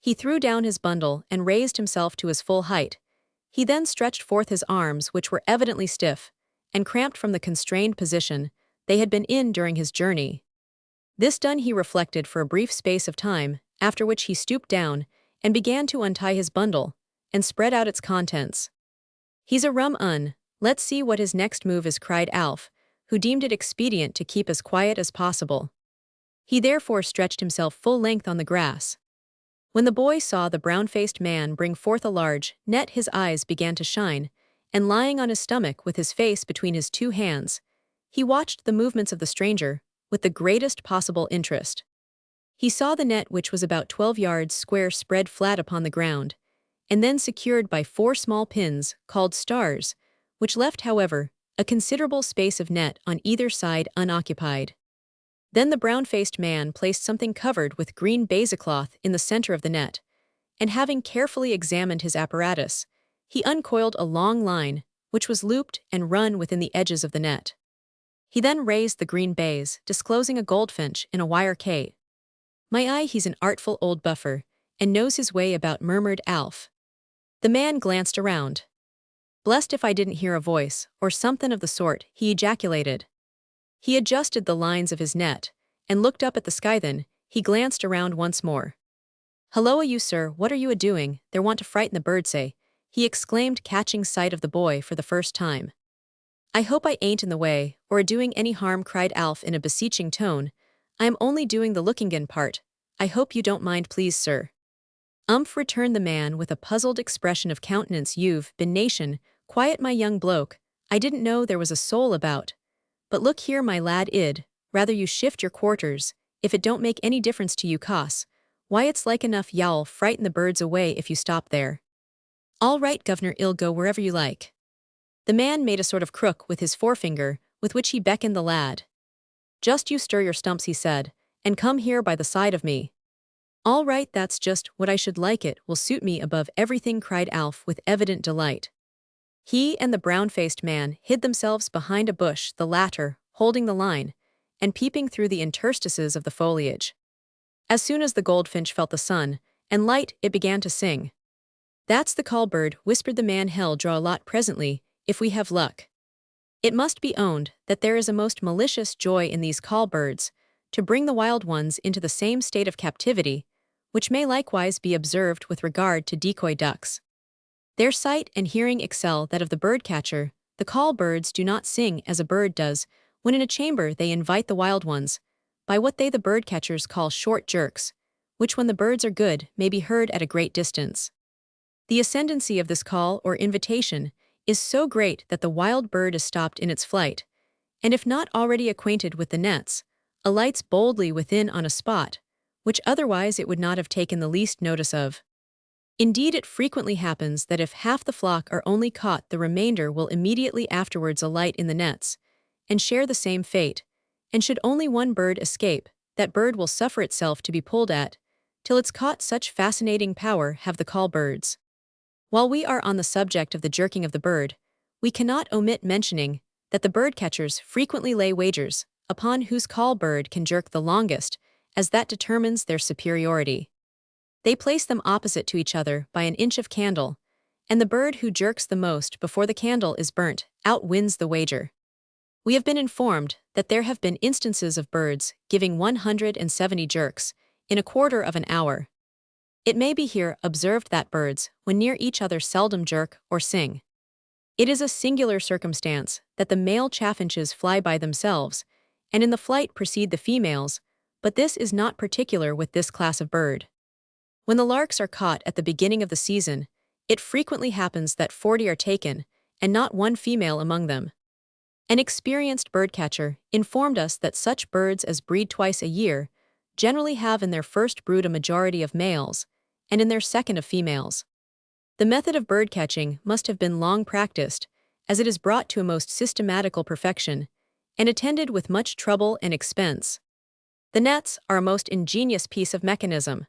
He threw down his bundle and raised himself to his full height. He then stretched forth his arms, which were evidently stiff and cramped from the constrained position they had been in during his journey. This done, he reflected for a brief space of time, after which he stooped down and began to untie his bundle and spread out its contents. "He's a rum un. Let's see what his next move is," cried Alf, who deemed it expedient to keep as quiet as possible. He therefore stretched himself full length on the grass. When the boy saw the brown-faced man bring forth a large net, his eyes began to shine, and lying on his stomach with his face between his two hands, he watched the movements of the stranger with the greatest possible interest. He saw the net, which was about 12 yards square, spread flat upon the ground, and then secured by 4 small pins, called stars, which left, however, a considerable space of net on either side unoccupied. Then the brown-faced man placed something covered with green baisecloth in the center of the net, and having carefully examined his apparatus, he uncoiled a long line, which was looped and run within the edges of the net. He then raised the green baize, disclosing a goldfinch in a wire cage. "My eye, he's an artful old buffer, and knows his way about," murmured Alf. The man glanced around. "Blessed if I didn't hear a voice, or something of the sort," he ejaculated. He adjusted the lines of his net, and looked up at the sky. Then he glanced around once more. "Helloa, you sir, what are you a-doing? They want to frighten the bird, say," he exclaimed, catching sight of the boy for the first time. "I hope I ain't in the way, or a-doing any harm," cried Alf in a beseeching tone. "I am only doing the looking-in part. I hope you don't mind, please, sir." Returned the man with a puzzled expression of countenance. "You've been nation quiet, my young bloke. I didn't know there was a soul about. But look here, my lad, id rather you shift your quarters, if it don't make any difference to you, cos. Why, it's like enough y'all frighten the birds away if you stop there." "All right, governor, I'll go wherever you like." The man made a sort of crook with his forefinger, with which he beckoned the lad. "Just you stir your stumps," he said, "and come here by the side of me." "All right, that's just what I should like. It will suit me above everything," cried Alf with evident delight. He and the brown-faced man hid themselves behind a bush, the latter holding the line and peeping through the interstices of the foliage. As soon as the goldfinch felt the sun and light, it began to sing. "That's the call bird," whispered the man. "Hell, draw a lot presently, if we have luck." It must be owned that there is a most malicious joy in these call birds, to bring the wild ones into the same state of captivity, which may likewise be observed with regard to decoy ducks. Their sight and hearing excel that of the birdcatcher. The call birds do not sing as a bird does. When in a chamber they invite the wild ones, by what they the birdcatchers call short jerks, which when the birds are good may be heard at a great distance. The ascendancy of this call or invitation is so great that the wild bird is stopped in its flight, and if not already acquainted with the nets, alights boldly within on a spot, which otherwise it would not have taken the least notice of. Indeed, it frequently happens that if half the flock are only caught, the remainder will immediately afterwards alight in the nets, and share the same fate, and should only one bird escape, that bird will suffer itself to be pulled at, till it's caught. Such fascinating power have the call birds. While we are on the subject of the jerking of the bird, we cannot omit mentioning that the birdcatchers frequently lay wagers upon whose call bird can jerk the longest, as that determines their superiority. They place them opposite to each other by an inch of candle, and the bird who jerks the most before the candle is burnt out wins the wager. We have been informed that there have been instances of birds giving 170 jerks in a quarter of an hour. It may be here observed that birds, when near each other, seldom jerk or sing. It is a singular circumstance that the male chaffinches fly by themselves, and in the flight precede the females, but this is not particular with this class of bird. When the larks are caught at the beginning of the season, it frequently happens that 40 are taken, and not one female among them. An experienced birdcatcher informed us that such birds as breed twice a year generally have in their first brood a majority of males, and in their second of females. The method of birdcatching must have been long practiced, as it is brought to a most systematical perfection, and attended with much trouble and expense. The nets are a most ingenious piece of mechanism.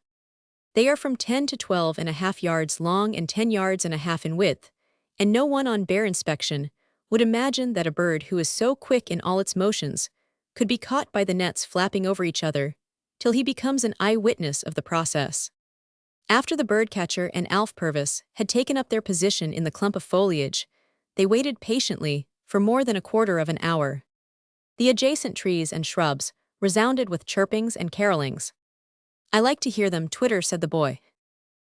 They are from 10 to 12.5 yards long and 10 yards and a half in width, and no one on bare inspection would imagine that a bird who is so quick in all its motions could be caught by the nets flapping over each other, till he becomes an eye-witness of the process. After the birdcatcher and Alf Purvis had taken up their position in the clump of foliage, they waited patiently for more than a quarter of an hour. The adjacent trees and shrubs resounded with chirpings and carolings. "I like to hear them twitter," said the boy.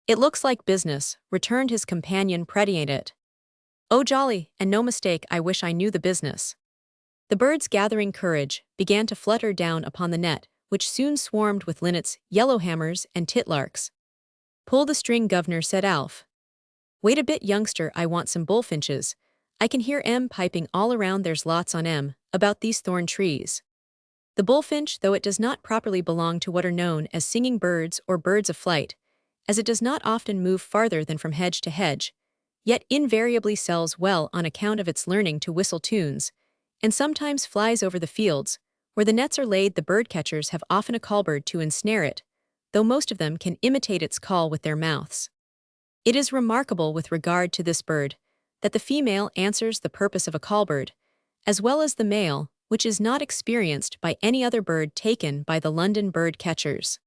"It looks like business," returned his companion, prettying it. "Oh jolly, and no mistake, I wish I knew the business." The birds, gathering courage, began to flutter down upon the net, which soon swarmed with linnets, yellowhammers, and titlarks. "Pull the string, governor," said Alf. "Wait a bit, youngster, I want some bullfinches. I can hear 'em piping all around, there's lots on 'em, about these thorn trees." The bullfinch, though it does not properly belong to what are known as singing birds or birds of flight, as it does not often move farther than from hedge to hedge, yet invariably sells well on account of its learning to whistle tunes, and sometimes flies over the fields, where the nets are laid. The birdcatchers have often a callbird to ensnare it, though most of them can imitate its call with their mouths. It is remarkable with regard to this bird, that the female answers the purpose of a callbird, as well as the male, which is not experienced by any other bird taken by the London bird catchers.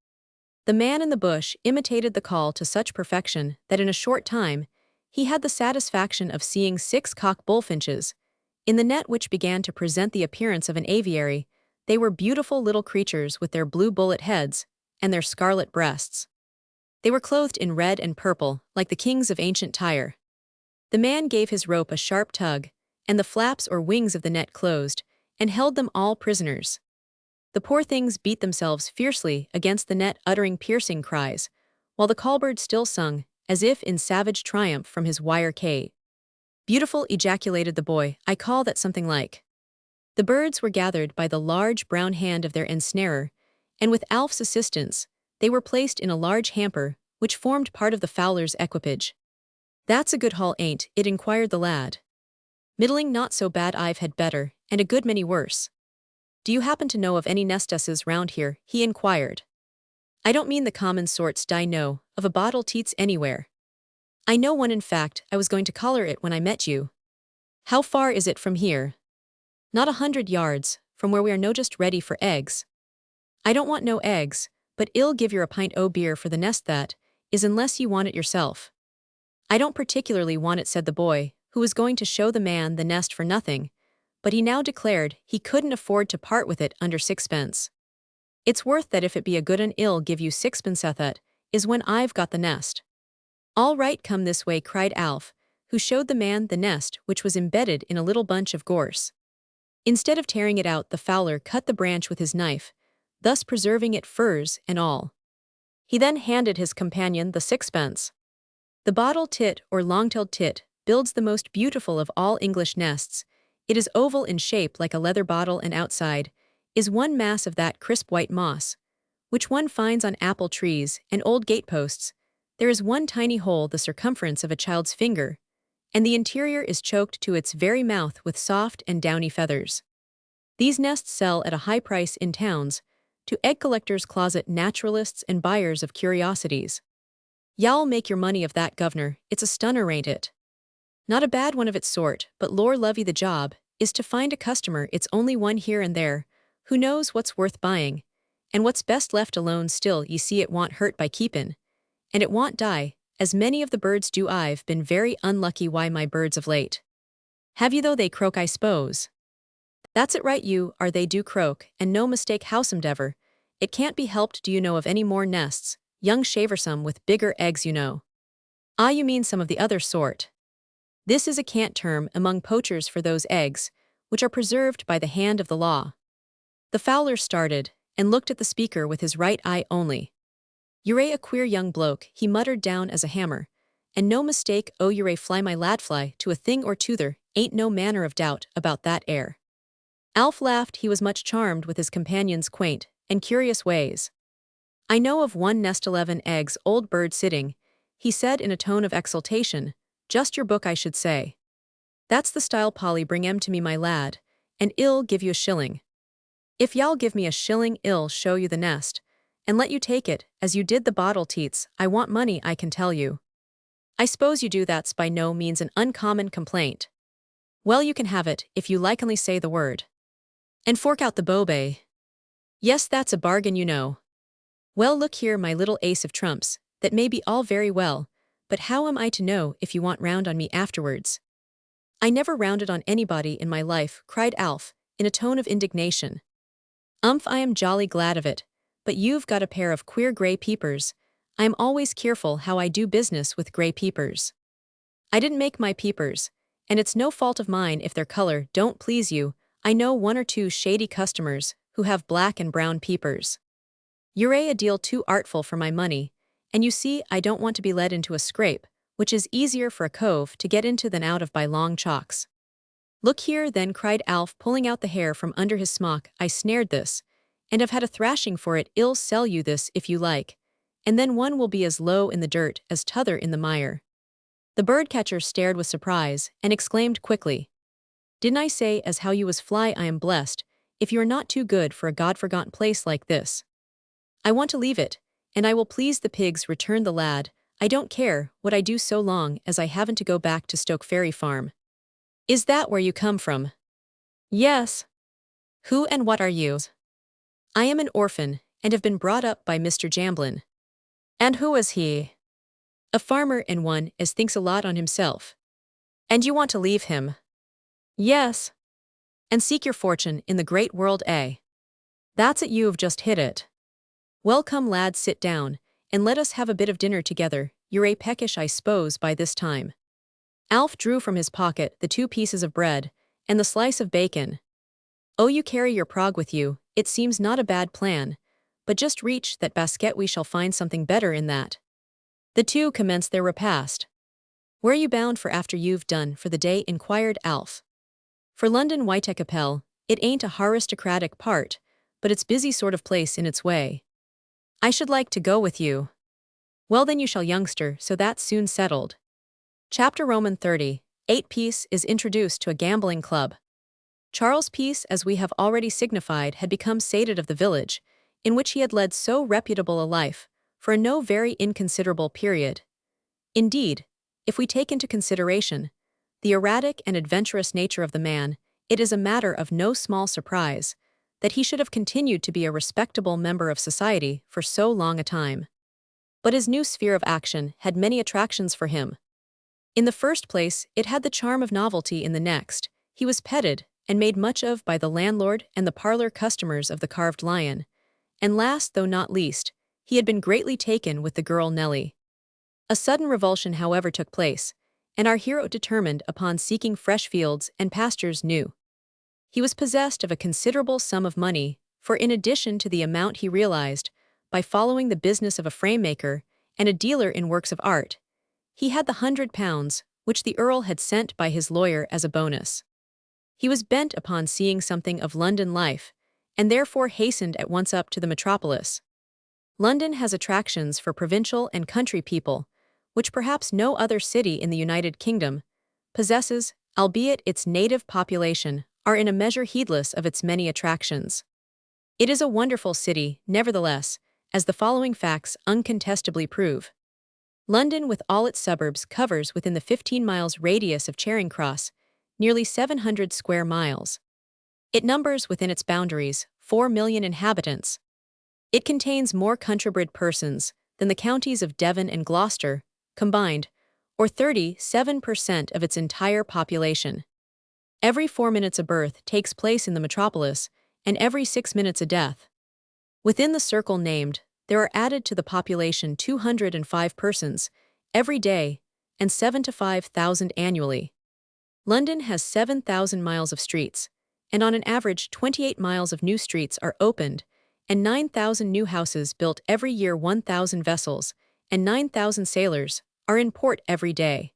The man in the bush imitated the call to such perfection that in a short time he had the satisfaction of seeing 6 cock bullfinches in the net, which began to present the appearance of an aviary. They were beautiful little creatures with their blue bullet heads and their scarlet breasts. They were clothed in red and purple, like the kings of ancient Tyre. The man gave his rope a sharp tug, and the flaps or wings of the net closed, and held them all prisoners. The poor things beat themselves fiercely against the net, uttering piercing cries, while the callbird still sung, as if in savage triumph from his wire cage. "Beautiful," ejaculated the boy, "I call that something like." The birds were gathered by the large brown hand of their ensnarer, and with Alf's assistance, they were placed in a large hamper, which formed part of the fowler's equipage. "That's a good haul, ain't it?" inquired the lad. "Middling, not so bad, I've had better, and a good many worse." "Do you happen to know of any nestesses round here?" he inquired. "I don't mean the common sorts, I know of a bottle teats anywhere." "I know one, in fact, I was going to collar it when I met you." "How far is it from here?" "Not 100 yards, from where we are no just ready for eggs." "I don't want no eggs, but I'll give yer a pint o' beer for the nest, that is, unless you want it yourself." "I don't particularly want it," said the boy, who was going to show the man the nest for nothing, but he now declared he couldn't afford to part with it under 6pence. "It's worth that if it be a good un, I'll give you 6pence at that, is when I've got the nest." "All right, come this way," cried Alf, who showed the man the nest, which was embedded in a little bunch of gorse. Instead of tearing it out, the fowler cut the branch with his knife, thus preserving it, furs and all. He then handed his companion the 6pence. The bottle tit, or long-tailed tit, builds the most beautiful of all English nests. It is oval in shape like a leather bottle, and outside is one mass of that crisp white moss, which one finds on apple trees and old gateposts. There is one tiny hole the circumference of a child's finger, and the interior is choked to its very mouth with soft and downy feathers. These nests sell at a high price in towns, to egg collectors' closet naturalists and buyers of curiosities. "Y'all make your money of that, governor, it's a stunner, ain't it?" "Not a bad one of its sort, but lor lovey, the job is to find a customer. It's only one here and there who knows what's worth buying, and what's best left alone. Still, ye see, it won't hurt by keepin', and it won't die, as many of the birds do. I've been very unlucky, why my birds of late." "Have you, though? They croak, I s'pose." "That's it right, you are, they do croak, and no mistake, howsomedever. It can't be helped. Do you know of any more nests, young shaversome, with bigger eggs, you know?" "Ah, you mean some of the other sort." This is a cant term among poachers for those eggs, which are preserved by the hand of the law. The fowler started, and looked at the speaker with his right eye only. "You're a queer young bloke," he muttered down as a hammer, "and no mistake. Oh, you're a fly, my lad, fly to a thing or t'other, ain't no manner of doubt about that air." Alf laughed. He was much charmed with his companion's quaint and curious ways. "I know of one nest, 11 eggs, old bird sitting," he said in a tone of exultation. "Just your book, I should say." "That's the style, Polly, bring 'em to me, my lad, and I'll give you a shilling." "If y'all give me a shilling, I'll show you the nest, and let you take it, as you did the bottle teats. I want money, I can tell you." "I s'pose you do. That's by no means an uncommon complaint." "Well, you can have it, if you like, only say the word." "And fork out the bobay." "Yes, that's a bargain, you know." "Well, look here, my little ace of trumps, That may be all very well, but how am I to know if you want round on me afterwards? I never rounded on anybody in my life, cried Alf, in a tone of indignation. I am jolly glad of it, but you've got a pair of queer grey peepers. I am always careful how I do business with grey peepers. I didn't make my peepers, and it's no fault of mine if their color don't please you. I know one or two shady customers who have black and brown peepers. You're a deal too artful for my money, and you see I don't want to be led into a scrape, which is easier for a cove to get into than out of by long chalks. Look here then, cried Alf, pulling out the hair from under his smock. I snared this, and have had a thrashing for it. I'll sell you this if you like, and then one will be as low in the dirt as t'other in the mire. The birdcatcher stared with surprise, and exclaimed quickly, Didn't I say as how you was fly? I am blessed, if you are not too good for a God-forgotten place like this. I want to leave it, and I will please the pigs, returned the lad. I don't care what I do so long as I haven't to go back to Stoke Ferry Farm. Is that where you come from? Yes. Who and what are you? I am an orphan, and have been brought up by Mr. Jamblin. And who is he? A farmer, and one as thinks a lot on himself. And you want to leave him? Yes. And seek your fortune in the great world, eh? That's it, you've just hit it. Well, come lads, sit down, and let us have a bit of dinner together. You're a peckish, I suppose, by this time. Alf drew from his pocket the 2 pieces of bread, and the slice of bacon. Oh, you carry your prog with you, it seems not a bad plan, but just reach that basket, we shall find something better in that. The 2 commenced their repast. Where are you bound for after you've done for the day? Inquired Alf. For London, Whitechapel. It ain't a aristocratic part, but it's busy sort of place in its way. I should like to go with you. Well then you shall, youngster, so that's soon settled. Chapter Roman 30. 8 Peace is introduced to a gambling club. Charles Peace, as we have already signified, had become sated of the village, in which he had led so reputable a life, for a no very inconsiderable period. Indeed, if we take into consideration the erratic and adventurous nature of the man, it is a matter of no small surprise that he should have continued to be a respectable member of society for so long a time. But his new sphere of action had many attractions for him. In the first place, it had the charm of novelty. In the next, he was petted and made much of by the landlord and the parlor customers of the Carved Lion. And last though not least, he had been greatly taken with the girl Nellie. A sudden revulsion, however, took place, and our hero determined upon seeking fresh fields and pastures new. He was possessed of a considerable sum of money, for in addition to the amount he realized by following the business of a frame-maker and a dealer in works of art, he had the £100 which the Earl had sent by his lawyer as a bonus. He was bent upon seeing something of London life, and therefore hastened at once up to the metropolis. London has attractions for provincial and country people, which perhaps no other city in the United Kingdom possesses, albeit its native population are in a measure heedless of its many attractions. It is a wonderful city, nevertheless, as the following facts uncontestably prove. London, with all its suburbs, covers within the 15 miles radius of Charing Cross nearly 700 square miles. It numbers within its boundaries 4 million inhabitants. It contains more countrybred persons than the counties of Devon and Gloucester combined, or 37% of its entire population. Every 4 minutes a birth takes place in the metropolis, and every 6 minutes a death. Within the circle named, there are added to the population 205 persons every day, and 7 to 5,000 annually. London has 7,000 miles of streets, and on an average 28 miles of new streets are opened, and 9,000 new houses built every year. 1,000 vessels and 9,000 sailors are in port every day.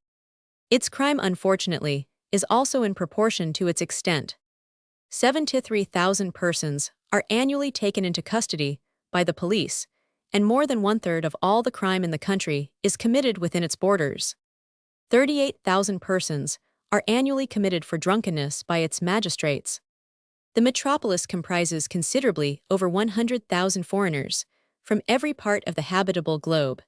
Its crime, unfortunately, is also in proportion to its extent. 7 to 3,000 persons are annually taken into custody by the police, and more than 1/3 of all the crime in the country is committed within its borders. 38,000 persons are annually committed for drunkenness by its magistrates. The metropolis comprises considerably over 100,000 foreigners from every part of the habitable globe.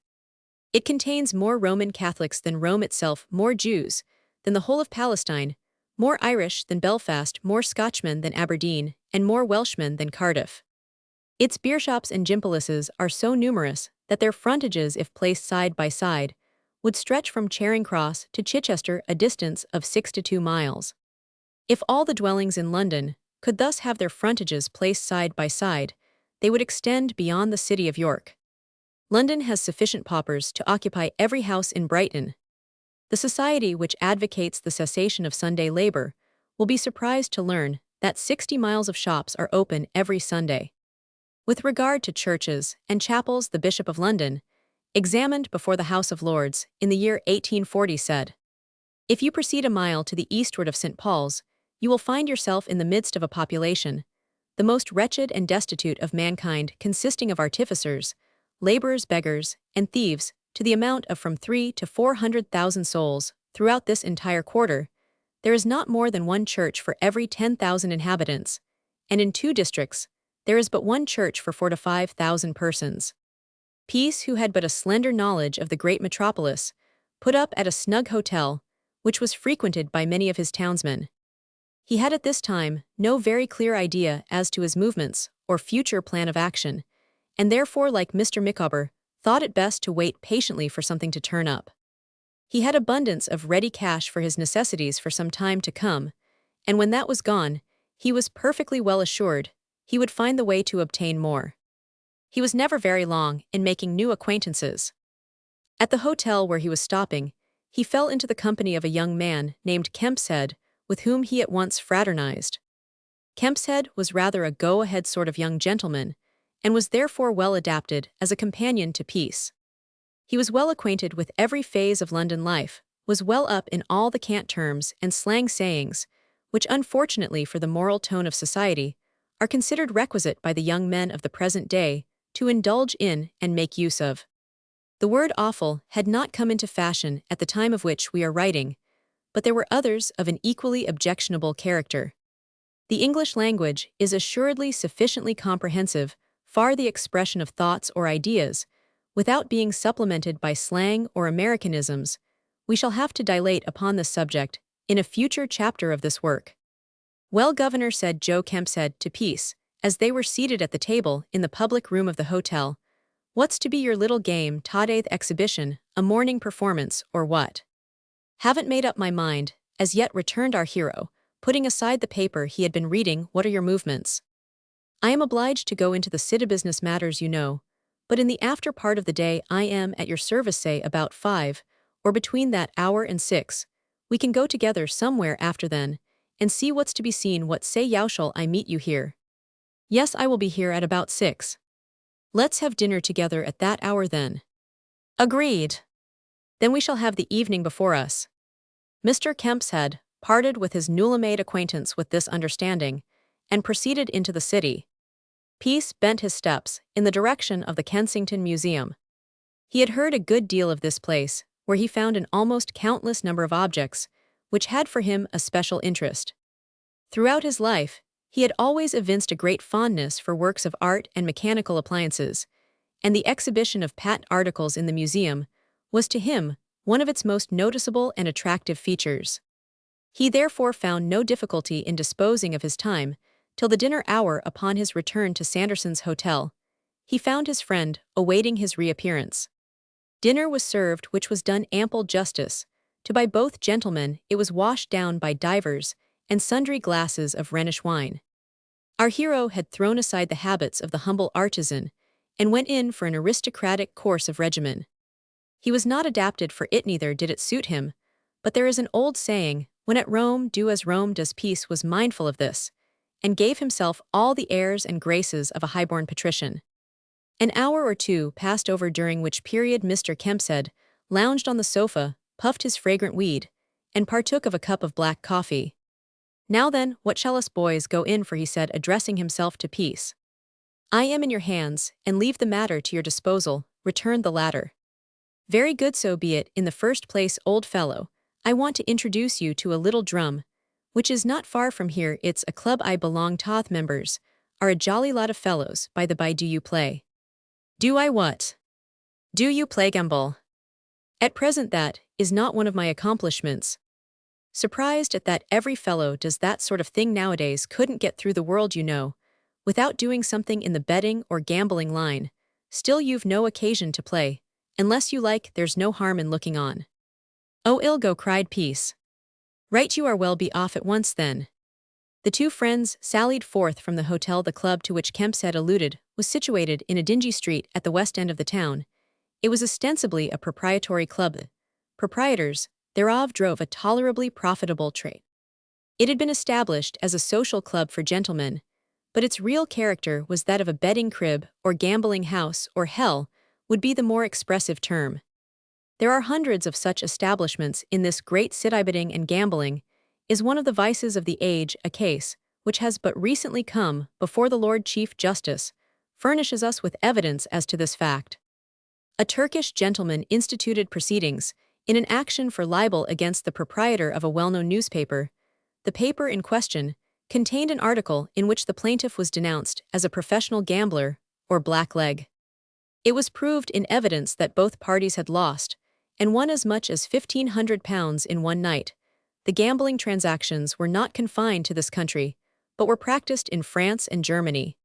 It contains more Roman Catholics than Rome itself, more Jews than the whole of Palestine, more Irish than Belfast, more Scotchmen than Aberdeen, and more Welshmen than Cardiff. Its beershops and gin palaces are so numerous that their frontages, if placed side by side, would stretch from Charing Cross to Chichester, a distance of 6 to 2 miles. If all the dwellings in London could thus have their frontages placed side by side, they would extend beyond the city of York. London has sufficient paupers to occupy every house in Brighton. The society which advocates the cessation of Sunday labor will be surprised to learn that 60 miles of shops are open every Sunday. With regard to churches and chapels, the Bishop of London, examined before the House of Lords in the year 1840, said, "If you proceed a mile to the eastward of St. Paul's, you will find yourself in the midst of a population, the most wretched and destitute of mankind, consisting of artificers, laborers, beggars, and thieves, to the amount of from 3 to 400,000 souls. Throughout this entire quarter, there is not more than one church for every 10,000 inhabitants, and in 2 districts, there is but one church for 4 to 5,000 persons." Peace, who had but a slender knowledge of the great metropolis, put up at a snug hotel, which was frequented by many of his townsmen. He had at this time no very clear idea as to his movements or future plan of action, and therefore, like Mr. Micawber, thought it best to wait patiently for something to turn up. He had abundance of ready cash for his necessities for some time to come, and when that was gone, he was perfectly well assured he would find the way to obtain more. He was never very long in making new acquaintances. At the hotel where he was stopping, he fell into the company of a young man named Kempshead, with whom he at once fraternized. Kempshead was rather a go-ahead sort of young gentleman, and was therefore well adapted as a companion to Peace. He was well acquainted with every phase of London life, was well up in all the cant terms and slang sayings, which unfortunately for the moral tone of society, are considered requisite by the young men of the present day to indulge in and make use of. The word awful had not come into fashion at the time of which we are writing, but there were others of an equally objectionable character. The English language is assuredly sufficiently comprehensive, far the expression of thoughts or ideas, without being supplemented by slang or Americanisms. We shall have to dilate upon this subject in a future chapter of this work. "Well, Governor," said Joe Kempshead to Peace, as they were seated at the table in the public room of the hotel, "what's to be your little game, today's exhibition, a morning performance, or what?" "Haven't made up my mind, as yet," returned our hero, putting aside the paper he had been reading. "What are your movements?" "I am obliged to go into the city business matters, you know, but in the after part of the day I am at your service, say about 5, or between that hour and 6. We can go together somewhere after then, and see what's to be seen. What say you, shall I meet you here?" "Yes, I will be here at about 6. "Let's have dinner together at that hour then." "Agreed. Then we shall have the evening before us." Mr. Kempshead parted with his newly-made acquaintance with this understanding, and proceeded into the city. Peace bent his steps in the direction of the Kensington Museum. He had heard a good deal of this place, where he found an almost countless number of objects, which had for him a special interest. Throughout his life, he had always evinced a great fondness for works of art and mechanical appliances, and the exhibition of patent articles in the museum was to him one of its most noticeable and attractive features. He therefore found no difficulty in disposing of his time till the dinner hour. Upon his return to Sanderson's Hotel, he found his friend awaiting his reappearance. Dinner was served, which was done ample justice to by both gentlemen. It was washed down by divers and sundry glasses of Rhenish wine. Our hero had thrown aside the habits of the humble artisan, and went in for an aristocratic course of regimen. He was not adapted for it, neither did it suit him, but there is an old saying, "When at Rome, do as Rome does." Peace was mindful of this, and gave himself all the airs and graces of a highborn patrician. An hour or 2 passed over, during which period Mr. Kempshead lounged on the sofa, puffed his fragrant weed, and partook of a cup of black coffee. "Now then, what shall us boys go in for?" he said, addressing himself to Peace. "I am in your hands, and leave the matter to your disposal," returned the latter. "Very good, so be it. In the first place, old fellow, I want to introduce you to a little drum, which is not far from here. It's a club I belong to. Members are a jolly lot of fellows. By the by, do you play?" "Do I what?" "Do you play gamble?" "At present that is not one of my accomplishments." "Surprised at that. Every fellow does that sort of thing nowadays. Couldn't get through the world, you know, without doing something in the betting or gambling line. Still you've no occasion to play. Unless you like, there's no harm in looking on. Oh Ilgo, cried Peace. Right, you are, well, be off at once then. The two friends sallied forth from the hotel. The club to which Kemp had alluded was situated in a dingy street at the west end of the town. It was ostensibly a proprietary club. Proprietors thereof drove a tolerably profitable trade. It had been established as a social club for gentlemen, but its real character was that of a betting crib or gambling house, or hell would be the more expressive term. There are hundreds of such establishments in this great city. Betting and gambling is one of the vices of the age. A case, which has but recently come before the Lord Chief Justice, furnishes us with evidence as to this fact. A Turkish gentleman instituted proceedings in an action for libel against the proprietor of a well-known newspaper. The paper in question contained an article in which the plaintiff was denounced as a professional gambler, or blackleg. It was proved in evidence that both parties had lost and won as much as £1,500 in one night. The gambling transactions were not confined to this country, but were practiced in France and Germany.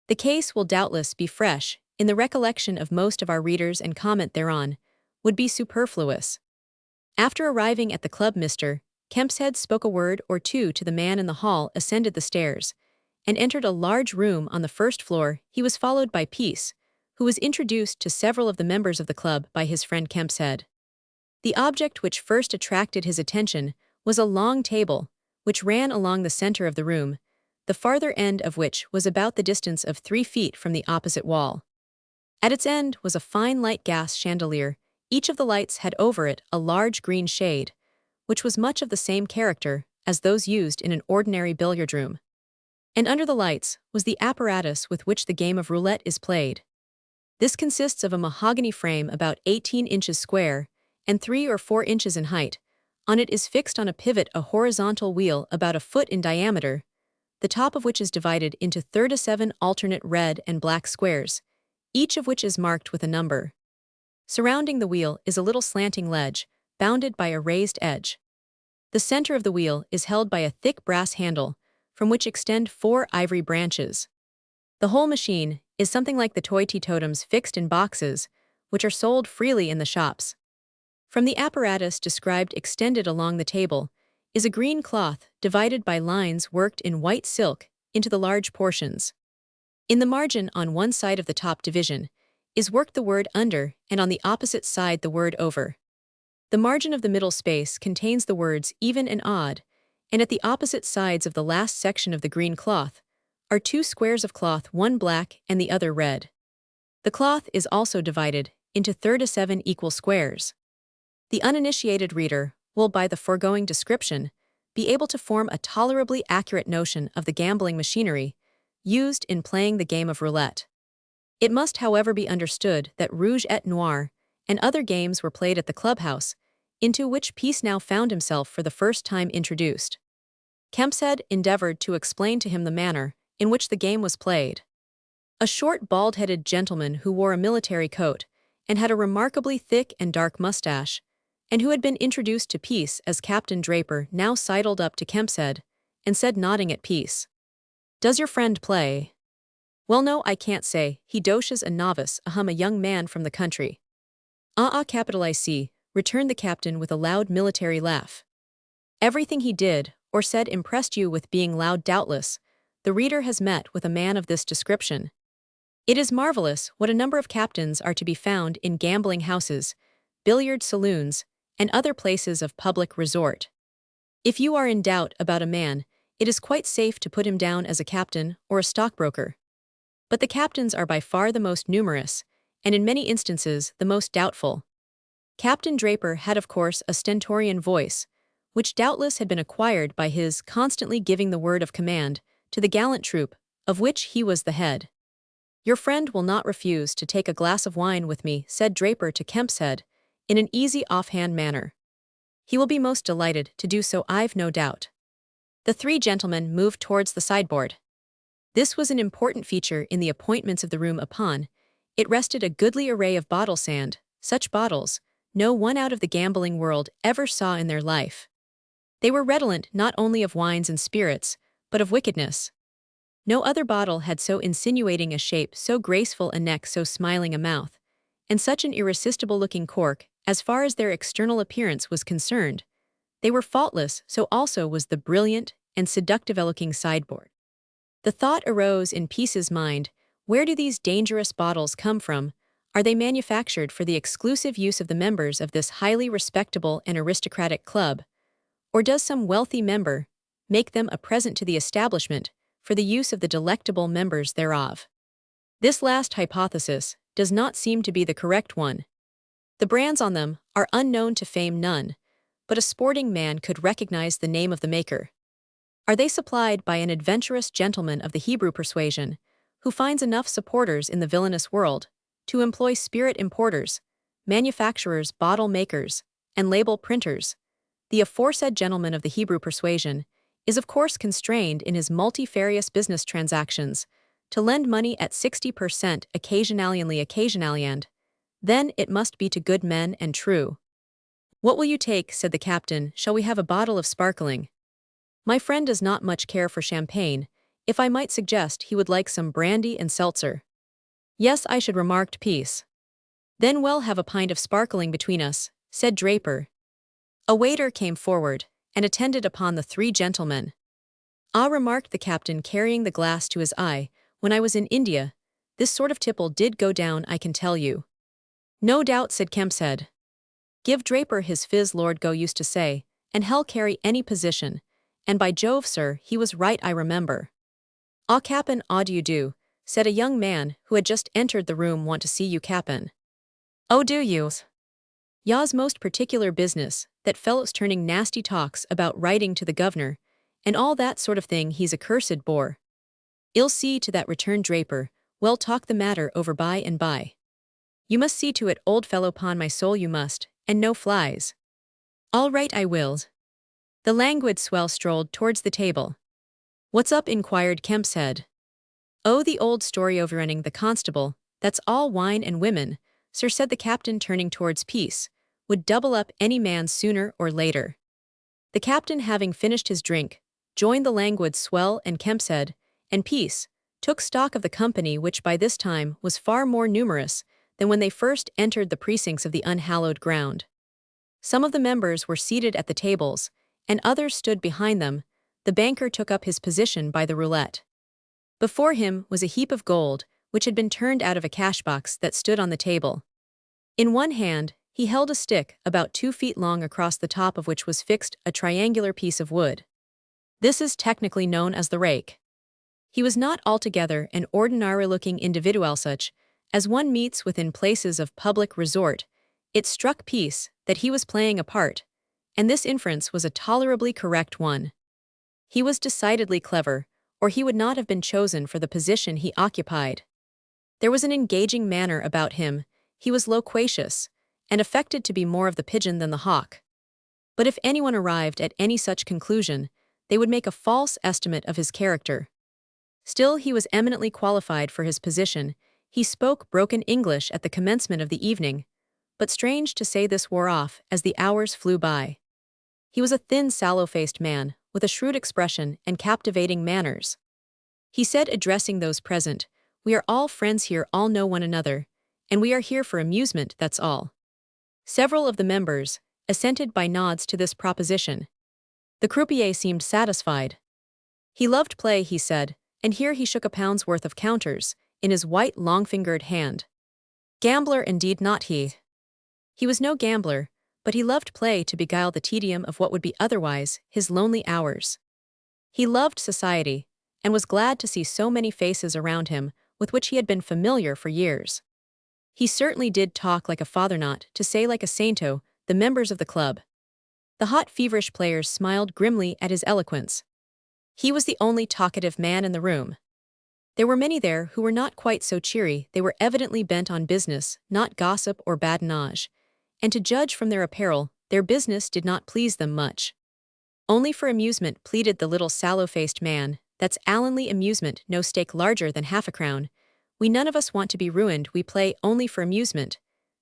The case will doubtless be fresh in the recollection of most of our readers, and comment thereon would be superfluous. After arriving at the club, Mr. Kempshead spoke a word or two to the man in the hall, ascended the stairs, and entered a large room on the first floor. He was followed by Peace, who was introduced to several of the members of the club by his friend Kempshead. The object which first attracted his attention was a long table, which ran along the center of the room, the farther end of which was about the distance of 3 feet from the opposite wall. At its end was a fine light gas chandelier. Each of the lights had over it a large green shade, which was much of the same character as those used in an ordinary billiard room. And under the lights was the apparatus with which the game of roulette is played. This consists of a mahogany frame about 18 inches square and 3 or 4 inches in height. On it is fixed on a pivot a horizontal wheel about a foot in diameter, the top of which is divided into 37 alternate red and black squares, each of which is marked with a number. Surrounding the wheel is a little slanting ledge, bounded by a raised edge. The center of the wheel is held by a thick brass handle, from which extend 4 ivory branches. The whole machine is something like the toy totems fixed in boxes, which are sold freely in the shops. From the apparatus described extended along the table is a green cloth divided by lines worked in white silk into the large portions. In the margin on one side of the top division is worked the word under, and on the opposite side the word over. The margin of the middle space contains the words even and odd, and at the opposite sides of the last section of the green cloth are 2 squares of cloth, one black and the other red. The cloth is also divided into 37 equal squares. The uninitiated reader will, by the foregoing description, be able to form a tolerably accurate notion of the gambling machinery used in playing the game of roulette. It must, however, be understood that rouge et noir and other games were played at the clubhouse, into which Peace now found himself for the first time introduced. Kempshead endeavored to explain to him the manner in which the game was played. A short, bald-headed gentleman who wore a military coat and had a remarkably thick and dark mustache, and who had been introduced to Peace as Captain Draper, now sidled up to Kempshead and said, nodding at Peace, "Does your friend play?" "Well, no, I can't say. He doches a novice, a young man from the country." "I see," returned the captain with a loud military laugh. "Everything he did or said impressed you with being loud. Doubtless the reader has met with a man of this description. It is marvelous what a number of captains are to be found in gambling houses, billiard saloons, and other places of public resort. If you are in doubt about a man, it is quite safe to put him down as a captain or a stockbroker. But the captains are by far the most numerous, and in many instances the most doubtful. Captain Draper had, of course, a stentorian voice, which doubtless had been acquired by his constantly giving the word of command to the gallant troop, of which he was the head. "Your friend will not refuse to take a glass of wine with me," said Draper to Kempshead, in an easy offhand manner. "He will be most delighted to do so, I've no doubt." The 3 gentlemen moved towards the sideboard. This was an important feature in the appointments of the room. Upon it rested a goodly array of bottle sand, such bottles no one out of the gambling world ever saw in their life. They were redolent not only of wines and spirits, but of wickedness. No other bottle had so insinuating a shape, so graceful a neck, so smiling a mouth, and such an irresistible-looking cork. As far as their external appearance was concerned, they were faultless, so also was the brilliant and seductive-looking sideboard. The thought arose in Peace's mind, where do these dangerous bottles come from? Are they manufactured for the exclusive use of the members of this highly respectable and aristocratic club? Or does some wealthy member make them a present to the establishment for the use of the delectable members thereof? This last hypothesis does not seem to be the correct one. The brands on them are unknown to fame none, but a sporting man could recognize the name of the maker. Are they supplied by an adventurous gentleman of the Hebrew persuasion, who finds enough supporters in the villainous world to employ spirit importers, manufacturers, bottle makers, and label printers? The aforesaid gentleman of the Hebrew persuasion is of course constrained in his multifarious business transactions to lend money at 60% occasionally and then it must be to good men and true. "What will you take?" said the captain. "Shall we have a bottle of sparkling?" "My friend does not much care for champagne. If I might suggest, he would like some brandy and seltzer." "Yes, I should," remarked Peace. "Then we'll have a pint of sparkling between us," said Draper. A waiter came forward and attended upon the three gentlemen. "Ah," remarked the captain, carrying the glass to his eye, "when I was in India, this sort of tipple did go down, I can tell you." "No doubt," said Kempshead. "Give Draper his fizz," Lord Go used to say, "and hell carry any position. And by Jove, sir, he was right, I remember." "Ah, Cap'n, how do you do?" said a young man who had just entered the room. "Want to see you, Cap'n." "Oh, do you?" "Ya's most particular business, that fellow's turning nasty talks about writing to the governor, and all that sort of thing. He's a cursed bore." "I'll see to that," returned Draper. "We'll talk the matter over by and by." "You must see to it, old fellow, 'pon my soul you must, and no flies." "All right, I will." The languid swell strolled towards the table. "What's up?" inquired Kempshead. "Oh, the old story overrunning the constable, that's all wine and women, sir," said the captain, turning towards Peace, "would double up any man sooner or later." The captain, having finished his drink, joined the languid swell and Kempshead, and Peace took stock of the company, which by this time was far more numerous than when they first entered the precincts of the unhallowed ground. Some of the members were seated at the tables, and others stood behind them. The banker took up his position by the roulette. Before him was a heap of gold, which had been turned out of a cash-box that stood on the table. In one hand, he held a stick about 2 feet long, across the top of which was fixed a triangular piece of wood. This is technically known as the rake. He was not altogether an ordinary-looking individual such as one meets with in places of public resort. It struck Peace that he was playing a part, and this inference was a tolerably correct one. He was decidedly clever, or he would not have been chosen for the position he occupied. There was an engaging manner about him. He was loquacious, and affected to be more of the pigeon than the hawk. But if anyone arrived at any such conclusion, they would make a false estimate of his character. Still, he was eminently qualified for his position. He spoke broken English at the commencement of the evening, but strange to say, this wore off as the hours flew by. He was a thin, sallow-faced man, with a shrewd expression and captivating manners. He said, addressing those present, "We are all friends here, all know one another, and we are here for amusement, that's all." Several of the members assented by nods to this proposition. The croupier seemed satisfied. He loved play, he said, and here he shook a pound's worth of counters in his white, long-fingered hand. Gambler indeed not he. He was no gambler, but he loved play to beguile the tedium of what would be otherwise his lonely hours. He loved society, and was glad to see so many faces around him with which he had been familiar for years. He certainly did talk like a father, not to say like a sainto, the members of the club. The hot, feverish players smiled grimly at his eloquence. He was the only talkative man in the room. There were many there who were not quite so cheery. They were evidently bent on business, not gossip or badinage, and to judge from their apparel, their business did not please them much. "Only for amusement," pleaded the little sallow-faced man. "That's Allenly amusement, no stake larger than half a crown. We none of us want to be ruined, we play only for amusement.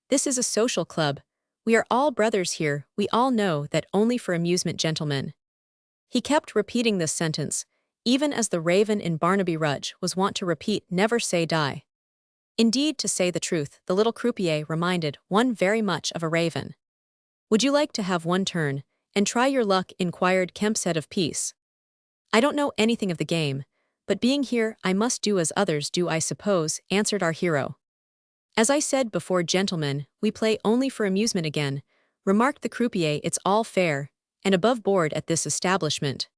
This is a social club. We are all brothers here, we all know that only for amusement, gentlemen." He kept repeating this sentence, even as the raven in Barnaby Rudge was wont to repeat, "Never say die." Indeed, to say the truth, the little croupier reminded one very much of a raven. "Would you like to have one turn, and try your luck?" inquired Kempshead of Peace. "I don't know anything of the game, but being here I must do as others do, I suppose," answered our hero. "As I said before, gentlemen, we play only for amusement again," remarked the croupier. "It's all fair, and above board at this establishment."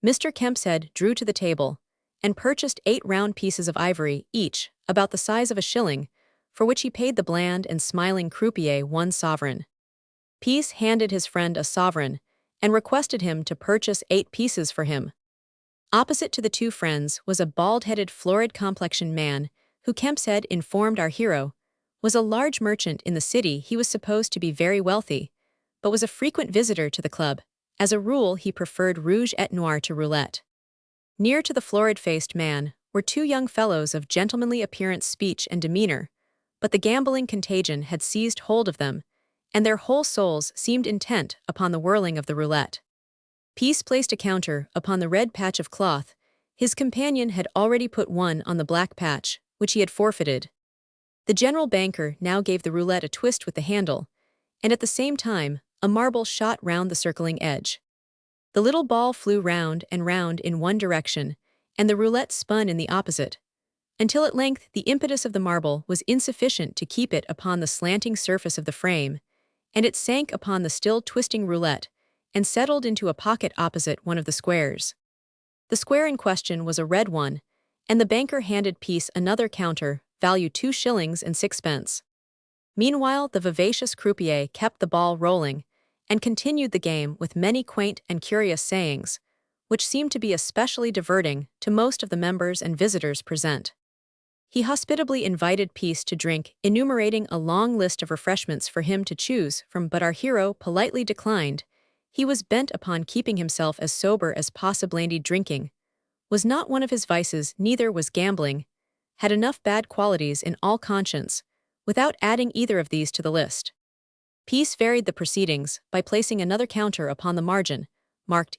Mr. Kempshead drew to the table, and purchased 8 round pieces of ivory, each about the size of a shilling, for which he paid the bland and smiling croupier 1 sovereign. Peace handed his friend a sovereign, and requested him to purchase 8 pieces for him. Opposite to the two friends was a bald-headed, florid-complexioned man, who Kempshead informed our hero was a large merchant in the city. He was supposed to be very wealthy, but was a frequent visitor to the club. As a rule, he preferred rouge et noir to roulette. Near to the florid-faced man were 2 young fellows of gentlemanly appearance, speech, and demeanor, but the gambling contagion had seized hold of them, and their whole souls seemed intent upon the whirling of the roulette. Peace placed a counter upon the red patch of cloth. His companion had already put one on the black patch, which he had forfeited. The general banker now gave the roulette a twist with the handle, and at the same time, a marble shot round the circling edge. The little ball flew round and round in one direction, and the roulette spun in the opposite, until at length the impetus of the marble was insufficient to keep it upon the slanting surface of the frame, and it sank upon the still twisting roulette, and settled into a pocket opposite one of the squares. The square in question was a red one, and the banker handed Peace another counter, value 2 shillings and 6pence. Meanwhile, the vivacious croupier kept the ball rolling, and continued the game with many quaint and curious sayings, which seemed to be especially diverting to most of the members and visitors present. He hospitably invited Peace to drink, enumerating a long list of refreshments for him to choose from, but our hero politely declined. He was bent upon keeping himself as sober as possible. Indeed, drinking was not one of his vices, neither was gambling, had enough bad qualities in all conscience, without adding either of these to the list. Peace varied the proceedings by placing another counter upon the margin, marked.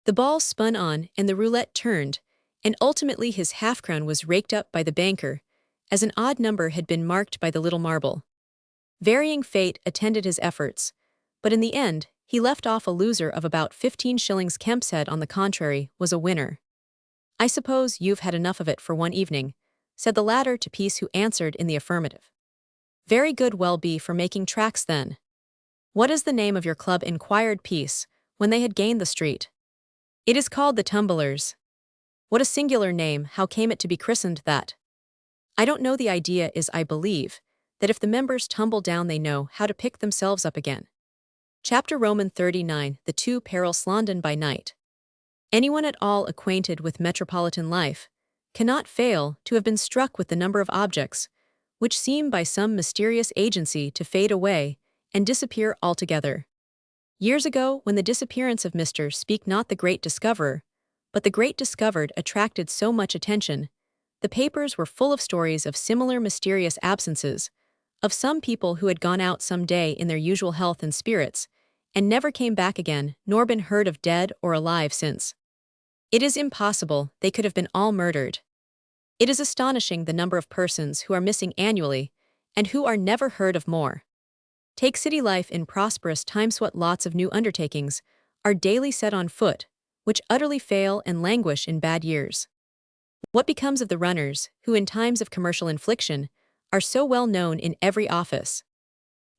The ball spun on, and the roulette turned, and ultimately his half-crown was raked up by the banker, as an odd number had been marked by the little marble. Varying fate attended his efforts, but in the end, he left off a loser of about 15 shillings. Kempshead, on the contrary, was a winner. "I suppose you've had enough of it for one evening," said the latter to Peace, who answered in the affirmative. "Very good, well be for making tracks then." "What is the name of your club?" inquired Peace, when they had gained the street. "It is called the Tumblers." "What a singular name! How came it to be christened that?" "I don't know. The idea is, I believe, that if the members tumble down they know how to pick themselves up again." Chapter Roman 39, The Two Perils. London by Night. Anyone at all acquainted with metropolitan life cannot fail to have been struck with the number of objects which seem by some mysterious agency to fade away and disappear altogether. Years ago, when the disappearance of Mr. Speak Not the Great Discoverer, but the Great Discovered attracted so much attention, the papers were full of stories of similar mysterious absences, of some people who had gone out some day in their usual health and spirits, and never came back again, nor been heard of dead or alive since. It is impossible they could have been all murdered. It is astonishing the number of persons who are missing annually, and who are never heard of more. Take city life in prosperous times. What lots of new undertakings are daily set on foot, which utterly fail and languish in bad years. What becomes of the runners, who in times of commercial infliction are so well known in every office?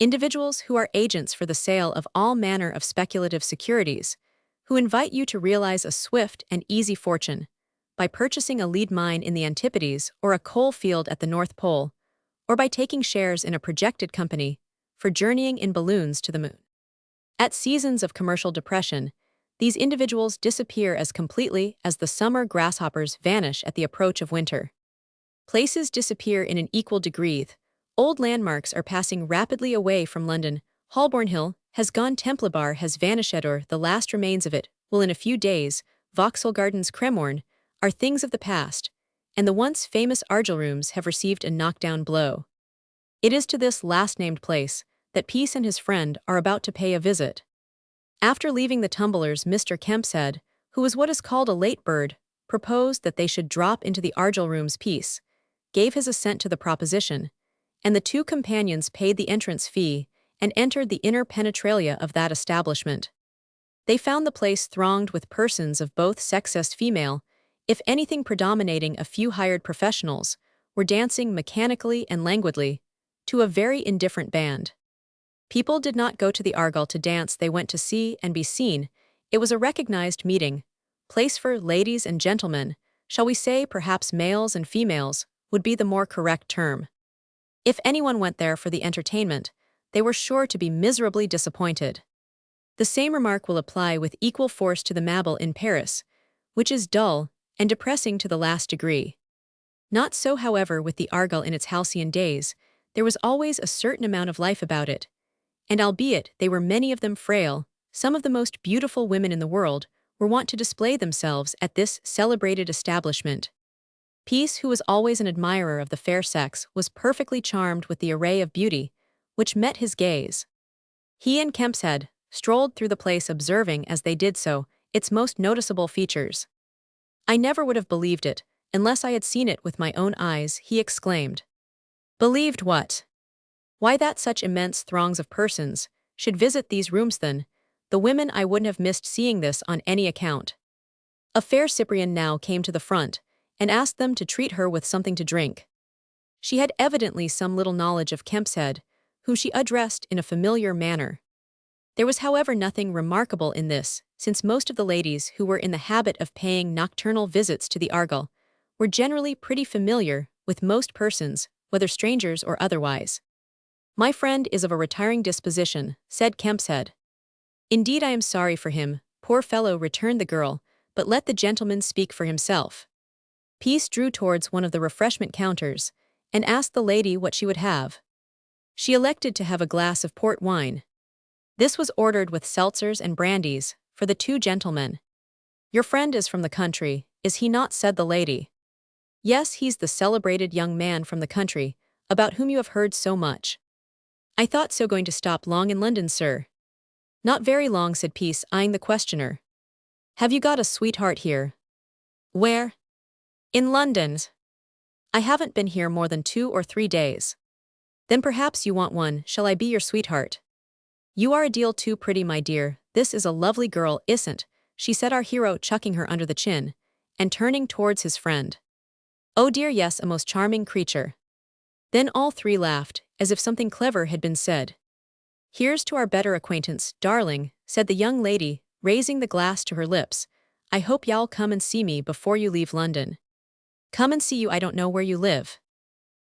Individuals who are agents for the sale of all manner of speculative securities, who invite you to realize a swift and easy fortune by purchasing a lead mine in the Antipodes or a coal field at the North Pole, or by taking shares in a projected company for journeying in balloons to the moon. At seasons of commercial depression, these individuals disappear as completely as the summer grasshoppers vanish at the approach of winter. Places disappear in an equal degree. Old landmarks are passing rapidly away from London. Holborn Hill has gone. Temple Bar has vanished, or the last remains of it will in a few days. Vauxhall Gardens, Cremorne, are things of the past, and the once famous Argyll rooms have received a knockdown blow. It is to this last-named place that Peace and his friend are about to pay a visit. After leaving the Tumblers, Mr. Kempshead, who was what is called a late bird, proposed that they should drop into the Argyll room's piece, gave his assent to the proposition, and the two companions paid the entrance fee and entered the inner penetralia of that establishment. They found the place thronged with persons of both sexes female, if anything predominating a few hired professionals, were dancing mechanically and languidly, to a very indifferent band. People did not go to the Argyll to dance, they went to see and be seen. It was a recognized meeting, place for ladies and gentlemen, shall we say perhaps males and females, would be the more correct term. If anyone went there for the entertainment, they were sure to be miserably disappointed. The same remark will apply with equal force to the Mabel in Paris, which is dull and depressing to the last degree. Not so, however, with the Argyll in its halcyon days. There was always a certain amount of life about it, and albeit they were many of them frail, some of the most beautiful women in the world were wont to display themselves at this celebrated establishment. Peace, who was always an admirer of the fair sex, was perfectly charmed with the array of beauty which met his gaze. He and Kempshead strolled through the place, observing as they did so its most noticeable features. "I never would have believed it, unless I had seen it with my own eyes," he exclaimed. "Believed what?" "Why, that such immense throngs of persons should visit these rooms then. The women, I wouldn't have missed seeing this on any account." A fair Cyprian now came to the front, and asked them to treat her with something to drink. She had evidently some little knowledge of Kempshead, whom she addressed in a familiar manner. There was, however, nothing remarkable in this, since most of the ladies who were in the habit of paying nocturnal visits to the Argyll were generally pretty familiar with most persons, whether strangers or otherwise. "My friend is of a retiring disposition," said Kempshead. "Indeed, I am sorry for him, poor fellow," returned the girl, "but let the gentleman speak for himself." Peace drew towards one of the refreshment counters, and asked the lady what she would have. She elected to have a glass of port wine. This was ordered with seltzers and brandies, for the two gentlemen. "Your friend is from the country, is he not?" said the lady. "Yes, he's the celebrated young man from the country, about whom you have heard so much." "I thought so. Going to stop long in London, sir?" "Not very long," said Peace, eyeing the questioner. "Have you got a sweetheart here?" "Where?" "In London." "I haven't been here more than 2 or 3 days." "Then perhaps you want one. Shall I be your sweetheart?" "You are a deal too pretty, my dear. This is a lovely girl, isn't she?" said our hero, chucking her under the chin, and turning towards his friend. "Oh dear, yes, a most charming creature." Then all three laughed, as if something clever had been said. "Here's to our better acquaintance, darling," said the young lady, raising the glass to her lips. "I hope y'all come and see me before you leave London." "Come and see you? I don't know where you live."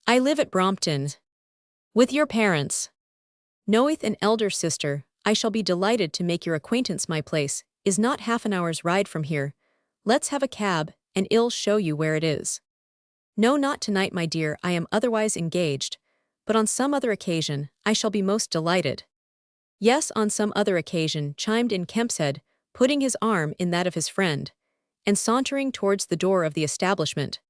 "I live at Brompton." "With your parents?" "Knoweth an elder sister. I shall be delighted to make your acquaintance. My place is not half an hour's ride from here. Let's have a cab, and I'll show you where it is." "No, not tonight, my dear, I am otherwise engaged, but on some other occasion, I shall be most delighted." "Yes, on some other occasion," chimed in Kempshead, putting his arm in that of his friend, and sauntering towards the door of the establishment.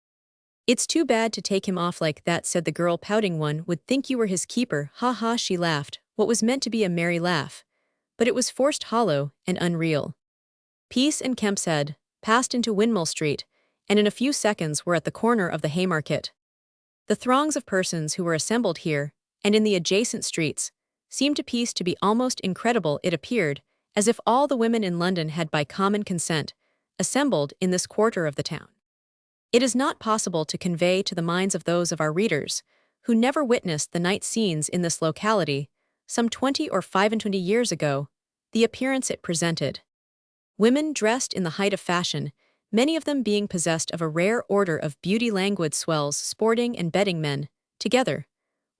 "It's too bad to take him off like that," said the girl, pouting. "One would think you were his keeper." "Ha ha," she laughed, what was meant to be a merry laugh, but it was forced hollow and unreal. Peace and Kempshead passed into Windmill Street, and in a few seconds were at the corner of the Haymarket. The throngs of persons who were assembled here, and in the adjacent streets, seemed to Peace to be almost incredible. It appeared as if all the women in London had by common consent assembled in this quarter of the town. It is not possible to convey to the minds of those of our readers who never witnessed the night scenes in this locality, some 20 or 25 years ago, the appearance it presented. Women dressed in the height of fashion, many of them being possessed of a rare order of beauty, languid swells sporting and betting men, together,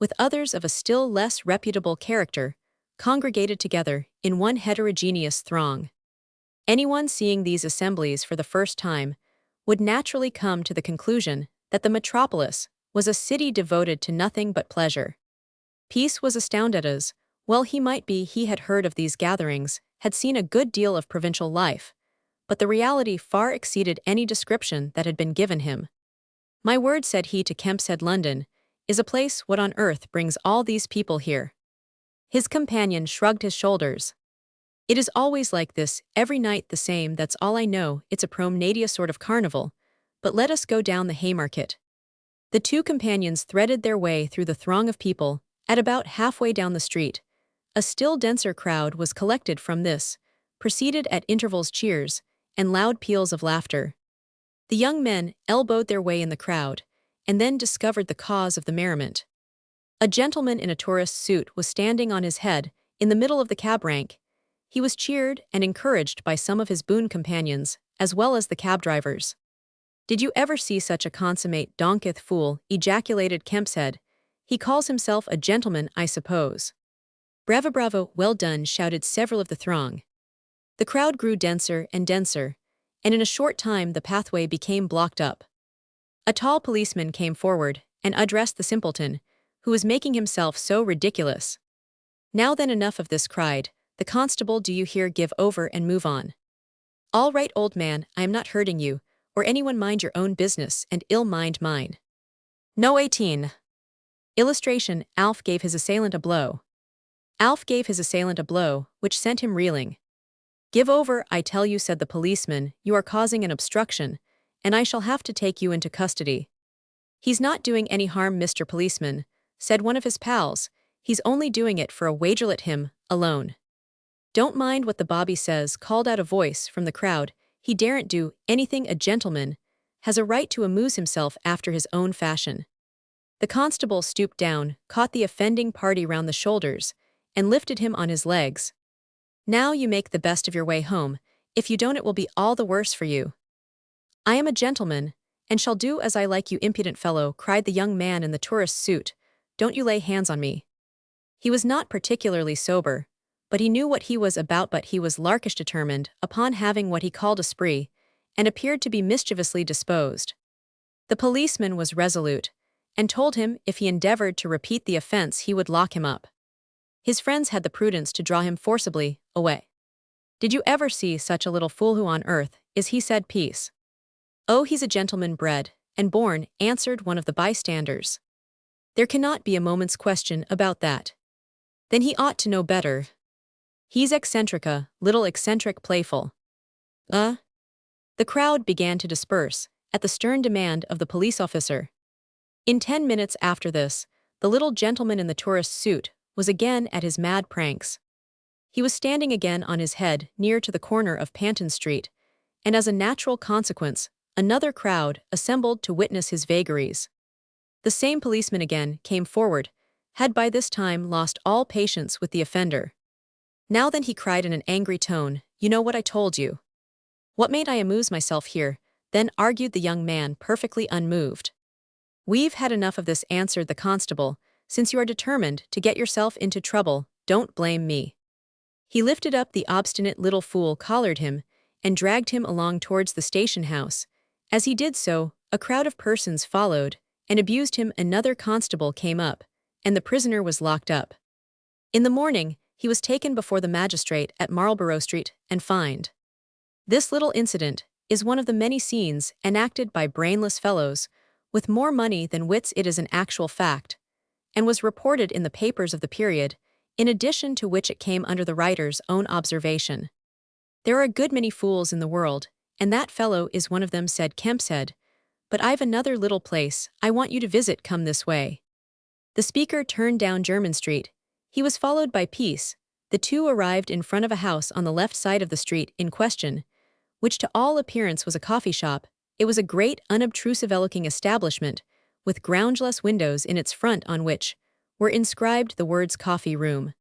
with others of a still less reputable character, congregated together in one heterogeneous throng. Anyone seeing these assemblies for the first time would naturally come to the conclusion that the metropolis was a city devoted to nothing but pleasure. Peace was astounded as, well he might be, he had heard of these gatherings, had seen a good deal of provincial life, but the reality far exceeded any description that had been given him. "My word," said he to Kempshead, "London is a place. What on earth brings all these people here?" His companion shrugged his shoulders. It is always like this, every night the same, that's all I know, it's a promenade sort of carnival. But let us go down the Haymarket. The two companions threaded their way through the throng of people. At about halfway down the street, a still denser crowd was collected from this, preceded at intervals cheers and loud peals of laughter. The young men elbowed their way in the crowd, and then discovered the cause of the merriment. A gentleman in a tourist suit was standing on his head, in the middle of the cab rank. He was cheered and encouraged by some of his boon companions, as well as the cab drivers. "Did you ever see such a consummate donketh fool?" ejaculated Kempshead. "He calls himself a gentleman, I suppose." "Bravo, bravo, well done," shouted several of the throng. The crowd grew denser and denser, and in a short time the pathway became blocked up. A tall policeman came forward and addressed the simpleton, who was making himself so ridiculous. "Now then, enough of this," cried the constable. "Do you hear? Give over and move on." "All right, old man, I am not hurting you, or anyone. Mind your own business and ill mind mine." No 18. Illustration: Alf gave his assailant a blow. Alf gave his assailant a blow, which sent him reeling. "Give over, I tell you," said the policeman. "You are causing an obstruction, and I shall have to take you into custody." "He's not doing any harm, Mr. Policeman," said one of his pals. "He's only doing it for a wager. Let him alone." "Don't mind what the bobby says," called out a voice from the crowd. "He daren't do anything. A gentleman has a right to amuse himself after his own fashion." The constable stooped down, caught the offending party round the shoulders, and lifted him on his legs. "Now you make the best of your way home. If you don't, it will be all the worse for you." "I am a gentleman, and shall do as I like, you impudent fellow," cried the young man in the tourist suit. "Don't you lay hands on me." He was not particularly sober, but he knew what he was about. But he was larkish determined upon having what he called a spree, and appeared to be mischievously disposed. The policeman was resolute, and told him if he endeavored to repeat the offense he would lock him up. His friends had the prudence to draw him forcibly away. "Did you ever see such a little fool? Who on earth is he?" said Peace. "Oh, he's a gentleman bred and born," answered one of the bystanders. "There cannot be a moment's question about that." "Then he ought to know better. He's eccentrica, little eccentric, playful." The crowd began to disperse, at the stern demand of the police officer. In 10 minutes after this, the little gentleman in the tourist suit was again at his mad pranks. He was standing again on his head near to the corner of Panton Street, and as a natural consequence, another crowd assembled to witness his vagaries. The same policeman again came forward, had by this time lost all patience with the offender. "Now then," he cried in an angry tone, "you know what I told you." "What made I amuse myself here, then?" argued the young man, perfectly unmoved. "We've had enough of this," answered the constable. "Since you are determined to get yourself into trouble, don't blame me." He lifted up the obstinate little fool, collared him, and dragged him along towards the station house. As he did so, a crowd of persons followed and abused him. Another constable came up, and the prisoner was locked up. In the morning, he was taken before the magistrate at Marlborough Street and fined. This little incident is one of the many scenes enacted by brainless fellows with more money than wits. It is an actual fact, and was reported in the papers of the period, in addition to which it came under the writer's own observation. "There are a good many fools in the world, and that fellow is one of them," said Kempshead. "But I've another little place I want you to visit. Come this way." The speaker turned down Jermyn Street. He was followed by Peace. The two arrived in front of a house on the left side of the street in question, which to all appearance was a coffee shop. It was a great, unobtrusive-looking establishment, with groundless windows in its front on which were inscribed the words "Coffee Room."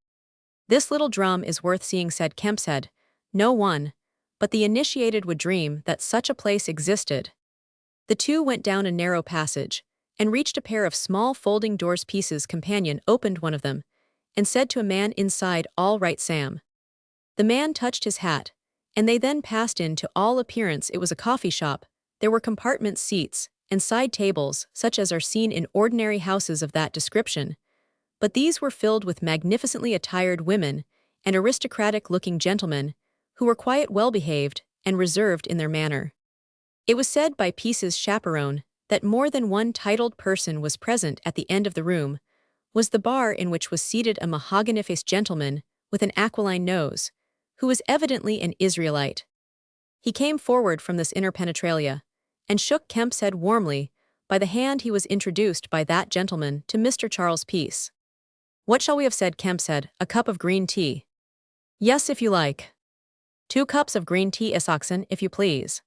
"This little drum is worth seeing," said Kempshead. "No one but the initiated would dream that such a place existed." The two went down a narrow passage, and reached a pair of small folding doors. Peace's companion opened one of them, and said to a man inside, "All right, Sam." The man touched his hat, and they then passed in. To all appearance it was a coffee shop. There were compartment seats and side tables such as are seen in ordinary houses of that description, but these were filled with magnificently attired women and aristocratic-looking gentlemen, who were quiet, well-behaved, and reserved in their manner. It was said by Peace's chaperone that more than one titled person was present. At the end of the room was the bar, in which was seated a mahogany-faced gentleman with an aquiline nose, who was evidently an Israelite. He came forward from this inner penetralia, and shook Kemp's head warmly. By the hand he was introduced by that gentleman to Mr. Charles Peace. "What shall we have?" said Kemp said. "A cup of green tea?" "Yes, if you like." "2 cups of green tea, Isaacson, if you please."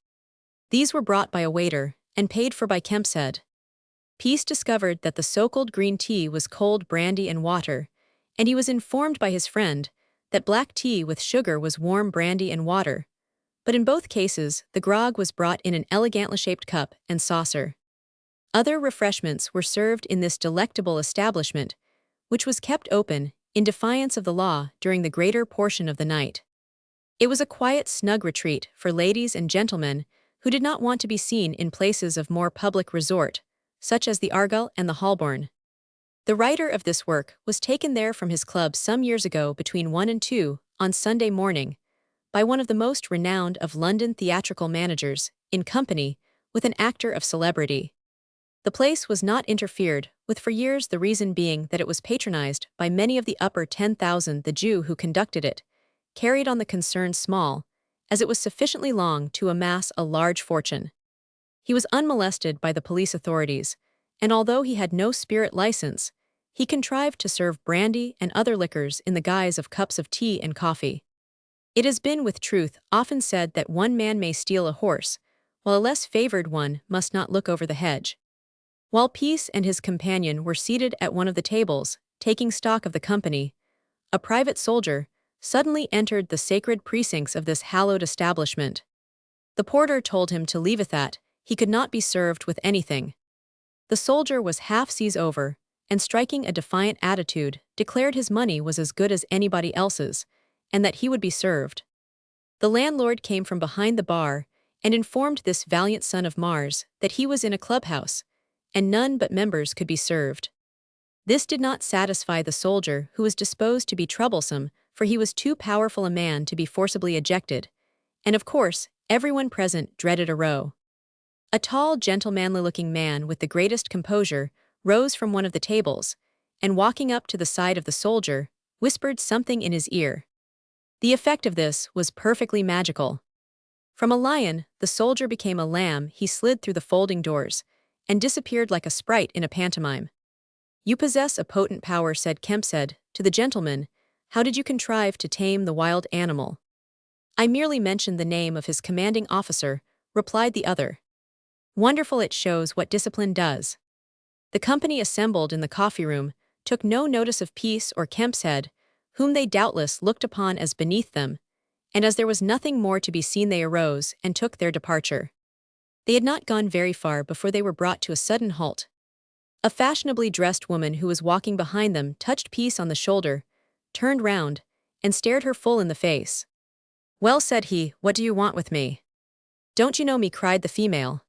These were brought by a waiter, and paid for by Kemp said. Peace discovered that the so-called green tea was cold brandy and water, and he was informed by his friend that black tea with sugar was warm brandy and water. But in both cases, the grog was brought in an elegantly shaped cup and saucer. Other refreshments were served in this delectable establishment, which was kept open, in defiance of the law, during the greater portion of the night. It was a quiet, snug retreat for ladies and gentlemen who did not want to be seen in places of more public resort, such as the Argyle and the Holborn. The writer of this work was taken there from his club some years ago between 1 and 2, on Sunday morning, by one of the most renowned of London theatrical managers, in company with an actor of celebrity. The place was not interfered with for years, the reason being that it was patronized by many of the upper 10,000. The Jew who conducted it carried on the concern small, as it was sufficiently long to amass a large fortune. He was unmolested by the police authorities, and although he had no spirit license, he contrived to serve brandy and other liquors in the guise of cups of tea and coffee. It has been with truth often said that one man may steal a horse, while a less favored one must not look over the hedge. While Peace and his companion were seated at one of the tables, taking stock of the company, a private soldier suddenly entered the sacred precincts of this hallowed establishment. The porter told him to leave it, that he could not be served with anything. The soldier was half seas over, and striking a defiant attitude, declared his money was as good as anybody else's, and that he would be served. The landlord came from behind the bar, and informed this valiant son of Mars that he was in a clubhouse, and none but members could be served. This did not satisfy the soldier, who was disposed to be troublesome, for he was too powerful a man to be forcibly ejected, and of course, everyone present dreaded a row. A tall, gentlemanly-looking man with the greatest composure rose from one of the tables, and walking up to the side of the soldier, whispered something in his ear. The effect of this was perfectly magical. From a lion, the soldier became a lamb. He slid through the folding doors, and disappeared like a sprite in a pantomime. "You possess a potent power," said Kemp said to the gentleman. "How did you contrive to tame the wild animal?" "I merely mentioned the name of his commanding officer," replied the other. "Wonderful, it shows what discipline does." The company assembled in the coffee-room took no notice of Peace or Kemp's head, whom they doubtless looked upon as beneath them, and as there was nothing more to be seen, they arose and took their departure. They had not gone very far before they were brought to a sudden halt. A fashionably dressed woman who was walking behind them touched Peace on the shoulder, turned round, and stared her full in the face. "Well," said he, "what do you want with me?" "Don't you know me?" cried the female.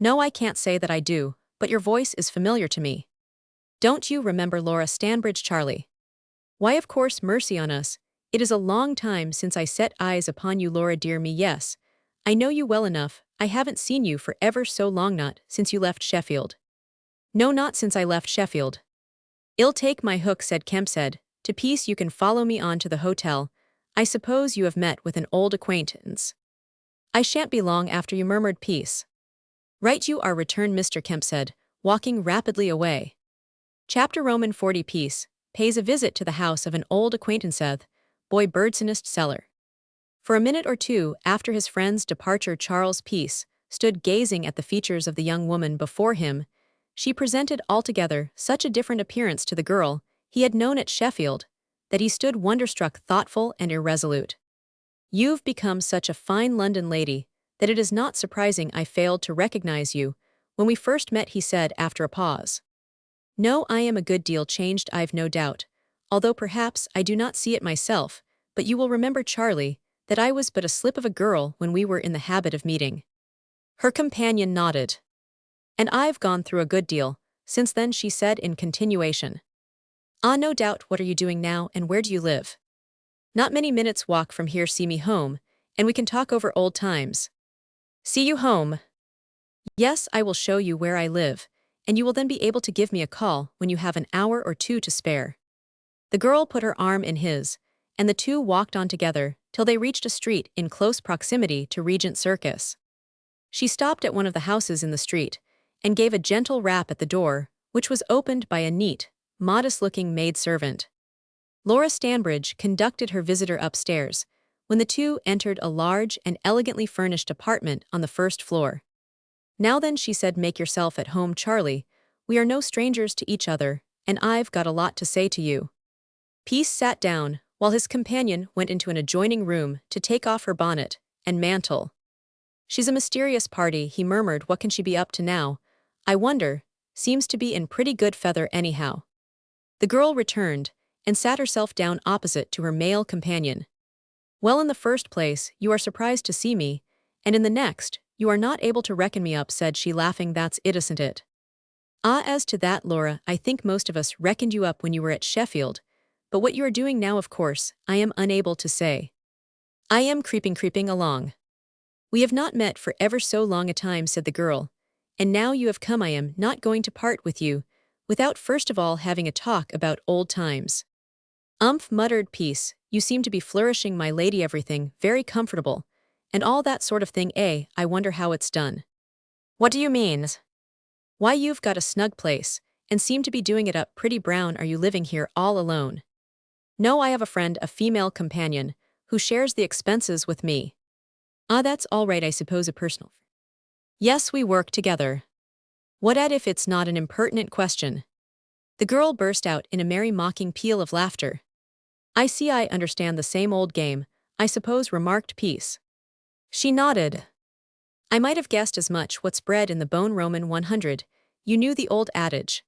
"No, I can't say that I do, but your voice is familiar to me." "Don't you remember Laura Stanbridge, Charlie?" "Why, of course, mercy on us. It is a long time since I set eyes upon you, Laura, dear me. Yes, I know you well enough. I haven't seen you for ever so long, not since you left Sheffield." "No, not since I left Sheffield." "I'll take my hook," said Kemp said to Peace. "You can follow me on to the hotel. I suppose you have met with an old acquaintance." "I shan't be long after you," murmured Peace. "Right you are," returned Mr. Kemp said, walking rapidly away. Chapter Roman 40. Peace pays a visit to the house of an old acquaintance, boy birdsonist cellar. For a minute or two after his friend's departure, Charles Peace stood gazing at the features of the young woman before him. She presented altogether such a different appearance to the girl he had known at Sheffield, that he stood wonderstruck, thoughtful, and irresolute. "You've become such a fine London lady that it is not surprising I failed to recognize you when we first met," he said after a pause. "No, I am a good deal changed, I've no doubt, although perhaps I do not see it myself, but you will remember, Charlie, that I was but a slip of a girl when we were in the habit of meeting." Her companion nodded. "And I've gone through a good deal since then," she said in continuation. "Ah, no doubt. What are you doing now, and where do you live?" "Not many minutes' walk from here. See me home, and we can talk over old times." "See you home?" "Yes, I will show you where I live, and you will then be able to give me a call when you have an hour or two to spare." The girl put her arm in his, and the two walked on together till they reached a street in close proximity to Regent Circus. She stopped at one of the houses in the street and gave a gentle rap at the door, which was opened by a neat, modest-looking maid-servant. Laura Stanbridge conducted her visitor upstairs, when the two entered a large and elegantly furnished apartment on the first floor. "Now then," she said, "make yourself at home, Charlie. We are no strangers to each other, and I've got a lot to say to you." Peace sat down, while his companion went into an adjoining room to take off her bonnet and mantle. "She's a mysterious party," he murmured. "What can she be up to now? I wonder. Seems to be in pretty good feather anyhow." The girl returned and sat herself down opposite to her male companion. "Well, in the first place, you are surprised to see me, and in the next, you are not able to reckon me up," said she, laughing. "That's it, isn't it?" "Ah, as to that, Laura, I think most of us reckoned you up when you were at Sheffield, but what you are doing now, of course, I am unable to say. I am creeping along. We have not met for ever so long a time," said the girl, "and now you have come I am not going to part with you, without first of all having a talk about old times." "Umph," muttered Peace, "you seem to be flourishing, my lady, everything very comfortable, and all that sort of thing, eh? I wonder how it's done." "What do you mean?" "Why, you've got a snug place, and seem to be doing it up pretty brown. Are you living here all alone?" "No, I have a friend, a female companion, who shares the expenses with me." "Ah, that's all right, I suppose, a personal—" "Yes, we work together." "What at if it's not an impertinent question?" The girl burst out in a merry mocking peal of laughter. "I see, I understand the same old game, I suppose," remarked Peace. She nodded. "I might have guessed as much. What's bred in the bone, Roman 100, you knew the old adage."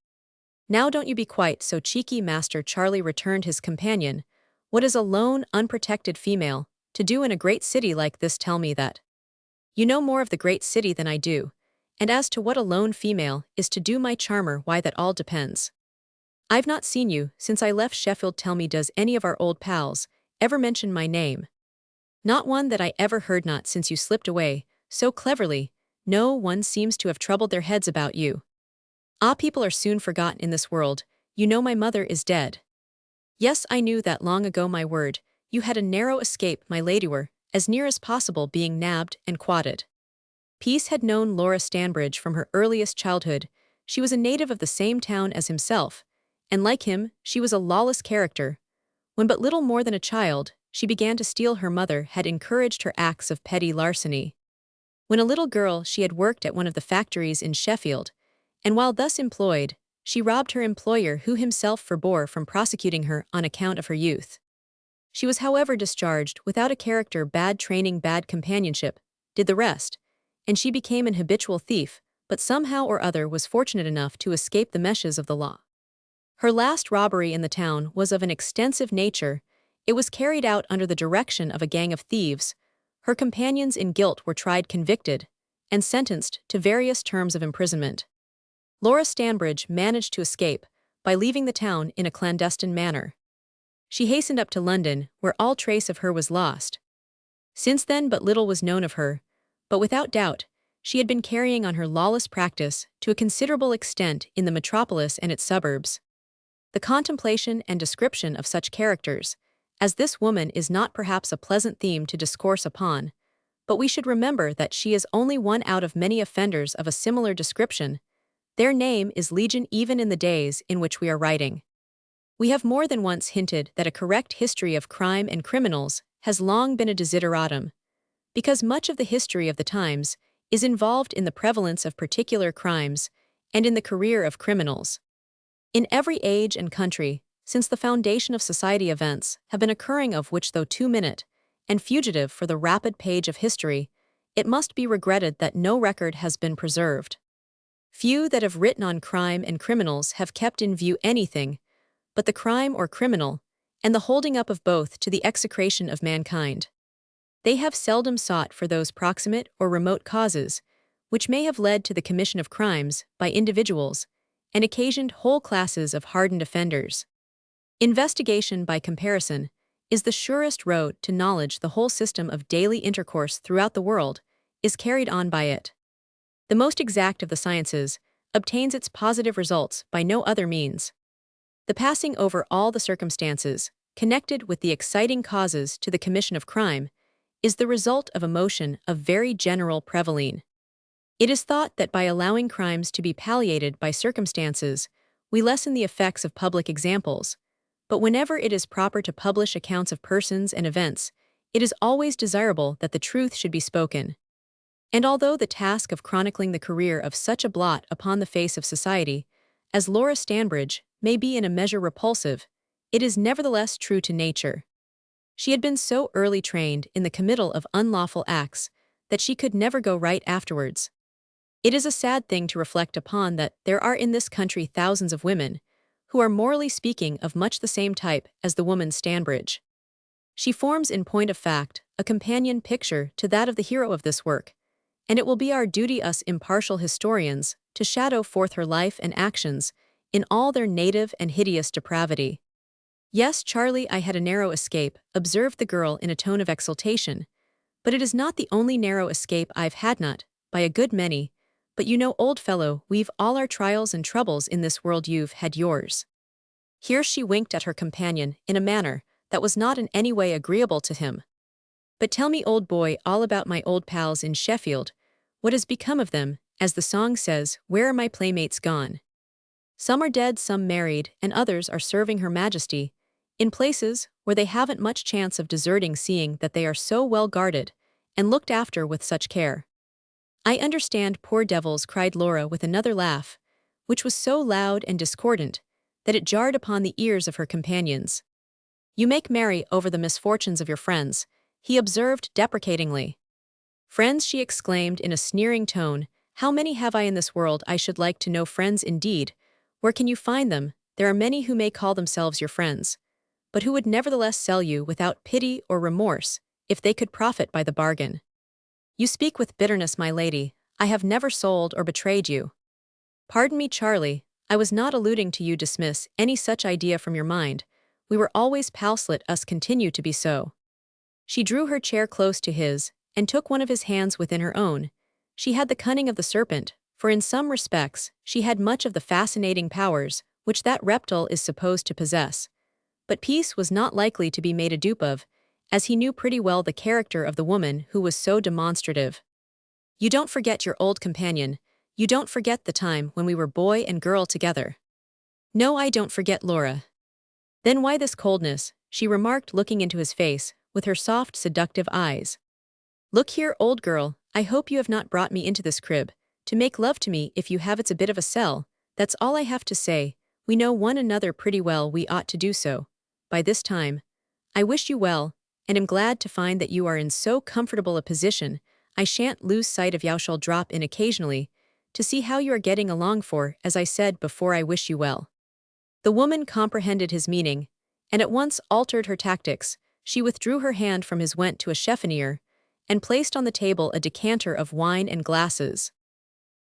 "Now don't you be quite so cheeky, Master Charlie," returned his companion. "What is a lone, unprotected female to do in a great city like this? Tell me that. You know more of the great city than I do, and as to what a lone female is to do, my charmer, why, that all depends. I've not seen you since I left Sheffield. Tell me, does any of our old pals ever mention my name?" "Not one that I ever heard, not since you slipped away so cleverly. No one seems to have troubled their heads about you." "Ah, people are soon forgotten in this world. You know my mother is dead." "Yes, I knew that long ago, my word. You had a narrow escape, my lady, were, as near as possible, being nabbed and quodded." Peace had known Laura Stanbridge from her earliest childhood. She was a native of the same town as himself, and like him, she was a lawless character. When but little more than a child, she began to steal. Her mother had encouraged her acts of petty larceny. When a little girl, she had worked at one of the factories in Sheffield, and while thus employed, she robbed her employer, who himself forbore from prosecuting her on account of her youth. She was, however, discharged without a character. Bad training, bad companionship did the rest, and she became an habitual thief, but somehow or other was fortunate enough to escape the meshes of the law. Her last robbery in the town was of an extensive nature. It was carried out under the direction of a gang of thieves. Her companions in guilt were tried, convicted, and sentenced to various terms of imprisonment. Laura Stanbridge managed to escape by leaving the town in a clandestine manner. She hastened up to London, where all trace of her was lost. Since then but little was known of her, but without doubt, she had been carrying on her lawless practice to a considerable extent in the metropolis and its suburbs. The contemplation and description of such characters as this woman is not perhaps a pleasant theme to discourse upon, but we should remember that she is only one out of many offenders of a similar description. Their name is legion even in the days in which we are writing. We have more than once hinted that a correct history of crime and criminals has long been a desideratum, because much of the history of the times is involved in the prevalence of particular crimes and in the career of criminals. In every age and country, since the foundation of society, events have been occurring of which, though 2-minute and fugitive for the rapid page of history, it must be regretted that no record has been preserved. Few that have written on crime and criminals have kept in view anything but the crime or criminal, and the holding up of both to the execration of mankind. They have seldom sought for those proximate or remote causes which may have led to the commission of crimes by individuals and occasioned whole classes of hardened offenders. Investigation, by comparison, is the surest road to knowledge. The whole system of daily intercourse throughout the world is carried on by it. The most exact of the sciences obtains its positive results by no other means. The passing over all the circumstances connected with the exciting causes to the commission of crime, is the result of emotion of very general prevalence. It is thought that by allowing crimes to be palliated by circumstances, we lessen the effects of public examples, but whenever it is proper to publish accounts of persons and events, it is always desirable that the truth should be spoken. And although the task of chronicling the career of such a blot upon the face of society, as Laura Stanbridge, may be in a measure repulsive, it is nevertheless true to nature. She had been so early trained in the committal of unlawful acts that she could never go right afterwards. It is a sad thing to reflect upon that there are in this country thousands of women who are morally speaking of much the same type as the woman Stanbridge. She forms in point of fact a companion picture to that of the hero of this work, and it will be our duty us impartial historians to shadow forth her life and actions in all their native and hideous depravity. "Yes, Charlie, I had a narrow escape," observed the girl in a tone of exultation, "but it is not the only narrow escape I've had, not by a good many, but you know, old fellow, we've all our trials and troubles in this world, you've had yours." Here she winked at her companion in a manner that was not in any way agreeable to him. "But tell me, old boy, all about my old pals in Sheffield. What has become of them? As the song says, where are my playmates gone? Some are dead, some married, and others are serving Her Majesty, in places where they haven't much chance of deserting, seeing that they are so well guarded and looked after with such care." "I understand, poor devils," cried Laura with another laugh, which was so loud and discordant that it jarred upon the ears of her companions. "You make merry over the misfortunes of your friends," he observed deprecatingly. "Friends," she exclaimed in a sneering tone, "how many have I in this world? I should like to know. Friends indeed. Where can you find them? There are many who may call themselves your friends, but who would nevertheless sell you without pity or remorse if they could profit by the bargain." "You speak with bitterness, my lady. I have never sold or betrayed you." "Pardon me, Charlie, I was not alluding to you. Dismiss any such idea from your mind. We were always pals, let us continue to be so." She drew her chair close to his and took one of his hands within her own. She had the cunning of the serpent, for in some respects she had much of the fascinating powers which that reptile is supposed to possess. But Peace was not likely to be made a dupe of, as he knew pretty well the character of the woman who was so demonstrative. "You don't forget your old companion. You don't forget the time when we were boy and girl together." "No, I don't forget, Laura." "Then why this coldness?" she remarked, looking into his face with her soft, seductive eyes. "Look here, old girl, I hope you have not brought me into this crib to make love to me. If you have, it's a bit of a sell. That's all I have to say. We know one another pretty well. We ought to do so by this time. I wish you well, and am glad to find that you are in so comfortable a position. I shan't lose sight of you. Shall drop in occasionally to see how you are getting along, for, as I said before, I wish you well." The woman comprehended his meaning, and at once altered her tactics. She withdrew her hand from his, went to a chiffonier, and placed on the table a decanter of wine and glasses.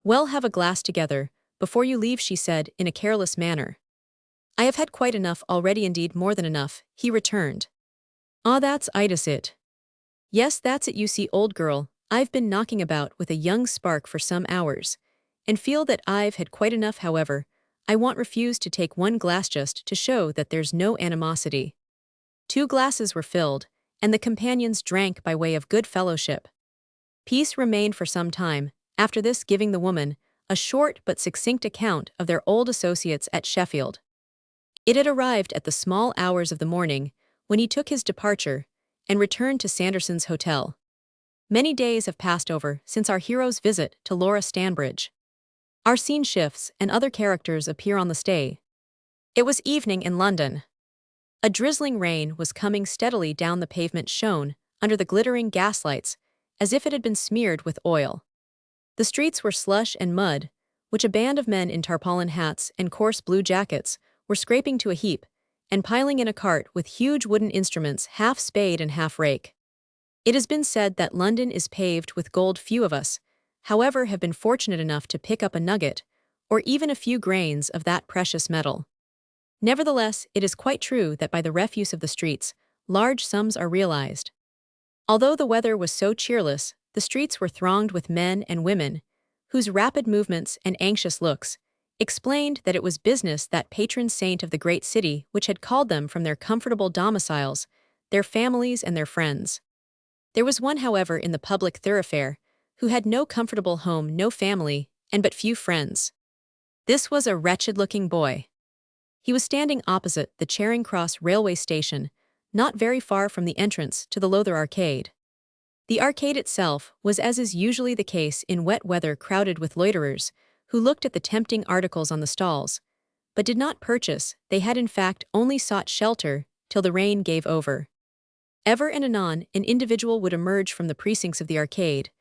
"Well, have a glass together before you leave," she said in a careless manner. "I have had quite enough already, indeed more than enough," he returned. "Ah, that's it. Yes, that's it. You see, old girl, I've been knocking about with a young spark for some hours, and feel that I've had quite enough. However, I won't refuse to take one glass just to show that there's no animosity." 2 glasses were filled, and the companions drank by way of good fellowship. Peace remained for some time, after this, giving the woman a short but succinct account of their old associates at Sheffield. It had arrived at the small hours of the morning when he took his departure and returned to Sanderson's hotel. Many days have passed over since our hero's visit to Laura Stanbridge. Our scene shifts and other characters appear on the stage. It was evening in London. A drizzling rain was coming steadily down. The pavement shone under the glittering gaslights as if it had been smeared with oil. The streets were slush and mud, which a band of men in tarpaulin hats and coarse blue jackets were scraping to a heap and piling in a cart with huge wooden instruments, half spade and half rake. It has been said that London is paved with gold. Few of us, however, have been fortunate enough to pick up a nugget or even a few grains of that precious metal. Nevertheless, it is quite true that by the refuse of the streets, large sums are realized. Although the weather was so cheerless, the streets were thronged with men and women, whose rapid movements and anxious looks explained that it was business, that patron saint of the great city, which had called them from their comfortable domiciles, their families and their friends. There was one, however, in the public thoroughfare, who had no comfortable home, no family, and but few friends. This was a wretched-looking boy. He was standing opposite the Charing Cross railway station, not very far from the entrance to the Lowther Arcade. The arcade itself was, as is usually the case in wet weather, crowded with loiterers, who looked at the tempting articles on the stalls, but did not purchase. They had in fact only sought shelter till the rain gave over. Ever and anon an individual would emerge from the precincts of the arcade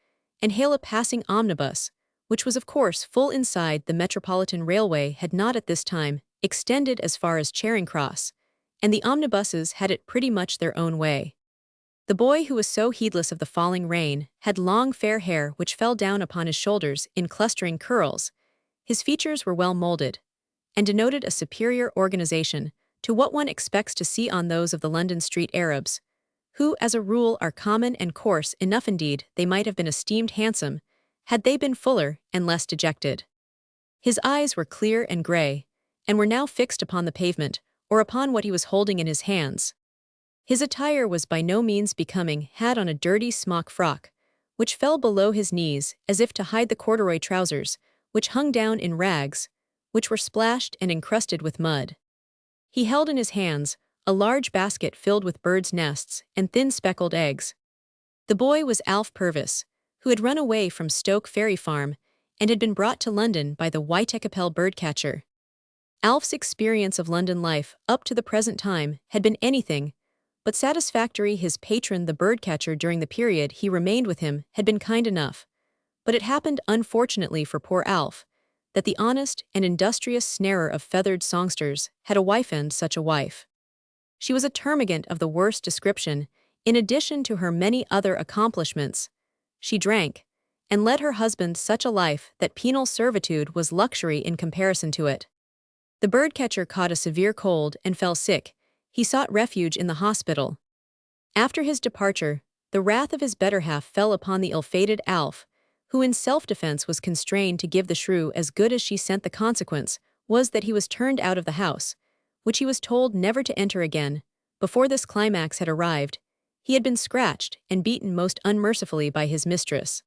and hail a passing omnibus, which was of course full inside. The Metropolitan Railway had not at this time extended as far as Charing Cross, and the omnibuses had it pretty much their own way. The boy, who was so heedless of the falling rain, had long fair hair which fell down upon his shoulders in clustering curls. His features were well molded, and denoted a superior organization to what one expects to see on those of the London street Arabs, who as a rule are common and coarse enough. Indeed, they might have been esteemed handsome, had they been fuller and less dejected. His eyes were clear and grey, and were now fixed upon the pavement, or upon what he was holding in his hands. His attire was by no means becoming, had on a dirty smock frock, which fell below his knees as if to hide the corduroy trousers, which hung down in rags, which were splashed and encrusted with mud. He held in his hands a large basket filled with birds' nests and thin speckled eggs. The boy was Alf Purvis, who had run away from Stoke Ferry Farm and had been brought to London by the Whitecapel birdcatcher. Alf's experience of London life up to the present time had been anything but satisfactory. His patron, the birdcatcher, during the period he remained with him, had been kind enough, but it happened, unfortunately for poor Alf, that the honest and industrious snarer of feathered songsters had a wife, and such a wife. She was a termagant of the worst description. In addition to her many other accomplishments, she drank, and led her husband such a life that penal servitude was luxury in comparison to it. The birdcatcher caught a severe cold and fell sick. He sought refuge in the hospital. After his departure, the wrath of his better half fell upon the ill-fated Alf, who in self-defense was constrained to give the shrew as good as she sent. The consequence was that he was turned out of the house, which he was told never to enter again. Before this climax had arrived, he had been scratched and beaten most unmercifully by his mistress.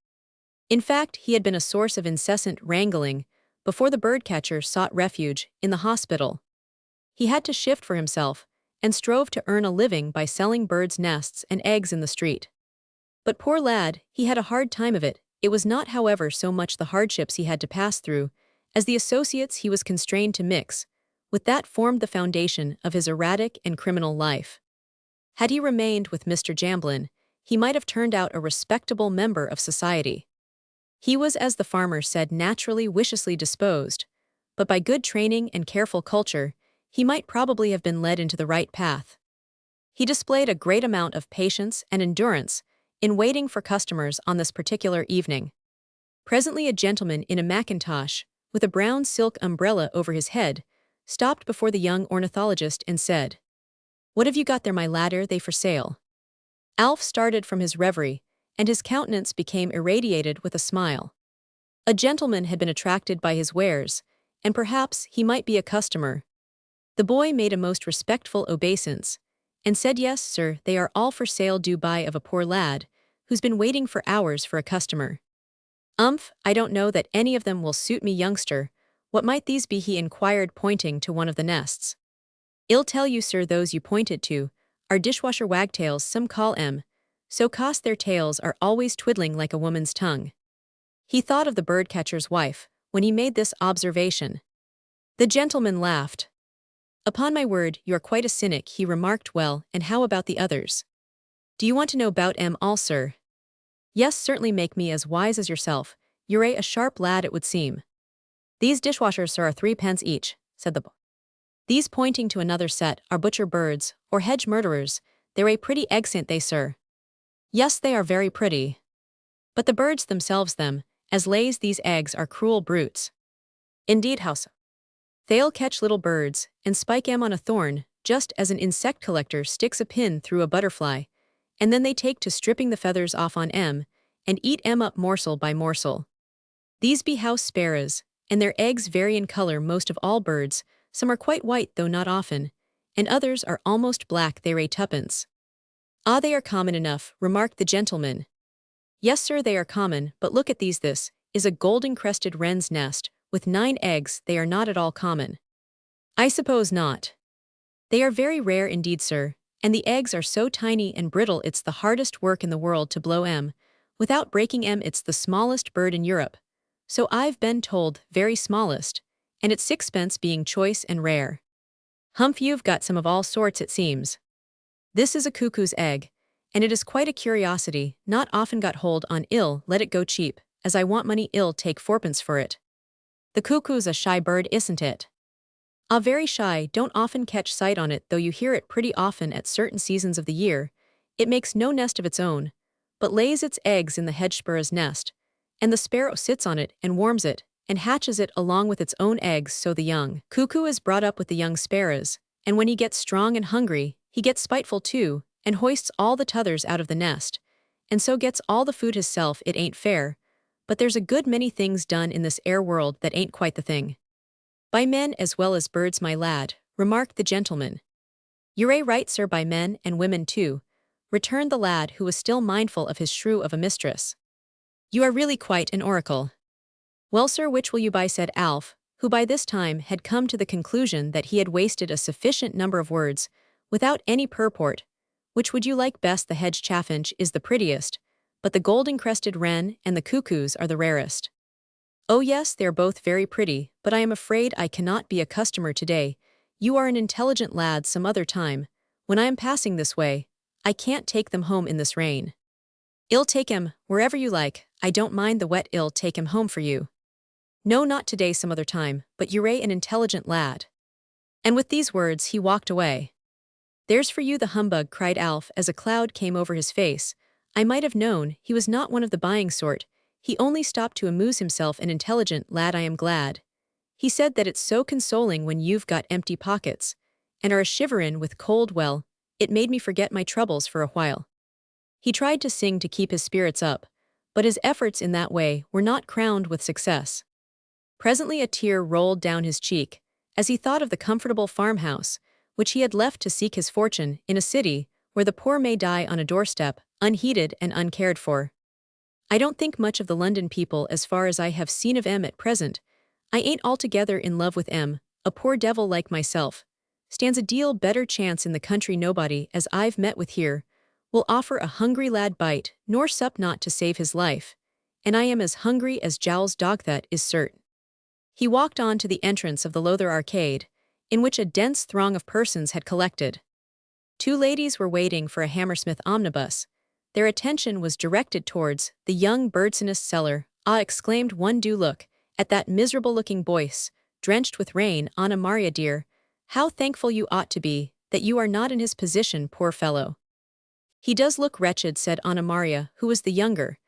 In fact, he had been a source of incessant wrangling before the birdcatcher sought refuge in the hospital. He had to shift for himself, and strove to earn a living by selling birds' nests and eggs in the street. But poor lad, he had a hard time of it. It was not, however, so much the hardships he had to pass through, as the associates he was constrained to mix with that formed the foundation of his erratic and criminal life. Had he remained with Mr. Jamblin, he might have turned out a respectable member of society. He was, as the farmer said, naturally viciously disposed, but by good training and careful culture, he might probably have been led into the right path. He displayed a great amount of patience and endurance in waiting for customers on this particular evening. Presently a gentleman in a mackintosh, with a brown silk umbrella over his head, stopped before the young ornithologist and said, "What have you got there, my lad? Are they for sale?" Alf started from his reverie, and his countenance became irradiated with a smile. A gentleman had been attracted by his wares, and perhaps he might be a customer. The boy made a most respectful obeisance, and said, "Yes, sir, they are all for sale. Do buy of a poor lad, who's been waiting for hours for a customer." I don't know that any of them will suit me, youngster. What might these be?" he inquired, pointing to one of the nests. "I'll tell you, sir, those you pointed to are dishwasher wagtails, some call 'em. So cost their tails are always twiddling like a woman's tongue." He thought of the birdcatcher's wife when he made this observation. The gentleman laughed. "Upon my word, you're quite a cynic," he remarked. "Well, and how about the others? Do you want to know about 'em all, sir?" "Yes, certainly, make me as wise as yourself. You're a sharp lad, it would seem." "These dishwashers, sir, are 3d. each," said the boy. "These," pointing to another set, "are butcher birds, or hedge murderers. They're a pretty eggs, ain't they, sir?" "Yes, they are very pretty. But the birds themselves, them, as lays these eggs, are cruel brutes." "Indeed, how so?" "They'll catch little birds, and spike 'em on a thorn, just as an insect collector sticks a pin through a butterfly, and then they take to stripping the feathers off on 'em, and eat 'em up morsel by morsel. These be house sparrows, and their eggs vary in color most of all birds, some are quite white though not often, and others are almost black they lay tuppence. Ah, they are common enough, remarked the gentleman. Yes, sir, they are common, but look at these, this is a golden-crested wren's nest, with 9 eggs, they are not at all common. I suppose not. They are very rare indeed, sir, and the eggs are so tiny and brittle it's the hardest work in the world to blow 'em. Without breaking 'em, it's the smallest bird in Europe. So I've been told, very smallest, and it's sixpence being choice and rare. Humph, you've got some of all sorts it seems. This is a cuckoo's egg, and it is quite a curiosity, not often got hold on ill, let it go cheap, as I want money ill take 4pence for it. The cuckoo's a shy bird, isn't it? Ah, very shy, don't often catch sight on it though you hear it pretty often at certain seasons of the year. It makes no nest of its own, but lays its eggs in the hedge sparrow's nest, and the sparrow sits on it and warms it, and hatches it along with its own eggs so the young cuckoo is brought up with the young sparrows, and when he gets strong and hungry, he gets spiteful too, and hoists all the t'others out of the nest, and so gets all the food hisself. It ain't fair, but there's a good many things done in this air world that ain't quite the thing. By men as well as birds, my lad, remarked the gentleman. You're right, sir, by men and women too, returned the lad who was still mindful of his shrew of a mistress. You are really quite an oracle. Well, sir, which will you buy, said Alf, who by this time had come to the conclusion that he had wasted a sufficient number of words, without any purport. Which would you like best? The hedge chaffinch is the prettiest, but the golden-crested wren and the cuckoos are the rarest. Oh yes, they are both very pretty, but I am afraid I cannot be a customer today. You are an intelligent lad some other time. When I am passing this way, I can't take them home in this rain. I'll take 'em, wherever you like, I don't mind the wet, I'll take 'em home for you. No, not today, some other time, but you're an intelligent lad. And with these words he walked away. There's for you the humbug, cried Alf as a cloud came over his face. I might have known he was not one of the buying sort. He only stopped to amuse himself. An intelligent lad, I am glad. He said that it's so consoling when you've got empty pockets, and are a-shiverin' with cold. Well, it made me forget my troubles for a while. He tried to sing to keep his spirits up, but his efforts in that way were not crowned with success. Presently a tear rolled down his cheek, as he thought of the comfortable farmhouse, which he had left to seek his fortune in a city where the poor may die on a doorstep, unheeded and uncared for. I don't think much of the London people as far as I have seen of 'em at present. I ain't altogether in love with 'em. A poor devil like myself stands a deal better chance in the country. Nobody, as I've met with here, will offer a hungry lad bite, nor sup not to save his life, and I am as hungry as Jowl's dog, that is certain. He walked on to the entrance of the Lowther Arcade, in which a dense throng of persons had collected. 2 ladies were waiting for a Hammersmith omnibus. Their attention was directed towards the young Birdsonist seller. Ah, exclaimed one, do look at that miserable-looking boys, drenched with rain. Anna Maria dear, how thankful you ought to be that you are not in his position, poor fellow. He does look wretched, said Anna Maria, who was the younger,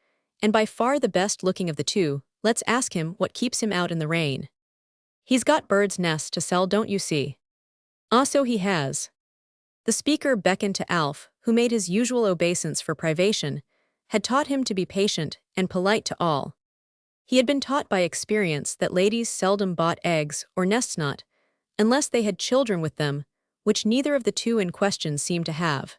and by far the best-looking of the 2. Let's ask him what keeps him out in the rain. He's got birds' nests to sell, don't you see? Ah, so he has. The speaker beckoned to Alf, who made his usual obeisance for privation, had taught him to be patient and polite to all. He had been taught by experience that ladies seldom bought eggs or nests, not unless they had children with them, which neither of the 2 in question seemed to have.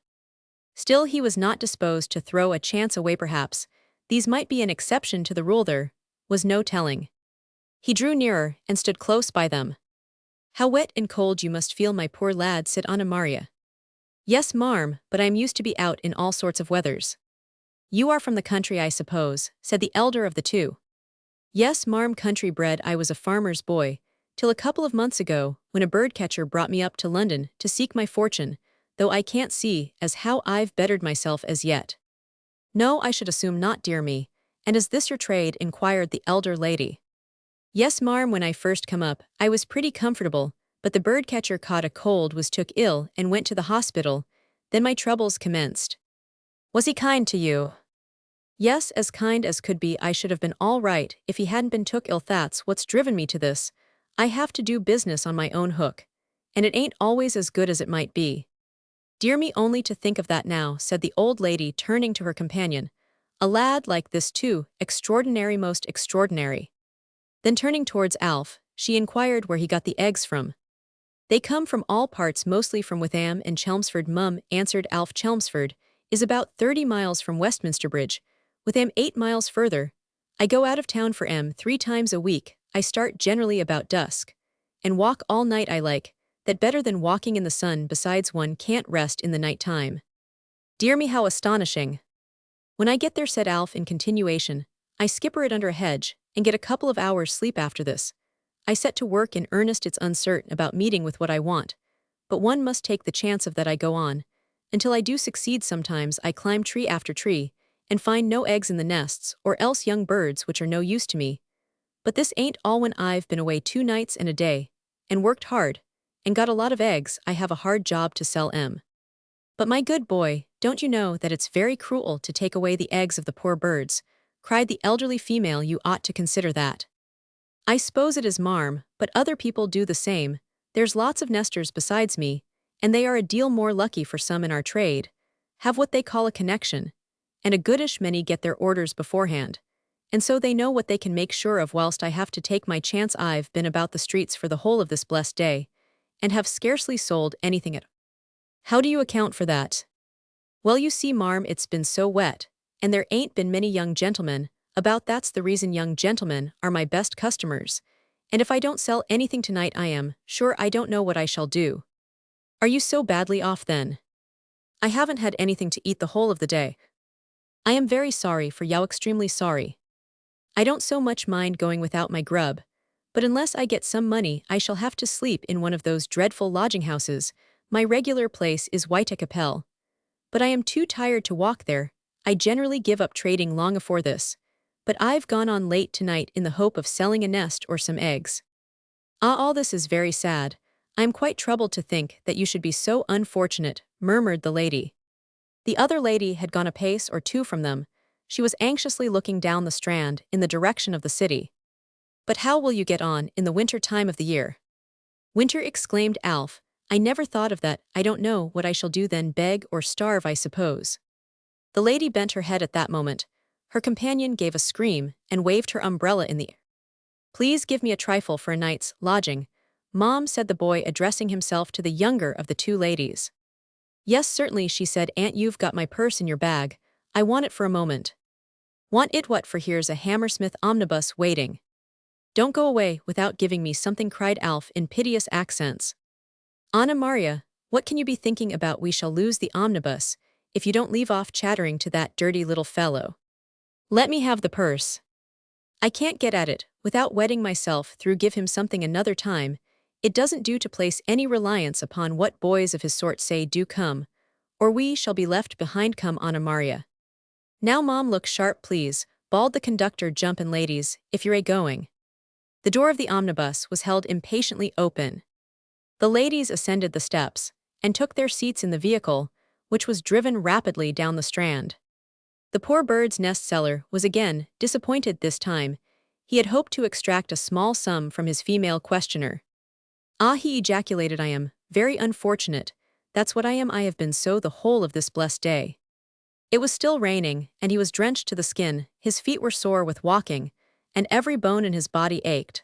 Still he was not disposed to throw a chance away. Perhaps these might be an exception to the rule. There was no telling. He drew nearer and stood close by them. How wet and cold you must feel, my poor lad, said Anna Maria. Yes, marm, but I am used to be out in all sorts of weathers. You are from the country, I suppose, said the elder of the 2. Yes, marm, country bred. I was a farmer's boy, till a couple of months ago, when a birdcatcher brought me up to London to seek my fortune, though I can't see as how I've bettered myself as yet. No, I should assume not, dear me. And is this your trade? Inquired the elder lady. Yes, marm, when I first come up, I was pretty comfortable, but the birdcatcher caught a cold, was took ill, and went to the hospital. Then my troubles commenced. Was he kind to you? Yes, as kind as could be. I should have been all right if he hadn't been took ill. That's what's driven me to this. I have to do business on my own hook, and it ain't always as good as it might be. Dear me, only to think of that now, said the old lady, turning to her companion. A lad like this too, extraordinary, most extraordinary. Then turning towards Alf, she inquired where he got the eggs from. They come from all parts, mostly from Witham and Chelmsford. Mum, answered Alf. Chelmsford is about 30 miles from Westminster Bridge, Witham 8 miles further. I go out of town for 3 times a week. I start generally about dusk, and walk all night. I like that better than walking in the sun. Besides, one can't rest in the night time. Dear me, how astonishing. When I get there, said Alf in continuation, I skipper it under a hedge, and get a couple of hours' sleep after this. I set to work in earnest. It's uncertain about meeting with what I want, but one must take the chance of that. I go on, until I do succeed. Sometimes I climb tree after tree, and find no eggs in the nests, or else young birds which are no use to me. But this ain't all. When I've been away 2 nights and a day, and worked hard, and got a lot of eggs, I have a hard job to sell 'em. But my good boy, don't you know that it's very cruel to take away the eggs of the poor birds? Cried the elderly female. You ought to consider that. I suppose it is, marm, but other people do the same. There's lots of nesters besides me, and they are a deal more lucky, for some in our trade have what they call a connection, and a goodish many get their orders beforehand, and so they know what they can make sure of, whilst I have to take my chance. I've been about the streets for the whole of this blessed day, and have scarcely sold anything at. How do you account for that? Well, you see, marm, it's been so wet, and there ain't been many young gentlemen about. That's the reason. Young gentlemen are my best customers, and if I don't sell anything tonight, I am sure I don't know what I shall do. Are you so badly off then? I haven't had anything to eat the whole of the day. I am very sorry for you, extremely sorry. I don't so much mind going without my grub, but unless I get some money, I shall have to sleep in one of those dreadful lodging houses. My regular place is Whitechapel, but I am too tired to walk there. I generally give up trading long afore this, but I've gone on late tonight in the hope of selling a nest or some eggs. Ah, all this is very sad. I am quite troubled to think that you should be so unfortunate, murmured the lady. The other lady had gone a pace or 2 from them. She was anxiously looking down the Strand in the direction of the city. But how will you get on in the winter time of the year? Winter, exclaimed Alf. I never thought of that. I don't know what I shall do then. Beg or starve, I suppose. The lady bent her head at that moment. Her companion gave a scream and waved her umbrella in the air. Please give me a trifle for a night's lodging, Mom, said the boy, addressing himself to the younger of the 2 ladies. Yes, certainly, she said. Aunt, you've got my purse in your bag. I want it for a moment. Want it what for? Here's a Hammersmith omnibus waiting. Don't go away without giving me something, cried Alf in piteous accents. Anna Maria, what can you be thinking about? We shall lose the omnibus if you don't leave off chattering to that dirty little fellow. Let me have the purse. I can't get at it without wetting myself through. Give him something another time. It doesn't do to place any reliance upon what boys of his sort say. Do come, or we shall be left behind. Come, Anna Maria. Now, Mom, look sharp, please, bawled the conductor. Jumpin', ladies, if you're going. The door of the omnibus was held impatiently open. The ladies ascended the steps and took their seats in the vehicle, which was driven rapidly down the Strand. The poor bird's nest seller was again disappointed this time. He had hoped to extract a small sum from his female questioner. Ah, he ejaculated, I am very unfortunate. That's what I am. I have been so the whole of this blessed day. It was still raining, and he was drenched to the skin. His feet were sore with walking, and every bone in his body ached.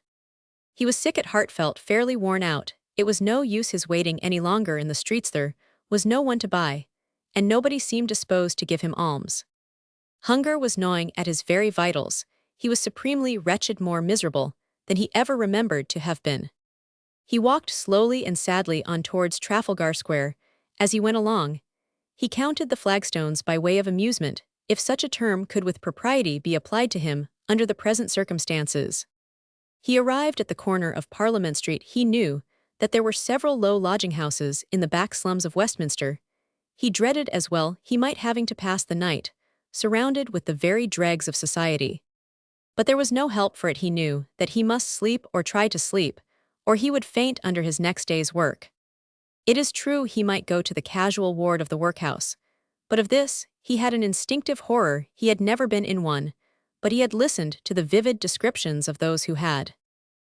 He was sick at heart, felt fairly worn out. It was no use his waiting any longer in the streets. There was no one to buy, and nobody seemed disposed to give him alms. Hunger was gnawing at his very vitals. He was supremely wretched, more miserable than he ever remembered to have been. He walked slowly and sadly on towards Trafalgar Square. As he went along, he counted the flagstones by way of amusement, if such a term could with propriety be applied to him under the present circumstances. He arrived at the corner of Parliament Street. He knew that there were several low lodging-houses in the back slums of Westminster. He dreaded as well he might having to pass the night, surrounded with the very dregs of society. But there was no help for it. He knew that he must sleep or try to sleep, or he would faint under his next day's work. It is true he might go to the casual ward of the workhouse, but of this he had an instinctive horror. He had never been in one, but he had listened to the vivid descriptions of those who had.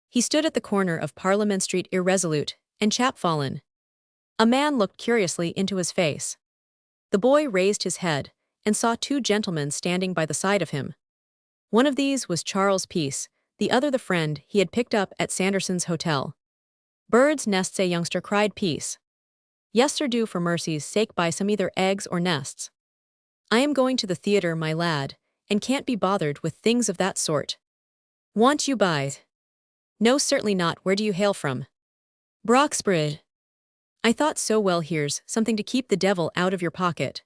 He stood at the corner of Parliament Street, irresolute and chapfallen. A man looked curiously into his face. The boy raised his head and saw 2 gentlemen standing by the side of him. One of these was Charles Peace, the other the friend he had picked up at Sanderson's hotel. "Birds' nests," a youngster cried. "Peace. Yes, sir, do for mercy's sake buy some either eggs or nests. I am going to the theatre, my lad, and can't be bothered with things of that sort." "Want you buy?" "No, certainly not. Where do you hail from?" "Broxbridge." "I thought so. Well, here's something to keep the devil out of your pocket."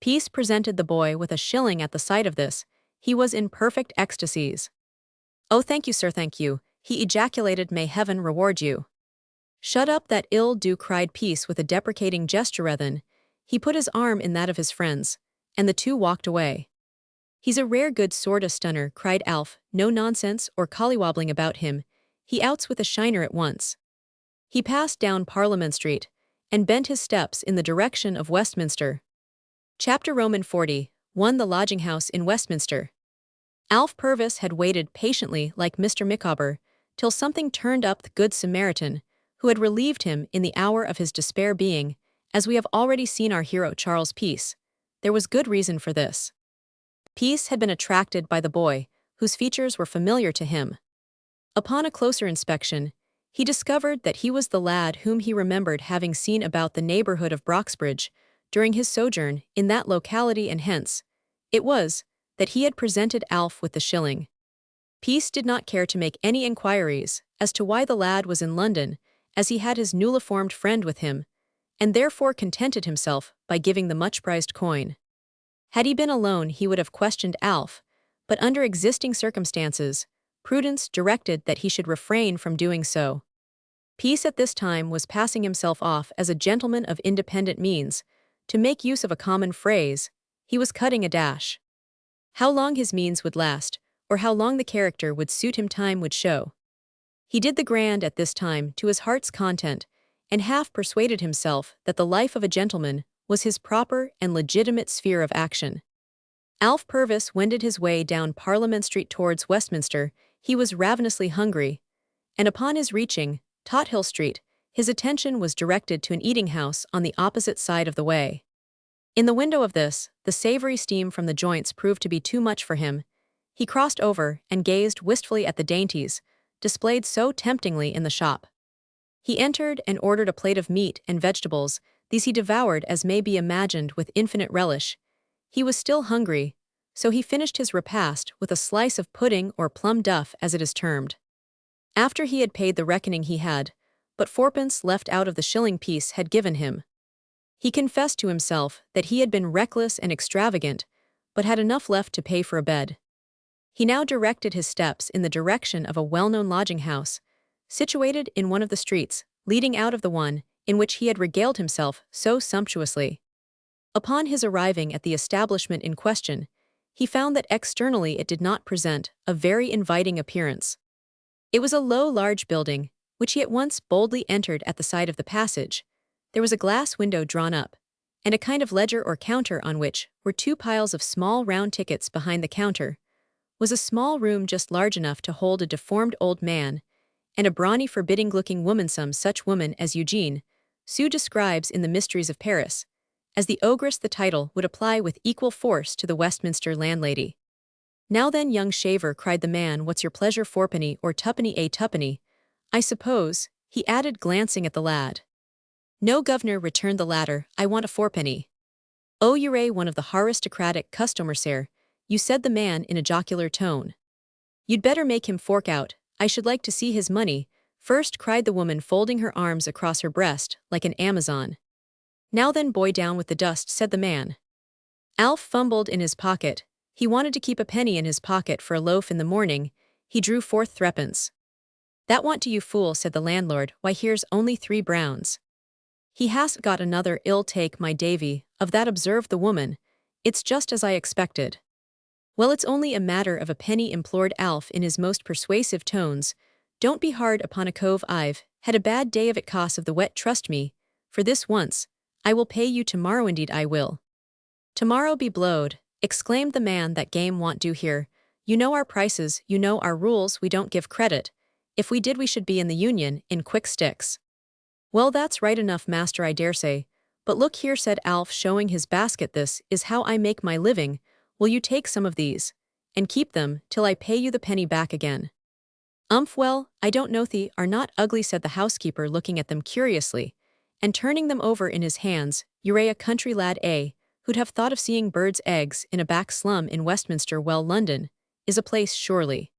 Peace presented the boy with a shilling. At the sight of this, he was in perfect ecstasies. "Oh, thank you, sir, thank you," he ejaculated. "May heaven reward you." "Shut up that ill-do," cried Peace with a deprecating gesture. Then he put his arm in that of his friend's, and the two walked away. "He's a rare good sort of stunner," cried Alf. "No nonsense or collywobbling about him. He outs with a shiner at once." He passed down Parliament Street and bent his steps in the direction of Westminster. Chapter Roman 41. The Lodging House in Westminster. Alf Purvis had waited patiently like Mr. Micawber till something turned up. The Good Samaritan, who had relieved him in the hour of his despair being, as we have already seen, our hero Charles Peace. There was good reason for this. Peace had been attracted by the boy, whose features were familiar to him. Upon a closer inspection, he discovered that he was the lad whom he remembered having seen about the neighborhood of Broxbridge during his sojourn in that locality, and hence it was that he had presented Alf with the shilling. Peace did not care to make any inquiries as to why the lad was in London, as he had his newly formed friend with him, and therefore contented himself by giving the much-prized coin. Had he been alone, he would have questioned Alf, but under existing circumstances, prudence directed that he should refrain from doing so. Peace at this time was passing himself off as a gentleman of independent means. To make use of a common phrase, he was cutting a dash. How long his means would last, or how long the character would suit him, time would show. He did the grand at this time to his heart's content, and half persuaded himself that the life of a gentleman was his proper and legitimate sphere of action. Alf Purvis wended his way down Parliament Street towards Westminster. He was ravenously hungry, and upon his reaching Tothill Street, his attention was directed to an eating-house on the opposite side of the way. In the window of this, the savory steam from the joints proved to be too much for him. He crossed over and gazed wistfully at the dainties displayed so temptingly in the shop. He entered and ordered a plate of meat and vegetables. These he devoured, as may be imagined, with infinite relish. He was still hungry, so he finished his repast with a slice of pudding, or plum duff as it is termed. After he had paid the reckoning, he had but fourpence left out of the shilling Peace had given him. He confessed to himself that he had been reckless and extravagant, but had enough left to pay for a bed. He now directed his steps in the direction of a well-known lodging-house, situated in one of the streets leading out of the one in which he had regaled himself so sumptuously. Upon his arriving at the establishment in question, he found that externally it did not present a very inviting appearance. It was a low, large building, which he at once boldly entered. At the side of the passage, there was a glass window drawn up, and a kind of ledger or counter on which were two piles of small round tickets. Behind the counter was a small room just large enough to hold a deformed old man and a brawny, forbidding-looking woman, some such woman as Eugene Sue describes in The Mysteries of Paris as the ogress. The title would apply with equal force to the Westminster landlady. "Now then, young shaver," cried the man, "what's your pleasure? Fourpenny or tuppenny? A tuppenny, I suppose," he added, glancing at the lad. "No, governor," returned the latter, "I want a fourpenny." "Oh, you're one of the aristocratic customers, sir," you said the man in a jocular tone. "You'd better make him fork out. I should like to see his money first," cried the woman, folding her arms across her breast like an Amazon. "Now then, boy, down with the dust," said the man. Alf fumbled in his pocket. He wanted to keep a penny in his pocket for a loaf in the morning. He drew forth threepence. "That want to, you fool," said the landlord. "Why, here's only 3 browns. "He has got another ill take, my Davy, of that," observed the woman. "It's just as I expected." "Well, it's only a matter of a penny," implored Alf in his most persuasive tones. "Don't be hard upon a cove. I've had a bad day of it, 'cause of the wet. Trust me, for this once. I will pay you tomorrow, indeed I will." "Tomorrow be blowed," exclaimed the man. "That game won't do here. You know our prices, you know our rules. We don't give credit. If we did, we should be in the Union, in quick sticks." "Well, that's right enough, master, I daresay. But look here," said Alf, showing his basket, "this is how I make my living. Will you take some of these, and keep them till I pay you the penny back again?" Well, I don't know thee are not ugly, said the housekeeper, looking at them curiously, and turning them over in his hands. You're a country lad, who'd have thought of seeing birds' eggs in a back slum in Westminster? Well, London is a place, surely.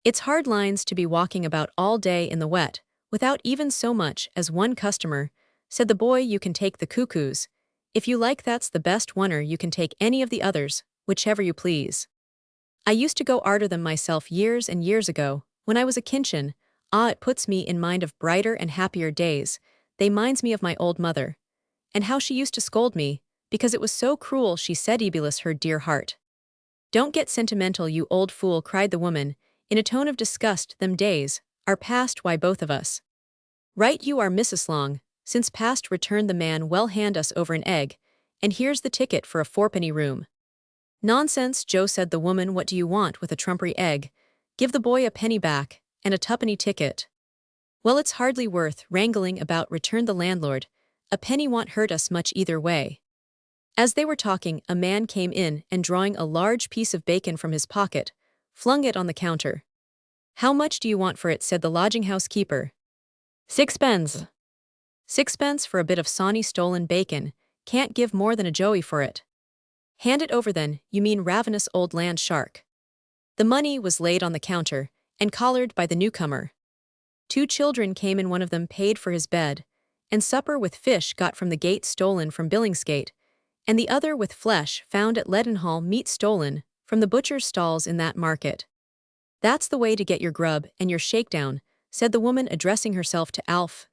It's hard lines to be walking about all day in the wet, without even so much as one customer, said the boy. You can take the cuckoos. If you like, that's the best one, or you can take any of the others, whichever you please. I used to go arter them myself years and years ago, when I was a kinchin. It puts me in mind of brighter and happier days. They minds me of my old mother. And how she used to scold me, because it was so cruel, she said, Ebilus, her dear heart. Don't get sentimental, you old fool, cried the woman, in a tone of disgust. Them days are past. Why, both of us. Right you are, Mrs. Long, since past, returned the man. Well, hand us over an egg, and here's the ticket for a fourpenny room. Nonsense, Joe, said the woman. What do you want with a trumpery egg? Give the boy a penny back, and a twopenny ticket. Well, it's hardly worth wrangling about, returned the landlord. A penny won't hurt us much either way. As they were talking, a man came in and, drawing a large piece of bacon from his pocket, flung it on the counter. How much do you want for it? Said the lodging-house keeper. 6 pence. 6 pence for a bit of sawney stolen bacon. Can't give more than a joey for it. Hand it over then, you mean ravenous old land shark. The money was laid on the counter, and collared by the newcomer. 2 children came in, one of them paid for his bed, and supper with fish got from the gate stolen from Billingsgate, and the other with flesh found at Leadenhall, meat stolen from the butcher's stalls in that market. That's the way to get your grub and your shakedown, said the woman, addressing herself to Alf.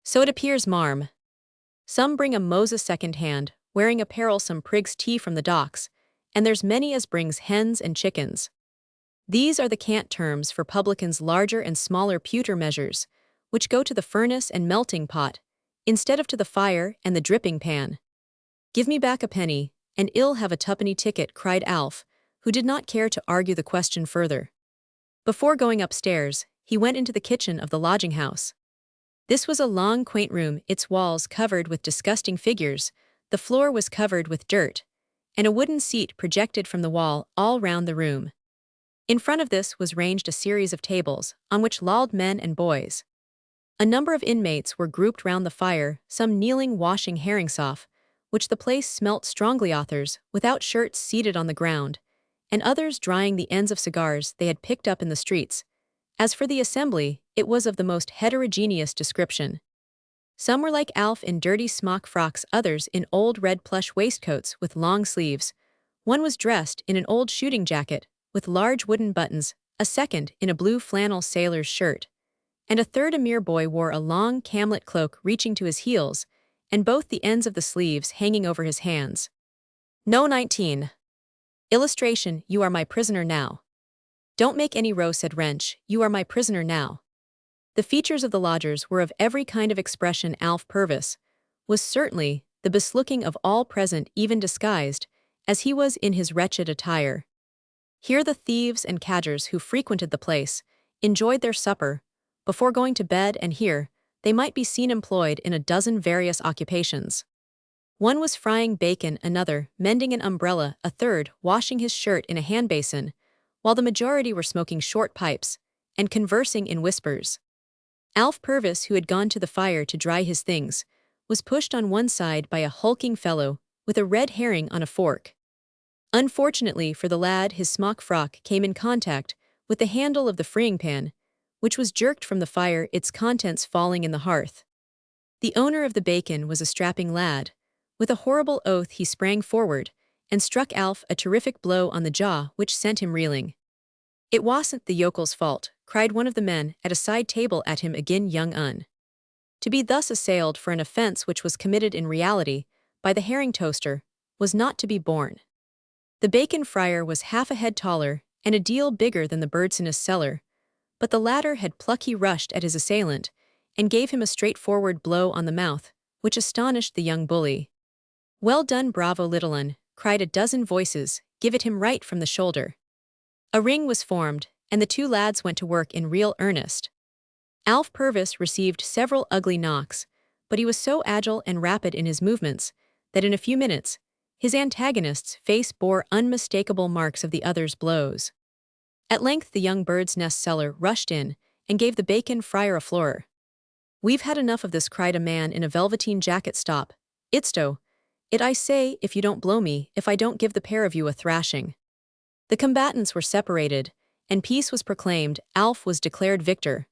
So it appears, marm. Some bring a Moses second-hand, wearing apparel, some prigs tea from the docks, and there's many as brings hens and chickens. These are the cant terms for publicans' larger and smaller pewter measures, which go to the furnace and melting pot, instead of to the fire and the dripping pan. Give me back a penny, and I'll have a twopenny ticket, cried Alf, who did not care to argue the question further. Before going upstairs, he went into the kitchen of the lodging-house. This was a long, quaint room, its walls covered with disgusting figures, the floor was covered with dirt, and a wooden seat projected from the wall all round the room. In front of this was ranged a series of tables, on which lolled men and boys. A number of inmates were grouped round the fire, some kneeling washing herrings off, which the place smelt strongly, others, without shirts, seated on the ground, and others drying the ends of cigars they had picked up in the streets. As for the assembly, it was of the most heterogeneous description. Some were like Alf in dirty smock frocks, others in old red plush waistcoats with long sleeves. One was dressed in an old shooting jacket, with large wooden buttons, a second in a blue flannel sailor's shirt, and a third, a mere boy, wore a long camlet cloak reaching to his heels, and both the ends of the sleeves hanging over his hands. No. 19. Illustration, you are my prisoner now. Don't make any row, said Wrench, you are my prisoner now. The features of the lodgers were of every kind of expression. Alf Purvis was certainly the best looking of all present, even disguised, as he was in his wretched attire. Here the thieves and cadgers who frequented the place enjoyed their supper before going to bed, and here they might be seen employed in a dozen various occupations. One was frying bacon, another mending an umbrella, a third washing his shirt in a hand basin, while the majority were smoking short pipes and conversing in whispers. Alf Purvis, who had gone to the fire to dry his things, was pushed on one side by a hulking fellow with a red herring on a fork. Unfortunately for the lad, his smock frock came in contact with the handle of the frying pan, which was jerked from the fire, its contents falling in the hearth. The owner of the bacon was a strapping lad. With a horrible oath he sprang forward and struck Alf a terrific blow on the jaw, which sent him reeling. It wasn't the yokel's fault, cried one of the men at a side table at him again, young un. To be thus assailed for an offense which was committed in reality by the herring toaster was not to be borne. The bacon fryer was half a head taller and a deal bigger than the bird's seller, but the latter had plucky rushed at his assailant and gave him a straightforward blow on the mouth, which astonished the young bully. Well done, bravo, little un, cried a dozen voices, give it him right from the shoulder. A ring was formed, and the two lads went to work in real earnest. Alf Purvis received several ugly knocks, but he was so agile and rapid in his movements that in a few minutes his antagonist's face bore unmistakable marks of the other's blows. At length the young bird's nest seller rushed in and gave the bacon friar a floor. "We've had enough of this," cried a man in a velveteen jacket. "Stop. It I say, if you don't blow me, if I don't give the pair of you a thrashing." The combatants were separated, and peace was proclaimed. Alf was declared victor.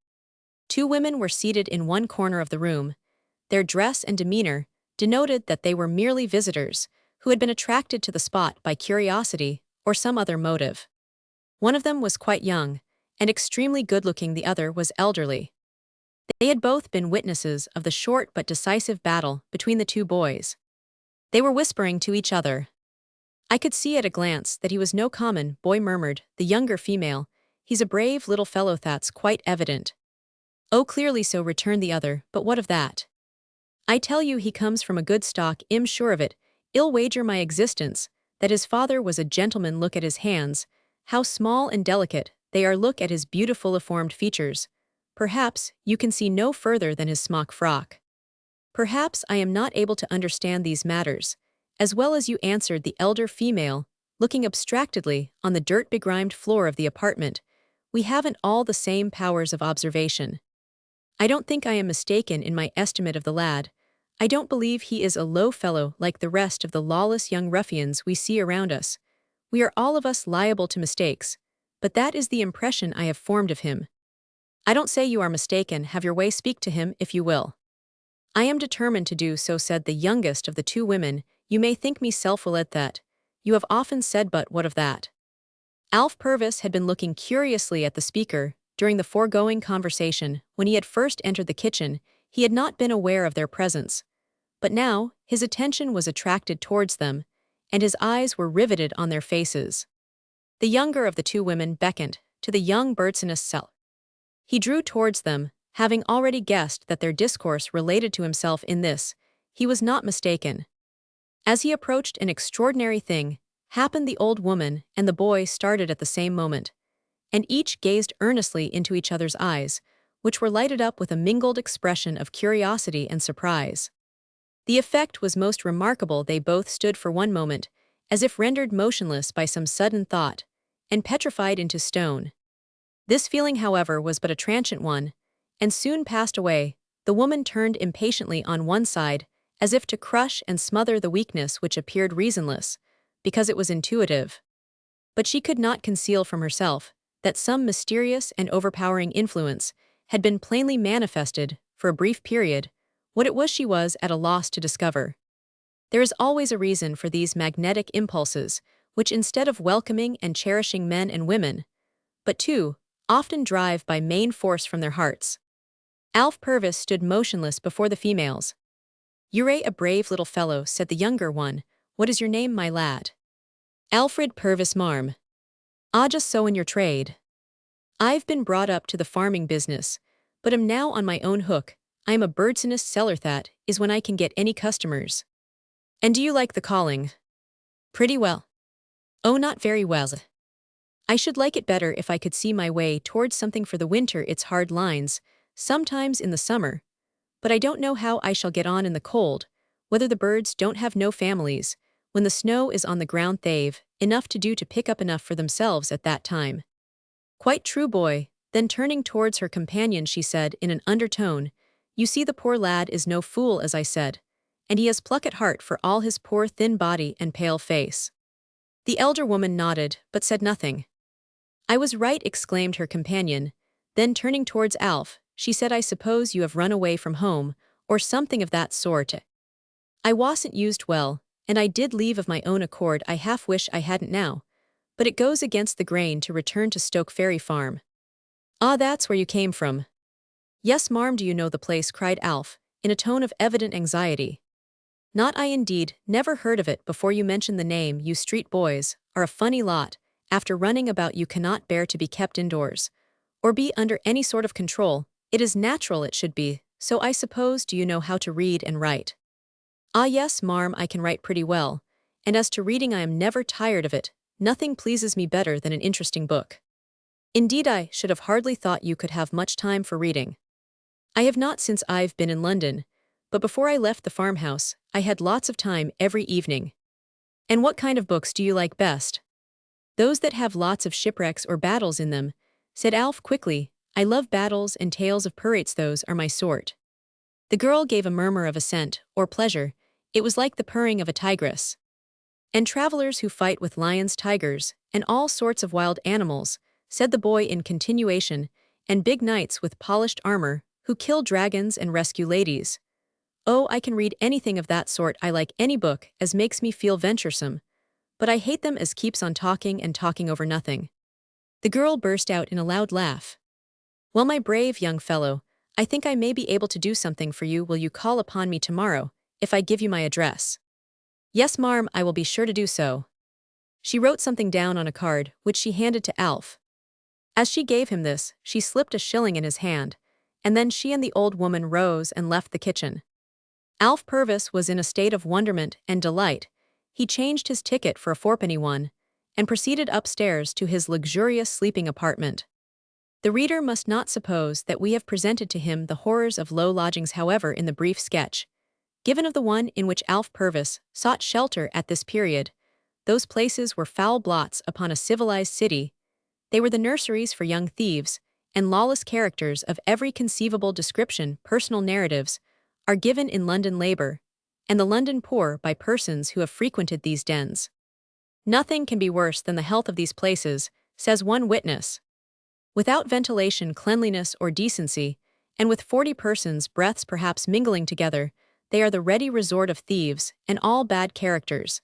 Two women were seated in one corner of the room. Their dress and demeanor denoted that they were merely visitors who had been attracted to the spot by curiosity or some other motive. One of them was quite young and extremely good-looking, the other was elderly. They had both been witnesses of the short but decisive battle between the two boys. They were whispering to each other. "I could see at a glance that he was no common boy," murmured the younger female. "He's a brave little fellow, that's quite evident." "Oh, clearly so," returned the other, "but what of that? I tell you he comes from a good stock, I'm sure of it. I'll wager my existence that his father was a gentleman. Look at his hands, how small and delicate they are. Look at his beautiful-formed features. Perhaps you can see no further than his smock frock." "Perhaps I am not able to understand these matters as well as you," answered the elder female, looking abstractedly on the dirt-begrimed floor of the apartment. "We haven't all the same powers of observation. I don't think I am mistaken in my estimate of the lad. I don't believe he is a low fellow like the rest of the lawless young ruffians we see around us. We are all of us liable to mistakes, but that is the impression I have formed of him." "I don't say you are mistaken. Have your way. Speak to him, if you will." "I am determined to do so," said the youngest of the two women. "You may think me self-willed that you have often said, but what of that?" Alf Purvis had been looking curiously at the speaker during the foregoing conversation. When he had first entered the kitchen, he had not been aware of their presence. But now, his attention was attracted towards them, and his eyes were riveted on their faces. The younger of the two women beckoned to the young bird's cell. He drew towards them, having already guessed that their discourse related to himself. In this, he was not mistaken. As he approached, an extraordinary thing happened. The old woman and the boy started at the same moment, and each gazed earnestly into each other's eyes, which were lighted up with a mingled expression of curiosity and surprise. The effect was most remarkable. They both stood for one moment, as if rendered motionless by some sudden thought, and petrified into stone. This feeling, however, was but a transient one, and soon passed away. The woman turned impatiently on one side, as if to crush and smother the weakness which appeared reasonless, because it was intuitive. But she could not conceal from herself that some mysterious and overpowering influence had been plainly manifested for a brief period. What it was she was at a loss to discover. There is always a reason for these magnetic impulses, which instead of welcoming and cherishing men and women, but too often drive by main force from their hearts. Alf Purvis stood motionless before the females. "You're a brave little fellow," said the younger one. "What is your name, my lad?" "Alfred Purvis, marm." "Ah, just so in your trade." "I've been brought up to the farming business, but am now on my own hook. I am a bird's nest seller, that is when I can get any customers." "And do you like the calling?" "Pretty well." "Oh, not very well. I should like it better if I could see my way towards something for the winter. It's hard lines, sometimes in the summer, but I don't know how I shall get on in the cold, whether the birds don't have no families. When the snow is on the ground they've enough to do to pick up enough for themselves at that time." "Quite true, boy." Then turning towards her companion she said in an undertone, "You see the poor lad is no fool, as I said, and he has pluck at heart for all his poor thin body and pale face." The elder woman nodded, but said nothing. "I was right," exclaimed her companion. Then turning towards Alf, she said, "I suppose you have run away from home, or something of that sort." "I wasn't used well, and I did leave of my own accord. I half wish I hadn't now, but it goes against the grain to return to Stoke Ferry Farm." "Ah, that's where you came from." "Yes, marm." "Do you know the place?" cried Alf, in a tone of evident anxiety. "Not I indeed, never heard of it before you mention the name. You street boys are a funny lot. After running about you cannot bear to be kept indoors, or be under any sort of control. It is natural it should be, so I suppose. Do you know how to read and write?" "Ah, yes, marm, I can write pretty well, and as to reading I am never tired of it. Nothing pleases me better than an interesting book." "Indeed, I should have hardly thought you could have much time for reading." "I have not since I've been in London, but before I left the farmhouse, I had lots of time every evening." "And what kind of books do you like best?" "Those that have lots of shipwrecks or battles in them," said Alf quickly. "I love battles and tales of pirates, those are my sort." The girl gave a murmur of assent, or pleasure. It was like the purring of a tigress. "And travelers who fight with lions, tigers, and all sorts of wild animals," said the boy in continuation, "and big knights with polished armor, who kill dragons and rescue ladies. Oh, I can read anything of that sort. I like any book as makes me feel venturesome, but I hate them as keeps on talking and talking over nothing." The girl burst out in a loud laugh. "Well, my brave young fellow, I think I may be able to do something for you. Will you call upon me tomorrow, if I give you my address?" "Yes, marm, I will be sure to do so." She wrote something down on a card, which she handed to Alf. As she gave him this, she slipped a shilling in his hand, and then she and the old woman rose and left the kitchen. Alf Purvis was in a state of wonderment and delight. He changed his ticket for a fourpenny one, and proceeded upstairs to his luxurious sleeping apartment. The reader must not suppose that we have presented to him the horrors of low lodgings. However, in the brief sketch given of the one in which Alf Purvis sought shelter at this period, those places were foul blots upon a civilized city. They were the nurseries for young thieves, and lawless characters of every conceivable description. Personal narratives are given in London labor, and the London poor by persons who have frequented these dens. "Nothing can be worse than the health of these places," says one witness. "Without ventilation, cleanliness, or decency, and with 40 persons' breaths perhaps mingling together, they are the ready resort of thieves and all bad characters,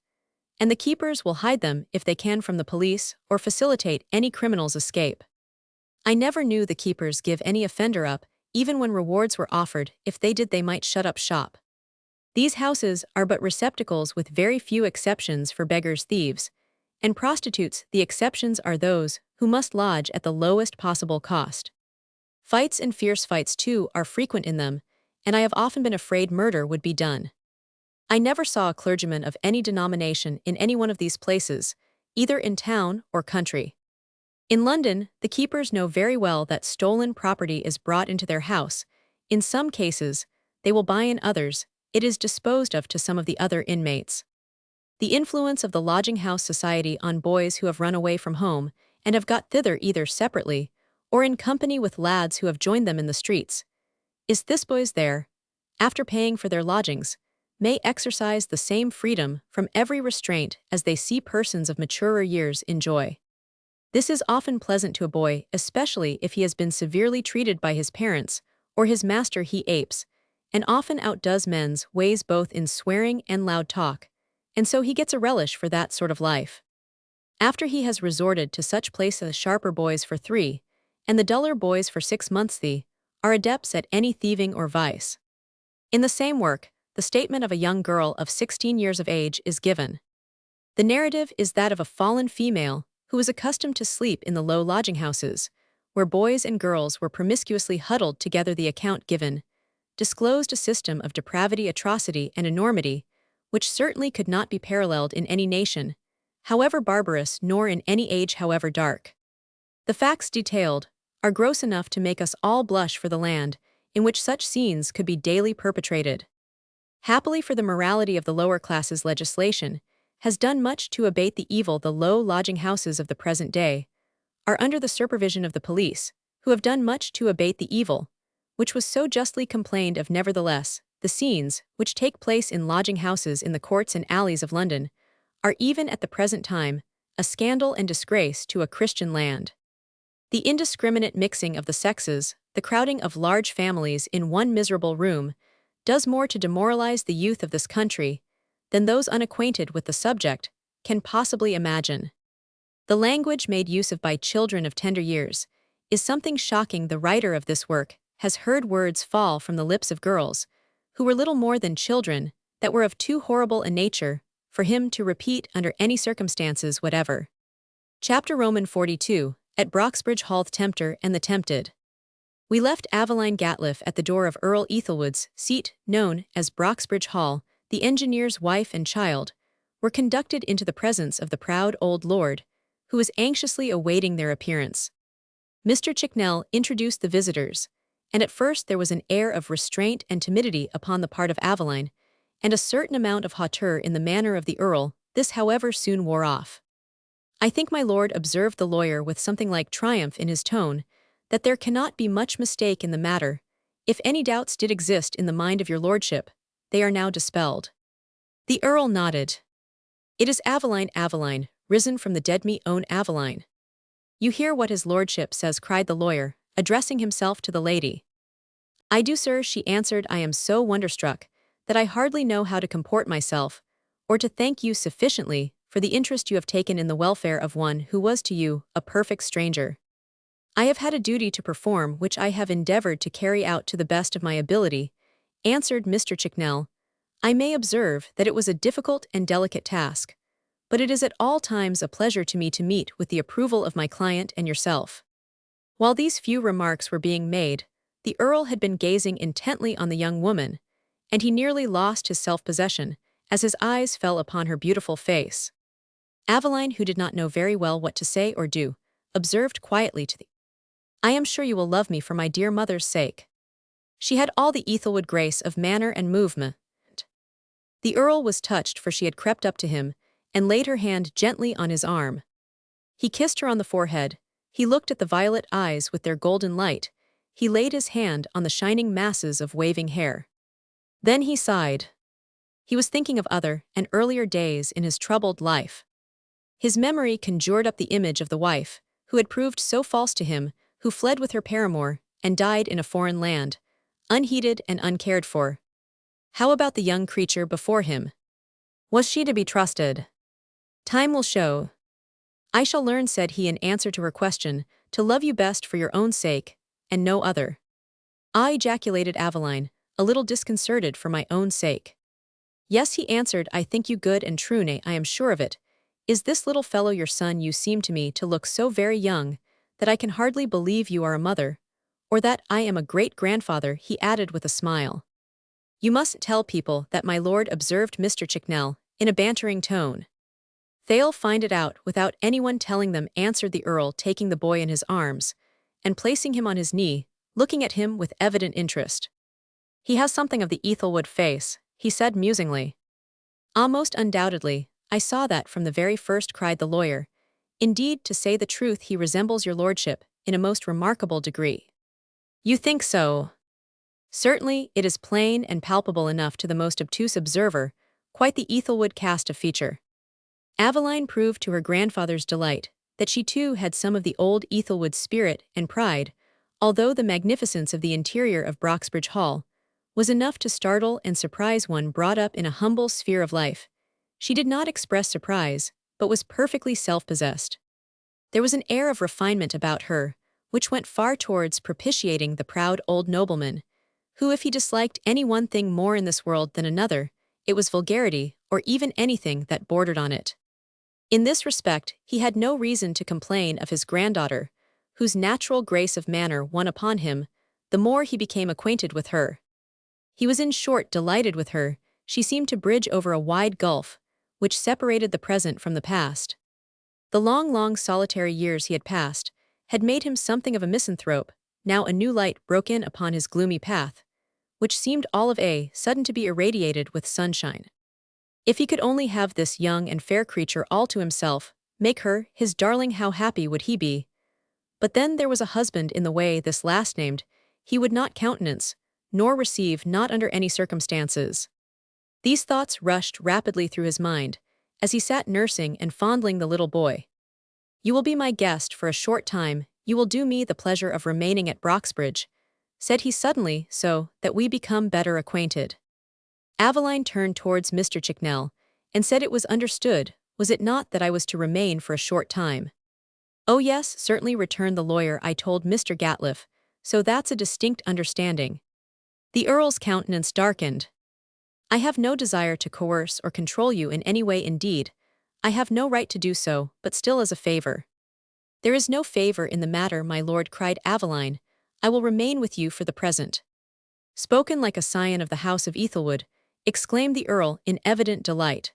and the keepers will hide them if they can from the police or facilitate any criminal's escape. I never knew the keepers give any offender up, even when rewards were offered. If they did, they might shut up shop. These houses are but receptacles, with very few exceptions, for beggars, thieves, and prostitutes. The exceptions are those who must lodge at the lowest possible cost. Fights, and fierce fights too, are frequent in them, and I have often been afraid murder would be done. I never saw a clergyman of any denomination in any one of these places, either in town or country. In London, the keepers know very well that stolen property is brought into their house. In some cases, they will buy; in others, it is disposed of to some of the other inmates. The influence of the lodging-house society on boys who have run away from home and have got thither either separately or in company with lads who have joined them in the streets, is this: boys there, after paying for their lodgings, may exercise the same freedom from every restraint as they see persons of maturer years enjoy. This is often pleasant to a boy, especially if he has been severely treated by his parents or his master. He apes, and often outdoes men's ways both in swearing and loud talk, and so he gets a relish for that sort of life. After he has resorted to such places, sharper boys for 3, and the duller boys for 6 months, are adepts at any thieving or vice. In the same work, the statement of a young girl of 16 years of age is given. The narrative is that of a fallen female who was accustomed to sleep in the low lodging-houses, where boys and girls were promiscuously huddled together. The account given disclosed a system of depravity, atrocity, and enormity, which certainly could not be paralleled in any nation, however barbarous, nor in any age, however dark. The facts detailed are gross enough to make us all blush for the land in which such scenes could be daily perpetrated. Happily for the morality of the lower classes, legislation has done much to abate the evil. The low lodging-houses of the present day are under the supervision of the police, who have done much to abate the evil, which was so justly complained of. Nevertheless, the scenes which take place in lodging-houses in the courts and alleys of London are even at the present time a scandal and disgrace to a Christian land. The indiscriminate mixing of the sexes, the crowding of large families in one miserable room, does more to demoralize the youth of this country than those unacquainted with the subject can possibly imagine. The language made use of by children of tender years is something shocking. The writer of this work has heard words fall from the lips of girls who were little more than children, that were of too horrible a nature for him to repeat under any circumstances whatever. Chapter Roman 42, at Broxbridge Hall. The Tempter and the Tempted. We left Aveline Gatliff at the door of Earl Ethelwood's seat, known as Broxbridge Hall. The engineer's wife and child were conducted into the presence of the proud old lord, who was anxiously awaiting their appearance. Mr. Chicknell introduced the visitors, and at first there was an air of restraint and timidity upon the part of Aveline, and a certain amount of hauteur in the manner of the Earl. This, however, soon wore off. I think my lord observed the lawyer with something like triumph in his tone, that there cannot be much mistake in the matter. If any doubts did exist in the mind of your lordship, they are now dispelled. The earl nodded. It is Aveline, risen from the dead me own Aveline. You hear what his lordship says, cried the lawyer, addressing himself to the lady. I do, sir, she answered. I am so wonderstruck that I hardly know how to comport myself, or to thank you sufficiently for the interest you have taken in the welfare of one who was to you a perfect stranger. I have had a duty to perform which I have endeavored to carry out to the best of my ability, answered Mr. Chicknell. I may observe that it was a difficult and delicate task, but it is at all times a pleasure to me to meet with the approval of my client and yourself. While these few remarks were being made, the earl had been gazing intently on the young woman, and he nearly lost his self-possession as his eyes fell upon her beautiful face. Aveline, who did not know very well what to say or do, observed quietly to the I am sure you will love me for my dear mother's sake. She had all the Ethelwood grace of manner and movement. The earl was touched, for she had crept up to him and laid her hand gently on his arm. He kissed her on the forehead. He looked at the violet eyes with their golden light. He laid his hand on the shining masses of waving hair. Then he sighed. He was thinking of other and earlier days in his troubled life. His memory conjured up the image of the wife, who had proved so false to him, who fled with her paramour and died in a foreign land, unheeded and uncared for. How about the young creature before him? Was she to be trusted? Time will show. I shall learn, said he in answer to her question, to love you best for your own sake, and no other. Ah, ejaculated Aveline, a little disconcerted, for my own sake. Yes, he answered, I think you good and true, nay, I am sure of it. Is this little fellow your son? You seem to me to look so very young, that I can hardly believe you are a mother, or that I am a great-grandfather, he added with a smile. You mustn't tell people that, my lord, observed Mr. Chicknell, in a bantering tone. They'll find it out without anyone telling them, answered the earl, taking the boy in his arms, and placing him on his knee, looking at him with evident interest. He has something of the Ethelwood face, he said musingly. Ah, most undoubtedly, I saw that from the very first, cried the lawyer. Indeed, to say the truth, he resembles your lordship in a most remarkable degree. You think so? Certainly, it is plain and palpable enough to the most obtuse observer, quite the Ethelwood cast of feature. Aveline proved to her grandfather's delight that she too had some of the old Ethelwood spirit and pride, although the magnificence of the interior of Broxbridge Hall was enough to startle and surprise one brought up in a humble sphere of life. She did not express surprise, but was perfectly self-possessed. There was an air of refinement about her, which went far towards propitiating the proud old nobleman, who, if he disliked any one thing more in this world than another, it was vulgarity, or even anything that bordered on it. In this respect, he had no reason to complain of his granddaughter, whose natural grace of manner won upon him, the more he became acquainted with her. He was in short delighted with her. She seemed to bridge over a wide gulf, which separated the present from the past. The long solitary years he had passed had made him something of a misanthrope. Now a new light broke in upon his gloomy path, which seemed all of a sudden to be irradiated with sunshine. If he could only have this young and fair creature all to himself, make her his darling, how happy would he be! But then there was a husband in the way, this last named, he would not countenance, nor receive, not under any circumstances. These thoughts rushed rapidly through his mind, as he sat nursing and fondling the little boy. You will be my guest for a short time, you will do me the pleasure of remaining at Broxbridge, said he suddenly, so that we become better acquainted. Aveline turned towards Mr. Chicknell, and said it was understood, was it not, that I was to remain for a short time? Oh yes, certainly, returned the lawyer, I told Mr. Gatliff, so that's a distinct understanding. The earl's countenance darkened. I have no desire to coerce or control you in any way, indeed. I have no right to do so, but still as a favor. There is no favor in the matter, my lord, cried Aveline. I will remain with you for the present. Spoken like a scion of the house of Ethelwood, exclaimed the earl in evident delight.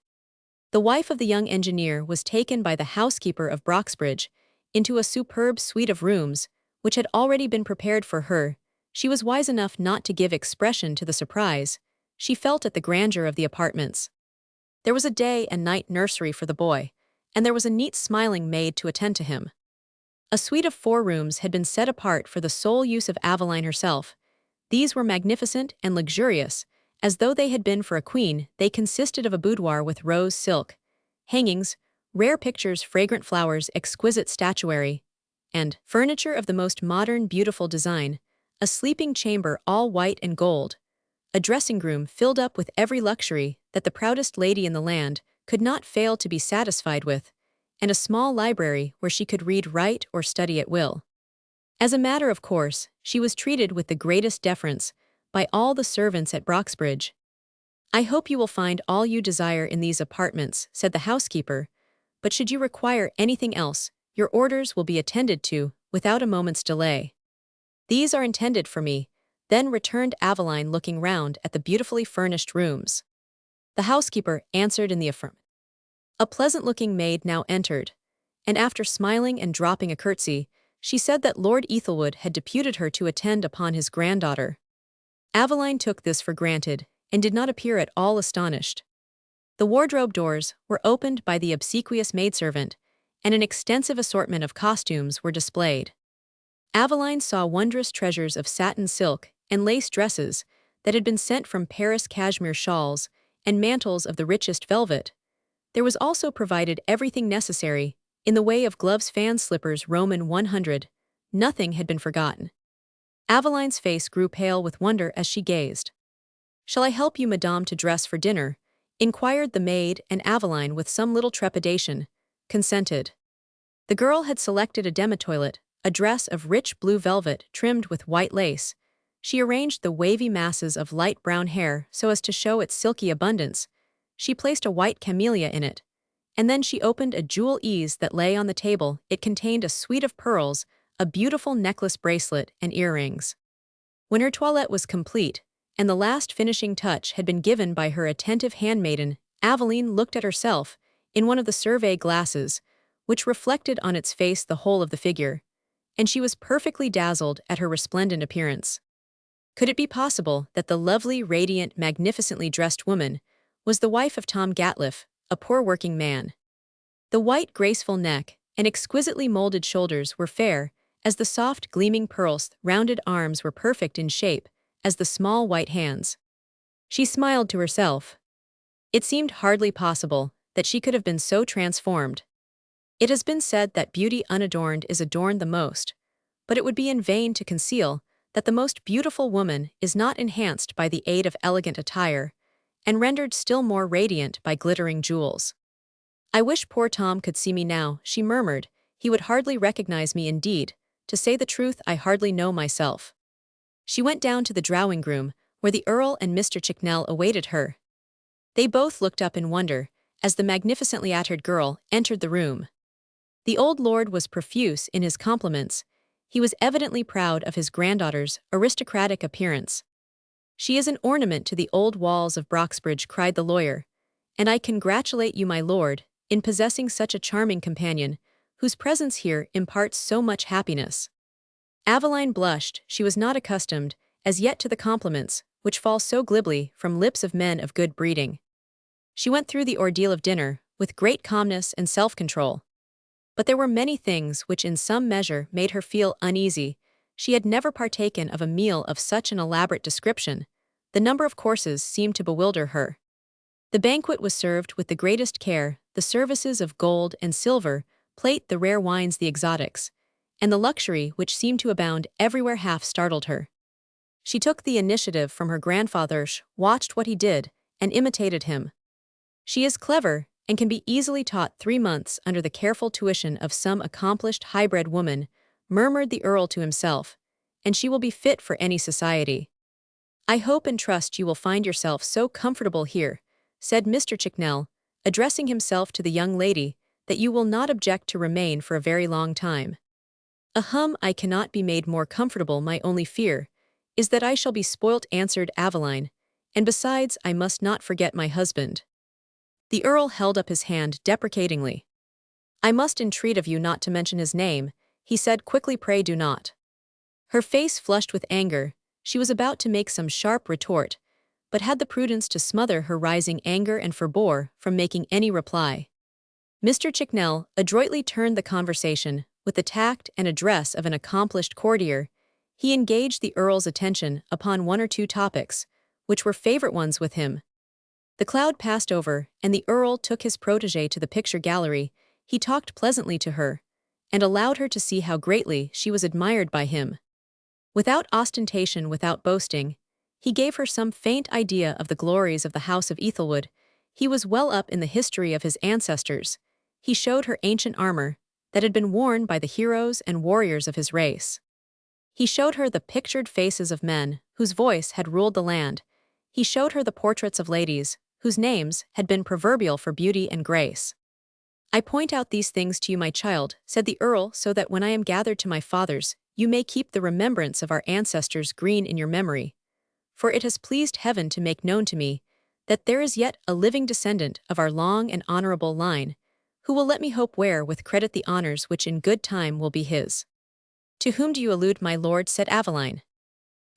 The wife of the young engineer was taken by the housekeeper of Broxbridge into a superb suite of rooms, which had already been prepared for her. She was wise enough not to give expression to the surprise she felt at the grandeur of the apartments. There was a day and night nursery for the boy, and there was a neat smiling maid to attend to him. A suite of 4 rooms had been set apart for the sole use of Aveline herself. These were magnificent and luxurious. As though they had been for a queen, they consisted of a boudoir with rose silk, hangings, rare pictures, fragrant flowers, exquisite statuary, and furniture of the most modern, beautiful design, a sleeping chamber all white and gold, a dressing room filled up with every luxury that the proudest lady in the land could not fail to be satisfied with, and a small library where she could read, write, or study at will. As a matter of course, she was treated with the greatest deference by all the servants at Broxbridge. "I hope you will find all you desire in these apartments," said the housekeeper, "but should you require anything else, your orders will be attended to without a moment's delay." "These are intended for me," then returned Aveline, looking round at the beautifully furnished rooms. The housekeeper answered in the affirmative. A pleasant-looking maid now entered, and after smiling and dropping a curtsy, she said that Lord Ethelwood had deputed her to attend upon his granddaughter. Aveline took this for granted, and did not appear at all astonished. The wardrobe doors were opened by the obsequious maidservant, and an extensive assortment of costumes were displayed. Aveline saw wondrous treasures of satin silk and lace dresses that had been sent from Paris, cashmere shawls, and mantles of the richest velvet. There was also provided everything necessary, in the way of gloves, fans, slippers, Roman 100. Nothing had been forgotten. Aveline's face grew pale with wonder as she gazed. "Shall I help you, madame, to dress for dinner?" inquired the maid, and Aveline, with some little trepidation, consented. The girl had selected a demi-toilette, a dress of rich blue velvet trimmed with white lace. She arranged the wavy masses of light brown hair so as to show its silky abundance. She placed a white camellia in it, and then she opened a jewel ease that lay on the table. It contained a suite of pearls, a beautiful necklace, bracelet, and earrings. When her toilette was complete, and the last finishing touch had been given by her attentive handmaiden, Aveline looked at herself in one of the survey glasses, which reflected on its face the whole of the figure, and she was perfectly dazzled at her resplendent appearance. Could it be possible that the lovely, radiant, magnificently dressed woman was the wife of Tom Gatliff, a poor working man? The white, graceful neck and exquisitely molded shoulders were fair, as the soft, gleaming pearls. Rounded arms were perfect in shape, as the small white hands. She smiled to herself. It seemed hardly possible that she could have been so transformed. It has been said that beauty unadorned is adorned the most, but it would be in vain to conceal that the most beautiful woman is not enhanced by the aid of elegant attire, and rendered still more radiant by glittering jewels. "I wish poor Tom could see me now," she murmured. "He would hardly recognize me indeed. To say the truth, I hardly know myself." She went down to the drawing-room, where the Earl and Mr. Chicknell awaited her. They both looked up in wonder, as the magnificently attired girl entered the room. The old lord was profuse in his compliments. He was evidently proud of his granddaughter's aristocratic appearance. "She is an ornament to the old walls of Broxbridge," cried the lawyer, "and I congratulate you, my lord, in possessing such a charming companion, whose presence here imparts so much happiness." Aveline blushed. She was not accustomed, as yet, to the compliments, which fall so glibly from lips of men of good breeding. She went through the ordeal of dinner with great calmness and self-control. But there were many things which in some measure made her feel uneasy. She had never partaken of a meal of such an elaborate description. The number of courses seemed to bewilder her. The banquet was served with the greatest care, the services of gold and silver, plate, the rare wines, the exotics, and the luxury which seemed to abound everywhere half startled her. She took the initiative from her grandfather, watched what he did, and imitated him. "She is clever, and can be easily taught 3 months under the careful tuition of some accomplished high-bred woman," murmured the Earl to himself, "and she will be fit for any society." "I hope and trust you will find yourself so comfortable here," said Mr. Chicknell, addressing himself to the young lady, "that you will not object to remain for a very long time." I cannot be made more comfortable. My only fear is that I shall be spoilt," answered Aveline, "and besides, I must not forget my husband." The Earl held up his hand deprecatingly. "I must entreat of you not to mention his name," he said quickly. "Pray do not." Her face flushed with anger. She was about to make some sharp retort, but had the prudence to smother her rising anger and forbore from making any reply. Mr. Chicknell adroitly turned the conversation. With the tact and address of an accomplished courtier, he engaged the Earl's attention upon one or two topics, which were favorite ones with him. The cloud passed over, and the Earl took his protégée to the picture gallery. He talked pleasantly to her, and allowed her to see how greatly she was admired by him. Without ostentation, without boasting, he gave her some faint idea of the glories of the house of Ethelwood. He was well up in the history of his ancestors. He showed her ancient armor that had been worn by the heroes and warriors of his race. He showed her the pictured faces of men whose voice had ruled the land. He showed her the portraits of ladies whose names had been proverbial for beauty and grace. "I point out these things to you, my child," said the Earl, "so that when I am gathered to my fathers, you may keep the remembrance of our ancestors green in your memory. For it has pleased heaven to make known to me that there is yet a living descendant of our long and honorable line, who will let me hope wear with credit the honors which in good time will be his." "To whom do you allude, my lord?" said Aveline.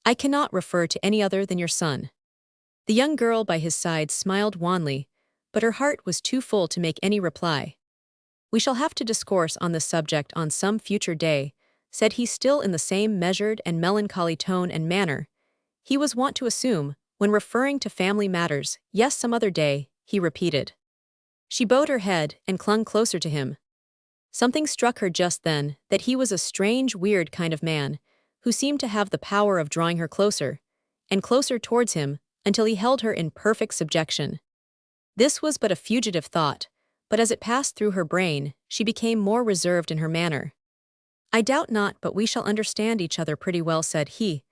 "I cannot refer to any other than your son." The young girl by his side smiled wanly, but her heart was too full to make any reply. "We shall have to discourse on this subject on some future day," said he, still in the same measured and melancholy tone and manner he was wont to assume when referring to family matters. "Yes, some other day," he repeated. She bowed her head and clung closer to him. Something struck her just then, that he was a strange, weird kind of man, who seemed to have the power of drawing her closer and closer towards him until he held her in perfect subjection. This was but a fugitive thought, but as it passed through her brain, she became more reserved in her manner. "I doubt not but we shall understand each other pretty well," said he,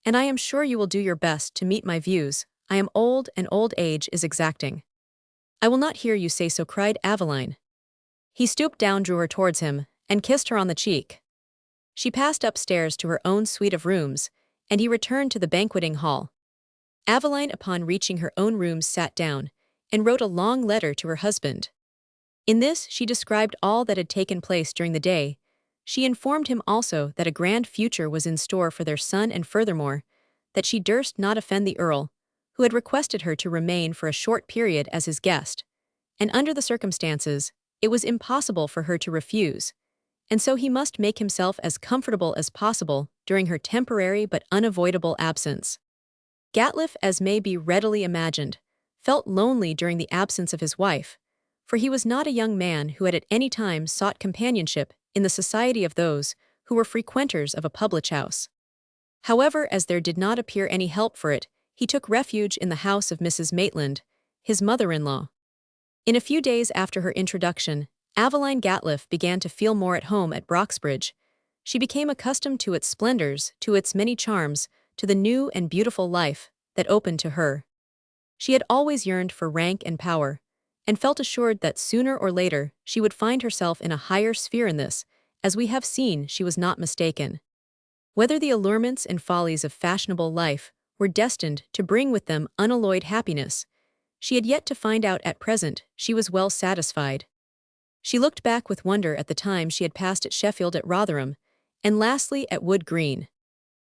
"and I am sure you will do your best to meet my views. I am old, and old age is exacting." "I will not hear you say so," cried Aveline. He stooped down, drew her towards him, and kissed her on the cheek. She passed upstairs to her own suite of rooms, and he returned to the banqueting hall. Aveline, upon reaching her own rooms, sat down and wrote a long letter to her husband. In this she described all that had taken place during the day. She informed him also that a grand future was in store for their son, and furthermore, that she durst not offend the Earl, who had requested her to remain for a short period as his guest, and under the circumstances, it was impossible for her to refuse, and so he must make himself as comfortable as possible during her temporary but unavoidable absence. Gatliff, as may be readily imagined, felt lonely during the absence of his wife, for he was not a young man who had at any time sought companionship in the society of those who were frequenters of a public house. However, as there did not appear any help for it, he took refuge in the house of Mrs. Maitland, his mother-in-law. In a few days after her introduction, Aveline Gatliff began to feel more at home at Broxbridge. She became accustomed to its splendors, to its many charms, to the new and beautiful life that opened to her. She had always yearned for rank and power, and felt assured that sooner or later she would find herself in a higher sphere in this. As we have seen, she was not mistaken. Whether the allurements and follies of fashionable life were destined to bring with them unalloyed happiness, she had yet to find out. At present, she was well satisfied. She looked back with wonder at the time she had passed at Sheffield, at Rotherham, and lastly at Wood Green.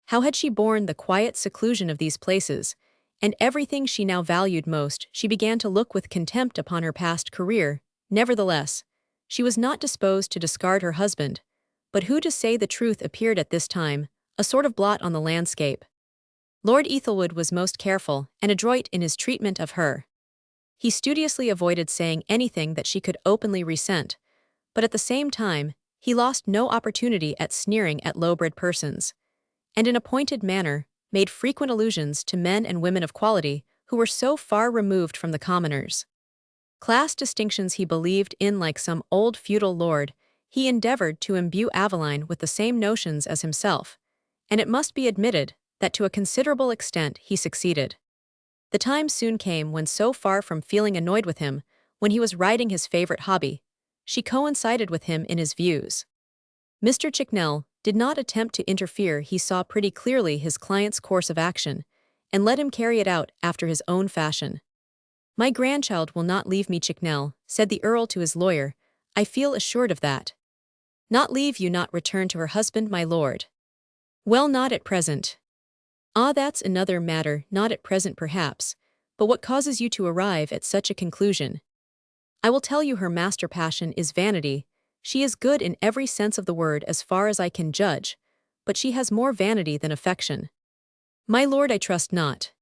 How had she borne the quiet seclusion of these places, and everything she now valued most? She began to look with contempt upon her past career. Nevertheless, she was not disposed to discard her husband, but who, to say the truth, appeared at this time a sort of blot on the landscape. Lord Ethelwood was most careful and adroit in his treatment of her. He studiously avoided saying anything that she could openly resent, but at the same time, he lost no opportunity at sneering at low-bred persons, and in a pointed manner made frequent allusions to men and women of quality who were so far removed from the commoners. Class distinctions he believed in like some old feudal lord. He endeavored to imbue Aveline with the same notions as himself, and it must be admitted that to a considerable extent he succeeded. The time soon came when, so far from feeling annoyed with him when he was riding his favorite hobby, she coincided with him in his views. Mr. Chicknell did not attempt to interfere. He saw pretty clearly his client's course of action, and let him carry it out after his own fashion. "My grandchild will not leave me, Chicknell," said the Earl to his lawyer. "I feel assured of that." "Not leave you, not return to her husband, my lord?" "Well, not at present." "Ah, that's another matter. Not at present, perhaps, but what causes you to arrive at such a conclusion?" I will tell you her master passion is vanity. She is good in every sense of the word as far as I can judge, but she has more vanity than affection. My lord, I trust not.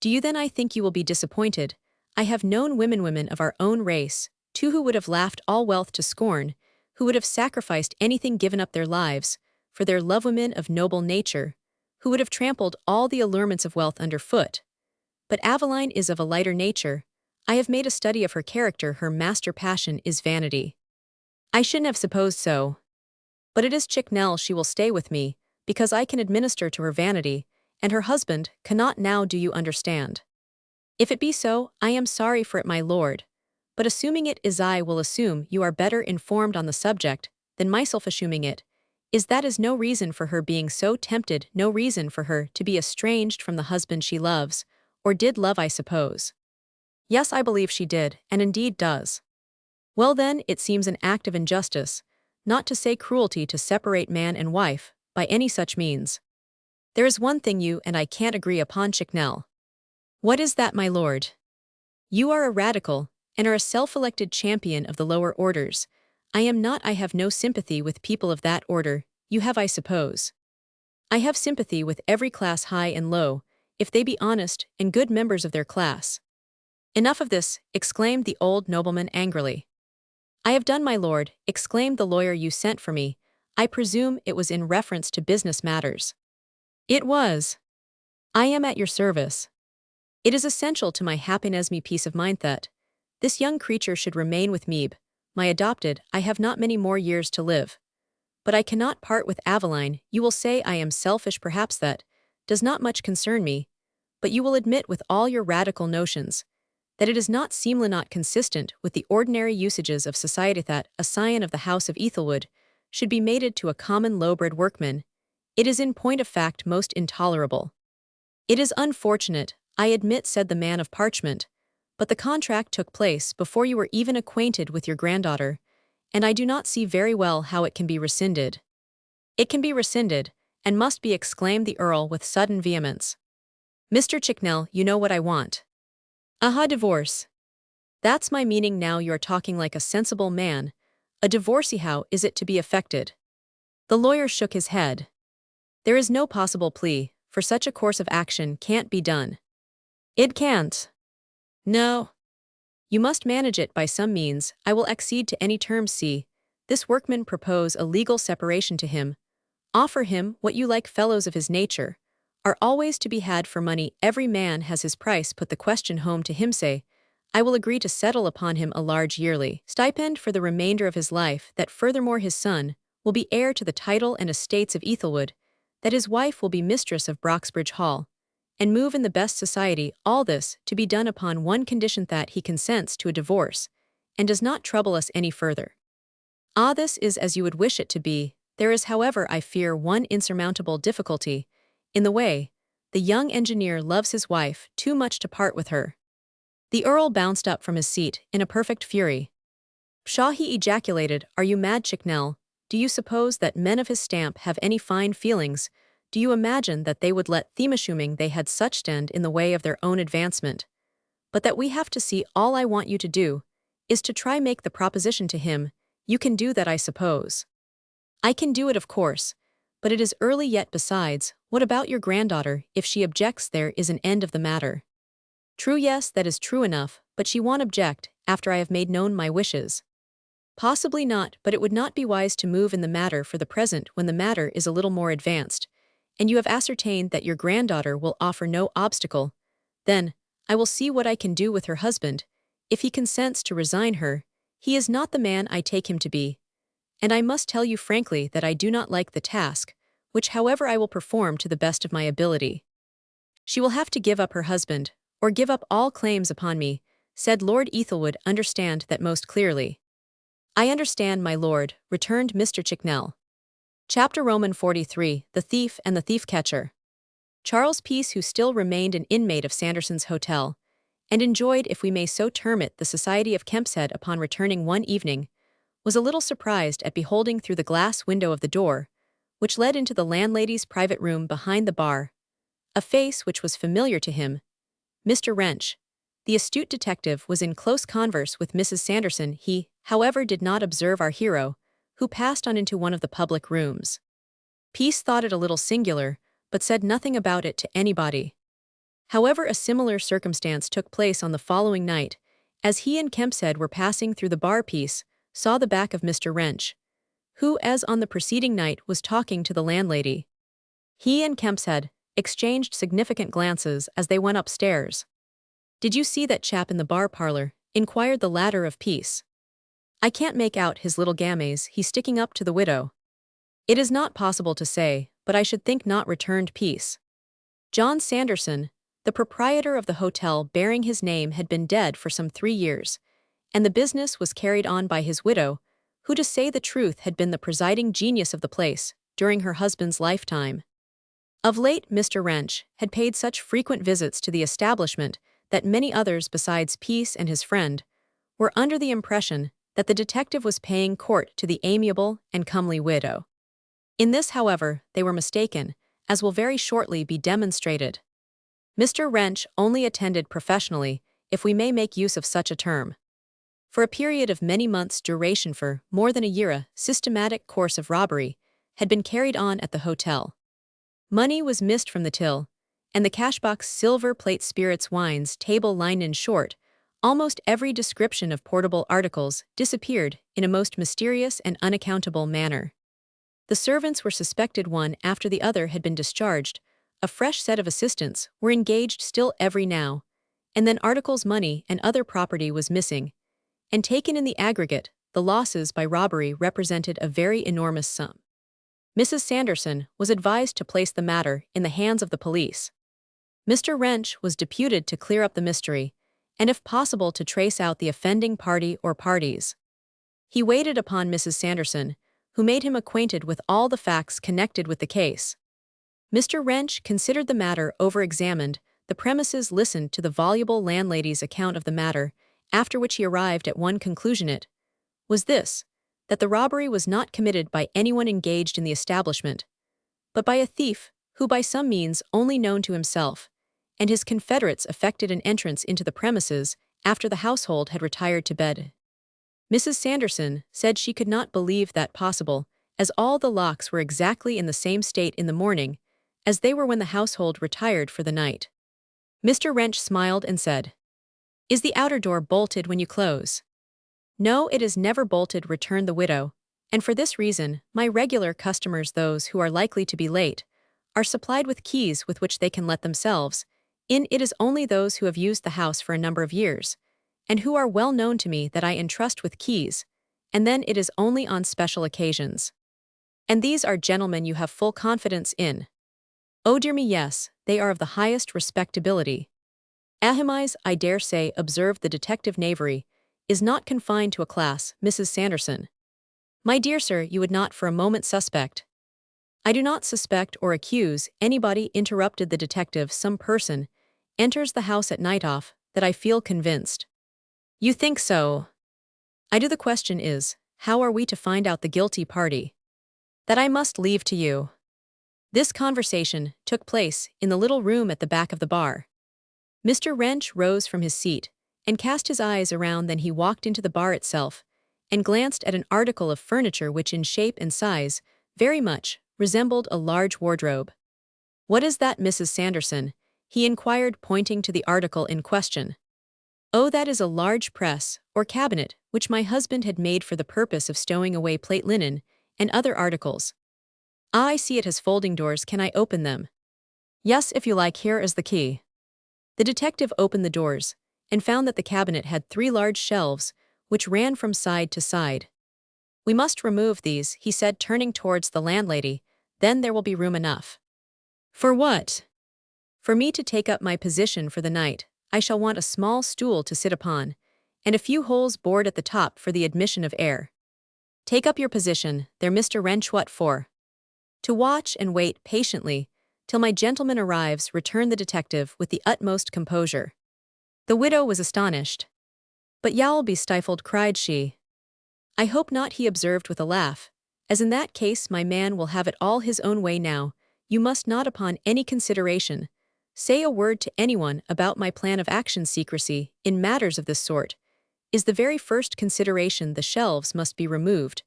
Do you then I think you will be disappointed? I have known women of our own race, too, who would have laughed all wealth to scorn, who would have sacrificed anything, given up their lives, for their love, women of noble nature, who would have trampled all the allurements of wealth underfoot. But Aveline is of a lighter nature. I have made a study of her character. Her master passion is vanity. I shouldn't have supposed so. But it is Chicknell. She will stay with me, because I can administer to her vanity, and her husband cannot now. Do you understand? If it be so, I am sorry for it, my lord. But assuming it is, I will assume you are better informed on the subject than myself. Assuming it is, that is no reason for her being so tempted, no reason for her to be estranged from the husband she loves, or did love, I suppose. Yes, I believe she did, and indeed does. Well then, it seems an act of injustice, not to say cruelty, to separate man and wife by any such means. There is one thing you and I can't agree upon, Chicknell. What is that, my lord? You are a radical, and are a self-elected champion of the lower orders. I am not. I have no sympathy with people of that order. You have, I suppose. I have sympathy with every class, high and low, if they be honest and good members of their class. Enough of this, exclaimed the old nobleman angrily. I have done, my lord, exclaimed the lawyer. You sent for me. I presume it was in reference to business matters. It was. I am at your service. It is essential to my happiness, me peace of mind, that this young creature should remain with me, my adopted. I have not many more years to live. But I cannot part with Aveline. You will say I am selfish, perhaps. That does not much concern me, but you will admit, with all your radical notions, that it is not seemly, not consistent with the ordinary usages of society, that a scion of the house of Ethelwood should be mated to a common low-bred workman. It is in point of fact most intolerable. It is unfortunate, I admit, said the man of parchment, but the contract took place before you were even acquainted with your granddaughter, and I do not see very well how it can be rescinded. It can be rescinded, and must be, exclaimed the Earl with sudden vehemence. Mr. Chicknell, you know what I want. Aha, divorce. That's my meaning. Now you are talking like a sensible man. A divorcee, how is it to be effected? The lawyer shook his head. There is no possible plea, for such a course of action can't be done. It can't. No. You must manage it by some means. I will accede to any terms. See, this workman propose a legal separation to him. Offer him what you like. Fellows of his nature are always to be had for money. Every man has his price. Put the question home to him. Say, I will agree to settle upon him a large yearly stipend for the remainder of his life, that furthermore his son will be heir to the title and estates of Ethelwood, that his wife will be mistress of Broxbridge Hall, and move in the best society. All this to be done upon one condition, that he consents to a divorce, and does not trouble us any further. Ah, this is as you would wish it to be. There is, however, I fear, one insurmountable difficulty in the way. The young engineer loves his wife too much to part with her. The Earl bounced up from his seat in a perfect fury. Pshaw, he ejaculated, are you mad, Chicknell? Do you suppose that men of his stamp have any fine feelings? Do you imagine that they would let them, assuming they had such, stand in the way of their own advancement? But that we have to see. All I want you to do is to try make the proposition to him. You can do that, I suppose. I can do it, of course, but it is early yet. Besides, what about your granddaughter? If she objects, there is an end of the matter. True, yes, that is true enough, but she won't object after I have made known my wishes. Possibly not, but it would not be wise to move in the matter for the present when the matter is a little more advanced, and you have ascertained that your granddaughter will offer no obstacle. Then, I will see what I can do with her husband. If he consents to resign her, he is not the man I take him to be. And I must tell you frankly that I do not like the task, which however I will perform to the best of my ability. She will have to give up her husband, or give up all claims upon me, said Lord Ethelwood. Understand that most clearly. I understand, my lord, returned Mr. Chicknell. Chapter Roman 43, The Thief and the Thief-Catcher. Charles Peace, who still remained an inmate of Sanderson's Hotel, and enjoyed, if we may so term it, the society of Kempshead upon returning one evening, was a little surprised at beholding through the glass window of the door, which led into the landlady's private room behind the bar, a face which was familiar to him. Mr. Wrench, The astute detective was in close converse with Mrs. Sanderson. He, however, did not observe our hero, who passed on into one of the public rooms. Peace thought it a little singular, but said nothing about it to anybody. However, a similar circumstance took place on the following night, as he and Kempshead were passing through the bar. Peace saw the back of Mr. Wrench, who, as on the preceding night, was talking to the landlady. He and Kempshead exchanged significant glances as they went upstairs. "Did you see that chap in the bar parlor?" inquired the latter of Peace. "I can't make out his little games he's sticking up to the widow." "It is not possible to say, but I should think not," returned Peace. John Sanderson, the proprietor of the hotel bearing his name, had been dead for some 3 years, and the business was carried on by his widow, who, to say the truth, had been the presiding genius of the place during her husband's lifetime. Of late, Mr. Wrench had paid such frequent visits to the establishment that many others besides Peace and his friend were under the impression that the detective was paying court to the amiable and comely widow. In this, however, they were mistaken, as will very shortly be demonstrated. Mr. Wrench only attended professionally, if we may make use of such a term. For a period of many months' duration, for more than a year, a systematic course of robbery had been carried on at the hotel. Money was missed from the till, and the cashbox, silver plate, spirits, wines, table linen, in short, almost every description of portable articles disappeared in a most mysterious and unaccountable manner. The servants were suspected one after the other had been discharged, a fresh set of assistants were engaged still every now, and then articles, money, and other property was missing, and taken in the aggregate, the losses by robbery represented a very enormous sum. Mrs. Sanderson was advised to place the matter in the hands of the police. Mr. Wrench was deputed to clear up the mystery, and if possible to trace out the offending party or parties. He waited upon Mrs. Sanderson, who made him acquainted with all the facts connected with the case. Mr. Wrench considered the matter over-examined, the premises listened to the voluble landlady's account of the matter, after which he arrived at one conclusion. It was this, that the robbery was not committed by anyone engaged in the establishment, but by a thief who, by some means only known to himself and his confederates, effected an entrance into the premises after the household had retired to bed. Mrs. Sanderson said she could not believe that possible, as all the locks were exactly in the same state in the morning as they were when the household retired for the night. Mr. Wrench smiled and said, "Is the outer door bolted when you close?" "No, it is never bolted," returned the widow, "and for this reason, my regular customers, those who are likely to be late, are supplied with keys with which they can let themselves in. It is only those who have used the house for a number of years, and who are well known to me, that I entrust with keys, and then it is only on special occasions." "And these are gentlemen you have full confidence in?" "Oh dear me, yes, they are of the highest respectability." "Ahimise, I dare say," observed the detective. "Knavery is not confined to a class, Mrs. Sanderson." "My dear sir, you would not for a moment suspect—" "I do not suspect or accuse anybody," interrupted the detective. "Some person enters the house at night off, that I feel convinced." "You think so?" "I do. The question is, how are we to find out the guilty party?" "That I must leave to you." This conversation took place in the little room at the back of the bar. Mr. Wrench rose from his seat and cast his eyes around. Then he walked into the bar itself and glanced at an article of furniture which, in shape and size, very much resembled a large wardrobe. "What is that, Mrs. Sanderson?" he inquired, pointing to the article in question. "Oh, that is a large press, or cabinet, which my husband had made for the purpose of stowing away plate, linen, and other articles." "Ah, I see it has folding doors. Can I open them?" "Yes, if you like. Here is the key." The detective opened the doors and found that the cabinet had 3 large shelves, which ran from side to side. "We must remove these," he said, turning towards the landlady. "Then there will be room enough." "For what?" "For me to take up my position for the night. I shall want a small stool to sit upon, and a few holes bored at the top for the admission of air." "Take up your position there, Mr. Wrench." "What for?" "To watch and wait patiently till my gentleman arrives," returned the detective with the utmost composure. The widow was astonished. "But you'll be stifled," cried she. "I hope not," he observed with a laugh, "as in that case my man will have it all his own way. Now, you must not upon any consideration say a word to anyone about my plan of action. Secrecy, in matters of this sort, is the very first consideration. The shelves must be removed,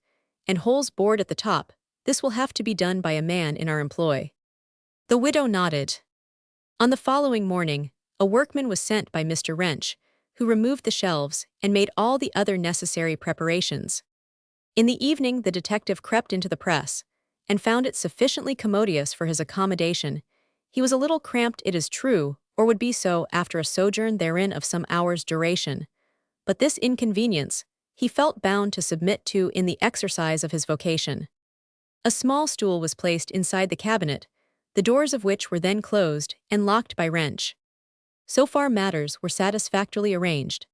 and holes bored at the top. This will have to be done by a man in our employ." The widow nodded. On the following morning, a workman was sent by Mr. Wrench, who removed the shelves and made all the other necessary preparations. In the evening the detective crept into the press, and found it sufficiently commodious for his accommodation. He was a little cramped, it is true, or would be so after a sojourn therein of some hours' duration, but this inconvenience he felt bound to submit to in the exercise of his vocation. A small stool was placed inside the cabinet, the doors of which were then closed and locked by Wrench. So far matters were satisfactorily arranged.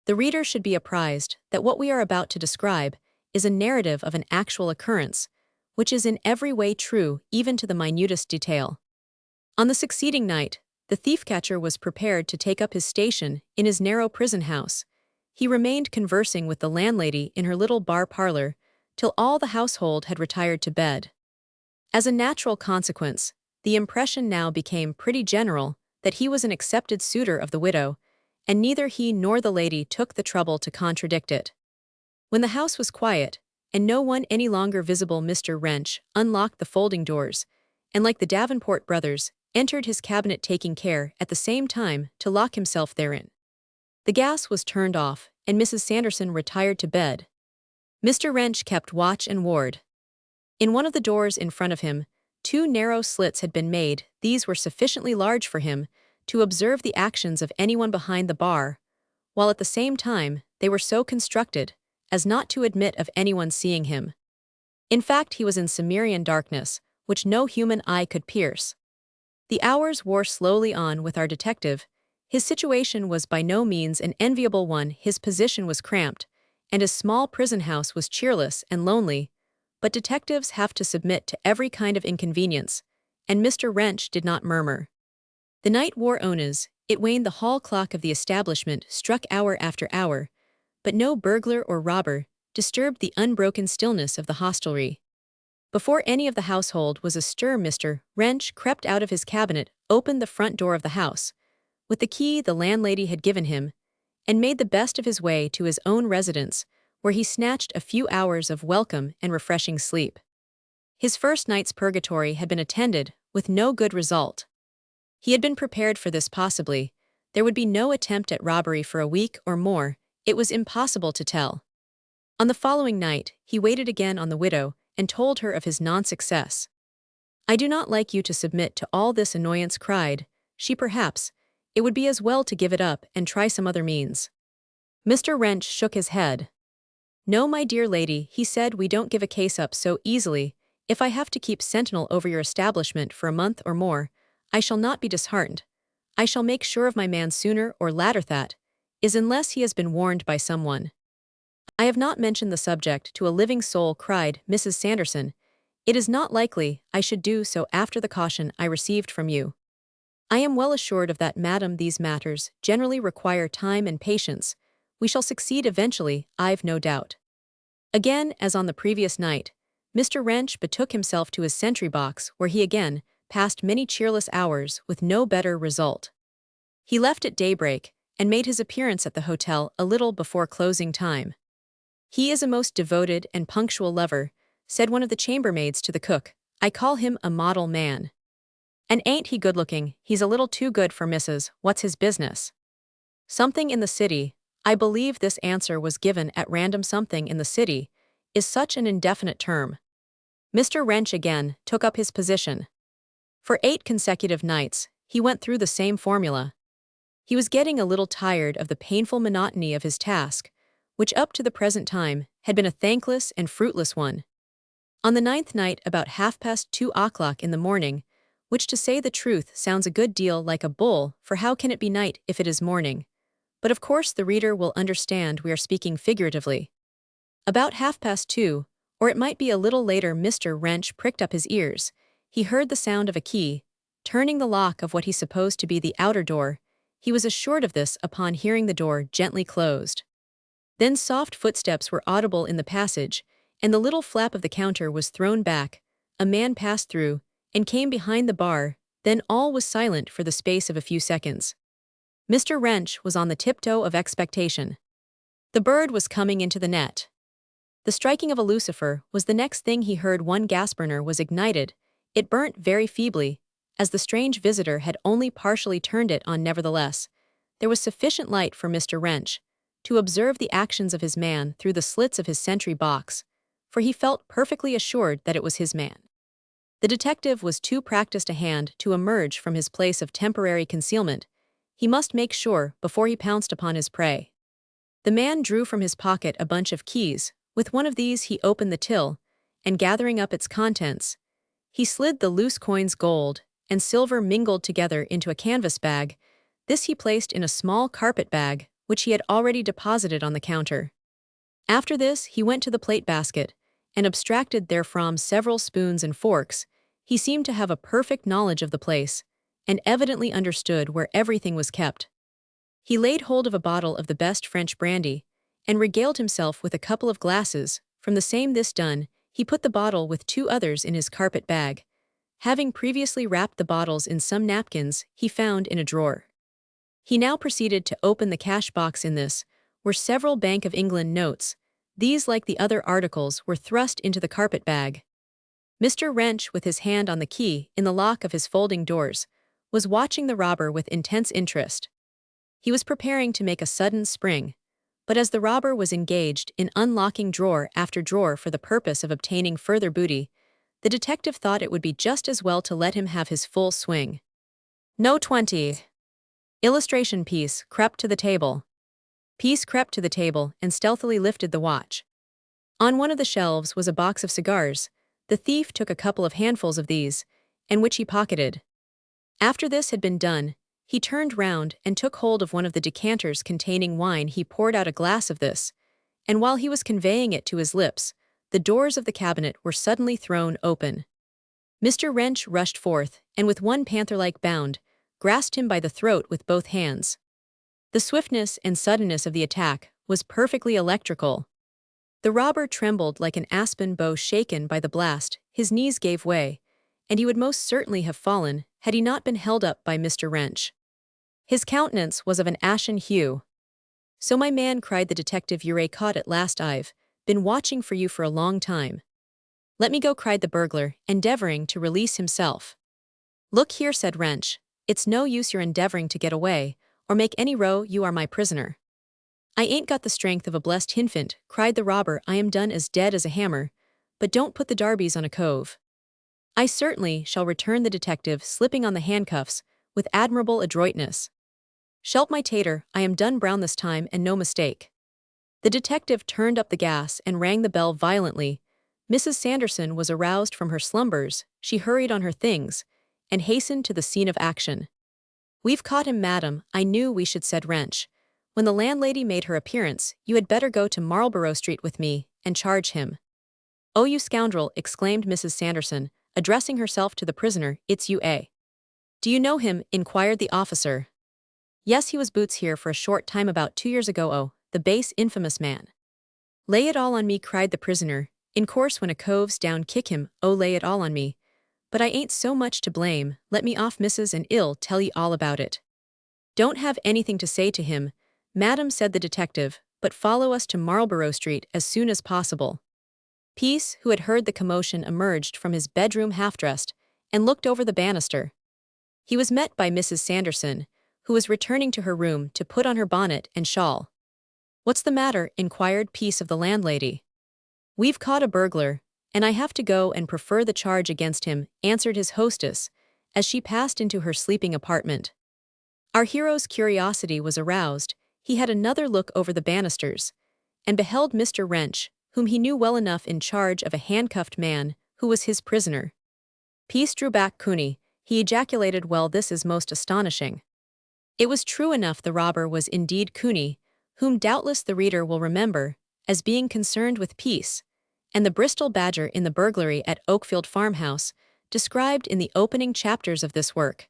The reader should be apprised that what we are about to describe is a narrative of an actual occurrence, which is in every way true, even to the minutest detail. On the succeeding night, the thief-catcher was prepared to take up his station in his narrow prison house. He remained conversing with the landlady in her little bar parlor till all the household had retired to bed. As a natural consequence, the impression now became pretty general that he was an accepted suitor of the widow, and neither he nor the lady took the trouble to contradict it. When the house was quiet, and no one any longer visible, Mr. Wrench unlocked the folding doors, and like the Davenport brothers, entered his cabinet, taking care at the same time to lock himself therein. The gas was turned off, and Mrs. Sanderson retired to bed. Mr. Wrench kept watch and ward. In one of the doors in front of him, 2 narrow slits had been made. These were sufficiently large for him to observe the actions of anyone behind the bar, while at the same time they were so constructed as not to admit of anyone seeing him. In fact, he was in Cimmerian darkness, which no human eye could pierce. The hours wore slowly on with our detective. His situation was by no means an enviable one. His position was cramped, and his small prison house was cheerless and lonely, but detectives have to submit to every kind of inconvenience, and Mr. Wrench did not murmur. The night wore on as it waned. The hall clock of the establishment struck hour after hour, but no burglar or robber disturbed the unbroken stillness of the hostelry. Before any of the household was astir, Mr. Wrench crept out of his cabinet, opened the front door of the house, with the key the landlady had given him, and made the best of his way to his own residence, where he snatched a few hours of welcome and refreshing sleep. His first night's purgatory had been attended with no good result. He had been prepared for this. Possibly there would be no attempt at robbery for a week or more. It was impossible to tell. On the following night, he waited again on the widow and told her of his non-success. "I do not like you to submit to all this annoyance," cried she. "Perhaps it would be as well to give it up and try some other means." Mr. Wrench shook his head. "No, my dear lady," he said, "we don't give a case up so easily. If I have to keep sentinel over your establishment for a month or more, I shall not be disheartened. I shall make sure of my man sooner or later. That is, unless he has been warned by someone." "I have not mentioned the subject to a living soul," cried Mrs. Sanderson. "It is not likely I should do so after the caution I received from you." "I am well assured of that, madam. These matters generally require time and patience. We shall succeed eventually, I've no doubt." Again, as on the previous night, Mr. Wrench betook himself to his sentry box, where he again passed many cheerless hours with no better result. He left at daybreak and made his appearance at the hotel a little before closing time. "He is a most devoted and punctual lover," said one of the chambermaids to the cook. "I call him a model man. And ain't he good-looking? He's a little too good for Mrs. What's his business? Something in the city." I believe this answer was given at random. "Something in the city" is such an indefinite term. Mr. Wrench again took up his position. For 8 consecutive nights, he went through the same formula. He was getting a little tired of the painful monotony of his task, which up to the present time had been a thankless and fruitless one. On the 9th night, about 2:30 in the morning, which to say the truth sounds a good deal like a bull, for how can it be night if it is morning? But of course the reader will understand we are speaking figuratively. About 2:30, or it might be a little later, Mr. Wrench pricked up his ears. He heard the sound of a key turning the lock of what he supposed to be the outer door. He was assured of this upon hearing the door gently closed. Then soft footsteps were audible in the passage, and the little flap of the counter was thrown back. A man passed through and came behind the bar. Then all was silent for the space of a few seconds. Mr. Wrench was on the tiptoe of expectation. The bird was coming into the net. The striking of a lucifer was the next thing he heard. One gas burner was ignited. It burnt very feebly, as the strange visitor had only partially turned it on. Nevertheless, there was sufficient light for Mr. Wrench to observe the actions of his man through the slits of his sentry box, for he felt perfectly assured that it was his man. The detective was too practiced a hand to emerge from his place of temporary concealment. He must make sure before he pounced upon his prey. The man drew from his pocket a bunch of keys. With one of these he opened the till, and gathering up its contents, he slid the loose coins, gold and silver mingled together, into a canvas bag. This he placed in a small carpet bag, which he had already deposited on the counter. After this he went to the plate basket, and abstracted therefrom several spoons and forks. He seemed to have a perfect knowledge of the place, and evidently understood where everything was kept. He laid hold of a bottle of the best French brandy, and regaled himself with a couple of glasses. From the same this done, he put the bottle with 2 others in his carpet bag. Having previously wrapped the bottles in some napkins he found in a drawer. He now proceeded to open the cash box. In this were several Bank of England notes. These, like the other articles, were thrust into the carpet bag. Mr. Wrench, with his hand on the key in the lock of his folding doors, was watching the robber with intense interest. He was preparing to make a sudden spring, but as the robber was engaged in unlocking drawer after drawer for the purpose of obtaining further booty, the detective thought it would be just as well to let him have his full swing. No 20. Illustration. Piece crept to the table. Piece crept to the table and stealthily lifted the watch. On one of the shelves was a box of cigars. The thief took a couple of handfuls of these, and which he pocketed. After this had been done, he turned round and took hold of one of the decanters containing wine. He poured out a glass of this, and while he was conveying it to his lips, the doors of the cabinet were suddenly thrown open. Mr. Wrench rushed forth, and with one panther-like bound, grasped him by the throat with both hands. The swiftness and suddenness of the attack was perfectly electrical. The robber trembled like an aspen bough shaken by the blast. His knees gave way, and he would most certainly have fallen had he not been held up by Mr. Wrench. His countenance was of an ashen hue. "So, my man," cried the detective, "you're caught at last. I've been watching for you for a long time." "Let me go," cried the burglar, endeavoring to release himself. "Look here," said Wrench, "it's no use your endeavoring to get away, or make any row. You are my prisoner." "I ain't got the strength of a blessed hinfant," cried the robber. "I am done as dead as a hammer, but don't put the darbies on a cove." "I certainly shall," returned the detective, slipping on the handcuffs with admirable adroitness. "Shelp my tater, I am done brown this time, and no mistake." The detective turned up the gas and rang the bell violently. Mrs. Sanderson was aroused from her slumbers. She hurried on her things, and hastened to the scene of action. "We've caught him, madam. I knew we should," said Wrench. When the landlady made her appearance, "You had better go to Marlborough Street with me, and charge him." "Oh, you scoundrel," exclaimed Mrs. Sanderson, addressing herself to the prisoner, "it's you, eh?" "Do you know him?" inquired the officer. "Yes, he was boots here for a short time about 2 years ago." "Oh, the base infamous man." "Lay it all on me," cried the prisoner. "In course when a cove's down kick him, oh lay it all on me. But I ain't so much to blame. Let me off, missus, and I'll tell ye all about it." "Don't have anything to say to him, madam," said the detective, "but follow us to Marlborough Street as soon as possible." Peace, who had heard the commotion, emerged from his bedroom half-dressed, and looked over the banister. He was met by Mrs. Sanderson, who was returning to her room to put on her bonnet and shawl. "What's the matter?" inquired Peace of the landlady. "We've caught a burglar, and I have to go and prefer the charge against him," answered his hostess, as she passed into her sleeping apartment. Our hero's curiosity was aroused. He had another look over the banisters, and beheld Mr. Wrench, whom he knew well enough, in charge of a handcuffed man, who was his prisoner. Peace drew back. "Cooney," he ejaculated. "Well, this is most astonishing." It was true enough. The robber was indeed Cooney, whom doubtless the reader will remember as being concerned with Peace and the Bristol badger in the burglary at Oakfield farmhouse, described in the opening chapters of this work.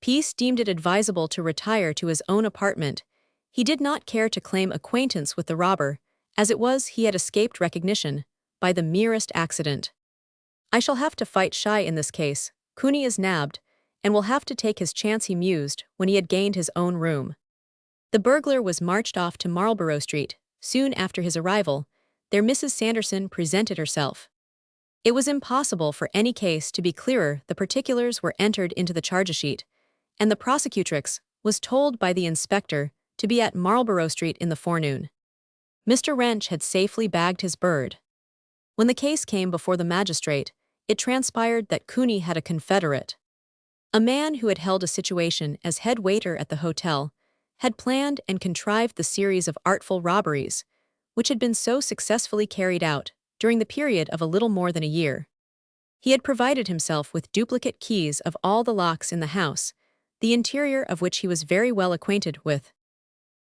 Peace deemed it advisable to retire to his own apartment. He did not care to claim acquaintance with the robber. As it was, he had escaped recognition by the merest accident. "I shall have to fight shy in this case. Cooney is nabbed, and will have to take his chance, he mused when he had gained his own room. The burglar was marched off to Marlborough Street. Soon after his arrival, there Mrs. Sanderson presented herself. It was impossible for any case to be clearer. The particulars were entered into the charge sheet, and the prosecutrix was told by the inspector to be at Marlborough Street in the forenoon. Mr. Wrench had safely bagged his bird. When the case came before the magistrate, it transpired that Cooney had a confederate. A man who had held a situation as head waiter at the hotel had planned and contrived the series of artful robberies, which had been so successfully carried out during the period of a little more than a year. He had provided himself with duplicate keys of all the locks in the house, the interior of which he was very well acquainted with.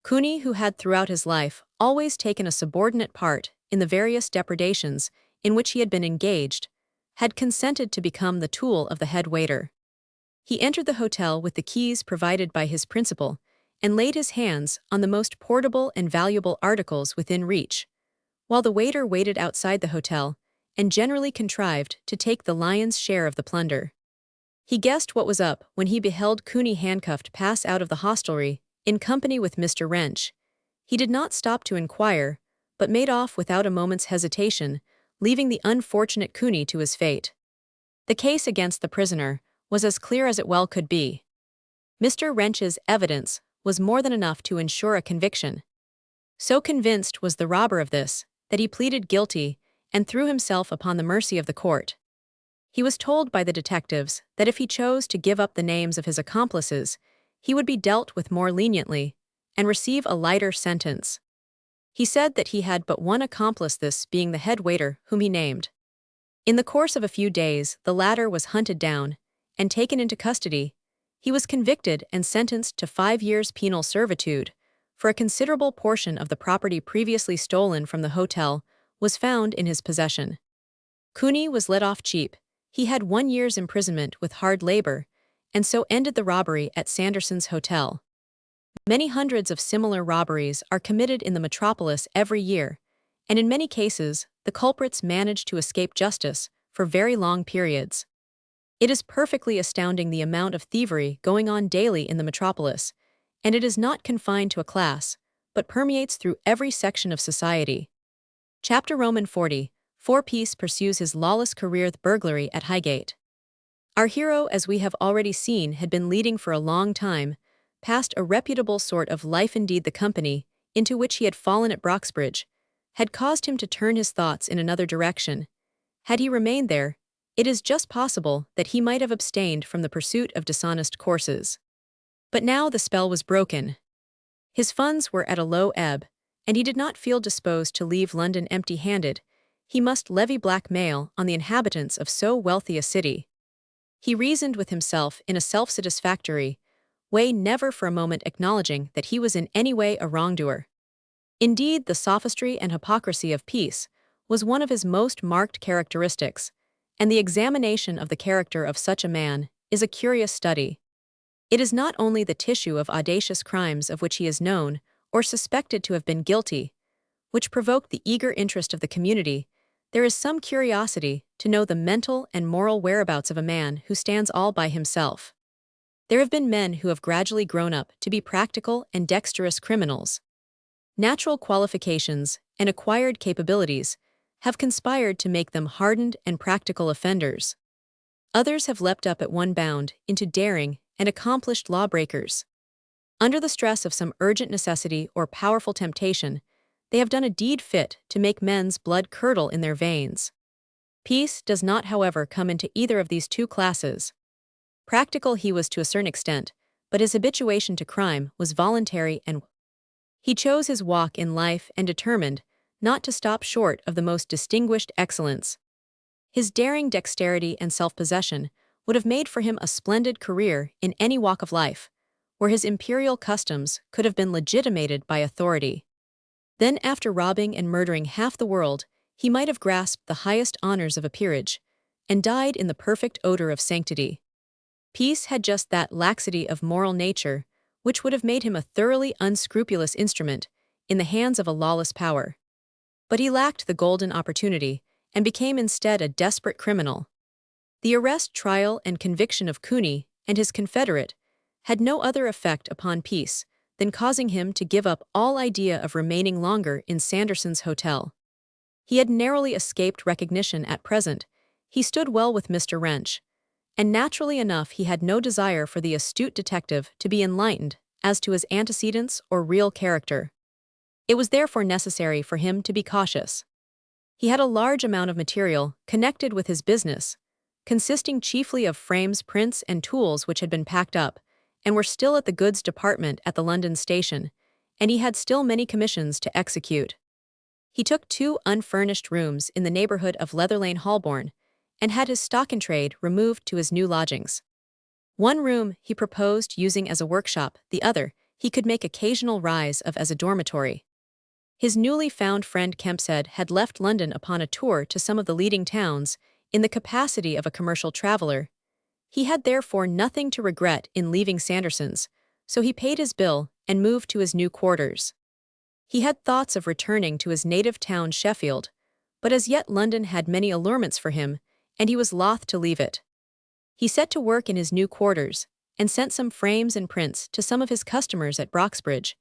Cooney, who had throughout his life always taken a subordinate part in the various depredations in which he had been engaged, had consented to become the tool of the head waiter. He entered the hotel with the keys provided by his principal, and laid his hands on the most portable and valuable articles within reach, while the waiter waited outside the hotel and generally contrived to take the lion's share of the plunder. He guessed what was up when he beheld Cooney handcuffed pass out of the hostelry in company with Mr. Wrench. He did not stop to inquire, but made off without a moment's hesitation, leaving the unfortunate Cooney to his fate. The case against the prisoner was as clear as it well could be. Mr. Wrench's evidence was more than enough to ensure a conviction. So convinced was the robber of this, that he pleaded guilty and threw himself upon the mercy of the court. He was told by the detectives that if he chose to give up the names of his accomplices, he would be dealt with more leniently and receive a lighter sentence. He said that he had but one accomplice, this being the head waiter whom he named. In the course of a few days, the latter was hunted down and taken into custody. He was convicted and sentenced to 5 years' penal servitude, for a considerable portion of the property previously stolen from the hotel was found in his possession. Cooney was let off cheap. He had 1 year's imprisonment with hard labor, and so ended the robbery at Sanderson's hotel. Many hundreds of similar robberies are committed in the metropolis every year, and in many cases, the culprits manage to escape justice for very long periods. It is perfectly astounding the amount of thievery going on daily in the metropolis, and it is not confined to a class, but permeates through every section of society. Chapter Roman 40. 4. Peace pursues his lawless career. The burglary at Highgate. Our hero, as we have already seen, had been leading for a long time, past a reputable sort of life. Indeed, the company, into which he had fallen at Broxbridge, had caused him to turn his thoughts in another direction. Had he remained there, it is just possible that he might have abstained from the pursuit of dishonest courses. But now the spell was broken. His funds were at a low ebb, and he did not feel disposed to leave London empty-handed. He must levy blackmail on the inhabitants of so wealthy a city. He reasoned with himself in a self-satisfactory way, never for a moment acknowledging that he was in any way a wrongdoer. Indeed, the sophistry and hypocrisy of Peace was one of his most marked characteristics, and the examination of the character of such a man is a curious study. It is not only the tissue of audacious crimes of which he is known or suspected to have been guilty, which provoke the eager interest of the community. There is some curiosity to know the mental and moral whereabouts of a man who stands all by himself. There have been men who have gradually grown up to be practical and dexterous criminals. Natural qualifications and acquired capabilities have conspired to make them hardened and practical offenders. Others have leapt up at one bound into daring and accomplished lawbreakers. Under the stress of some urgent necessity or powerful temptation, they have done a deed fit to make men's blood curdle in their veins. Peace does not, however, come into either of these two classes. Practical he was to a certain extent, but his habituation to crime was voluntary, and he chose his walk in life and determined not to stop short of the most distinguished excellence. His daring dexterity and self-possession would have made for him a splendid career in any walk of life, where his imperial customs could have been legitimated by authority. Then, after robbing and murdering half the world, he might have grasped the highest honors of a peerage, and died in the perfect odor of sanctity. Peace had just that laxity of moral nature which would have made him a thoroughly unscrupulous instrument in the hands of a lawless power. But he lacked the golden opportunity, and became instead a desperate criminal. The arrest, trial, and conviction of Cooney and his confederate, had no other effect upon Peace than causing him to give up all idea of remaining longer in Sanderson's hotel. He had narrowly escaped recognition at present. He stood well with Mr. Wrench, and naturally enough he had no desire for the astute detective to be enlightened as to his antecedents or real character. It was therefore necessary for him to be cautious. He had a large amount of material connected with his business, consisting chiefly of frames, prints, and tools which had been packed up, and were still at the goods department at the London station, and he had still many commissions to execute. He took 2 unfurnished rooms in the neighborhood of Leatherlane, Holborn, and had his stock-in-trade removed to his new lodgings. One room he proposed using as a workshop, the other he could make occasional rise of as a dormitory. His newly found friend Kempshead had left London upon a tour to some of the leading towns in the capacity of a commercial traveler. He had therefore nothing to regret in leaving Sanderson's, so he paid his bill and moved to his new quarters. He had thoughts of returning to his native town Sheffield, but as yet London had many allurements for him, and he was loth to leave it. He set to work in his new quarters, and sent some frames and prints to some of his customers at Broxbridge,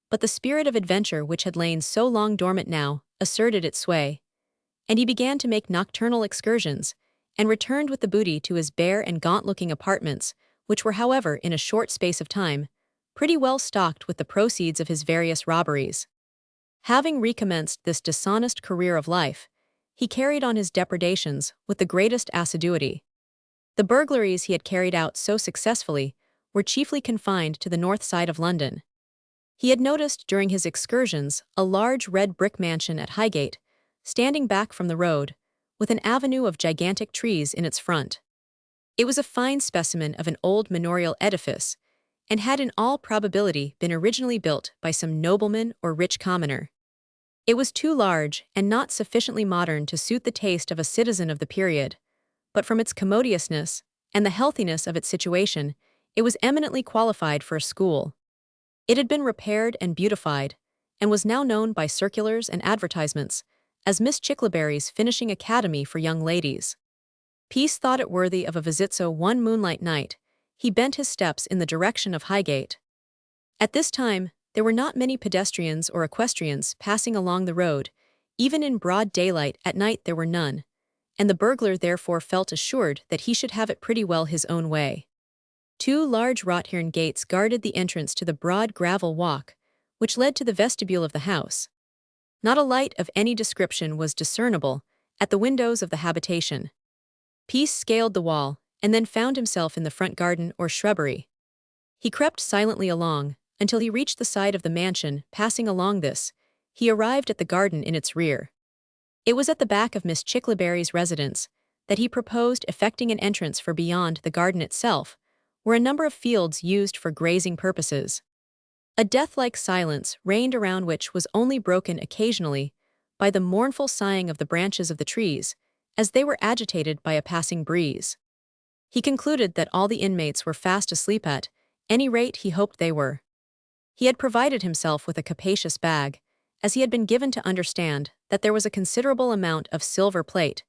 but the spirit of adventure which had lain so long dormant now asserted its sway, and he began to make nocturnal excursions, and returned with the booty to his bare and gaunt-looking apartments, which were, however, in a short space of time, pretty well stocked with the proceeds of his various robberies. Having recommenced this dishonest career of life, he carried on his depredations with the greatest assiduity. The burglaries he had carried out so successfully were chiefly confined to the north side of London. He had noticed during his excursions a large red brick mansion at Highgate, standing back from the road, with an avenue of gigantic trees in its front. It was a fine specimen of an old manorial edifice, and had in all probability been originally built by some nobleman or rich commoner. It was too large and not sufficiently modern to suit the taste of a citizen of the period, but from its commodiousness and the healthiness of its situation, it was eminently qualified for a school. It had been repaired and beautified, and was now known by circulars and advertisements as Miss Chickleberry's finishing academy for young ladies. Peace thought it worthy of a visit, so one moonlight night, he bent his steps in the direction of Highgate. At this time, there were not many pedestrians or equestrians passing along the road. Even in broad daylight at night there were none, and the burglar therefore felt assured that he should have it pretty well his own way. 2 large wrought-iron gates guarded the entrance to the broad gravel walk, which led to the vestibule of the house. Not a light of any description was discernible at the windows of the habitation. Peace scaled the wall, and then found himself in the front garden or shrubbery. He crept silently along, until he reached the side of the mansion. Passing along this, he arrived at the garden in its rear. It was at the back of Miss Chickleberry's residence that he proposed effecting an entrance, for beyond the garden itself were a number of fields used for grazing purposes. A death-like silence reigned around, which was only broken occasionally by the mournful sighing of the branches of the trees as they were agitated by a passing breeze. He concluded that all the inmates were fast asleep. At any rate, he hoped they were. He had provided himself with a capacious bag, as he had been given to understand that there was a considerable amount of silver plate,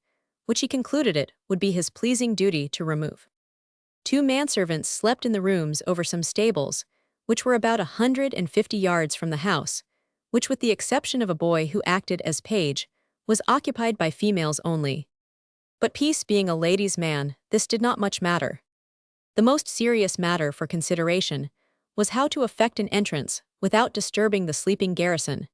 which he concluded it would be his pleasing duty to remove. 2 manservants slept in the rooms over some stables, which were about 150 yards from the house, which, with the exception of a boy who acted as page, was occupied by females only. But Peace being a ladies' man, this did not much matter. The most serious matter for consideration was how to effect an entrance without disturbing the sleeping garrison.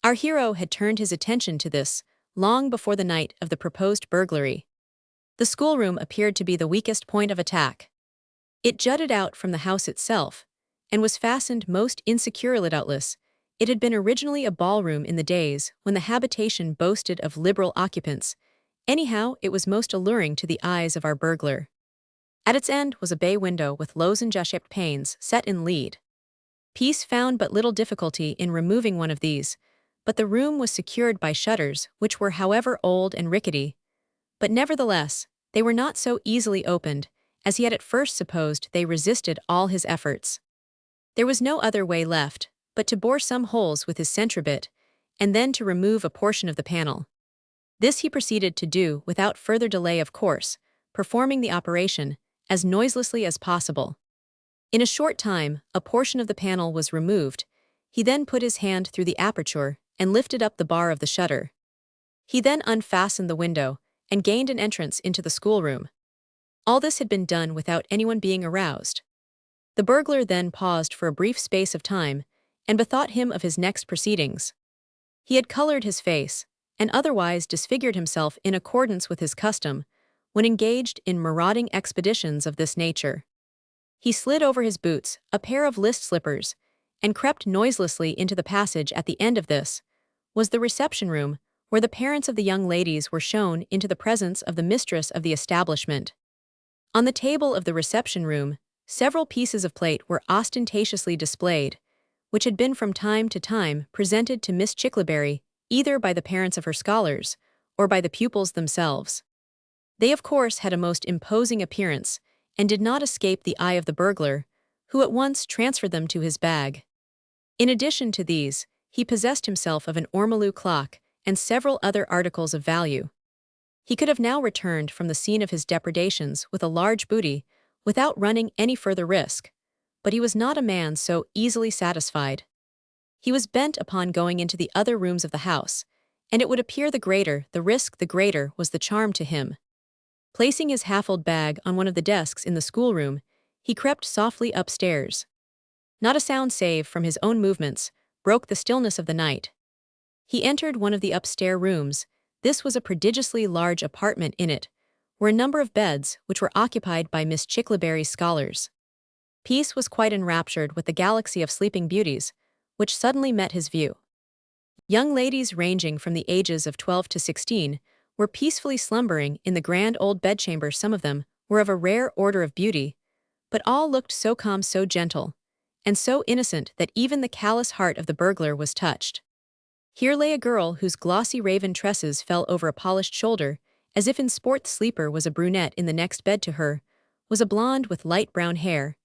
Our hero had turned his attention to this long before the night of the proposed burglary. The schoolroom appeared to be the weakest point of attack. It jutted out from the house itself, and was fastened most insecurely. Doubtless, it had been originally a ballroom in the days when the habitation boasted of liberal occupants. Anyhow, it was most alluring to the eyes of our burglar. At its end was a bay window with lozenge-shaped panes set in lead. Peace found but little difficulty in removing one of these, but the room was secured by shutters, which were, however, old and rickety. But nevertheless, they were not so easily opened, as he had at first supposed. They resisted all his efforts. There was no other way left but to bore some holes with his centribit, and then to remove a portion of the panel. This he proceeded to do without further delay, of course, performing the operation as noiselessly as possible. In a short time, a portion of the panel was removed. He then put his hand through the aperture and lifted up the bar of the shutter. He then unfastened the window and gained an entrance into the schoolroom. All this had been done without anyone being aroused. The burglar then paused for a brief space of time and bethought him of his next proceedings. He had colored his face and otherwise disfigured himself in accordance with his custom when engaged in marauding expeditions of this nature. He slid over his boots, a pair of list slippers, and crept noiselessly into the passage. At the end of this was the reception room, where the parents of the young ladies were shown into the presence of the mistress of the establishment. On the table of the reception room, several pieces of plate were ostentatiously displayed, which had been from time to time presented to Miss Chickleberry either by the parents of her scholars or by the pupils themselves. They of course had a most imposing appearance and did not escape the eye of the burglar, who at once transferred them to his bag. In addition to these, he possessed himself of an ormolu clock and several other articles of value. He could have now returned from the scene of his depredations with a large booty without running any further risk, but he was not a man so easily satisfied. He was bent upon going into the other rooms of the house, and it would appear the greater the risk, the greater was the charm to him. Placing his half-filled bag on one of the desks in the schoolroom, he crept softly upstairs. Not a sound save from his own movements broke the stillness of the night. He entered one of the upstairs rooms. This was a prodigiously large apartment. In it were a number of beds which were occupied by Miss Chickleberry's scholars. Peace was quite enraptured with the galaxy of sleeping beauties, which suddenly met his view. Young ladies ranging from the ages of 12 to 16 were peacefully slumbering in the grand old bedchamber. Some of them were of a rare order of beauty, but all looked so calm, so gentle, and so innocent that even the callous heart of the burglar was touched. Here lay a girl whose glossy raven tresses fell over a polished shoulder, as if in sport. The sleeper was a brunette. In the next bed to her was a blonde with light brown hair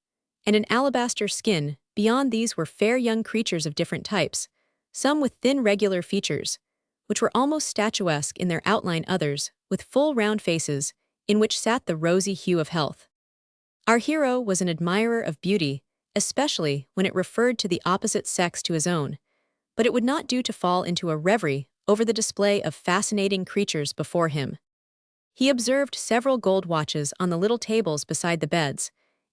and an alabaster skin. Beyond these were fair young creatures of different types, some with thin regular features, which were almost statuesque in their outline, others with full round faces, in which sat the rosy hue of health. Our hero was an admirer of beauty, especially when it referred to the opposite sex to his own, but it would not do to fall into a reverie over the display of fascinating creatures before him. He observed several gold watches on the little tables beside the beds,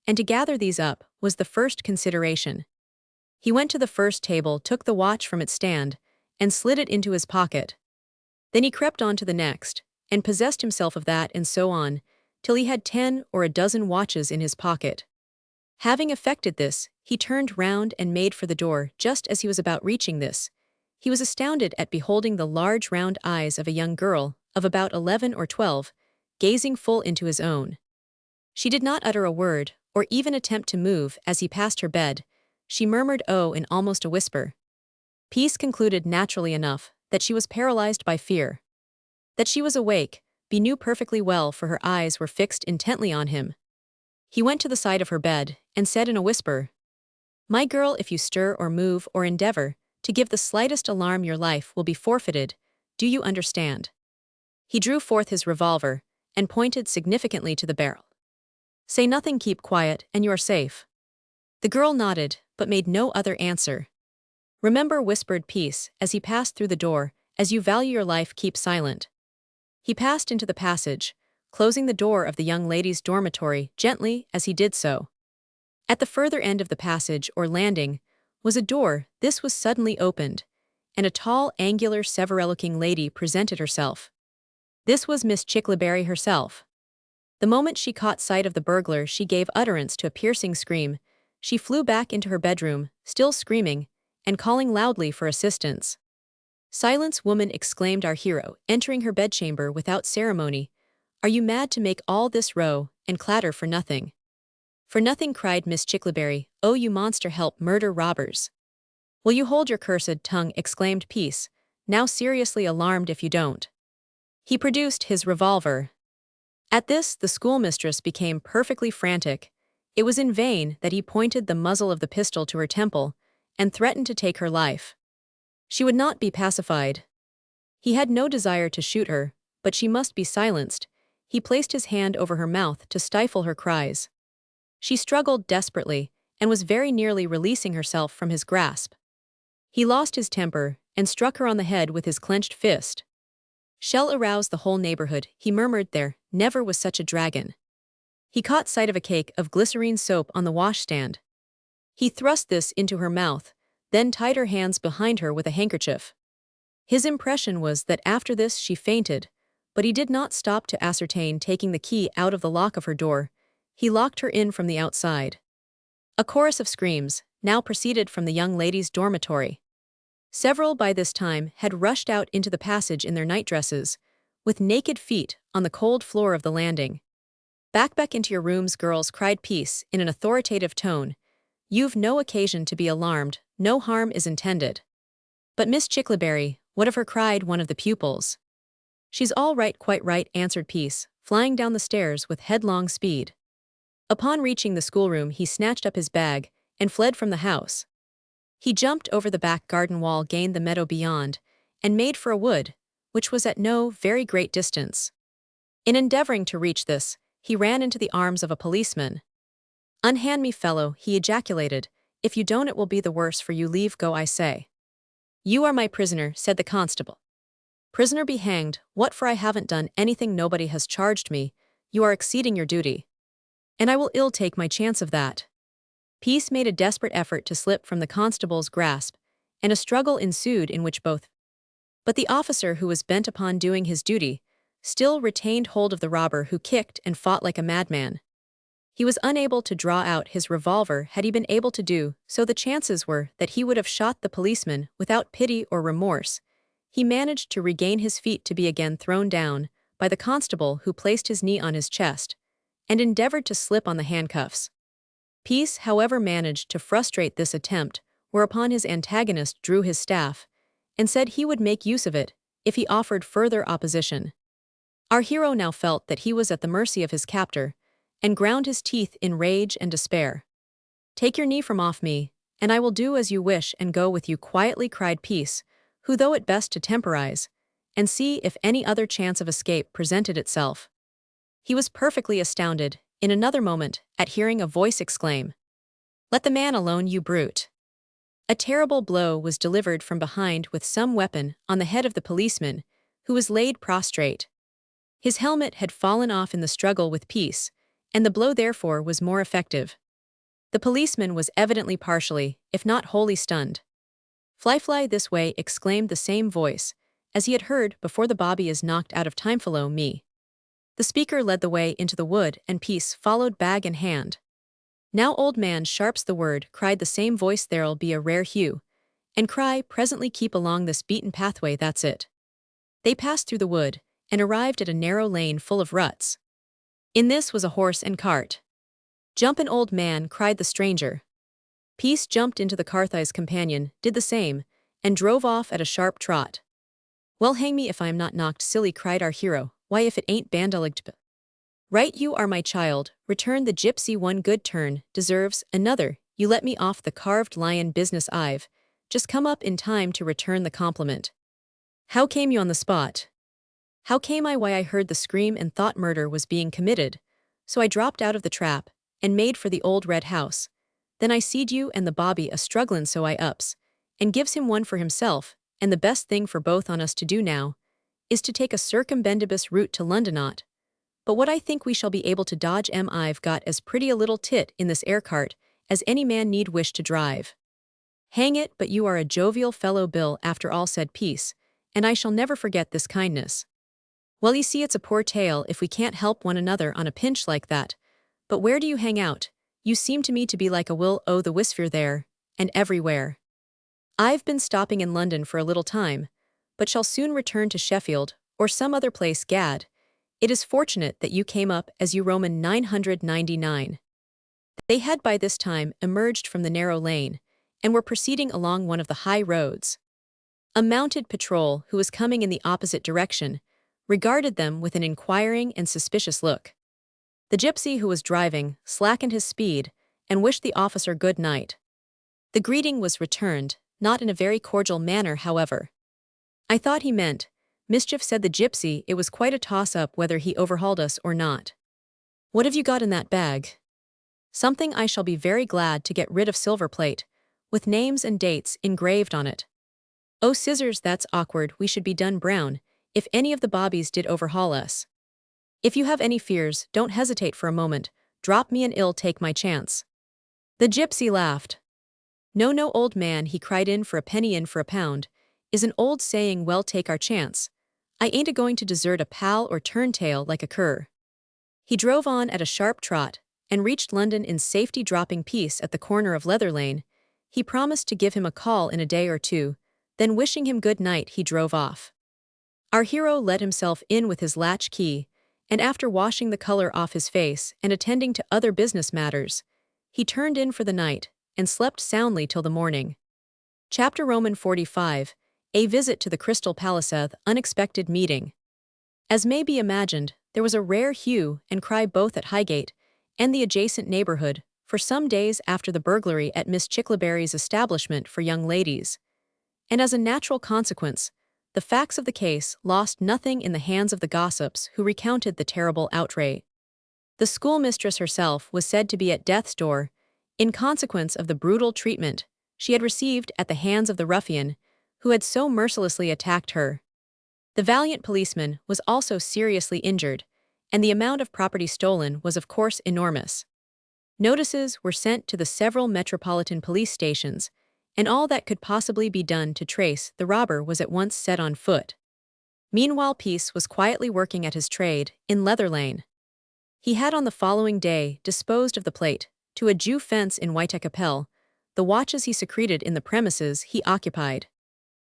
and to gather these up was the first consideration. He went to the first table, took the watch from its stand, and slid it into his pocket. Then he crept on to the next, and possessed himself of that, and so on, till he had 10 or a dozen watches in his pocket. Having effected this, he turned round and made for the door. Just as he was about reaching this, he was astounded at beholding the large round eyes of a young girl of about 11 or 12, gazing full into his own. She did not utter a word, or even attempt to move. As he passed her bed, she murmured "oh" in almost a whisper. Peace concluded naturally enough that she was paralyzed by fear. That she was awake, he knew perfectly well, for her eyes were fixed intently on him. He went to the side of her bed and said in a whisper, "My girl, if you stir or move or endeavor to give the slightest alarm, your life will be forfeited. Do you understand?" He drew forth his revolver and pointed significantly to the barrel. "Say nothing, keep quiet, and you are safe." The girl nodded, but made no other answer. "Remember," whispered Peace as he passed through the door, "as you value your life, keep silent." He passed into the passage, closing the door of the young ladies' dormitory gently as he did so. At the further end of the passage or landing was a door. This was suddenly opened, and a tall, angular, severe-looking lady presented herself. This was Miss Chickleberry herself. The moment she caught sight of the burglar, she gave utterance to a piercing scream. She flew back into her bedroom, still screaming, and calling loudly for assistance. "Silence, woman!" exclaimed our hero, entering her bedchamber without ceremony. "Are you mad to make all this row and clatter for nothing?" "For nothing," cried Miss Chickleberry. "Oh, you monster, help, murder, robbers!" "Will you hold your cursed tongue?" exclaimed Peace, now seriously alarmed. "If you don't." He produced his revolver. At this, the schoolmistress became perfectly frantic. It was in vain that he pointed the muzzle of the pistol to her temple and threatened to take her life. She would not be pacified. He had no desire to shoot her, but she must be silenced. He placed his hand over her mouth to stifle her cries. She struggled desperately and was very nearly releasing herself from his grasp. He lost his temper and struck her on the head with his clenched fist. "Shall arouse the whole neighborhood," he murmured. "There never was such a dragon." He caught sight of a cake of glycerine soap on the washstand. He thrust this into her mouth, then tied her hands behind her with a handkerchief. His impression was that after this she fainted, but he did not stop to ascertain. Taking the key out of the lock of her door, he locked her in from the outside. A chorus of screams now proceeded from the young ladies' dormitory. Several by this time had rushed out into the passage in their nightdresses, with naked feet on the cold floor of the landing. Back into your rooms, girls," cried Peace in an authoritative tone. "You've no occasion to be alarmed, no harm is intended." "But Miss Chickleberry, what of her?" cried one of the pupils. "She's all right, quite right," answered Peace, flying down the stairs with headlong speed. Upon reaching the schoolroom, he snatched up his bag and fled from the house. He jumped over the back garden wall, gained the meadow beyond, and made for a wood, which was at no very great distance. In endeavoring to reach this, he ran into the arms of a policeman. "Unhand me, fellow," he ejaculated. "If you don't, it will be the worse for you. Leave go, I say." "You are my prisoner," said the constable. "Prisoner be hanged, what for? I haven't done anything, nobody has charged me. You are exceeding your duty. And I will ill take my chance of that." Peace made a desperate effort to slip from the constable's grasp, and a struggle ensued in which both. But the officer, who was bent upon doing his duty, still retained hold of the robber, who kicked and fought like a madman. He was unable to draw out his revolver. Had he been able to do so, the chances were that he would have shot the policeman without pity or remorse. He managed to regain his feet, to be again thrown down by the constable, who placed his knee on his chest and endeavored to slip on the handcuffs. Peace, however, managed to frustrate this attempt, whereupon his antagonist drew his staff and said he would make use of it if he offered further opposition. Our hero now felt that he was at the mercy of his captor, and ground his teeth in rage and despair. "Take your knee from off me, and I will do as you wish and go with you quietly," cried Peace, who thought it best to temporize and see if any other chance of escape presented itself. He was perfectly astounded, in another moment, at hearing a voice exclaim, "Let the man alone, you brute!" A terrible blow was delivered from behind with some weapon on the head of the policeman, who was laid prostrate. His helmet had fallen off in the struggle with Peace, and the blow therefore was more effective. The policeman was evidently partially, if not wholly, stunned. Fly this way," exclaimed the same voice as he had heard before. "The bobby is knocked out of time. Follow me." The speaker led the way into the wood, and Peace followed, bag in hand. "Now, old man, sharp's the word," cried the same voice. "There'll be a rare hue and cry presently. Keep along this beaten pathway, that's it." They passed through the wood and arrived at a narrow lane full of ruts. In this was a horse and cart. "Jumpin', old man," cried the stranger. Peace jumped into the cart. His companion did the same, and drove off at a sharp trot. "Well, hang me if I am not knocked silly," cried our hero. "Why, if it ain't bandaged." "Right you are, my child," returned the gypsy. "One good turn deserves another. You let me off the carved lion business. I've just come up in time to return the compliment." "How came you on the spot?" "How came I? Why, I heard the scream and thought murder was being committed, so I dropped out of the trap and made for the old red house. Then I seed you and the bobby a strugglin', so I ups and gives him one for himself, and the best thing for both on us to do now is to take a circumbendibus route to Londonot. But what I think we shall be able to dodge. I've got as pretty a little tit in this air cart as any man need wish to drive." "Hang it, but you are a jovial fellow, Bill, after all," said Peace, "and I shall never forget this kindness." "Well, you see, it's a poor tale if we can't help one another on a pinch like that. But where do you hang out? You seem to me to be like a will o' the wisp there, and everywhere." "I've been stopping in London for a little time, but shall soon return to Sheffield, or some other place. Gad, it is fortunate that you came up as you Roman 999. They had by this time emerged from the narrow lane, and were proceeding along one of the high roads. A mounted patrol, who was coming in the opposite direction, regarded them with an inquiring and suspicious look. The gypsy, who was driving, slackened his speed and wished the officer good night. The greeting was returned, not in a very cordial manner, however. "I thought he meant, Mischief, said the gypsy. It was quite a toss-up whether he overhauled us or not. What have you got in that bag? Something I shall be very glad to get rid of. Silver plate, with names and dates engraved on it. Oh scissors, that's awkward. We should be done brown, if any of the bobbies did overhaul us. If you have any fears, don't hesitate for a moment. Drop me and I'll take my chance. The gypsy laughed. No, no, old man, he cried, in for a penny, in for a pound, is an old saying. Well, take our chance. I ain't a-going to desert a pal or turn tail like a cur. He drove on at a sharp trot, and reached London in safety. Dropping Peace at the corner of Leather Lane, he promised to give him a call in a day or two, then wishing him good night he drove off. Our hero let himself in with his latch key, and after washing the color off his face and attending to other business matters, he turned in for the night, and slept soundly till the morning. Chapter Roman 45, A Visit to the Crystal Palace. Unexpected meeting. As may be imagined, there was a rare hue and cry both at Highgate and the adjacent neighborhood for some days after the burglary at Miss Chickleberry's establishment for young ladies. And as a natural consequence, the facts of the case lost nothing in the hands of the gossips who recounted the terrible outrage. The schoolmistress herself was said to be at death's door, in consequence of the brutal treatment she had received at the hands of the ruffian who had so mercilessly attacked her. The valiant policeman was also seriously injured, and the amount of property stolen was of course enormous. Notices were sent to the several metropolitan police stations, and all that could possibly be done to trace the robber was at once set on foot. Meanwhile, Peace was quietly working at his trade in Leather Lane. He had on the following day disposed of the plate to a Jew fence in Whitechapel, the watches he secreted in the premises he occupied.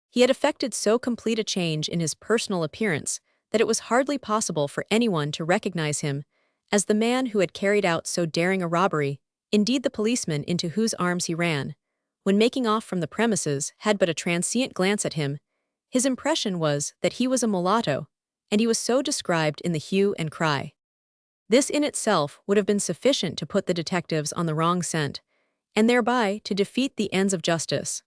He had effected so complete a change in his personal appearance that it was hardly possible for anyone to recognize him as the man who had carried out so daring a robbery. Indeed, the policeman into whose arms he ran, when making off from the premises, had but a transient glance at him. His impression was that he was a mulatto, and he was so described in the hue and cry. This in itself would have been sufficient to put the detectives on the wrong scent, and thereby to defeat the ends of justice.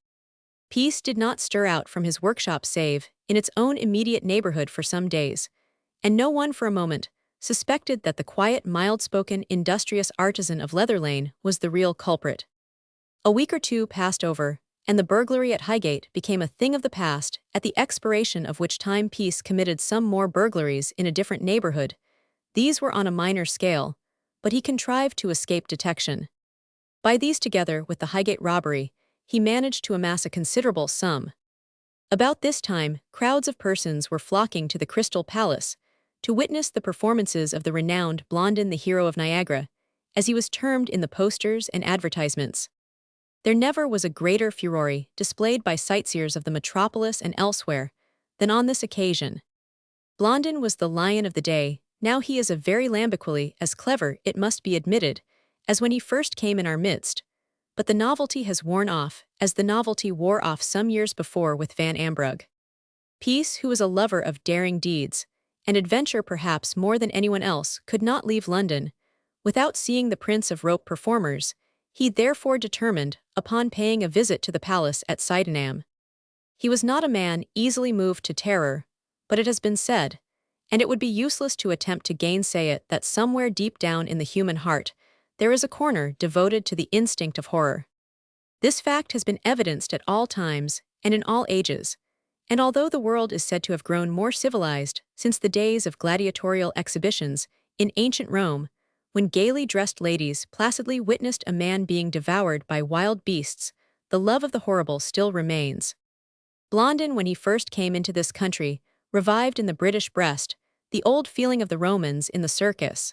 Peace did not stir out from his workshop save in its own immediate neighborhood for some days, and no one for a moment suspected that the quiet, mild-spoken, industrious artisan of Leather Lane was the real culprit. A week or two passed over, and the burglary at Highgate became a thing of the past, at the expiration of which time Peace committed some more burglaries in a different neighborhood. These were on a minor scale, but he contrived to escape detection. By these, together with the Highgate robbery, he managed to amass a considerable sum. About this time, crowds of persons were flocking to the Crystal Palace to witness the performances of the renowned Blondin, the hero of Niagara, as he was termed in the posters and advertisements. There never was a greater furore displayed by sightseers of the metropolis and elsewhere than on this occasion. Blondin was the lion of the day. Now he is a very lambiqually as clever, it must be admitted, as when he first came in our midst, but the novelty has worn off, as the novelty wore off some years before with Van Ambrugh. Peace, who was a lover of daring deeds, and adventure perhaps more than anyone else, could not leave London without seeing the Prince of Rope performers. He therefore determined upon paying a visit to the palace at Sydenham. He was not a man easily moved to terror, but it has been said, and it would be useless to attempt to gainsay it, that somewhere deep down in the human heart there is a corner devoted to the instinct of horror. This fact has been evidenced at all times and in all ages, and although the world is said to have grown more civilized since the days of gladiatorial exhibitions in ancient Rome, when gaily dressed ladies placidly witnessed a man being devoured by wild beasts, the love of the horrible still remains. Blondin, when he first came into this country, revived in the British breast the old feeling of the Romans in the circus.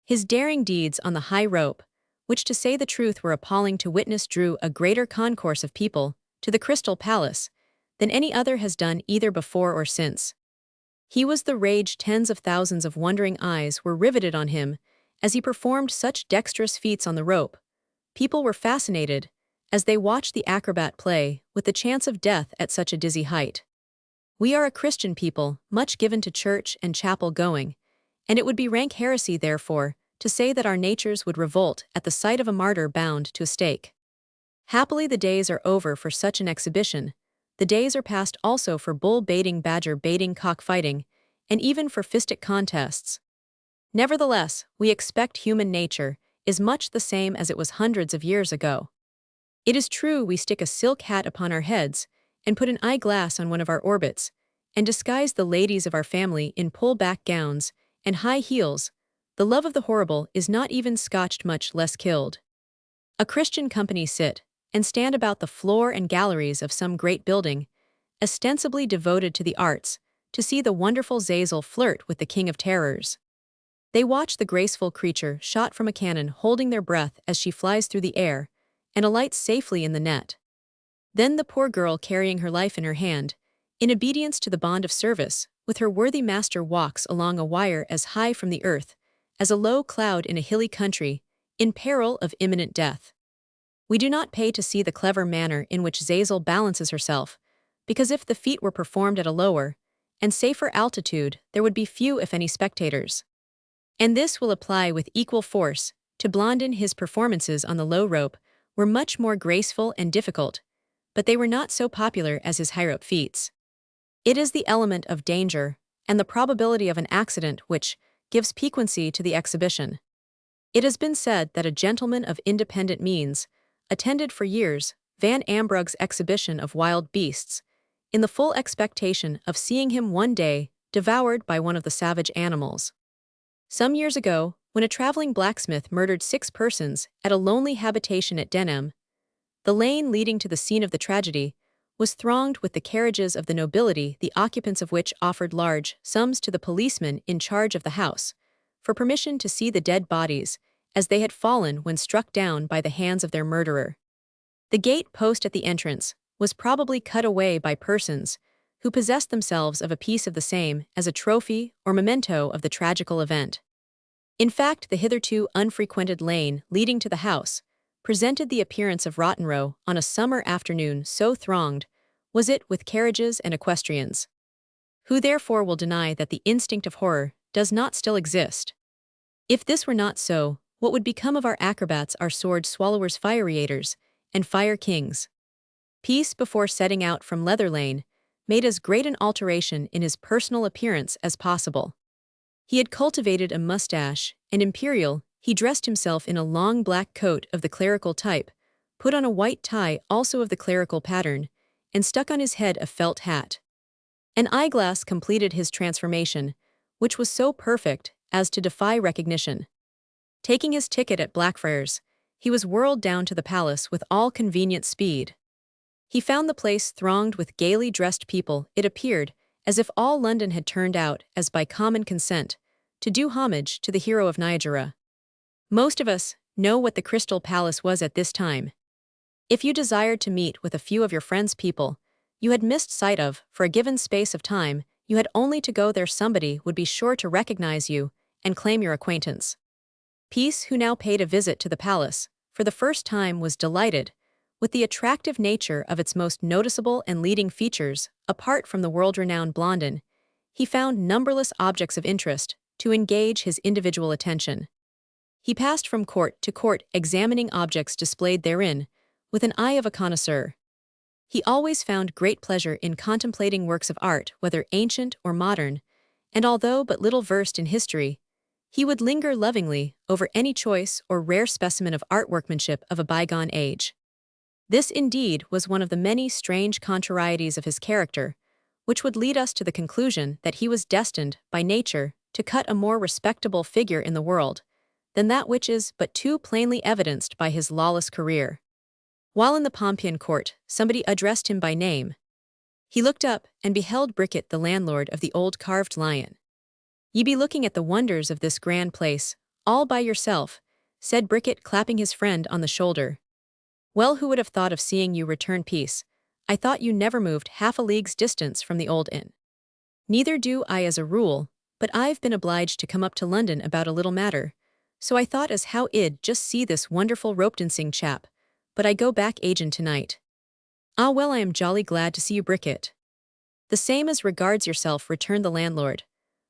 His daring deeds on the high rope, which to say the truth were appalling to witness, drew a greater concourse of people to the Crystal Palace than any other has done either before or since. He was the rage. Tens of thousands of wondering eyes were riveted on him as he performed such dexterous feats on the rope. People were fascinated as they watched the acrobat play with the chance of death at such a dizzy height. We are a Christian people, much given to church and chapel going, and it would be rank heresy, therefore, to say that our natures would revolt at the sight of a martyr bound to a stake. Happily the days are over for such an exhibition, The days are past also for bull baiting, badger baiting, cockfighting, and even for fistic contests. Nevertheless, we expect human nature is much the same as it was hundreds of years ago. It is true we stick a silk hat upon our heads and put an eyeglass on one of our orbits, and disguise the ladies of our family in pull-back gowns and high heels. The love of the horrible is not even scotched, much less killed. A Christian company sit and stand about the floor and galleries of some great building, ostensibly devoted to the arts, to see the wonderful Zazel flirt with the king of terrors. They watch the graceful creature shot from a cannon holding their breath as she flies through the air and alights safely in the net. Then the poor girl, carrying her life in her hand, in obedience to the bond of service, with her worthy master walks along a wire as high from the earth as a low cloud in a hilly country, in peril of imminent death. We do not pay to see the clever manner in which Zazel balances herself, because if the feat were performed at a lower and safer altitude, there would be few if any spectators. And this will apply with equal force to Blondin. His performances on the low rope were much more graceful and difficult, but they were not so popular as his high-rope feats. It is the element of danger and the probability of an accident which gives piquancy to the exhibition. It has been said that a gentleman of independent means attended for years Van Ambrug's exhibition of wild beasts, in the full expectation of seeing him one day devoured by one of the savage animals. Some years ago, when a traveling blacksmith murdered 6 persons at a lonely habitation at Denham, the lane leading to the scene of the tragedy was thronged with the carriages of the nobility, the occupants of which offered large sums to the policeman in charge of the house for permission to see the dead bodies as they had fallen when struck down by the hands of their murderer. The gate post at the entrance was probably cut away by persons who possessed themselves of a piece of the same as a trophy or memento of the tragical event. In fact, the hitherto unfrequented lane leading to the house presented the appearance of Rotten Row on a summer afternoon, so thronged was it with carriages and equestrians. Who therefore will deny that the instinct of horror does not still exist? If this were not so, what would become of our acrobats, our sword swallowers, fire-eaters, and fire kings? Peace, before setting out from Leather Lane, made as great an alteration in his personal appearance as possible. He had cultivated a mustache, and imperial, he dressed himself in a long black coat of the clerical type, put on a white tie also of the clerical pattern, and stuck on his head a felt hat. An eyeglass completed his transformation, which was so perfect as to defy recognition. Taking his ticket at Blackfriars, he was whirled down to the palace with all convenient speed. He found the place thronged with gaily dressed people. It appeared as if all London had turned out, as by common consent, to do homage to the hero of Niagara. Most of us know what the Crystal Palace was at this time. If you desired to meet with a few of your friends' people you had missed sight of for a given space of time, you had only to go there. Somebody would be sure to recognize you and claim your acquaintance. Peace, who now paid a visit to the palace for the first time, was delighted with the attractive nature of its most noticeable and leading features. Apart from the world-renowned Blondin, he found numberless objects of interest to engage his individual attention. He passed from court to court, examining objects displayed therein with an eye of a connoisseur. He always found great pleasure in contemplating works of art, whether ancient or modern, and although but little versed in history, he would linger lovingly over any choice or rare specimen of art workmanship of a bygone age. This indeed was one of the many strange contrarieties of his character, which would lead us to the conclusion that he was destined by nature to cut a more respectable figure in the world than that which is but too plainly evidenced by his lawless career. While in the Pompeian court, somebody addressed him by name. He looked up and beheld Bricket, the landlord of the Old Carved Lion. "Ye be looking at the wonders of this grand place, all by yourself," said Bricket, clapping his friend on the shoulder. "Well, who would have thought of seeing you return, Peace? I thought you never moved half a league's distance from the old inn." "Neither do I as a rule, but I've been obliged to come up to London about a little matter, so I thought as how I'd just see this wonderful rope-dancing chap, but I go back agin tonight." "Ah well, I am jolly glad to see you, Bricket." "The same as regards yourself," returned the landlord.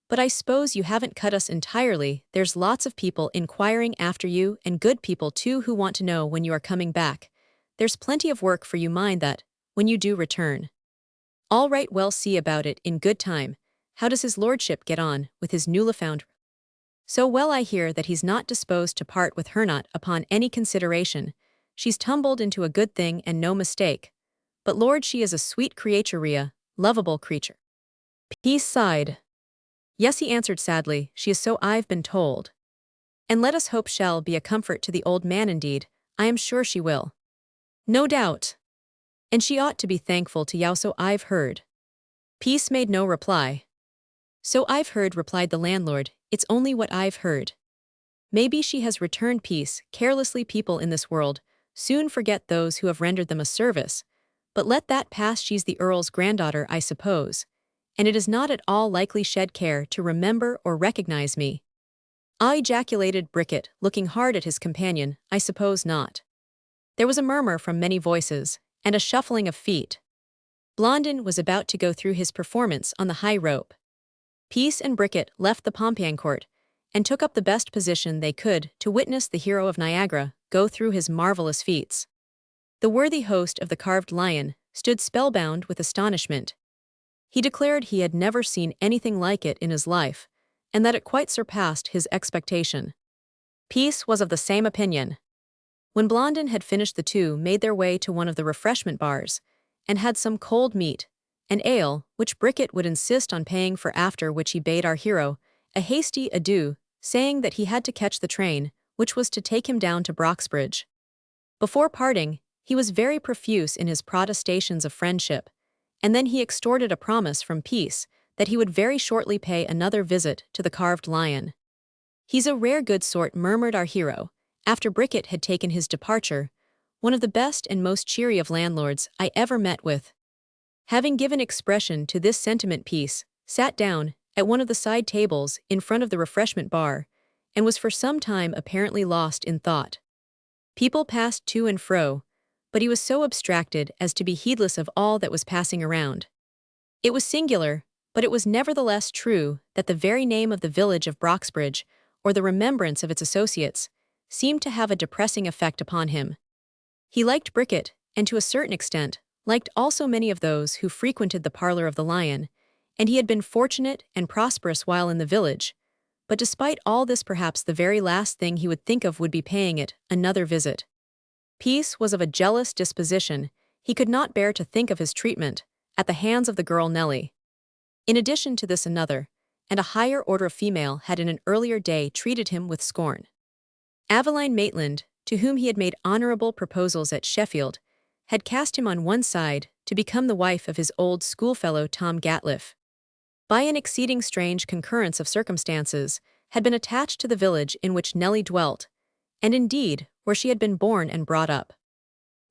"But I suppose you haven't cut us entirely. There's lots of people inquiring after you, and good people too, who want to know when you are coming back. There's plenty of work for you, mind that, when you do return." All right, well, see about it in good time. How does his lordship get on with his newly found? So well, I hear that he's not disposed to part with her, not upon any consideration. She's tumbled into a good thing and no mistake. But Lord, she is a sweet creature, lovable creature. He sighed. Yes, he answered sadly, she is, so I've been told. And let us hope shall be a comfort to the old man indeed. I am sure she will. No doubt. And she ought to be thankful to you, so I've heard. Peace made no reply. So I've heard, replied the landlord, it's only what I've heard. Maybe she has returned peace. Carelessly people in this world soon forget those who have rendered them a service. But let that pass, she's the Earl's granddaughter, I suppose, and it is not at all likely shed care to remember or recognize me. Ah, ejaculated Bricket, looking hard at his companion, I suppose not. There was a murmur from many voices, and a shuffling of feet. Blondin was about to go through his performance on the high rope. Peace and Bricket left the Pompéancourt, and took up the best position they could to witness the hero of Niagara go through his marvelous feats. The worthy host of the carved lion stood spellbound with astonishment. He declared he had never seen anything like it in his life, and that it quite surpassed his expectation. Peace was of the same opinion. When Blondin had finished, the two made their way to one of the refreshment bars, and had some cold meat, and ale, which Bricket would insist on paying for, after which he bade our hero a hasty adieu, saying that he had to catch the train, which was to take him down to Broxbridge. Before parting, he was very profuse in his protestations of friendship, and then he extorted a promise from Peace that he would very shortly pay another visit to the carved lion. He's a rare good sort, murmured our hero, after Bricket had taken his departure, one of the best and most cheery of landlords I ever met with. Having given expression to this sentiment, Peace sat down at one of the side tables in front of the refreshment bar, and was for some time apparently lost in thought. People passed to and fro, but he was so abstracted as to be heedless of all that was passing around. It was singular, but it was nevertheless true, that the very name of the village of Broxbridge, or the remembrance of its associates, seemed to have a depressing effect upon him. He liked Bricket, and to a certain extent, liked also many of those who frequented the parlor of the Lion, and he had been fortunate and prosperous while in the village, but despite all this, perhaps the very last thing he would think of would be paying it another visit. Peace was of a jealous disposition. He could not bear to think of his treatment at the hands of the girl Nellie. In addition to this, another, and a higher order of female had in an earlier day treated him with scorn. Aveline Maitland, to whom he had made honorable proposals at Sheffield, had cast him on one side to become the wife of his old schoolfellow Tom Gatliff. By an exceeding strange concurrence of circumstances, had been attached to the village in which Nellie dwelt, and indeed where she had been born and brought up.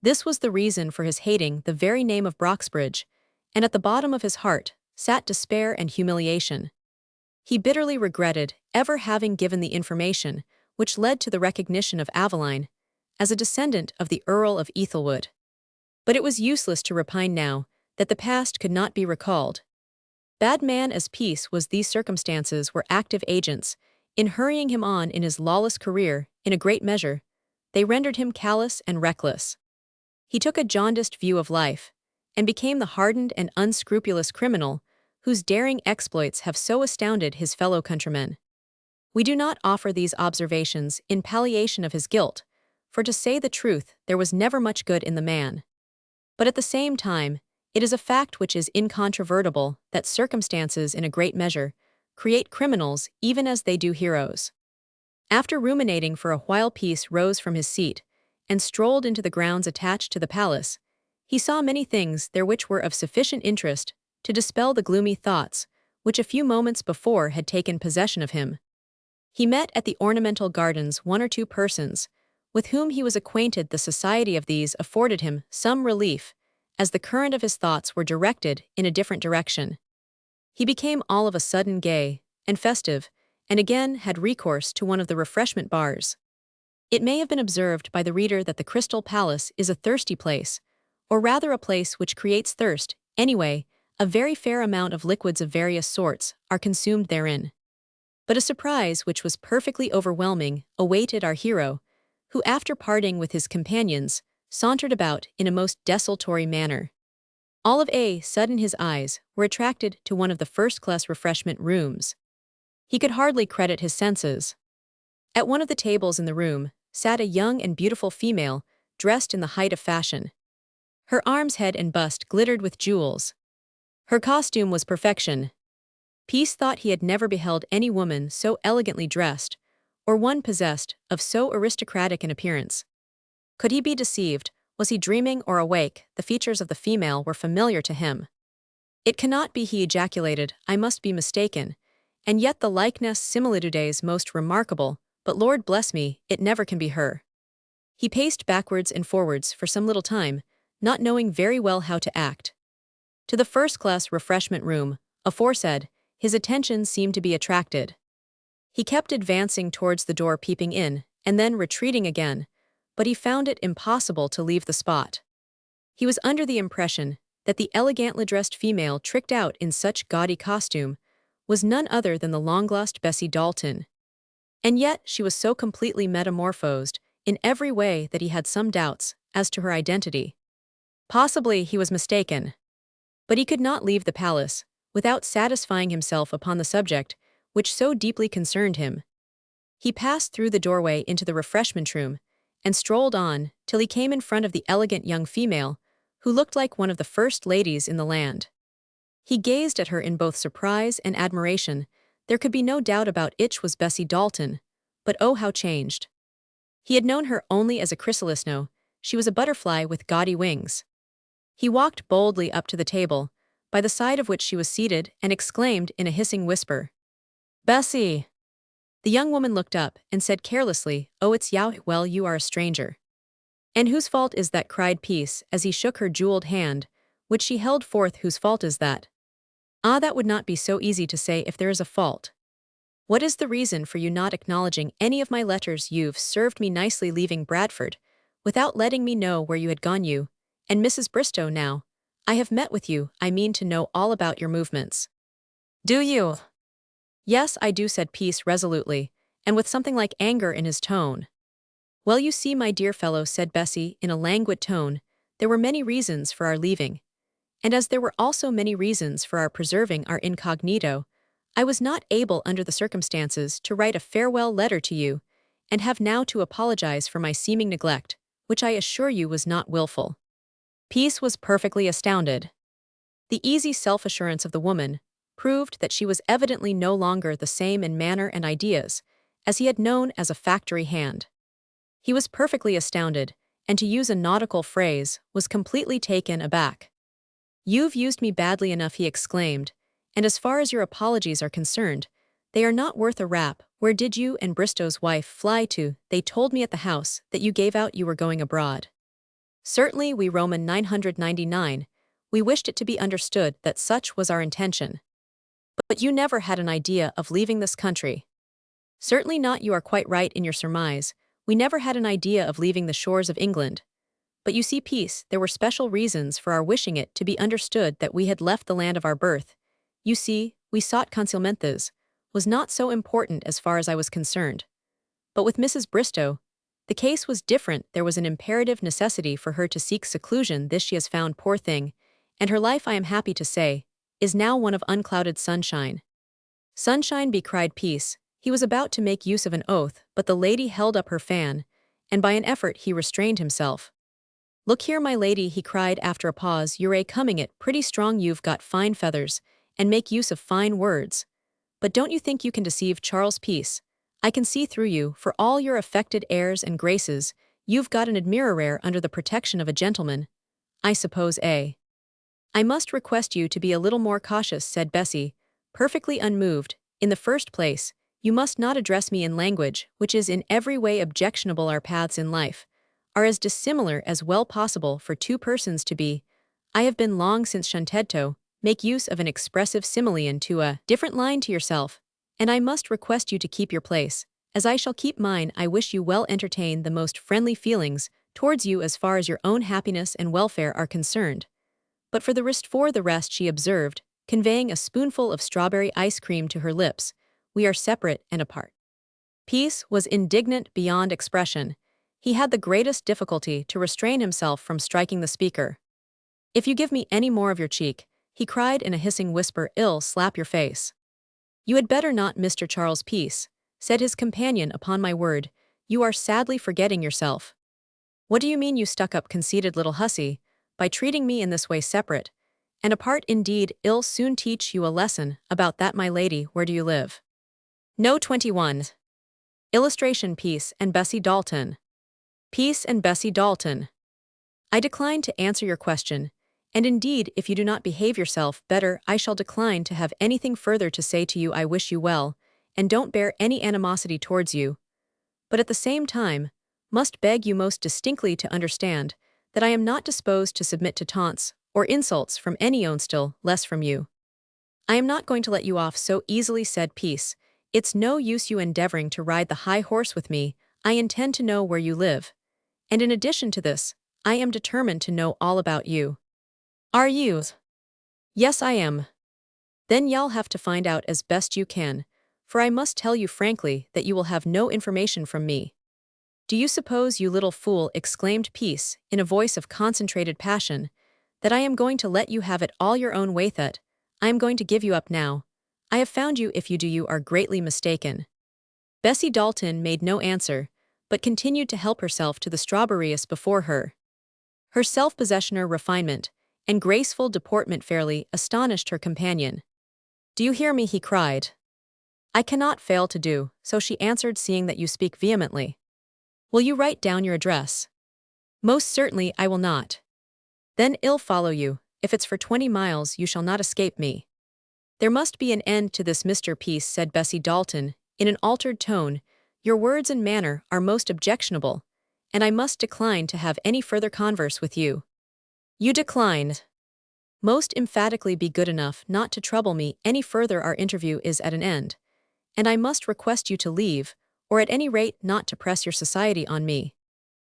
This was the reason for his hating the very name of Broxbridge, and at the bottom of his heart sat despair and humiliation. He bitterly regretted ever having given the information which led to the recognition of Aveline as a descendant of the Earl of Ethelwood. But it was useless to repine now that the past could not be recalled. Bad man as Peace was, these circumstances were active agents in hurrying him on in his lawless career. In a great measure, they rendered him callous and reckless. He took a jaundiced view of life, and became the hardened and unscrupulous criminal whose daring exploits have so astounded his fellow countrymen. We do not offer these observations in palliation of his guilt, for to say the truth, there was never much good in the man. But at the same time, it is a fact which is incontrovertible that circumstances in a great measure create criminals even as they do heroes. After ruminating for a while, Peace rose from his seat and strolled into the grounds attached to the palace. He saw many things there which were of sufficient interest to dispel the gloomy thoughts which a few moments before had taken possession of him. He met at the ornamental gardens one or two persons with whom he was acquainted. The society of these afforded him some relief, as the current of his thoughts were directed in a different direction. He became all of a sudden gay and festive, and again had recourse to one of the refreshment bars. It may have been observed by the reader that the Crystal Palace is a thirsty place, or rather a place which creates thirst. Anyway, a very fair amount of liquids of various sorts are consumed therein. But a surprise which was perfectly overwhelming awaited our hero, who, after parting with his companions, sauntered about in a most desultory manner. All of a sudden his eyes were attracted to one of the first-class refreshment rooms. He could hardly credit his senses. At one of the tables in the room sat a young and beautiful female, dressed in the height of fashion. Her arms, head, and bust glittered with jewels. Her costume was perfection. Peace thought he had never beheld any woman so elegantly dressed, or one possessed of so aristocratic an appearance. Could he be deceived? Was he dreaming or awake? The features of the female were familiar to him. It cannot be, he ejaculated, I must be mistaken, and yet the likeness similitudes most remarkable, but Lord bless me, it never can be her. He paced backwards and forwards for some little time, not knowing very well how to act. To the first-class refreshment room, aforesaid, his attention seemed to be attracted. He kept advancing towards the door, peeping in, and then retreating again, but he found it impossible to leave the spot. He was under the impression that the elegantly dressed female tricked out in such gaudy costume was none other than the long-lost Bessie Dalton. And yet she was so completely metamorphosed in every way that he had some doubts as to her identity. Possibly he was mistaken. But he could not leave the palace without satisfying himself upon the subject which so deeply concerned him. He passed through the doorway into the refreshment room and strolled on till he came in front of the elegant young female, who looked like one of the first ladies in the land. He gazed at her in both surprise and admiration. There could be no doubt about it was Bessie Dalton, but oh how changed. He had known her only as a chrysalis, no, she was a butterfly with gaudy wings. He walked boldly up to the table, by the side of which she was seated, and exclaimed in a hissing whisper, Bessie! The young woman looked up and said carelessly, Oh, it's Yao, well, you are a stranger. And whose fault is that? Cried Peace as he shook her jeweled hand, which she held forth. Whose fault is that? Ah, that would not be so easy to say if there is a fault. What is the reason for you not acknowledging any of my letters? You've served me nicely leaving Bradford, without letting me know where you had gone. You and Mrs. Bristow now. I have met with you, I mean to know all about your movements. Do you? Yes, I do, said Peace resolutely, and with something like anger in his tone. Well, you see, my dear fellow, said Bessie in a languid tone, there were many reasons for our leaving. And as there were also many reasons for our preserving our incognito, I was not able under the circumstances to write a farewell letter to you, and have now to apologize for my seeming neglect, which I assure you was not willful. Peace was perfectly astounded. The easy self-assurance of the woman proved that she was evidently no longer the same in manner and ideas as he had known as a factory hand. He was perfectly astounded, and to use a nautical phrase, was completely taken aback. You've used me badly enough, he exclaimed, and as far as your apologies are concerned, they are not worth a rap. Where did you and Bristow's wife fly to? They told me at the house that you gave out you were going abroad. Certainly, we Roman 999, we wished it to be understood that such was our intention. But you never had an idea of leaving this country. Certainly not, you are quite right in your surmise, we never had an idea of leaving the shores of England. But you see, Peace, there were special reasons for our wishing it to be understood that we had left the land of our birth. You see, we sought concealment. This was not so important as far as I was concerned. But with Mrs. Bristow, the case was different. There was an imperative necessity for her to seek seclusion. This she has found, poor thing, and her life, I am happy to say, is now one of unclouded sunshine. Sunshine be, cried Peace. He was about to make use of an oath, but the lady held up her fan, and by an effort he restrained himself. Look here, my lady, he cried after a pause, you're coming it pretty strong. You've got fine feathers, and make use of fine words. But don't you think you can deceive Charles? Peace? I can see through you, for all your affected airs and graces. You've got an admirer under the protection of a gentleman. I suppose, eh? I must request you to be a little more cautious, said Bessie, perfectly unmoved. In the first place, you must not address me in language which is in every way objectionable. Our paths in life are as dissimilar as well possible for two persons to be. I have been long since shunted to make use of an expressive simile into a different line to yourself, and I must request you to keep your place, as I shall keep mine. I wish you well, entertain the most friendly feelings towards you as far as your own happiness and welfare are concerned. But for the rest, she observed, conveying a spoonful of strawberry ice cream to her lips, we are separate and apart. Peace was indignant beyond expression. He had the greatest difficulty to restrain himself from striking the speaker. If you give me any more of your cheek, he cried in a hissing whisper, I'll slap your face. You had better not, Mr. Charles Peace, said his companion, upon my word, you are sadly forgetting yourself. What do you mean, you stuck-up conceited little hussy, by treating me in this way separate, and apart indeed? I'll soon teach you a lesson about that, my lady. Where do you live? No. 21. Illustration: Peace and Bessie Dalton. Peace and Bessie Dalton. I decline to answer your question, and indeed if you do not behave yourself better I shall decline to have anything further to say to you. I wish you well, and don't bear any animosity towards you, but at the same time, must beg you most distinctly to understand that I am not disposed to submit to taunts or insults from any one, still less from you. I am not going to let you off so easily, said Peace. It's no use you endeavoring to ride the high horse with me. I intend to know where you live, and in addition to this, I am determined to know all about you. Are you? Yes, I am. Then you'll have to find out as best you can, for I must tell you frankly that you will have no information from me. Do you suppose, you little fool, exclaimed Peace, in a voice of concentrated passion, that I am going to let you have it all your own way? That I am going to give you up now? I have found you. If you do, you are greatly mistaken. Bessie Dalton made no answer, but continued to help herself to the strawberries before her. Her self-possession, refinement, and graceful deportment fairly astonished her companion. Do you hear me? He cried. I cannot fail to do so, she answered, seeing that you speak vehemently. Will you write down your address? Most certainly I will not. Then I'll follow you. If it's for 20 miles you shall not escape me. There must be an end to this, Mr. Peace, said Bessie Dalton, in an altered tone. Your words and manner are most objectionable, and I must decline to have any further converse with you. You decline? Most emphatically. Be good enough not to trouble me any further. Our interview is at an end, and I must request you to leave, or at any rate not to press your society on me.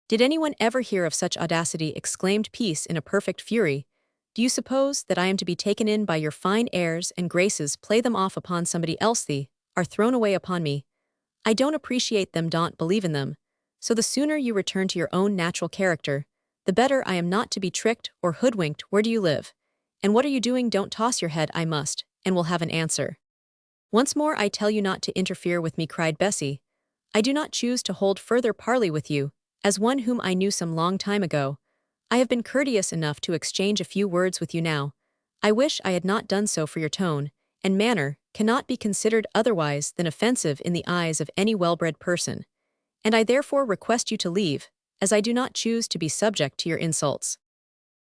Did anyone ever hear of such audacity? Exclaimed Peace in a perfect fury. Do you suppose that I am to be taken in by your fine airs and graces, play them off upon somebody else, they are thrown away upon me? I don't appreciate them, don't believe in them, so the sooner you return to your own natural character, the better. I am not to be tricked or hoodwinked. Where do you live? And what are you doing? Don't toss your head. I must, and will have an answer. Once more I tell you not to interfere with me, cried Bessie. I do not choose to hold further parley with you, as one whom I knew some long time ago. I have been courteous enough to exchange a few words with you now. I wish I had not done so, for your tone and manner cannot be considered otherwise than offensive in the eyes of any well-bred person, and I therefore request you to leave, as I do not choose to be subject to your insults.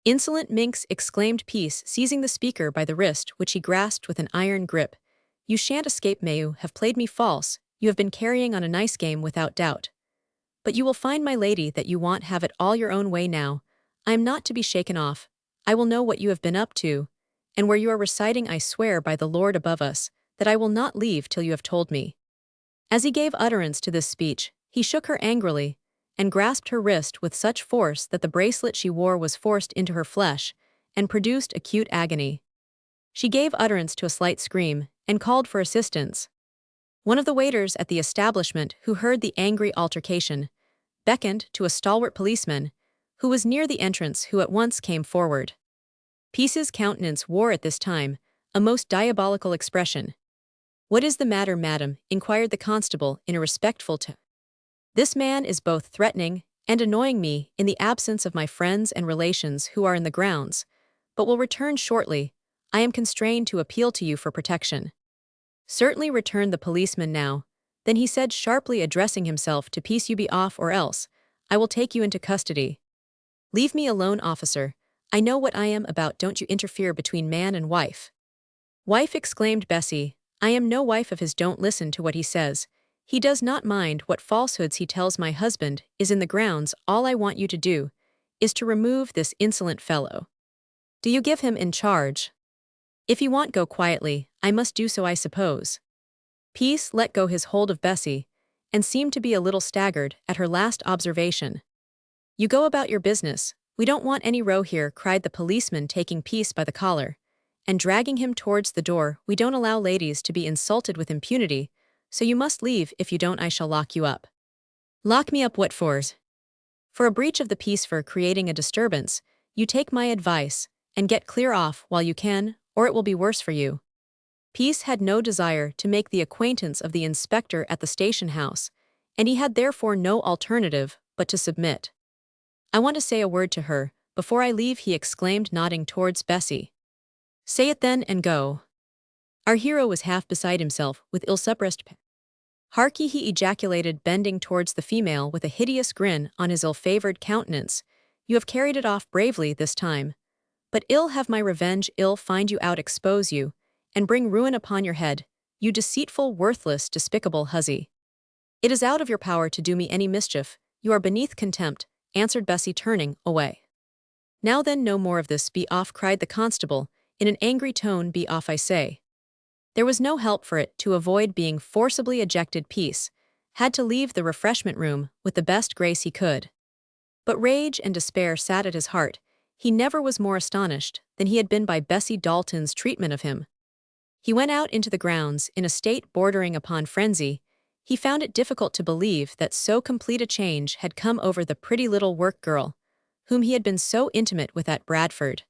Insolent minx, exclaimed Peace, seizing the speaker by the wrist, which he grasped with an iron grip. You shan't escape. May you have played me false, you have been carrying on a nice game without doubt. But you will find, my lady, that you want have it all your own way now. I am not to be shaken off. I will know what you have been up to, and where you are residing. I swear by the Lord above us that I will not leave till you have told me. As he gave utterance to this speech, he shook her angrily, and grasped her wrist with such force that the bracelet she wore was forced into her flesh, and produced acute agony. She gave utterance to a slight scream, and called for assistance. One of the waiters at the establishment, who heard the angry altercation, beckoned to a stalwart policeman, who was near the entrance, who at once came forward. Peace's countenance wore at this time a most diabolical expression. What is the matter, madam? Inquired the constable in a respectful tone. This man is both threatening and annoying me in the absence of my friends and relations who are in the grounds, but will return shortly. I am constrained to appeal to you for protection. Certainly, returned the policeman. Now, then, he said sharply, addressing himself to Peace, you be off, or else I will take you into custody. Leave me alone, officer. I know what I am about. Don't you interfere between man and wife. Wife, exclaimed Bessie. I am no wife of his. Don't listen to what he says. He does not mind what falsehoods he tells. My husband is in the grounds. All I want you to do is to remove this insolent fellow. Do you give him in charge? If you want go quietly, I must do so, I suppose. Peace let go his hold of Bessie, and seemed to be a little staggered at her last observation. You go about your business. We don't want any row here, cried the policeman, taking Peace by the collar and dragging him towards the door. We don't allow ladies to be insulted with impunity, so you must leave. If you don't, I shall lock you up. Lock me up? What for? For a breach of the peace, for creating a disturbance. You take my advice, and get clear off while you can, or it will be worse for you. Peace had no desire to make the acquaintance of the inspector at the station house, and he had therefore no alternative but to submit. "I want to say a word to her before I leave," he exclaimed, nodding towards Bessie. "Say it then and go." Our hero was half beside himself with ill-suppressed pain. "Harkee," he ejaculated, bending towards the female with a hideous grin on his ill-favored countenance, "you have carried it off bravely this time. But ill have my revenge, ill find you out, expose you, and bring ruin upon your head, you deceitful, worthless, despicable hussy. It is out of your power to do me any mischief, you are beneath contempt," answered Bessie, turning away. "Now then, no more of this, be off," cried the constable, in an angry tone, "be off, I say." There was no help for it. To avoid being forcibly ejected, Peace had to leave the refreshment room with the best grace he could. But rage and despair sat at his heart. He never was more astonished than he had been by Bessie Dalton's treatment of him. He went out into the grounds in a state bordering upon frenzy. He found it difficult to believe that so complete a change had come over the pretty little work girl, whom he had been so intimate with at Bradford.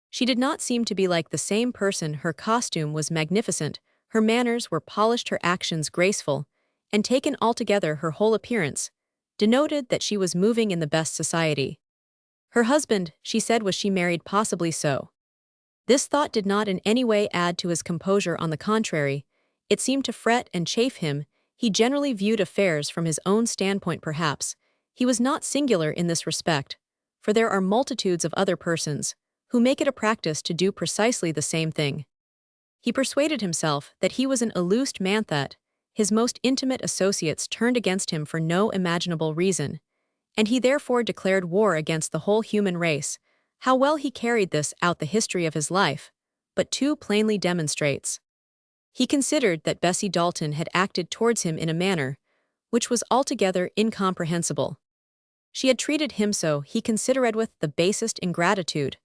She did not seem to be like the same person. Her costume was magnificent, her manners were polished, her actions graceful, and taken altogether her whole appearance denoted that she was moving in the best society. Her husband, she said, was she married? Possibly so. This thought did not in any way add to his composure. On the contrary, it seemed to fret and chafe him. He generally viewed affairs from his own standpoint. Perhaps he was not singular in this respect, for there are multitudes of other persons who make it a practice to do precisely the same thing. He persuaded himself that he was an illused man, that his most intimate associates turned against him for no imaginable reason, and he therefore declared war against the whole human race. How well he carried this out the history of his life but too plainly demonstrates. He considered that Bessie Dalton had acted towards him in a manner which was altogether incomprehensible. She had treated him so, he considered, with the basest ingratitude,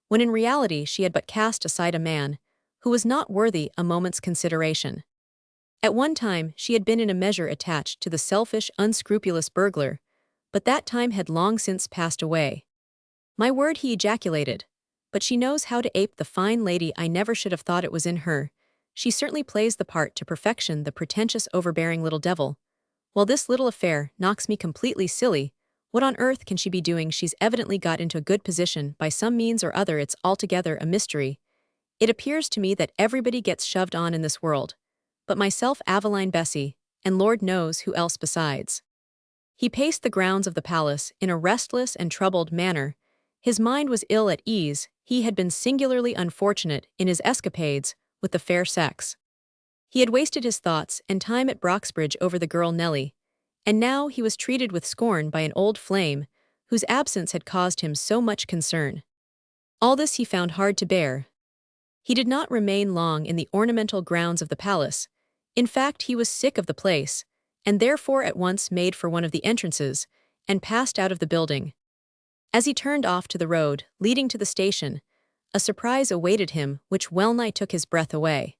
when in reality she had but cast aside a man who was not worthy a moment's consideration. At one time she had been in a measure attached to the selfish, unscrupulous burglar, but that time had long since passed away. "My word," he ejaculated, "but she knows how to ape the fine lady. I never should have thought it was in her. She certainly plays the part to perfection, the pretentious, overbearing little devil. Well, this little affair knocks me completely silly. What on earth can she be doing? She's evidently got into a good position by some means or other. It's altogether a mystery. It appears to me that everybody gets shoved on in this world, but myself, Aveline, Bessie, and Lord knows who else besides." He paced the grounds of the palace in a restless and troubled manner. His mind was ill at ease. He had been singularly unfortunate in his escapades with the fair sex. He had wasted his thoughts and time at Broxbridge over the girl Nellie, and now he was treated with scorn by an old flame whose absence had caused him so much concern. All this he found hard to bear. He did not remain long in the ornamental grounds of the palace. In fact, he was sick of the place, and therefore at once made for one of the entrances and passed out of the building. As he turned off to the road leading to the station, a surprise awaited him which well-nigh took his breath away.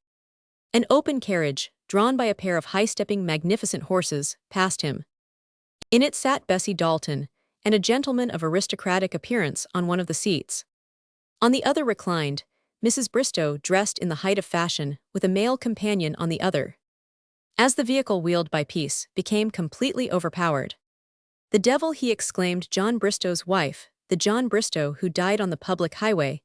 An open carriage, drawn by a pair of high-stepping, magnificent horses, passed him. In it sat Bessie Dalton, and a gentleman of aristocratic appearance on one of the seats. On the other reclined Mrs. Bristow, dressed in the height of fashion, with a male companion on the other. As the vehicle wheeled by, Peace became completely overpowered. "The devil!" he exclaimed. "John Bristow's wife, the John Bristow who died on the public highway,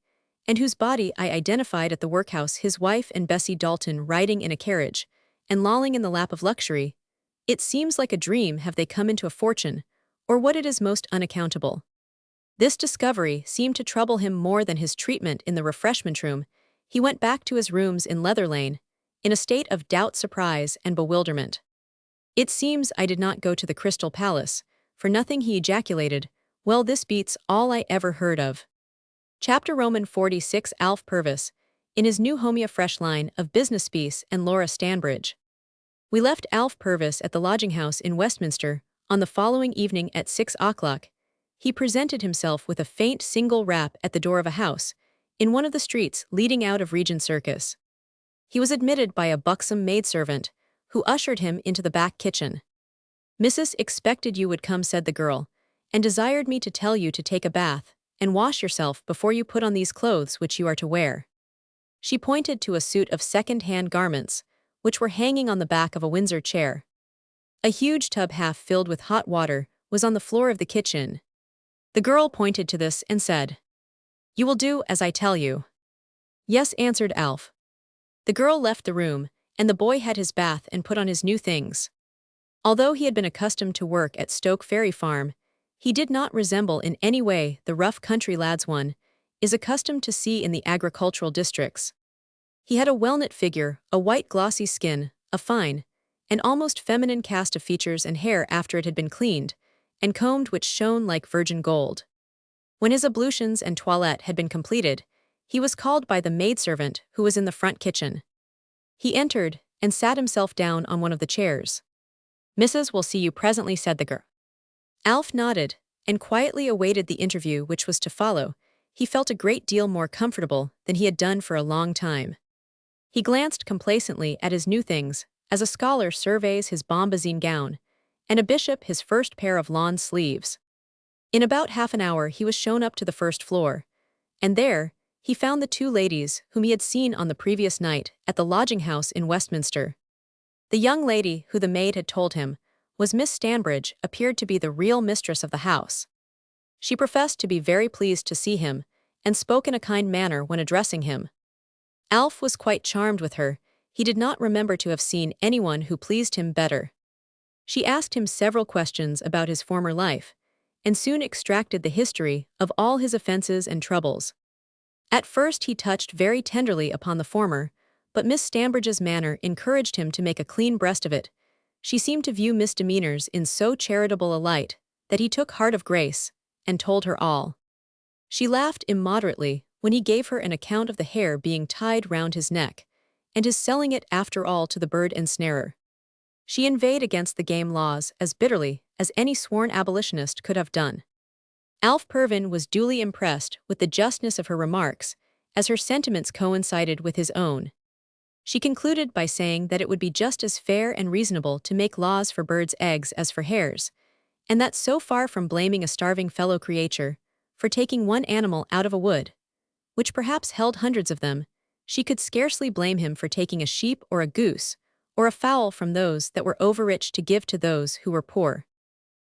and whose body I identified at the workhouse, his wife and Bessie Dalton riding in a carriage, and lolling in the lap of luxury. It seems like a dream. Have they come into a fortune, or what? It is most unaccountable." This discovery seemed to trouble him more than his treatment in the refreshment room. He went back to his rooms in Leather Lane, in a state of doubt, surprise, and bewilderment. "It seems I did not go to the Crystal Palace for nothing," he ejaculated. "Well, this beats all I ever heard of." Chapter Roman 46. Alf Purvis, in his new Homea Fresh line of business piece, and Laura Stanbridge. We left Alf Purvis at the lodging-house in Westminster on the following evening at 6 o'clock. He presented himself with a faint single rap at the door of a house in one of the streets leading out of Regent Circus. He was admitted by a buxom maidservant, who ushered him into the back kitchen. "Missus expected you would come," said the girl, "and desired me to tell you to take a bath and wash yourself before you put on these clothes which you are to wear." She pointed to a suit of second-hand garments, which were hanging on the back of a Windsor chair. A huge tub half filled with hot water was on the floor of the kitchen. The girl pointed to this and said, "You will do as I tell you." "Yes," answered Alf. The girl left the room, and the boy had his bath and put on his new things. Although he had been accustomed to work at Stoke Ferry Farm, he did not resemble in any way the rough country lads one is accustomed to see in the agricultural districts. He had a well-knit figure, a white glossy skin, a fine, an almost feminine cast of features and hair after it had been cleaned and combed which shone like virgin gold. When his ablutions and toilette had been completed, he was called by the maidservant who was in the front kitchen. He entered and sat himself down on one of the chairs. "Mrs. will see you presently," said the girl. Alf nodded and quietly awaited the interview which was to follow. He felt a great deal more comfortable than he had done for a long time. He glanced complacently at his new things, as a scholar surveys his bombazine gown, and a bishop his first pair of lawn sleeves. In about half an hour he was shown up to the first floor, and there he found the two ladies whom he had seen on the previous night at the lodging-house in Westminster. The young lady who the maid had told him was Miss Stanbridge appeared to be the real mistress of the house. She professed to be very pleased to see him, and spoke in a kind manner when addressing him. Alf was quite charmed with her. He did not remember to have seen anyone who pleased him better. She asked him several questions about his former life, and soon extracted the history of all his offenses and troubles. At first he touched very tenderly upon the former, but Miss Stanbridge's manner encouraged him to make a clean breast of it. She seemed to view misdemeanors in so charitable a light that he took heart of grace, and told her all. She laughed immoderately when he gave her an account of the hair being tied round his neck, and his selling it after all to the bird ensnarer. She inveighed against the game laws as bitterly as any sworn abolitionist could have done. Alf Pervin was duly impressed with the justness of her remarks, as her sentiments coincided with his own. She concluded by saying that it would be just as fair and reasonable to make laws for birds' eggs as for hares, and that so far from blaming a starving fellow creature for taking one animal out of a wood, which perhaps held hundreds of them, she could scarcely blame him for taking a sheep or a goose, or a fowl from those that were overrich to give to those who were poor.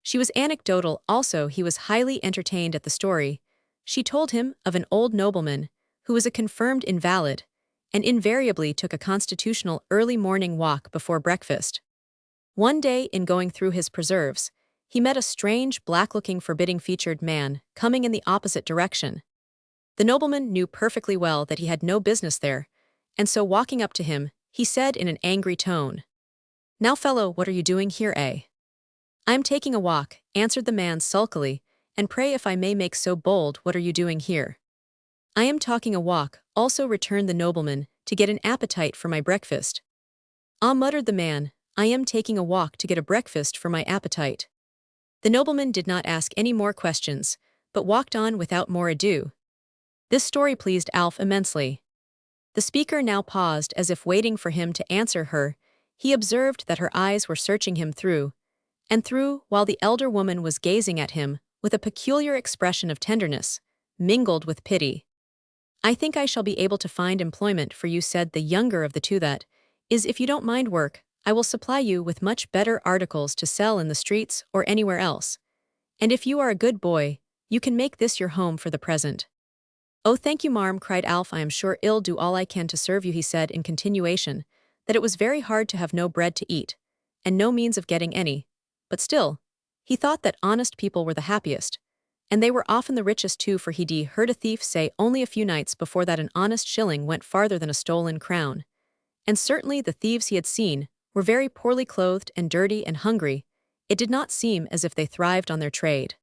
She was anecdotal also. He was highly entertained at the story. She told him of an old nobleman who was a confirmed invalid, and invariably took a constitutional early morning walk before breakfast. One day, in going through his preserves, he met a strange, black-looking, forbidding-featured man coming in the opposite direction. The nobleman knew perfectly well that he had no business there, and so walking up to him, he said in an angry tone, "Now, fellow, what are you doing here, eh?" "I am taking a walk," answered the man sulkily, "and pray, if I may make so bold, what are you doing here?" "I am taking a walk," also returned the nobleman, "to get an appetite for my breakfast." "Ah," muttered the man, "I am taking a walk to get a breakfast for my appetite." The nobleman did not ask any more questions, but walked on without more ado. This story pleased Alf immensely. The speaker now paused as if waiting for him to answer her. He observed that her eyes were searching him through and through, while the elder woman was gazing at him with a peculiar expression of tenderness, mingled with pity. "I think I shall be able to find employment for you," said the younger of the two. "That is, if you don't mind work, I will supply you with much better articles to sell in the streets or anywhere else. And if you are a good boy, you can make this your home for the present." "Oh, thank you, marm," cried Alf. "I am sure I'll do all I can to serve you." He said in continuation that it was very hard to have no bread to eat, and no means of getting any, but still, he thought that honest people were the happiest, and they were often the richest too, for he'd heard a thief say only a few nights before that an honest shilling went farther than a stolen crown. And certainly the thieves he had seen were very poorly clothed and dirty and hungry. It did not seem as if they thrived on their trade.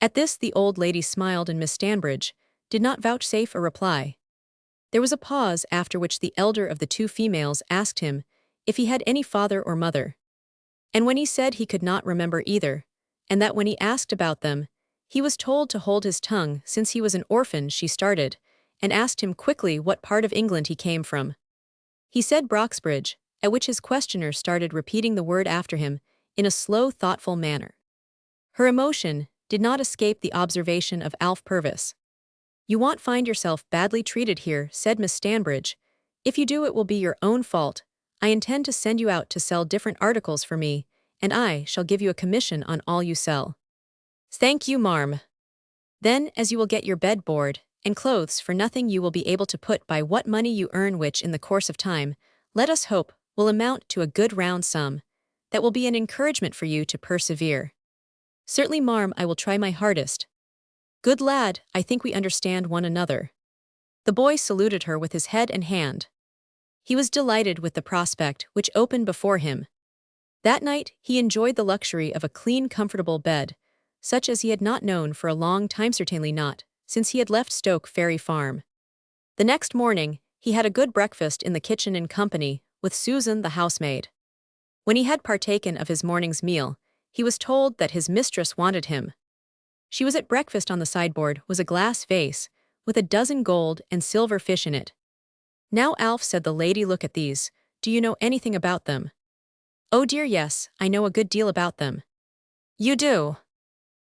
At this the old lady smiled, and Miss Stanbridge did not vouchsafe a reply. There was a pause, after which the elder of the two females asked him if he had any father or mother. And when he said he could not remember either, and that when he asked about them, he was told to hold his tongue since he was an orphan, she started, and asked him quickly what part of England he came from. He said Broxbridge, at which his questioner started repeating the word after him in a slow, thoughtful manner. Her emotion did not escape the observation of Alf Purvis. "You won't find yourself badly treated here," said Miss Stanbridge. "If you do, it will be your own fault. I intend to send you out to sell different articles for me, and I shall give you a commission on all you sell." "Thank you, marm. Then, as you will get your bed board and clothes for nothing, you will be able to put by what money you earn, which in the course of time, let us hope, will amount to a good round sum. That will be an encouragement for you to persevere." "Certainly, marm, I will try my hardest." "Good lad, I think we understand one another." The boy saluted her with his head and hand. He was delighted with the prospect which opened before him. That night he enjoyed the luxury of a clean, comfortable bed, such as he had not known for a long time, certainly not since he had left Stoke Ferry Farm. The next morning he had a good breakfast in the kitchen in company with Susan the housemaid. When he had partaken of his morning's meal, he was told that his mistress wanted him. She was at breakfast. On the sideboard was a glass vase, with a dozen gold and silver fish in it. "Now, Alf," said the lady, "look at these. Do you know anything about them?" "Oh dear, yes, I know a good deal about them." "You do?"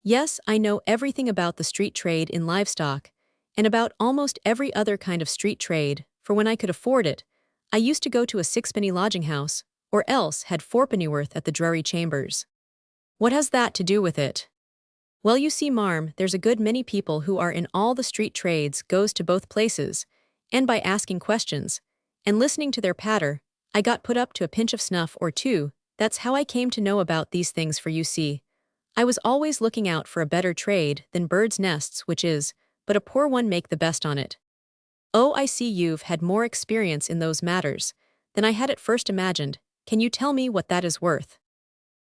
"Yes, I know everything about the street trade in livestock, and about almost every other kind of street trade, for when I could afford it, I used to go to a sixpenny lodging-house, or else had fourpennyworth at the Drury Chambers." "What has that to do with it?" "Well, you see, marm, there's a good many people who are in all the street trades goes to both places, and by asking questions, and listening to their patter, I got put up to a pinch of snuff or two. That's how I came to know about these things, for you see, I was always looking out for a better trade than birds' nests, which is but a poor one, make the best on it." "Oh, I see you've had more experience in those matters than I had at first imagined. Can you tell me what that is worth?"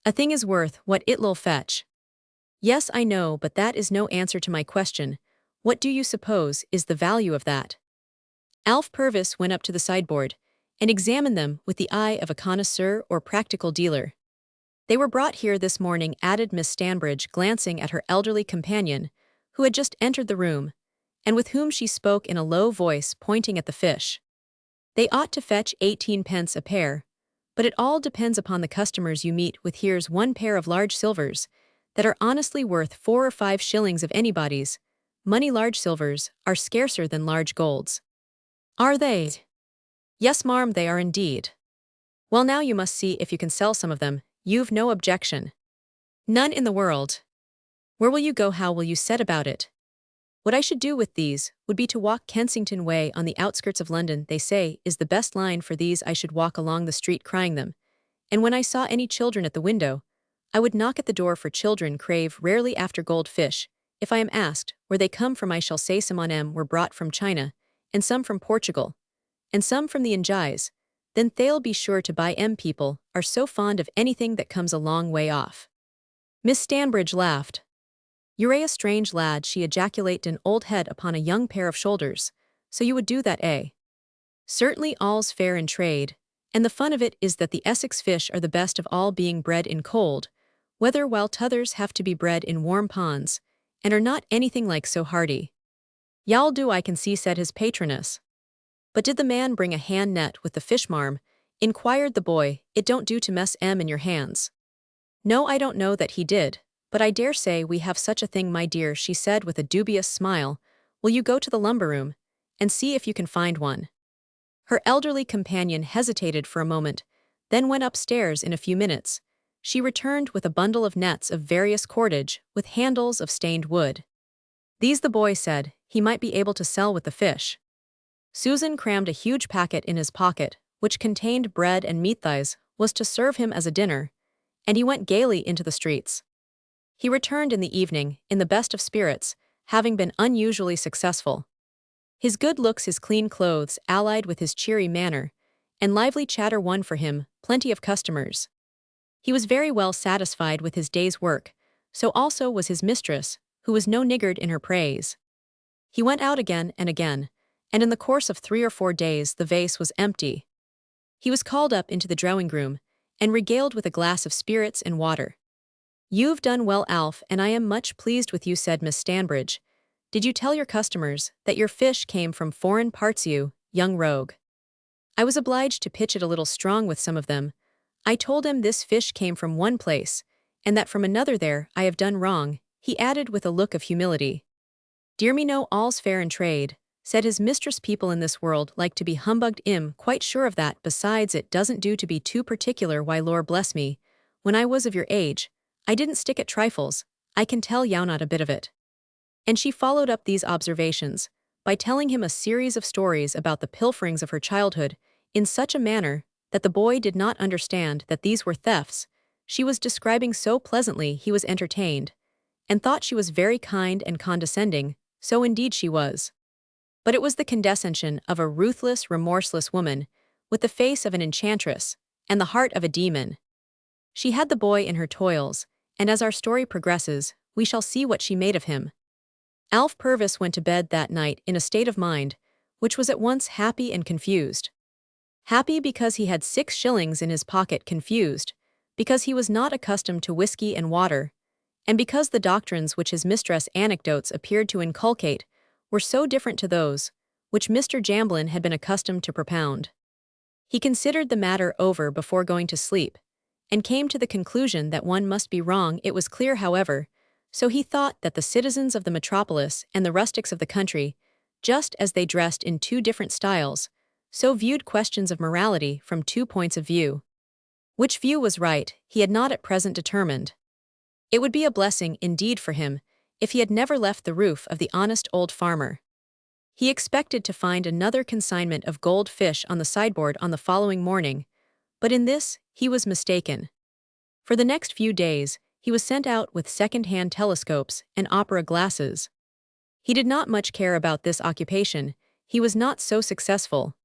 "A thing is worth what it'll fetch." "Yes, I know, but that is no answer to my question. What do you suppose is the value of that?" Alf Purvis went up to the sideboard and examined them with the eye of a connoisseur or practical dealer. "They were brought here this morning," added Miss Stanbridge, glancing at her elderly companion, who had just entered the room, and with whom she spoke in a low voice, pointing at the fish. "They ought to fetch 18 pence a pair, but it all depends upon the customers you meet with. Here's one pair of large silvers that are honestly worth 4 or 5 shillings of anybody's money. Large silvers are scarcer than large golds." "Are they?" "Yes, marm, they are indeed." "Well, now you must see if you can sell some of them. You've no objection?" "None in the world." "Where will you go? How will you set about it?" "What I should do with these would be to walk Kensington way, on the outskirts of London, they say, is the best line for these. I should walk along the street crying them, and when I saw any children at the window, I would knock at the door, for children crave rarely after gold fish. If I am asked where they come from, I shall say some on 'em were brought from China, and some from Portugal, and some from the Anxieties. Then they'll be sure to buy 'em. People are so fond of anything that comes a long way off." Miss Stanbridge laughed. "You're a strange lad," she ejaculated, an old head upon a young pair of shoulders. "So you would do that, eh?" "Certainly, all's fair in trade, and the fun of it is that the Essex fish are the best of all, being bred in cold weather, while t'others have to be bred in warm ponds, and are not anything like so hardy." "Y'all do, I can see," said his patroness. "But did the man bring a hand net with the fish, marm?" inquired the boy. "It don't do to mess 'em in your hands." "No, I don't know that he did, but I dare say we have such a thing, my dear," she said with a dubious smile. "Will you go to the lumber room and see if you can find one?" Her elderly companion hesitated for a moment, then went upstairs. In a few minutes she returned with a bundle of nets of various cordage, with handles of stained wood. These, the boy said, he might be able to sell with the fish. Susan crammed a huge packet in his pocket, which contained bread and meat. Thighs was to serve him as a dinner, and he went gaily into the streets. He returned in the evening, in the best of spirits, having been unusually successful. His good looks, his clean clothes, allied with his cheery manner and lively chatter, won for him plenty of customers. He was very well satisfied with his day's work, so also was his mistress, who was no niggard in her praise. He went out again and again, and in the course of 3 or 4 days the vase was empty. He was called up into the drawing-room and regaled with a glass of spirits and water. "You've done well, Alf, and I am much pleased with you," said Miss Stanbridge. "Did you tell your customers that your fish came from foreign parts, you young rogue?" "I was obliged to pitch it a little strong with some of them. I told 'em this fish came from one place, and that from another. There, I have done wrong, he added with a look of humility. Dear me, no, all's fair in trade, said his mistress. People in this world like to be humbugged. Quite sure of that. Besides, it doesn't do to be too particular. Why, Lord bless me, when I was of your age, I didn't stick at trifles. I can tell you not a bit of it. And she followed up these observations by telling him a series of stories about the pilferings of her childhood in such a manner that the boy did not understand that these were thefts. She was describing so pleasantly he was entertained, and thought she was very kind and condescending, so indeed she was. But it was the condescension of a ruthless, remorseless woman, with the face of an enchantress, and the heart of a demon. She had the boy in her toils, and as our story progresses, we shall see what she made of him. Alf Purvis went to bed that night in a state of mind which was at once happy and confused. Happy because he had 6 shillings in his pocket, confused because he was not accustomed to whiskey and water, and because the doctrines which his mistress' anecdotes appeared to inculcate were so different to those which Mr. Jamblin had been accustomed to propound. He considered the matter over before going to sleep, and came to the conclusion that one must be wrong. It was clear, however, so he thought, that the citizens of the metropolis and the rustics of the country, just as they dressed in 2 different styles, so viewed questions of morality from 2 points of view. Which view was right, he had not at present determined. It would be a blessing indeed for him if he had never left the roof of the honest old farmer. He expected to find another consignment of gold fish on the sideboard on the following morning, but in this he was mistaken. For the next few days, he was sent out with second-hand telescopes and opera glasses. He did not much care about this occupation. He was not so successful.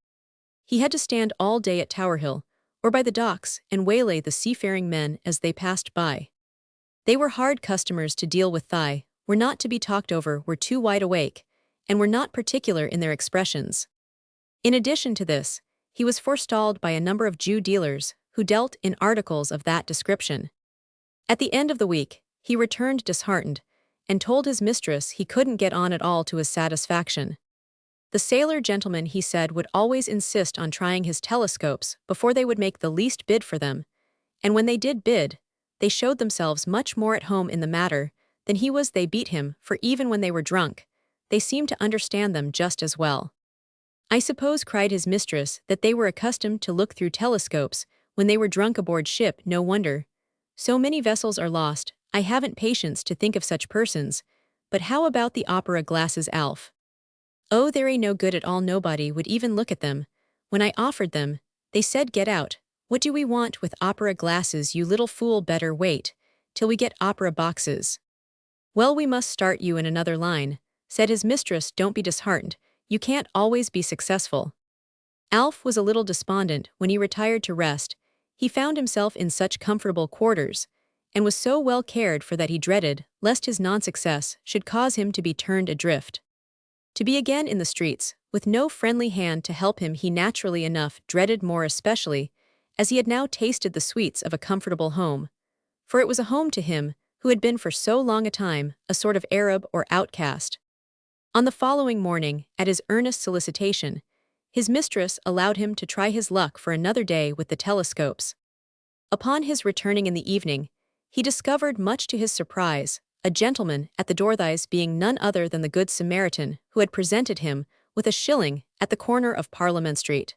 He had to stand all day at Tower Hill, or by the docks, and waylay the seafaring men as they passed by. They were hard customers to deal with. Were not to be talked over, were too wide awake, and were not particular in their expressions. In addition to this, he was forestalled by a number of Jew dealers who dealt in articles of that description. At the end of the week, he returned disheartened, and told his mistress he couldn't get on at all to his satisfaction. The sailor gentlemen, he said, would always insist on trying his telescopes before they would make the least bid for them, and when they did bid, they showed themselves much more at home in the matter than he was. They beat him, for even when they were drunk, they seemed to understand them just as well. I suppose, cried his mistress, that they were accustomed to look through telescopes when they were drunk aboard ship. No wonder. So many vessels are lost. I haven't patience to think of such persons. But how about the opera glasses, Alf? Oh, they ain't no good at all. Nobody would even look at them. When I offered them, they said, get out. What do we want with opera glasses, you little fool? Better wait till we get opera boxes. Well, we must start you in another line, said his mistress. Don't be disheartened. You can't always be successful. Alf was a little despondent when he retired to rest. He found himself in such comfortable quarters, and was so well cared for, that he dreaded lest his non-success should cause him to be turned adrift. To be again in the streets, with no friendly hand to help him, he naturally enough dreaded more, especially as he had now tasted the sweets of a comfortable home. For it was a home to him who had been for so long a time a sort of Arab or outcast. On the following morning, at his earnest solicitation, his mistress allowed him to try his luck for another day with the telescopes. Upon his returning in the evening, he discovered, much to his surprise, a gentleman at the door, these being none other than the Good Samaritan who had presented him with a shilling at the corner of Parliament Street.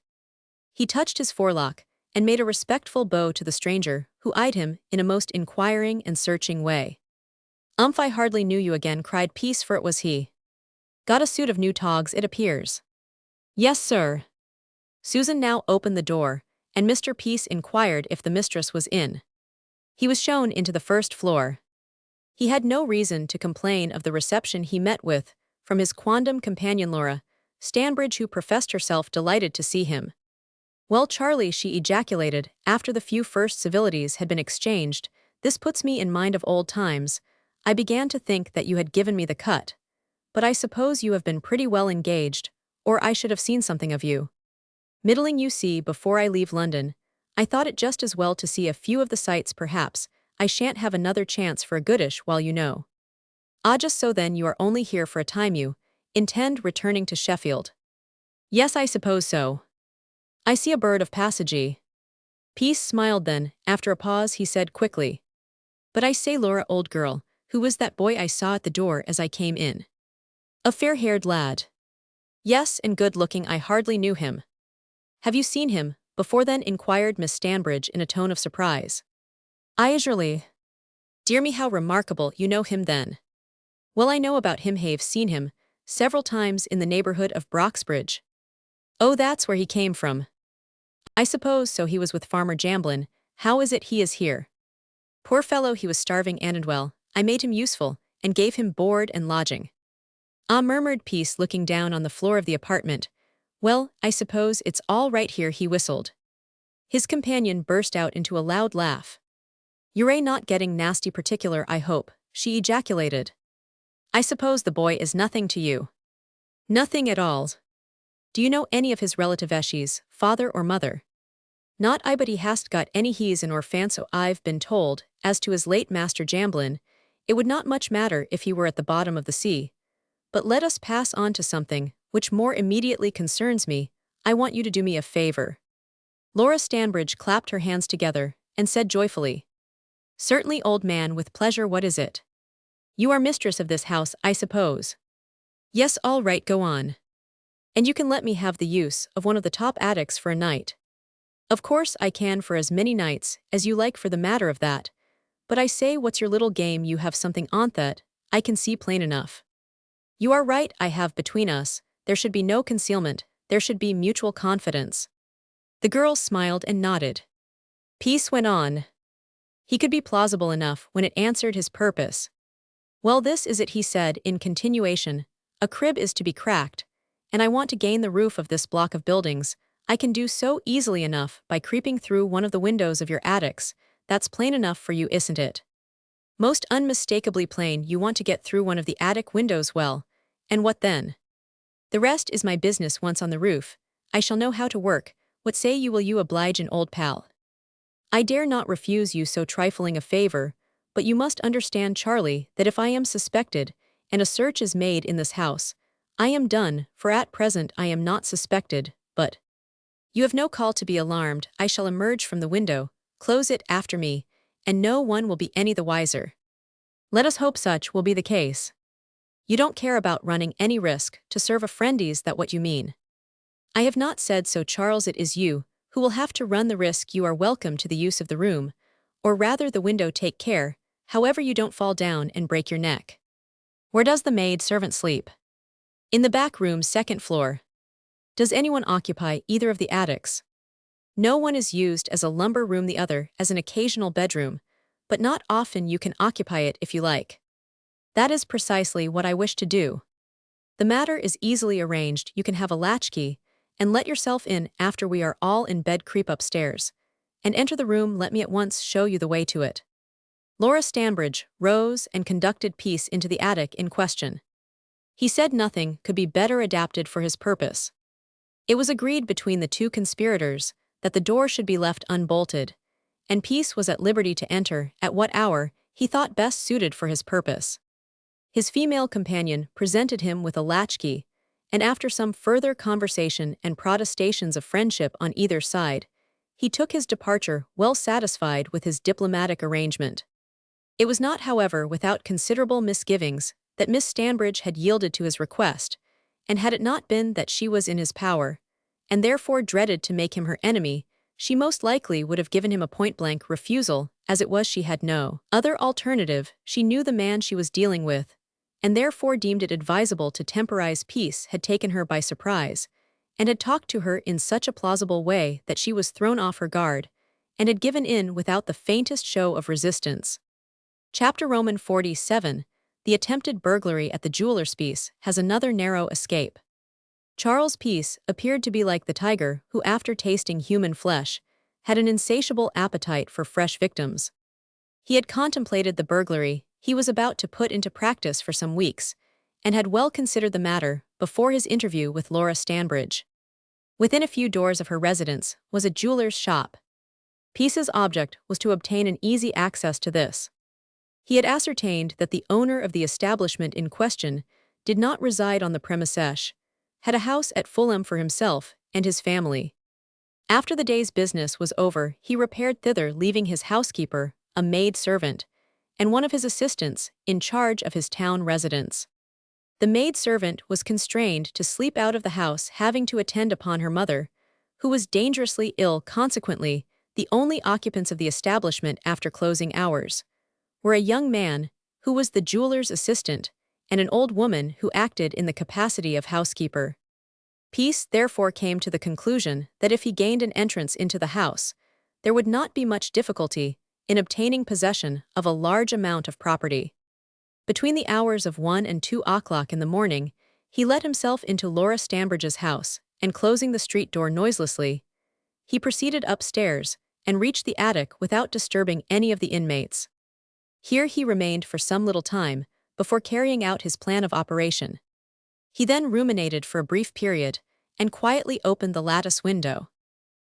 He touched his forelock and made a respectful bow to the stranger, who eyed him in a most inquiring and searching way. I hardly knew you again, cried Peace, for it was he. Got a suit of new togs, it appears. Yes, sir. Susan now opened the door, and Mr. Peace inquired if the mistress was in. He was shown into the first floor. He had no reason to complain of the reception he met with from his quondam companion Laura Stanbridge, who professed herself delighted to see him. Well, Charlie, she ejaculated, after the few first civilities had been exchanged, this puts me in mind of old times. I began to think that you had given me the cut. But I suppose you have been pretty well engaged, or I should have seen something of you. Middling, you see, before I leave London. I thought it just as well to see a few of the sights. Perhaps I shan't have another chance for a goodish while, you know. Ah, just so then you are only here for a time. You intend returning to Sheffield? Yes, I suppose so. I see a bird of passage. Peace smiled, then, after a pause, he said quickly. But I say, Laura, old girl, Who was that boy I saw at the door as I came in? A fair-haired lad. Yes, and good-looking. I hardly knew him. Have you seen him before then? Inquired Miss Stanbridge in a tone of surprise. I surely. Dear me, how remarkable, you know him then. Well, I know about him, have seen him several times in the neighborhood of Broxbridge. Oh, that's where he came from. I suppose so. He was with Farmer Jamblin. How is it he is here? Poor fellow, he was starving and well, I made him useful, and gave him board and lodging. Ah, murmured Peace, looking down on the floor of the apartment. Well, I suppose it's all right here, he whistled. His companion burst out into a loud laugh. You're not getting nasty particular, I hope, she ejaculated. I suppose the boy is nothing to you. Nothing at all. Do you know any of his relatives, father or mother? Not I, but he hast got any he's an orphan, so I've been told. As to his late master Jamblin, it would not much matter if he were at the bottom of the sea. But let us pass on to something which more immediately concerns me. I want you to do me a favor. Laura Stanbridge clapped her hands together and said joyfully, Certainly, old man, with pleasure. What is it? You are mistress of this house, I suppose. Yes, all right, go on. And you can let me have the use of one of the top attics for a night. Of course I can, for as many nights as you like, for the matter of that. But I say, what's your little game? You have something on that, I can see plain enough. You are right, I have. Between us, there should be no concealment, there should be mutual confidence. The girl smiled and nodded. Peace went on. He could be plausible enough when it answered his purpose. Well, this is it, he said in continuation. A crib is to be cracked, and I want to gain the roof of this block of buildings. I can do so easily enough by creeping through one of the windows of your attics. That's plain enough for you, isn't it? Most unmistakably plain. You want to get through one of the attic windows. Well, and what then? The rest is my business. Once on the roof, I shall know how to work. What say you? Will you oblige an old pal? I dare not refuse you so trifling a favor, but you must understand, Charlie, that if I am suspected, and a search is made in this house, I am done, for at present I am not suspected, but you have no call to be alarmed. I shall emerge from the window, close it after me, and no one will be any the wiser. Let us hope such will be the case. You don't care about running any risk to serve a friend, is that what you mean? I have not said so, Charles. It is you who will have to run the risk. You are welcome to the use of the room, or rather the window. Take care, however, you don't fall down and break your neck. Where does the maid servant sleep? In the back room, second floor. Does anyone occupy either of the attics? No one is used as a lumber room, the other as an occasional bedroom, but not often. You can occupy it if you like. That is precisely what I wish to do. The matter is easily arranged. You can have a latchkey, and let yourself in after we are all in bed. Creep upstairs, and enter the room. Let me at once show you the way to it. Laura Stanbridge rose and conducted Peace into the attic in question. He said nothing could be better adapted for his purpose. It was agreed between the two conspirators that the door should be left unbolted, and Peace was at liberty to enter at what hour he thought best suited for his purpose. His female companion presented him with a latchkey, and after some further conversation and protestations of friendship on either side, he took his departure, well satisfied with his diplomatic arrangement. It was not, however, without considerable misgivings that Miss Stanbridge had yielded to his request, and had it not been that she was in his power, and therefore dreaded to make him her enemy, she most likely would have given him a point-blank refusal. As it was, she had no other alternative. She knew the man she was dealing with, and therefore deemed it advisable to temporize. Peace had taken her by surprise, and had talked to her in such a plausible way that she was thrown off her guard, and had given in without the faintest show of resistance. Chapter Roman 47. The attempted burglary at the jeweler's piece has another narrow escape. Charles Peace appeared to be like the tiger who, after tasting human flesh, had an insatiable appetite for fresh victims. He had contemplated the burglary he was about to put into practice for some weeks, and had well considered the matter before his interview with Laura Stanbridge. Within a few doors of her residence was a jeweler's shop. Peace's object was to obtain an easy access to this. He had ascertained that the owner of the establishment in question did not reside on the premises, had a house at Fulham for himself and his family. After the day's business was over, he repaired thither, leaving his housekeeper, a maid servant, and one of his assistants in charge of his town residence. The maidservant was constrained to sleep out of the house, having to attend upon her mother, who was dangerously ill. Consequently, the only occupants of the establishment after closing hours were a young man, who was the jeweler's assistant, and an old woman who acted in the capacity of housekeeper. Peace therefore came to the conclusion that if he gained an entrance into the house, there would not be much difficulty in obtaining possession of a large amount of property. Between the hours of 1 and 2 o'clock in the morning, he let himself into Laura Stambridge's house, and closing the street door noiselessly, he proceeded upstairs and reached the attic without disturbing any of the inmates. Here he remained for some little time before carrying out his plan of operation. He then ruminated for a brief period and quietly opened the lattice window.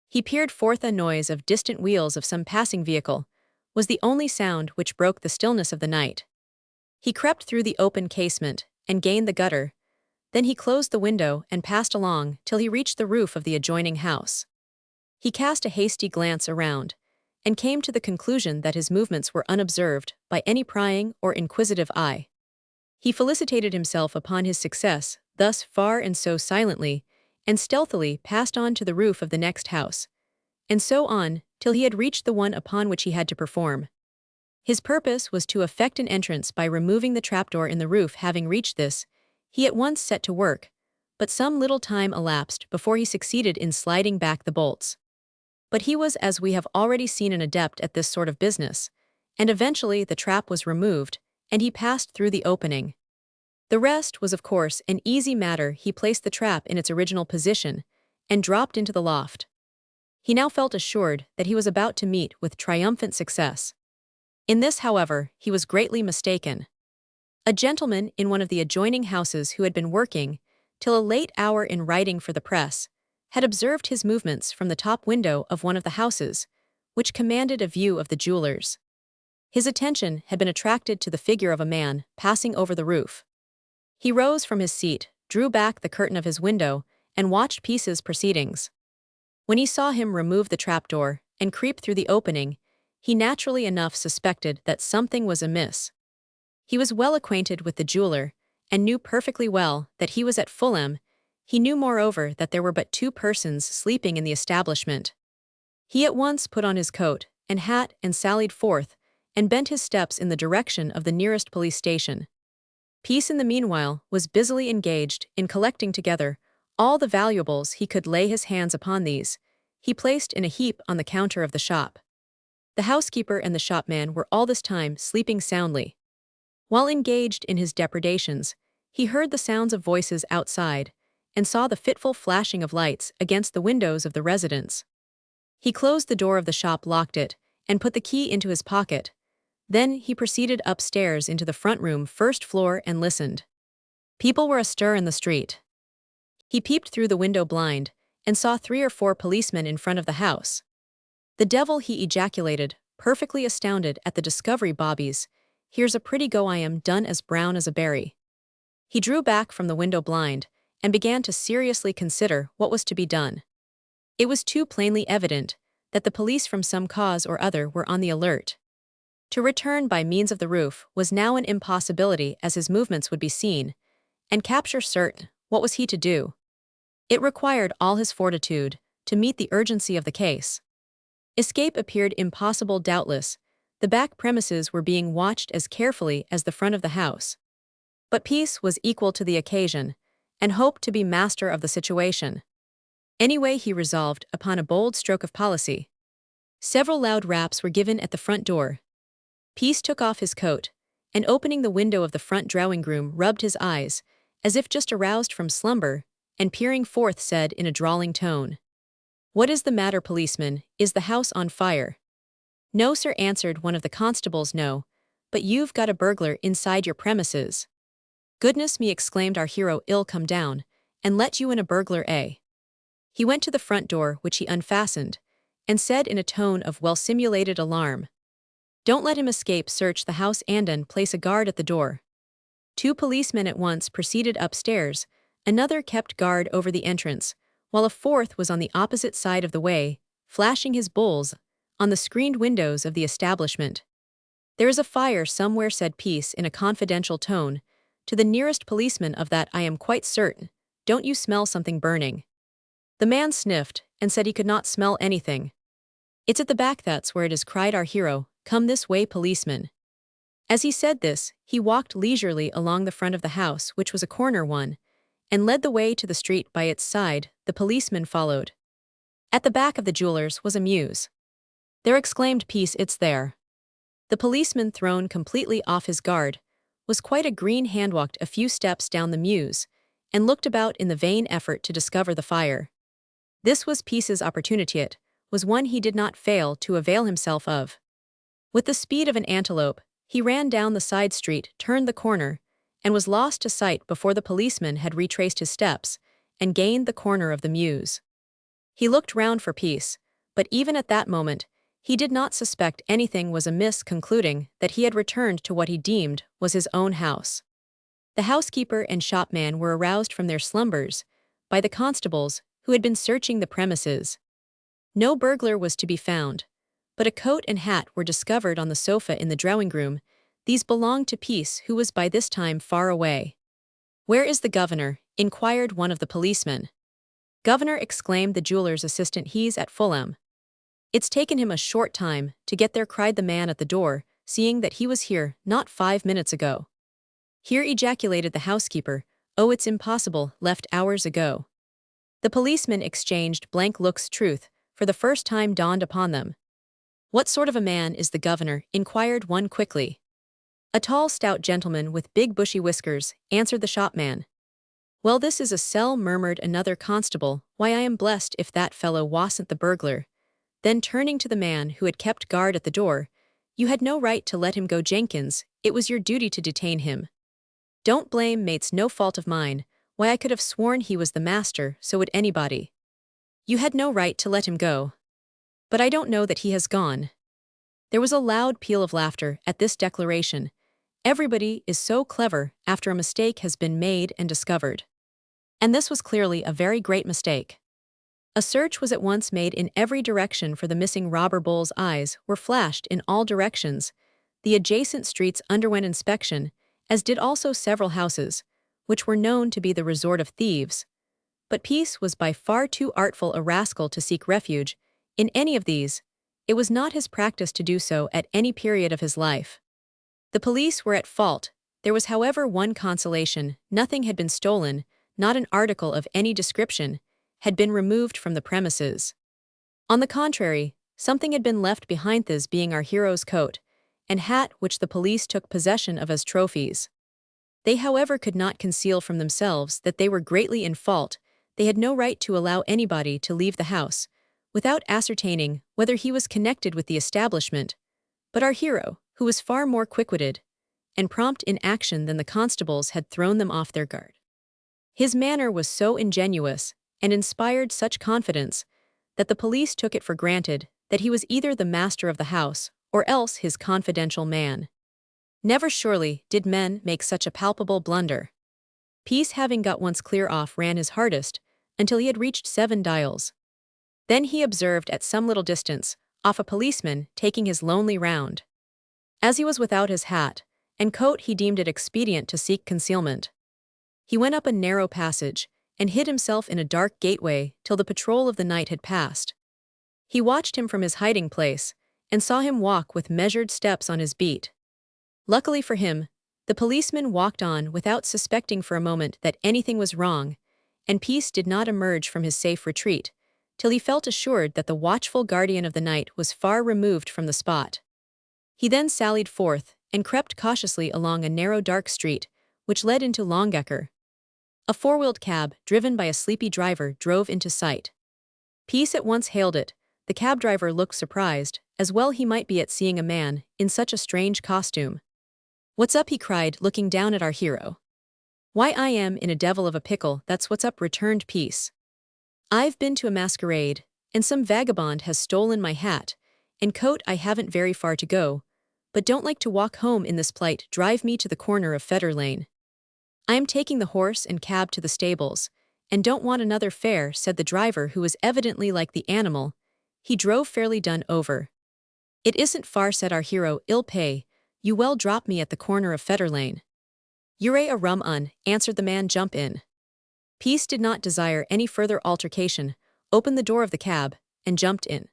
He peered forth. A noise of distant wheels of some passing vehicle was the only sound which broke the stillness of the night. He crept through the open casement and gained the gutter. Then he closed the window and passed along till he reached the roof of the adjoining house. He cast a hasty glance around and came to the conclusion that his movements were unobserved by any prying or inquisitive eye. He felicitated himself upon his success thus far, and so silently and stealthily passed on to the roof of the next house, and so on till he had reached the one upon which he had to perform. His purpose was to effect an entrance by removing the trapdoor in the roof. Having reached this, he at once set to work, but some little time elapsed before he succeeded in sliding back the bolts. But he was, as we have already seen, an adept at this sort of business, and eventually the trap was removed, and he passed through the opening. The rest was, of course, an easy matter. He placed the trap in its original position and dropped into the loft. He now felt assured that he was about to meet with triumphant success. In this, however, he was greatly mistaken. A gentleman in one of the adjoining houses, who had been working till a late hour in writing for the press, had observed his movements from the top window of one of the houses, which commanded a view of the jewelers. His attention had been attracted to the figure of a man passing over the roof. He rose from his seat, drew back the curtain of his window, and watched Peace's proceedings. When he saw him remove the trapdoor and creep through the opening, he naturally enough suspected that something was amiss. He was well acquainted with the jeweler, and knew perfectly well that he was at Fulham. He knew moreover that there were but 2 persons sleeping in the establishment. He at once put on his coat and hat and sallied forth, and bent his steps in the direction of the nearest police station. Peace in the meanwhile was busily engaged in collecting together all the valuables he could lay his hands upon. These he placed in a heap on the counter of the shop. The housekeeper and the shopman were all this time sleeping soundly. While engaged in his depredations, he heard the sounds of voices outside, and saw the fitful flashing of lights against the windows of the residence. He closed the door of the shop, locked it, and put the key into his pocket. Then he proceeded upstairs into the front room, first floor, and listened. People were astir in the street. He peeped through the window blind, and saw 3 or 4 policemen in front of the house. "The devil!" he ejaculated, perfectly astounded at the discovery. "Bobbies, here's a pretty go. I am done as brown as a berry." He drew back from the window blind, and began to seriously consider what was to be done. It was too plainly evident that the police from some cause or other were on the alert. To return by means of the roof was now an impossibility, as his movements would be seen, and capture certain. What was he to do? It required all his fortitude to meet the urgency of the case. Escape appeared impossible. Doubtless, the back premises were being watched as carefully as the front of the house. But Peace was equal to the occasion, and hoped to be master of the situation. Anyway, he resolved upon a bold stroke of policy. Several loud raps were given at the front door. Peace took off his coat, and opening the window of the front drawing-room, rubbed his eyes, as if just aroused from slumber, and peering forth said in a drawling tone, "What is the matter, policeman? Is the house on fire?" "No, sir," answered one of the constables. "No, but you've got a burglar inside your premises." "Goodness me!" exclaimed our hero. "Ill come down, and let you in a burglar, eh?" He went to the front door, which he unfastened, and said in a tone of well-simulated alarm, "Don't let him escape. Search the house and place a guard at the door." 2 policemen at once proceeded upstairs, another kept guard over the entrance, while a 4th was on the opposite side of the way, flashing his bulls on the screened windows of the establishment. "There is a fire somewhere," said Peace in a confidential tone, to the nearest policeman, "of that I am quite certain. Don't you smell something burning?" The man sniffed and said he could not smell anything. "It's at the back, that's where it is," cried our hero. "Come this way, policeman." As he said this, he walked leisurely along the front of the house, which was a corner one, and led the way to the street by its side. The policeman followed. At the back of the jeweler's was a mews. "There," exclaimed Peace, "it's there." The policeman, thrown completely off his guard, was quite a green hand, walked a few steps down the mews, and looked about in the vain effort to discover the fire. This was Peace's opportunity. It was one he did not fail to avail himself of. With the speed of an antelope, he ran down the side street, turned the corner, and was lost to sight before the policeman had retraced his steps and gained the corner of the mews. He looked round for Peace, but even at that moment, he did not suspect anything was amiss, concluding that he had returned to what he deemed was his own house. The housekeeper and shopman were aroused from their slumbers by the constables who had been searching the premises. No burglar was to be found, but a coat and hat were discovered on the sofa in the drawing-room. These belonged to Peace, who was by this time far away. "Where is the governor?" inquired one of the policemen. "Governor?" exclaimed the jeweler's assistant. "He's at Fulham." "It's taken him a short time to get there," cried the man at the door, "seeing that he was here not 5 minutes ago." "Here?" ejaculated the housekeeper. "Oh, it's impossible, left hours ago." The policemen exchanged blank looks. Truth, for the first time, dawned upon them. "What sort of a man is the governor?" inquired one quickly. "A tall, stout gentleman with big bushy whiskers," answered the shopman. "Well, this is a sell," murmured another constable. "Why, I am blessed if that fellow wasn't the burglar." Then, turning to the man who had kept guard at the door, "You had no right to let him go, Jenkins. It was your duty to detain him." "Don't blame mate's no fault of mine. Why, I could have sworn he was the master, so would anybody." "You had no right to let him go." "But I don't know that he has gone." There was a loud peal of laughter at this declaration. Everybody is so clever after a mistake has been made and discovered. And this was clearly a very great mistake. A search was at once made in every direction for the missing robber. Bull's eyes were flashed in all directions. The adjacent streets underwent inspection, as did also several houses, which were known to be the resort of thieves. But Peace was by far too artful a rascal to seek refuge in any of these. It was not his practice to do so at any period of his life. The police were at fault. There was, however, one consolation: nothing had been stolen, not an article of any description had been removed from the premises. On the contrary, something had been left behind, this being our hero's coat and hat, which the police took possession of as trophies. They, however, could not conceal from themselves that they were greatly in fault. They had no right to allow anybody to leave the house without ascertaining whether he was connected with the establishment. But our hero, who was far more quick-witted and prompt in action than the constables, had thrown them off their guard. His manner was so ingenuous and inspired such confidence that the police took it for granted that he was either the master of the house or else his confidential man. Never surely did men make such a palpable blunder. Peace, having got once clear off, ran his hardest until he had reached 7 dials. Then he observed at some little distance off a policeman taking his lonely round. As he was without his hat and coat, he deemed it expedient to seek concealment. He went up a narrow passage and hid himself in a dark gateway till the patrol of the night had passed. He watched him from his hiding place and saw him walk with measured steps on his beat. Luckily for him, the policeman walked on without suspecting for a moment that anything was wrong, and Peace did not emerge from his safe retreat till he felt assured that the watchful guardian of the night was far removed from the spot. He then sallied forth and crept cautiously along a narrow dark street which led into Longacre. A 4-wheeled cab, driven by a sleepy driver, drove into sight. Peace at once hailed it. The cab driver looked surprised, as well he might be, at seeing a man in such a strange costume. "What's up?" he cried, looking down at our hero. "Why, I am in a devil of a pickle, that's what's up," returned Peace. "I've been to a masquerade, and some vagabond has stolen my hat and coat. I haven't very far to go, but don't like to walk home in this plight. Drive me to the corner of Fetter Lane. I am taking the horse and cab to the stables, and don't want another fare," said the driver, who was evidently like the animal he drove fairly done over. "It isn't far," said our hero. "I'll pay, You well drop me at the corner of Fetter Lane. You're a rum un, answered the man. Jump in. Peace did not desire any further altercation, opened the door of the cab, and jumped in.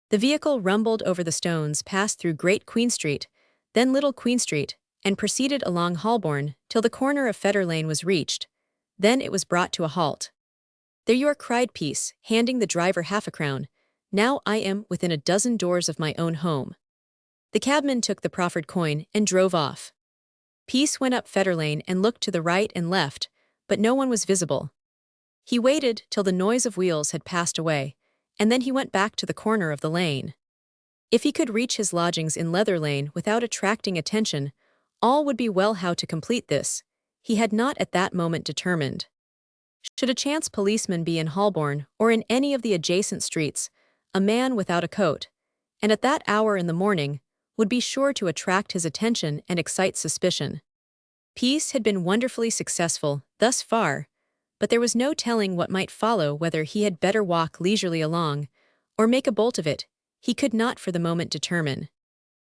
The vehicle rumbled over the stones, passed through Great Queen Street, then Little Queen Street, and proceeded along Holborn till the corner of Fetter Lane was reached. Then it was brought to a halt. There you are, cried Peace, handing the driver half a crown. Now I am within a dozen doors of my own home. The cabman took the proffered coin and drove off. Peace went up Fetter Lane and looked to the right and left, but no one was visible. He waited till the noise of wheels had passed away, and then he went back to the corner of the lane. If he could reach his lodgings in Leather Lane without attracting attention, all would be well. How to complete this, he had not at that moment determined. Should a chance policeman be in Holborn or in any of the adjacent streets, a man without a coat, and at that hour in the morning, would be sure to attract his attention and excite suspicion. Peace had been wonderfully successful thus far, but there was no telling what might follow. Whether he had better walk leisurely along, or make a bolt of it, he could not for the moment determine.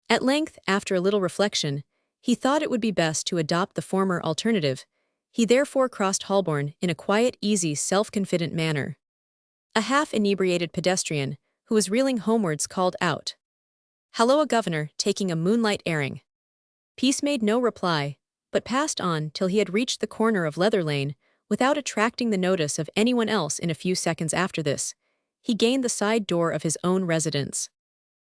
At length, after a little reflection, he thought it would be best to adopt the former alternative. He therefore crossed Holborn in a quiet, easy, self-confident manner. A half-inebriated pedestrian, who was reeling homewards, called out, "Halloa, governor, taking a moonlight airing?" Peace made no reply, but passed on till he had reached the corner of Leather Lane, without attracting the notice of anyone else. In a few seconds after this, he gained the side door of his own residence.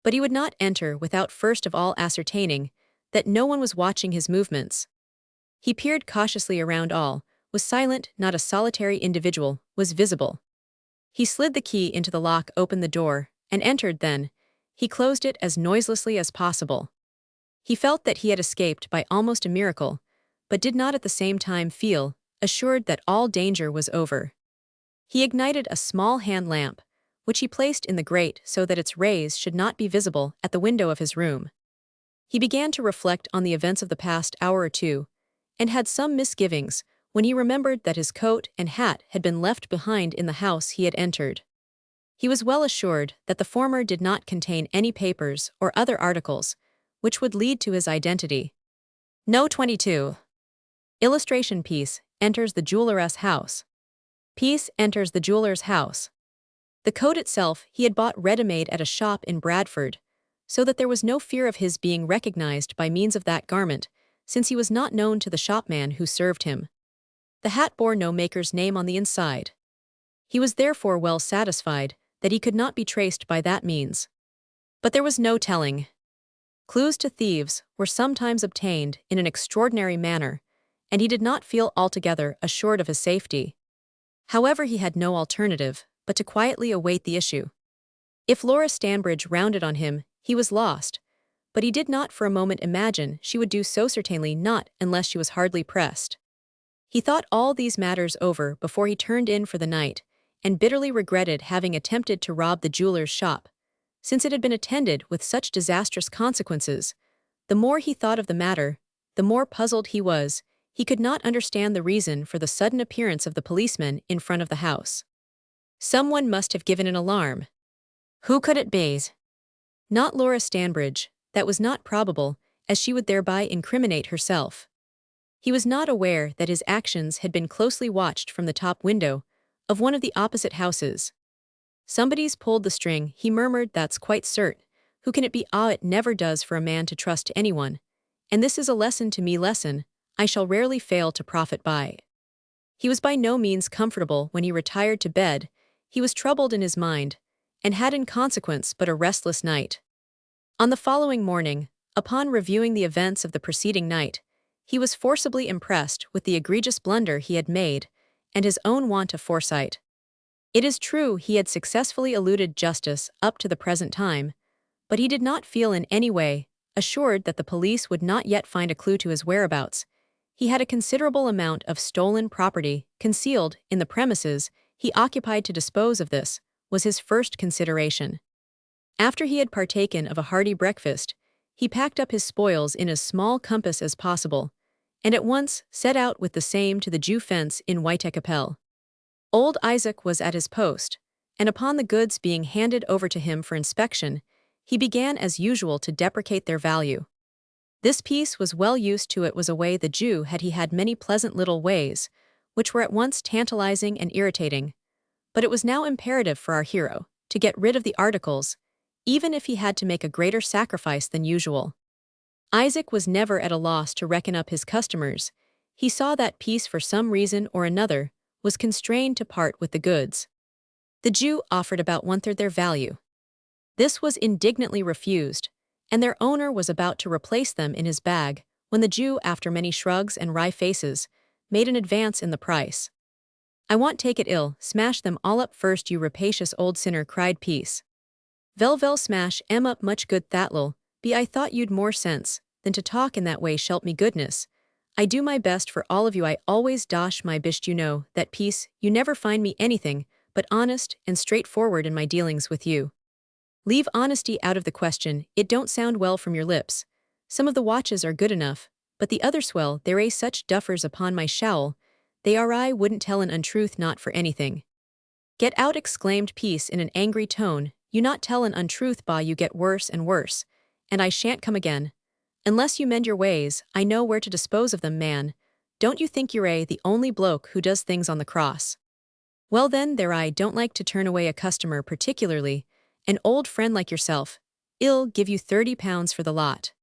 But he would not enter without first of all ascertaining that no one was watching his movements. He peered cautiously around. All was silent, not a solitary individual was visible. He slid the key into the lock, opened the door, and entered. Then he closed it as noiselessly as possible. He felt that he had escaped by almost a miracle, but did not at the same time feel assured that all danger was over. He ignited a small hand lamp, which he placed in the grate so that its rays should not be visible at the window of his room. He began to reflect on the events of the past hour or two, and had some misgivings when he remembered that his coat and hat had been left behind in the house he had entered. He was well assured that the former did not contain any papers or other articles which would lead to his identity. No. 22. Illustration. Peace enters the jeweler's house. Peace enters the jeweler's house. The coat itself he had bought ready-made at a shop in Bradford, so that there was no fear of his being recognized by means of that garment, since he was not known to the shopman who served him. The hat bore no maker's name on the inside. He was therefore well satisfied that he could not be traced by that means. But there was no telling. Clues to thieves were sometimes obtained in an extraordinary manner, and he did not feel altogether assured of his safety. However, he had no alternative but to quietly await the issue. If Laura Stanbridge rounded on him, he was lost, but he did not for a moment imagine she would do so. Certainly not unless she was hardly pressed. He thought all these matters over before he turned in for the night, and bitterly regretted having attempted to rob the jeweler's shop, since it had been attended with such disastrous consequences. The more he thought of the matter, the more puzzled he was. He could not understand the reason for the sudden appearance of the policeman in front of the house. Someone must have given an alarm. Who could it be? Not Laura Stanbridge. That was not probable, as she would thereby incriminate herself. He was not aware that his actions had been closely watched from the top window of one of the opposite houses. Somebody's pulled the string, he murmured. That's quite cert. Who can it be? Ah, it never does for a man to trust anyone. And this is a lesson to me, lesson I shall rarely fail to profit by. He was by no means comfortable when he retired to bed. He was troubled in his mind, and had in consequence but a restless night. On the following morning, upon reviewing the events of the preceding night, he was forcibly impressed with the egregious blunder he had made, and his own want of foresight. It is true he had successfully eluded justice up to the present time, but he did not feel in any way assured that the police would not yet find a clue to his whereabouts. He had a considerable amount of stolen property concealed in the premises he occupied. To dispose of this was his first consideration. After he had partaken of a hearty breakfast, he packed up his spoils in as small compass as possible, and at once set out with the same to the Jew fence in Whitechapel. Old Isaac was at his post, and upon the goods being handed over to him for inspection, he began as usual to deprecate their value. This piece was well used to it was a way the Jew had he had many pleasant little ways, which were at once tantalizing and irritating. But it was now imperative for our hero to get rid of the articles, even if he had to make a greater sacrifice than usual. Isaac was never at a loss to reckon up his customers. He saw that piece for some reason or another was constrained to part with the goods. The Jew offered about one-third their value. This was indignantly refused, and their owner was about to replace them in his bag when the Jew, after many shrugs and wry faces, made an advance in the price. "I won't take it ill, smash them all up first, you rapacious old sinner," cried Peace. "Vel smash 'em up much good that'll be. I thought you'd more sense than to talk in that way, shelp me goodness. I do my best for all of you, I always dosh my bisht, you know that, Peace, you never find me anything but honest and straightforward in my dealings with you. Leave honesty out of the question, it don't sound well from your lips. Some of the watches are good enough, but the other swell, there are such duffers upon my showl, they are I wouldn't tell an untruth not for anything." "Get out," exclaimed Peace in an angry tone, "you not tell an untruth, bah, you get worse and worse, and I shan't come again. Unless you mend your ways, I know where to dispose of them, man. Don't you think you're the only bloke who does things on the cross? Well then, there I don't like to turn away a customer, particularly an old friend like yourself. I'll give you £30 for the lot."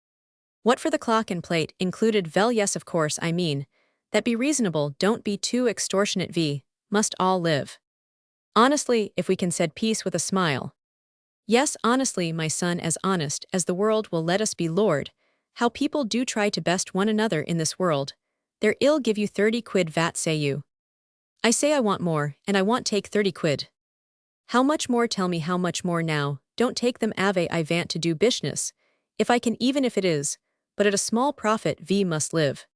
"What for the clock and plate included?" "Vel, yes, of course, I mean that be reasonable, don't be too extortionate, must all live honestly, if we can," said Peace with a smile. "Yes, honestly, my son, as honest as the world will let us be. Lord, how people do try to best one another in this world. There, I'll give you 30 quid, vat say you?" "I say I want more, and I want take 30 quid. "How much more? Tell me how much more now. Don't take them, ave, I vant to do business, if I can, even if it is but at a small profit, must live.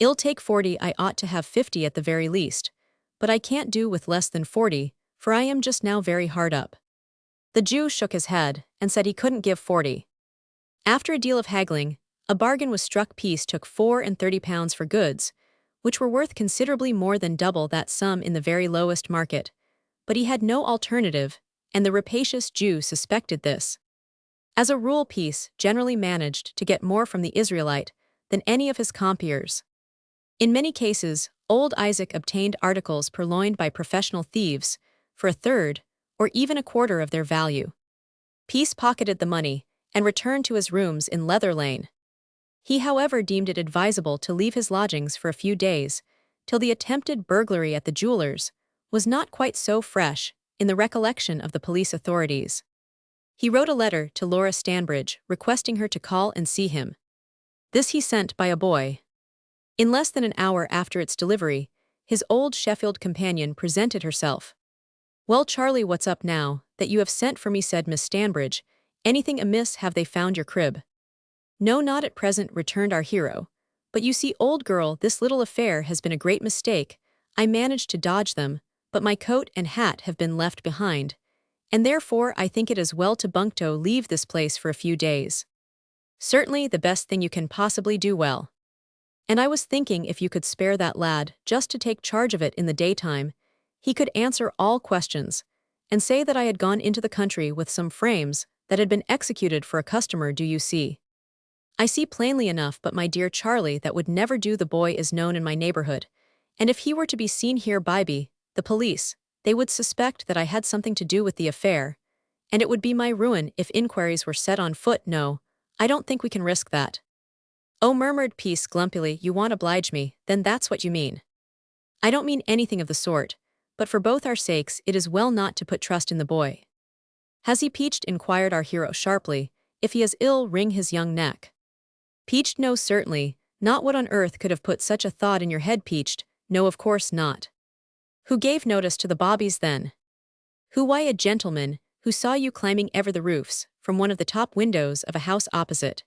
I'll take 40, I ought to have 50 at the very least, but I can't do with less than 40, for I am just now very hard up." The Jew shook his head and said he couldn't give 40. After a deal of haggling, a bargain was struck. Peace took £34 for goods, which were worth considerably more than double that sum in the very lowest market. But he had no alternative, and the rapacious Jew suspected this. As a rule, Peace generally managed to get more from the Israelite than any of his compeers. In many cases, old Isaac obtained articles purloined by professional thieves for a third or even a quarter of their value. Peace pocketed the money and returned to his rooms in Leather Lane. He, however, deemed it advisable to leave his lodgings for a few days, till the attempted burglary at the jeweller's was not quite so fresh in the recollection of the police authorities. He wrote a letter to Laura Stanbridge requesting her to call and see him. This he sent by a boy. In less than an hour after its delivery, his old Sheffield companion presented herself. "Well, Charlie, what's up now that you have sent for me?" said Miss Stanbridge. "Anything amiss? Have they found your crib?" "No, not at present," returned our hero. "But you see, old girl, this little affair has been a great mistake. I managed to dodge them, but my coat and hat have been left behind, and therefore I think it as well to bunkto leave this place for a few days." "Certainly the best thing you can possibly do. Well, and I was thinking if you could spare that lad just to take charge of it in the daytime, he could answer all questions, and say that I had gone into the country with some frames that had been executed for a customer. Do you see?" "I see plainly enough, but my dear Charlie, that would never do. The boy is known in my neighborhood, and if he were to be seen here by the police, they would suspect that I had something to do with the affair, and it would be my ruin if inquiries were set on foot. No, I don't think we can risk that." "Oh," murmured Peace glumpily, "you want oblige me, then that's what you mean." "I don't mean anything of the sort, but for both our sakes it is well not to put trust in the boy." "Has he peached?" inquired our hero sharply. "If he is ill, wring his young neck." "Peached? No, certainly not. What on earth could have put such a thought in your head? Peached? No, of course not." "Who gave notice to the bobbies then?" "Who? Why, a gentleman who saw you climbing ever the roofs from one of the top windows of a house opposite."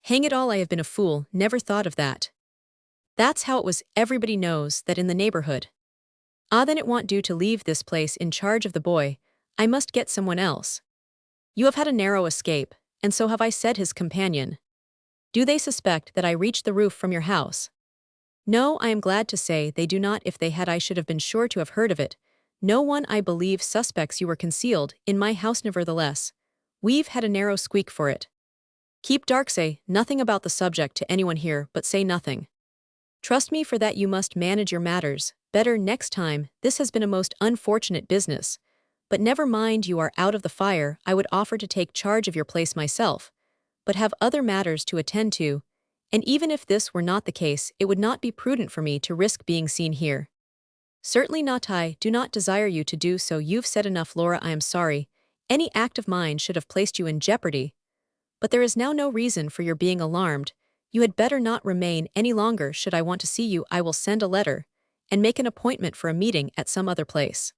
"Hang it all, I have been a fool, never thought of that." "That's how it was. Everybody knows that in the neighborhood." "Ah, then it won't do to leave this place in charge of the boy. I must get someone else." "You have had a narrow escape, and so have I," said his companion. "Do they suspect that I reached the roof from your house?" "No, I am glad to say they do not. If they had, I should have been sure to have heard of it. No one, I believe, suspects you were concealed in my house. Nevertheless, we've had a narrow squeak for it." Keep dark, say nothing about the subject to anyone here, but say nothing. Trust me for that you must manage your matters better next time. This has been a most unfortunate business. But never mind, you are out of the fire. I would offer to take charge of your place myself, but have other matters to attend to, and even if this were not the case, it would not be prudent for me to risk being seen here. Certainly not. I do not desire you to do so. You've said enough, Laura. I am sorry. Any act of mine should have placed you in jeopardy. But there is now no reason for your being alarmed. You had better not remain any longer. Should I want to see you, I will send a letter and make an appointment for a meeting at some other place.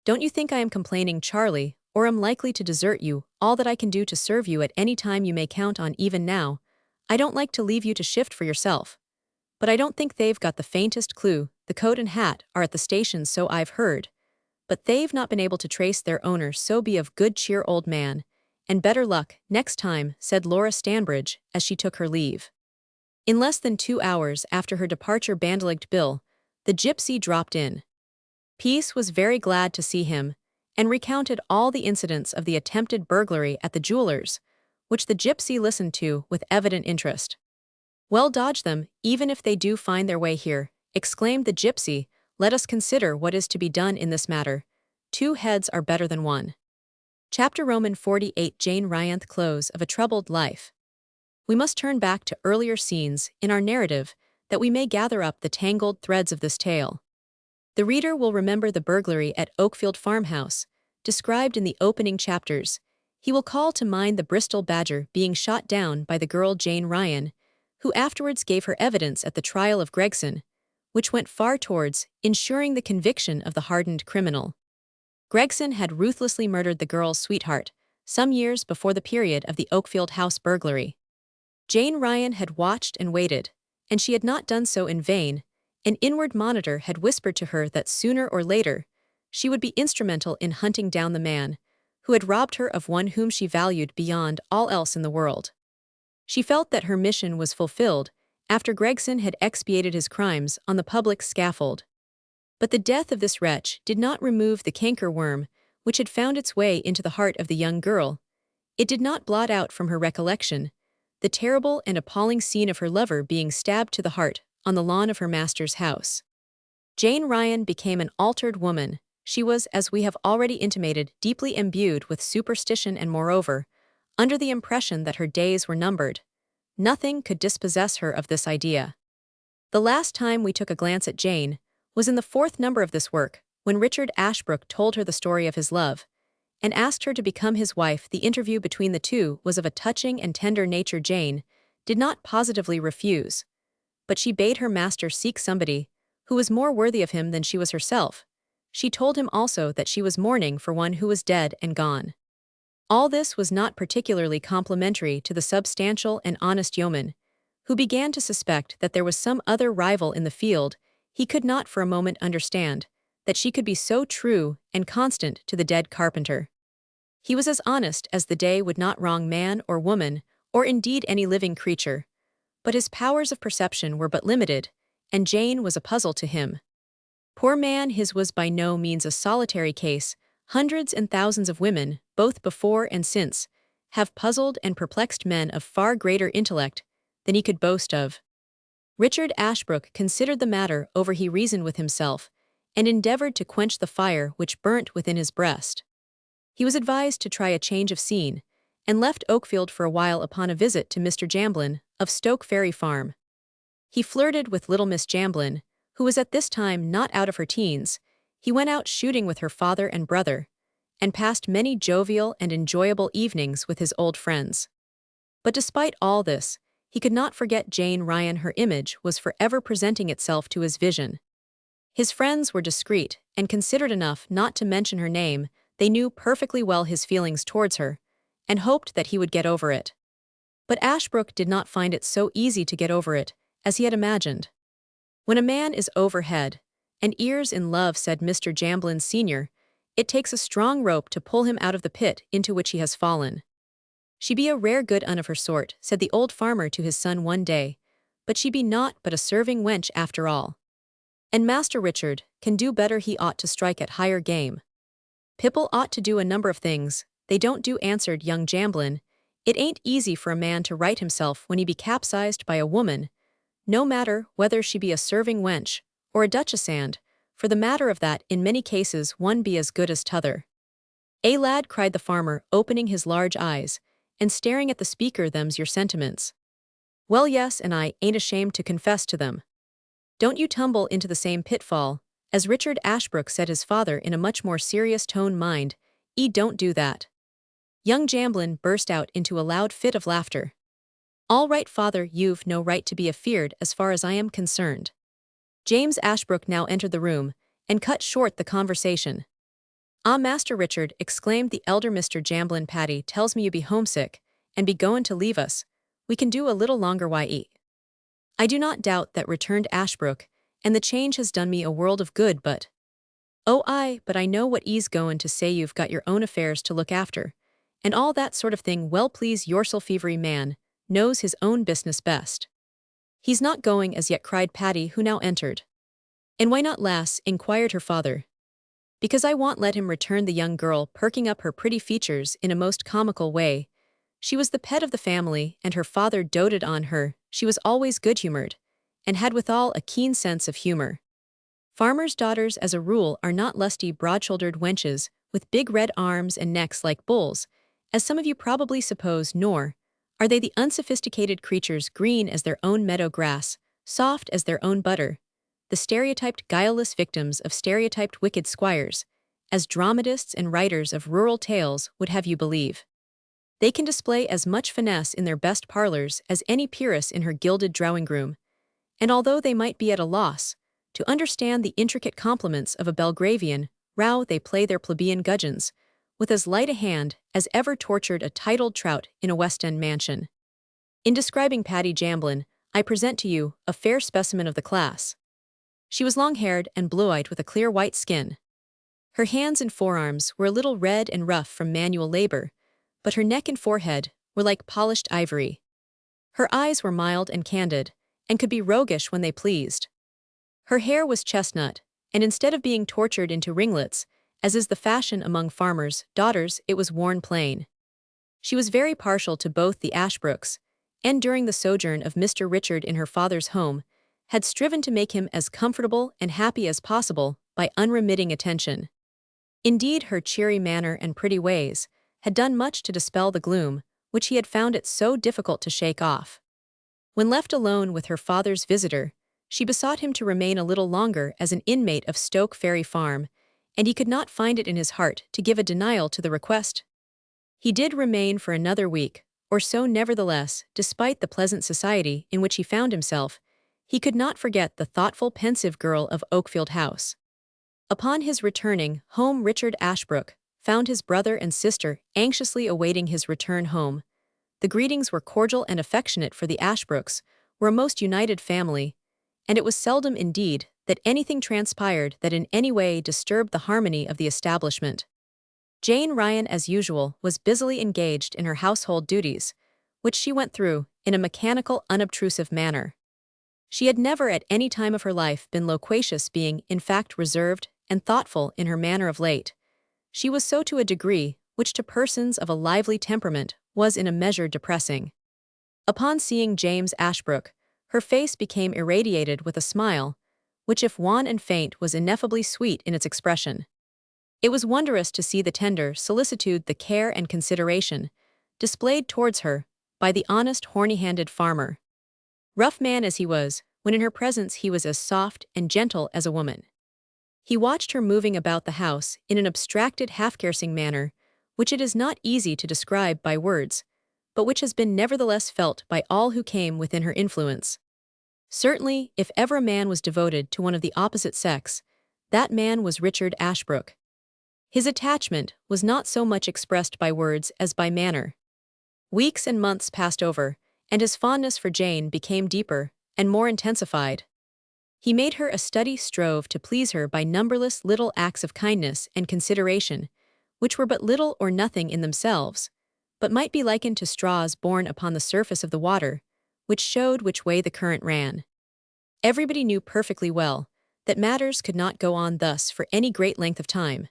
Don't you think I am complaining, Charlie, or am likely to desert you? All that I can do to serve you at any time you may count on. Even now, I don't like to leave you to shift for yourself. But I don't think they've got the faintest clue. The coat and hat are at the station, so I've heard. But they've not been able to trace their owner. So be of good cheer, old man, and better luck next time, said Laura Stanbridge as she took her leave. In less than 2 hours after her departure, Bandlegged Bill, the gypsy, dropped in. Peace was very glad to see him, and recounted all the incidents of the attempted burglary at the jeweler's, which the gypsy listened to with evident interest. Well, dodge them, even if they do find their way here, exclaimed the gypsy. Let us consider what is to be done in this matter. 2 heads are better than one. Chapter Roman 48. Jane Ryanth. Close of a troubled life. We must turn back to earlier scenes in our narrative that we may gather up the tangled threads of this tale. The reader will remember the burglary at Oakfield Farmhouse, described in the opening chapters. He will call to mind the Bristol Badger being shot down by the girl Jane Ryan, who afterwards gave her evidence at the trial of Gregson, which went far towards ensuring the conviction of the hardened criminal. Gregson had ruthlessly murdered the girl's sweetheart some years before the period of the Oakfield house burglary. Jane Ryan had watched and waited, and she had not done so in vain. An inward monitor had whispered to her that sooner or later she would be instrumental in hunting down the man who had robbed her of one whom she valued beyond all else in the world. She felt that her mission was fulfilled after Gregson had expiated his crimes on the public scaffold. But the death of this wretch did not remove the canker worm which had found its way into the heart of the young girl. It did not blot out from her recollection the terrible and appalling scene of her lover being stabbed to the heart on the lawn of her master's house. Jane Ryan became an altered woman. She was, as we have already intimated, deeply imbued with superstition and, moreover, under the impression that her days were numbered. Nothing could dispossess her of this idea. The last time we took a glance at Jane was in the 4th number of this work, when Richard Ashbrook told her the story of his love and asked her to become his wife. The interview between the two was of a touching and tender nature. Jane did not positively refuse, but she bade her master seek somebody who was more worthy of him than she was herself. She told him also that she was mourning for one who was dead and gone. All this was not particularly complimentary to the substantial and honest yeoman, who began to suspect that there was some other rival in the field. He could not for a moment understand that she could be so true and constant to the dead carpenter. He was as honest as the day would not wrong man or woman, or indeed any living creature. But his powers of perception were but limited, and Jane was a puzzle to him. Poor man, his was by no means a solitary case. Hundreds and thousands of women, both before and since, have puzzled and perplexed men of far greater intellect than he could boast of. Richard Ashbrook considered the matter over. He reasoned with himself, and endeavored to quench the fire which burnt within his breast. He was advised to try a change of scene, and left Oakfield for a while upon a visit to Mr. Jamblin, of Stoke Ferry Farm. He flirted with little Miss Jamblin, who was at this time not out of her teens. He went out shooting with her father and brother, and passed many jovial and enjoyable evenings with his old friends. But despite all this, he could not forget Jane Ryan. Her image was forever presenting itself to his vision. His friends were discreet and considered enough not to mention her name. They knew perfectly well his feelings towards her, and hoped that he would get over it. But Ashbrook did not find it so easy to get over it as he had imagined. When a man is overhead and ears in love, said Mr. Jamblin Sr., it takes a strong rope to pull him out of the pit into which he has fallen. She be a rare good un of her sort, said the old farmer to his son one day, but she be naught but a serving wench after all. And Master Richard can do better. He ought to strike at higher game. People ought to do a number of things they don't do, answered young Jamblin, It ain't easy for a man to right himself when he be capsized by a woman, no matter whether she be a serving wench or a duchessand, for the matter of that in many cases one be as good as t'other. Lad, cried the farmer, opening his large eyes, and staring at the speaker, them's your sentiments. Well yes, and I ain't ashamed to confess to them. Don't you tumble into the same pitfall, as Richard Ashbrook said his father in a much more serious tone, mind, don't do that. Young Jamblin burst out into a loud fit of laughter. All right, father, you've no right to be afeard as far as I am concerned. James Ashbrook now entered the room, and cut short the conversation. Ah, Master Richard, exclaimed the elder Mr. Jamblin, Patty tells me you be homesick, and be goin' to leave us. We can do a little longer y.e. I do not doubt that, returned Ashbrook, and the change has done me a world of good, but... Oh, but I know what e's goin' to say, you've got your own affairs to look after, and all that sort of thing. Well, please, yourself, every man knows his own business best. He's not going as yet, cried Patty, who now entered. And why not, lass? Inquired her father. Because I won't let him, returned the young girl, perking up her pretty features in a most comical way. She was the pet of the family, and her father doted on her. She was always good-humored, and had withal a keen sense of humor. Farmers' daughters, as a rule, are not lusty, broad-shouldered wenches, with big red arms and necks like bulls, as some of you probably suppose, nor are they the unsophisticated creatures, green as their own meadow grass, soft as their own butter, the stereotyped guileless victims of stereotyped wicked squires, as dramatists and writers of rural tales would have you believe. They can display as much finesse in their best parlors as any peeress in her gilded drawing-room, and although they might be at a loss to understand the intricate compliments of a Belgravian row, they play their plebeian gudgeons with as light a hand as ever tortured a titled trout in a West End mansion. In describing Patty Jamblin, I present to you a fair specimen of the class. She was long-haired and blue-eyed with a clear white skin. Her hands and forearms were a little red and rough from manual labor, but her neck and forehead were like polished ivory. Her eyes were mild and candid, and could be roguish when they pleased. Her hair was chestnut, and instead of being tortured into ringlets, as is the fashion among farmers' daughters, it was worn plain. She was very partial to both the Ashbrooks, and during the sojourn of Mr. Richard in her father's home, had striven to make him as comfortable and happy as possible by unremitting attention. Indeed, her cheery manner and pretty ways had done much to dispel the gloom, which he had found it so difficult to shake off. When left alone with her father's visitor, she besought him to remain a little longer as an inmate of Stoke Ferry Farm, and he could not find it in his heart to give a denial to the request. He did remain for another week or so. Nevertheless, despite the pleasant society in which he found himself, he could not forget the thoughtful, pensive girl of Oakfield House. Upon his returning home, Richard Ashbrook found his brother and sister anxiously awaiting his return home. The greetings were cordial and affectionate, for the Ashbrooks were a most united family, and it was seldom indeed that anything transpired that in any way disturbed the harmony of the establishment. Jane Ryan, as usual, was busily engaged in her household duties, which she went through in a mechanical, unobtrusive manner. She had never at any time of her life been loquacious, being, in fact, reserved and thoughtful in her manner of late. She was so to a degree which to persons of a lively temperament was in a measure depressing. Upon seeing James Ashbrook, her face became irradiated with a smile, which if wan and faint was ineffably sweet in its expression. It was wondrous to see the tender solicitude, the care and consideration displayed towards her by the honest, horny-handed farmer. Rough man as he was, when in her presence he was as soft and gentle as a woman. He watched her moving about the house in an abstracted, half-caressing manner, which it is not easy to describe by words, but which has been nevertheless felt by all who came within her influence. Certainly, if ever a man was devoted to one of the opposite sex, that man was Richard Ashbrook. His attachment was not so much expressed by words as by manner. Weeks and months passed over, and his fondness for Jane became deeper and more intensified. He made her a study, strove to please her by numberless little acts of kindness and consideration, which were but little or nothing in themselves, but might be likened to straws borne upon the surface of the water, which showed which way the current ran. Everybody knew perfectly well that matters could not go on thus for any great length of time.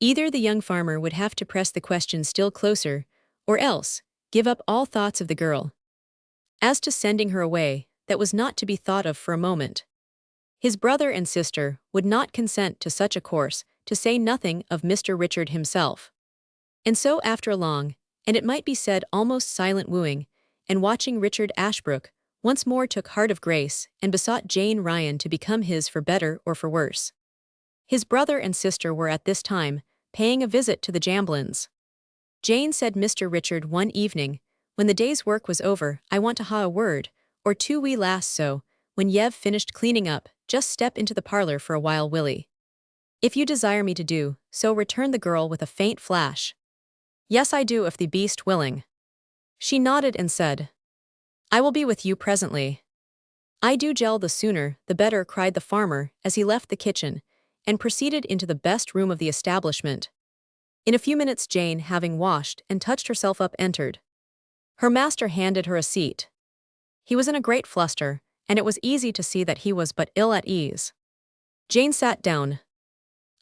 Either the young farmer would have to press the question still closer, or else, give up all thoughts of the girl. As to sending her away, that was not to be thought of for a moment. His brother and sister would not consent to such a course, to say nothing of Mr. Richard himself. And so after a long, and it might be said almost silent wooing, and watching Richard Ashbrook once more took heart of grace and besought Jane Ryan to become his for better or for worse. His brother and sister were at this time paying a visit to the Jamblins. Jane said Mr. Richard one evening, when the day's work was over, I want to ha a word, or two we last so, when ye've finished cleaning up, just step into the parlor for a while, Willie. If you desire me to do so, returned the girl with a faint flash. Yes, I do, if the beast willing. She nodded and said, I will be with you presently. I do gel the sooner, the better, cried the farmer as he left the kitchen and proceeded into the best room of the establishment. In a few minutes Jane, having washed and touched herself up, entered. Her master handed her a seat. He was in a great fluster, and it was easy to see that he was but ill at ease. Jane sat down.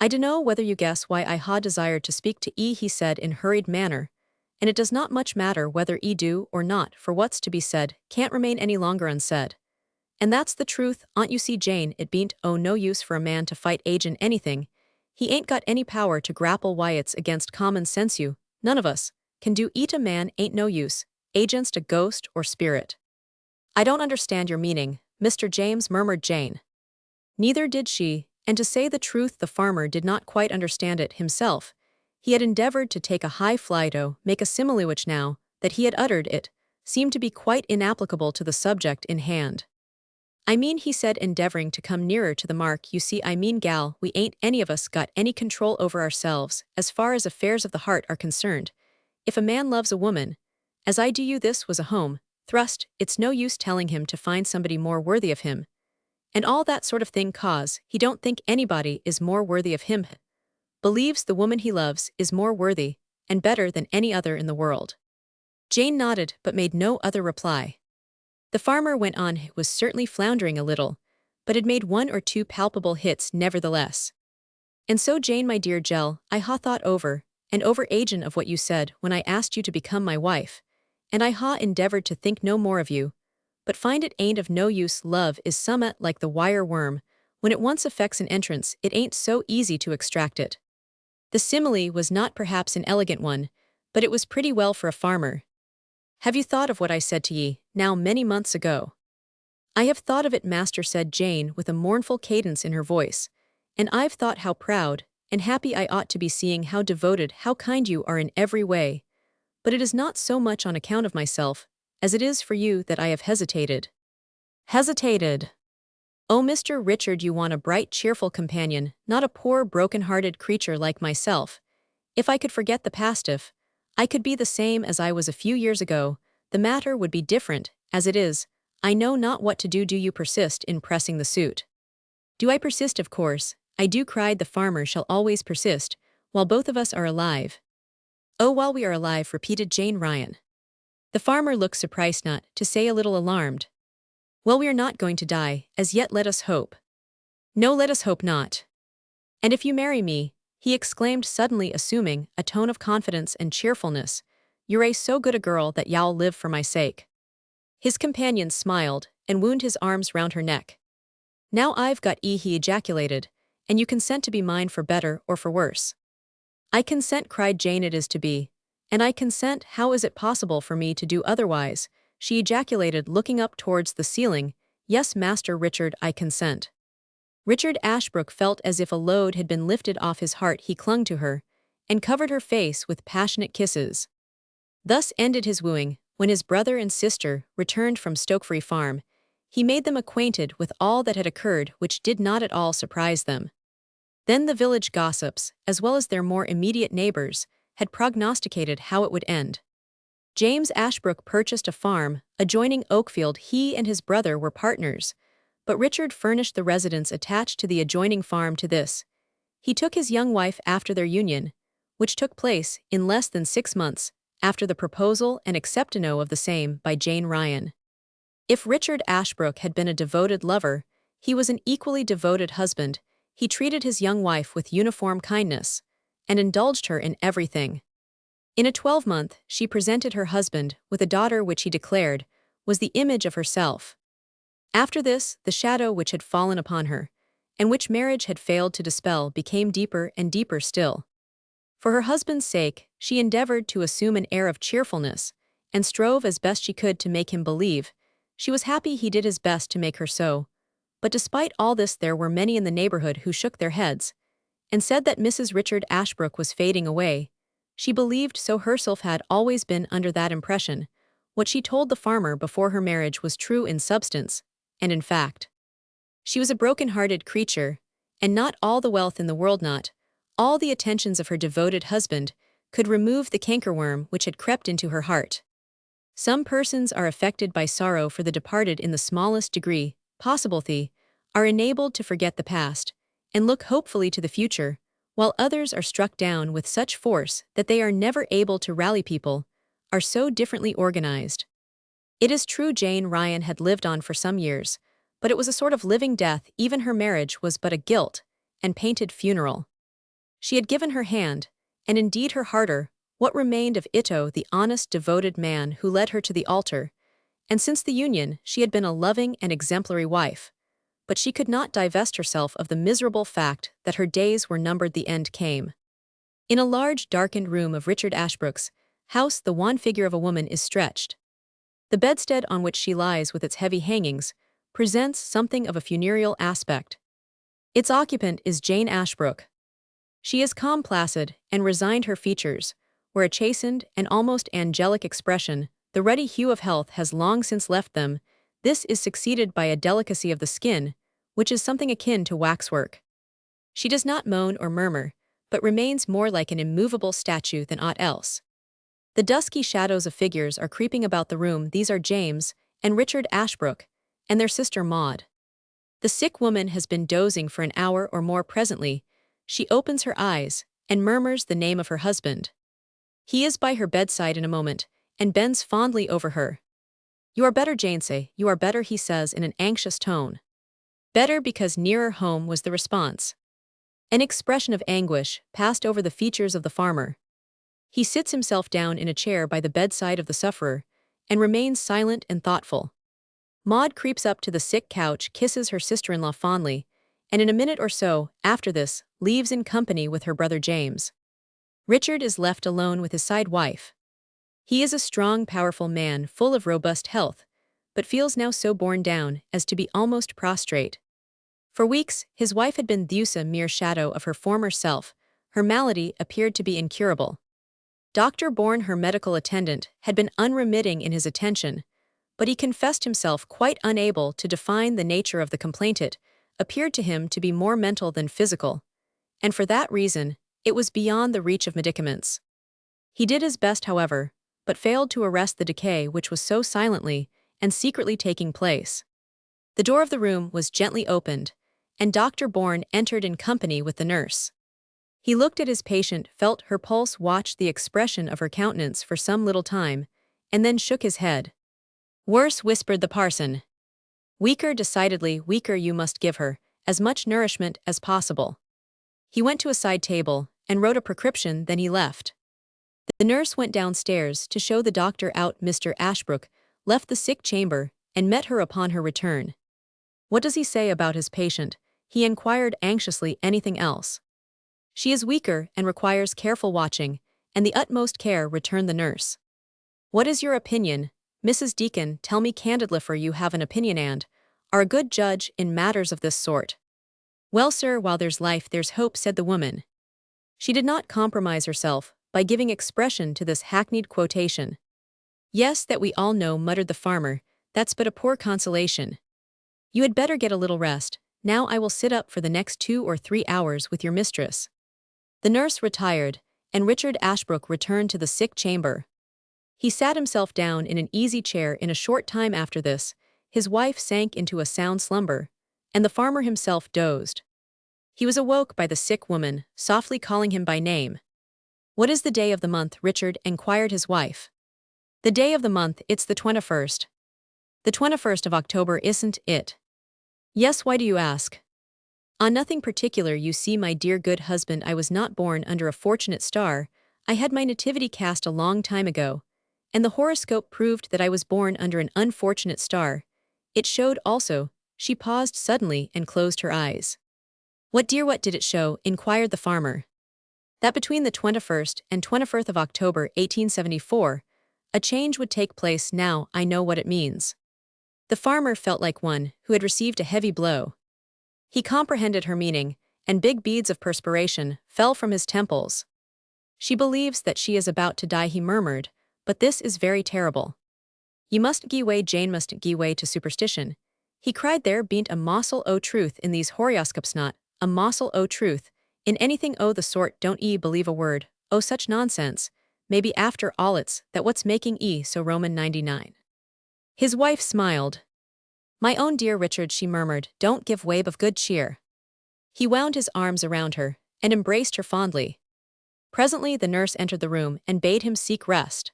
I dunno whether you guess why I ha desired to speak to he said in hurried manner, and it does not much matter whether do or not, for what's to be said can't remain any longer unsaid. And that's the truth, aunt. You see, Jane, it bean't no use for a man to fight age in anything. He ain't got any power to grapple why it's against common sense. You, none of us, can do eat a man ain't no use, against a ghost or spirit. I don't understand your meaning, Mr. James, murmured Jane. Neither did she, and to say the truth the farmer did not quite understand it himself. He had endeavored to take a high flight, make a simile which now that he had uttered it, seemed to be quite inapplicable to the subject in hand. I mean, he said, endeavoring to come nearer to the mark, you see, I mean, gal, we ain't any of us got any control over ourselves as far as affairs of the heart are concerned. If a man loves a woman, as I do, you, this was a home thrust, it's no use telling him to find somebody more worthy of him, and all that sort of thing, cause he don't think anybody is more worthy of him. Believes the woman he loves is more worthy and better than any other in the world. Jane nodded but made no other reply. The farmer went on, was certainly floundering a little, but had made one or two palpable hits nevertheless. And so, Jane, my dear Jell, I ha thought over and over agin of what you said when I asked you to become my wife, and I ha endeavored to think no more of you, but find it ain't of no use. Love is summat like the wire worm, when it once effects an entrance, it ain't so easy to extract it. The simile was not perhaps an elegant one, but it was pretty well for a farmer. Have you thought of what I said to ye, now many months ago? I have thought of it, master, said Jane with a mournful cadence in her voice, and I've thought how proud and happy I ought to be, seeing how devoted, how kind you are in every way. But it is not so much on account of myself as it is for you that I have hesitated. Hesitated? Oh, Mr. Richard, you want a bright, cheerful companion, not a poor, broken-hearted creature like myself. If I could forget the past, if I could be the same as I was a few years ago, the matter would be different. As it is, I know not what to do. Do you persist in pressing the suit? Do I persist? Of course, I do, cried the farmer. Shall always persist, while both of us are alive. Oh, while we are alive, repeated Jane Ryan. The farmer looked surprised, not to say a little alarmed. Well, we are not going to die, as yet, let us hope. No, let us hope not. And if you marry me, he exclaimed suddenly, assuming a tone of confidence and cheerfulness, you're so good a girl that y'all live for my sake. His companion smiled and wound his arms round her neck. Now I've got he ejaculated, and you consent to be mine for better or for worse. I consent, cried Jane, it is to be. And I consent, how is it possible for me to do otherwise? She ejaculated, looking up towards the ceiling. Yes, Master Richard, I consent. Richard Ashbrook felt as if a load had been lifted off his heart. He clung to her and covered her face with passionate kisses. Thus ended his wooing. When his brother and sister returned from Stokefree Farm, he made them acquainted with all that had occurred, which did not at all surprise them. Then the village gossips, as well as their more immediate neighbors, had prognosticated how it would end. James Ashbrook purchased a farm adjoining Oakfield. He and his brother were partners, but Richard furnished the residence attached to the adjoining farm to this. He took his young wife after their union, which took place in less than 6 months after the proposal and acceptance of the same by Jane Ryan. If Richard Ashbrook had been a devoted lover, he was an equally devoted husband. He treated his young wife with uniform kindness and indulged her in everything. In a 12-month, she presented her husband with a daughter which he declared was the image of herself. After this, the shadow which had fallen upon her, and which marriage had failed to dispel, became deeper and deeper still. For her husband's sake, she endeavored to assume an air of cheerfulness, and strove as best she could to make him believe she was happy. He did his best to make her so. But despite all this, there were many in the neighborhood who shook their heads and said that Mrs. Richard Ashbrook was fading away. She believed so herself, had always been under that impression. What she told the farmer before her marriage was true in substance, and in fact. She was a broken-hearted creature, and not all the wealth in the world, not all the attentions of her devoted husband, could remove the cankerworm which had crept into her heart. Some persons are affected by sorrow for the departed in the smallest degree possible. They are enabled to forget the past and look hopefully to the future, while others are struck down with such force that they are never able to rally. People are so differently organized. It is true Jane Ryan had lived on for some years, but it was a sort of living death. Even her marriage was but a gilt and painted funeral. She had given her hand, and indeed her heart, what remained of Ito, the honest, devoted man who led her to the altar, and since the union she had been a loving and exemplary wife. But she could not divest herself of the miserable fact that her days were numbered. The end came. In a large, darkened room of Richard Ashbrook's house, the wan figure of a woman is stretched. The bedstead on which she lies with its heavy hangings presents something of a funereal aspect. Its occupant is Jane Ashbrook. She is calm, placid, and resigned. Her features wear a chastened and almost angelic expression. The ruddy hue of health has long since left them. This is succeeded by a delicacy of the skin, which is something akin to waxwork. She does not moan or murmur, but remains more like an immovable statue than aught else. The dusky shadows of figures are creeping about the room. These are James and Richard Ashbrook, and their sister Maud. The sick woman has been dozing for an hour or more. Presently, she opens her eyes and murmurs the name of her husband. He is by her bedside in a moment, and bends fondly over her. "You are better, Jane, say, you are better," he says in an anxious tone. "Better because nearer home," was the response. An expression of anguish passed over the features of the farmer. He sits himself down in a chair by the bedside of the sufferer, and remains silent and thoughtful. Maud creeps up to the sick couch, kisses her sister-in-law fondly, and in a minute or so, after this, leaves in company with her brother James. Richard is left alone with his side wife. He is a strong, powerful man, full of robust health, but feels now so borne down as to be almost prostrate. For weeks, his wife had been thus a mere shadow of her former self. Her malady appeared to be incurable. Dr. Bourne, her medical attendant, had been unremitting in his attention, but he confessed himself quite unable to define the nature of the complaint. It appeared to him to be more mental than physical, and for that reason, it was beyond the reach of medicaments. He did his best, however, but failed to arrest the decay which was so silently and secretly taking place. The door of the room was gently opened, and Dr. Bourne entered in company with the nurse. He looked at his patient, felt her pulse, watched the expression of her countenance for some little time, and then shook his head. "Worse," whispered the parson. "Weaker, decidedly weaker. You must give her as much nourishment as possible." He went to a side table and wrote a prescription, then he left. The nurse went downstairs to show the doctor out. Mr. Ashbrook left the sick chamber and met her upon her return. "What does he say about his patient?" he inquired anxiously. "Anything else?" "She is weaker and requires careful watching, and the utmost care," returned the nurse. "What is your opinion, Mrs. Deacon? Tell me candidly, for you have an opinion and are a good judge in matters of this sort." "Well, sir, while there's life there's hope," said the woman. She did not compromise herself by giving expression to this hackneyed quotation. "Yes, that we all know," muttered the farmer. "That's but a poor consolation. You had better get a little rest. Now I will sit up for the next 2 or 3 hours with your mistress." The nurse retired, and Richard Ashbrook returned to the sick chamber. He sat himself down in an easy chair. In a short time after this, his wife sank into a sound slumber, and the farmer himself dozed. He was awoke by the sick woman, softly calling him by name. "What is the day of the month, Richard?" enquired his wife. "The day of the month, it's the 21st. "The 21st of October, isn't it?" "Yes, why do you ask?" "Ah, nothing particular. You see, my dear good husband, I was not born under a fortunate star. I had my nativity cast a long time ago, and the horoscope proved that I was born under an unfortunate star. It showed also, she paused suddenly and closed her eyes. What dear, what did it show? Inquired the farmer. That between the 21st and 24th of October 1874, a change would take place. Now I know what it means. The farmer felt like one who had received a heavy blow. He comprehended her meaning, and big beads of perspiration fell from his temples. She believes that she is about to die, he murmured, but this is very terrible. You must gie way, Jane must gie way to superstition. He cried, there bean't a mossel o' truth in these horoscopes, not a mossel o' truth in anything o' the sort. Don't ye believe a word o' such nonsense. Maybe after all it's that what's making so Roman 99. His wife smiled. My own dear Richard, she murmured, don't give way of good cheer. He wound his arms around her and embraced her fondly. Presently the nurse entered the room and bade him seek rest.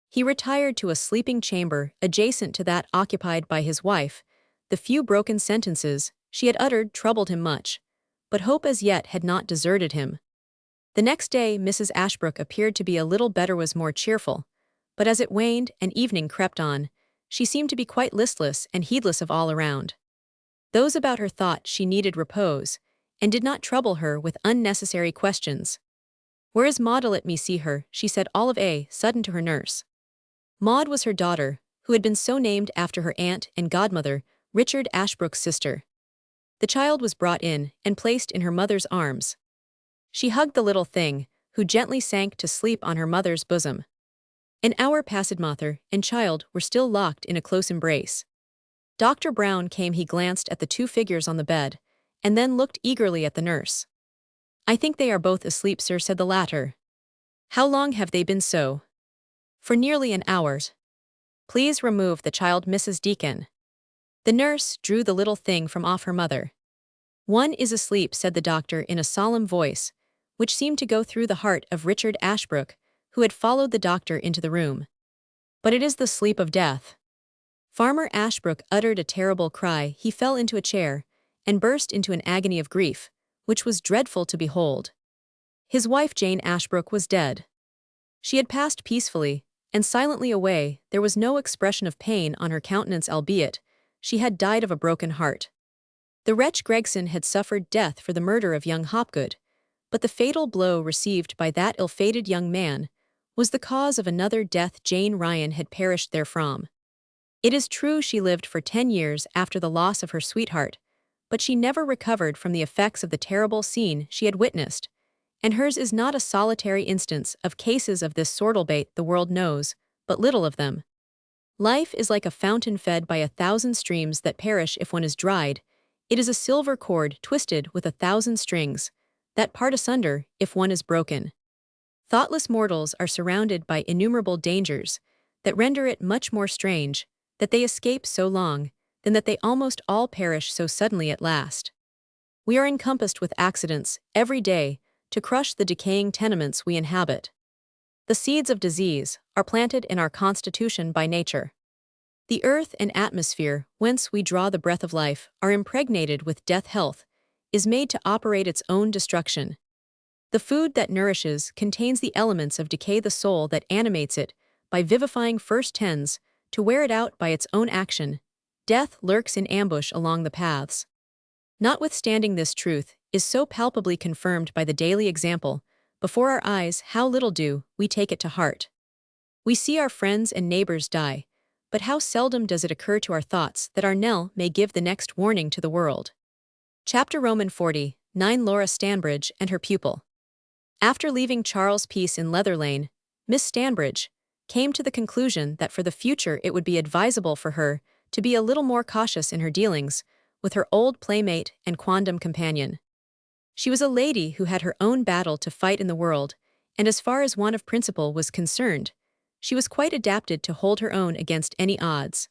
He retired to a sleeping chamber adjacent to that occupied by his wife. The few broken sentences she had uttered troubled him much, but hope as yet had not deserted him. The next day Mrs. Ashbrook appeared to be a little better, was more cheerful, but as it waned and evening crept on, she seemed to be quite listless and heedless of all around. Those about her thought she needed repose, and did not trouble her with unnecessary questions. Where is Maud? Let me see her, she said all of a sudden to her nurse. Maud was her daughter, who had been so named after her aunt and godmother, Richard Ashbrook's sister. The child was brought in and placed in her mother's arms. She hugged the little thing, who gently sank to sleep on her mother's bosom. An hour passed. Mother and child were still locked in a close embrace. Dr. Brown came. He glanced at the two figures on the bed, and then looked eagerly at the nurse. I think they are both asleep, sir, said the latter. How long have they been so? For nearly an hour. Please remove the child, Mrs. Deacon. The nurse drew the little thing from off her mother. One is asleep, said the doctor in a solemn voice, which seemed to go through the heart of Richard Ashbrook, who had followed the doctor into the room. But it is the sleep of death. Farmer Ashbrook uttered a terrible cry. He fell into a chair and burst into an agony of grief, which was dreadful to behold. His wife Jane Ashbrook was dead. She had passed peacefully and silently away. There was no expression of pain on her countenance, albeit she had died of a broken heart. The wretch Gregson had suffered death for the murder of young Hopgood, but the fatal blow received by that ill-fated young man was the cause of another death. Jane Ryan had perished therefrom. It is true she lived for 10 years after the loss of her sweetheart, but she never recovered from the effects of the terrible scene she had witnessed, and hers is not a solitary instance of cases of this sortlebait. The world knows but little of them. Life is like a fountain fed by 1,000 streams that perish if one is dried. It is a silver cord twisted with 1,000 strings that part asunder if one is broken. Thoughtless mortals are surrounded by innumerable dangers that render it much more strange that they escape so long than that they almost all perish so suddenly at last. We are encompassed with accidents every day to crush the decaying tenements we inhabit. The seeds of disease are planted in our constitution by nature. The earth and atmosphere, whence we draw the breath of life, are impregnated with death. Health is made to operate its own destruction. The food that nourishes contains the elements of decay. The soul that animates it by vivifying first tends to wear it out by its own action. Death lurks in ambush along the paths. Notwithstanding this truth is so palpably confirmed by the daily example before our eyes, how little do we take it to heart. We see our friends and neighbors die, but how seldom does it occur to our thoughts that our knell may give the next warning to the world. Chapter Roman 40, 9. Laura Stanbridge and her pupil. After leaving Charles Peace in Leather Lane, Miss Stanbridge came to the conclusion that for the future it would be advisable for her to be a little more cautious in her dealings with her old playmate and quondam companion. She was a lady who had her own battle to fight in the world, and as far as one of principle was concerned, she was quite adapted to hold her own against any odds.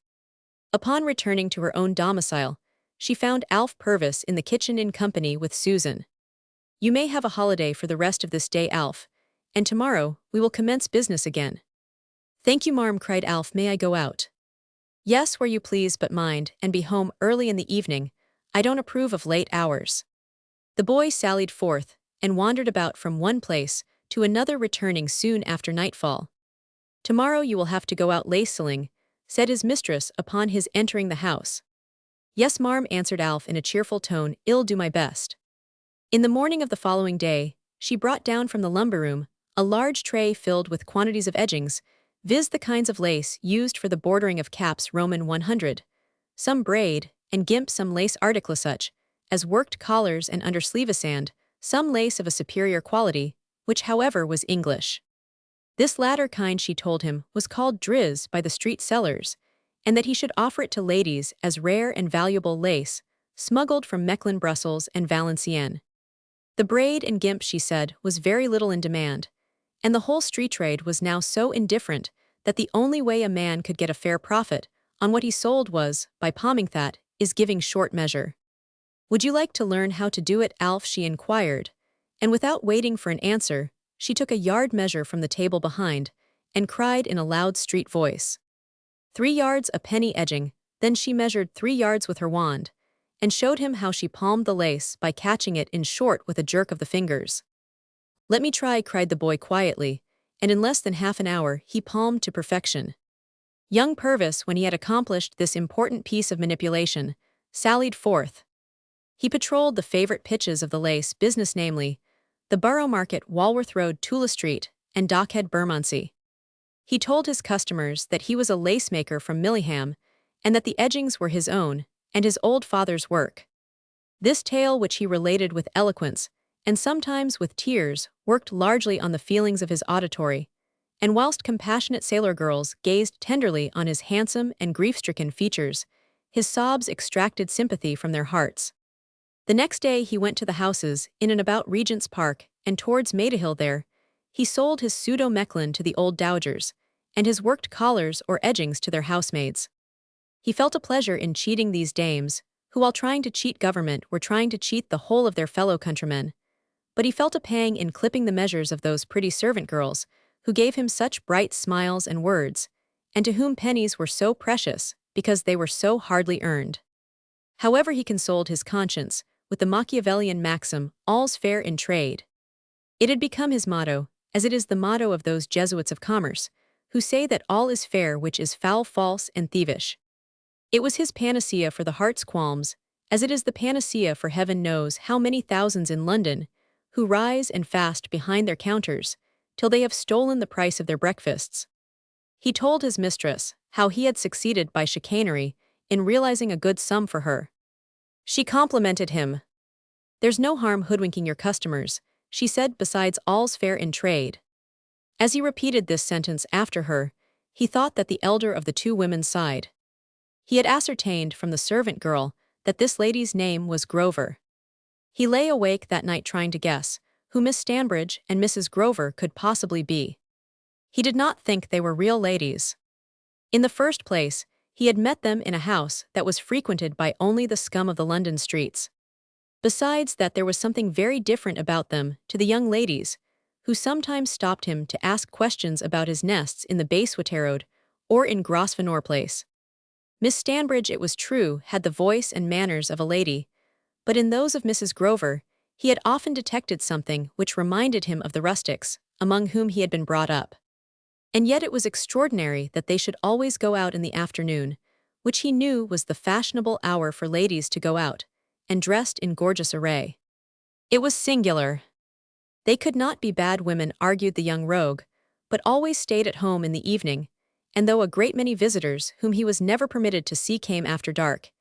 Upon returning to her own domicile, she found Alf Purvis in the kitchen in company with Susan. You may have a holiday for the rest of this day, Alf, and tomorrow we will commence business again. Thank you, marm, cried Alf. May I go out? Yes, where you please, but mind and be home early in the evening. I don't approve of late hours. The boy sallied forth and wandered about from one place to another returning soon after nightfall. "Tomorrow you will have to go out lace-selling," said his mistress upon his entering the house. "Yes, marm," answered Alf in a cheerful tone, "I'll do my best." In the morning of the following day, she brought down from the lumber room a large tray filled with quantities of edgings, viz. the kinds of lace used for the bordering of caps Roman 100, some braid, and gimp some lace article such as worked collars and undersleeves and some lace of a superior quality, which however was English. This latter kind, she told him, was called driz by the street sellers, and that he should offer it to ladies as rare and valuable lace, smuggled from Mechlin, Brussels, and Valenciennes. The braid and gimp, she said, was very little in demand, and the whole street trade was now so indifferent that the only way a man could get a fair profit on what he sold was, by palming that, is giving short measure. "Would you like to learn how to do it, Alf?" she inquired, and without waiting for an answer, she took a yard measure from the table behind and cried in a loud street voice, "3 yards a penny edging." Then she measured 3 yards with her wand, and showed him how she palmed the lace by catching it in short with a jerk of the fingers. "Let me try," cried the boy quietly, and in less than half an hour he palmed to perfection. Young Purvis, when he had accomplished this important piece of manipulation, sallied forth. He patrolled the favorite pitches of the lace business, namely, the Borough Market, Walworth Road, Tula Street, and Dockhead, Bermondsey. He told his customers that he was a lace-maker from Millingham, and that the edgings were his own, and his old father's work. This tale, which he related with eloquence, and sometimes with tears, worked largely on the feelings of his auditory, and whilst compassionate sailor girls gazed tenderly on his handsome and grief-stricken features, his sobs extracted sympathy from their hearts. The next day he went to the houses in and about Regent's Park and towards Maidahill. There he sold his pseudo-Mechlin to the old dowagers, and his worked collars or edgings to their housemaids. He felt a pleasure in cheating these dames, who while trying to cheat government were trying to cheat the whole of their fellow countrymen. But he felt a pang in clipping the measures of those pretty servant girls, who gave him such bright smiles and words, and to whom pennies were so precious, because they were so hardly earned. However, he consoled his conscience with the Machiavellian maxim, "All's fair in trade." It had become his motto, as it is the motto of those Jesuits of commerce, who say that all is fair which is foul, false, and thievish. It was his panacea for the heart's qualms, as it is the panacea for heaven knows how many thousands in London, who rise and fast behind their counters, till they have stolen the price of their breakfasts. He told his mistress how he had succeeded by chicanery in realizing a good sum for her. She complimented him. "There's no harm hoodwinking your customers," she said, "besides all's fair in trade." As he repeated this sentence after her, he thought that the elder of the two women sighed. He had ascertained from the servant girl that this lady's name was Grover. He lay awake that night trying to guess who Miss Stanbridge and Mrs. Grover could possibly be. He did not think they were real ladies. In the first place, he had met them in a house that was frequented by only the scum of the London streets. Besides that, there was something very different about them to the young ladies, who sometimes stopped him to ask questions about his nests in the Bayswater Road or in Grosvenor Place. Miss Stanbridge, it was true, had the voice and manners of a lady, but in those of Mrs. Grover, he had often detected something which reminded him of the rustics, among whom he had been brought up. And yet it was extraordinary that they should always go out in the afternoon, which he knew was the fashionable hour for ladies to go out, and dressed in gorgeous array. It was singular. They could not be bad women, argued the young rogue, but always stayed at home in the evening, and though a great many visitors whom he was never permitted to see came after dark,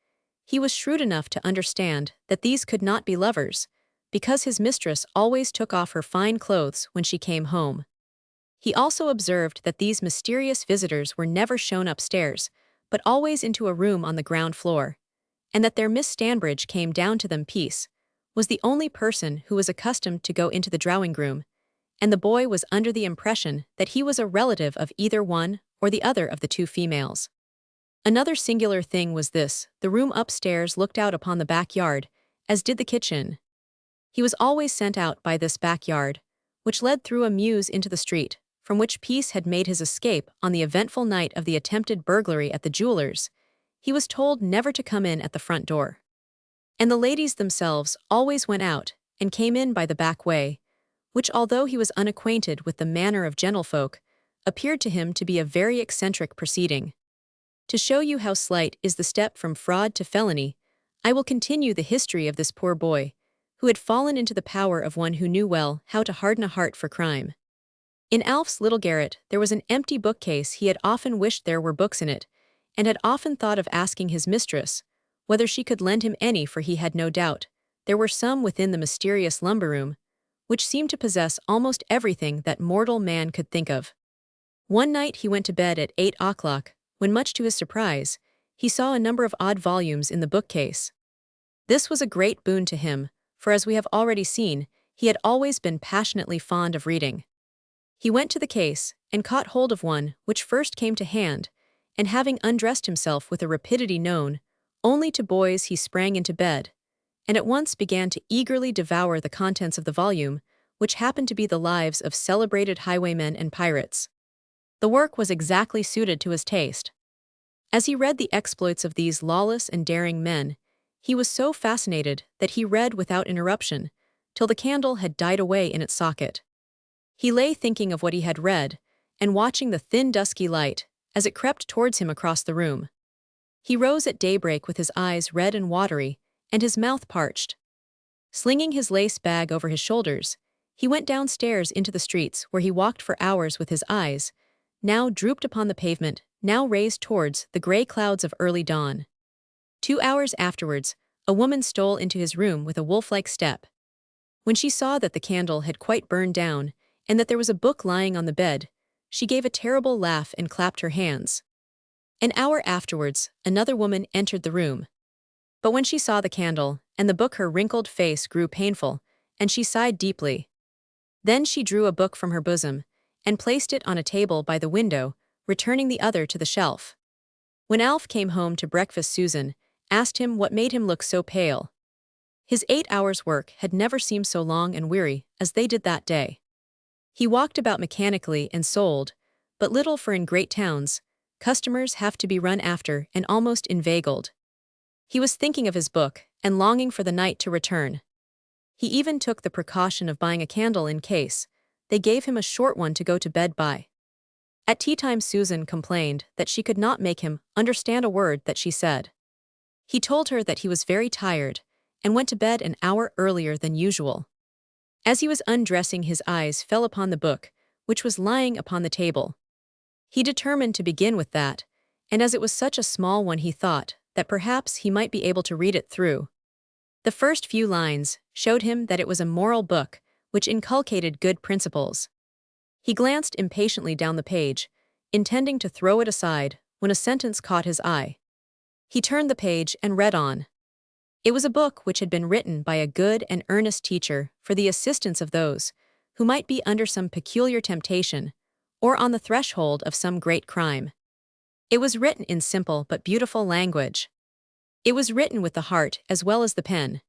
he was shrewd enough to understand that these could not be lovers, because his mistress always took off her fine clothes when she came home. He also observed that these mysterious visitors were never shown upstairs, but always into a room on the ground floor, and that their Miss Stanbridge came down to them piece, was the only person who was accustomed to go into the drawing-room, and the boy was under the impression that he was a relative of either one or the other of the two females. Another singular thing was this: the room upstairs looked out upon the backyard, as did the kitchen. He was always sent out by this backyard, which led through a mews into the street, from which Peace had made his escape on the eventful night of the attempted burglary at the jeweller's. He was told never to come in at the front door. And the ladies themselves always went out and came in by the back way, which, although he was unacquainted with the manner of gentlefolk, appeared to him to be a very eccentric proceeding. To show you how slight is the step from fraud to felony, I will continue the history of this poor boy, who had fallen into the power of one who knew well how to harden a heart for crime. In Alf's little garret there was an empty bookcase. He had often wished there were books in it, and had often thought of asking his mistress whether she could lend him any, for he had no doubt there were some within the mysterious lumber room, which seemed to possess almost everything that mortal man could think of. One night he went to bed at 8 o'clock, when, much to his surprise, he saw a number of odd volumes in the bookcase. This was a great boon to him, for as we have already seen, he had always been passionately fond of reading. He went to the case, and caught hold of one which first came to hand, and having undressed himself with a rapidity known only to boys, he sprang into bed, and at once began to eagerly devour the contents of the volume, which happened to be the lives of celebrated highwaymen and pirates. The work was exactly suited to his taste. As he read the exploits of these lawless and daring men, he was so fascinated that he read without interruption, till the candle had died away in its socket. He lay thinking of what he had read, and watching the thin dusky light as it crept towards him across the room. He rose at daybreak with his eyes red and watery, and his mouth parched. Slinging his lace bag over his shoulders, he went downstairs into the streets, where he walked for hours with his eyes, now drooped upon the pavement, now raised towards the grey clouds of early dawn. 2 hours afterwards, a woman stole into his room with a wolf-like step. When she saw that the candle had quite burned down, and that there was a book lying on the bed, she gave a terrible laugh and clapped her hands. An hour afterwards, another woman entered the room. But when she saw the candle and the book, her wrinkled face grew painful, and she sighed deeply. Then she drew a book from her bosom, and placed it on a table by the window, returning the other to the shelf. When Alf came home to breakfast, Susan asked him what made him look so pale. His 8 hours' work had never seemed so long and weary as they did that day. He walked about mechanically and sold but little, for in great towns, customers have to be run after and almost inveigled. He was thinking of his book and longing for the night to return. He even took the precaution of buying a candle in case they gave him a short one to go to bed by. At tea-time, Susan complained that she could not make him understand a word that she said. He told her that he was very tired and went to bed an hour earlier than usual. As he was undressing, his eyes fell upon the book, which was lying upon the table. He determined to begin with that, and as it was such a small one, he thought that perhaps he might be able to read it through. The first few lines showed him that it was a moral book, which inculcated good principles. He glanced impatiently down the page, intending to throw it aside, when a sentence caught his eye. He turned the page and read on. It was a book which had been written by a good and earnest teacher for the assistance of those who might be under some peculiar temptation, or on the threshold of some great crime. It was written in simple but beautiful language. It was written with the heart as well as the pen.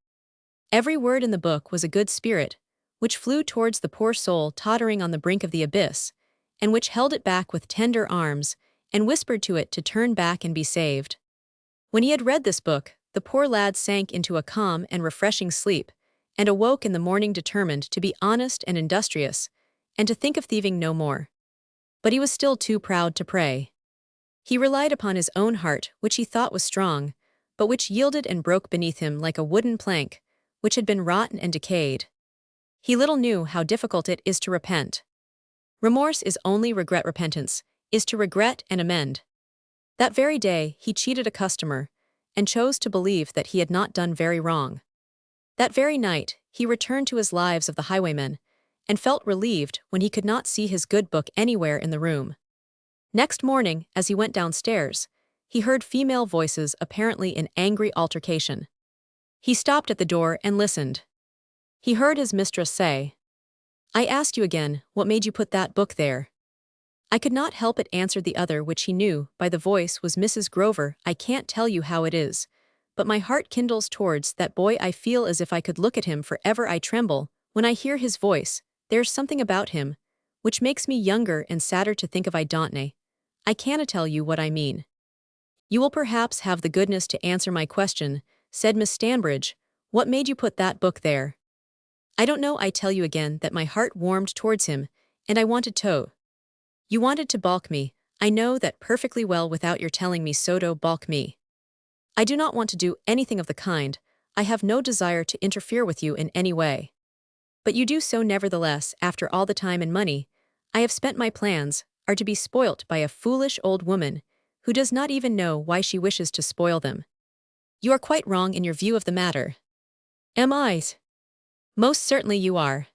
Every word in the book was a good spirit, which flew towards the poor soul tottering on the brink of the abyss, and which held it back with tender arms, and whispered to it to turn back and be saved. When he had read this book, the poor lad sank into a calm and refreshing sleep, and awoke in the morning determined to be honest and industrious, and to think of thieving no more. But he was still too proud to pray. He relied upon his own heart, which he thought was strong, but which yielded and broke beneath him like a wooden plank, which had been rotten and decayed. He little knew how difficult it is to repent. Remorse is only regret. Repentance is to regret and amend. That very day he cheated a customer, and chose to believe that he had not done very wrong. That very night he returned to his Lives of the Highwaymen, and felt relieved when he could not see his good book anywhere in the room. Next morning, as he went downstairs, he heard female voices apparently in angry altercation. He stopped at the door and listened. He heard his mistress say, "I asked you again, what made you put that book there?" "I could not help it," answered the other, which he knew by the voice was Mrs. Grover. "I can't tell you how it is, but my heart kindles towards that boy. I feel as if I could look at him forever. I tremble when I hear his voice. There's something about him which makes me younger and sadder to think of. I don't know. I can't tell you what I mean." "You will perhaps have the goodness to answer my question," said Miss Stanbridge. "What made you put that book there?" I don't know, I tell you again that my heart warmed towards him, and I wanted to. You wanted to balk me, I know that perfectly well without your telling me so to balk me. I do not want to do anything of the kind, I have no desire to interfere with you in any way. But you do so nevertheless after all the time and money I have spent. My plans are to be spoilt by a foolish old woman who does not even know why she wishes to spoil them. You are quite wrong in your view of the matter. Am I? Most certainly you are.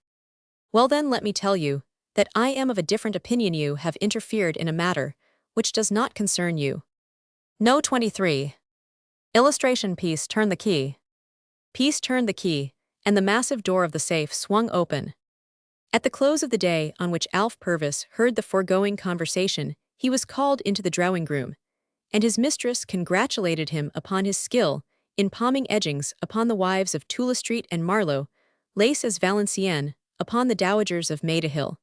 Well then let me tell you that I am of a different opinion. You have interfered in a matter which does not concern you. No. 23. Illustration piece turn the key. Piece turned the key, and the massive door of the safe swung open. At the close of the day on which Alf Purvis heard the foregoing conversation, he was called into the drawing-room, and his mistress congratulated him upon his skill in palming edgings upon the wives of Tula Street and Marlow, lace as Valenciennes upon the dowagers of Maida Hill.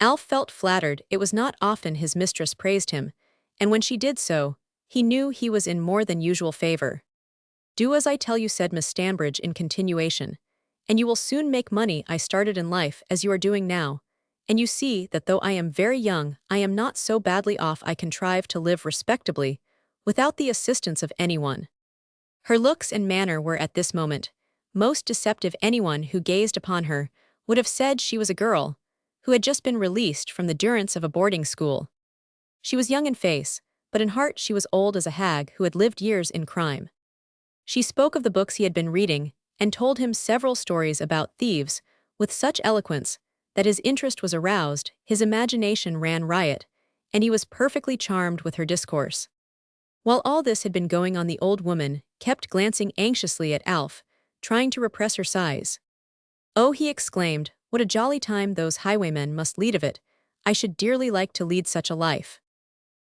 Alf felt flattered. It was not often his mistress praised him, and when she did so, he knew he was in more than usual favor. Do as I tell you, said Miss Stanbridge in continuation, and you will soon make money. I started in life as you are doing now, and you see that though I am very young, I am not so badly off. I contrive to live respectably, without the assistance of anyone. Her looks and manner were at this moment most deceptive. Anyone who gazed upon her would have said she was a girl who had just been released from the durance of a boarding school. She was young in face, but in heart she was old as a hag who had lived years in crime. She spoke of the books he had been reading, and told him several stories about thieves, with such eloquence that his interest was aroused, his imagination ran riot, and he was perfectly charmed with her discourse. While all this had been going on, the old woman kept glancing anxiously at Alf, trying to repress her sighs. Oh, he exclaimed, what a jolly time those highwaymen must lead of it. I should dearly like to lead such a life.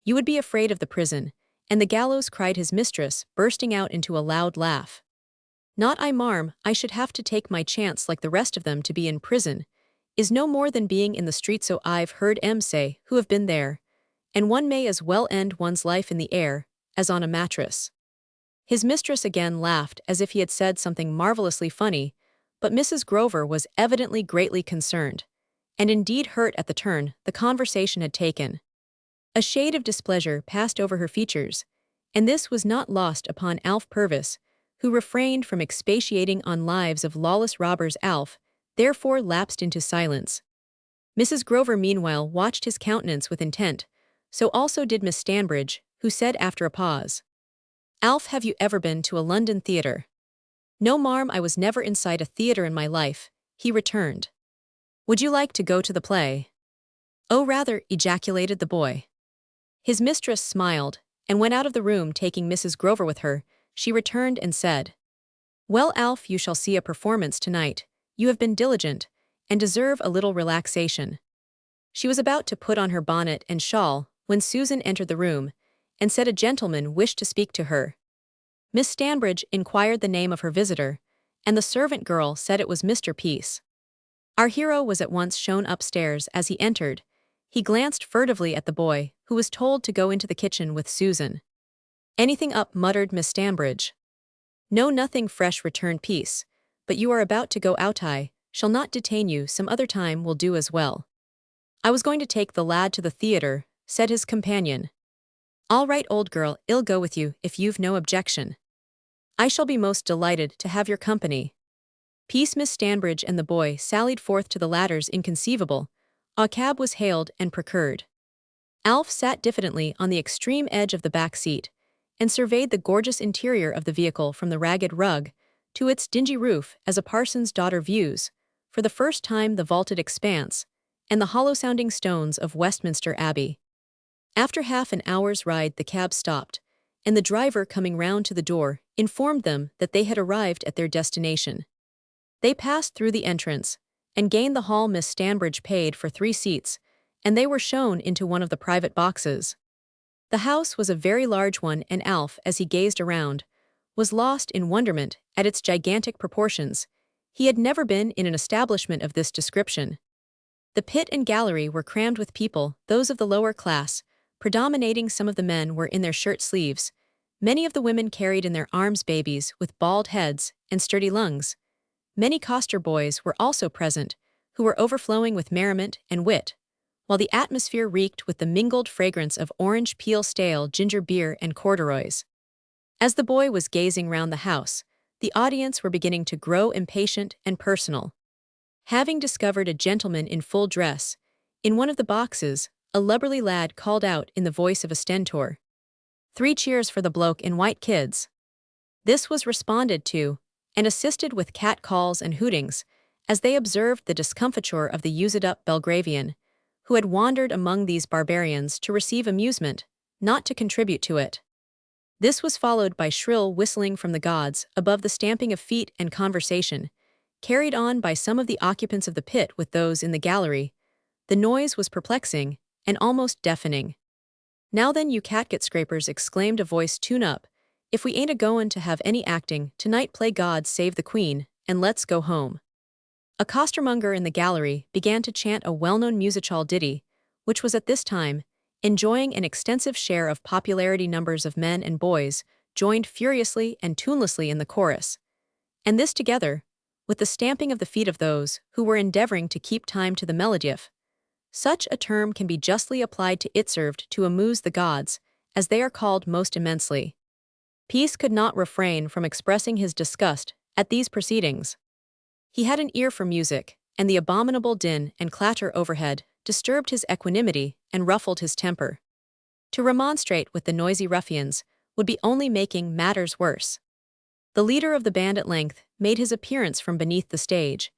You would be afraid of the prison, and the gallows, cried his mistress, bursting out into a loud laugh. Not I, marm, I should have to take my chance like the rest of them. To be in prison is no more than being in the street, so I've heard say who have been there, and one may as well end one's life in the air as on a mattress. His mistress again laughed as if he had said something marvelously funny, but Mrs. Grover was evidently greatly concerned, and indeed hurt at the turn the conversation had taken. A shade of displeasure passed over her features, and this was not lost upon Alf Purvis, who refrained from expatiating on lives of lawless robbers. Alf, therefore, lapsed into silence. Mrs. Grover meanwhile watched his countenance with intent, so also did Miss Stanbridge, who said after a pause, Alf, have you ever been to a London theatre? No, marm, I was never inside a theatre in my life, he returned. Would you like to go to the play? Oh, rather, ejaculated the boy. His mistress smiled, and went out of the room, taking Mrs. Grover with her. She returned and said, Well, Alf, you shall see a performance tonight. You have been diligent, and deserve a little relaxation. She was about to put on her bonnet and shawl, when Susan entered the room, and said a gentleman wished to speak to her. Miss Stanbridge inquired the name of her visitor, and the servant girl said it was Mr. Peace. Our hero was at once shown upstairs. As he entered, he glanced furtively at the boy, who was told to go into the kitchen with Susan. Anything up, muttered Miss Stanbridge. No, nothing fresh, returned Peace, but you are about to go out. I shall not detain you, some other time will do as well. I was going to take the lad to the theatre, said his companion. All right, old girl, I'll go with you, if you've no objection. I shall be most delighted to have your company. Peace, Miss Stanbridge and the boy sallied forth to the latter's inconceivable. A cab was hailed and procured. Alf sat diffidently on the extreme edge of the back seat, and surveyed the gorgeous interior of the vehicle from the ragged rug to its dingy roof as a parson's daughter views, for the first time, the vaulted expanse and the hollow-sounding stones of Westminster Abbey. After half an hour's ride the cab stopped, and the driver, coming round to the door, informed them that they had arrived at their destination. They passed through the entrance, and gained the hall. Miss Stanbridge paid for 3 seats, and they were shown into one of the private boxes. The house was a very large one, and Alf, as he gazed around, was lost in wonderment at its gigantic proportions. He had never been in an establishment of this description. The pit and gallery were crammed with people, those of the lower class, predominating. Some of the men were in their shirt sleeves. Many of the women carried in their arms babies with bald heads and sturdy lungs. Many coster boys were also present, who were overflowing with merriment and wit, while the atmosphere reeked with the mingled fragrance of orange peel stale ginger beer and corduroys. As the boy was gazing round the house, the audience were beginning to grow impatient and personal. Having discovered a gentleman in full dress, in one of the boxes, a lubberly lad called out in the voice of a stentor, "3 cheers for the bloke in white kids." This was responded to, and assisted with cat calls and hootings, as they observed the discomfiture of the used-up Belgravian, who had wandered among these barbarians to receive amusement, not to contribute to it. This was followed by shrill whistling from the gods above the stamping of feet and conversation, carried on by some of the occupants of the pit with those in the gallery. The noise was perplexing and almost deafening. "Now then, you catgut-scrapers," exclaimed a voice tune up, "if we ain't a-goin' to have any acting, tonight play God Save the Queen, and let's go home." A costermonger in the gallery began to chant a well-known music-hall ditty, which was at this time enjoying an extensive share of popularity. Numbers of men and boys joined furiously and tunelessly in the chorus, and this together, with the stamping of the feet of those who were endeavoring to keep time to the melodief. Such a term can be justly applied to it served to amuse the gods, as they are called most immensely. Peace could not refrain from expressing his disgust at these proceedings. He had an ear for music, and the abominable din and clatter overhead disturbed his equanimity and ruffled his temper. To remonstrate with the noisy ruffians would be only making matters worse. The leader of the band at length made his appearance from beneath the stage,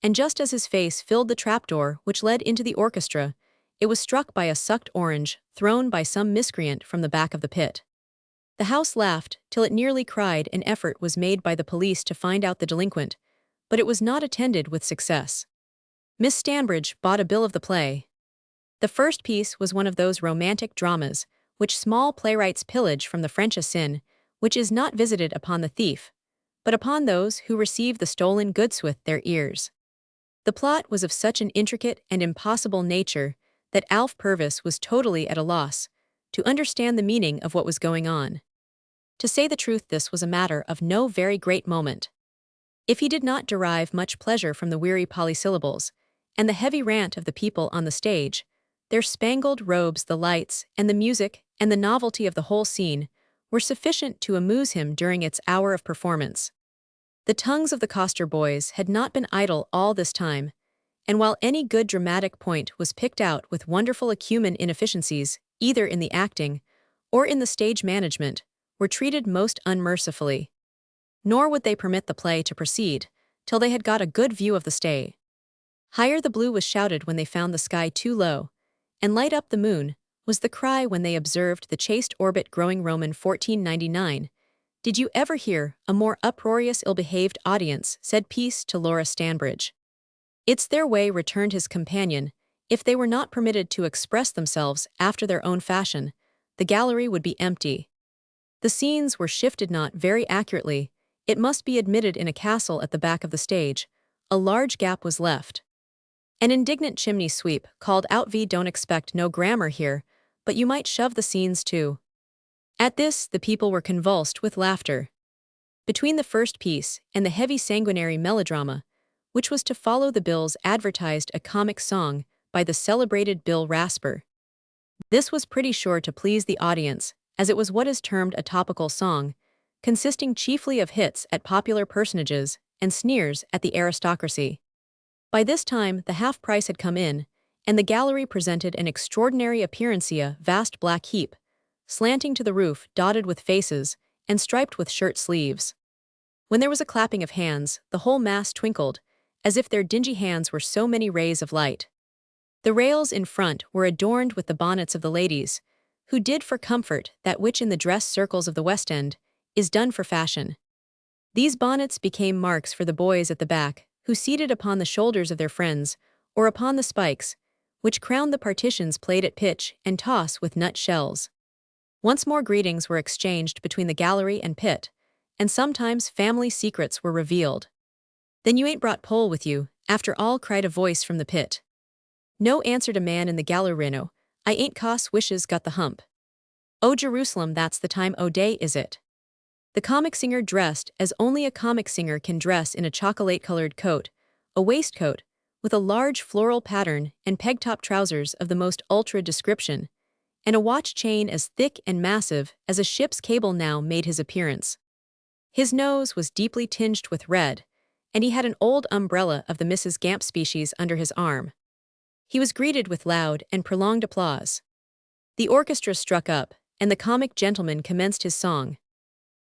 and just as his face filled the trapdoor which led into the orchestra, it was struck by a sucked orange thrown by some miscreant from the back of the pit. The house laughed till it nearly cried. An effort was made by the police to find out the delinquent, but it was not attended with success. Miss Stanbridge bought a bill of the play. The first piece was one of those romantic dramas which small playwrights pillage from the French Assin, which is not visited upon the thief, but upon those who receive the stolen goods with their ears. The plot was of such an intricate and impossible nature that Alf Purvis was totally at a loss to understand the meaning of what was going on. To say the truth, this was a matter of no very great moment. If he did not derive much pleasure from the weary polysyllables and the heavy rant of the people on the stage, their spangled robes, the lights, and the music, and the novelty of the whole scene were sufficient to amuse him during its hour of performance. The tongues of the coster boys had not been idle all this time, and while any good dramatic point was picked out with wonderful acumen, inefficiencies, either in the acting or in the stage management, were treated most unmercifully. Nor would they permit the play to proceed till they had got a good view of the stage. "Higher the blue" was shouted when they found the sky too low, and "light up the moon" was the cry when they observed the chaste orbit growing. Roman 1499. "Did you ever hear a more uproarious ill-behaved audience?" said Peace to Laura Stanbridge. "It's their way," returned his companion. "If they were not permitted to express themselves after their own fashion, the gallery would be empty." The scenes were shifted not very accurately, it must be admitted. In a castle at the back of the stage, a large gap was left. An indignant chimney sweep called out, "V don't expect no grammar here, but you might shove the scenes too." At this, the people were convulsed with laughter. Between the first piece and the heavy sanguinary melodrama, which was to follow, the bills advertised a comic song by the celebrated Bill Rasper. This was pretty sure to please the audience, as it was what is termed a topical song, consisting chiefly of hits at popular personages and sneers at the aristocracy. By this time the half price had come in, and the gallery presented an extraordinary appearance, a vast black heap, slanting to the roof, dotted with faces, and striped with shirt sleeves. When there was a clapping of hands, the whole mass twinkled, as if their dingy hands were so many rays of light. The rails in front were adorned with the bonnets of the ladies, who did for comfort that which in the dress circles of the West End is done for fashion. These bonnets became marks for the boys at the back, who, seated upon the shoulders of their friends, or upon the spikes, which crowned the partitions, played at pitch and toss with nut shells. Once more greetings were exchanged between the gallery and pit, and sometimes family secrets were revealed. "Then you ain't brought Pole with you, after all?" cried a voice from the pit. "No," answered a man in the gallerino, "I ain't, 'cause wishes got the hump." "Oh, Jerusalem, that's the time o' day, is it?" The comic singer dressed as only a comic singer can dress in a chocolate-colored coat, a waistcoat, with a large floral pattern and peg-top trousers of the most ultra description, and a watch chain as thick and massive as a ship's cable now made his appearance. His nose was deeply tinged with red, and he had an old umbrella of the Mrs. Gamp species under his arm. He was greeted with loud and prolonged applause. The orchestra struck up, and the comic gentleman commenced his song.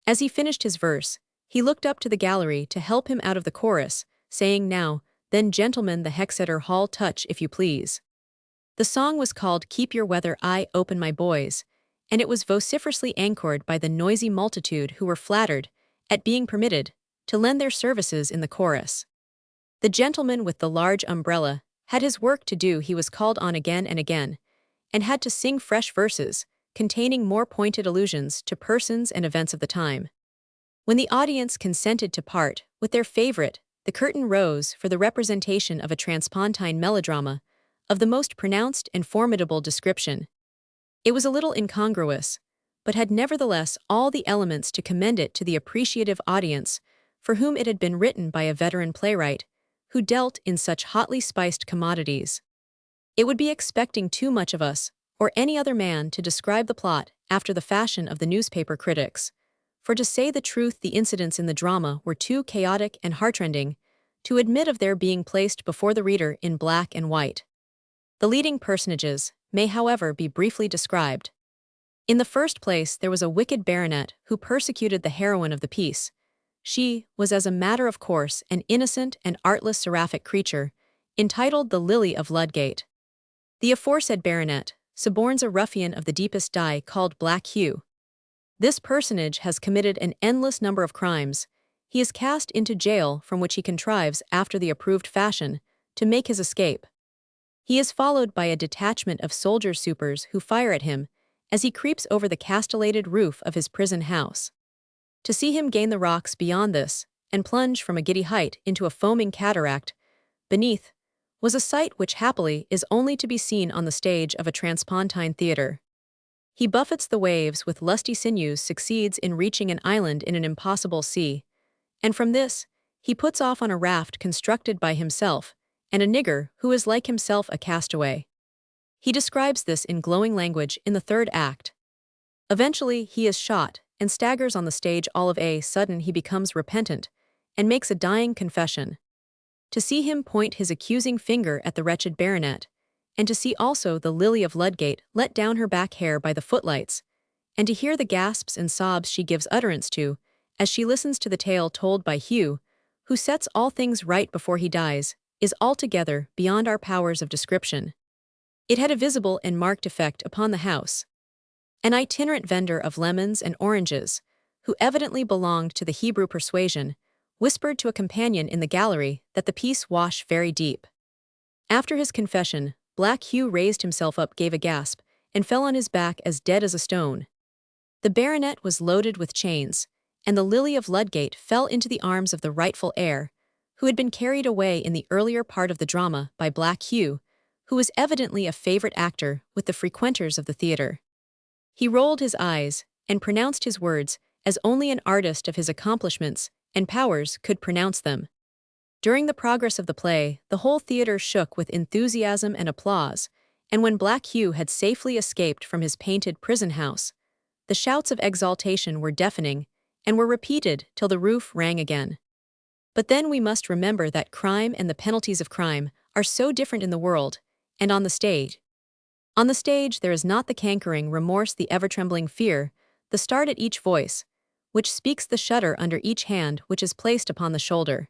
As he finished his verse, he looked up to the gallery to help him out of the chorus, saying, "Now, then gentlemen, the Hexeter Hall touch if you please." The song was called "Keep Your Weather Eye Open My Boys," and it was vociferously anchored by the noisy multitude who were flattered at being permitted to lend their services in the chorus. The gentleman with the large umbrella had his work to do. He was called on again and again, and had to sing fresh verses, containing more pointed allusions to persons and events of the time. When the audience consented to part with their favorite, the curtain rose for the representation of a transpontine melodrama of the most pronounced and formidable description. It was a little incongruous, but had nevertheless all the elements to commend it to the appreciative audience for whom it had been written by a veteran playwright who dealt in such hotly spiced commodities. It would be expecting too much of us or any other man to describe the plot after the fashion of the newspaper critics, for to say the truth the incidents in the drama were too chaotic and heartrending to admit of their being placed before the reader in black and white. The leading personages may however be briefly described. In the first place there was a wicked baronet who persecuted the heroine of the piece. She was as a matter of course an innocent and artless seraphic creature, entitled the Lily of Ludgate. The aforesaid baronet suborns a ruffian of the deepest dye called Black Hugh. This personage has committed an endless number of crimes. He is cast into jail from which he contrives, after the approved fashion, to make his escape. He is followed by a detachment of soldier-supers who fire at him as he creeps over the castellated roof of his prison house. To see him gain the rocks beyond this, and plunge from a giddy height into a foaming cataract beneath, was a sight which happily is only to be seen on the stage of a transpontine theatre. He buffets the waves with lusty sinews, succeeds in reaching an island in an impossible sea, and from this he puts off on a raft constructed by himself and a nigger who is like himself a castaway. He describes this in glowing language in the third act. Eventually he is shot and staggers on the stage. All of a sudden he becomes repentant and makes a dying confession. To see him point his accusing finger at the wretched baronet, and to see also the Lily of Ludgate let down her back hair by the footlights, and to hear the gasps and sobs she gives utterance to as she listens to the tale told by Hugh, who sets all things right before he dies, is altogether beyond our powers of description. It had a visible and marked effect upon the house. An itinerant vendor of lemons and oranges, who evidently belonged to the Hebrew persuasion, whispered to a companion in the gallery that the piece wash very deep. After his confession, Black Hugh raised himself up, gave a gasp, and fell on his back as dead as a stone. The baronet was loaded with chains, and the Lily of Ludgate fell into the arms of the rightful heir, who had been carried away in the earlier part of the drama by Black Hugh, who was evidently a favorite actor with the frequenters of the theatre. He rolled his eyes and pronounced his words as only an artist of his accomplishments and powers could pronounce them. During the progress of the play, the whole theatre shook with enthusiasm and applause, and when Black Hugh had safely escaped from his painted prison house, the shouts of exultation were deafening and were repeated till the roof rang again. But then we must remember that crime and the penalties of crime are so different in the world and on the stage. On the stage there is not the cankering remorse, the ever-trembling fear, the start at each voice, which speaks, the shudder under each hand which is placed upon the shoulder.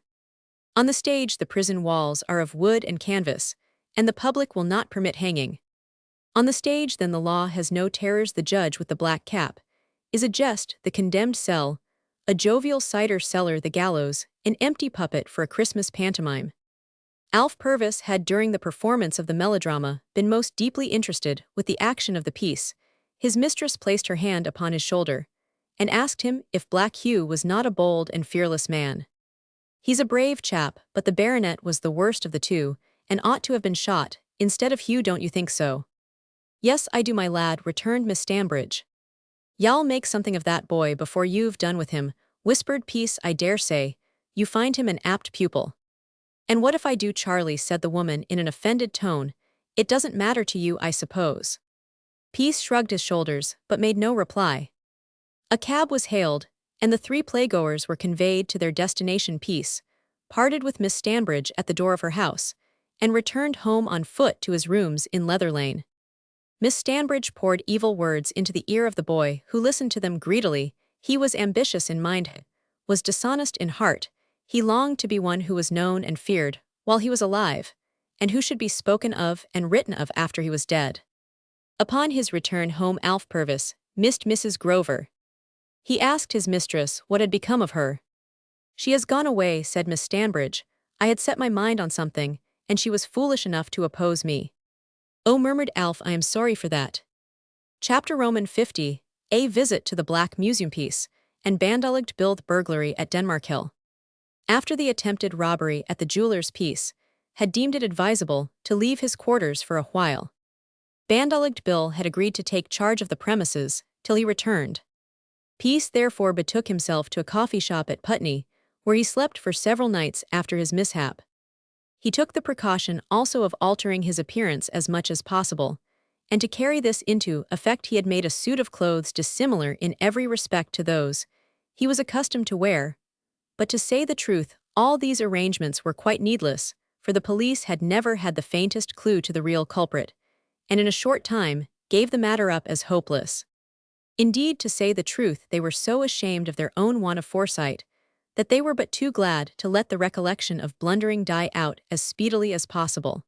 On the stage the prison walls are of wood and canvas, and the public will not permit hanging. On the stage then the law has no terrors. The judge with the black cap is a jest, the condemned cell, a jovial cider cellar, the gallows, an empty puppet for a Christmas pantomime. Alf Purvis had during the performance of the melodrama been most deeply interested with the action of the piece. His mistress placed her hand upon his shoulder and asked him if Black Hugh was not a bold and fearless man. "He's a brave chap, but the baronet was the worst of the two, and ought to have been shot, instead of Hugh, don't you think so?" "Yes, I do, my lad," returned Miss Stambridge. "Y'all make something of that boy before you've done with him," whispered Peace. "I dare say you find him an apt pupil." "And what if I do, Charlie?" said the woman in an offended tone. "It doesn't matter to you, I suppose." Peace shrugged his shoulders, but made no reply. A cab was hailed, and the three playgoers were conveyed to their destination. Peace parted with Miss Stanbridge at the door of her house, and returned home on foot to his rooms in Leather Lane. Miss Stanbridge poured evil words into the ear of the boy, who listened to them greedily. He was ambitious in mind, was dishonest in heart. He longed to be one who was known and feared while he was alive, and who should be spoken of and written of after he was dead. Upon his return home, Alf Purvis missed Mrs. Grover. He asked his mistress what had become of her. "She has gone away," said Miss Stanbridge. "I had set my mind on something, and she was foolish enough to oppose me." "Oh," murmured Alf, "I am sorry for that." Chapter Roman 50, A Visit to the Black Museum. Piece and Bandolliged Bill. The burglary at Denmark Hill. After the attempted robbery at the jeweler's, Peace had deemed it advisable to leave his quarters for a while. Bandolliged Bill had agreed to take charge of the premises till he returned. Peace therefore betook himself to a coffee shop at Putney, where he slept for several nights after his mishap. He took the precaution also of altering his appearance as much as possible, and to carry this into effect he had made a suit of clothes dissimilar in every respect to those he was accustomed to wear. But to say the truth, all these arrangements were quite needless, for the police had never had the faintest clue to the real culprit, and in a short time gave the matter up as hopeless. Indeed, to say the truth, they were so ashamed of their own want of foresight that they were but too glad to let the recollection of blundering die out as speedily as possible.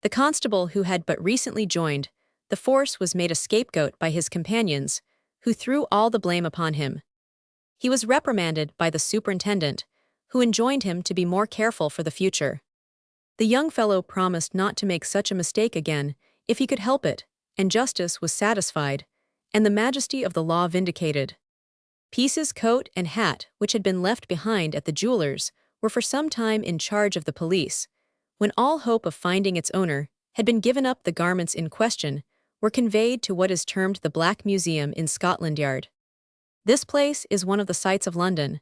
The constable who had but recently joined the force was made a scapegoat by his companions, who threw all the blame upon him. He was reprimanded by the superintendent, who enjoined him to be more careful for the future. The young fellow promised not to make such a mistake again if he could help it, and justice was satisfied, and the majesty of the law vindicated. Peace's coat and hat, which had been left behind at the jeweler's, were for some time in charge of the police. When all hope of finding its owner had been given up, the garments in question were conveyed to what is termed the Black Museum in Scotland Yard. This place is one of the sights of London,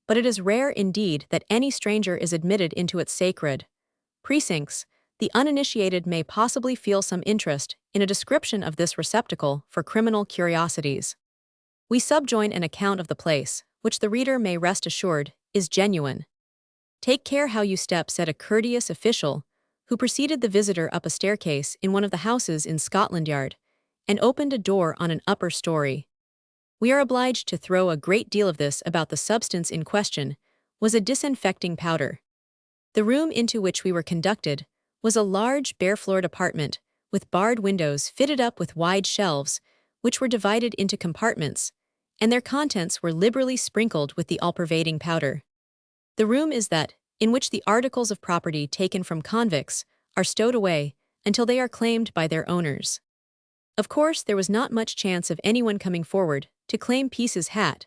but it is rare indeed that any stranger is admitted into its sacred precincts. The uninitiated may possibly feel some interest in a description of this receptacle for criminal curiosities. We subjoin an account of the place, which the reader may rest assured is genuine. "Take care how you step," said a courteous official, who preceded the visitor up a staircase in one of the houses in Scotland Yard, and opened a door on an upper story. "We are obliged to throw a great deal of this about." The substance in question was a disinfecting powder. The room into which we were conducted was a large bare-floored apartment, with barred windows fitted up with wide shelves, which were divided into compartments, and their contents were liberally sprinkled with the all-pervading powder. The room is that in which the articles of property taken from convicts are stowed away until they are claimed by their owners. Of course, there was not much chance of anyone coming forward to claim Peace's hat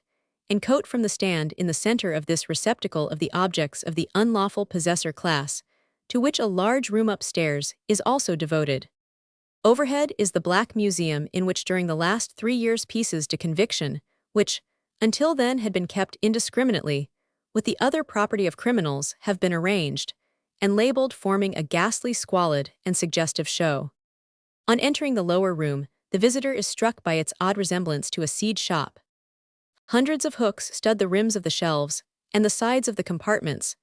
and coat from the stand in the center of this receptacle of the objects of the unlawful possessor class, to which a large room upstairs is also devoted. Overhead is the Black Museum, in which during the last 3 years pieces to conviction, which, until then had been kept indiscriminately, with the other property of criminals, have been arranged and labeled, forming a ghastly, squalid, and suggestive show. On entering the lower room, the visitor is struck by its odd resemblance to a seed shop. Hundreds of hooks stud the rims of the shelves and the sides of the compartments,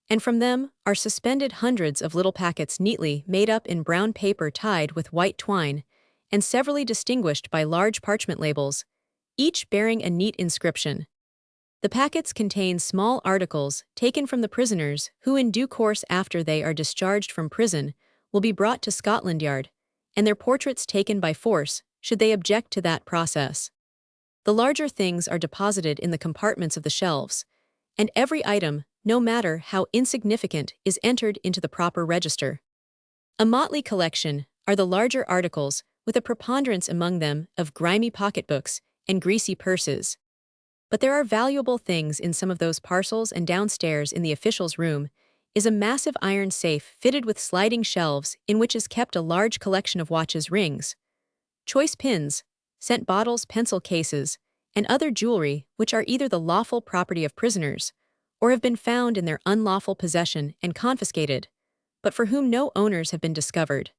and from them are suspended hundreds of little packets neatly made up in brown paper tied with white twine, and severally distinguished by large parchment labels, each bearing a neat inscription. The packets contain small articles taken from the prisoners who, in due course after they are discharged from prison, will be brought to Scotland Yard, and their portraits taken by force, should they object to that process. The larger things are deposited in the compartments of the shelves, and every item, no matter how insignificant, is entered into the proper register. A motley collection are the larger articles, with a preponderance among them of grimy pocketbooks and greasy purses. But there are valuable things in some of those parcels, and downstairs in the official's room is a massive iron safe fitted with sliding shelves in which is kept a large collection of watches, rings, choice pins, scent bottles, pencil cases, and other jewelry which are either the lawful property of prisoners or have been found in their unlawful possession and confiscated, but for whom no owners have been discovered.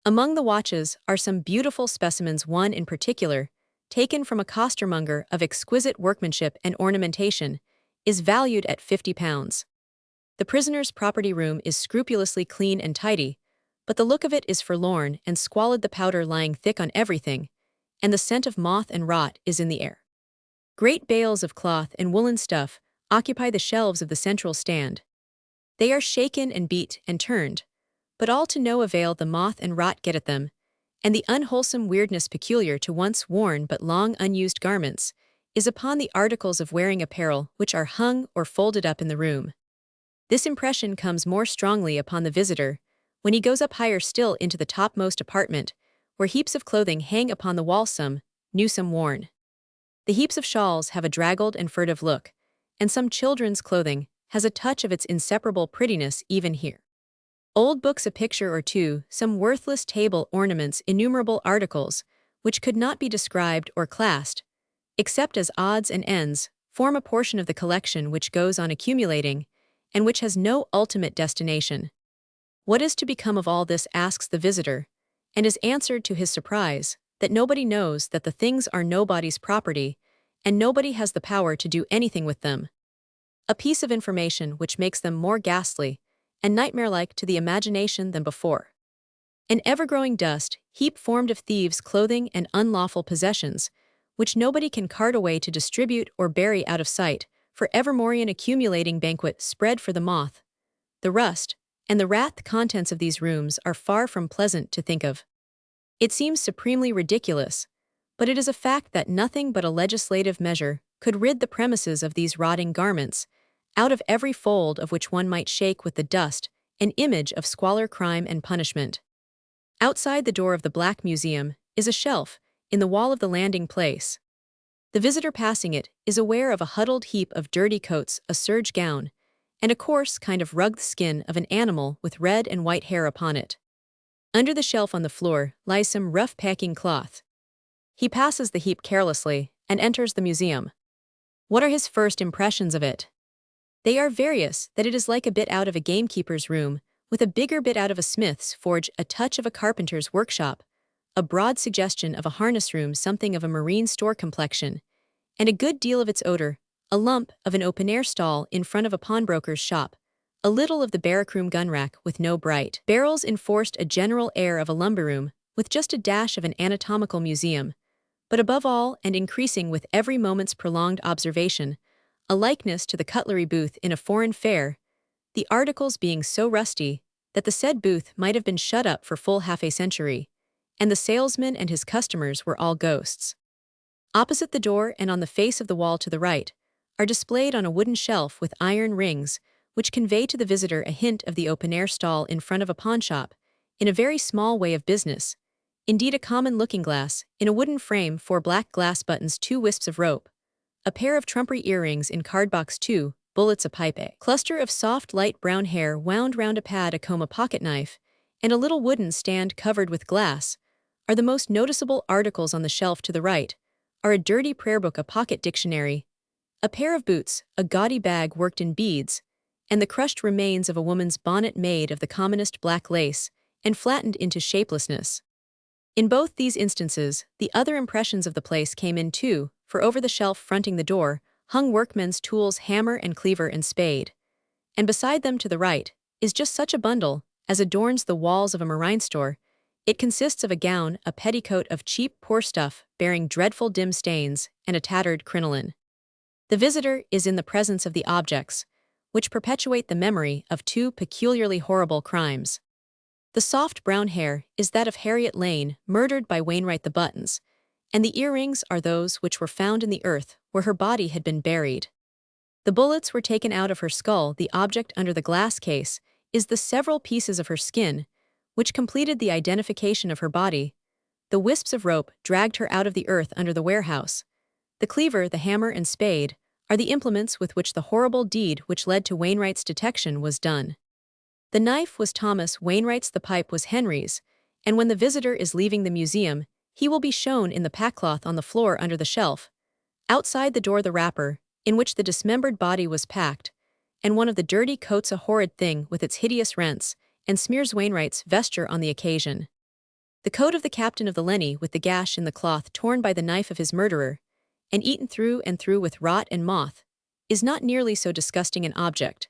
Among the watches are some beautiful specimens, one in particular, taken from a costermonger of exquisite workmanship and ornamentation, is valued at £50. The prisoner's property room is scrupulously clean and tidy, but the look of it is forlorn and squalid, the powder lying thick on everything, and the scent of moth and rot is in the air. Great bales of cloth and woolen stuff occupy the shelves of the central stand. They are shaken and beat and turned, but all to no avail. The moth and rot get at them, and the unwholesome weirdness peculiar to once worn but long unused garments is upon the articles of wearing apparel which are hung or folded up in the room. This impression comes more strongly upon the visitor when he goes up higher still into the topmost apartment, where heaps of clothing hang upon the wall, some new, some worn. The heaps of shawls have a draggled and furtive look, and some children's clothing has a touch of its inseparable prettiness even here. Old books, a picture or two, some worthless table ornaments, innumerable articles, which could not be described or classed, except as odds and ends, form a portion of the collection which goes on accumulating, and which has no ultimate destination. What is to become of all this, asks the visitor, and is answered to his surprise that nobody knows that the things are nobody's property, and nobody has the power to do anything with them. A piece of information which makes them more ghastly and nightmare-like to the imagination than before. An ever-growing dust heap formed of thieves' clothing and unlawful possessions, which nobody can cart away to distribute or bury out of sight, for evermore an accumulating banquet spread for the moth, the rust, and the rat. The contents of these rooms are far from pleasant to think of. It seems supremely ridiculous, but it is a fact that nothing but a legislative measure could rid the premises of these rotting garments, out of every fold of which one might shake with the dust an image of squalor, crime, and punishment. Outside the door of the Black Museum is a shelf in the wall of the landing place. The visitor passing it is aware of a huddled heap of dirty coats, a serge gown, and a coarse kind of rugged skin of an animal with red and white hair upon it. Under the shelf on the floor lies some rough packing cloth. He passes the heap carelessly and enters the museum. What are his first impressions of it? They are various, that it is like a bit out of a gamekeeper's room, with a bigger bit out of a smith's forge, a touch of a carpenter's workshop, a broad suggestion of a harness room, something of a marine store complexion, and a good deal of its odor, a lump of an open-air stall in front of a pawnbroker's shop, a little of the barrack-room gun rack with no bright barrels enforced a general air of a lumber room, with just a dash of an anatomical museum, but above all, and increasing with every moment's prolonged observation, a likeness to the cutlery booth in a foreign fair, the articles being so rusty that the said booth might have been shut up for full half a century, and the salesman and his customers were all ghosts. Opposite the door and on the face of the wall to the right are displayed on a wooden shelf with iron rings, which convey to the visitor a hint of the open-air stall in front of a pawnshop, in a very small way of business, indeed a common looking-glass, in a wooden frame, 4 black glass buttons, 2 wisps of rope, a pair of trumpery earrings in cardbox, 2 bullets, a pipe, a cluster of soft light brown hair wound round a pad, a comb, a pocket knife, and a little wooden stand covered with glass, are the most noticeable articles. On the shelf to the right are a dirty prayer book, a pocket dictionary, a pair of boots, a gaudy bag worked in beads, and the crushed remains of a woman's bonnet made of the commonest black lace and flattened into shapelessness. In both these instances, the other impressions of the place came in too, for over the shelf fronting the door hung workmen's tools, hammer and cleaver and spade, and beside them to the right is just such a bundle as adorns the walls of a marine store. It consists of a gown, a petticoat of cheap, poor stuff, bearing dreadful dim stains, and a tattered crinoline. The visitor is in the presence of the objects, which perpetuate the memory of 2 peculiarly horrible crimes. The soft brown hair is that of Harriet Lane, murdered by Wainwright. The buttons and the earrings are those which were found in the earth where her body had been buried. The bullets were taken out of her skull. The object under the glass case is the several pieces of her skin, which completed the identification of her body. The wisps of rope dragged her out of the earth under the warehouse. The cleaver, the hammer, and spade are the implements with which the horrible deed which led to Wainwright's detection was done. The knife was Thomas Wainwright's, the pipe was Henry's, and when the visitor is leaving the museum, he will be shown in the packcloth on the floor under the shelf, Outside the door the wrapper, in which the dismembered body was packed, and one of the dirty coats a horrid thing with its hideous rents, and smears Wainwright's vesture on the occasion. The coat of the captain of the Lenny with the gash in the cloth torn by the knife of his murderer, and eaten through and through with rot and moth, is not nearly so disgusting an object.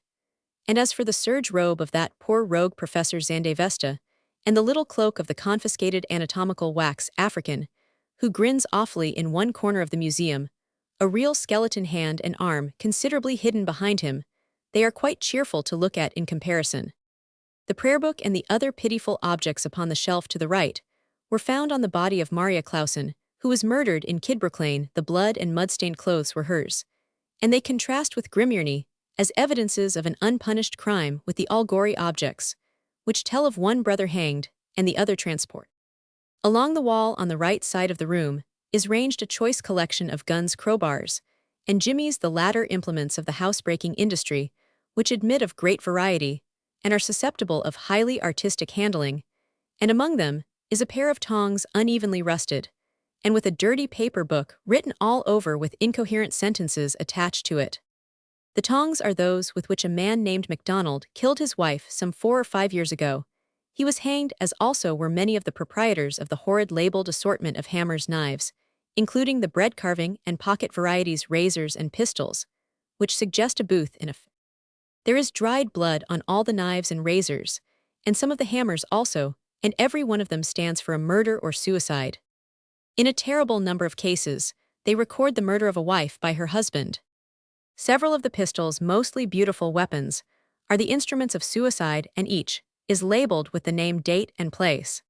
And as for the serge robe of that poor rogue Professor Zandavesta, and the little cloak of the confiscated anatomical wax African, who grins awfully in one corner of the museum, a real skeleton hand and arm considerably hidden behind him, they are quite cheerful to look at in comparison. The prayer book and the other pitiful objects upon the shelf to the right were found on the body of Maria Clausen, who was murdered in Kidbrooke. The blood and mud-stained clothes were hers, and they contrast with Grimyirny as evidences of an unpunished crime with the all gory objects, which tell of one brother hanged and the other transport. Along the wall on the right side of the room is ranged a choice collection of guns, crowbars, and jimmies, the latter implements of the housebreaking industry, which admit of great variety and are susceptible of highly artistic handling, and among them is a pair of tongs unevenly rusted, and with a dirty paper book written all over with incoherent sentences attached to it. The tongs are those with which a man named MacDonald killed his wife some 4 or 5 years ago. He was hanged, as also were many of the proprietors of the horrid labeled assortment of hammers, knives, including the bread-carving and pocket varieties, razors and pistols, which suggest a booth in a There is dried blood on all the knives and razors, and some of the hammers also, and every one of them stands for a murder or suicide. In a terrible number of cases, they record the murder of a wife by her husband. Several of the pistols, mostly beautiful weapons, are the instruments of suicide, and each is labeled with the name, date, and place.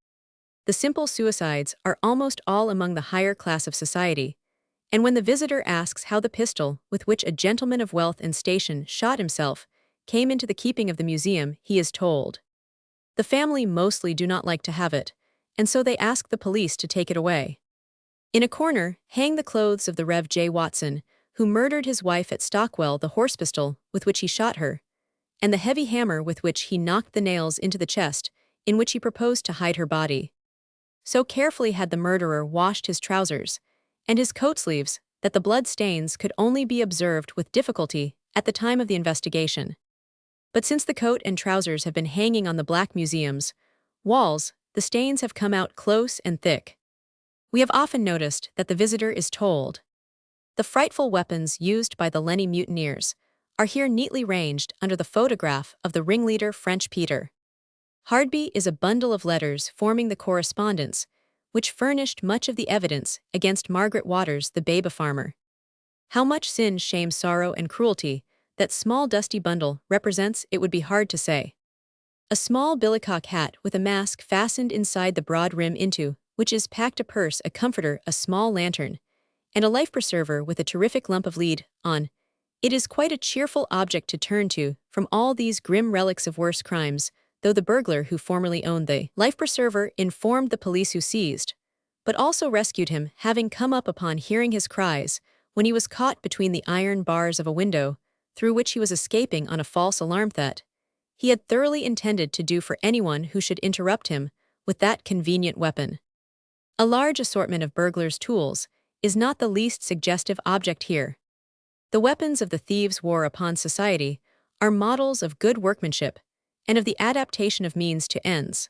The simple suicides are almost all among the higher class of society, and when the visitor asks how the pistol with which a gentleman of wealth and station shot himself came into the keeping of the museum, he is told. The family mostly do not like to have it, and so they ask the police to take it away. In a corner hang the clothes of the Rev. J. Watson, who murdered his wife at Stockwell, the horse pistol with which he shot her, and the heavy hammer with which he knocked the nails into the chest, in which he proposed to hide her body. So carefully had the murderer washed his trousers and his coat sleeves that the blood stains could only be observed with difficulty at the time of the investigation. But since the coat and trousers have been hanging on the Black Museum's walls, the stains have come out close and thick. We have often noticed that the visitor is told. The frightful weapons used by the Lenny mutineers are here neatly ranged under the photograph of the ringleader French Peter. Hardby is a bundle of letters forming the correspondence, which furnished much of the evidence against Margaret Waters, the babe farmer. How much sin, shame, sorrow, and cruelty that small dusty bundle represents, it would be hard to say. A small billycock hat with a mask fastened inside the broad rim, into which is packed a purse, a comforter, a small lantern, and a life preserver with a terrific lump of lead on. It is quite a cheerful object to turn to from all these grim relics of worse crimes, though the burglar who formerly owned the life preserver informed the police who seized, but also rescued him, having come up upon hearing his cries when he was caught between the iron bars of a window through which he was escaping on a false alarm that he had thoroughly intended to do for anyone who should interrupt him with that convenient weapon. A large assortment of burglars' tools is not the least suggestive object here. The weapons of the thieves' war upon society are models of good workmanship and of the adaptation of means to ends.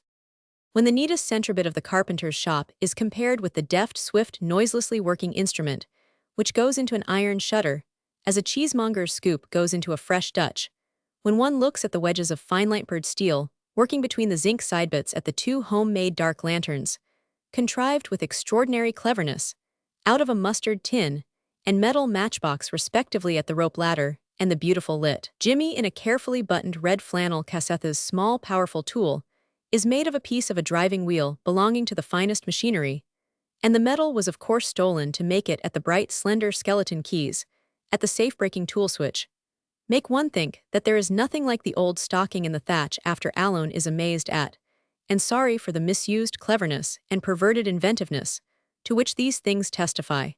When the neatest centribit of the carpenter's shop is compared with the deft, swift, noiselessly working instrument, which goes into an iron shutter, as a cheesemonger's scoop goes into a fresh Dutch, when one looks at the wedges of fine lightbird steel working between the zinc sidebits at the 2 homemade dark lanterns, contrived with extraordinary cleverness, out of a mustard tin and metal matchbox respectively at the rope ladder, and the beautiful lit Jimmy in a carefully buttoned red flannel Cassetha's small powerful tool is made of a piece of a driving wheel belonging to the finest machinery, and the metal was of course stolen to make it at the bright slender skeleton keys, at the safe-breaking tool switch, make one think that there is nothing like the old stocking in the thatch after Alone is amazed at, and sorry for the misused cleverness and perverted inventiveness to which these things testify.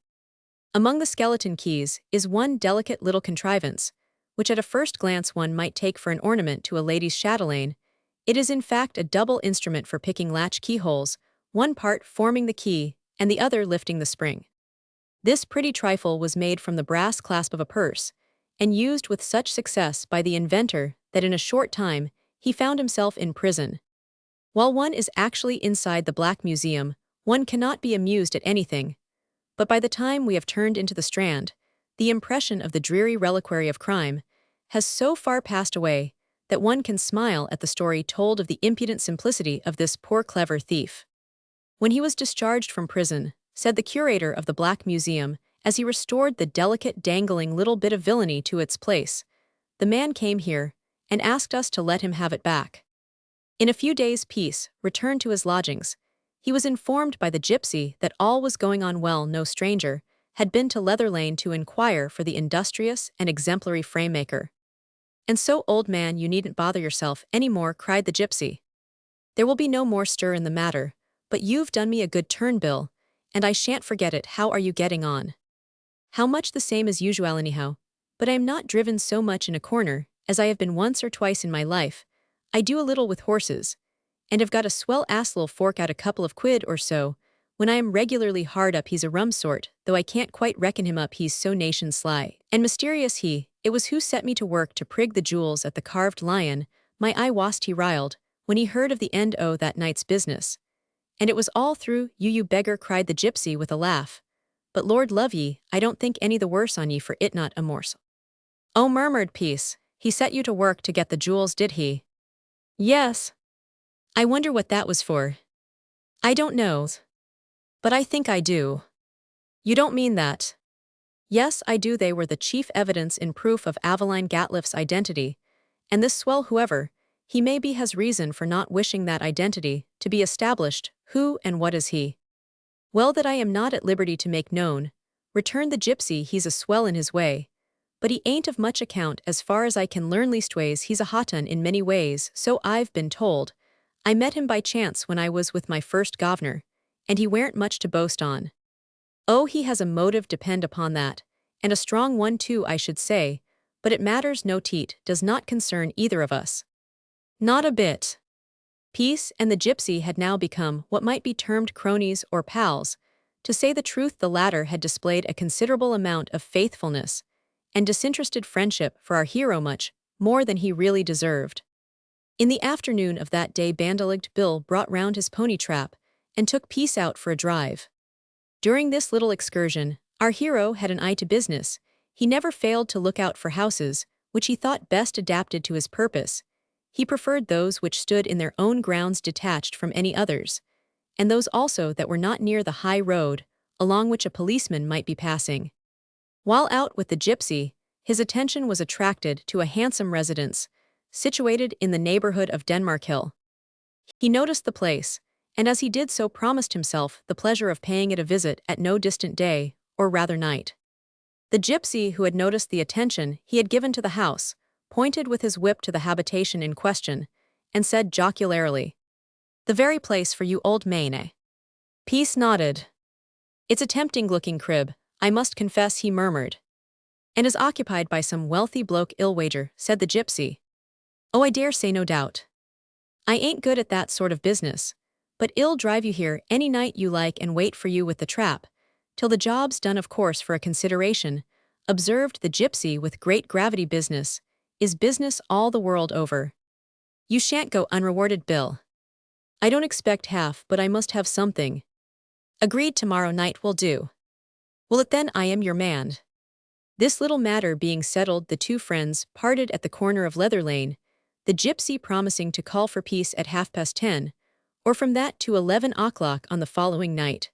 Among the skeleton keys is one delicate little contrivance, which at a first glance one might take for an ornament to a lady's chatelaine. It is in fact a double instrument for picking latch keyholes, one part forming the key and the other lifting the spring. This pretty trifle was made from the brass clasp of a purse, and used with such success by the inventor that in a short time he found himself in prison. While one is actually inside the Black Museum, one cannot be amused at anything, but by the time we have turned into the Strand, the impression of the dreary reliquary of crime has so far passed away that one can smile at the story told of the impudent simplicity of this poor clever thief. When he was discharged from prison, said the curator of the Black Museum, as he restored the delicate dangling little bit of villainy to its place, the man came here and asked us to let him have it back. In a few days' peace, returned to his lodgings. He was informed by the gypsy that all was going on well. No stranger had been to Leather Lane to inquire for the industrious and exemplary frame-maker. "And so, old man, you needn't bother yourself any more," cried the gypsy. "There will be no more stir in the matter, but you've done me a good turn, Bill, and I shan't forget it. How are you getting on?" "How much the same as usual anyhow, but I am not driven so much in a corner as I have been once or twice in my life. I do a little with horses, and have got a swell ass'll fork out a couple of quid or so. When I am regularly hard up he's a rum sort, though I can't quite reckon him up, he's so nation sly and mysterious he. It was who set me to work to prig the jewels at the Carved Lion. My eye wast he riled, when he heard of the end o' that night's business. And it was all through you beggar," cried the gypsy with a laugh. "But Lord love ye, I don't think any the worse on ye for it, not a morsel." "Oh," murmured Peace, "he set you to work to get the jewels, did he?" "Yes. I wonder what that was for." "I don't know. But I think I do." "You don't mean that?" "Yes, I do. They were the chief evidence in proof of Aveline Gatliffe's identity, and this swell, whoever he may be, has reason for not wishing that identity to be established. Who and what is he?" "Well, that I am not at liberty to make known," returned the gypsy. "He's a swell in his way, but he ain't of much account as far as I can learn. Leastways, he's a hot un in many ways, so I've been told. I met him by chance when I was with my first governor, and he weren't much to boast on." "Oh, he has a motive, depend upon that, and a strong one too, I should say, but it matters no teat, does not concern either of us." "Not a bit." Peace and the gypsy had now become what might be termed cronies or pals. To say the truth, the latter had displayed a considerable amount of faithfulness and disinterested friendship for our hero, much more than he really deserved. In the afternoon of that day, Bandoligged Bill brought round his pony trap and took Peace out for a drive. During this little excursion, our hero had an eye to business. He never failed to look out for houses which he thought best adapted to his purpose. He preferred those which stood in their own grounds detached from any others, and those also that were not near the high road, along which a policeman might be passing. While out with the gypsy, his attention was attracted to a handsome residence, situated in the neighborhood of Denmark Hill. He noticed the place, and as he did so promised himself the pleasure of paying it a visit at no distant day, or rather night. The gypsy, who had noticed the attention he had given to the house, pointed with his whip to the habitation in question, and said jocularly, "The very place for you, old man, eh?" Peace nodded. "It's a tempting-looking crib, I must confess," he murmured. "And is occupied by some wealthy bloke, ill wager," said the gypsy. "Oh, I dare say, no doubt. I ain't good at that sort of business, but I'll drive you here any night you like and wait for you with the trap, till the job's done, of course, for a consideration," observed the gypsy with great gravity. "Business is business all the world over. You shan't go unrewarded, Bill." "I don't expect half, but I must have something." "Agreed, tomorrow night will do." "Well, it then I am your man." This little matter being settled, the two friends parted at the corner of Leather Lane, the gypsy promising to call for Peace at 10:30, or from that to 11 o'clock on the following night.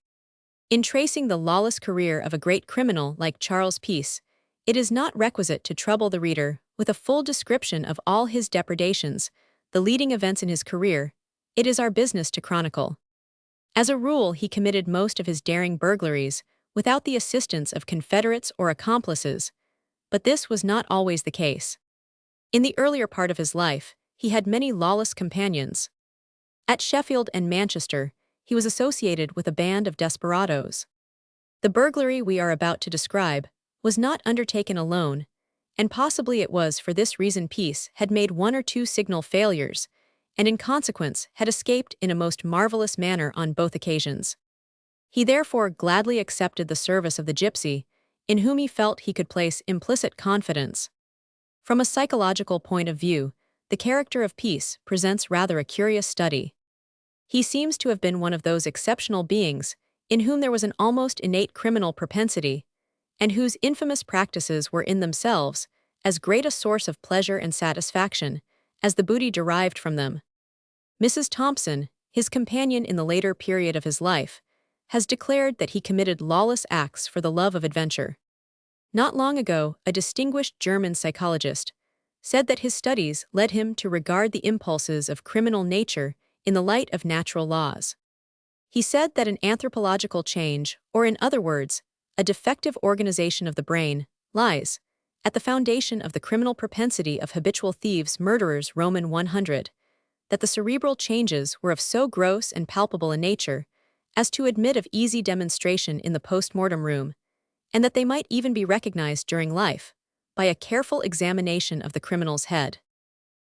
In tracing the lawless career of a great criminal like Charles Peace, it is not requisite to trouble the reader with a full description of all his depredations, the leading events in his career. It is our business to chronicle. As a rule, he committed most of his daring burglaries without the assistance of confederates or accomplices, but this was not always the case. In the earlier part of his life, he had many lawless companions. At Sheffield and Manchester, he was associated with a band of desperadoes. The burglary we are about to describe was not undertaken alone, and possibly it was for this reason Peace had made one or two signal failures, and in consequence had escaped in a most marvelous manner on both occasions. He therefore gladly accepted the service of the gypsy, in whom he felt he could place implicit confidence. From a psychological point of view, the character of Peace presents rather a curious study. He seems to have been one of those exceptional beings in whom there was an almost innate criminal propensity, and whose infamous practices were in themselves as great a source of pleasure and satisfaction as the booty derived from them. Mrs. Thompson, his companion in the later period of his life, has declared that he committed lawless acts for the love of adventure. Not long ago, a distinguished German psychologist said that his studies led him to regard the impulses of criminal nature in the light of natural laws. He said that an anthropological change, or in other words, a defective organization of the brain, lies at the foundation of the criminal propensity of habitual thieves, murderers, Roman 100, that the cerebral changes were of so gross and palpable a nature as to admit of easy demonstration in the post-mortem room, and that they might even be recognized during life by a careful examination of the criminal's head.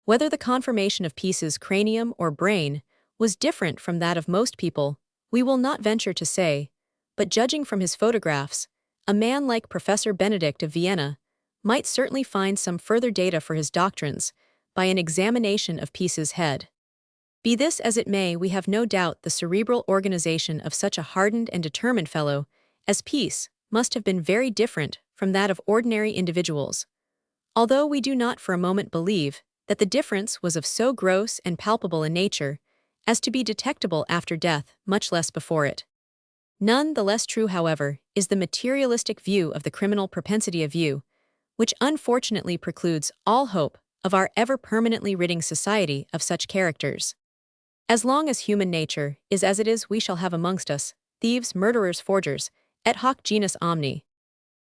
Whether the conformation of Peace's cranium or brain was different from that of most people, we will not venture to say, but judging from his photographs, a man like Professor Benedict of Vienna might certainly find some further data for his doctrines by an examination of Peace's head. Be this as it may, we have no doubt the cerebral organization of such a hardened and determined fellow as Peace must have been very different from that of ordinary individuals, although we do not for a moment believe that the difference was of so gross and palpable a nature as to be detectable after death, much less before it. None the less true, however, is the materialistic view of the criminal propensity of view, which unfortunately precludes all hope of our ever permanently ridding society of such characters. As long as human nature is as it is, we shall have amongst us thieves, murderers, forgers, et hoc genus omni.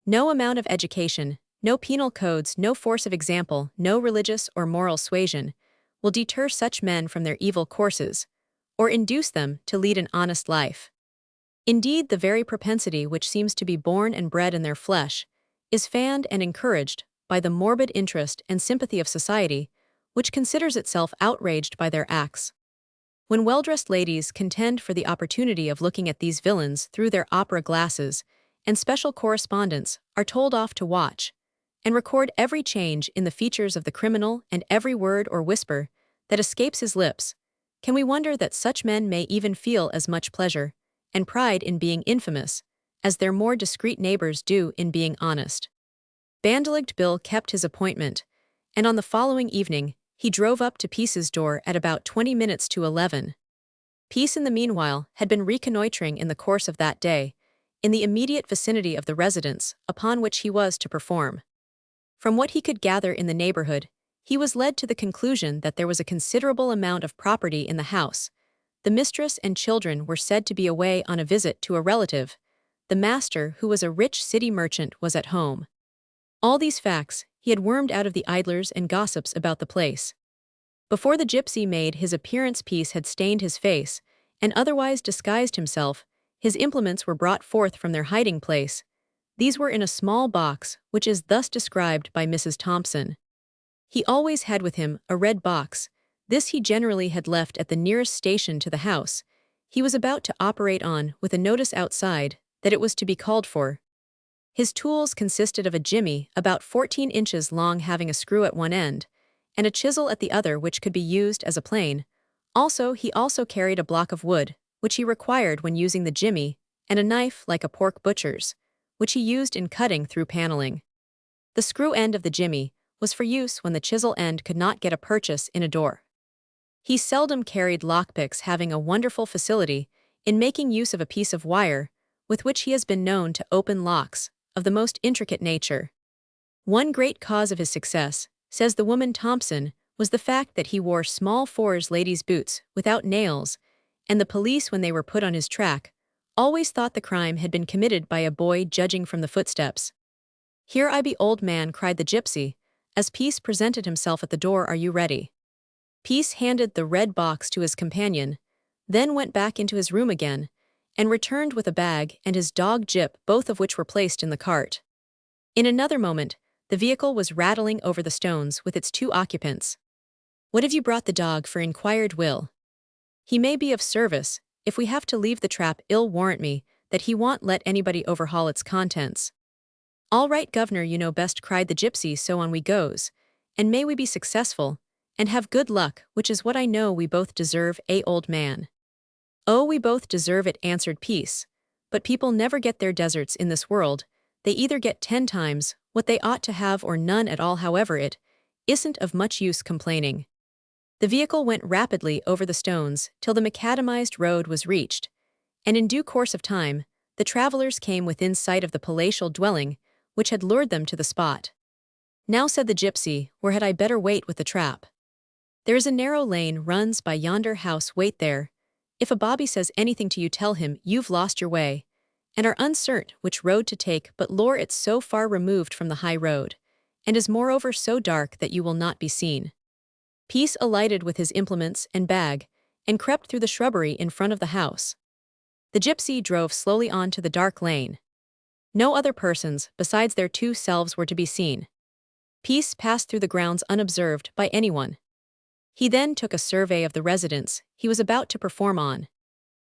No amount of education, no penal codes, no force of example, no religious or moral suasion will deter such men from their evil courses, or induce them to lead an honest life. Indeed, the very propensity which seems to be born and bred in their flesh is fanned and encouraged by the morbid interest and sympathy of society, which considers itself outraged by their acts. When well-dressed ladies contend for the opportunity of looking at these villains through their opera glasses, and special correspondents are told off to watch and record every change in the features of the criminal and every word or whisper that escapes his lips, can we wonder that such men may even feel as much pleasure and pride in being infamous as their more discreet neighbors do in being honest? Bandeligged Bill kept his appointment, and on the following evening he drove up to Peace's door at about 20 minutes to 11. Peace in the meanwhile had been reconnoitering in the course of that day, in the immediate vicinity of the residence upon which he was to perform. From what he could gather in the neighborhood, he was led to the conclusion that there was a considerable amount of property in the house. The mistress and children were said to be away on a visit to a relative. The master, who was a rich city merchant, was at home. All these facts he had wormed out of the idlers and gossips about the place. Before the gypsy made his appearance, Peace had stained his face and otherwise disguised himself. His implements were brought forth from their hiding place. These were in a small box, which is thus described by Mrs. Thompson. He always had with him a red box. This he generally had left at the nearest station to the house. He was about to operate on with a notice outside that it was to be called for. His tools consisted of a jimmy about 14 inches long having a screw at one end, and a chisel at the other which could be used as a plane. He also carried a block of wood, which he required when using the jimmy, and a knife like a pork butcher's, which he used in cutting through paneling. The screw end of the jimmy was for use when the chisel end could not get a purchase in a door. He seldom carried lockpicks, having a wonderful facility in making use of a piece of wire, with which he has been known to open locks of the most intricate nature. One great cause of his success, says the woman Thompson, was the fact that he wore small fours ladies' boots without nails, and the police, when they were put on his track, always thought the crime had been committed by a boy, judging from the footsteps. "Here I be, old man," cried the gypsy, as Peace presented himself at the door. "Are you ready?" Peace handed the red box to his companion, then went back into his room again, and returned with a bag and his dog Jip, both of which were placed in the cart. In another moment, the vehicle was rattling over the stones with its two occupants. "What have you brought the dog for?" inquired Will. "He may be of service. If we have to leave the trap, ill warrant me," that he won't let anybody overhaul its contents. "All right, governor, you know best," cried the gypsy, "so on we goes. And may we be successful, and have good luck, which is what I know we both deserve, old man." "Oh, we both deserve it," answered Peace. "But people never get their deserts in this world. They either get 10 times what they ought to have or none at all. However, it isn't of much use complaining." The vehicle went rapidly over the stones till the macadamized road was reached, and in due course of time, the travelers came within sight of the palatial dwelling which had lured them to the spot. "Now," said the gypsy, "where had I better wait with the trap?" "There is a narrow lane runs by yonder house. Wait there. If a bobby says anything to you, tell him you've lost your way, and are uncertain which road to take, but lore it's so far removed from the high road, and is moreover so dark that you will not be seen." Peace alighted with his implements and bag, and crept through the shrubbery in front of the house. The gypsy drove slowly on to the dark lane. No other persons besides their two selves were to be seen. Peace passed through the grounds unobserved by anyone. He then took a survey of the residence he was about to perform on.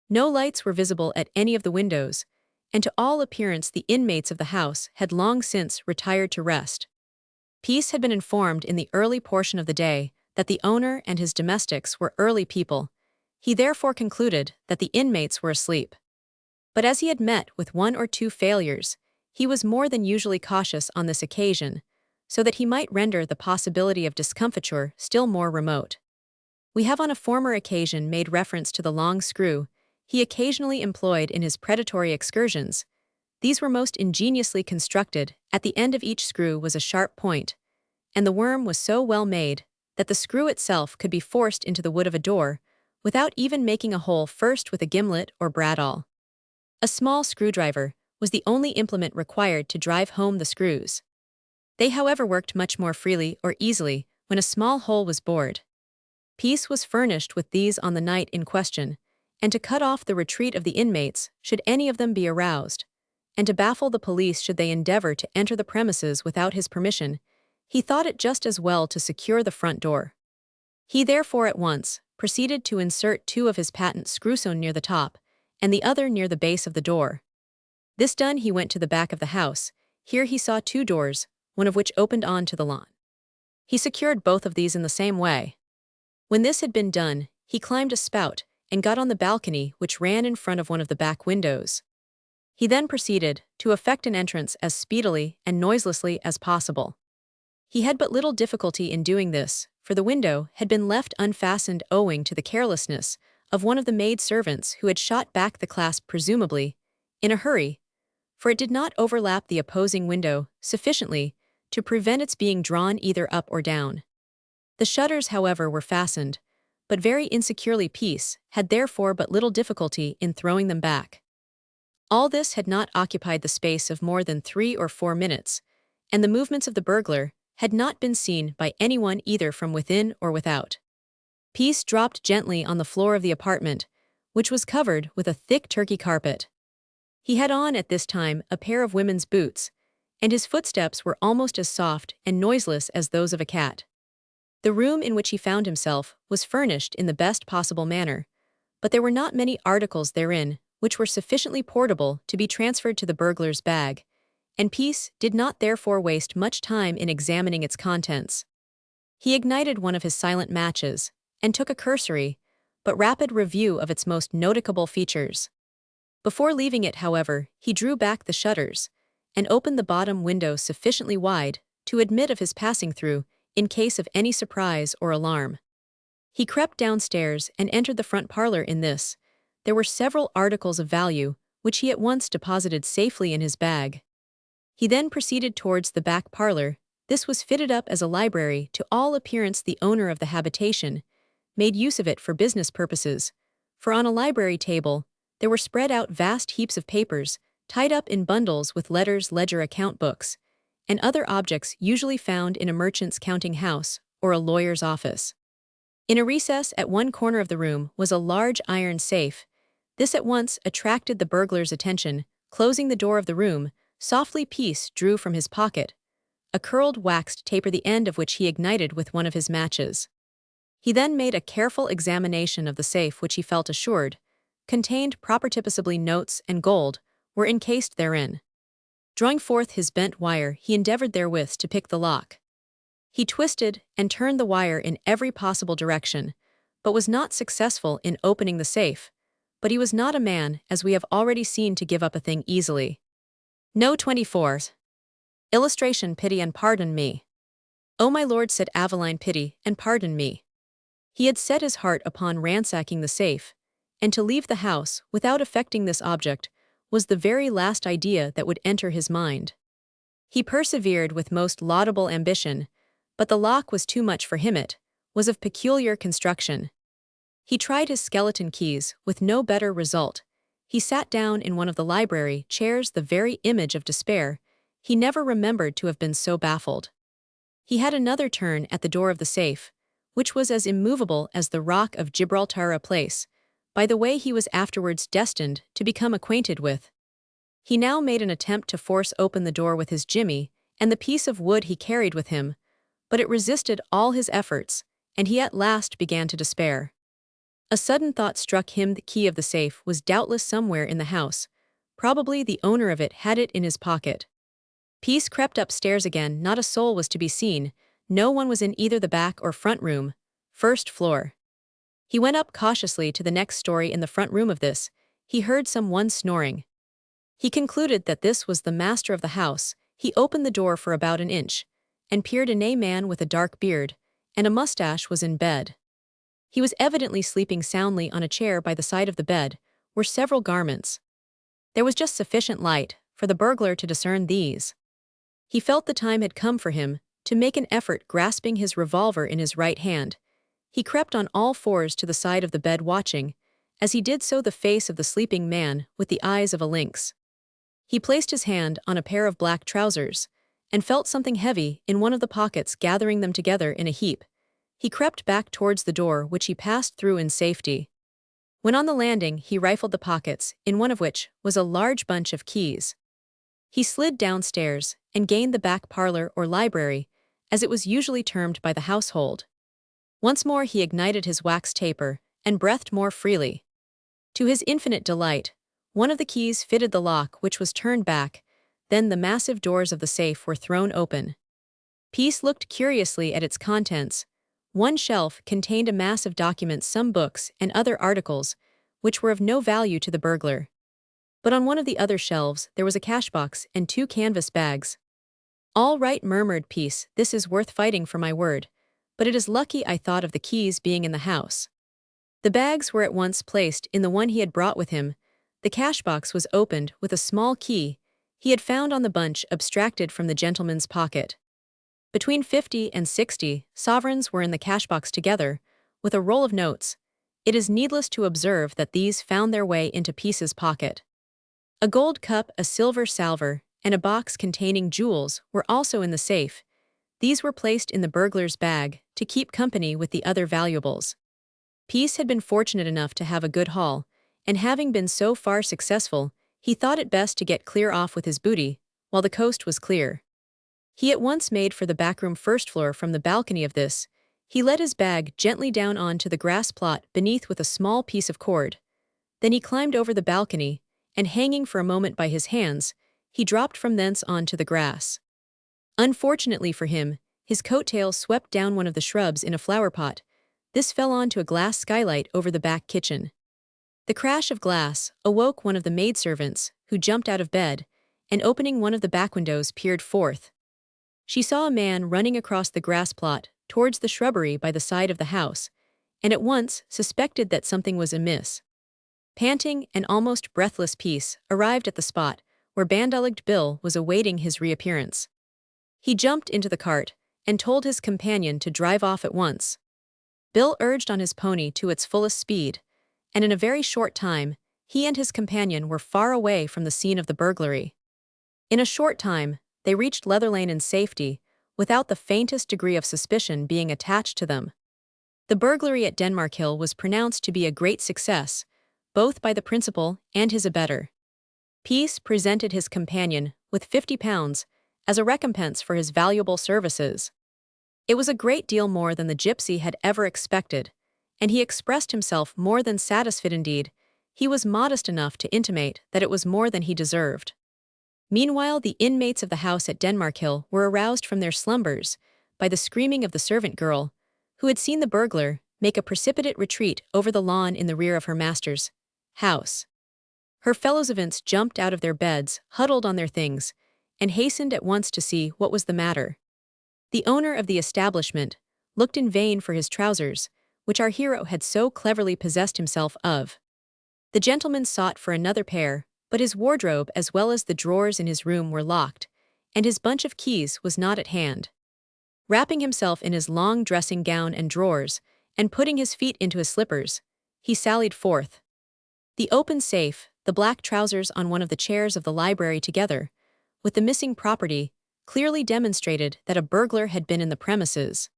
No lights were visible at any of the windows, and to all appearance the inmates of the house had long since retired to rest. Peace had been informed in the early portion of the day that the owner and his domestics were early people. He therefore concluded that the inmates were asleep. But as he had met with one or two failures, he was more than usually cautious on this occasion, so that he might render the possibility of discomfiture still more remote. We have on a former occasion made reference to the long screw he occasionally employed in his predatory excursions. These were most ingeniously constructed. At the end of each screw was a sharp point, and the worm was so well made that the screw itself could be forced into the wood of a door without even making a hole first with a gimlet or bradawl. A small screwdriver was the only implement required to drive home the screws. They, however, worked much more freely or easily when a small hole was bored. Peace was furnished with these on the night in question, and to cut off the retreat of the inmates should any of them be aroused, and to baffle the police should they endeavor to enter the premises without his permission, he thought it just as well to secure the front door. He therefore at once proceeded to insert two of his patent screws near the top, and the other near the base of the door. This done, he went to the back of the house. Here he saw two doors, one of which opened on to the lawn. He secured both of these in the same way. When this had been done, he climbed a spout and got on the balcony which ran in front of one of the back windows. He then proceeded to effect an entrance as speedily and noiselessly as possible. He had but little difficulty in doing this, for the window had been left unfastened owing to the carelessness of one of the maid-servants who had shot back the clasp, presumably in a hurry, for it did not overlap the opposing window sufficiently to prevent its being drawn either up or down. The shutters, however, were fastened, but very insecurely. Peace had therefore but little difficulty in throwing them back. All this had not occupied the space of more than 3 or 4 minutes, and the movements of the burglar had not been seen by anyone either from within or without. Peace dropped gently on the floor of the apartment, which was covered with a thick Turkey carpet. He had on at this time a pair of women's boots, and his footsteps were almost as soft and noiseless as those of a cat. The room in which he found himself was furnished in the best possible manner, but there were not many articles therein which were sufficiently portable to be transferred to the burglar's bag, and Peace did not therefore waste much time in examining its contents. He ignited one of his silent matches, and took a cursory, but rapid review of its most noticeable features. Before leaving it, however, he drew back the shutters, and opened the bottom window sufficiently wide to admit of his passing through, in case of any surprise or alarm. He crept downstairs and entered the front parlor. In this, there were several articles of value, which he at once deposited safely in his bag. He then proceeded towards the back parlor. This was fitted up as a library. To all appearance the owner of the habitation made use of it for business purposes, for on a library table there were spread out vast heaps of papers, tied up in bundles with letters, ledger account books, and other objects usually found in a merchant's counting house or a lawyer's office. In a recess at one corner of the room was a large iron safe. This at once attracted the burglar's attention. Closing the door of the room, softly Peace drew from his pocket a curled waxed taper, the end of which he ignited with one of his matches. He then made a careful examination of the safe, which he felt assured contained propertipicibly notes and gold, were encased therein. Drawing forth his bent wire, he endeavored therewith to pick the lock. He twisted and turned the wire in every possible direction, but was not successful in opening the safe. But he was not a man, as we have already seen, to give up a thing easily. No 24s. Illustration: pity and pardon me. "O my lord," said Aveline, "pity and pardon me." He had set his heart upon ransacking the safe, and to leave the house without effecting this object was the very last idea that would enter his mind. He persevered with most laudable ambition, but the lock was too much for him. It was of peculiar construction. He tried his skeleton keys, with no better result. He sat down in one of the library chairs, the very image of despair. He never remembered to have been so baffled. He had another turn at the door of the safe, which was as immovable as the rock of Gibraltar, a place, by the way, he was afterwards destined to become acquainted with. He now made an attempt to force open the door with his jimmy and the piece of wood he carried with him, but it resisted all his efforts, and he at last began to despair. A sudden thought struck him: the key of the safe was doubtless somewhere in the house. Probably the owner of it had it in his pocket. Peace crept upstairs again. Not a soul was to be seen. No one was in either the back or front room. First floor. He went up cautiously to the next story. In the front room of this, he heard some one snoring. He concluded that this was the master of the house. He opened the door for about an inch, and peered in. A man with a dark beard and a mustache was in bed. He was evidently sleeping soundly on a chair. By the side of the bed were several garments. There was just sufficient light for the burglar to discern these. He felt the time had come for him to make an effort. Grasping his revolver in his right hand, he crept on all fours to the side of the bed, watching, as he did so, the face of the sleeping man with the eyes of a lynx. He placed his hand on a pair of black trousers, and felt something heavy in one of the pockets. Gathering them together in a heap, he crept back towards the door, which he passed through in safety. When on the landing, he rifled the pockets, in one of which was a large bunch of keys. He slid downstairs and gained the back parlor, or library, as it was usually termed by the household. Once more he ignited his wax taper, and breathed more freely. To his infinite delight, one of the keys fitted the lock, which was turned back. Then the massive doors of the safe were thrown open. Peace looked curiously at its contents. One shelf contained a mass of documents, some books and other articles, which were of no value to the burglar. But on one of the other shelves there was a cashbox and 2 canvas bags. "All right," murmured Peace, "this is worth fighting for, my word. But it is lucky I thought of the keys being in the house." The bags were at once placed in the one he had brought with him. The cashbox was opened with a small key he had found on the bunch abstracted from the gentleman's pocket. Between 50 and 60 sovereigns were in the cashbox, together with a roll of notes. It is needless to observe that these found their way into Peace's pocket. A gold cup, a silver salver, and a box containing jewels were also in the safe. These were placed in the burglar's bag to keep company with the other valuables. Peace had been fortunate enough to have a good haul, and having been so far successful, he thought it best to get clear off with his booty while the coast was clear. He at once made for the backroom, first floor. From the balcony of this, he let his bag gently down onto the grass plot beneath with a small piece of cord. Then he climbed over the balcony, and hanging for a moment by his hands, he dropped from thence onto the grass. Unfortunately for him, his coattails swept down one of the shrubs in a flower pot. This fell onto a glass skylight over the back kitchen. The crash of glass awoke one of the maidservants, who jumped out of bed, and opening one of the back windows, peered forth. She saw a man running across the grass plot towards the shrubbery by the side of the house, and at once suspected that something was amiss. Panting and almost breathless, Peace arrived at the spot where Bandoligged Bill was awaiting his reappearance. He jumped into the cart and told his companion to drive off at once. Bill urged on his pony to its fullest speed, and in a very short time, he and his companion were far away from the scene of the burglary. In a short time, they reached Leather Lane in safety, without the faintest degree of suspicion being attached to them. The burglary at Denmark Hill was pronounced to be a great success, both by the principal and his abettor. Peace presented his companion with £50 as a recompense for his valuable services. It was a great deal more than the gypsy had ever expected, and he expressed himself more than satisfied. Indeed, he was modest enough to intimate that it was more than he deserved. Meanwhile, the inmates of the house at Denmarkhill were aroused from their slumbers by the screaming of the servant girl, who had seen the burglar make a precipitate retreat over the lawn in the rear of her master's house. Her fellow-servants jumped out of their beds, huddled on their things, and hastened at once to see what was the matter. The owner of the establishment looked in vain for his trousers, which our hero had so cleverly possessed himself of. The gentleman sought for another pair, but his wardrobe as well as the drawers in his room were locked, and his bunch of keys was not at hand. Wrapping himself in his long dressing gown and drawers, and putting his feet into his slippers, he sallied forth. The open safe, the black trousers on one of the chairs of the library together, with the missing property, clearly demonstrated that a burglar had been in the premises.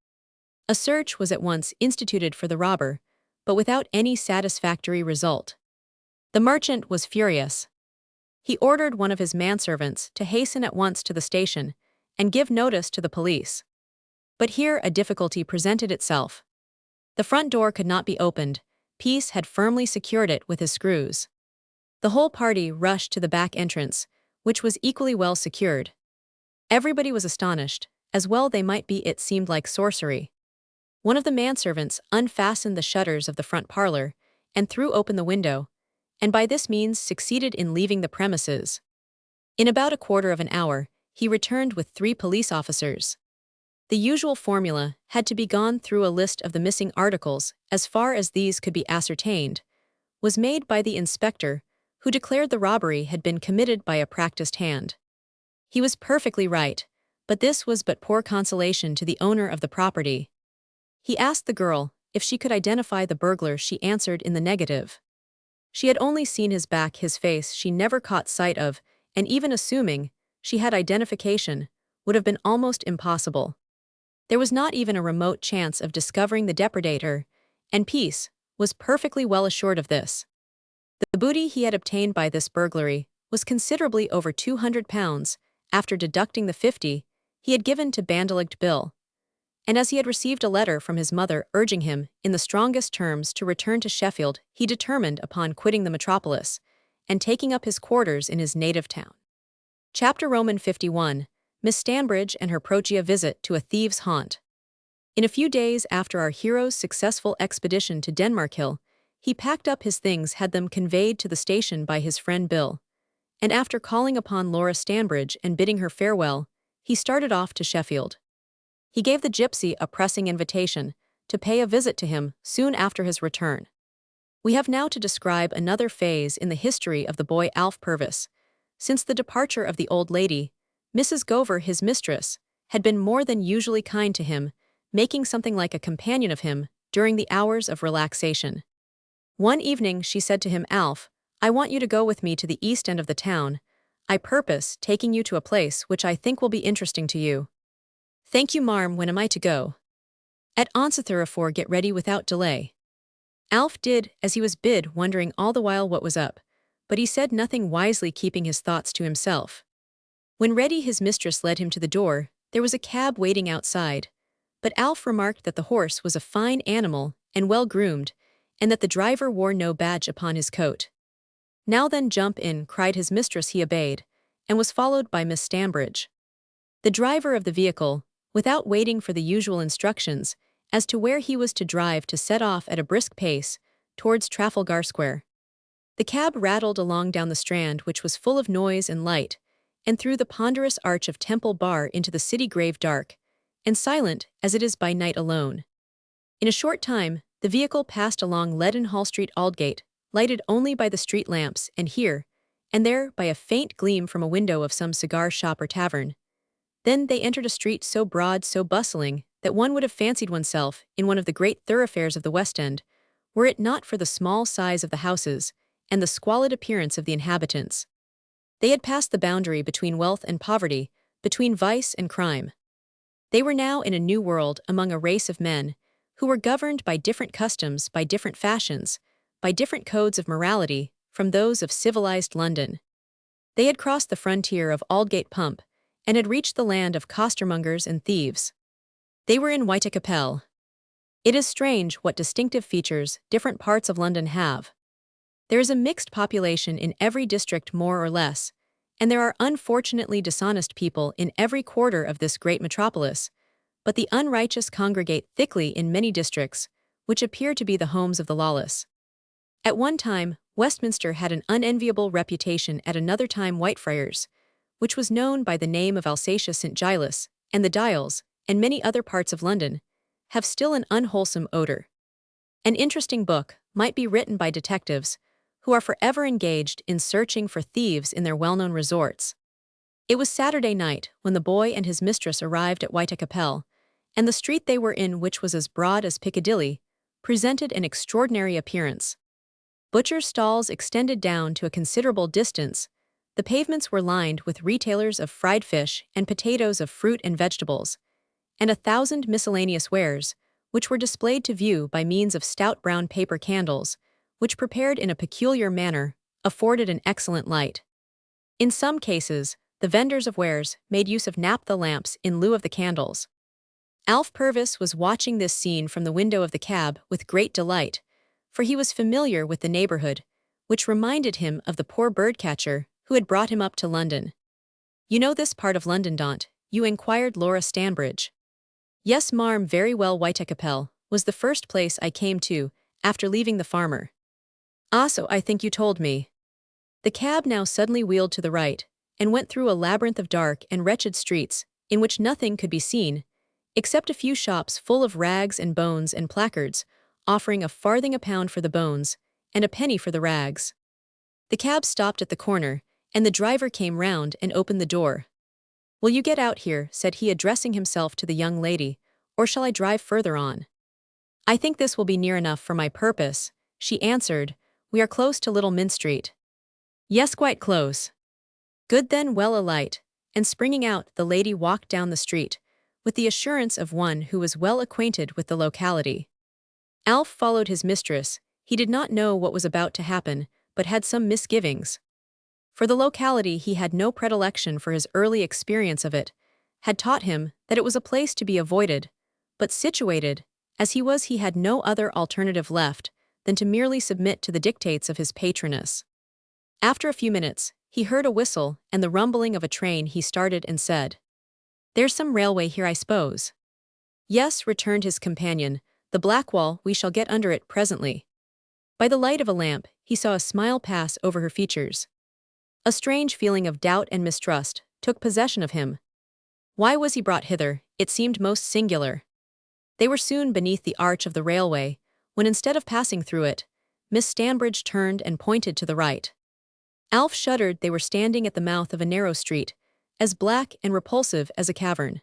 A search was at once instituted for the robber, but without any satisfactory result. The merchant was furious. He ordered one of his manservants to hasten at once to the station and give notice to the police. But here a difficulty presented itself. The front door could not be opened. Peace had firmly secured it with his screws. The whole party rushed to the back entrance, which was equally well secured. Everybody was astonished, as well they might be. It seemed like sorcery. One of the manservants unfastened the shutters of the front parlor and threw open the window, and by this means succeeded in leaving the premises. In about a quarter of an hour, he returned with 3 police officers. The usual formula had to be gone through a list of the missing articles as far as these could be ascertained, was made by the inspector, who declared the robbery had been committed by a practiced hand. He was perfectly right, but this was but poor consolation to the owner of the property. He asked the girl if she could identify the burglar. She answered in the negative. She had only seen his back, his face she never caught sight of, and even assuming she had identification, would have been almost impossible. There was not even a remote chance of discovering the depredator, and Peace was perfectly well assured of this. The booty he had obtained by this burglary was considerably over £200, after deducting the 50 he had given to Bandeligged Bill. And as he had received a letter from his mother urging him, in the strongest terms, to return to Sheffield, he determined upon quitting the metropolis and taking up his quarters in his native town. Chapter Roman 51. Miss Stanbridge and her Protea visit to a thieves' haunt. In a few days after our hero's successful expedition to Denmarkhill, he packed up his things, had them conveyed to the station by his friend Bill, and after calling upon Laura Stanbridge and bidding her farewell, he started off to Sheffield. He gave the gypsy a pressing invitation to pay a visit to him soon after his return. We have now to describe another phase in the history of the boy Alf Purvis. Since the departure of the old lady, Mrs. Gover, his mistress, had been more than usually kind to him, making something like a companion of him during the hours of relaxation. One evening she said to him, "Alf, I want you to go with me to the east end of the town. I purpose taking you to a place which I think will be interesting to you." "Thank you, marm. When am I to go?" "At once, get ready without delay." Alf did as he was bid, wondering all the while what was up, but he said nothing, wisely keeping his thoughts to himself. When ready, his mistress led him to the door. There was a cab waiting outside, but Alf remarked that the horse was a fine animal and well groomed, and that the driver wore no badge upon his coat. "Now then, jump in," cried his mistress. He obeyed, and was followed by Miss Stanbridge. The driver of the vehicle, without waiting for the usual instructions as to where he was to drive, to set off at a brisk pace towards Trafalgar Square. The cab rattled along down the Strand, which was full of noise and light, and through the ponderous arch of Temple Bar into the city, grave, dark, and silent as it is by night alone. In a short time, the vehicle passed along Leadenhall Street, Aldgate, lighted only by the street lamps, and here and there by a faint gleam from a window of some cigar shop or tavern. Then they entered a street so broad, so bustling, that one would have fancied oneself in one of the great thoroughfares of the West End, were it not for the small size of the houses and the squalid appearance of the inhabitants. They had passed the boundary between wealth and poverty, between vice and crime. They were now in a new world, among a race of men who were governed by different customs, by different fashions, by different codes of morality from those of civilized London. They had crossed the frontier of Aldgate Pump and had reached the land of costermongers and thieves. They were in Whitechapel. It is strange what distinctive features different parts of London have. There is a mixed population in every district more or less, and there are unfortunately dishonest people in every quarter of this great metropolis, but the unrighteous congregate thickly in many districts, which appear to be the homes of the lawless. At one time, Westminster had an unenviable reputation, at another time Whitefriars, which was known by the name of Alsatia St. Giles, and the Dials, and many other parts of London, have still an unwholesome odor. An interesting book might be written by detectives who are forever engaged in searching for thieves in their well-known resorts. It was Saturday night when the boy and his mistress arrived at Whitechapel, and the street they were in, which was as broad as Piccadilly, presented an extraordinary appearance. Butchers' stalls extended down to a considerable distance. The pavements were lined with retailers of fried fish and potatoes, of fruit and vegetables, and 1,000 miscellaneous wares, which were displayed to view by means of stout brown paper candles, which, prepared in a peculiar manner, afforded an excellent light. In some cases, the vendors of wares made use of naphtha lamps in lieu of the candles. Alf Purvis was watching this scene from the window of the cab with great delight, for he was familiar with the neighborhood, which reminded him of the poor birdcatcher who had brought him up to London. "You know this part of London, don't you?" inquired Laura Stanbridge. "Yes, marm, very well. Whitechapel was the first place I came to after leaving the farmer." "Ah, so I think you told me." The cab now suddenly wheeled to the right, and went through a labyrinth of dark and wretched streets, in which nothing could be seen, except a few shops full of rags and bones and placards, offering a farthing a pound for the bones, and a penny for the rags. The cab stopped at the corner, and the driver came round and opened the door. "Will you get out here," said he, addressing himself to the young lady, "or shall I drive further on?" "I think this will be near enough for my purpose," she answered. "We are close to Little Mint Street." "Yes, quite close." "Good then, well alight," and springing out, the lady walked down the street, with the assurance of one who was well acquainted with the locality. Alf followed his mistress. He did not know what was about to happen, but had some misgivings. For the locality he had no predilection, for his early experience of it had taught him that it was a place to be avoided, but situated as he was, he had no other alternative left than to merely submit to the dictates of his patroness. After a few minutes, he heard a whistle and the rumbling of a train. He started and said, "There's some railway here, I suppose?" "Yes," returned his companion, "the Blackwall. We shall get under it presently." By the light of a lamp, he saw a smile pass over her features. A strange feeling of doubt and mistrust took possession of him. Why was he brought hither? It seemed most singular. They were soon beneath the arch of the railway, when instead of passing through it, Miss Stanbridge turned and pointed to the right. Alf shuddered. They were standing at the mouth of a narrow street, as black and repulsive as a cavern.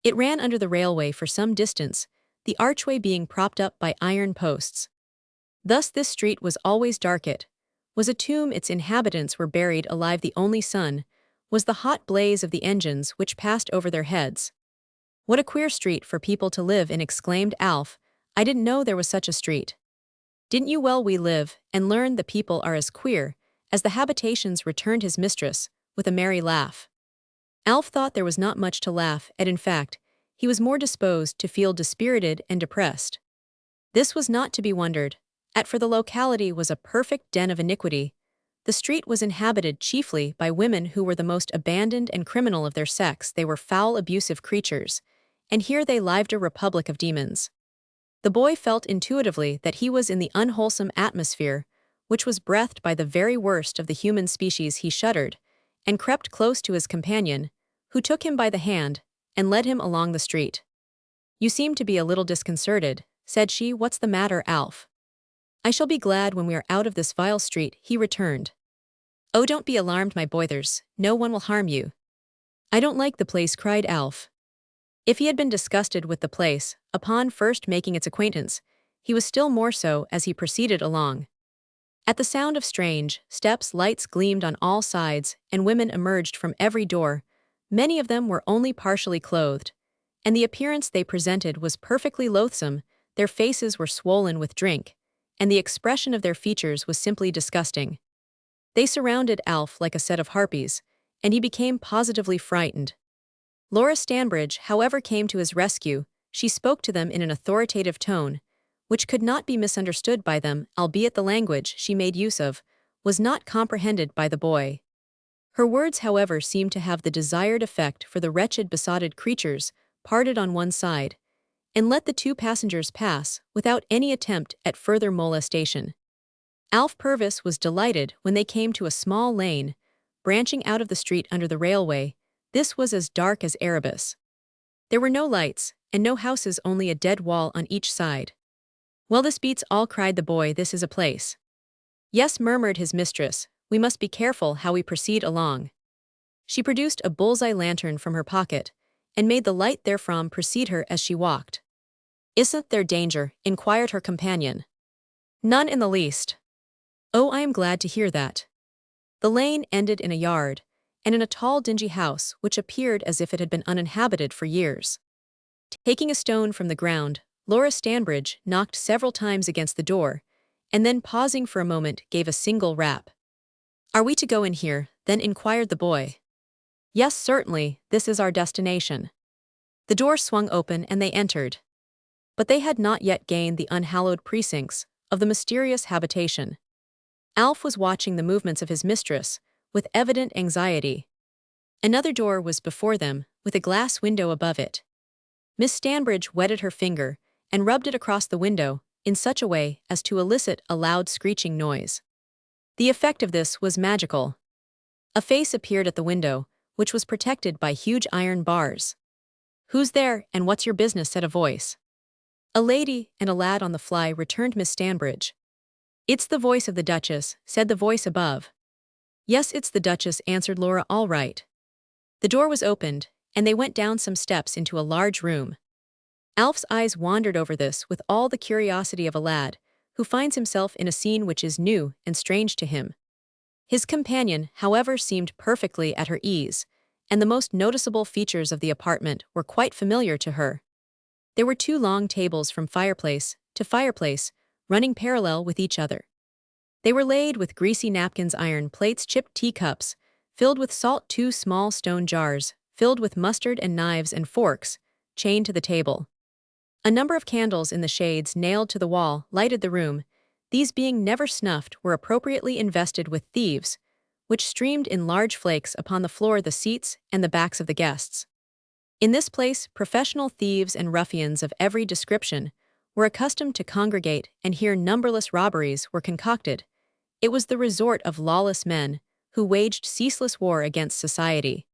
It ran under the railway for some distance, the archway being propped up by iron posts. Thus this street was always dark. It was a tomb. Its inhabitants were buried alive. The only sun was the hot blaze of the engines which passed over their heads. "What a queer street for people to live in," exclaimed Alf. "I didn't know there was such a street." "Didn't you? Well, we live and learn the people are as queer as the habitations," returned his mistress, with a merry laugh. Alf thought there was not much to laugh at. In fact, he was more disposed to feel dispirited and depressed. This was not to be wondered at, for the locality was a perfect den of iniquity. The street was inhabited chiefly by women who were the most abandoned and criminal of their sex. They were foul, abusive creatures, and here they lived, a republic of demons. The boy felt intuitively that he was in the unwholesome atmosphere, which was breathed by the very worst of the human species. He shuddered, and crept close to his companion, who took him by the hand, and led him along the street. "You seem to be a little disconcerted," said she. "What's the matter, Alf?" "I shall be glad when we are out of this vile street," he returned. "Oh, don't be alarmed, my boy, there's no one will harm you." "I don't like the place," cried Alf. If he had been disgusted with the place, upon first making its acquaintance, he was still more so as he proceeded along. At the sound of strange steps, lights gleamed on all sides, and women emerged from every door. Many of them were only partially clothed, and the appearance they presented was perfectly loathsome. Their faces were swollen with drink, and the expression of their features was simply disgusting. They surrounded Alf like a set of harpies, and he became positively frightened. Laura Stanbridge, however, came to his rescue. She spoke to them in an authoritative tone, which could not be misunderstood by them, albeit the language she made use of was not comprehended by the boy. Her words, however, seemed to have the desired effect, for the wretched besotted creatures parted on one side, and let the two passengers pass without any attempt at further molestation. Alf Purvis was delighted when they came to a small lane, branching out of the street under the railway. This was as dark as Erebus. There were no lights, and no houses, only a dead wall on each side. "Well, this beats all," cried the boy. "This is a place." "Yes," murmured his mistress, "we must be careful how we proceed along." She produced a bullseye lantern from her pocket, and made the light therefrom precede her as she walked. "Isn't there danger?" inquired her companion. "None in the least." "Oh, I am glad to hear that." The lane ended in a yard, and in a tall dingy house which appeared as if it had been uninhabited for years. Taking a stone from the ground, Laura Stanbridge knocked several times against the door, and then, pausing for a moment, gave a single rap. "Are we to go in here?" then inquired the boy. "Yes, certainly, this is our destination." The door swung open and they entered. But they had not yet gained the unhallowed precincts of the mysterious habitation. Alf was watching the movements of his mistress with evident anxiety. Another door was before them, with a glass window above it. Miss Stanbridge wetted her finger and rubbed it across the window in such a way as to elicit a loud screeching noise. The effect of this was magical. A face appeared at the window, which was protected by huge iron bars. "Who's there, and what's your business?" said a voice. "A lady and a lad on the fly," returned Miss Stanbridge. "It's the voice of the Duchess," said the voice above. "Yes, it's the Duchess," answered Laura. "All right." The door was opened, and they went down some steps into a large room. Alf's eyes wandered over this with all the curiosity of a lad who finds himself in a scene which is new and strange to him. His companion, however, seemed perfectly at her ease, and the most noticeable features of the apartment were quite familiar to her. There were two long tables from fireplace to fireplace, running parallel with each other. They were laid with greasy napkins, iron plates, chipped teacups, filled with salt, two small stone jars, filled with mustard, and knives and forks, chained to the table. A number of candles in the shades nailed to the wall lighted the room. These, being never snuffed, were appropriately invested with thieves, which streamed in large flakes upon the floor, the seats, and the backs of the guests. In this place, professional thieves and ruffians of every description were accustomed to congregate, and here numberless robberies were concocted. It was the resort of lawless men, who waged ceaseless war against society.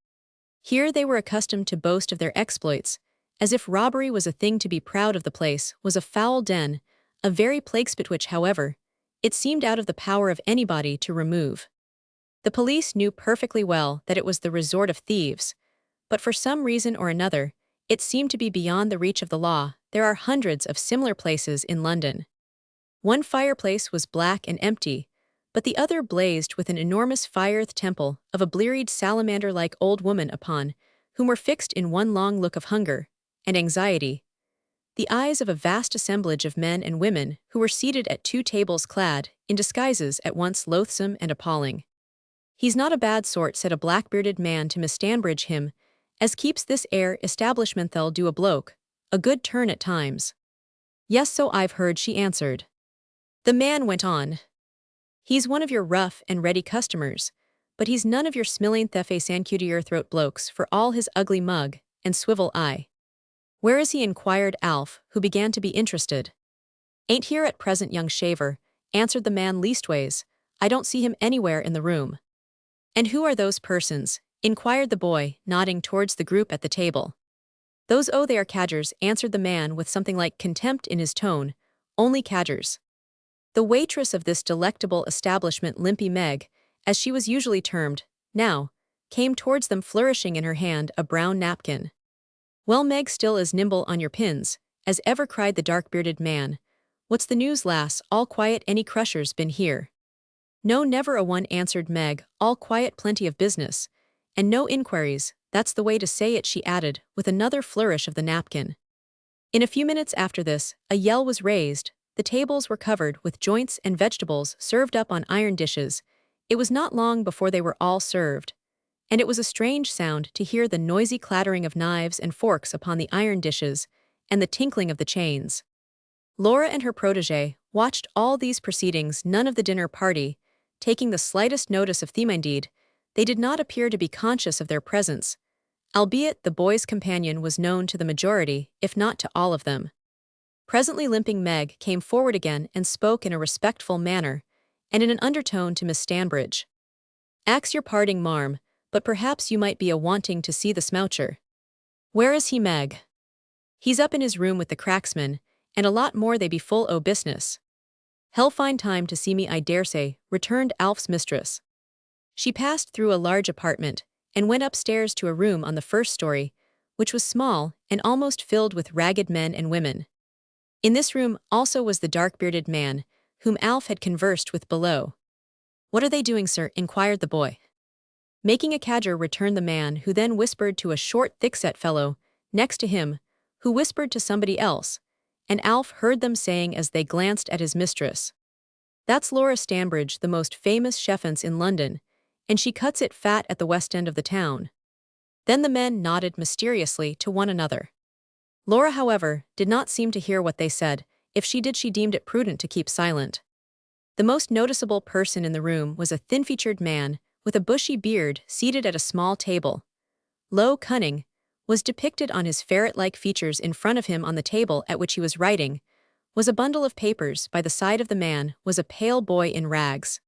Here they were accustomed to boast of their exploits, as if robbery was a thing to be proud of. The place was a foul den, a very plaguespit which, however, it seemed out of the power of anybody to remove. The police knew perfectly well that it was the resort of thieves, but for some reason or another, it seemed to be beyond the reach of the law. There are hundreds of similar places in London. One fireplace was black and empty, but the other blazed with an enormous fire, the temple of a bleared salamander-like old woman upon whom were fixed in one long look of hunger and anxiety the eyes of a vast assemblage of men and women who were seated at two tables clad in disguises at once loathsome and appalling. "He's not a bad sort," said a black-bearded man to Miss Stanbridge. "Him as keeps this air establishment, they'll do a bloke a good turn at times." "Yes, so I've heard," she answered. The man went on. "He's one of your rough and ready customers, but he's none of your smilling thefe sancutier throat blokes, for all his ugly mug and swivel eye." "Where is he?" inquired Alf, who began to be interested. "Ain't here at present, young shaver," answered the man. "Leastways, I don't see him anywhere in the room." "And who are those persons?" inquired the boy, nodding towards the group at the table. "Those, oh, they are cadgers," answered the man with something like contempt in his tone. "Only cadgers." The waitress of this delectable establishment, Limpy Meg, as she was usually termed, now came towards them flourishing in her hand a brown napkin. "Well, Meg, still as nimble on your pins as ever," cried the dark-bearded man. "What's the news, lass? All quiet? Any crushers been here?" "No, never a one," answered Meg. "All quiet, plenty of business. And no inquiries, that's the way to say it," she added, with another flourish of the napkin. In a few minutes after this, a yell was raised. The tables were covered with joints and vegetables served up on iron dishes. It was not long before they were all served, and it was a strange sound to hear the noisy clattering of knives and forks upon the iron dishes, and the tinkling of the chains. Laura and her protege watched all these proceedings, none of the dinner party, taking the slightest notice of them. Indeed, they did not appear to be conscious of their presence, albeit the boy's companion was known to the majority, if not to all of them. Presently limping Meg came forward again and spoke in a respectful manner, and in an undertone to Miss Stanbridge. "Ax your parding, marm, but perhaps you might be a-wanting to see the smoucher." "Where is he, Meg?" "He's up in his room with the cracksman, and a lot more they be full o' business." "Hell find time to see me, I daresay," returned Alf's mistress. She passed through a large apartment, and went upstairs to a room on the first story, which was small and almost filled with ragged men and women. In this room also was the dark-bearded man, whom Alf had conversed with below. "What are they doing, sir?" inquired the boy. "Making a cadger," returned the man, who then whispered to a short, thick-set fellow next to him, who whispered to somebody else, and Alf heard them saying as they glanced at his mistress, "That's Laura Stanbridge, the most famous chefance in London, and she cuts it fat at the west end of the town." Then the men nodded mysteriously to one another. Laura, however, did not seem to hear what they said. If she did, she deemed it prudent to keep silent. The most noticeable person in the room was a thin-featured man with a bushy beard seated at a small table. Low cunning was depicted on his ferret-like features. In front of him on the table at which he was writing was a bundle of papers. By the side of the man was a pale boy in rags.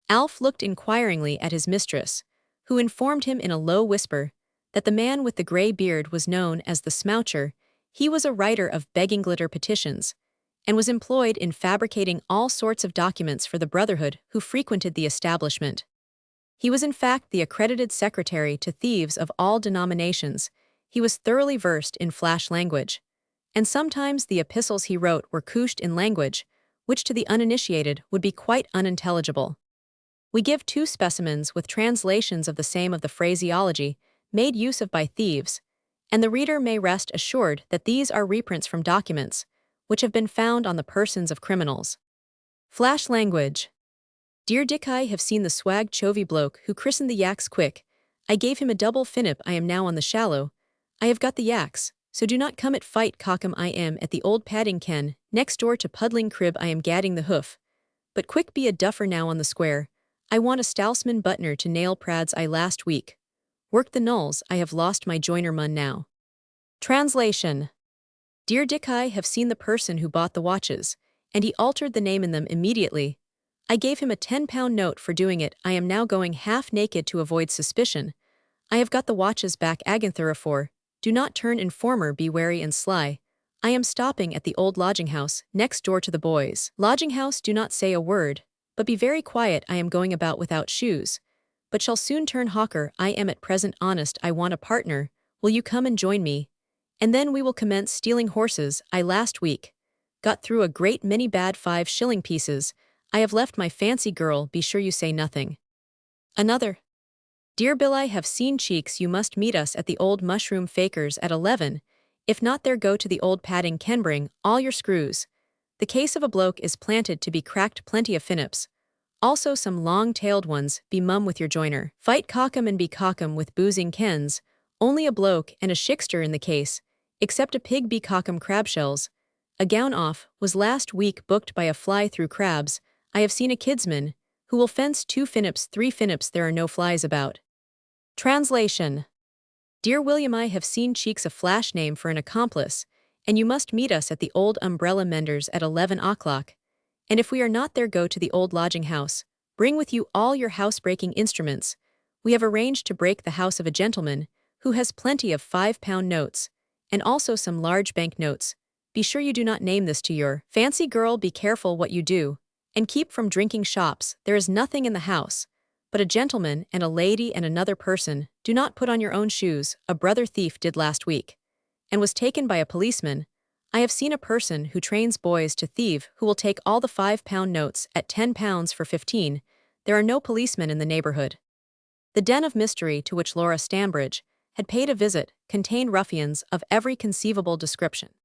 Alf looked inquiringly at his mistress, who informed him in a low whisper that the man with the grey beard was known as the smoucher. He was a writer of begging glitter petitions, and was employed in fabricating all sorts of documents for the brotherhood who frequented the establishment. He was in fact the accredited secretary to thieves of all denominations. He was thoroughly versed in flash language, and sometimes the epistles he wrote were couched in language which to the uninitiated would be quite unintelligible. We give two specimens with translations of the same of the phraseology made use of by thieves, and the reader may rest assured that these are reprints from documents which have been found on the persons of criminals. Flash language. "Dear Dick, I have seen the swag chovy bloke who christened the yaks quick. I gave him a double finnip. I am now on the shallow. I have got the yaks, so do not come at fight cockham. I am at the old padding ken, next door to puddling crib. I am gadding the hoof. But quick be a duffer now on the square. I want a Stousman butner to nail prads I last week. Work the nulls. I have lost my joiner mun now." Translation. "Dear Dick, I have seen the person who bought the watches, and he altered the name in them immediately. I gave him a £10 note for doing it. I am now going half naked to avoid suspicion. I have got the watches back Agantherafor. Do not turn informer, be wary and sly. I am stopping at the old lodging house, next door to the boys' lodging house. Do not say a word, but be very quiet. I am going about without shoes, but shall soon turn hawker. I am at present honest. I want a partner. Will you come and join me? And then we will commence stealing horses. I last week got through a great many bad 5-shilling pieces. I have left my fancy girl. Be sure you say nothing." Another. "Dear Bill, I have seen cheeks. You must meet us at the old mushroom faker's at 11. If not there, go to the old padding ken. Bring all your screws. The case of a bloke is planted to be cracked. Plenty of finnips. Also some long-tailed ones. Be mum with your joiner. Fight cockham and be cockham with boozing kens. Only a bloke and a shikster in the case, except a pig. Be cockham crabshells. A gown off was last week booked by a fly through crabs. I have seen a kidsman who will fence 2 finnips, 3 finnips. There are no flies about." Translation. "Dear William, I have seen cheeks. A flash name for an accomplice, and you must meet us at the old umbrella mender's at 11 o'clock. And if we are not there, go to the old lodging house. Bring with you all your housebreaking instruments. We have arranged to break the house of a gentleman who has plenty of £5 notes, and also some large bank notes. Be sure you do not name this to your fancy girl. Be careful what you do, and keep from drinking shops. There is nothing in the house but a gentleman and a lady and another person. Do not put on your own shoes. A brother thief did last week, and was taken by a policeman. I have seen a person who trains boys to thieve who will take all the £5 notes at £10 for 15. There are no policemen in the neighbourhood." The den of mystery to which Laura Stanbridge had paid a visit contained ruffians of every conceivable description.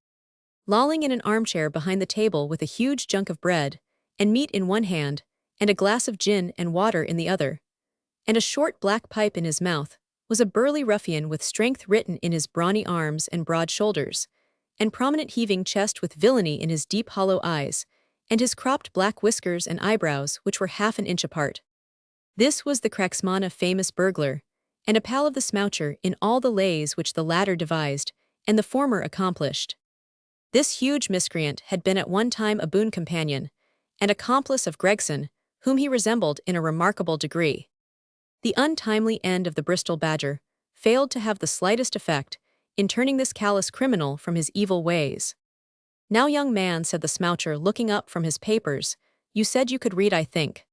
Lolling in an armchair behind the table with a huge junk of bread and meat in one hand, and a glass of gin and water in the other, and a short black pipe in his mouth, was a burly ruffian with strength written in his brawny arms and broad shoulders, and prominent heaving chest with villainy in his deep hollow eyes, and his cropped black whiskers and eyebrows which were half an inch apart. This was the cracksman famous burglar, and a pal of the smoucher in all the lays which the latter devised, and the former accomplished. This huge miscreant had been at one time a boon companion, and accomplice of Gregson, whom he resembled in a remarkable degree. The untimely end of the Bristol badger failed to have the slightest effect in turning this callous criminal from his evil ways. "Now, young man," said the smoucher, looking up from his papers, "you said you could read, I think."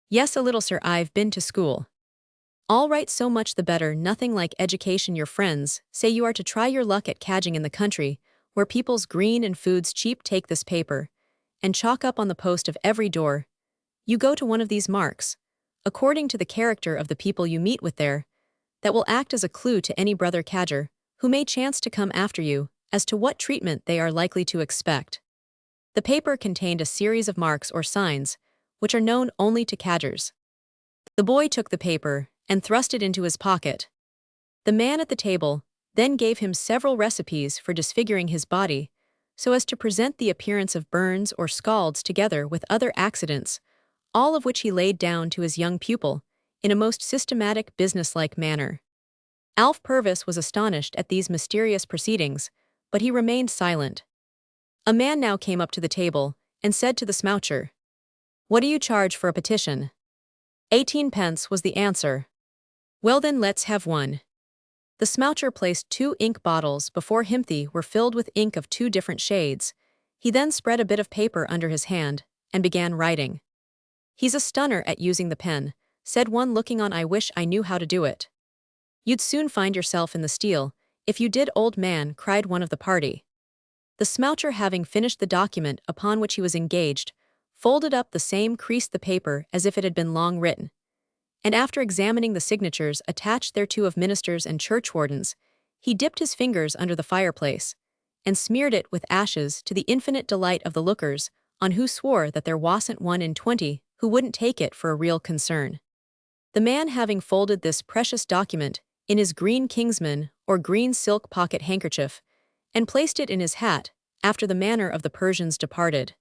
"Yes, a little, sir. I've been to school." "All right, so much the better. Nothing like education. Your friends say you are to try your luck at cadging in the country, where people's green and food's cheap. Take this paper, and chalk up on the post of every door. You go to one of these marks, according to the character of the people you meet with there, that will act as a clue to any brother cadger, who may chance to come after you, as to what treatment they are likely to expect." The paper contained a series of marks or signs, which are known only to cadgers. The boy took the paper, and thrust it into his pocket. The man at the table then gave him several recipes for disfiguring his body, so as to present the appearance of burns or scalds together with other accidents, all of which he laid down to his young pupil, in a most systematic, businesslike manner. Alf Purvis was astonished at these mysterious proceedings, but he remained silent. A man now came up to the table, and said to the smoucher, "What do you charge for a petition?" 18 pence was the answer. "Well then, let's have one." The smoucher placed 2 ink bottles before him. They were filled with ink of 2 different shades. He then spread a bit of paper under his hand, and began writing. "He's a stunner at using the pen," said one looking on. "I wish I knew how to do it." "You'd soon find yourself in the steel, if you did, old man," cried one of the party. The smoucher, having finished the document upon which he was engaged, folded up the same, creased the paper as if it had been long written, and after examining the signatures attached thereto of ministers and churchwardens, he dipped his fingers under the fireplace, and smeared it with ashes, to the infinite delight of the lookers, on who swore that there wasn't 1 in 20 who wouldn't take it for a real concern. The man, having folded this precious document in his green kingsman or green silk pocket handkerchief, and placed it in his hat, after the manner of the Persians, departed.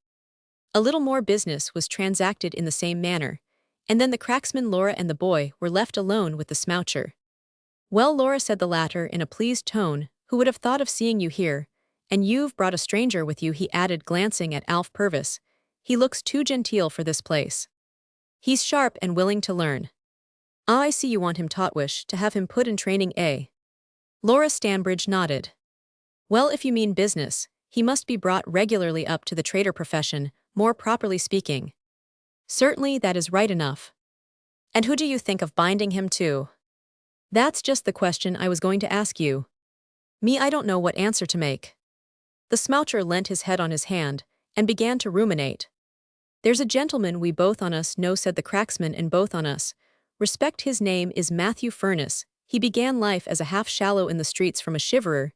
A little more business was transacted in the same manner, and then the cracksman, Laura, and the boy were left alone with the smoucher. "Well, Laura," said the latter in a pleased tone, "who would have thought of seeing you here? And you've brought a stranger with you," he added, glancing at Alf Purvis. "He looks too genteel for this place. He's sharp and willing to learn." "Ah, I see you want him taught. Wish to have him put in training, eh?" Laura Stanbridge nodded. "Well, if you mean business, he must be brought regularly up to the trader profession, more properly speaking." "Certainly, that is right enough." "And who do you think of binding him to?" "That's just the question I was going to ask you." "Me, I don't know what answer to make." The smoucher leant his head on his hand, and began to ruminate. "There's a gentleman we both on us know," said the cracksman, "and both on us respect. His name is Matthew Furness. He began life as a half-shallow in the streets from a shiverer.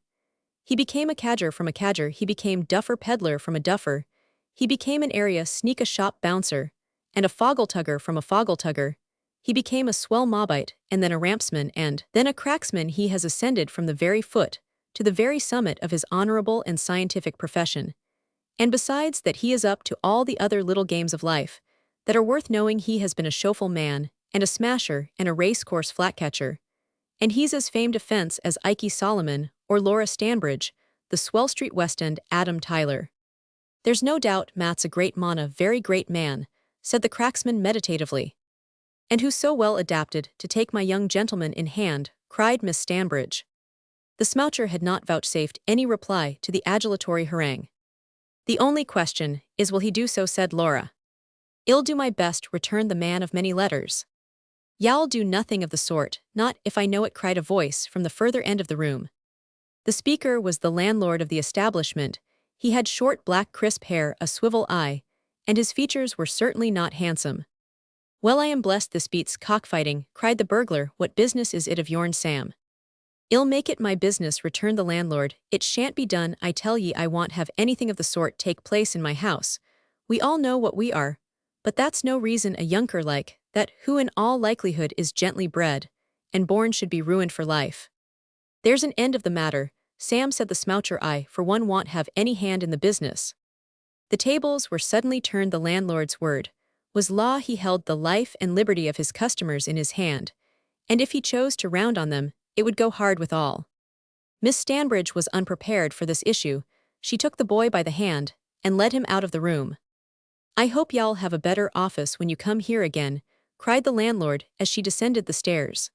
He became a cadger from a cadger. He became duffer peddler from a duffer. He became an area sneak-a-shop bouncer, and a foggle-tugger from a foggle-tugger. He became a swell mobite, and then a rampsman, and then a cracksman. He has ascended from the very foot to the very summit of his honorable and scientific profession. And besides that, he is up to all the other little games of life that are worth knowing. He has been a showful man, and a smasher, and a race-course flat-catcher. And he's as famed a fence as Ikey Solomon or Laura Stanbridge, the swell street West End Adam Tyler. There's no doubt Matt's a great man, a very great man," said the cracksman meditatively. "And who's so well adapted to take my young gentleman in hand?" cried Miss Stanbridge. The smoucher had not vouchsafed any reply to the adulatory harangue. "The only question is, will he do so?" said Laura. "I'll do my best," returned the man of many letters. "Y'all do nothing of the sort, not if I know it," cried a voice from the further end of the room. The speaker was the landlord of the establishment. He had short black crisp hair, a swivel eye, and his features were certainly not handsome. "Well, I am blessed, this beats cockfighting," cried the burglar. "What business is it of yourn, Sam?" "I'll make it my business," returned the landlord. "It shan't be done, I tell ye. I won't have anything of the sort take place in my house. We all know what we are, but that's no reason a younker like that, who in all likelihood is gently bred and born, should be ruined for life. There's an end of the matter. Sam said the smoucher I, for one, won't have any hand in the business. The tables were suddenly turned. The landlord's word was law. He held the life and liberty of his customers in his hand, and if he chose to round on them, it would go hard with all. Miss Stanbridge was unprepared for this issue. She took the boy by the hand and led him out of the room. "I hope y'all have a better office when you come here again," cried the landlord as she descended the stairs.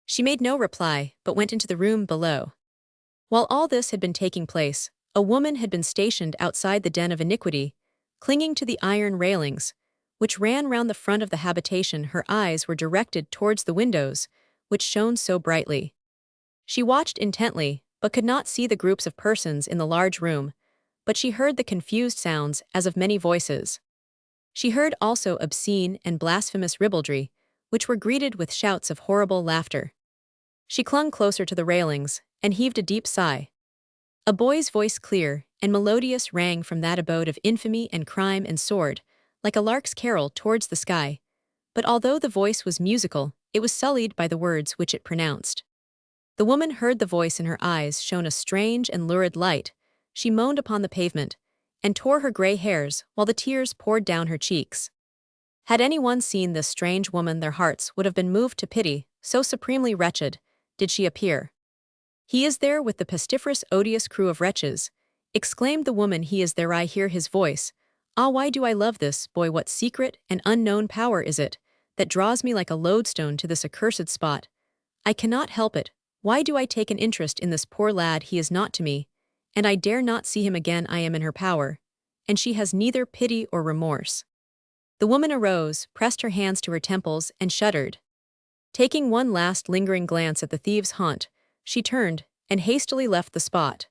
She made no reply, but went into the room below. While all this had been taking place, a woman had been stationed outside the den of iniquity, clinging to the iron railings, which ran round the front of the habitation. Her eyes were directed towards the windows, which shone so brightly. She watched intently, but could not see the groups of persons in the large room, but she heard the confused sounds as of many voices. She heard also obscene and blasphemous ribaldry, which were greeted with shouts of horrible laughter. She clung closer to the railings and heaved a deep sigh. A boy's voice, clear and melodious, rang from that abode of infamy and crime and sword, like a lark's carol towards the sky. But although the voice was musical, it was sullied by the words which it pronounced. The woman heard the voice. In her eyes shone a strange and lurid light. She moaned upon the pavement and tore her gray hairs while the tears poured down her cheeks. Had anyone seen this strange woman, their hearts would have been moved to pity, so supremely wretched did she appear. "He is there with the pestiferous, odious crew of wretches," exclaimed the woman. "He is there, I hear his voice. Ah, why do I love this boy? What secret and unknown power is it that draws me like a lodestone to this accursed spot? I cannot help it. Why do I take an interest in this poor lad? He is naught to me, and I dare not see him again. I am in her power, and she has neither pity or remorse." The woman arose, pressed her hands to her temples, and shuddered. Taking one last lingering glance at the thieves' haunt, she turned and hastily left the spot.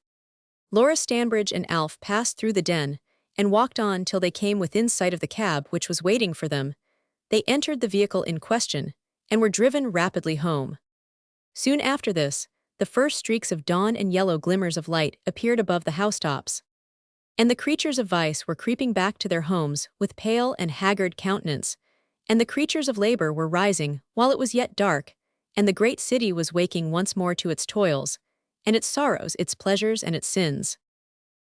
Laura Stanbridge and Alf passed through the den and walked on till they came within sight of the cab which was waiting for them. They entered the vehicle in question and were driven rapidly home. Soon after this, the first streaks of dawn and yellow glimmers of light appeared above the housetops, and the creatures of vice were creeping back to their homes with pale and haggard countenance, and the creatures of labor were rising while it was yet dark, and the great city was waking once more to its toils, and its sorrows, its pleasures, and its sins.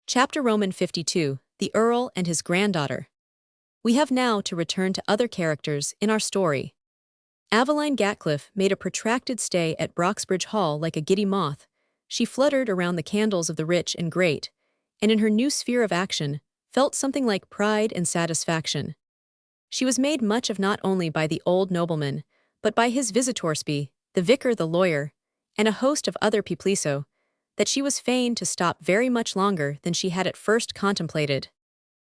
Chapter Roman 52, The Earl and His Granddaughter. We have now to return to other characters in our story. Aveline Gatcliffe made a protracted stay at Broxbridge Hall like a giddy moth. She fluttered around the candles of the rich and great, and in her new sphere of action, felt something like pride and satisfaction. She was made much of not only by the old nobleman, but by his visitorsby, the vicar, the lawyer, and a host of other people, so that she was fain to stop very much longer than she had at first contemplated.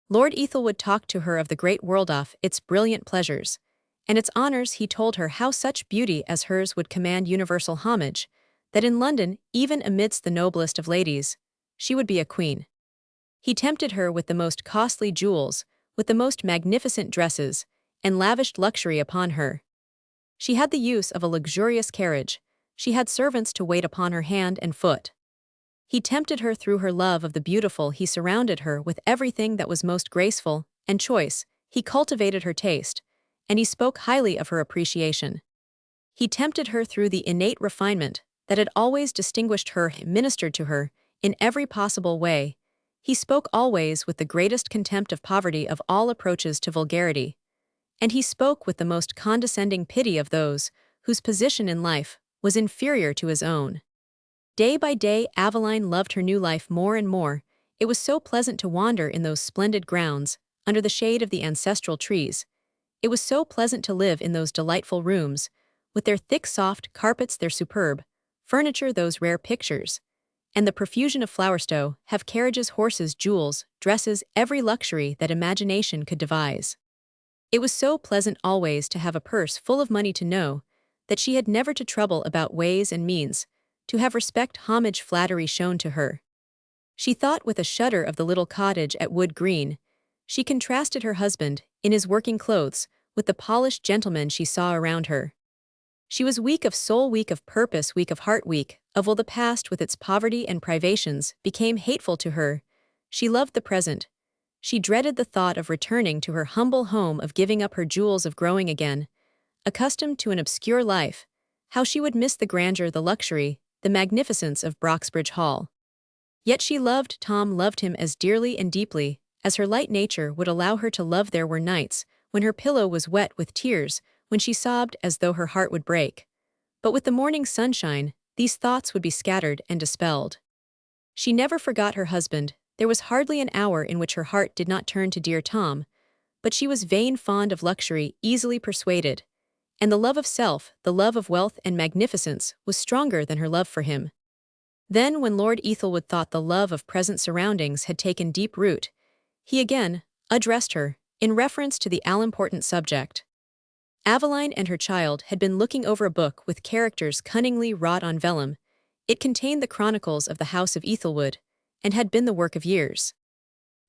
Lord Ethelwood talked to her of the great world, of its brilliant pleasures, and its honors. He told her how such beauty as hers would command universal homage, that in London, even amidst the noblest of ladies, she would be a queen. He tempted her with the most costly jewels, with the most magnificent dresses, and lavished luxury upon her. She had the use of a luxurious carriage. She had servants to wait upon her hand and foot. He tempted her through her love of the beautiful. He surrounded her with everything that was most graceful and choice. He cultivated her taste, and he spoke highly of her appreciation. He tempted her through the innate refinement that had always distinguished her, ministered to her in every possible way. He spoke always with the greatest contempt of poverty, of all approaches to vulgarity, and he spoke with the most condescending pity of those whose position in life was inferior to his own. Day by day, Aveline loved her new life more and more. It was so pleasant to wander in those splendid grounds, under the shade of the ancestral trees. It was so pleasant to live in those delightful rooms, with their thick soft carpets, their superb furniture, those rare pictures, and the profusion of flowerstow, have carriages, horses, jewels, dresses, every luxury that imagination could devise. It was so pleasant always to have a purse full of money, to know that she had never to trouble about ways and means, to have respect, homage, flattery shown to her. She thought with a shudder of the little cottage at Wood Green. She contrasted her husband, in his working clothes, with the polished gentlemen she saw around her. She was weak of soul, weak of purpose, weak of heart, weak of will. The past with its poverty and privations became hateful to her. She loved the present. She dreaded the thought of returning to her humble home, of giving up her jewels, of growing again accustomed to an obscure life. How she would miss the grandeur, the luxury, the magnificence of Broxbridge Hall. Yet she loved him as dearly and deeply as her light nature would allow her to love. There were nights when her pillow was wet with tears, when she sobbed as though her heart would break. But with the morning sunshine, these thoughts would be scattered and dispelled. She never forgot her husband. There was hardly an hour in which her heart did not turn to dear Tom, but she was vain, fond of luxury, easily persuaded, and the love of self, the love of wealth and magnificence, was stronger than her love for him. Then, when Lord Ethelwood thought the love of present surroundings had taken deep root, he again addressed her, in reference to the all-important subject. Aveline and her child had been looking over a book with characters cunningly wrought on vellum. It contained the chronicles of the House of Ethelwood, and had been the work of years.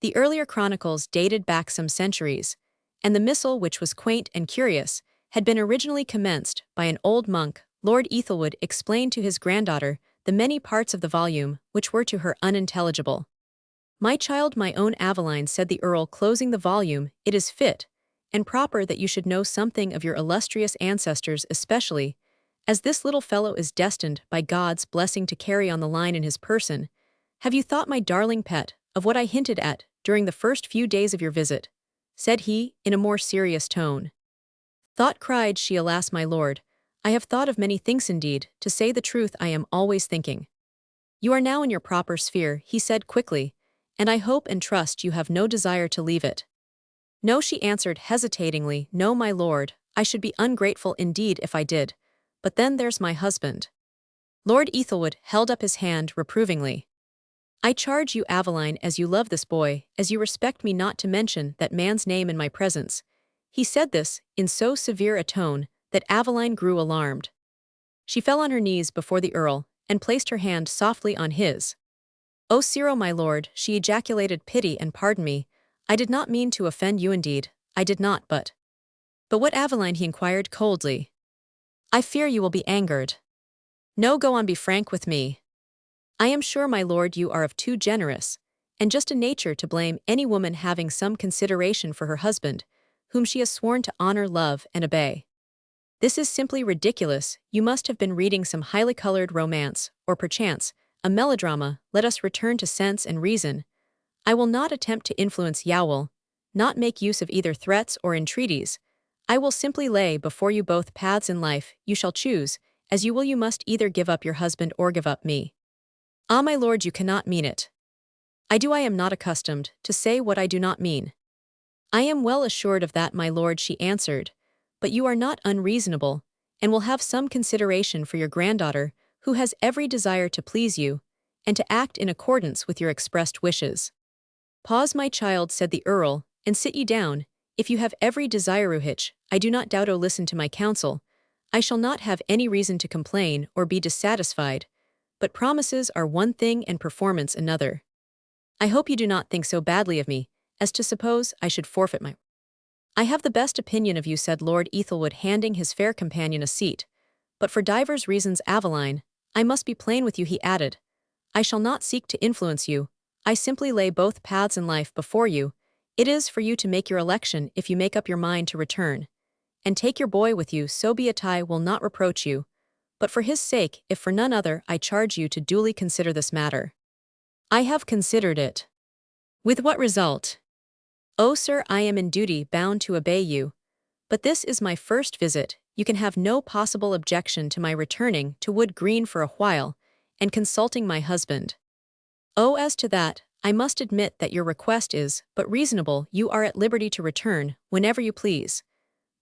The earlier chronicles dated back some centuries, and the missal, which was quaint and curious, had been originally commenced by an old monk. Lord Ethelwood explained to his granddaughter the many parts of the volume which were to her unintelligible. "My child, my own Aveline," said the Earl, closing the volume, "it is fit and proper that you should know something of your illustrious ancestors, especially as this little fellow is destined by God's blessing to carry on the line in his person. Have you thought, my darling pet, of what I hinted at during the first few days of your visit?" said he, in a more serious tone. "Thought," cried she, "alas, my lord, I have thought of many things indeed. To say the truth, I am always thinking." "You are now in your proper sphere," he said quickly, "and I hope and trust you have no desire to leave it." "No," she answered hesitatingly, "no, my lord, I should be ungrateful indeed if I did, but then there's my husband." Lord Ethelwood held up his hand reprovingly. "I charge you, Aveline, as you love this boy, as you respect me, not to mention that man's name in my presence." He said this in so severe a tone that Aveline grew alarmed. She fell on her knees before the Earl, and placed her hand softly on his. "Oh, Cyril, my lord," she ejaculated, "pity and pardon me. I did not mean to offend you, indeed, I did not, but—" "But what, Aveline?" he inquired coldly. "I fear you will be angered." "No, go on, be frank with me." "I am sure, my lord, you are of too generous and just a nature to blame any woman having some consideration for her husband, whom she has sworn to honor, love, and obey. This is simply ridiculous. You must have been reading some highly colored romance, or perchance a melodrama. Let us return to sense and reason. I will not attempt to influence Yowell, not make use of either threats or entreaties. I will simply lay before you both paths in life. You shall choose, as you will. You must either give up your husband or give up me." "Ah, my lord, you cannot mean it." "I do. I am not accustomed to say what I do not mean." "I am well assured of that, my lord," she answered, "but you are not unreasonable, and will have some consideration for your granddaughter, who has every desire to please you, and to act in accordance with your expressed wishes." "Pause, my child," said the Earl, "and sit ye down. If you have every desire, which I do not doubt, listen to my counsel. I shall not have any reason to complain or be dissatisfied, but promises are one thing and performance another. I hope you do not think so badly of me as to suppose I should forfeit my—" "I have the best opinion of you," said Lord Ethelwood, handing his fair companion a seat. "But for divers reasons, Aveline, I must be plain with you," he added. "I shall not seek to influence you. I simply lay both paths in life before you. It is for you to make your election. If you make up your mind to return and take your boy with you, so be it. I will not reproach you. But for his sake, if for none other, I charge you to duly consider this matter." "I have considered it." "With what result?" "Oh, sir, I am in duty bound to obey you. But this is my first visit. You can have no possible objection to my returning to Wood Green for a while, and consulting my husband." "Oh, as to that, I must admit that your request is but reasonable. You are at liberty to return whenever you please.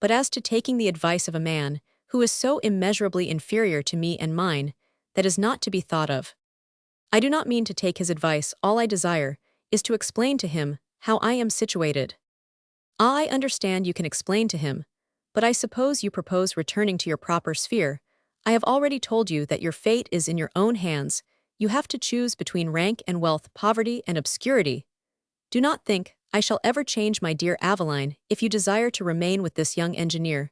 But as to taking the advice of a man who is so immeasurably inferior to me and mine, that is not to be thought of. I do not mean to take his advice. All I desire is to explain to him how I am situated." "Ah, I understand you can explain to him. But I suppose you propose returning to your proper sphere. I have already told you that your fate is in your own hands. You have to choose between rank and wealth, poverty and obscurity. Do not think I shall ever change, my dear Aveline. If you desire to remain with this young engineer,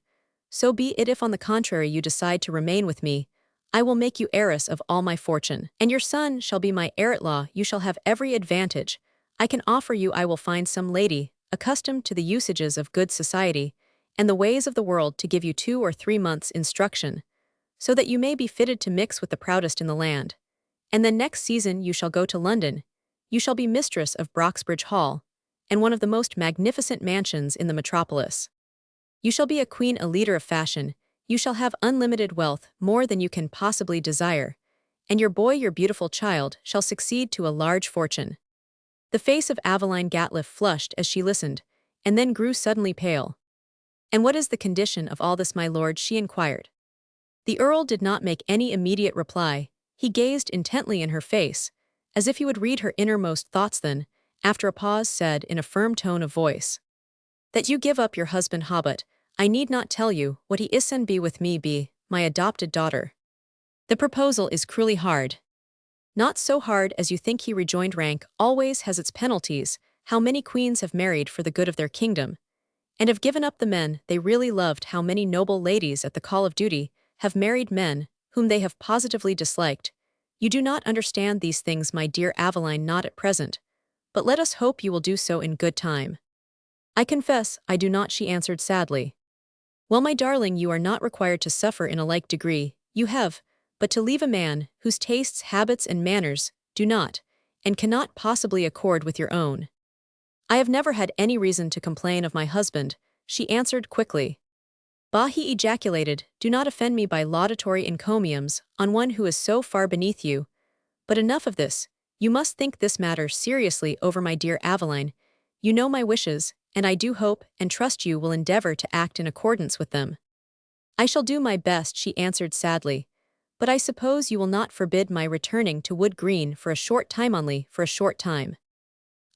so be it. If on the contrary you decide to remain with me, I will make you heiress of all my fortune, and your son shall be my heir-at-law. You shall have every advantage I can offer you. I will find some lady, accustomed to the usages of good society and the ways of the world, to give you 2 or 3 months' instruction, so that you may be fitted to mix with the proudest in the land. And then next season you shall go to London. You shall be mistress of Broxbridge Hall, and one of the most magnificent mansions in the metropolis. You shall be a queen, a leader of fashion. You shall have unlimited wealth, more than you can possibly desire, and your boy, your beautiful child, shall succeed to a large fortune." The face of Aveline Gatliff flushed as she listened, and then grew suddenly pale. "And what is the condition of all this, my lord?" she inquired. The Earl did not make any immediate reply. He gazed intently in her face, as if he would read her innermost thoughts, then, after a pause, said in a firm tone of voice, "That you give up your husband Hobbit, I need not tell you what he is, and be with me, be my adopted daughter. The proposal is cruelly hard." "Not so hard as you think," he rejoined. "Rank always has its penalties. How many queens have married for the good of their kingdom, and have given up the men they really loved? How many noble ladies at the call of duty have married men whom they have positively disliked? You do not understand these things, my dear Aveline, not at present, but let us hope you will do so in good time." "I confess I do not," she answered sadly. "Well, my darling, you are not required to suffer in a like degree. You have but to leave a man whose tastes, habits, and manners do not, and cannot possibly accord with your own." "I have never had any reason to complain of my husband," she answered quickly. "Bah," he ejaculated, "do not offend me by laudatory encomiums on one who is so far beneath you. But enough of this. You must think this matter seriously over, my dear Aveline. You know my wishes, and I do hope and trust you will endeavor to act in accordance with them." "I shall do my best," she answered sadly. "But I suppose you will not forbid my returning to Wood Green for a short time, only for a short time."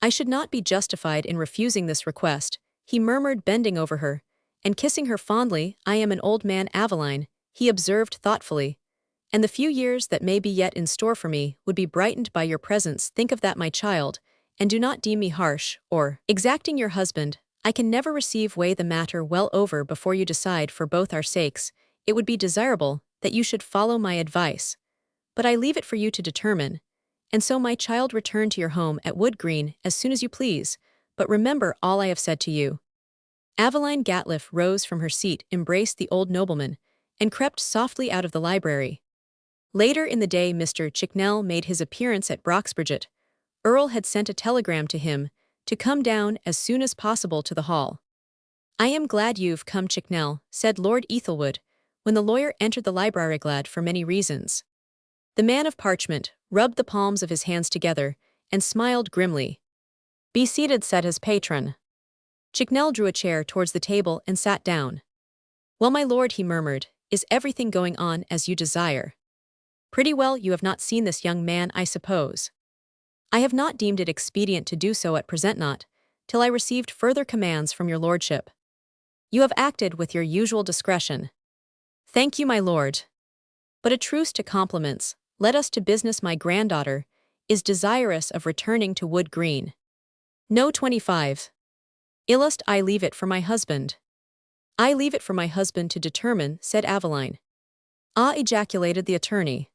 "I should not be justified in refusing this request," he murmured, bending over her and kissing her fondly. "I am an old man, Aveline," he observed thoughtfully, "and the few years that may be yet in store for me would be brightened by your presence. Think of that, my child, and do not deem me harsh or exacting. Your husband I can never receive. Weigh the matter well over before you decide. For both our sakes, it would be desirable that you should follow my advice. But I leave it for you to determine. And so, my child, return to your home at Wood Green as soon as you please, but remember all I have said to you." Aveline Gatliff rose from her seat, embraced the old nobleman, and crept softly out of the library. Later in the day Mr. Chicknell made his appearance at Broxbridget. Earl had sent a telegram to him to come down as soon as possible to the hall. "I am glad you've come, Chicknell," said Lord Ethelwood, when the lawyer entered the library. "Glad for many reasons." The man of parchment rubbed the palms of his hands together and smiled grimly. "Be seated," said his patron. Chicknell drew a chair towards the table and sat down. "Well, my lord," he murmured, "is everything going on as you desire?" "Pretty well. You have not seen this young man, I suppose?" "I have not deemed it expedient to do so at present, not till I received further commands from your lordship." "You have acted with your usual discretion." "Thank you, my lord. But a truce to compliments. Let us to business. My granddaughter is desirous of returning to Wood Green." "No. 25. Illust I leave it for my husband." "I leave it for my husband to determine," said Aveline. "Ah," ejaculated the attorney.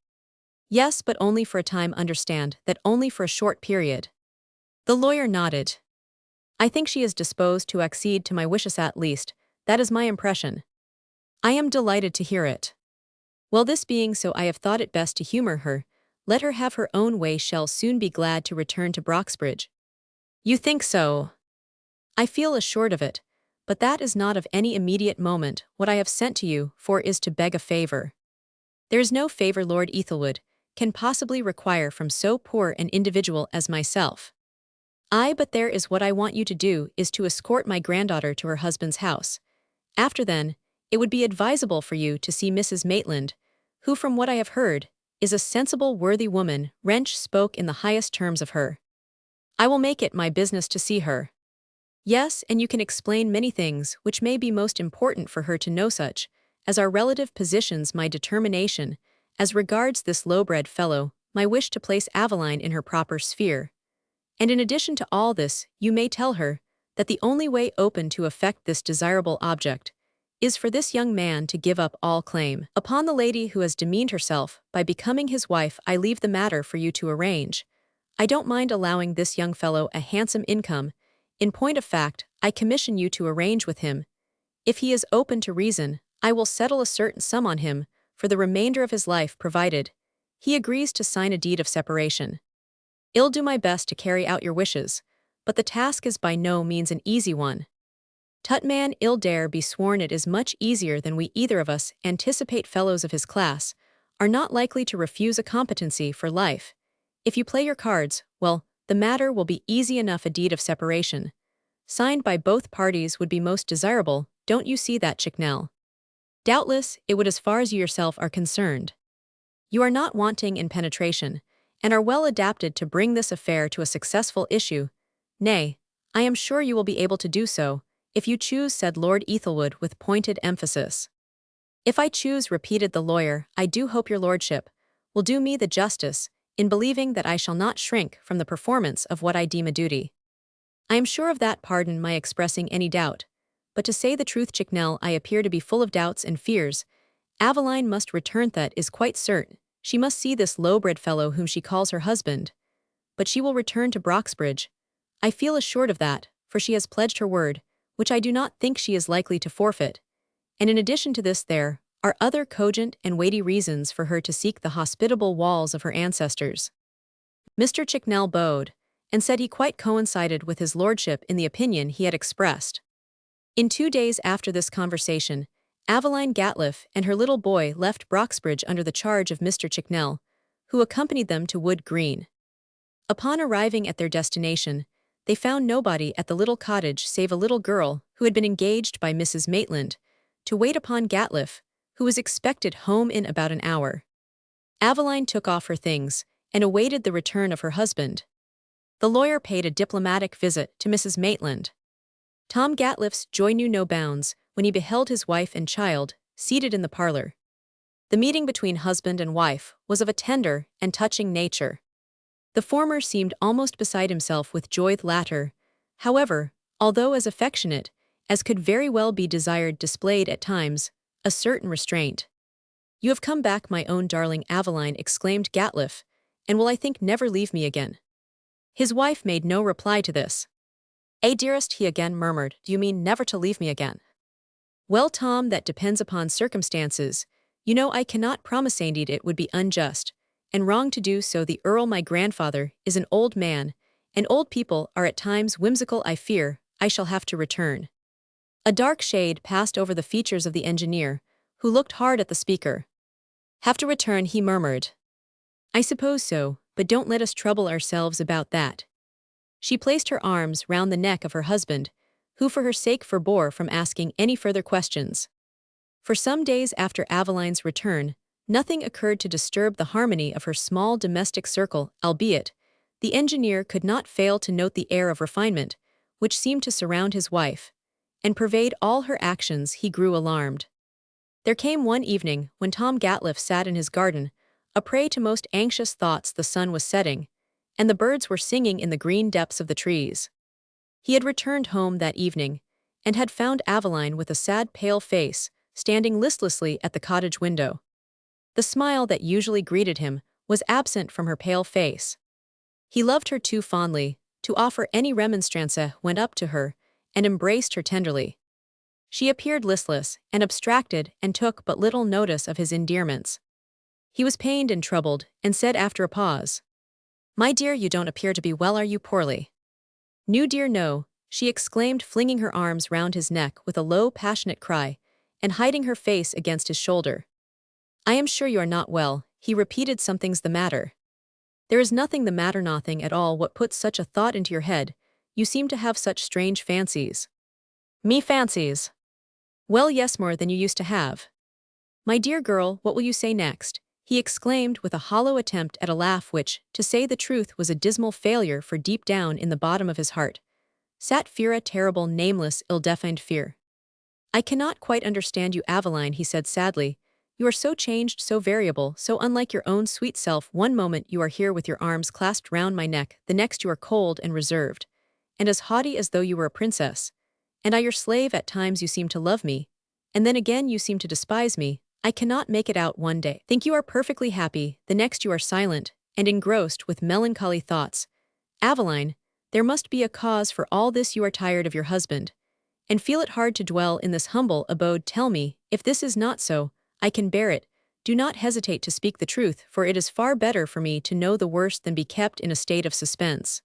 "Yes, but only for a time. Understand that only for a short period." The lawyer nodded. "I think she is disposed to accede to my wishes, at least, that is my impression." "I am delighted to hear it." "Well, this being so, I have thought it best to humor her. Let her have her own way. Shall soon be glad to return to Broxbridge." "You think so?" "I feel assured of it, but that is not of any immediate moment. What I have sent to you for is to beg a favor." "There is no favor Lord Ethelwood can possibly require from so poor an individual as myself." "Aye, but there is what I want you to do is to escort my granddaughter to her husband's house. After then, it would be advisable for you to see Mrs. Maitland, who, from what I have heard, is a sensible, worthy woman." Wrench spoke in the highest terms of her. "I will make it my business to see her." "Yes, and you can explain many things which may be most important for her to know, such as our relative positions, my determination as regards this low-bred fellow, my wish to place Aveline in her proper sphere. And in addition to all this, you may tell her that the only way open to effect this desirable object is for this young man to give up all claim upon the lady who has demeaned herself by becoming his wife. I leave the matter for you to arrange. I don't mind allowing this young fellow a handsome income. In point of fact, I commission you to arrange with him. If he is open to reason, I will settle a certain sum on him for the remainder of his life provided he agrees to sign a deed of separation. I'll do my best to carry out your wishes, but the task is by no means an easy one. Tutman ill dare be sworn it is much easier than we either of us anticipate. Fellows of his class are not likely to refuse a competency for life. If you play your cards, well, the matter will be easy enough. A deed of separation, signed by both parties, would be most desirable, don't you see that, Chicknell? Doubtless, it would as far as you yourself are concerned. You are not wanting in penetration, and are well adapted to bring this affair to a successful issue. Nay, I am sure you will be able to do so, if you choose, said Lord Ethelwood with pointed emphasis. If I choose, repeated the lawyer, I do hope your lordship will do me the justice in believing that I shall not shrink from the performance of what I deem a duty. I am sure of that, pardon my expressing any doubt, but to say the truth, Chicknell, I appear to be full of doubts and fears. Aveline must return, that is quite certain. She must see this low-bred fellow whom she calls her husband. But she will return to Broxbridge. I feel assured of that, for she has pledged her word, which I do not think she is likely to forfeit. And in addition to this, there are other cogent and weighty reasons for her to seek the hospitable walls of her ancestors. Mr. Chicknell bowed, and said he quite coincided with his lordship in the opinion he had expressed. In 2 days after this conversation, Aveline Gatliff and her little boy left Broxbridge under the charge of Mr. Chicknell, who accompanied them to Wood Green. Upon arriving at their destination, they found nobody at the little cottage save a little girl who had been engaged by Mrs. Maitland to wait upon Gatliff, who was expected home in about an hour. Aveline took off her things and awaited the return of her husband. The lawyer paid a diplomatic visit to Mrs. Maitland. Tom Gatliff's joy knew no bounds when he beheld his wife and child seated in the parlor. The meeting between husband and wife was of a tender and touching nature. The former seemed almost beside himself with joy. The latter, however, although as affectionate as could very well be desired, displayed at times a certain restraint. You have come back, my own darling Aveline, exclaimed Gatliff, and will, I think, never leave me again. His wife made no reply to this. Dearest, he again murmured, do you mean never to leave me again? Well, Tom, that depends upon circumstances. You know I cannot promise. Indeed, it would be unjust and wrong to do so. The Earl, my grandfather, is an old man, and old people are at times whimsical. I fear I shall have to return. A dark shade passed over the features of the engineer, who looked hard at the speaker. Have to return, he murmured. I suppose so, but don't let us trouble ourselves about that. She placed her arms round the neck of her husband, who for her sake forbore from asking any further questions. For some days after Aveline's return, nothing occurred to disturb the harmony of her small domestic circle, albeit the engineer could not fail to note the air of refinement which seemed to surround his wife and pervade all her actions. He grew alarmed. There came one evening when Tom Gatliff sat in his garden, a prey to most anxious thoughts. The sun was setting, and the birds were singing in the green depths of the trees. He had returned home that evening, and had found Aveline with a sad, pale face, standing listlessly at the cottage window. The smile that usually greeted him was absent from her pale face. He loved her too fondly to offer any remonstrance. Went up to her and embraced her tenderly. She appeared listless and abstracted and took but little notice of his endearments. He was pained and troubled, and said after a pause, My dear, you don't appear to be well. Are you poorly? No, dear, no, she exclaimed, flinging her arms round his neck with a low, passionate cry, and hiding her face against his shoulder. I am sure you are not well, he repeated. Something's the matter. There is nothing the matter, nothing at all. What puts such a thought into your head? You seem to have such strange fancies. Me fancies? Well, yes, more than you used to have. My dear girl, what will you say next? He exclaimed with a hollow attempt at a laugh which, to say the truth, was a dismal failure, for deep down in the bottom of his heart sat fear, a terrible, nameless, ill-defined fear. I cannot quite understand you, Aveline, he said sadly. You are so changed, so variable, so unlike your own sweet self. One moment you are here with your arms clasped round my neck, the next you are cold and reserved, and as haughty as though you were a princess. And I your slave. At times you seem to love me, and then again you seem to despise me. I cannot make it out. One day think you are perfectly happy, the next you are silent and engrossed with melancholy thoughts. Aveline, there must be a cause for all this. You are tired of your husband, and feel it hard to dwell in this humble abode. Tell me, if this is not so, I can bear it. do not hesitate to speak the truth, for it is far better for me to know the worst than be kept in a state of suspense."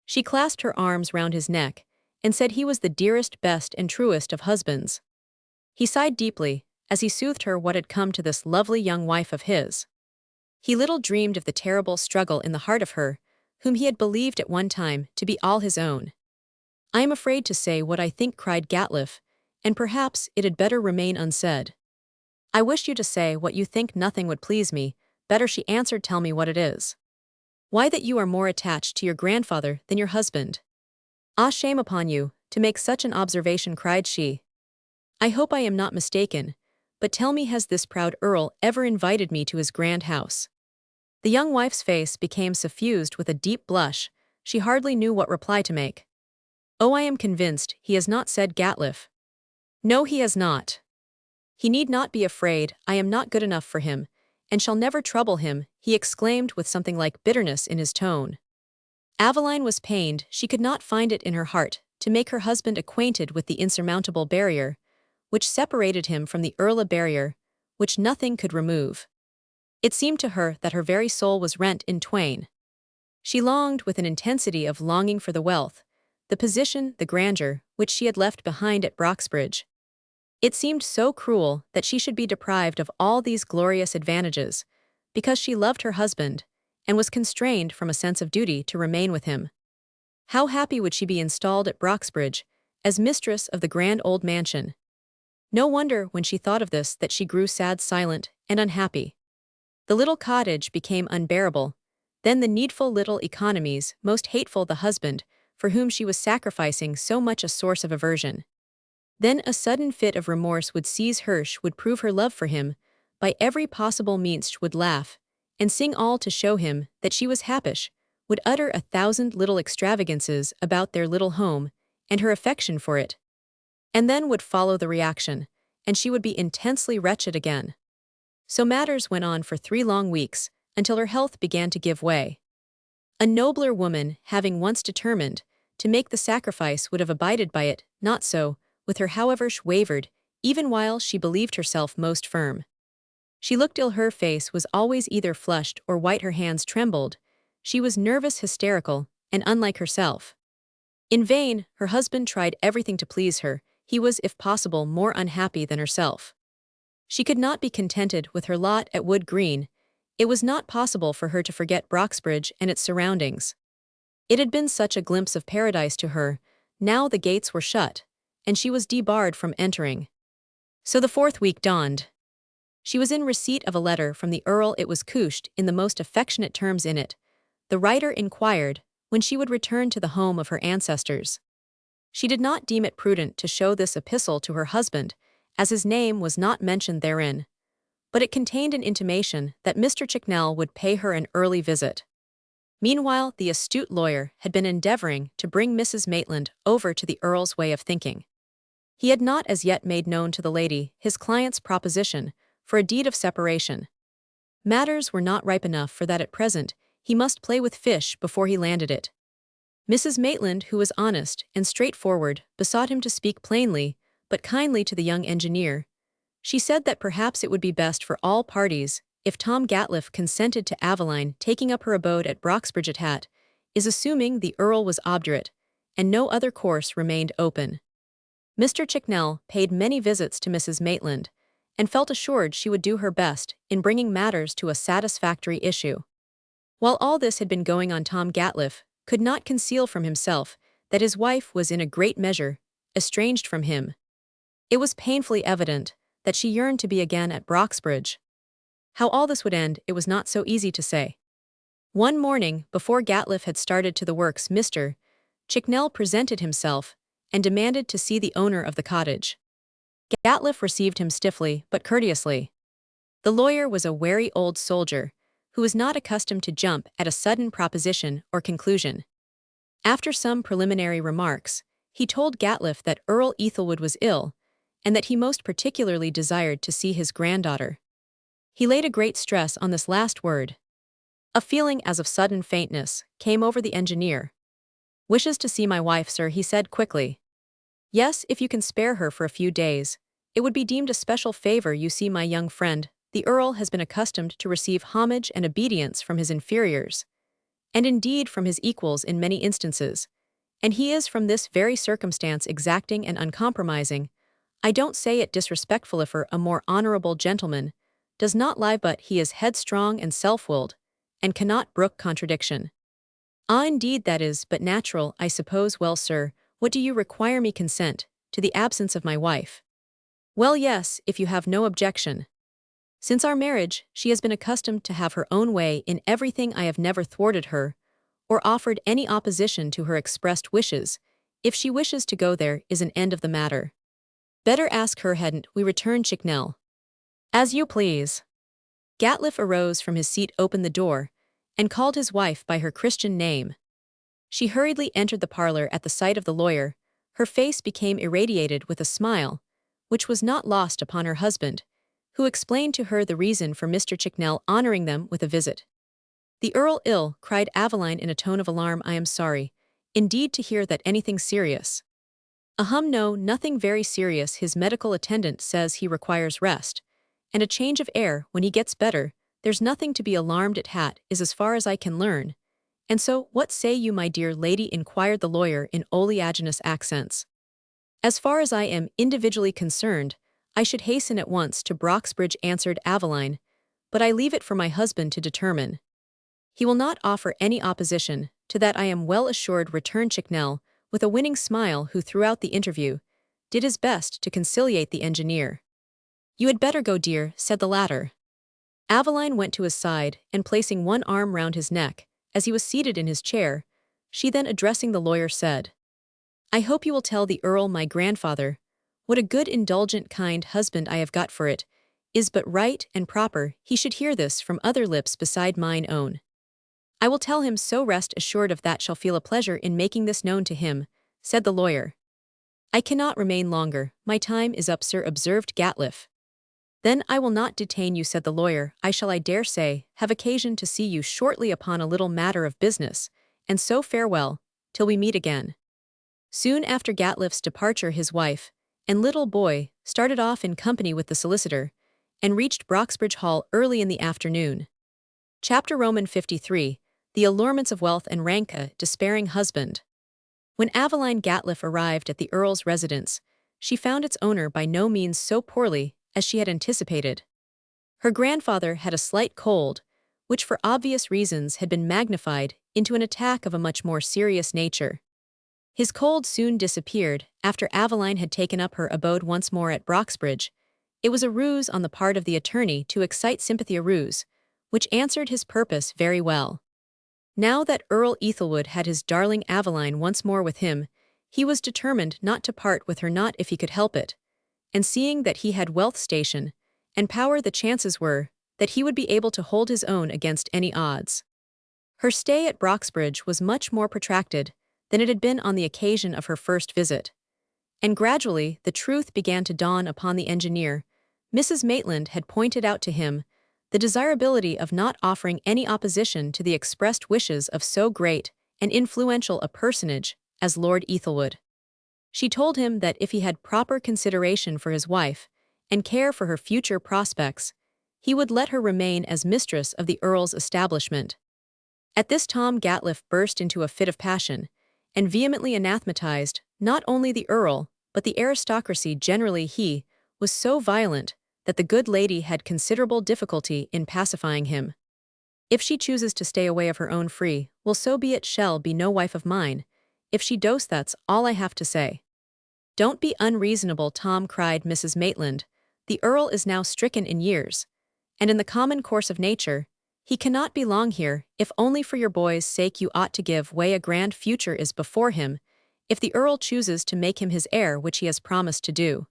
She clasped her arms round his neck and said he was the dearest, best, and truest of husbands. He sighed deeply as he soothed her what had come to this lovely young wife of his. He little dreamed of the terrible struggle in the heart of her, whom he had believed at one time to be all his own. "I am afraid to say what I think," cried Gatliffe, "and perhaps it had better remain unsaid." "I wish you to say what you think. Nothing would please me better," she answered. "Tell me what it is." "Why, that you are more attached to your grandfather than your husband." "Ah, shame upon you, to make such an observation," cried she. "I hope I am not mistaken, but tell me, has this proud Earl ever invited me to his grand house?" The young wife's face became suffused with a deep blush. She hardly knew what reply to make. "Oh, I am convinced he has not," said Gatliffe. "No, he has not. He need not be afraid. I am not good enough for him, and shall never trouble him," he exclaimed with something like bitterness in his tone. Aveline was pained. She could not find it in her heart to make her husband acquainted with the insurmountable barrier which separated him from the Earl, a barrier which nothing could remove. It seemed to her that her very soul was rent in twain. She longed with an intensity of longing for the wealth, the position, the grandeur, which she had left behind at Broxbridge. It seemed so cruel that she should be deprived of all these glorious advantages, because she loved her husband, and was constrained from a sense of duty to remain with him. How happy would she be installed at Broxbridge, as mistress of the grand old mansion! No wonder, when she thought of this, that she grew sad, silent, and unhappy. The little cottage became unbearable, then the needful little economies, most hateful the husband, for whom she was sacrificing so much, a source of aversion. Then a sudden fit of remorse would seize her. She would prove her love for him, by every possible means. She would laugh, and sing all to show him that she was happish, would utter 1,000 little extravagances about their little home, and her affection for it. And then would follow the reaction, and she would be intensely wretched again. So matters went on for 3 long weeks, until her health began to give way. A nobler woman, having once determined to make the sacrifice, would have abided by it. Not so with her, however. She wavered, even while she believed herself most firm. She looked ill. Her face was always either flushed or white. Her hands trembled. She was nervous, hysterical, and unlike herself. In vain, her husband tried everything to please her. He was, if possible, more unhappy than herself. She could not be contented with her lot at Wood Green. It was not possible for her to forget Broxbridge and its surroundings. It had been such a glimpse of paradise to her. Now the gates were shut, and she was debarred from entering. So the 4th week dawned. She was in receipt of a letter from the Earl. It was couched in the most affectionate terms. In it, the writer inquired when she would return to the home of her ancestors. She did not deem it prudent to show this epistle to her husband, as his name was not mentioned therein, but it contained an intimation that Mr. Chicknell would pay her an early visit. Meanwhile, the astute lawyer had been endeavoring to bring Mrs. Maitland over to the Earl's way of thinking. He had not as yet made known to the lady his client's proposition for a deed of separation. Matters were not ripe enough for that at present. He must play with fish before he landed it. Mrs. Maitland, who was honest and straightforward, besought him to speak plainly but kindly to the young engineer. She said that perhaps it would be best for all parties if Tom Gatliffe consented to Aveline taking up her abode at Broxbridge. Hat is assuming the Earl was obdurate, and no other course remained open. Mr. Chicknell paid many visits to Mrs. Maitland, and felt assured she would do her best in bringing matters to a satisfactory issue. While all this had been going on, Tom Gatliffe could not conceal from himself that his wife was in a great measure estranged from him. It was painfully evident that she yearned to be again at Broxbridge. How all this would end, it was not so easy to say. One morning, before Gatliffe had started to the works, Mr. Chicknell presented himself and demanded to see the owner of the cottage. Gatliffe received him stiffly but courteously. The lawyer was a wary old soldier who was not accustomed to jump at a sudden proposition or conclusion. After some preliminary remarks, he told Gatliffe that Earl Ethelwood was ill, and that he most particularly desired to see his granddaughter. He laid a great stress on this last word. A feeling as of sudden faintness came over the engineer. "Wishes to see my wife, sir," he said quickly. "Yes, if you can spare her for a few days. It would be deemed a special favor. You see, my young friend, the Earl has been accustomed to receive homage and obedience from his inferiors, and indeed from his equals in many instances, and he is from this very circumstance exacting and uncompromising. I don't say it disrespectful if a more honorable gentleman does not lie, but he is headstrong and self-willed, and cannot brook contradiction. Ah, indeed that is but natural, I suppose. Well, sir, what do you require me consent to the absence of my wife? Well, yes, if you have no objection. Since our marriage, she has been accustomed to have her own way in everything. I have never thwarted her, or offered any opposition to her expressed wishes. If she wishes to go, there is an end of the matter. Better ask her, hadn't we? Returned Chicknell. As you please. Gatliff arose from his seat, opened the door, and called his wife by her Christian name. She hurriedly entered the parlor at the sight of the lawyer. Her face became irradiated with a smile, which was not lost upon her husband, who explained to her the reason for Mr. Chicknell honoring them with a visit. The Earl ill, cried Aveline in a tone of alarm. I am sorry, indeed, to hear that. Anything serious? No, nothing very serious. His medical attendant says he requires rest and a change of air. When he gets better, there's nothing to be alarmed at. Hat is as far as I can learn. And so, what say you, my dear lady? Inquired the lawyer in oleaginous accents. As far as I am individually concerned, I should hasten at once to Broxbridge, answered Aveline, but I leave it for my husband to determine. He will not offer any opposition to that, I am well assured, returned Chicknell, with a winning smile, who throughout the interview did his best to conciliate the engineer. You had better go, dear, said the latter. Aveline went to his side, and placing one arm round his neck, as he was seated in his chair, she then, addressing the lawyer, said, I hope you will tell the Earl, my grandfather, what a good, indulgent, kind husband I have got, for it is but right and proper he should hear this from other lips beside mine own. I will tell him so, rest assured of that. Shall feel a pleasure in making this known to him, said the lawyer. I cannot remain longer, my time is up, sir, observed Gatliff. Then I will not detain you, said the lawyer. I shall, I dare say, have occasion to see you shortly upon a little matter of business, and so farewell, till we meet again. Soon after Gatliff's departure, his wife and little boy started off in company with the solicitor, and reached Broxbridge Hall early in the afternoon. Chapter Roman 53, The Allurements of Wealth and Rank. A despairing husband. When Aveline Gatliff arrived at the Earl's residence, she found its owner by no means so poorly as she had anticipated. Her grandfather had a slight cold, which for obvious reasons had been magnified into an attack of a much more serious nature. His cold soon disappeared after Aveline had taken up her abode once more at Broxbridge. It was a ruse on the part of the attorney to excite sympathy, a ruse which answered his purpose very well. Now that Earl Ethelwood had his darling Aveline once more with him, he was determined not to part with her, not if he could help it, and seeing that he had wealth, station, and power, the chances were that he would be able to hold his own against any odds. Her stay at Broxbridge was much more protracted than it had been on the occasion of her first visit, and gradually the truth began to dawn upon the engineer. Mrs. Maitland had pointed out to him the desirability of not offering any opposition to the expressed wishes of so great and influential a personage as Lord Ethelwood. She told him that if he had proper consideration for his wife and care for her future prospects, he would let her remain as mistress of the Earl's establishment. At this Tom Gatliff burst into a fit of passion, and vehemently anathematized not only the Earl, but the aristocracy generally. He was so violent that the good lady had considerable difficulty in pacifying him. If she chooses to stay away of her own free will, so be it, shall be no wife of mine. If she does, that's all I have to say. Don't be unreasonable, Tom, cried Mrs. Maitland. The Earl is now stricken in years, and in the common course of nature, he cannot be long here. If only for your boy's sake you ought to give way. A grand future is before him, if the Earl chooses to make him his heir, which he has promised to do.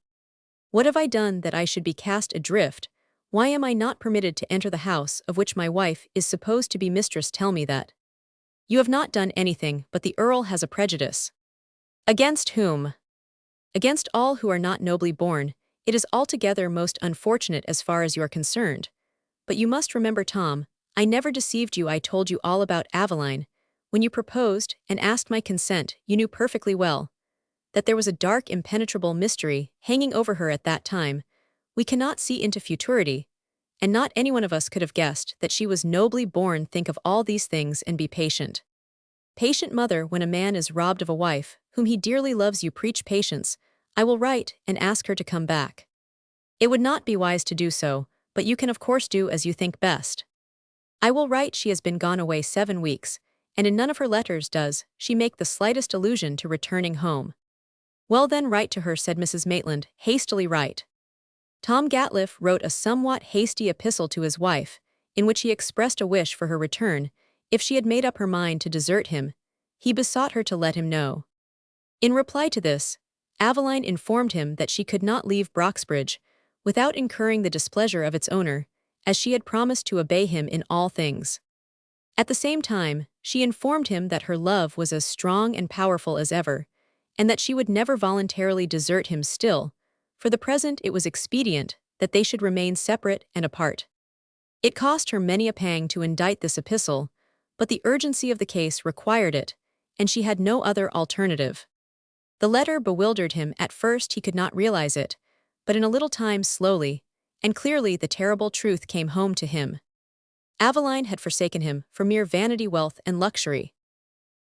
What have I done that I should be cast adrift? Why am I not permitted to enter the house of which my wife is supposed to be mistress? Tell me that. You have not done anything, but the Earl has a prejudice. Against whom? Against all who are not nobly born. It is altogether most unfortunate as far as you are concerned. But you must remember, Tom, I never deceived you. I told you all about Aveline. When you proposed and asked my consent, you knew perfectly well that there was a dark, impenetrable mystery hanging over her at that time. We cannot see into futurity, and not any one of us could have guessed that she was nobly born. Think of all these things and be patient. Patient mother, when a man is robbed of a wife, whom he dearly loves, you preach patience. I will write and ask her to come back. It would not be wise to do so, but you can of course do as you think best. I will write. She has been gone away 7 weeks, and in none of her letters does she make the slightest allusion to returning home. Well then, write to her, said Mrs. Maitland, hastily write. Tom Gatliff wrote a somewhat hasty epistle to his wife, in which he expressed a wish for her return. If she had made up her mind to desert him, he besought her to let him know. In reply to this, Aveline informed him that she could not leave Broxbridge without incurring the displeasure of its owner, as she had promised to obey him in all things. At the same time, she informed him that her love was as strong and powerful as ever, and that she would never voluntarily desert him. Still, for the present it was expedient that they should remain separate and apart. It cost her many a pang to indite this epistle, but the urgency of the case required it, and she had no other alternative. The letter bewildered him. At first he could not realize it, but in a little time slowly and clearly the terrible truth came home to him. Aveline had forsaken him for mere vanity, wealth, and luxury.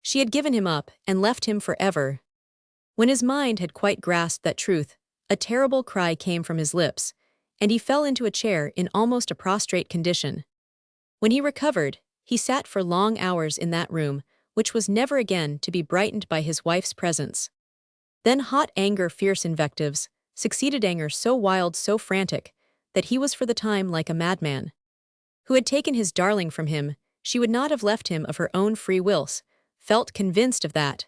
She had given him up and left him forever. When his mind had quite grasped that truth, a terrible cry came from his lips, and he fell into a chair in almost a prostrate condition. When he recovered, he sat for long hours in that room, which was never again to be brightened by his wife's presence. Then hot anger, fierce invectives, succeeded anger so wild, so frantic, that he was for the time like a madman. Who had taken his darling from him, she would not have left him of her own free wills, felt convinced of that.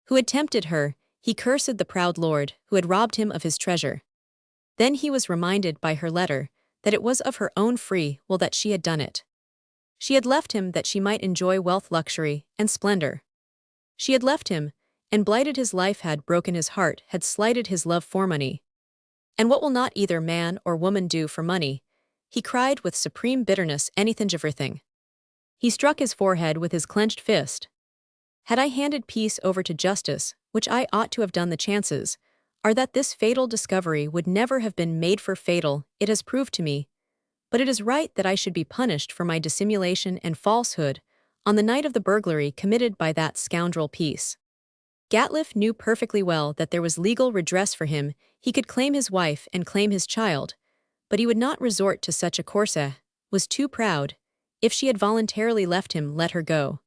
Who had tempted her, he cursed the proud lord who had robbed him of his treasure. Then he was reminded by her letter that it was of her own free will that she had done it. She had left him that she might enjoy wealth, luxury, and splendor. She had left him, and blighted his life, had broken his heart, had slighted his love for money. And what will not either man or woman do for money? He cried with supreme bitterness, anything, everything. He struck his forehead with his clenched fist. Had I handed peace over to justice, which I ought to have done, the chances are that this fatal discovery would never have been made. For fatal it has proved to me, but it is right that I should be punished for my dissimulation and falsehood on the night of the burglary committed by that scoundrel Peace. Gatliff knew perfectly well that there was legal redress for him. He could claim his wife and claim his child, but he would not resort to such a course, was too proud. If she had voluntarily left him, let her go.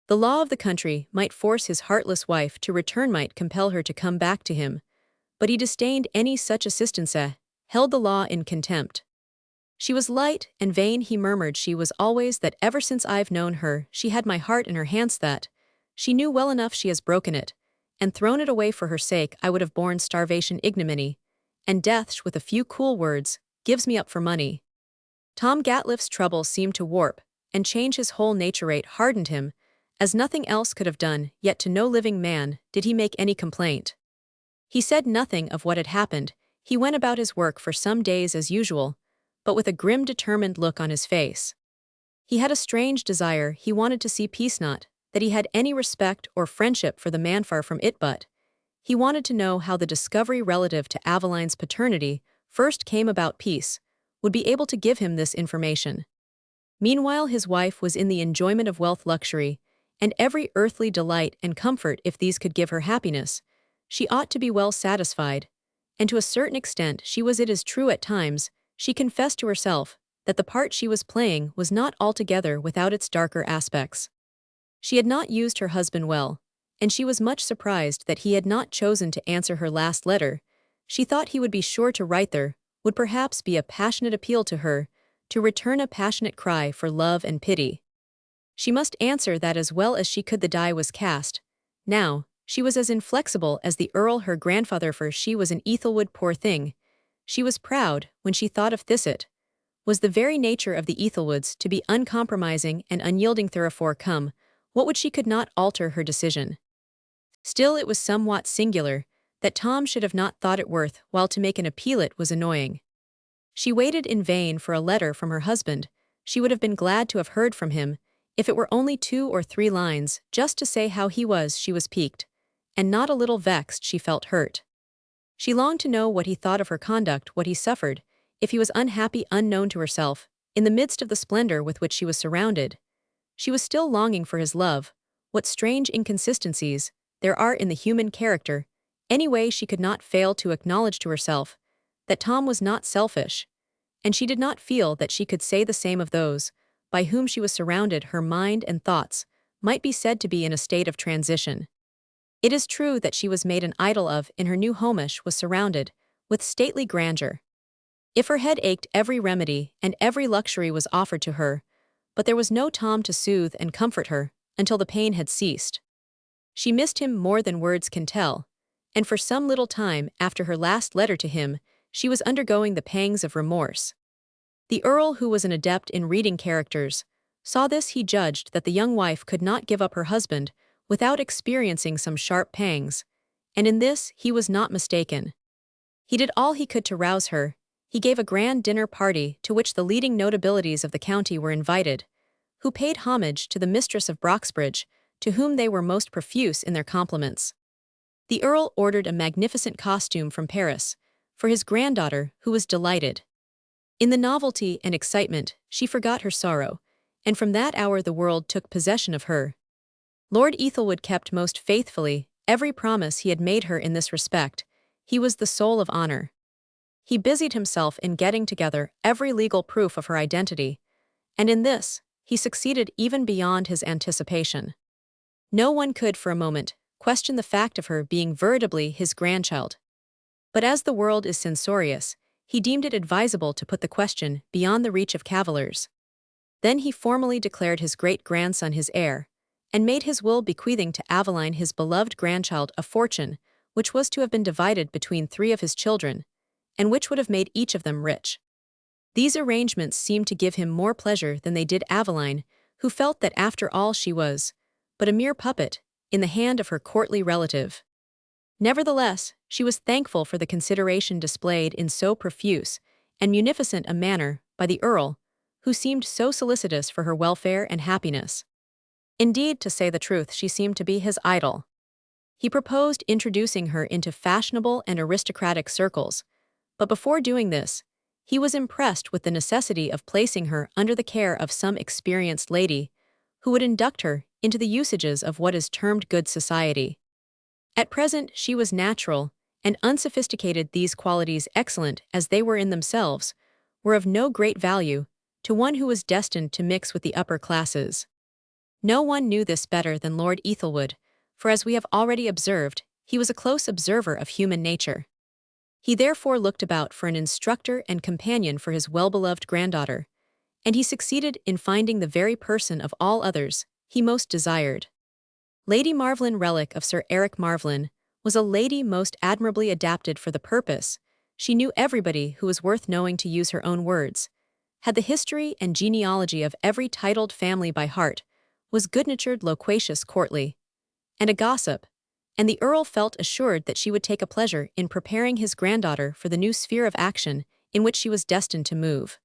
The law of the country might force his heartless wife to return, might compel her to come back to him, but he disdained any such assistance, held the law in contempt. She was light and vain, he murmured. She was always that. Ever since I've known her, she had my heart in her hands. That she knew well enough. She has broken it and thrown it away. For her sake I would have borne starvation, ignominy, and death. With a few cool words, gives me up for money. Tom Gatliff's trouble seemed to warp and change his whole nature. It hardened him as nothing else could have done, yet to no living man did he make any complaint. He said nothing of what had happened. He went about his work for some days as usual, but with a grim, determined look on his face. He had a strange desire. He wanted to see Peace, not that he had any respect or friendship for the man, far from it, but he wanted to know how the discovery relative to Aveline's paternity first came about. Peace would be able to give him this information. Meanwhile his wife was in the enjoyment of wealth, luxury, and every earthly delight and comfort. If these could give her happiness, she ought to be well satisfied, and to a certain extent she was. It is true, at times she confessed to herself that the part she was playing was not altogether without its darker aspects. She had not used her husband well, and she was much surprised that he had not chosen to answer her last letter. She thought he would be sure to write there, would perhaps be a passionate appeal to her, to return a passionate cry for love and pity. She must answer that as well as she could. The die was cast. Now, she was as inflexible as the Earl her grandfather, for she was an Ethelwood. Poor thing, she was proud when she thought of this. It was the very nature of the Ethelwoods to be uncompromising and unyielding. Therefore, come what would, she could not alter her decision. Still, it was somewhat singular that Tom should have not thought it worth while to make an appeal. It was annoying. She waited in vain for a letter from her husband. She would have been glad to have heard from him, if it were only 2 or 3 lines, just to say how he was. She was piqued, and not a little vexed. She felt hurt. She longed to know what he thought of her conduct, what he suffered. if he was unhappy unknown to herself, in the midst of the splendor with which she was surrounded, she was still longing for his love. What strange inconsistencies there are in the human character. Anyway, she could not fail to acknowledge to herself that Tom was not selfish, and she did not feel that she could say the same of those by whom she was surrounded. Her mind and thoughts might be said to be in a state of transition. It is true that she was made an idol of in her new homish was surrounded with stately grandeur. If her head ached, every remedy and every luxury was offered to her, but there was no Tom to soothe and comfort her until the pain had ceased. She missed him more than words can tell, and for some little time after her last letter to him, she was undergoing the pangs of remorse. The Earl, who was an adept in reading characters, saw this. He judged that the young wife could not give up her husband without experiencing some sharp pangs, and in this he was not mistaken. He did all he could to rouse her. He gave a grand dinner party to which the leading notabilities of the county were invited, who paid homage to the mistress of Broxbridge, to whom they were most profuse in their compliments. The Earl ordered a magnificent costume from Paris for his granddaughter, who was delighted. In the novelty and excitement, she forgot her sorrow, and from that hour the world took possession of her. Lord Ethelwood kept most faithfully every promise he had made her in this respect. He was the soul of honor. He busied himself in getting together every legal proof of her identity, and in this, he succeeded even beyond his anticipation. No one could for a moment question the fact of her being veritably his grandchild. But as the world is censorious, he deemed it advisable to put the question beyond the reach of cavillers. Then he formally declared his great-grandson his heir, and made his will bequeathing to Aveline, his beloved grandchild, a fortune which was to have been divided between 3 of his children, and which would have made each of them rich. These arrangements seemed to give him more pleasure than they did Aveline, who felt that after all she was but a mere puppet in the hand of her courtly relative. Nevertheless, she was thankful for the consideration displayed in so profuse and munificent a manner by the Earl, who seemed so solicitous for her welfare and happiness. Indeed, to say the truth, she seemed to be his idol. He proposed introducing her into fashionable and aristocratic circles, but before doing this, he was impressed with the necessity of placing her under the care of some experienced lady who would induct her into the usages of what is termed good society. At present, she was natural and unsophisticated. These qualities, excellent as they were in themselves, were of no great value to one who was destined to mix with the upper classes. No one knew this better than Lord Ethelwood, for as we have already observed, he was a close observer of human nature. He therefore looked about for an instructor and companion for his well-beloved granddaughter, and he succeeded in finding the very person of all others he most desired. Lady Marvlin, relic of Sir Eric Marvlin, was a lady most admirably adapted for the purpose. She knew everybody who was worth knowing, to use her own words, had the history and genealogy of every titled family by heart, was good-natured, loquacious, courtly, and a gossip, and the Earl felt assured that she would take a pleasure in preparing his granddaughter for the new sphere of action in which she was destined to move.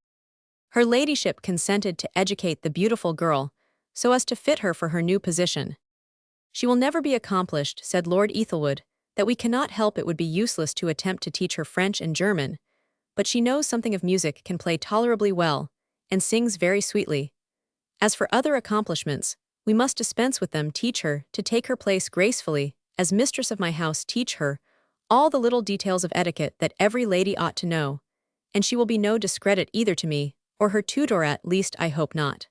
Her ladyship consented to educate the beautiful girl so as to fit her for her new position. She will never be accomplished, said Lord Ethelwood, that we cannot help. It would be useless to attempt to teach her French and German, but she knows something of music, can play tolerably well, and sings very sweetly. As for other accomplishments, we must dispense with them. Teach her to take her place gracefully, as mistress of my house. Teach her all the little details of etiquette that every lady ought to know, and she will be no discredit either to me or her tutor, at least I hope not.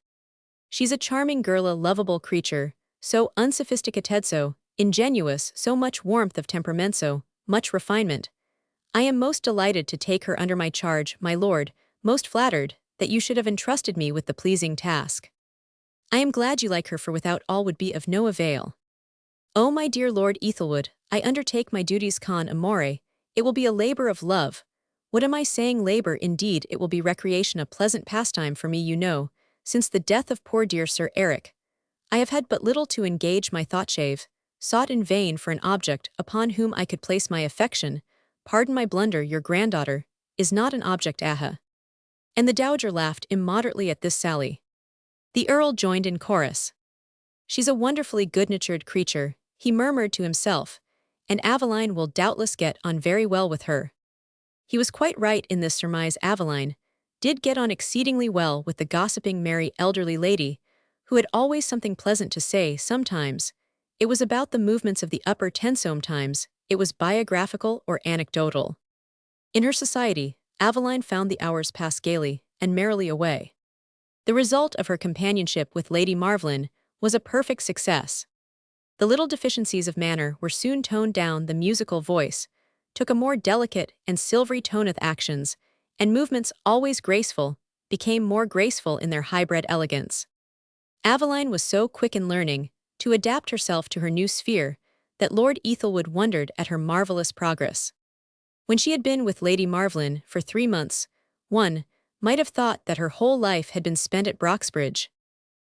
She's a charming girl, a lovable creature, so unsophisticated, so ingenuous, so much warmth of temperament, so much refinement. I am most delighted to take her under my charge, my lord, most flattered that you should have entrusted me with the pleasing task. I am glad you like her, for without all would be of no avail. Oh, my dear Lord Ethelwood, I undertake my duties con amore. It will be a labor of love. What am I saying? Labor, indeed. It will be recreation, a pleasant pastime for me. You know, since the death of poor dear Sir Eric, I have had but little to engage my thought. Shave, sought in vain for an object upon whom I could place my affection. Pardon my blunder, your granddaughter is not an object. Aha. And the dowager laughed immoderately at this sally. The Earl joined in chorus. She's a wonderfully good-natured creature, he murmured to himself, and Aveline will doubtless get on very well with her. He was quite right in this surmise. Aveline did get on exceedingly well with the gossiping merry elderly lady, who had always something pleasant to say. Sometimes it was about the movements of the upper ten, sometimes it was biographical or anecdotal. In her society, Aveline found the hours pass gaily and merrily away. The result of her companionship with Lady Marvellin was a perfect success. The little deficiencies of manner were soon toned down. The musical voice took a more delicate and silvery tone. Of actions and movements always graceful became more graceful in their hybrid elegance. Aveline was so quick in learning to adapt herself to her new sphere that Lord Ethelwood wondered at her marvelous progress. When she had been with Lady Marvellin for 3 months, one might have thought that her whole life had been spent at Broxbridge.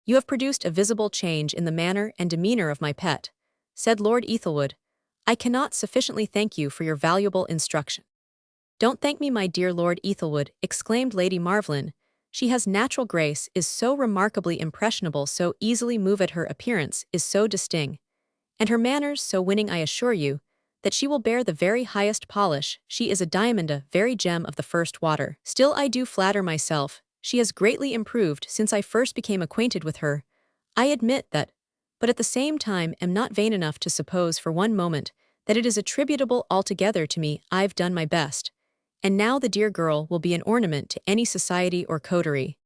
"You have produced a visible change in the manner and demeanour of my pet," said Lord Ethelwood. "I cannot sufficiently thank you for your valuable instruction." "Don't thank me, my dear Lord Ethelwood," exclaimed Lady Marvellin. "She has natural grace, is so remarkably impressionable, so easily moved at her appearance, is so distinct, and her manners so winning. I assure you that she will bear the very highest polish. She is a diamond, a very gem of the first water. Still, I do flatter myself, she has greatly improved since I first became acquainted with her. I admit that, but at the same time am not vain enough to suppose for one moment that it is attributable altogether to me. I've done my best, and now the dear girl will be an ornament to any society or coterie."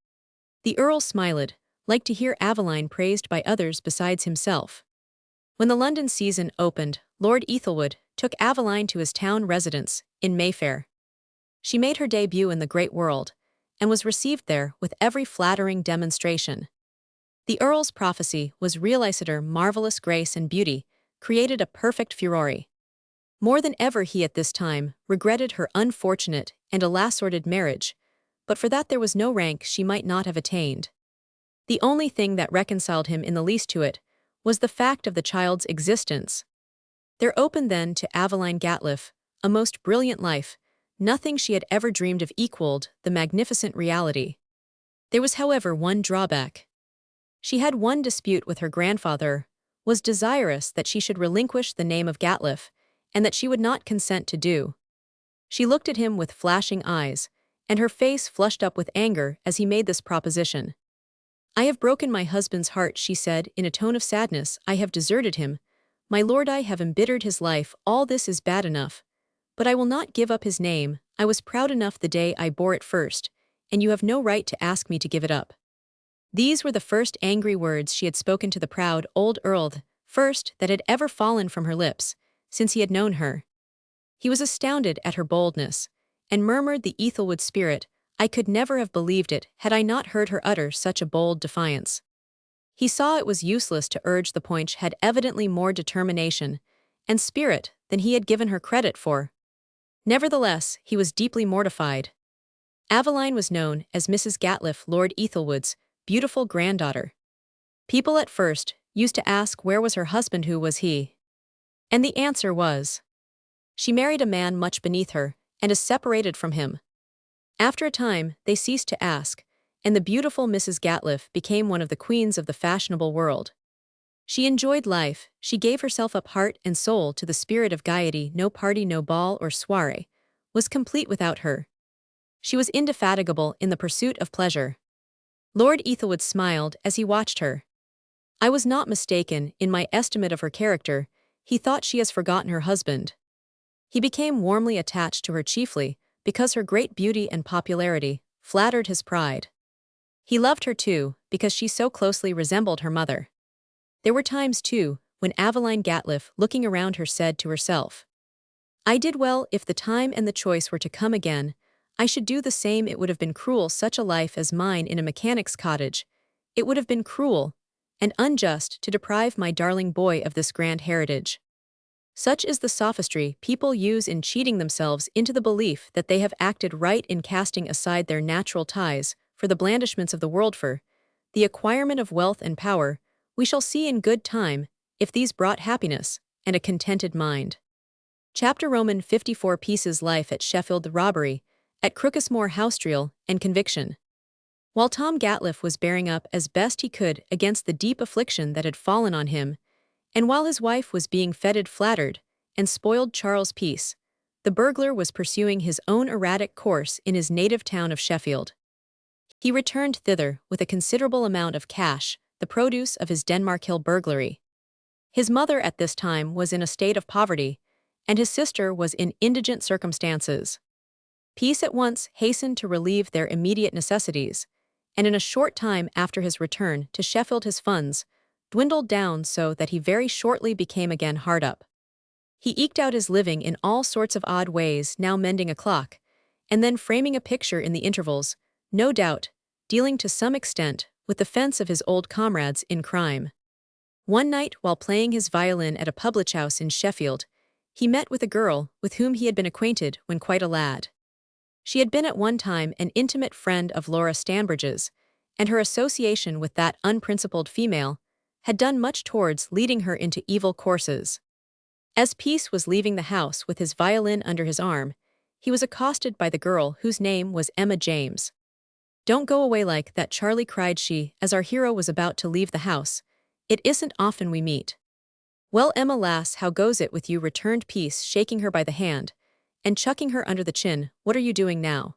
The Earl smiled, like to hear Aveline praised by others besides himself. When the London season opened, Lord Ethelwood took Aveline to his town residence in Mayfair. She made her debut in the great world, and was received there with every flattering demonstration. The Earl's prophecy was realized. Her marvelous grace and beauty created a perfect furore. More than ever he at this time regretted her unfortunate and alas-sordid marriage, but for that there was no rank she might not have attained. The only thing that reconciled him in the least to it was the fact of the child's existence. There opened then to Aveline Gatliff a most brilliant life. Nothing she had ever dreamed of equaled the magnificent reality. There was, however, one drawback. She had one dispute with her grandfather, was desirous that she should relinquish the name of Gatliff, and that she would not consent to do. She looked at him with flashing eyes, and her face flushed up with anger as he made this proposition. "I have broken my husband's heart," she said in a tone of sadness. "I have deserted him. My lord, I have embittered his life. All this is bad enough, but I will not give up his name. I was proud enough the day I bore it first, and you have no right to ask me to give it up." These were the first angry words she had spoken to the proud old Earl, the first that had ever fallen from her lips since he had known her. He was astounded at her boldness, and murmured, "The Ethelwood spirit, I could never have believed it had I not heard her utter such a bold defiance." He saw it was useless to urge the point. She had evidently more determination and spirit than he had given her credit for. Nevertheless, he was deeply mortified. Aveline was known as Mrs. Gatliff, Lord Ethelwood's beautiful granddaughter. People at first used to ask where was her husband, who was he? And the answer was, she married a man much beneath her, and is separated from him. After a time, they ceased to ask, and the beautiful Mrs. Gatliff became one of the queens of the fashionable world. She enjoyed life, she gave herself up heart and soul to the spirit of gaiety. No party, no ball or soiree was complete without her. She was indefatigable in the pursuit of pleasure. Lord Ethelwood smiled as he watched her. "I was not mistaken in my estimate of her character," he thought. "She has forgotten her husband." He became warmly attached to her chiefly because her great beauty and popularity flattered his pride. He loved her too because she so closely resembled her mother. There were times too when Aveline Gatliff, looking around her, said to herself, "I did well. If the time and the choice were to come again, I should do the same. It would have been cruel, such a life as mine in a mechanic's cottage. It would have been cruel and unjust to deprive my darling boy of this grand heritage." Such is the sophistry people use in cheating themselves into the belief that they have acted right in casting aside their natural ties for the blandishments of the world, for the acquirement of wealth and power. We shall see in good time if these brought happiness and a contented mind. Chapter Roman 54 Pieces Life at Sheffield, the robbery at Crookesmore Housetrial, and conviction. While Tom Gatliff was bearing up as best he could against the deep affliction that had fallen on him, and while his wife was being feted, flattered, and spoiled Charles' peace, The burglar was pursuing his own erratic course in his native town of Sheffield. He returned thither with a considerable amount of cash, the produce of his Denmark Hill burglary. His mother at this time was in a state of poverty, and his sister was in indigent circumstances. Peace at once hastened to relieve their immediate necessities, and in a short time after his return to Sheffield his funds dwindled down so that he very shortly became again hard up. He eked out his living in all sorts of odd ways, now mending a clock, and then framing a picture in the intervals, no doubt, dealing to some extent with the fence of his old comrades in crime. One night, while playing his violin at a public house in Sheffield, he met with a girl with whom he had been acquainted when quite a lad. She had been at one time an intimate friend of Laura Stanbridge's, and her association with that unprincipled female had done much towards leading her into evil courses. As Peace was leaving the house with his violin under his arm, he was accosted by the girl whose name was Emma James. "Don't go away like that, Charlie," cried she, as our hero was about to leave the house. "It isn't often we meet." "Well, Emma lass, how goes it with you?" returned Peace, shaking her by the hand, and chucking her under the chin. "What are you doing now?"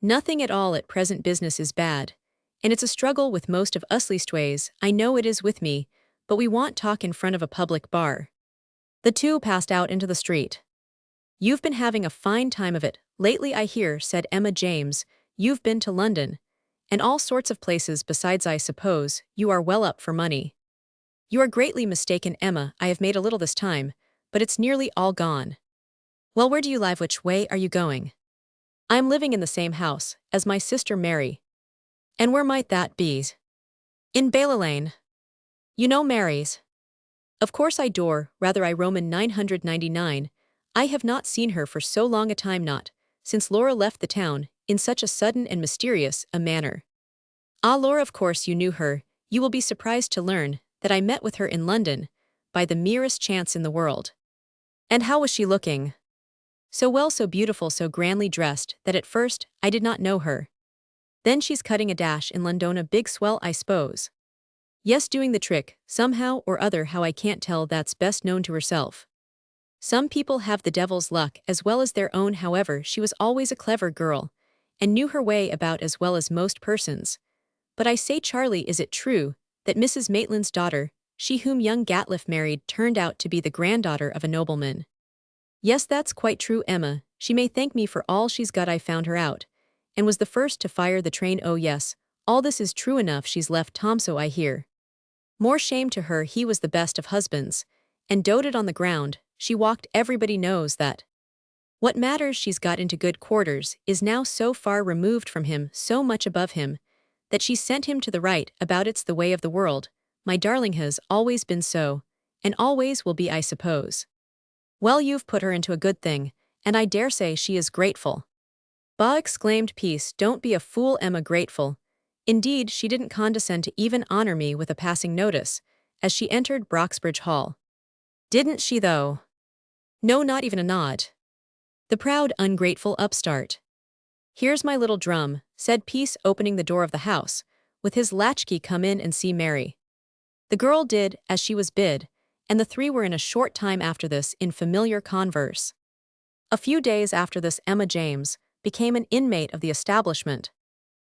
"Nothing at all at present. Business is bad, and it's a struggle with most of us, leastways, I know it is with me, but we want talk in front of a public bar." The two passed out into the street. "You've been having a fine time of it lately, I hear," said Emma James. "You've been to London, and all sorts of places besides. I suppose you are well up for money." "You are greatly mistaken, Emma. I have made a little this time, but it's nearly all gone." "Well, where do you live? Which way are you going?" "I am living in the same house as my sister Mary." "And where might that be?" "In Bailey Lane. You know Mary's?" "Of course I do. Rather, I Roman 999. I have not seen her for so long a time, not since Laura left the town in such a sudden and mysterious a manner." "Ah, Laura, of course you knew her. You will be surprised to learn that I met with her in London by the merest chance in the world." "And how was she looking?" "So well, so beautiful, so grandly dressed, that at first I did not know her. Then she's cutting a dash in London, a big swell, I suppose." "Yes, doing the trick, somehow or other, how I can't tell. That's best known to herself. Some people have the devil's luck as well as their own. However, she was always a clever girl, and knew her way about as well as most persons. But I say, Charlie, is it true that Mrs. Maitland's daughter, she whom young Gatliff married, turned out to be the granddaughter of a nobleman?" "Yes, that's quite true, Emma. She may thank me for all she's got. I found her out, and was the first to fire the train. Oh yes, all this is true enough. She's left Tom, so I hear. More shame to her, he was the best of husbands, and doted on the ground. She walked. Everybody knows that. What matters, she's got into good quarters, is now so far removed from him, so much above him, that she sent him to the right about. It's the way of the world. My darling has always been so, and always will be, I suppose." "Well, you've put her into a good thing, and I dare say she is grateful." "Bah!" exclaimed Peace. "Don't be a fool, Emma. Grateful? Indeed, she didn't condescend to even honor me with a passing notice as she entered Broxbridge Hall." "Didn't she, though?" "No, not even a nod. The proud, ungrateful upstart." "Here's my little drum," said Peace, opening the door of the house, with his latchkey. "Come in and see Mary." The girl did as she was bid, and the three were in a short time after this in familiar converse. A few days after this, Emma James became an inmate of the establishment.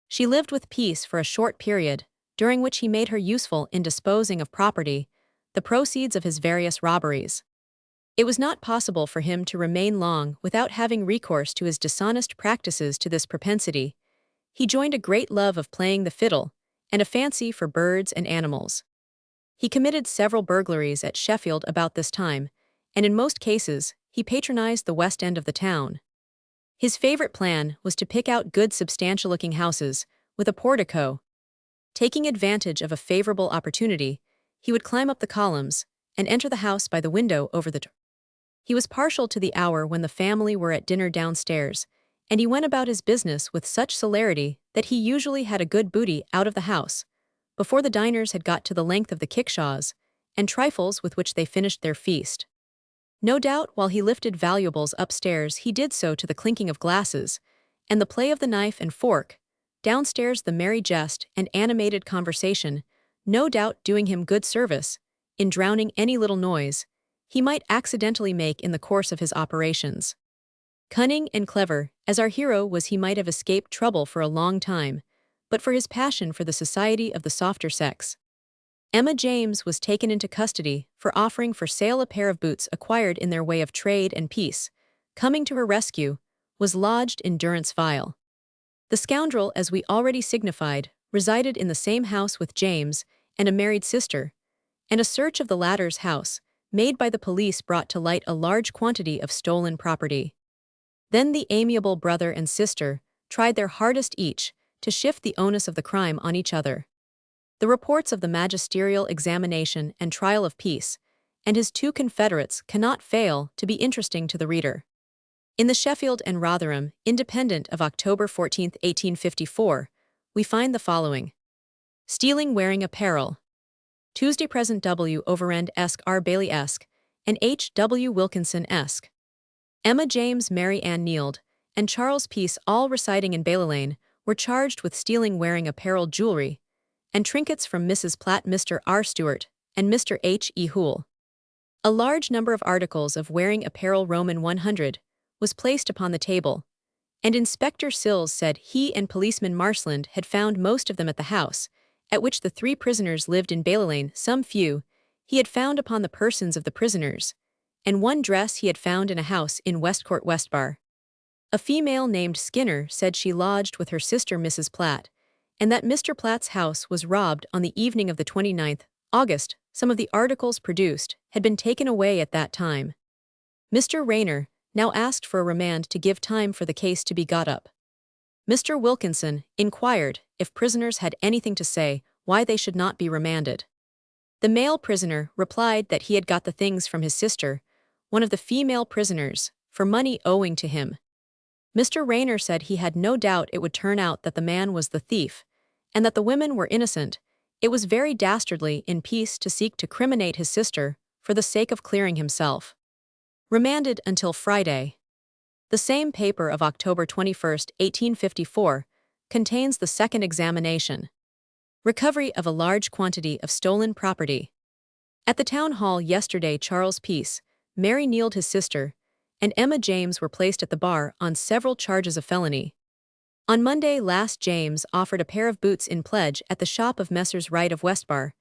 She lived with Peace for a short period, during which he made her useful in disposing of property, the proceeds of his various robberies. It was not possible for him to remain long without having recourse to his dishonest practices. To this propensity he joined a great love of playing the fiddle, and a fancy for birds and animals. He committed several burglaries at Sheffield about this time, and in most cases he patronized the West End of the town. His favorite plan was to pick out good substantial-looking houses with a portico. Taking advantage of a favorable opportunity, he would climb up the columns and enter the house by the window over the door. He was partial to the hour when the family were at dinner downstairs, and he went about his business with such celerity that he usually had a good booty out of the house before the diners had got to the length of the kickshaws and trifles with which they finished their feast. No doubt, while he lifted valuables upstairs, he did so to the clinking of glasses and the play of the knife and fork, downstairs the merry jest and animated conversation, no doubt doing him good service in drowning any little noise he might accidentally make in the course of his operations. Cunning and clever, as our hero was, he might have escaped trouble for a long time, but for his passion for the society of the softer sex. Emma James was taken into custody for offering for sale a pair of boots acquired in their way of trade and peace. Coming to her rescue was lodged in durance vile. The scoundrel, as we already signified, resided in the same house with James and a married sister, and a search of the latter's house, made by the police, brought to light a large quantity of stolen property. Then the amiable brother and sister tried their hardest each to shift the onus of the crime on each other. The reports of the magisterial examination and trial of Peace and his two confederates cannot fail to be interesting to the reader. In the Sheffield and Rotherham Independent of October 14, 1854, we find the following. Stealing wearing apparel. Tuesday present W. Overend-esque, R. Bailey-esque, and H. W. Wilkinson-esque. Emma James, Mary Ann Neild, and Charles Peace, all residing in Bailey were charged with stealing wearing apparel, jewelry, and trinkets from Mrs. Platt, Mr. R. Stewart, and Mr. H. E. Hoole. A large number of articles of wearing apparel, Roman 100, was placed upon the table, and Inspector Sills said he and Policeman Marsland had found most of them at the house, at which the three prisoners lived in Bailey. Some few he had found upon the persons of the prisoners, and one dress he had found in a house in Westcourt, Westbar. A female named Skinner said she lodged with her sister Mrs. Platt, and that Mr. Platt's house was robbed on the evening of the 29th August. Some of the articles produced had been taken away at that time. Mr. Rayner now asked for a remand to give time for the case to be got up. Mr. Wilkinson inquired if prisoners had anything to say why they should not be remanded. The male prisoner replied that he had got the things from his sister, one of the female prisoners, for money owing to him. Mr. Rayner said he had no doubt it would turn out that the man was the thief, and that the women were innocent. It was very dastardly in Peace to seek to criminate his sister for the sake of clearing himself. Remanded until Friday. The same paper of October 21, 1854, contains the second examination. Recovery of a large quantity of stolen property. At the town hall yesterday, Charles Peace, Mary Neild his sister, and Emma James were placed at the bar on several charges of felony. On Monday last, James offered a pair of boots in pledge at the shop of Messrs. Wright of Westbar,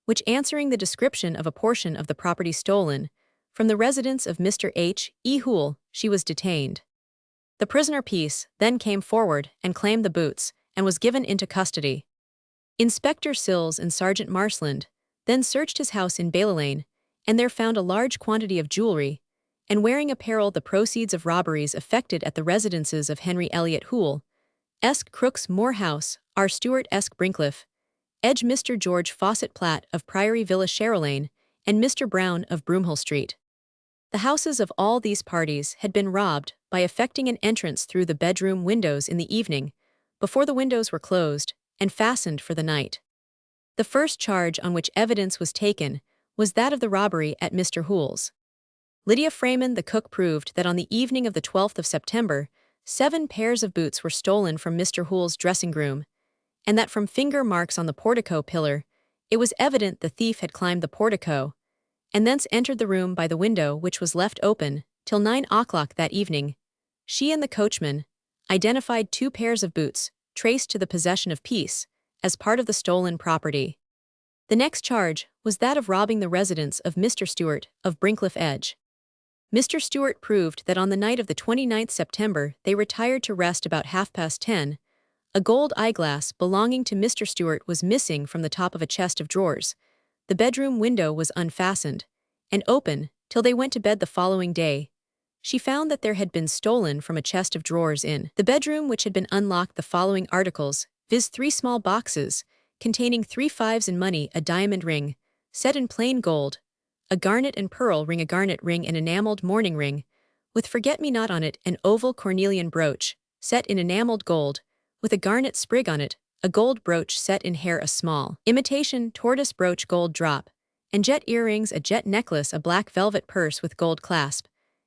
which, answering the description of a portion of the property stolen from the residence of Mr. H. E. Hoole, she was detained. The prisoner Peace then came forward and claimed the boots and was given into custody. Inspector Sills and Sergeant Marsland then searched his house in Bailey, and there found a large quantity of jewelry and wearing apparel, the proceeds of robberies effected at the residences of Henry Elliot Hoole, esque Crooks Moor House, R. Stewart esque Brinkliff, Edge Mr. George Fawcett Platt of Priory Villa Sherolane, and Mr. Brown of Broomhill Street. The houses of all these parties had been robbed by effecting an entrance through the bedroom windows in the evening, before the windows were closed and fastened for the night. The first charge on which evidence was taken was that of the robbery at Mr. Hoole's. Lydia Freeman, the cook, proved that on the evening of the 12th of September, 7 pairs of boots were stolen from Mr. Hoole's dressing room, and that from finger marks on the portico pillar, it was evident the thief had climbed the portico, and thence entered the room by the window, which was left open till 9 o'clock that evening. She and the coachman identified 2 pairs of boots, traced to the possession of Peace, as part of the stolen property. The next charge was that of robbing the residence of Mr. Stewart of Brinkliff Edge. Mr. Stewart proved that on the night of the 29th September they retired to rest about 10:30. A gold eyeglass belonging to Mr. Stewart was missing from the top of a chest of drawers. The bedroom window was unfastened and open till they went to bed the following day. She found that there had been stolen from a chest of drawers in the bedroom, which had been unlocked, the following articles, viz. 3 small boxes containing 3 fives in money, a diamond ring set in plain gold, a garnet and pearl ring, a garnet ring and enameled mourning ring, with forget-me-not on it, an oval cornelian brooch set in enameled gold, with a garnet sprig on it, a gold brooch set in hair, a small imitation tortoise brooch, gold drop, and jet earrings, a jet necklace, a black velvet purse with gold clasp,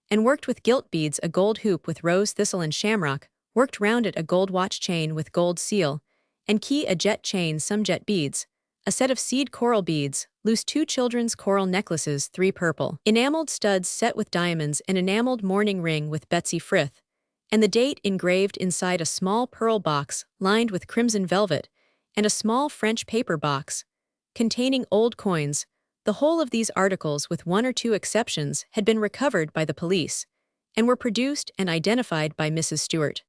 and worked with gilt beads, a gold hoop with rose, thistle, and shamrock, worked round it, a gold watch chain with gold seal and key, a jet chain, some jet beads, a set of seed coral beads, loose 2 children's coral necklaces, 3 purple enameled studs set with diamonds, an enameled mourning ring with Betsy Frith, and the date engraved inside a small pearl box lined with crimson velvet, and a small French paper box containing old coins. The whole of these articles, with one or two exceptions, had been recovered by the police, and were produced and identified by Mrs. Stewart.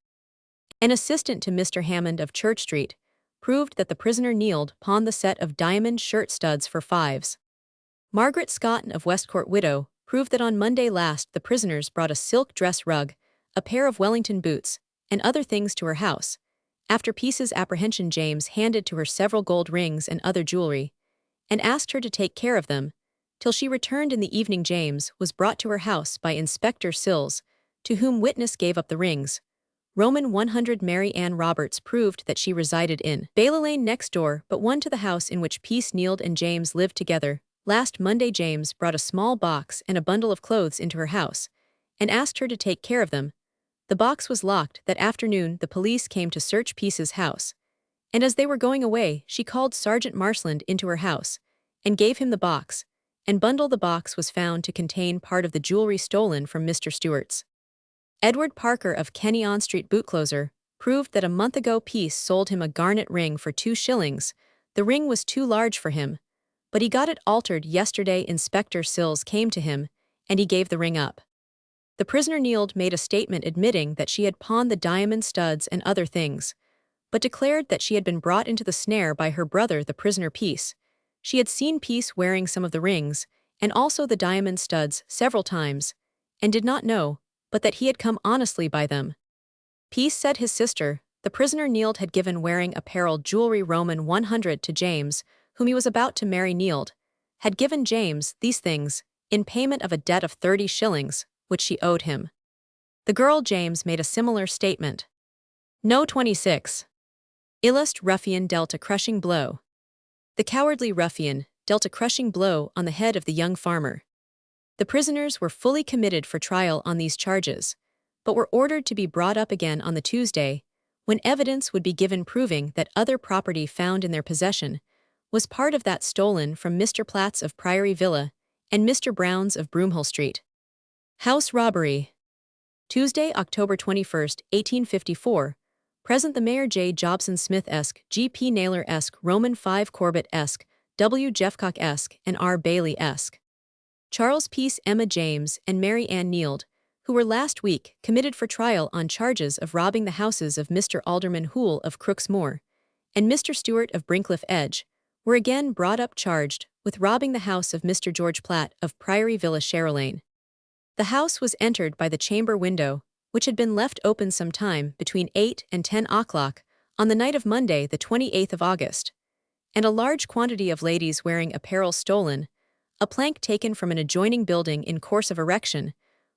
An assistant to Mr. Hammond of Church Street proved that the prisoner Neild pawned the set of diamond shirt studs for fives. Margaret Scotton of Westcourt widow proved that on Monday last the prisoners brought a silk dress rug, a pair of Wellington boots, and other things to her house. After Peace's apprehension, James handed to her several gold rings and other jewelry, and asked her to take care of them. Till she returned in the evening, James was brought to her house by Inspector Sills, to whom witness gave up the rings. Roman 100 Mary Ann Roberts proved that she resided in Bailey Lane next door, but one to the house in which Peace, Neild, and James lived together. Last Monday, James brought a small box and a bundle of clothes into her house, and asked her to take care of them. The box was locked. That afternoon the police came to search Peace's house, and as they were going away she called Sergeant Marshland into her house, and gave him the box and bundle. The box was found to contain part of the jewelry stolen from Mr. Stewart's. Edward Parker of Kenyon-on-Street bootcloser proved that a month ago Peace sold him a garnet ring for 2 shillings. The ring was too large for him, but he got it altered yesterday. Inspector Sills came to him, and he gave the ring up. The prisoner Neild made a statement admitting that she had pawned the diamond studs and other things, but declared that she had been brought into the snare by her brother, the prisoner Peace. She had seen Peace wearing some of the rings, and also the diamond studs, several times, and did not know, but that he had come honestly by them. Peace said his sister, the prisoner Neild, had given wearing apparel jewelry Roman 100 to James, whom he was about to marry. Neild had given James these things in payment of a debt of 30 shillings, which she owed him. The girl James made a similar statement. No. 26. Illust ruffian dealt a crushing blow. The cowardly ruffian dealt a crushing blow on the head of the young farmer. The prisoners were fully committed for trial on these charges, but were ordered to be brought up again on the Tuesday, when evidence would be given proving that other property found in their possession was part of that stolen from Mr. Platt's of Priory Villa and Mr. Brown's of Broomhill Street. House robbery. Tuesday, October 21, 1854. Present the Mayor J. Jobson Smith-esque, G. P. Naylor-esque, Roman 5 Corbett-esque, W. Jeffcock-esque, and R. Bailey-esque. Charles Peace, Emma James, and Mary Ann Neild, who were last week committed for trial on charges of robbing the houses of Mr. Alderman Hoole of Crooks Moor and Mr. Stewart of Brinkcliff Edge, were again brought up charged with robbing the house of Mr. George Platt of Priory Villa, Sherylane. The house was entered by the chamber window, which had been left open some time between 8 and 10 o'clock on the night of Monday, the 28th of August, and a large quantity of ladies' wearing apparel stolen. A plank taken from an adjoining building in course of erection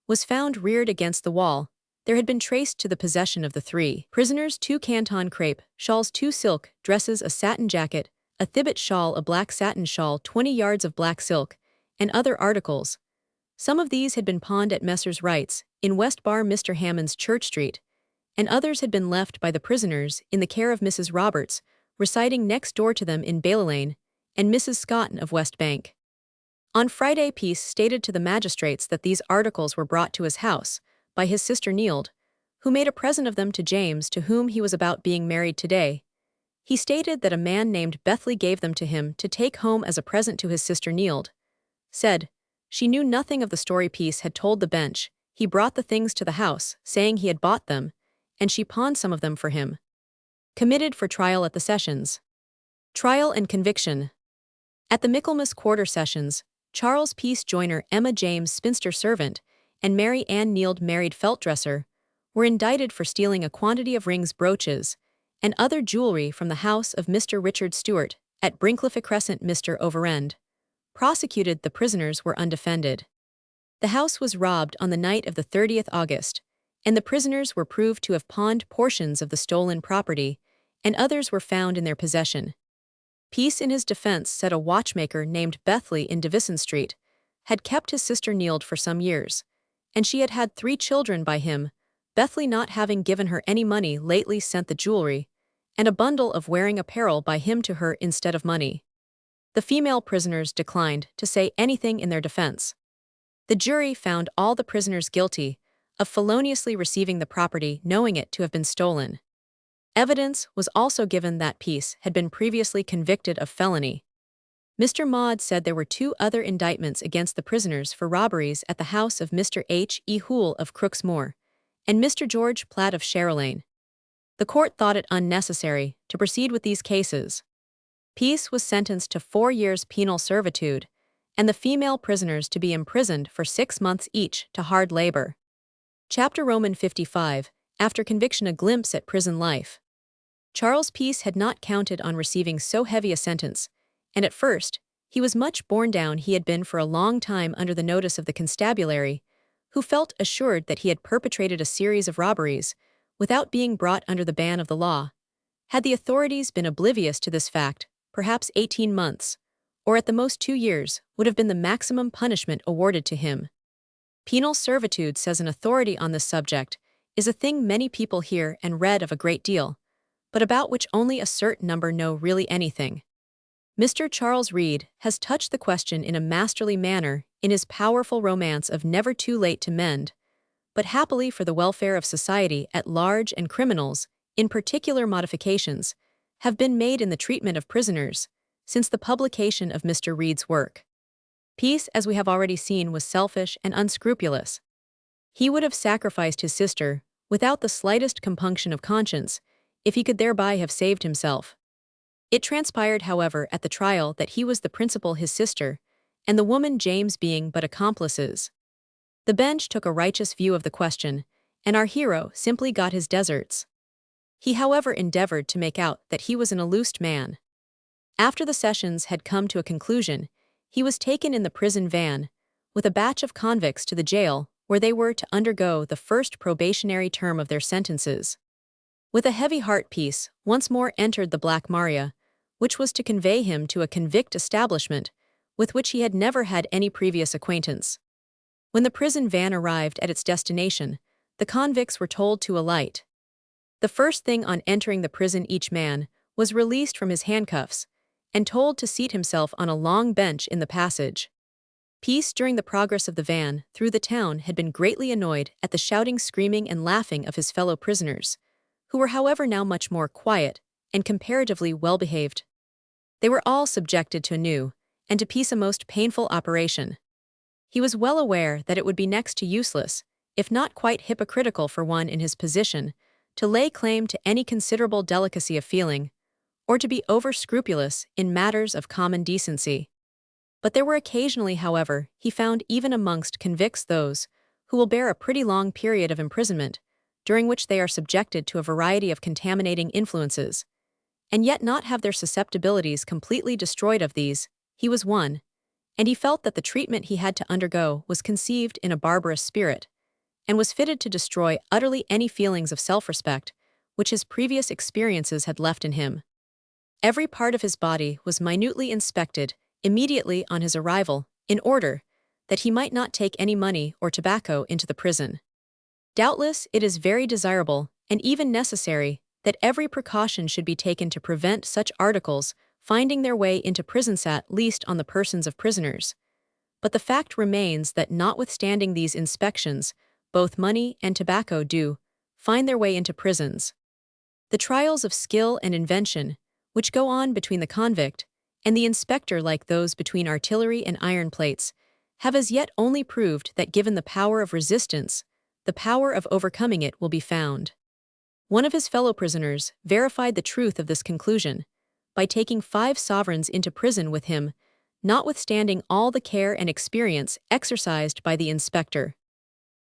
was found reared against the wall. There had been traced to the possession of the 3 prisoners 2 canton crepe shawls, 2 silk dresses, a satin jacket, a thibet shawl, a black satin shawl, 20 yards of black silk, and other articles. Some of these had been pawned at Messrs. Wright's, in West Bar Mr. Hammond's, Church Street, and others had been left by the prisoners in the care of Mrs. Roberts, residing next door to them in Bailey Lane, and Mrs. Scotton of West Bank. On Friday, Peace stated to the magistrates that these articles were brought to his house by his sister Neild, who made a present of them to James, to whom he was about being married today. He stated that a man named Bethley gave them to him to take home as a present to his sister Neild. Said she knew nothing of the story Peace had told the bench. He brought the things to the house, saying he had bought them, and she pawned some of them for him. Committed for trial at the Sessions. Trial and conviction. At the Michaelmas Quarter Sessions, Charles Peace Joyner, Emma James spinster servant, and Mary Ann Neild married felt dresser, were indicted for stealing a quantity of rings, brooches, and other jewelry from the house of Mr. Richard Stewart, at Brinkcliff Crescent. Mr. Overend prosecuted. The prisoners were undefended. The house was robbed on the night of the 30th August, and the prisoners were proved to have pawned portions of the stolen property, and others were found in their possession. Peace in his defense said a watchmaker named Bethley in Davison Street had kept his sister Neild for some years, and she had had 3 children by him. Bethley, not having given her any money lately, sent the jewelry and a bundle of wearing apparel by him to her instead of money. The female prisoners declined to say anything in their defense. The jury found all the prisoners guilty of feloniously receiving the property knowing it to have been stolen. Evidence was also given that Peace had been previously convicted of felony. Mr. Maud said there were 2 other indictments against the prisoners for robberies at the house of Mr. H. E. Hoole of Crooks Moor and Mr. George Platt of Sherolane. The court thought it unnecessary to proceed with these cases. Peace was sentenced to 4 years penal servitude, and the female prisoners to be imprisoned for 6 months each to hard labor. Chapter Roman 55, after conviction, a glimpse at prison life. Charles Peace had not counted on receiving so heavy a sentence, and at first, he was much borne down. He had been for a long time under the notice of the constabulary, who felt assured that he had perpetrated a series of robberies, without being brought under the ban of the law. Had the authorities been oblivious to this fact, perhaps 18 months, or at the most 2 years, would have been the maximum punishment awarded to him. Penal servitude, says an authority on this subject, is a thing many people hear and read of a great deal, but about which only a certain number know really anything. Mr. Charles Reade has touched the question in a masterly manner in his powerful romance of Never Too Late to Mend, but happily for the welfare of society at large and criminals, in particular, modifications have been made in the treatment of prisoners since the publication of Mr. Reade's work. Peace, as we have already seen, was selfish and unscrupulous. He would have sacrificed his sister without the slightest compunction of conscience if he could thereby have saved himself. It transpired, however, at the trial that he was the principal, his sister, and the woman James being but accomplices. The bench took a righteous view of the question, and our hero simply got his deserts. He, however, endeavored to make out that he was an illused man. After the sessions had come to a conclusion, he was taken in the prison van, with a batch of convicts, to the jail, where they were to undergo the first probationary term of their sentences. With a heavy heart, Peace once more entered the Black Maria, which was to convey him to a convict establishment with which he had never had any previous acquaintance. When the prison van arrived at its destination, the convicts were told to alight. The first thing on entering the prison, each man was released from his handcuffs and told to seat himself on a long bench in the passage. Peace, during the progress of the van through the town, had been greatly annoyed at the shouting, screaming, and laughing of his fellow prisoners, who were, however, now much more quiet and comparatively well-behaved. They were all subjected to a new, and to Peace a most painful operation. He was well aware that it would be next to useless, if not quite hypocritical for one in his position, to lay claim to any considerable delicacy of feeling, or to be over-scrupulous in matters of common decency. But there were occasionally, however, he found even amongst convicts those who will bear a pretty long period of imprisonment, during which they are subjected to a variety of contaminating influences, and yet not have their susceptibilities completely destroyed. Of these, he was one, and he felt that the treatment he had to undergo was conceived in a barbarous spirit, and was fitted to destroy utterly any feelings of self-respect which his previous experiences had left in him. Every part of his body was minutely inspected immediately on his arrival, in order that he might not take any money or tobacco into the prison. Doubtless, it is very desirable, and even necessary, that every precaution should be taken to prevent such articles finding their way into prisons, at least on the persons of prisoners. But the fact remains that notwithstanding these inspections, both money and tobacco do find their way into prisons. The trials of skill and invention, which go on between the convict and the inspector, like those between artillery and iron plates, have as yet only proved that given the power of resistance, the power of overcoming it will be found. One of his fellow prisoners verified the truth of this conclusion by taking 5 sovereigns into prison with him, notwithstanding all the care and experience exercised by the inspector.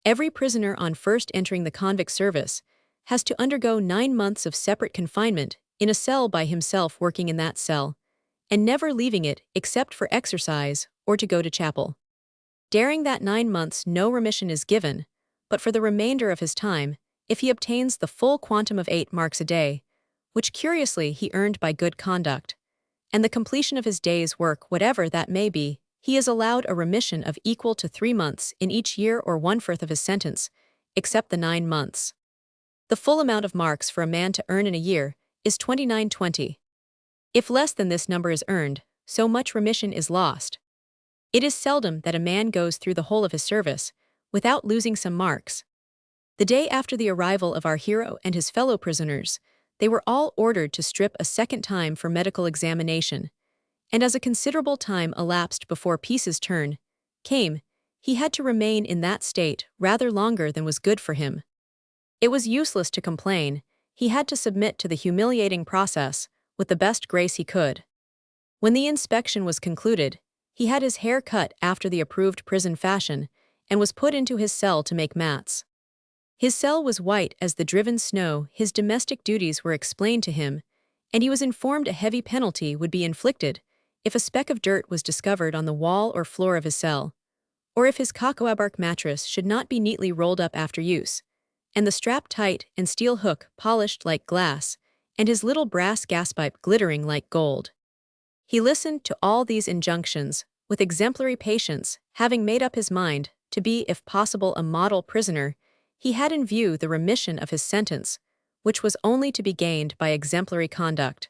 Every prisoner on first entering the convict service has to undergo 9 months of separate confinement in a cell by himself, working in that cell, and never leaving it except for exercise or to go to chapel. During that 9 months no remission is given, but for the remainder of his time, if he obtains the full quantum of 8 marks a day, which curiously he earned by good conduct, and the completion of his day's work, whatever that may be, he is allowed a remission of equal to 3 months in each year, or 1/4 of his sentence, except the 9 months. The full amount of marks for a man to earn in a year is 2920. If less than this number is earned, so much remission is lost. It is seldom that a man goes through the whole of his service without losing some marks, The day after the arrival of our hero and his fellow prisoners, they were all ordered to strip a second time for medical examination, and as a considerable time elapsed before Peace's turn came, he had to remain in that state rather longer than was good for him. It was useless to complain, he had to submit to the humiliating process with the best grace he could. When the inspection was concluded, he had his hair cut after the approved prison fashion and was put into his cell to make mats. His cell was white as the driven snow, his domestic duties were explained to him, and he was informed a heavy penalty would be inflicted if a speck of dirt was discovered on the wall or floor of his cell, or if his cocoa bark mattress should not be neatly rolled up after use, and the strap tight and steel hook polished like glass, and his little brass gaspipe glittering like gold. He listened to all these injunctions with exemplary patience, having made up his mind to be, if possible, a model prisoner. He had in view the remission of his sentence, which was only to be gained by exemplary conduct.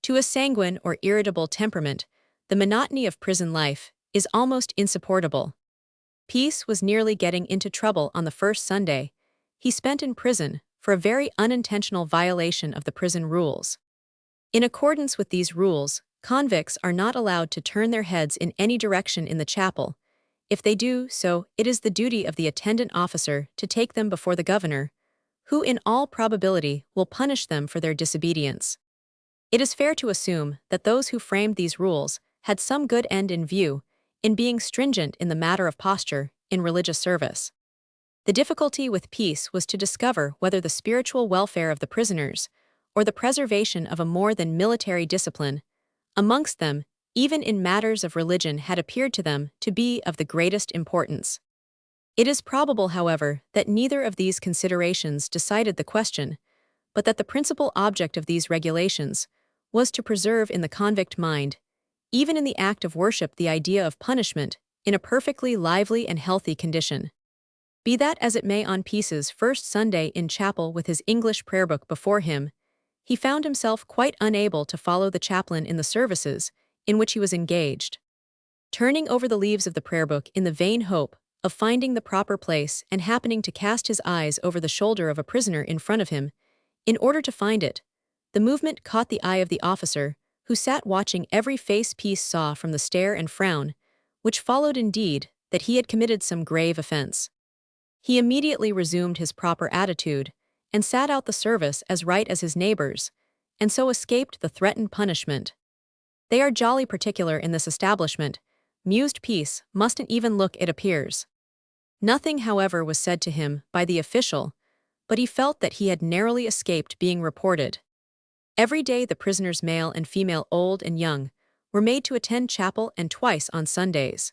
To a sanguine or irritable temperament, the monotony of prison life is almost insupportable. Peace was nearly getting into trouble on the first Sunday he spent in prison for a very unintentional violation of the prison rules. In accordance with these rules, convicts are not allowed to turn their heads in any direction in the chapel. If they do so, it is the duty of the attendant officer to take them before the governor, who in all probability will punish them for their disobedience. It is fair to assume that those who framed these rules had some good end in view, in being stringent in the matter of posture in religious service. The difficulty with Peace was to discover whether the spiritual welfare of the prisoners, or the preservation of a more than military discipline, amongst them, even in matters of religion, had appeared to them to be of the greatest importance. It is probable, however, that neither of these considerations decided the question, but that the principal object of these regulations was to preserve in the convict mind, even in the act of worship, the idea of punishment in a perfectly lively and healthy condition. Be that as it may, on Peace's first Sunday in chapel with his English prayer book before him, he found himself quite unable to follow the chaplain in the services in which he was engaged. Turning over the leaves of the prayer book in the vain hope of finding the proper place and happening to cast his eyes over the shoulder of a prisoner in front of him, in order to find it, the movement caught the eye of the officer, who sat watching every face Peace saw from the stare and frown, which followed indeed that he had committed some grave offense. He immediately resumed his proper attitude, and sat out the service as right as his neighbors, and so escaped the threatened punishment. They are jolly particular in this establishment, mused Peace, mustn't even look, it appears. Nothing, however, was said to him by the official, but he felt that he had narrowly escaped being reported. Every day the prisoners, male and female, old and young, were made to attend chapel, and twice on Sundays.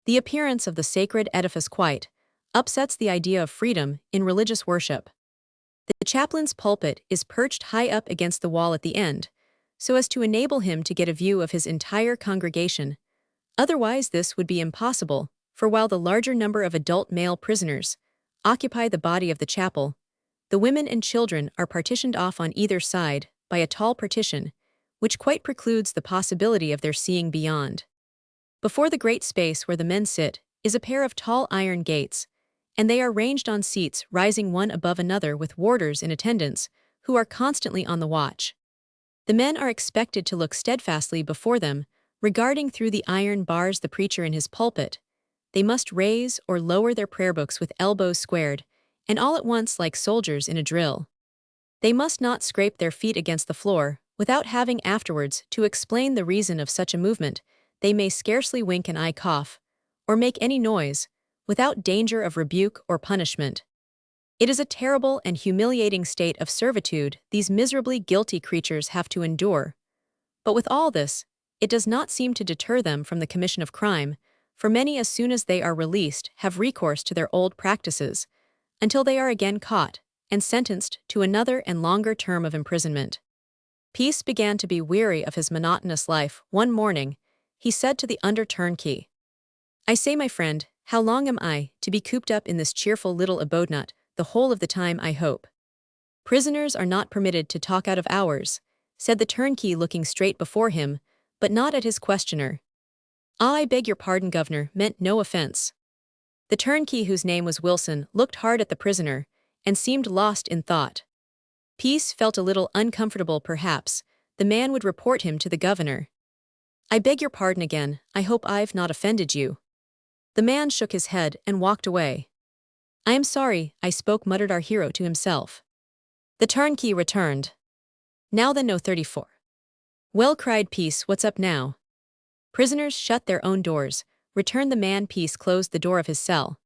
The appearance of the sacred edifice quite upsets the idea of freedom in religious worship. The chaplain's pulpit is perched high up against the wall at the end, so as to enable him to get a view of his entire congregation. Otherwise this would be impossible, for while the larger number of adult male prisoners occupy the body of the chapel, the women and children are partitioned off on either side by a tall partition, which quite precludes the possibility of their seeing beyond. Before the great space where the men sit is a pair of tall iron gates, and they are ranged on seats rising one above another with warders in attendance, who are constantly on the watch. The men are expected to look steadfastly before them, regarding through the iron bars the preacher in his pulpit. They must raise or lower their prayer books with elbows squared, and all at once like soldiers in a drill. They must not scrape their feet against the floor, without having afterwards to explain the reason of such a movement. They may scarcely wink an eye, cough, or make any noise, without danger of rebuke or punishment. It is a terrible and humiliating state of servitude these miserably guilty creatures have to endure. But with all this, it does not seem to deter them from the commission of crime, for many, as soon as they are released, have recourse to their old practices, until they are again caught and sentenced to another and longer term of imprisonment. Peace began to be weary of his monotonous life. One morning, he said to the under-turnkey, "I say, my friend, how long am I to be cooped up in this cheerful little abode? Not the whole of the time, I hope." "Prisoners are not permitted to talk out of hours," said the turnkey, looking straight before him, but not at his questioner. "Ah, I beg your pardon, governor, meant no offense." The turnkey, whose name was Wilson, looked hard at the prisoner and seemed lost in thought. Peace felt a little uncomfortable. Perhaps the man would report him to the governor. "I beg your pardon again, I hope I've not offended you." The man shook his head and walked away. "I am sorry, I spoke," muttered our hero to himself. The turnkey returned. "Now then, no 34. "Well," cried Peace, "what's up now?" Prisoners shut their own doors, returned the man. Peace closed the door of his cell.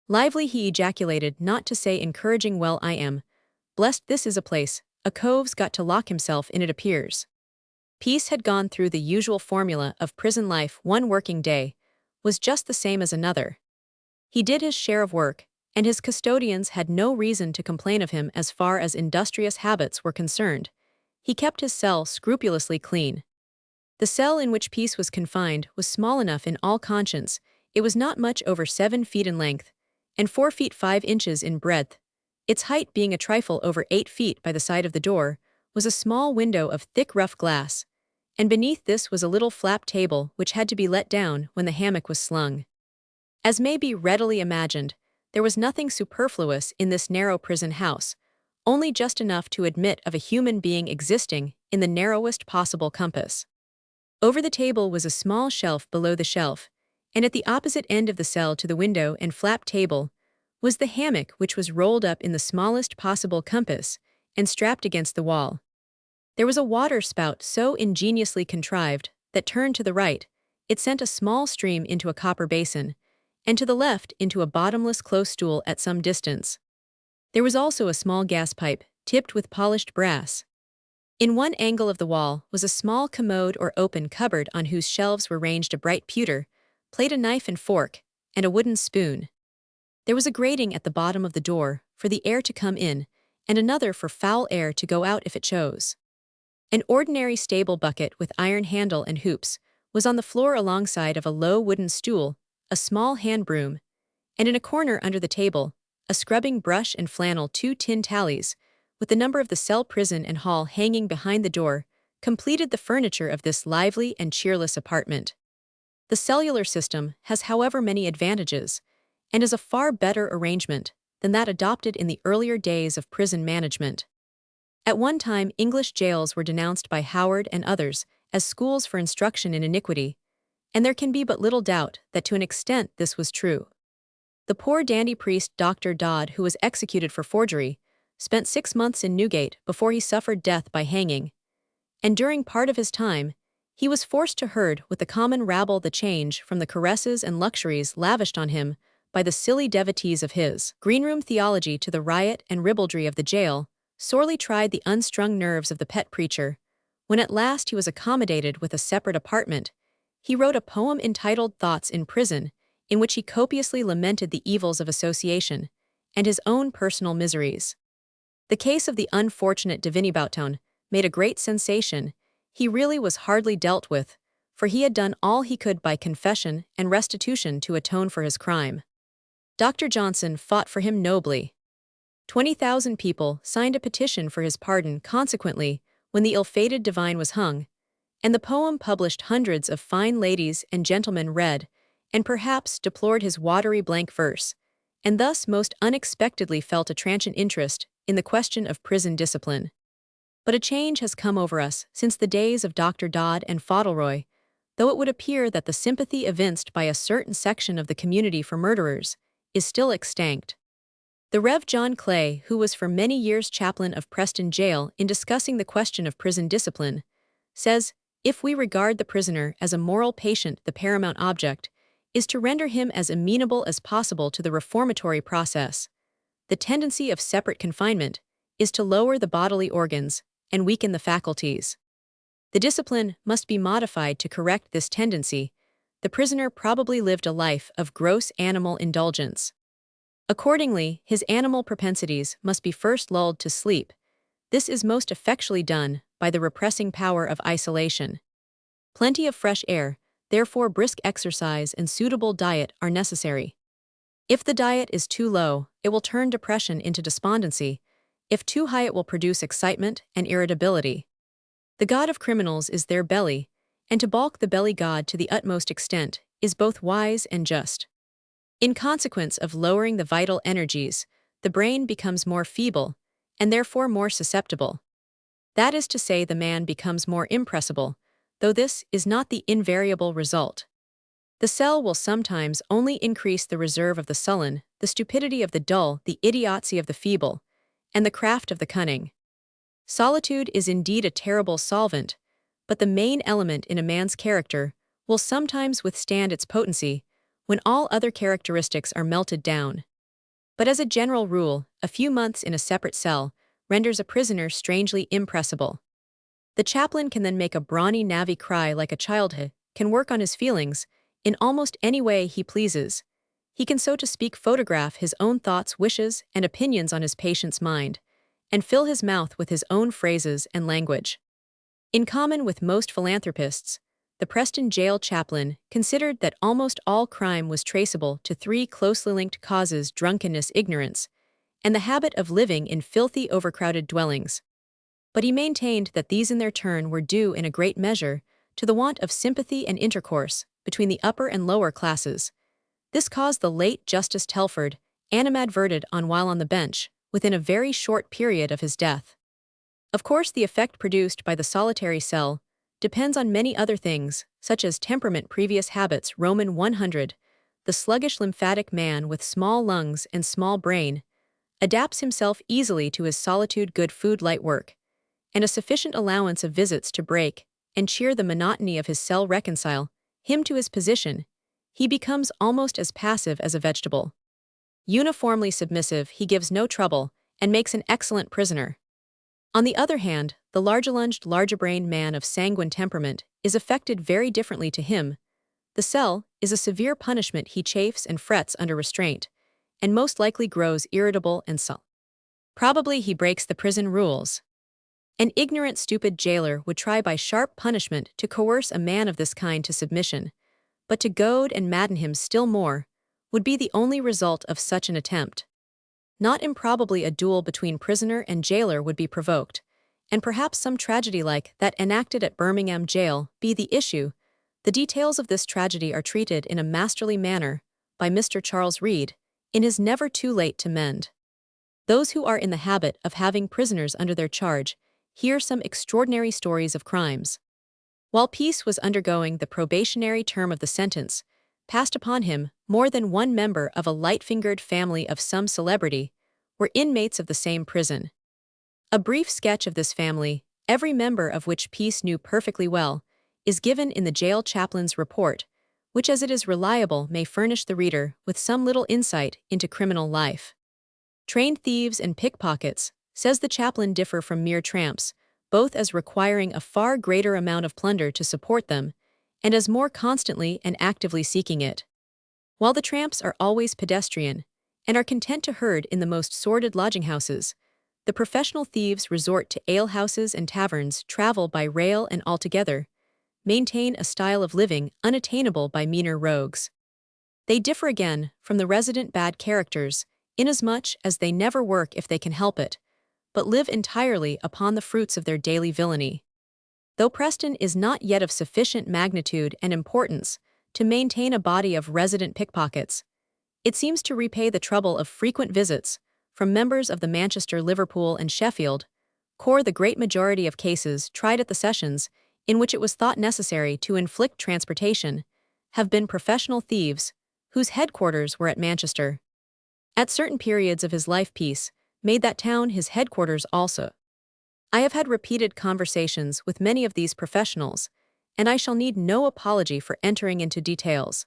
"Lively," he ejaculated, not to say encouraging. "Well, I am blessed this is a place, a cove's got to lock himself in, it appears." Peace had gone through the usual formula of prison life. One working day was just the same as another. He did his share of work, and his custodians had no reason to complain of him as far as industrious habits were concerned. He kept his cell scrupulously clean. The cell in which Peace was confined was small enough in all conscience. It was not much over 7 feet in length, and 4 feet 5 inches in breadth. Its height being a trifle over 8 feet. By the side of the door was a small window of thick rough glass, and beneath this was a little flap table which had to be let down when the hammock was slung. As may be readily imagined, there was nothing superfluous in this narrow prison house, only just enough to admit of a human being existing in the narrowest possible compass. Over the table was a small shelf. Below the shelf, and at the opposite end of the cell to the window and flap table, was the hammock, which was rolled up in the smallest possible compass and strapped against the wall. There was a water spout so ingeniously contrived that, turned to the right, it sent a small stream into a copper basin, and to the left into a bottomless close stool at some distance. There was also a small gas pipe, tipped with polished brass. In one angle of the wall was a small commode or open cupboard on whose shelves were ranged a bright pewter plate, a knife and fork, and a wooden spoon. There was a grating at the bottom of the door for the air to come in, and another for foul air to go out if it chose. An ordinary stable bucket with iron handle and hoops was on the floor alongside of a low wooden stool, a small hand broom, and in a corner under the table, a scrubbing brush and flannel. 2 tin tallies, with the number of the cell, prison, and hall hanging behind the door, completed the furniture of this lively and cheerless apartment. The cellular system has, however, many advantages, and is a far better arrangement than that adopted in the earlier days of prison management. At one time, English jails were denounced by Howard and others as schools for instruction in iniquity, and there can be but little doubt that to an extent this was true. The poor dandy priest Dr. Dodd, who was executed for forgery, spent 6 months in Newgate before he suffered death by hanging, and during part of his time, he was forced to herd with the common rabble the change from the caresses and luxuries lavished on him by the silly devotees of his greenroom theology to the riot and ribaldry of the jail, sorely tried the unstrung nerves of the pet preacher. When at last he was accommodated with a separate apartment, he wrote a poem entitled Thoughts in Prison, in which he copiously lamented the evils of association and his own personal miseries. The case of the unfortunate Divini Bouton made a great sensation. He really was hardly dealt with, for he had done all he could by confession and restitution to atone for his crime. Dr. Johnson fought for him nobly. 20,000 people signed a petition for his pardon. Consequently, when the ill-fated divine was hung, and the poem published, hundreds of fine ladies and gentlemen read, and perhaps deplored his watery blank verse, and thus most unexpectedly felt a transient interest in the question of prison discipline. But a change has come over us since the days of Dr. Dodd and Fauntleroy, though it would appear that the sympathy evinced by a certain section of the community for murderers is still extinct. The Rev. John Clay, who was for many years chaplain of Preston Jail, in discussing the question of prison discipline, says, "If we regard the prisoner as a moral patient, the paramount object is to render him as amenable as possible to the reformatory process. The tendency of separate confinement is to lower the bodily organs and weaken the faculties. The discipline must be modified to correct this tendency. The prisoner probably lived a life of gross animal indulgence. Accordingly, his animal propensities must be first lulled to sleep. This is most effectually done by the repressing power of isolation. Plenty of fresh air, therefore brisk exercise and suitable diet are necessary. If the diet is too low, it will turn depression into despondency. If too high, it will produce excitement and irritability. The god of criminals is their belly, and to balk the belly god to the utmost extent is both wise and just. In consequence of lowering the vital energies, the brain becomes more feeble, and therefore more susceptible. That is to say, the man becomes more impressible, though this is not the invariable result. The cell will sometimes only increase the reserve of the sullen, the stupidity of the dull, the idiocy of the feeble, and the craft of the cunning. Solitude is indeed a terrible solvent, but the main element in a man's character will sometimes withstand its potency when all other characteristics are melted down. But as a general rule, a few months in a separate cell renders a prisoner strangely impressible. The chaplain can then make a brawny navvy cry like a child, can work on his feelings in almost any way he pleases. He can, so to speak, photograph his own thoughts, wishes, and opinions on his patient's mind, and fill his mouth with his own phrases and language. In common with most philanthropists, the Preston jail chaplain considered that almost all crime was traceable to three closely linked causes: drunkenness, ignorance, and the habit of living in filthy, overcrowded dwellings. But he maintained that these in their turn were due in a great measure to the want of sympathy and intercourse between the upper and lower classes. This caused the late Justice Telford, animadverted on while on the bench, within a very short period of his death. Of course, the effect produced by the solitary cell depends on many other things, such as temperament, previous habits. Roman 100. The sluggish lymphatic man with small lungs and small brain adapts himself easily to his solitude, good food, light work, and a sufficient allowance of visits to break and cheer the monotony of his cell reconcile him to his position. He becomes almost as passive as a vegetable. Uniformly submissive, he gives no trouble and makes an excellent prisoner. On the other hand, the larger-lunged, larger-brained man of sanguine temperament is affected very differently to him. The cell is a severe punishment. He chafes and frets under restraint, and most likely grows irritable and sullen. Probably he breaks the prison rules. An ignorant, stupid jailer would try by sharp punishment to coerce a man of this kind to submission, but to goad and madden him still more would be the only result of such an attempt. Not improbably a duel between prisoner and jailer would be provoked, and perhaps some tragedy like that enacted at Birmingham jail be the issue. The details of this tragedy are treated in a masterly manner by Mr. Charles Reade in his Never Too Late to Mend. Those who are in the habit of having prisoners under their charge hear some extraordinary stories of crimes. While Peace was undergoing the probationary term of the sentence passed upon him, more than one member of a light-fingered family of some celebrity were inmates of the same prison. A brief sketch of this family, every member of which Peace knew perfectly well, is given in the jail chaplain's report, which, as it is reliable, may furnish the reader with some little insight into criminal life. Trained thieves and pickpockets, says the chaplain, differ from mere tramps, both as requiring a far greater amount of plunder to support them, and as more constantly and actively seeking it. While the tramps are always pedestrian, and are content to herd in the most sordid lodging-houses, the professional thieves resort to alehouses and taverns, travel by rail, and altogether maintain a style of living unattainable by meaner rogues. They differ again from the resident bad characters, inasmuch as they never work if they can help it, but live entirely upon the fruits of their daily villainy. Though Preston is not yet of sufficient magnitude and importance to maintain a body of resident pickpockets, it seems to repay the trouble of frequent visits from members of the Manchester, Liverpool, and Sheffield corps. The great majority of cases tried at the sessions in which it was thought necessary to inflict transportation have been professional thieves whose headquarters were at Manchester. At certain periods of his life, Peace made that town his headquarters also. I have had repeated conversations with many of these professionals, and I shall need no apology for entering into details.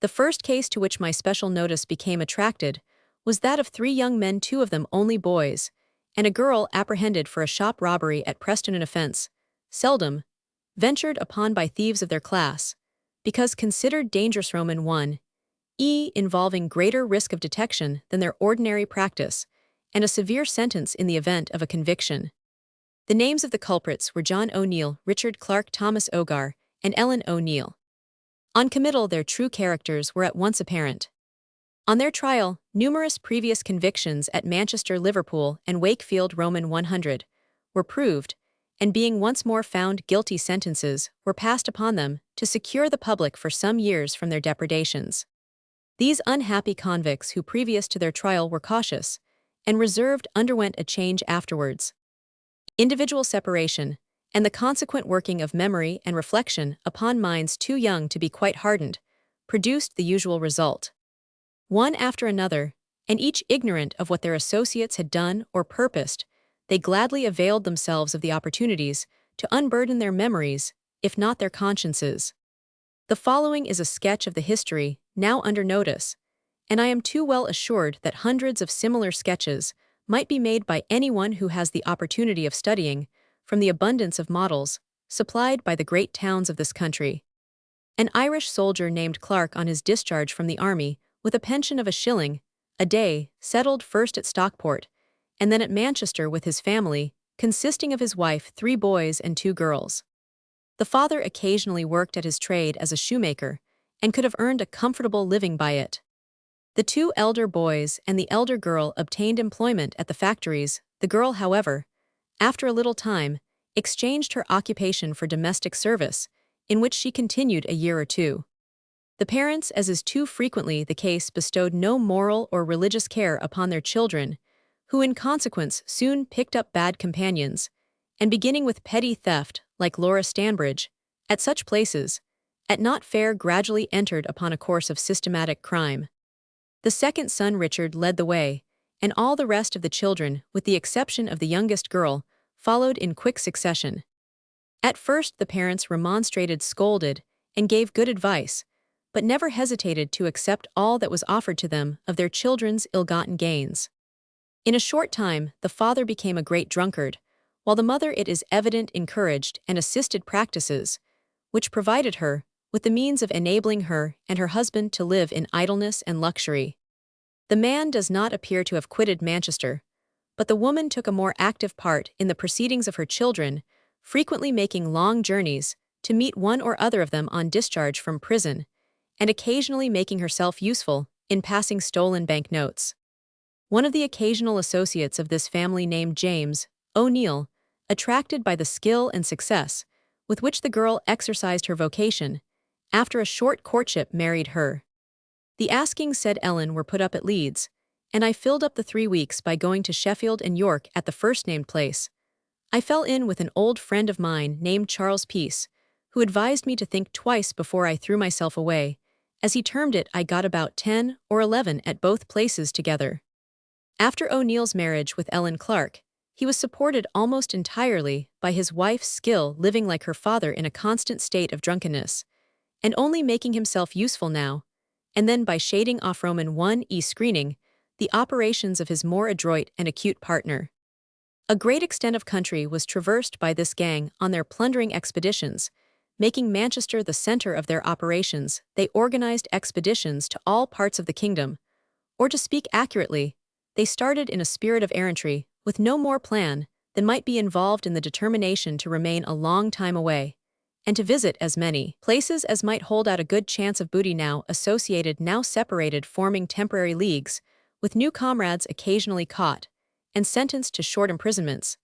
The first case to which my special notice became attracted was that of 3 young men, 2 of them only boys, and a girl apprehended for a shop robbery at Preston, an offense seldom ventured upon by thieves of their class, because considered dangerous. Roman 1. Involving greater risk of detection than their ordinary practice, and a severe sentence in the event of a conviction. The names of the culprits were John O'Neill, Richard Clark, Thomas Ogar, and Ellen O'Neill. On committal, their true characters were at once apparent. On their trial, numerous previous convictions at Manchester, Liverpool, and Wakefield, Roman 100, were proved, and being once more found guilty, sentences were passed upon them to secure the public for some years from their depredations. These unhappy convicts who previous to their trial were cautious and reserved underwent a change afterwards. Individual separation, and the consequent working of memory and reflection upon minds too young to be quite hardened, produced the usual result. One after another, and each ignorant of what their associates had done or purposed, they gladly availed themselves of the opportunities to unburden their memories, if not their consciences. The following is a sketch of the history now under notice, and I am too well assured that hundreds of similar sketches might be made by anyone who has the opportunity of studying from the abundance of models supplied by the great towns of this country. An Irish soldier named Clark, on his discharge from the army, with a pension of £1 a day, settled first at Stockport, and then at Manchester with his family, consisting of his wife, 3 boys and 2 girls. The father occasionally worked at his trade as a shoemaker, and could have earned a comfortable living by it. The 2 elder boys and the elder girl obtained employment at the factories. The girl, however, after a little time, exchanged her occupation for domestic service, in which she continued a year or 2. The parents, as is too frequently the case, bestowed no moral or religious care upon their children, who in consequence soon picked up bad companions, and beginning with petty theft, like Laura Stanbridge, at such places, at Not Fair gradually entered upon a course of systematic crime. The second son, Richard, led the way, and all the rest of the children, with the exception of the youngest girl, followed in quick succession. At first the parents remonstrated, scolded, and gave good advice, but never hesitated to accept all that was offered to them of their children's ill-gotten gains. In a short time, the father became a great drunkard, while the mother, it is evident, encouraged and assisted practices, which provided her with the means of enabling her and her husband to live in idleness and luxury. The man does not appear to have quitted Manchester, but the woman took a more active part in the proceedings of her children, frequently making long journeys to meet one or other of them on discharge from prison, and occasionally making herself useful in passing stolen bank notes. One of the occasional associates of this family, named James O'Neill, attracted by the skill and success with which the girl exercised her vocation, after a short courtship married her. The askings, said Ellen, were put up at Leeds, and I filled up the 3 weeks by going to Sheffield and York at the first named place. I fell in with an old friend of mine named Charles Peace, who advised me to think twice before I threw myself away. As he termed it, I got about 10 or 11 at both places together. After O'Neill's marriage with Ellen Clark, he was supported almost entirely by his wife's skill, living like her father in a constant state of drunkenness, and only making himself useful now and then by shading off Roman 1e screening the operations of his more adroit and acute partner. A great extent of country was traversed by this gang on their plundering expeditions, making Manchester the center of their operations. They organized expeditions to all parts of the kingdom, or to speak accurately, they started in a spirit of errantry, with no more plan than might be involved in the determination to remain a long time away, and to visit as many places as might hold out a good chance of booty, now associated, now separated, forming temporary leagues, with new comrades occasionally caught, and sentenced to short imprisonments.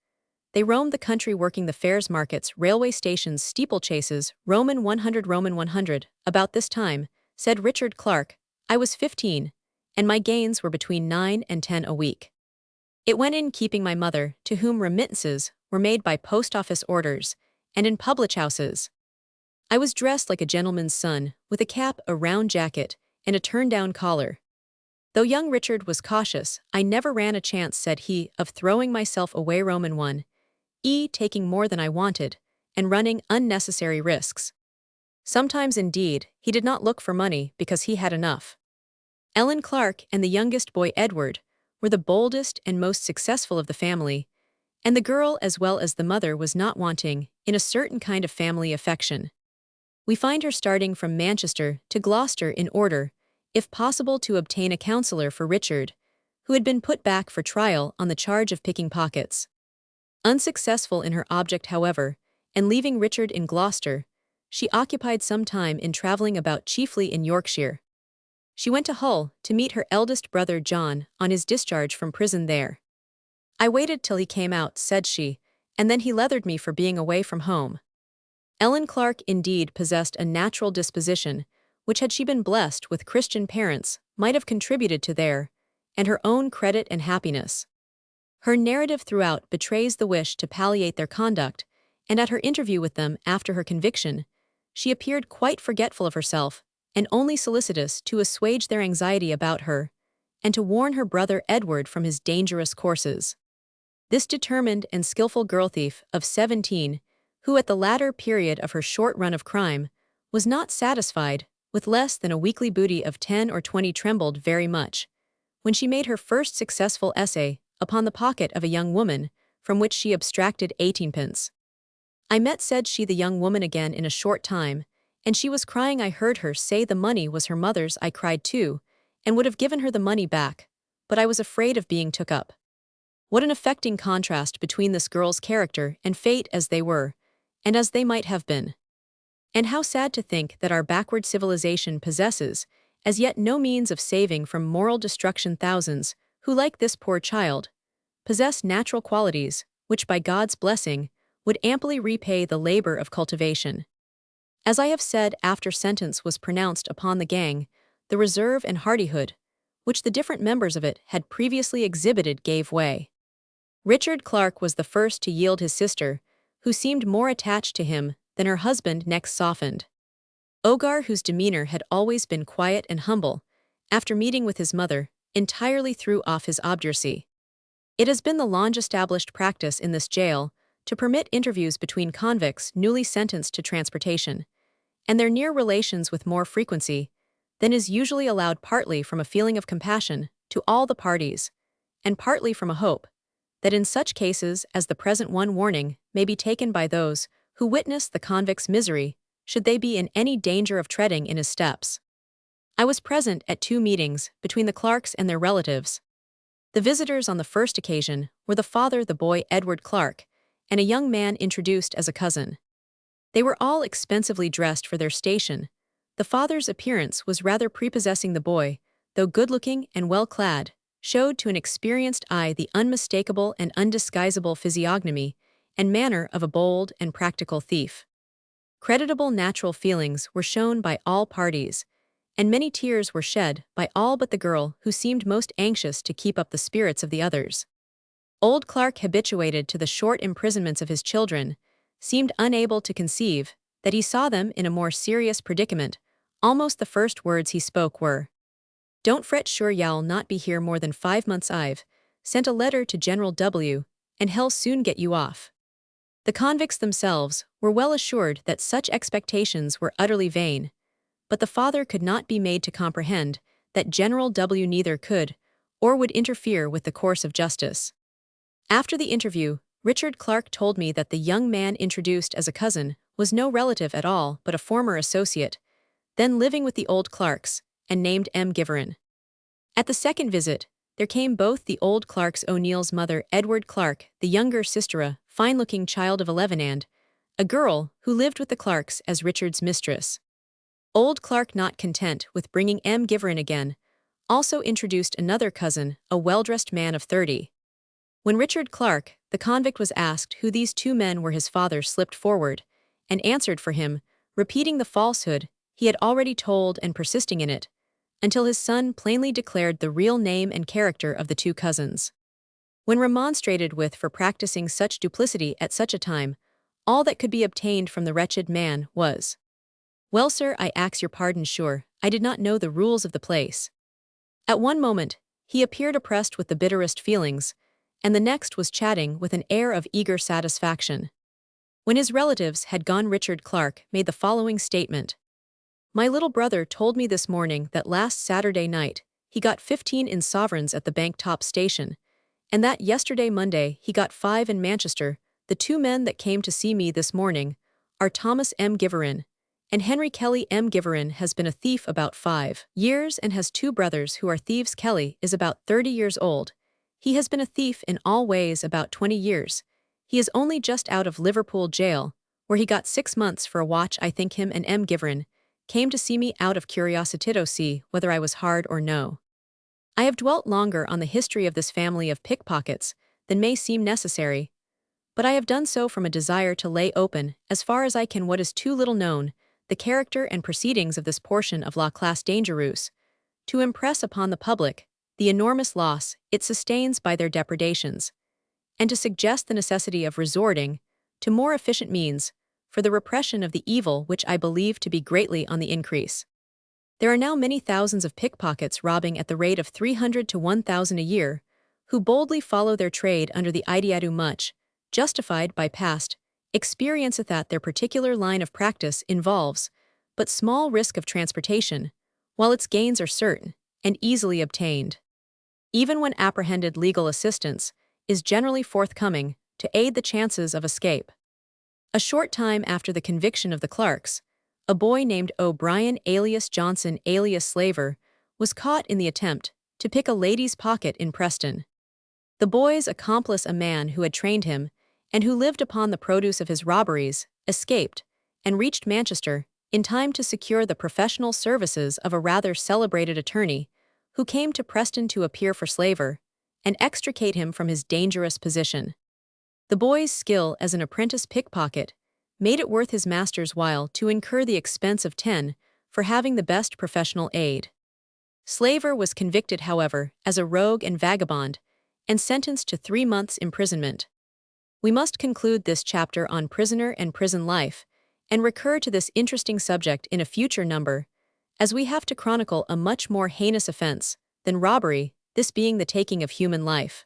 They roamed the country, working the fairs, markets, railway stations, steeplechases. Roman 100. About this time, said Richard Clark, I was 15, and my gains were between 9 and 10 a week. It went in keeping my mother, to whom remittances were made by post-office orders, and in public houses. I was dressed like a gentleman's son, with a cap, a round jacket, and a turn-down collar. Though young Richard was cautious, I never ran a chance, said he, of throwing myself away. Roman 1e taking more than I wanted, and running unnecessary risks. Sometimes, indeed, he did not look for money because he had enough. Ellen Clark and the youngest boy, Edward, were the boldest and most successful of the family, and the girl, as well as the mother, was not wanting in a certain kind of family affection. We find her starting from Manchester to Gloucester in order, if possible, to obtain a counsellor for Richard, who had been put back for trial on the charge of picking pockets. Unsuccessful in her object, however, and leaving Richard in Gloucester, she occupied some time in travelling about, chiefly in Yorkshire. She went to Hull to meet her eldest brother John on his discharge from prison there. I waited till he came out, said she, and then he leathered me for being away from home. Ellen Clark indeed possessed a natural disposition, which had she been blessed with Christian parents, might have contributed to their, and her own credit and happiness. Her narrative throughout betrays the wish to palliate their conduct, and at her interview with them after her conviction, she appeared quite forgetful of herself and only solicitous to assuage their anxiety about her and to warn her brother Edward from his dangerous courses. This determined and skillful girl thief of 17, who at the latter period of her short run of crime was not satisfied with less than a weekly booty of 10 or 20, trembled very much when she made her first successful essay upon the pocket of a young woman from which she abstracted 18 pence. I met, said she, the young woman again in a short time, and she was crying. I heard her say the money was her mother's. I cried too, and would have given her the money back, but I was afraid of being took up. What an affecting contrast between this girl's character and fate as they were, and as they might have been. And how sad to think that our backward civilization possesses, as yet, no means of saving from moral destruction thousands who, like this poor child, possess natural qualities which, by God's blessing, would amply repay the labor of cultivation. As I have said, after sentence was pronounced upon the gang, the reserve and hardihood, which the different members of it had previously exhibited, gave way. Richard Clark was the first to yield. His sister, who seemed more attached to him than her husband, next softened. Ogar, whose demeanor had always been quiet and humble, after meeting with his mother, entirely threw off his obduracy. It has been the long-established practice in this jail to permit interviews between convicts newly sentenced to transportation, and their near relations with more frequency than is usually allowed, partly from a feeling of compassion to all the parties, and partly from a hope that in such cases as the present one warning may be taken by those who witness the convict's misery should they be in any danger of treading in his steps. I was present at 2 meetings between the Clarks and their relatives. The visitors on the first occasion were the father, the boy Edward Clark, and a young man introduced as a cousin. They were all expensively dressed for their station. The father's appearance was rather prepossessing. The boy, though good-looking and well-clad, showed to an experienced eye the unmistakable and undisguisable physiognomy and manner of a bold and practical thief. Creditable natural feelings were shown by all parties, and many tears were shed by all but the girl, who seemed most anxious to keep up the spirits of the others. Old Clark, habituated to the short imprisonments of his children, seemed unable to conceive that he saw them in a more serious predicament. Almost the first words he spoke were, "Don't fret, sure y'all not be here more than 5 months. I've sent a letter to General W, and he'll soon get you off." The convicts themselves were well assured that such expectations were utterly vain, but the father could not be made to comprehend that General W neither could or would interfere with the course of justice. After the interview, Richard Clark told me that the young man introduced as a cousin was no relative at all but a former associate, then living with the old Clarks, and named M. Giverin. At the second visit, there came both the old Clarks, O'Neill's mother, Edward Clark, the younger sister, a fine-looking child of 11, and a girl who lived with the Clarks as Richard's mistress. Old Clark, not content with bringing M. Giverin again, also introduced another cousin, a well-dressed man of 30. When Richard Clark, the convict, was asked who these 2 men were, his father slipped forward and answered for him, repeating the falsehood he had already told and persisting in it, until his son plainly declared the real name and character of the 2 cousins. When remonstrated with for practicing such duplicity at such a time, all that could be obtained from the wretched man was, "Well, sir, I ax your pardon, sure, I did not know the rules of the place." At one moment, he appeared oppressed with the bitterest feelings, and the next was chatting with an air of eager satisfaction. When his relatives had gone, Richard Clark made the following statement. "My little brother told me this morning that last Saturday night he got 15 in sovereigns at the bank top station, and that yesterday Monday he got 5 in Manchester. The 2 men that came to see me this morning are Thomas M. Giverin and Henry Kelly. M. Giverin has been a thief about 5 years and has 2 brothers who are thieves. Kelly is about 30 years old. He has been a thief in all ways about 20 years. He is only just out of Liverpool jail, where he got 6 months for a watch. I think him and M. Giverin came to see me out of curiosity to see whether I was hard or no. I have dwelt longer on the history of this family of pickpockets than may seem necessary, but I have done so from a desire to lay open, as far as I can, what is too little known, the character and proceedings of this portion of La Classe Dangereuse, to impress upon the public the enormous loss it sustains by their depredations, and to suggest the necessity of resorting to more efficient means for the repression of the evil which I believe to be greatly on the increase. There are now many thousands of pickpockets robbing at the rate of 300 to 1,000 a year, who boldly follow their trade under the idea much, justified by past experience that their particular line of practice involves but small risk of transportation, while its gains are certain and easily obtained. Even when apprehended, legal assistance is generally forthcoming to aid the chances of escape. A short time after the conviction of the clerks, a boy named O'Brien alias Johnson alias Slaver was caught in the attempt to pick a lady's pocket in Preston. The boy's accomplice, a man who had trained him and who lived upon the produce of his robberies, escaped and reached Manchester in time to secure the professional services of a rather celebrated attorney who came to Preston to appear for Slaver and extricate him from his dangerous position. The boy's skill as an apprentice pickpocket made it worth his master's while to incur the expense of 10 for having the best professional aid. Slaver was convicted, however, as a rogue and vagabond, and sentenced to 3 months' imprisonment. We must conclude this chapter on prisoner and prison life, and recur to this interesting subject in a future number, as we have to chronicle a much more heinous offense than robbery, this being the taking of human life.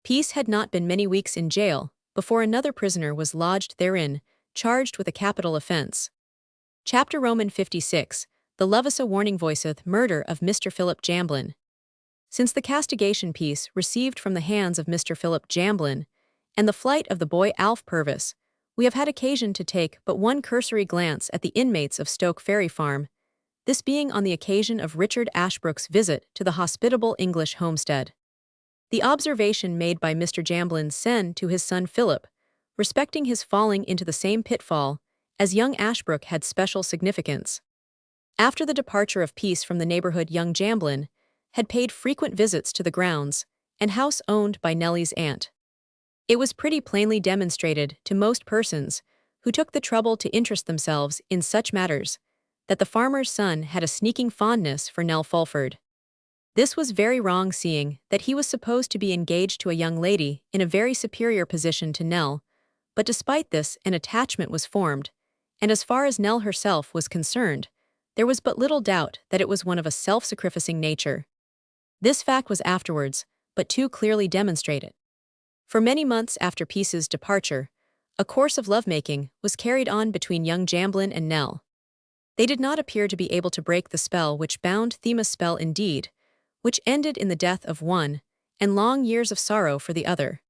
Peace had not been many weeks in jail before another prisoner was lodged therein, charged with a capital offense. Chapter Roman 56, The Lovisa Warning Voiceth Murder of Mr. Philip Jamblin. Since the castigation piece received from the hands of Mr. Philip Jamblin, and the flight of the boy Alf Purvis, we have had occasion to take but one cursory glance at the inmates of Stoke Ferry Farm, this being on the occasion of Richard Ashbrook's visit to the hospitable English homestead. The observation made by Mr. Jamblin's sen to his son Philip, respecting his falling into the same pitfall as young Ashbrook, had special significance. After the departure of peace from the neighborhood, young Jamblin had paid frequent visits to the grounds and house owned by Nellie's aunt. It was pretty plainly demonstrated to most persons who took the trouble to interest themselves in such matters that the farmer's son had a sneaking fondness for Nell Fulford. This was very wrong, seeing that he was supposed to be engaged to a young lady in a very superior position to Nell, but despite this an attachment was formed, and as far as Nell herself was concerned, there was but little doubt that it was one of a self-sacrificing nature. This fact was afterwards but too clearly demonstrated. For many months after Peace's departure, a course of lovemaking was carried on between young Jamblin and Nell. They did not appear to be able to break the spell which bound them, a spell indeed, which ended in the death of one and long years of sorrow for the other.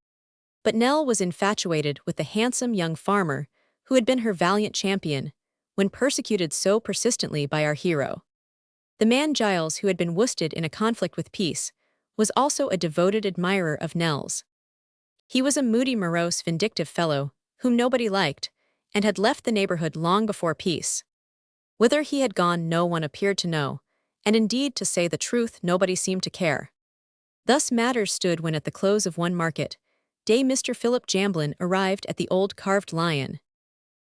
But Nell was infatuated with the handsome young farmer who had been her valiant champion when persecuted so persistently by our hero. The man Giles, who had been worsted in a conflict with Peace, was also a devoted admirer of Nell's. He was a moody, morose, vindictive fellow, whom nobody liked, and had left the neighborhood long before Peace. Whither he had gone no one appeared to know, and indeed, to say the truth, nobody seemed to care. Thus matters stood when at the close of one market day Mr. Philip Jamblin arrived at the Old Carved Lion.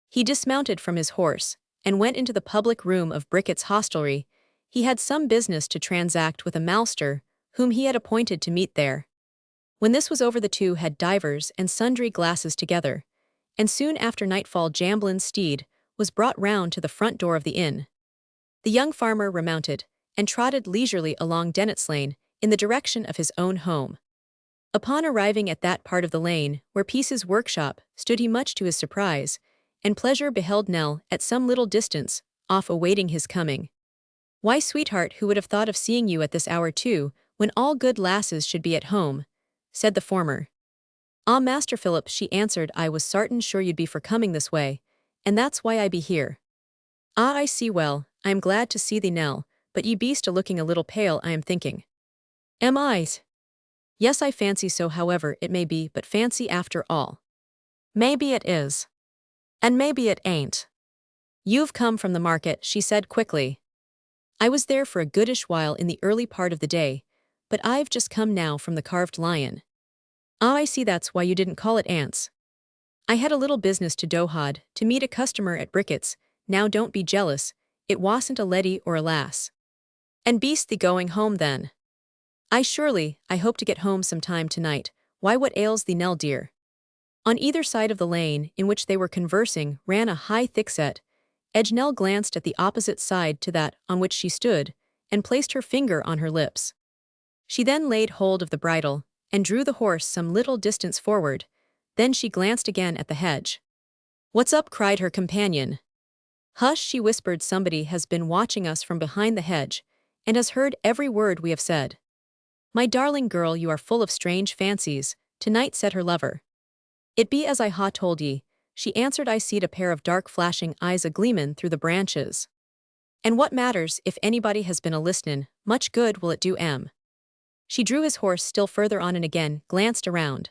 He dismounted from his horse, and went into the public room of Brickett's hostelry. He had some business to transact with a maltster, whom he had appointed to meet there. When this was over, the two had divers and sundry glasses together, and soon after nightfall Jamblin's steed was brought round to the front door of the inn. The young farmer remounted, and trotted leisurely along Dennet's Lane in the direction of his own home. Upon arriving at that part of the lane where Peace's workshop stood, he, much to his surprise and pleasure, beheld Nell at some little distance off, awaiting his coming. "Why, sweetheart, who would have thought of seeing you at this hour too, when all good lasses should be at home?" said the former. "Ah, Master Philip," she answered, "I was sartin sure you'd be for coming this way, and that's why I be here." "Ah, I see well, I am glad to see thee, Nell, but ye beest a-looking a little pale, I am thinking." "Am I's?" "Yes, I fancy so, however it may be but fancy after all." "Maybe it is. And maybe it ain't." "You've come from the market," she said quickly. "I was there for a goodish while in the early part of the day, but I've just come now from the Carved Lion." "Ah, I see, that's why you didn't call it ants." "I had a little business to Dohod, to meet a customer at Brickett's, now don't be jealous, it wasn't a leddy or a lass. And beast thee going home then. I hope to get home some time tonight, why what ails thee Nell dear? On either side of the lane in which they were conversing ran a high thickset edge. Nell glanced at the opposite side to that on which she stood, and placed her finger on her lips. She then laid hold of the bridle, and drew the horse some little distance forward, then she glanced again at the hedge. "What's up?" cried her companion. "Hush," she whispered, "somebody has been watching us from behind the hedge, and has heard every word we have said." "My darling girl, you are full of strange fancies, tonight," said her lover. "It be as I ha told ye," she answered. "I seed a pair of dark flashing eyes a-gleamin' through the branches. And what matters if anybody has been a-listenin', much good will it do 'em." She drew his horse still further on and again glanced around.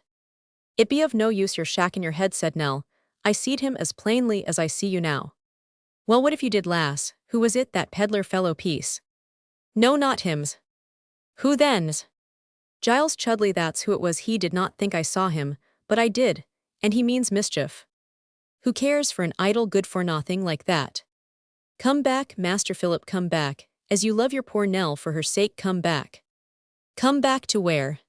"It be of no use your shacking your head," said Nell. "I seed him as plainly as I see you now." "Well, what if you did, lass? Who was it, that peddler fellow piece?" "No, not him's." "Who then's?" "Giles Chudley, that's who it was. He did not think I saw him, but I did, and he means mischief. Who cares for an idle good-for-nothing like that? Come back, Master Philip, come back, as you love your poor Nell, for her sake come back." "Come back to where?"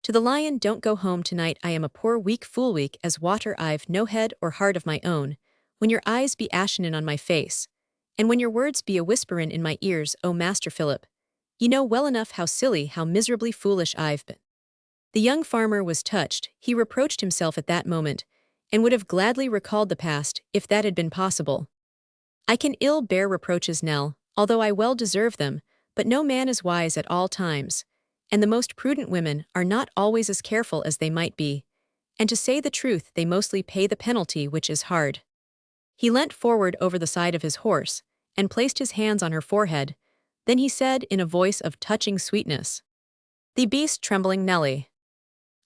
"To the Lion. Don't go home tonight. I am a poor weak fool, weak as water. I've no head or heart of my own, when your eyes be ashenin on my face, and when your words be a-whisperin' in my ears. Oh, Master Philip, ye know well enough how silly, how miserably foolish I've been." The young farmer was touched. He reproached himself at that moment, and would have gladly recalled the past, if that had been possible. "I can ill bear reproaches, Nell, although I well deserve them, but no man is wise at all times, and the most prudent women are not always as careful as they might be, and to say the truth, they mostly pay the penalty, which is hard." He leant forward over the side of his horse, and placed his hands on her forehead, then he said in a voice of touching sweetness, "Thee beast trembling, Nelly.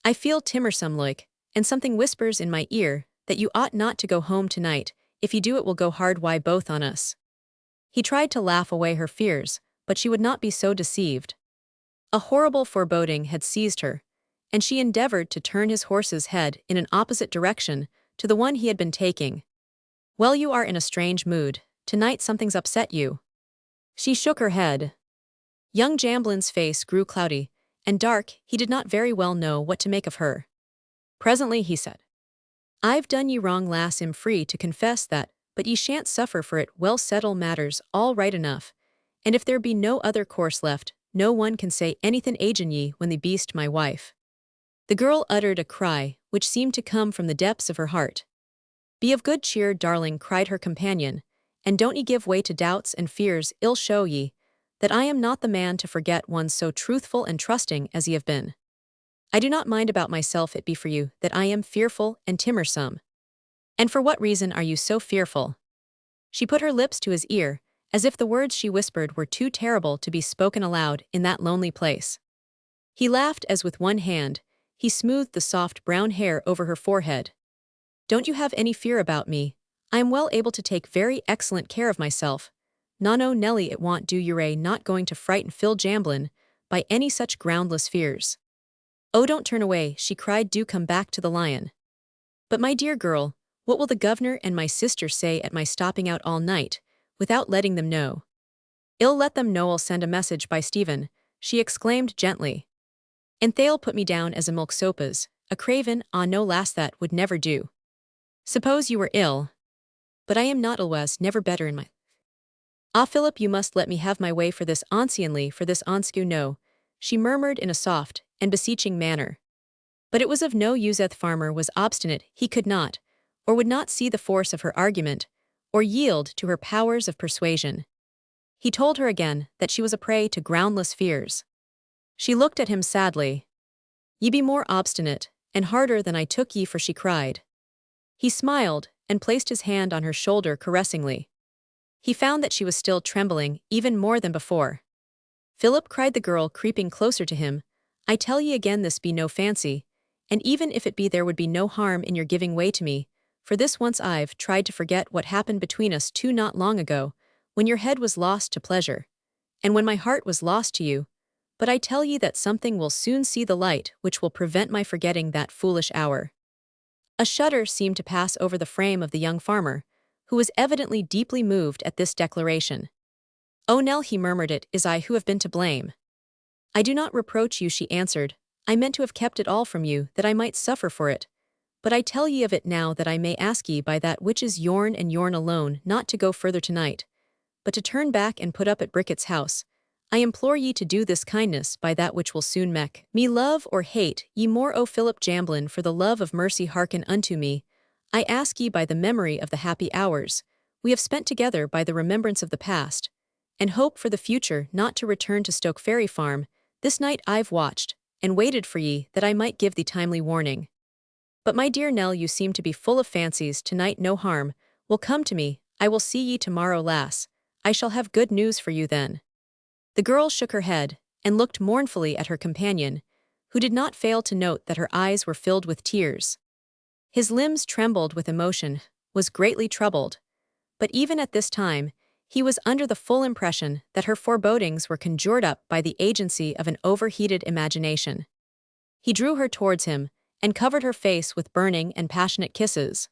I feel timorsome like, and something whispers in my ear that you ought not to go home tonight. If you do, it will go hard why both on us." He tried to laugh away her fears, but she would not be so deceived. A horrible foreboding had seized her, and she endeavored to turn his horse's head in an opposite direction to the one he had been taking. "Well, you are in a strange mood. Tonight something's upset you." She shook her head. Young Jamblin's face grew cloudy and dark. He did not very well know what to make of her. Presently he said, "I've done ye wrong, lass. I'm free to confess that, but ye shan't suffer for it. Well, settle matters all right enough, and if there be no other course left, no one can say anything agin ye when the beast my wife." The girl uttered a cry, which seemed to come from the depths of her heart. "Be of good cheer, darling," cried her companion, "and don't ye give way to doubts and fears. I'll show ye that I am not the man to forget one so truthful and trusting as ye have been. I do not mind about myself. It be for you that I am fearful and timorsome." "And for what reason are you so fearful?" She put her lips to his ear, as if the words she whispered were too terrible to be spoken aloud in that lonely place. He laughed as with one hand he smoothed the soft brown hair over her forehead. "Don't you have any fear about me. I am well able to take very excellent care of myself. No, Nelly, it won't do. You're not going to frighten Phil Jamblin by any such groundless fears." "Oh, don't turn away," she cried. "Do come back to the Lion." "But my dear girl, what will the governor and my sister say at my stopping out all night, without letting them know?" "I'll let them know. I'll send a message by Stephen," she exclaimed gently. "And they'll put me down as a milksopas, a craven. Ah, no, lass, that would never do. Suppose you were ill." "But I am not ill, was never better in my—" "Ah, Philip, you must let me have my way for this ancienly, for this onsku. No," she murmured in a soft and beseeching manner. But it was of no use. The farmer was obstinate. He could not, or would not see the force of her argument, or yield to her powers of persuasion. He told her again that she was a prey to groundless fears. She looked at him sadly. "Ye be more obstinate, and harder than I took ye for," she cried. He smiled, and placed his hand on her shoulder caressingly. He found that she was still trembling, even more than before. "Philip," cried the girl, creeping closer to him, "I tell ye again, this be no fancy, and even if it be, there would be no harm in your giving way to me, for this once I've tried to forget what happened between us two not long ago, when your head was lost to pleasure, and when my heart was lost to you, but I tell ye that something will soon see the light which will prevent my forgetting that foolish hour." A shudder seemed to pass over the frame of the young farmer, who was evidently deeply moved at this declaration. "Oh, Nell," he murmured, "it is I who have been to blame." "I do not reproach you," she answered. "I meant to have kept it all from you, that I might suffer for it. But I tell ye of it now, that I may ask ye by that which is yourn and yourn alone, not to go further tonight, but to turn back and put up at Bricket's house. I implore ye to do this kindness by that which will soon mek me love or hate ye more. O Philip Jamblin, for the love of mercy hearken unto me. I ask ye by the memory of the happy hours we have spent together, by the remembrance of the past, and hope for the future, not to return to Stoke Ferry Farm. This night I've watched and waited for ye, that I might give thee timely warning. But my dear Nell, you seem to be full of fancies. Tonight no harm will come to me. I will see ye tomorrow, lass. I shall have good news for you then." The girl shook her head and looked mournfully at her companion, who did not fail to note that her eyes were filled with tears. His limbs trembled with emotion, was greatly troubled. But even at this time, he was under the full impression that her forebodings were conjured up by the agency of an overheated imagination. He drew her towards him and covered her face with burning and passionate kisses.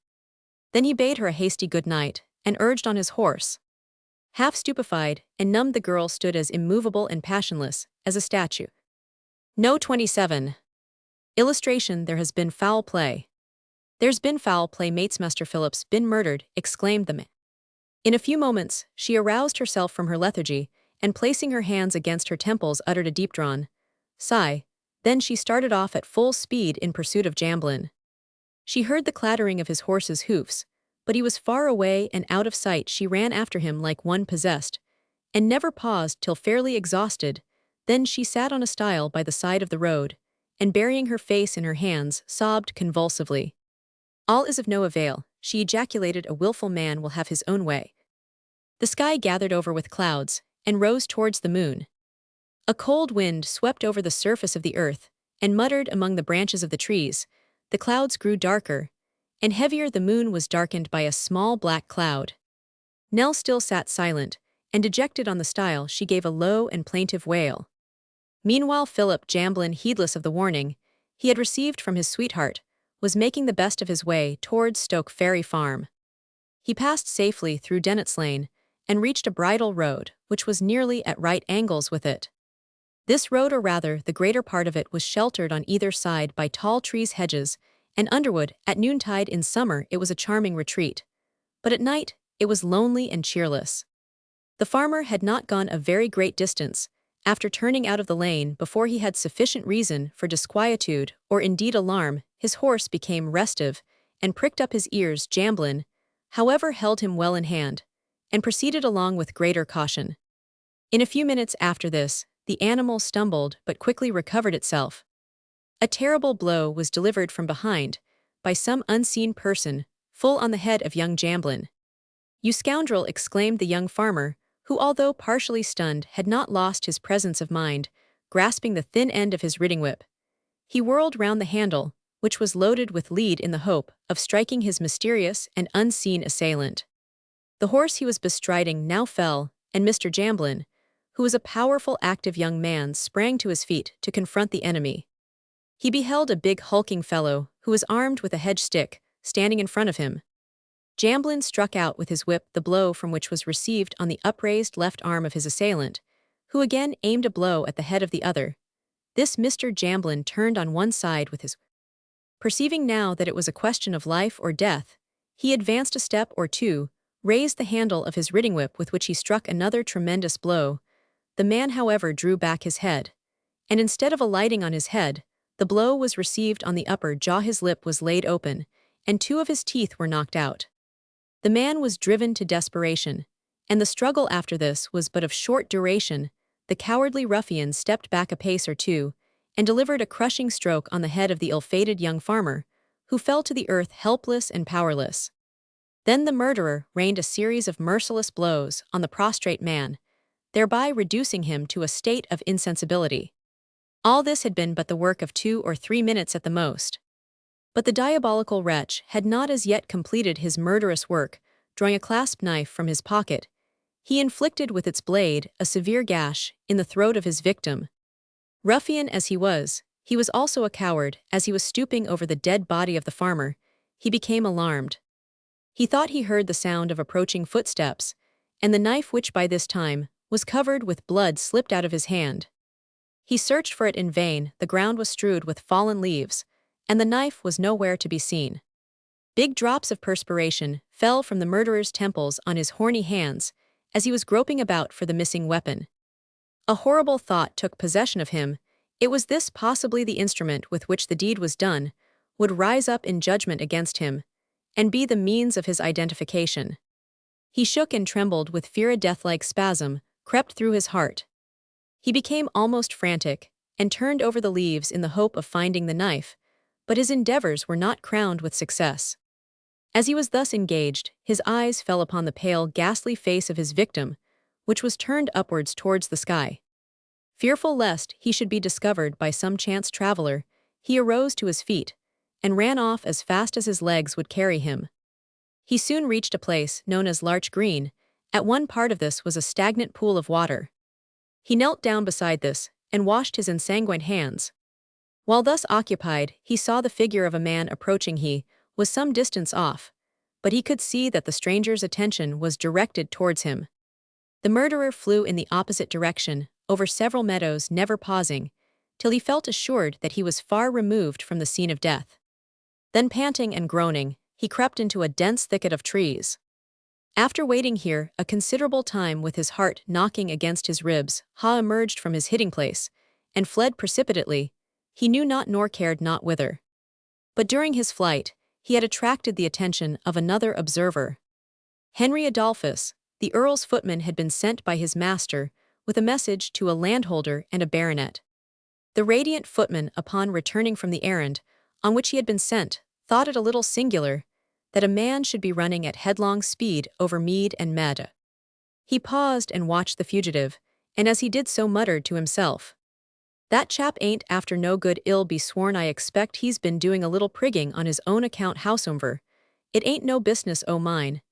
Then he bade her a hasty good night and urged on his horse. Half stupefied and numbed, the girl stood as immovable and passionless as a statue. No. 27. Illustration: There has been foul play. "There's been foul play, mates. Master Philip's been murdered," exclaimed the man. In a few moments, she aroused herself from her lethargy, and placing her hands against her temples uttered a deep-drawn sigh. Then she started off at full speed in pursuit of Jamblin. She heard the clattering of his horse's hoofs, but he was far away and out of sight. She ran after him like one possessed, and never paused till fairly exhausted. Then she sat on a stile by the side of the road, and burying her face in her hands, sobbed convulsively. "All is of no avail," she ejaculated. "A wilful man will have his own way." The sky gathered over with clouds, and rose towards the moon. A cold wind swept over the surface of the earth, and muttered among the branches of the trees. The clouds grew darker, and heavier. The moon was darkened by a small black cloud. Nell still sat silent, and dejected on the stile. She gave a low and plaintive wail. Meanwhile Philip Jamblin, heedless of the warning he had received from his sweetheart, was making the best of his way towards Stoke Ferry Farm. He passed safely through Dennet's Lane, and reached a bridle road, which was nearly at right angles with it. This road, or rather the greater part of it, was sheltered on either side by tall trees, hedges, and underwood. At noontide in summer it was a charming retreat, but at night it was lonely and cheerless. The farmer had not gone a very great distance, after turning out of the lane, before he had sufficient reason for disquietude, or indeed alarm. His horse became restive, and pricked up his ears. Jamblin, however, held him well in hand, and proceeded along with greater caution. In a few minutes after this, the animal stumbled but quickly recovered itself. A terrible blow was delivered from behind, by some unseen person, full on the head of young Jamblin. "You scoundrel!" exclaimed the young farmer, who, although partially stunned, had not lost his presence of mind, grasping the thin end of his riding-whip. He whirled round the handle, which was loaded with lead, in the hope of striking his mysterious and unseen assailant. The horse he was bestriding now fell, and Mr. Jamblin, who was a powerful, active young man, sprang to his feet to confront the enemy. He beheld a big hulking fellow, who was armed with a hedge stick, standing in front of him. Jamblin struck out with his whip, the blow from which was received on the upraised left arm of his assailant, who again aimed a blow at the head of the other. This Mr. Jamblin turned on one side with his Perceiving now that it was a question of life or death, he advanced a step or two, raised the handle of his riding-whip, with which he struck another tremendous blow. The man, however, drew back his head, and instead of alighting on his head, the blow was received on the upper jaw. His lip was laid open, and 2 of his teeth were knocked out. The man was driven to desperation, and the struggle after this was but of short duration. The cowardly ruffian stepped back a pace or two, and delivered a crushing stroke on the head of the ill-fated young farmer, who fell to the earth helpless and powerless. Then the murderer rained a series of merciless blows on the prostrate man, thereby reducing him to a state of insensibility. All this had been but the work of 2 or 3 minutes at the most. But the diabolical wretch had not as yet completed his murderous work. Drawing a clasp knife from his pocket, he inflicted with its blade a severe gash in the throat of his victim. Ruffian as he was also a coward. As he was stooping over the dead body of the farmer, he became alarmed. He thought he heard the sound of approaching footsteps, and the knife, which by this time was covered with blood, slipped out of his hand. He searched for it in vain. The ground was strewed with fallen leaves, and the knife was nowhere to be seen. Big drops of perspiration fell from the murderer's temples on his horny hands as he was groping about for the missing weapon. A horrible thought took possession of him. It was this, possibly the instrument with which the deed was done, would rise up in judgment against him, and be the means of his identification. He shook and trembled with fear. A death-like spasm crept through his heart. He became almost frantic, and turned over the leaves in the hope of finding the knife, but his endeavors were not crowned with success. As he was thus engaged, his eyes fell upon the pale, ghastly face of his victim, which was turned upwards towards the sky. Fearful lest he should be discovered by some chance traveler, he arose to his feet, and ran off as fast as his legs would carry him. He soon reached a place known as Larch Green. At one part of this was a stagnant pool of water. He knelt down beside this, and washed his ensanguined hands. While thus occupied, he saw the figure of a man approaching. He was some distance off, but he could see that the stranger's attention was directed towards him. The murderer flew in the opposite direction, over several meadows, never pausing, till he felt assured that he was far removed from the scene of death. Then, panting and groaning, he crept into a dense thicket of trees. After waiting here a considerable time with his heart knocking against his ribs, Ha emerged from his hiding place, and fled precipitately, he knew not nor cared not whither. But during his flight, he had attracted the attention of another observer. Henry Adolphus, the Earl's footman, had been sent by his master with a message to a landholder and a baronet. The radiant footman, upon returning from the errand on which he had been sent, thought it a little singular that a man should be running at headlong speed over mead and meadow. He paused and watched the fugitive, and as he did so muttered to himself, "That chap ain't after no good, ill be sworn. I expect he's been doing a little prigging on his own account. Howsomever, it ain't no business o' mine,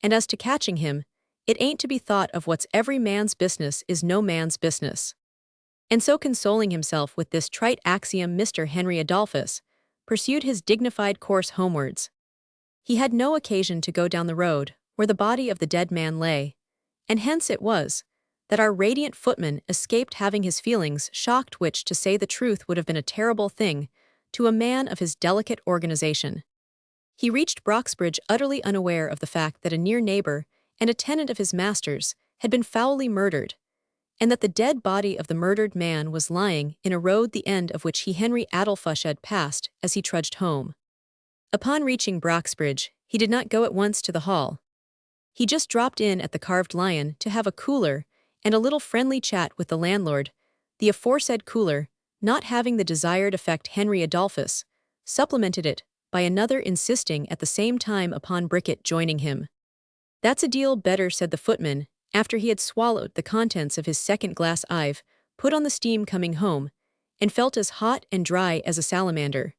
and as to catching him, it ain't to be thought of. What's every man's business is no man's business." And so, consoling himself with this trite axiom, Mr. Henry Adolphus pursued his dignified course homewards. He had no occasion to go down the road where the body of the dead man lay, and hence it was that our radiant footman escaped having his feelings shocked, which, to say the truth, would have been a terrible thing to a man of his delicate organization. He reached Broxbridge utterly unaware of the fact that a near neighbor and a tenant of his master's had been foully murdered, and that the dead body of the murdered man was lying in a road the end of which he, Henry Adolphus, had passed as he trudged home. Upon reaching Broxbridge, he did not go at once to the hall. He just dropped in at the Carved Lion to have a cooler and a little friendly chat with the landlord. The aforesaid cooler, not having the desired effect, Henry Adolphus supplemented it by another, insisting at the same time upon Bricket joining him. "That's a deal better," said the footman, after he had swallowed the contents of his second glass. "I've put on the steam coming home, and felt as hot and dry as a salamander."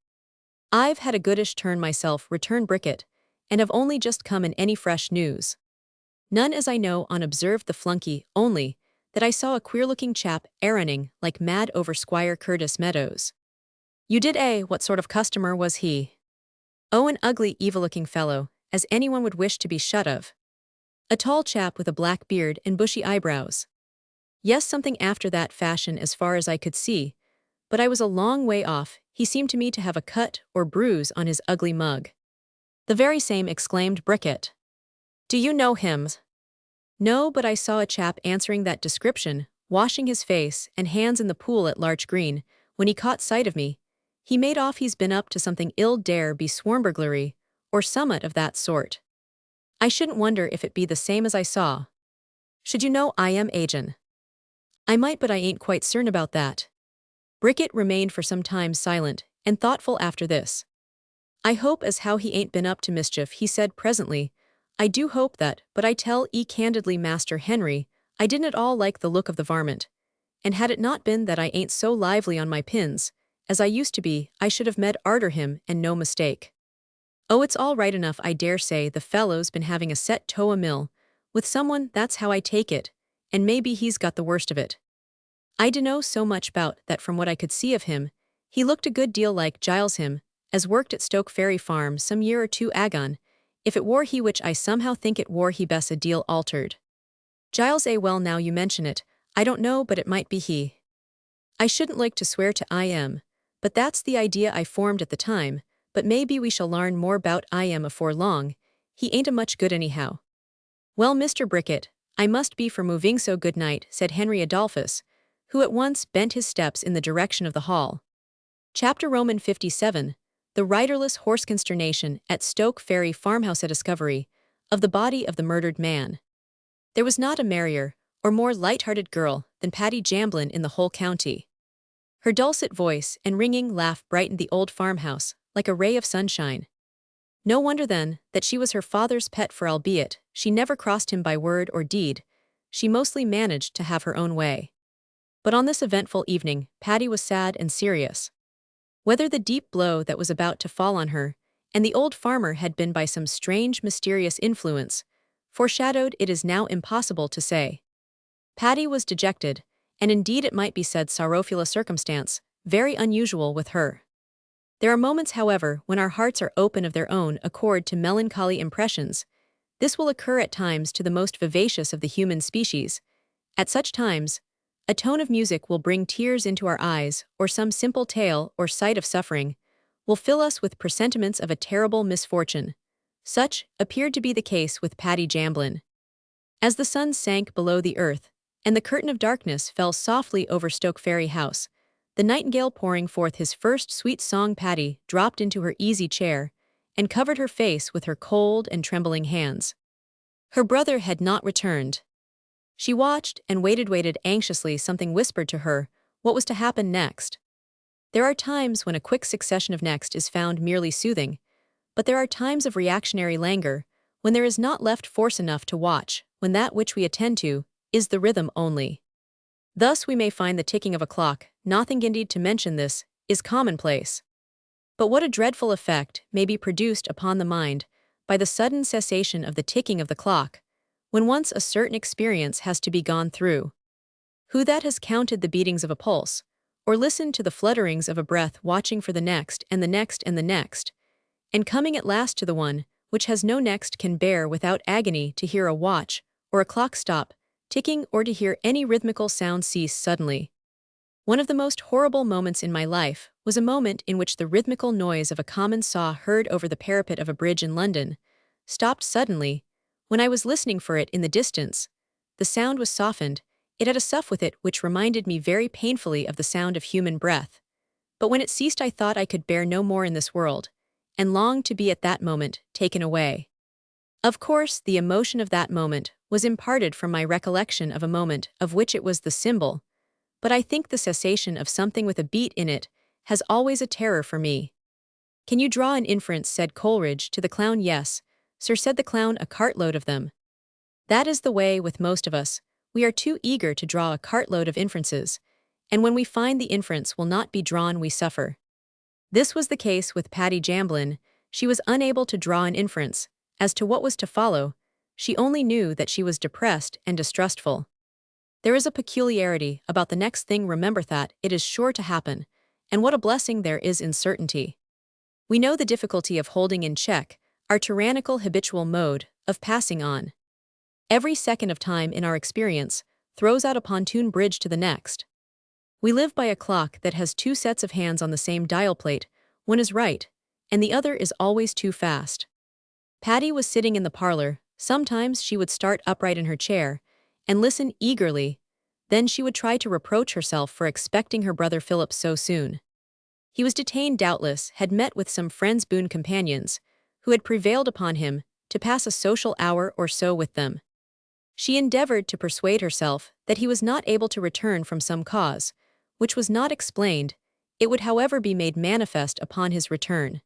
"I've had a goodish turn myself," returned Bricket, "and have only just come in. Any fresh news?" "None as I know on," observed the flunkey, "only that I saw a queer-looking chap erranding like mad over Squire Curtis Meadows." "You did, eh? What sort of customer was he?" "Oh, an ugly, evil-looking fellow, as anyone would wish to be shut of. A tall chap with a black beard and bushy eyebrows." "Yes, something after that fashion as far as I could see, but I was a long way off. He seemed to me to have a cut or bruise on his ugly mug." "The very same," exclaimed Bricket. "Do you know him?" "No, but I saw a chap answering that description, washing his face and hands in the pool at Larch Green. When he caught sight of me, he made off. He's been up to something ill, dare be sworn burglary, or summat of that sort. I shouldn't wonder if it be the same as I saw." "Should you know I am agent?" "I might, but I ain't quite certain about that." Bricket remained for some time silent and thoughtful after this. "I hope as how he ain't been up to mischief," he said presently. "I do hope that, but I tell 'ee candidly, Master Henry, I didn't at all like the look of the varmint, and had it not been that I ain't so lively on my pins as I used to be, I should have med arter him, and no mistake." "Oh, it's all right enough, I dare say. The fellow's been having a set to a mill with someone, that's how I take it, and maybe he's got the worst of it. I dunno so much 'bout that. From what I could see of him, he looked a good deal like Giles him, as worked at Stoke Ferry Farm some year or two agone, If it wore he which I somehow think it wore he best a deal altered. Giles A. Well, now you mention it, I don't know, but it might be he. I shouldn't like to swear to I am, but that's the idea I formed at the time, but maybe we shall larn more 'bout I am afore long. He ain't a much good anyhow. Well, Mr. Bricket, I must be for moving, so good night, said Henry Adolphus, who at once bent his steps in the direction of the hall. Chapter Roman 57, the riderless horse consternation at Stoke Ferry farmhouse, a discovery of the body of the murdered man. There was not a merrier or more light-hearted girl than Patty Jamblin in the whole county. Her dulcet voice and ringing laugh brightened the old farmhouse like a ray of sunshine. No wonder, then, that she was her father's pet, for albeit she never crossed him by word or deed, she mostly managed to have her own way. But on this eventful evening, Patty was sad and serious. Whether the deep blow that was about to fall on her and the old farmer had been by some strange, mysterious influence foreshadowed, it is now impossible to say. Patty was dejected, and indeed it might be said sorrowful, a circumstance very unusual with her. There are moments, however, when our hearts are open of their own accord to melancholy impressions. This will occur at times to the most vivacious of the human species. At such times, a tone of music will bring tears into our eyes, or some simple tale or sight of suffering will fill us with presentiments of a terrible misfortune. Such appeared to be the case with Patty Jamblin. As the sun sank below the earth, and the curtain of darkness fell softly over Stoke Ferry House, the nightingale pouring forth his first sweet song, Patty dropped into her easy chair and covered her face with her cold and trembling hands. Her brother had not returned. She watched and waited anxiously. Something whispered to her what was to happen next. There are times when a quick succession of next is found merely soothing, but there are times of reactionary languor when there is not left force enough to watch, when that which we attend to is the rhythm only. Thus we may find the ticking of a clock, nothing indeed to mention this, is commonplace. But what a dreadful effect may be produced upon the mind by the sudden cessation of the ticking of the clock, when once a certain experience has to be gone through. Who that has counted the beatings of a pulse, or listened to the flutterings of a breath, watching for the next and the next and the next, and coming at last to the one which has no next, can bear without agony to hear a watch or a clock stop ticking, or to hear any rhythmical sound cease suddenly. One of the most horrible moments in my life was a moment in which the rhythmical noise of a common saw heard over the parapet of a bridge in London stopped suddenly. When I was listening for it in the distance, the sound was softened. It had a sough with it which reminded me very painfully of the sound of human breath. But when it ceased, I thought I could bear no more in this world, and longed to be at that moment taken away. Of course, the emotion of that moment was imparted from my recollection of a moment of which it was the symbol, but I think the cessation of something with a beat in it has always a terror for me. Can you draw an inference, said Coleridge to the clown. Yes, sir, said the clown, a cartload of them. That is the way with most of us. We are too eager to draw a cartload of inferences, and when we find the inference will not be drawn, we suffer. This was the case with Patty Jamblin. She was unable to draw an inference as to what was to follow. She only knew that she was depressed and distrustful. There is a peculiarity about the next thing. Remember that it is sure to happen, and what a blessing there is in certainty. We know the difficulty of holding in check our tyrannical habitual mode of passing on. Every second of time in our experience throws out a pontoon bridge to the next. We live by a clock that has two sets of hands on the same dial plate. One is right, and the other is always too fast. Patty was sitting in the parlor. Sometimes she would start upright in her chair and listen eagerly. Then she would try to reproach herself for expecting her brother Philip so soon. He was detained, doubtless, had met with some friends, boon companions, who had prevailed upon him to pass a social hour or so with them. She endeavored to persuade herself that he was not able to return from some cause, which was not explained. It would, however, be made manifest upon his return.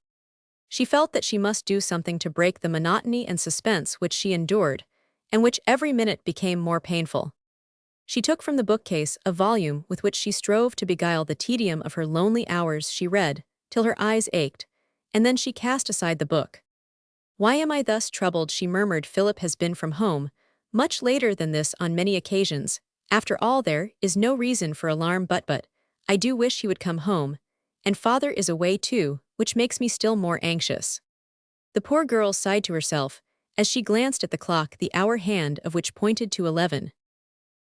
She felt that she must do something to break the monotony and suspense which she endured, and which every minute became more painful. She took from the bookcase a volume with which she strove to beguile the tedium of her lonely hours. She read till her eyes ached, and then she cast aside the book. Why am I thus troubled, she murmured. Philip has been from home much later than this on many occasions. After all, there is no reason for alarm, but I do wish he would come home, and father is away too, which makes me still more anxious. The poor girl sighed to herself, as she glanced at the clock, the hour hand of which pointed to 11.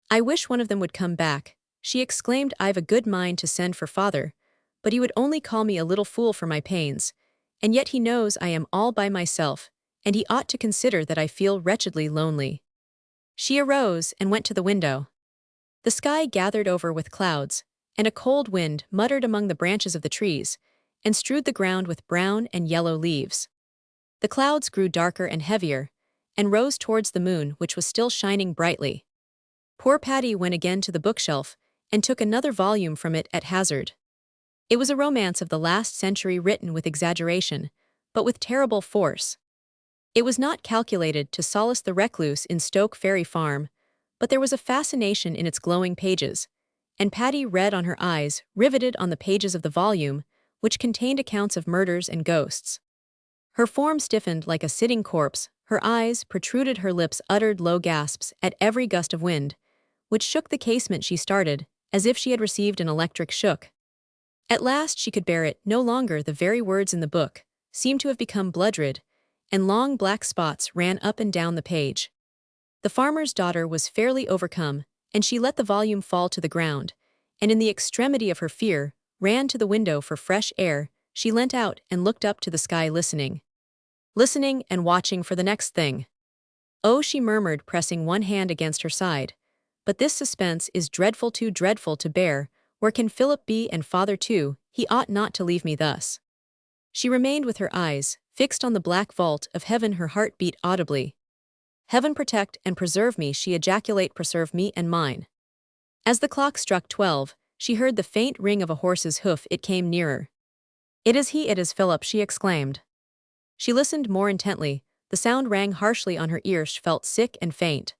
"I wish one of them would come back," she exclaimed. "I've a good mind to send for father, but he would only call me a little fool for my pains, and yet he knows I am all by myself, and he ought to consider that I feel wretchedly lonely." She arose and went to the window. The sky gathered over with clouds, and a cold wind muttered among the branches of the trees, and strewed the ground with brown and yellow leaves. The clouds grew darker and heavier, and rose towards the moon, which was still shining brightly. Poor Patty went again to the bookshelf, and took another volume from it at hazard. It was a romance of the last century, written with exaggeration, but with terrible force. It was not calculated to solace the recluse in Stoke Ferry Farm, but there was a fascination in its glowing pages, and Patty read on her eyes, riveted on the pages of the volume, which contained accounts of murders and ghosts. Her form stiffened like a sitting corpse, her eyes protruded, her lips uttered low gasps at every gust of wind, which shook the casement. She started, as if she had received an electric shock. At last she could bear it no longer. The very words in the book seemed to have become blood-red, and long black spots ran up and down the page. The farmer's daughter was fairly overcome, and she let the volume fall to the ground, and in the extremity of her fear, ran to the window for fresh air. She leant out and looked up to the sky, listening and watching for the next thing. "Oh," she murmured, pressing one hand against her side, "but this suspense is dreadful, too dreadful to bear. Where can Philip be, and father too? He ought not to leave me thus." She remained with her eyes fixed on the black vault of heaven. Her heart beat audibly. "Heaven protect and preserve me," she ejaculated, "preserve me and mine." As the clock struck 12, she heard the faint ring of a horse's hoof. It came nearer. "It is he, it is Philip," she exclaimed. She listened more intently. The sound rang harshly on her ears. She felt sick and faint.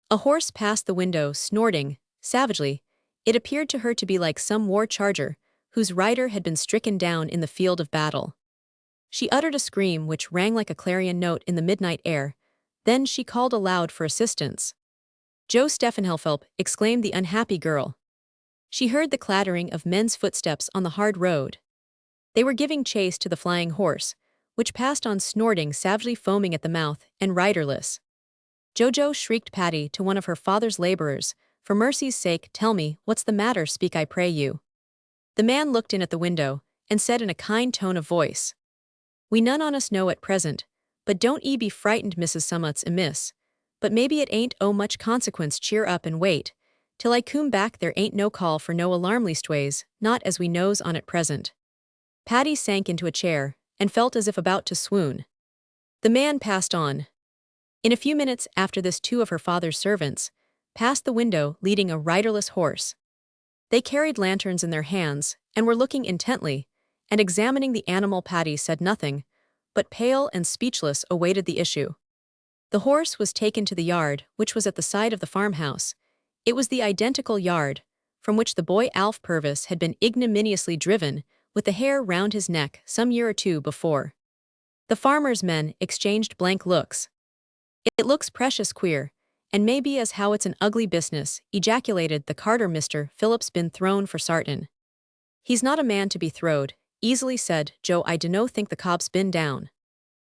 A horse passed the window, snorting savagely. It appeared to her to be like some war charger, whose rider had been stricken down in the field of battle. She uttered a scream which rang like a clarion note in the midnight air. Then she called aloud for assistance. "Joe Steffenhelfelp," exclaimed the unhappy girl. She heard the clattering of men's footsteps on the hard road. They were giving chase to the flying horse, which passed on, snorting savagely, foaming at the mouth, and riderless. "Jojo," shrieked Patty to one of her father's laborers, "for mercy's sake, tell me, what's the matter? Speak, I pray you." The man looked in at the window, and said in a kind tone of voice, "We none on us know at present, but don't 'ee be frightened, Mrs. Summat's amiss, but maybe it ain't o' much consequence. Cheer up and wait till I coom back. There ain't no call for no alarm, leastways, not as we knows on at present." Patty sank into a chair, and felt as if about to swoon. The man passed on. In a few minutes after this, two of her father's servants passed the window, leading a riderless horse. They carried lanterns in their hands, and were looking intently and examining the animal. Patty said nothing, but pale and speechless awaited the issue. The horse was taken to the yard, which was at the side of the farmhouse. It was the identical yard from which the boy Alf Purvis had been ignominiously driven, with the hair round his neck, some year or two before. The farmer's men exchanged blank looks. "It looks precious queer, and may be as how it's an ugly business," ejaculated the carter. "Mr. Philip's been thrown for sartin." "He's not a man to be throwed," easily said Joe. "I dunno think the cob's been down."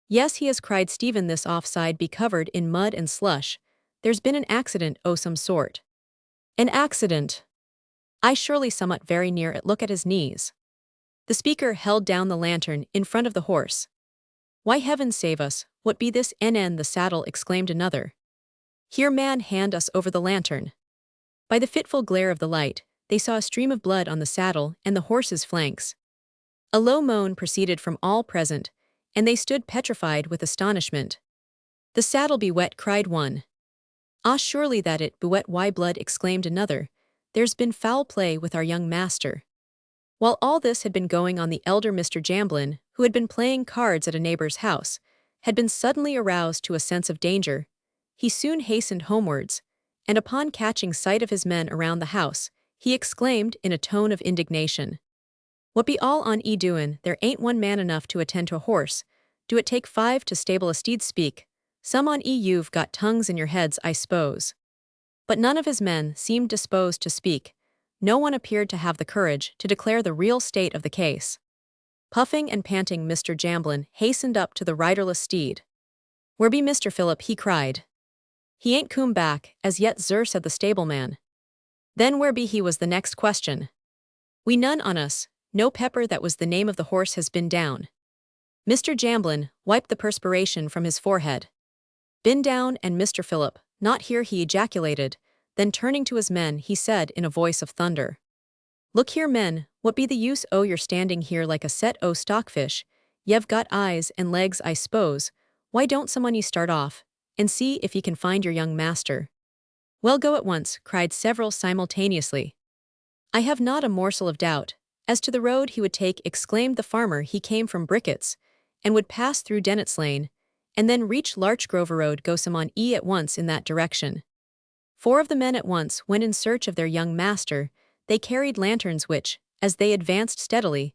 "Yes, he has," cried Stephen. "This offside be covered in mud and slush. There's been an accident o' some sort." "An accident? I surely somewhat very near it. Look at his knees." The speaker held down the lantern in front of the horse. "Why, heaven save us, what be this NN the saddle?" exclaimed another. "Here, man, hand us over the lantern." By the fitful glare of the light, they saw a stream of blood on the saddle and the horse's flanks. A low moan proceeded from all present, and they stood petrified with astonishment. "The saddle be wet," cried one. "Ah, surely that it be wet. Why, blood," exclaimed another. "There's been foul play with our young master." While all this had been going on, the elder Mr. Jamblin, who had been playing cards at a neighbor's house, had been suddenly aroused to a sense of danger. He soon hastened homewards, and upon catching sight of his men around the house, he exclaimed in a tone of indignation, "What be all on 'ee doin'? There ain't one man enough to attend to a horse. Do it take 5 to stable a steed? Speak. Some on 'ee, you've got tongues in your heads, I s'pose." But none of his men seemed disposed to speak. No one appeared to have the courage to declare the real state of the case. Puffing and panting, Mr. Jamblin hastened up to the riderless steed. "Where be Mr. Philip?" he cried. "He ain't come back, as yet, sir," said the stableman. "Then where be he?" was the next question. "We none on us, no Pepper, that was the name of the horse, has been down." Mr. Jamblin wiped the perspiration from his forehead. "Been down, and Mr. Philip not here," he ejaculated, then turning to his men he said in a voice of thunder. "Look here, men, what be the use o' your standing here like a set o' stockfish? Ye've got eyes and legs, I s'pose. Why don't some on ye start off, and see if ye can find your young master?" "Well, go at once," cried several simultaneously. "I have not a morsel of doubt as to the road he would take," exclaimed the farmer. "He came from Bricket's, and would pass through Dennett's Lane, and then reach Larchgrove Road. Go some on at once in that direction." Four of the men at once went in search of their young master. They carried lanterns which, as they advanced steadily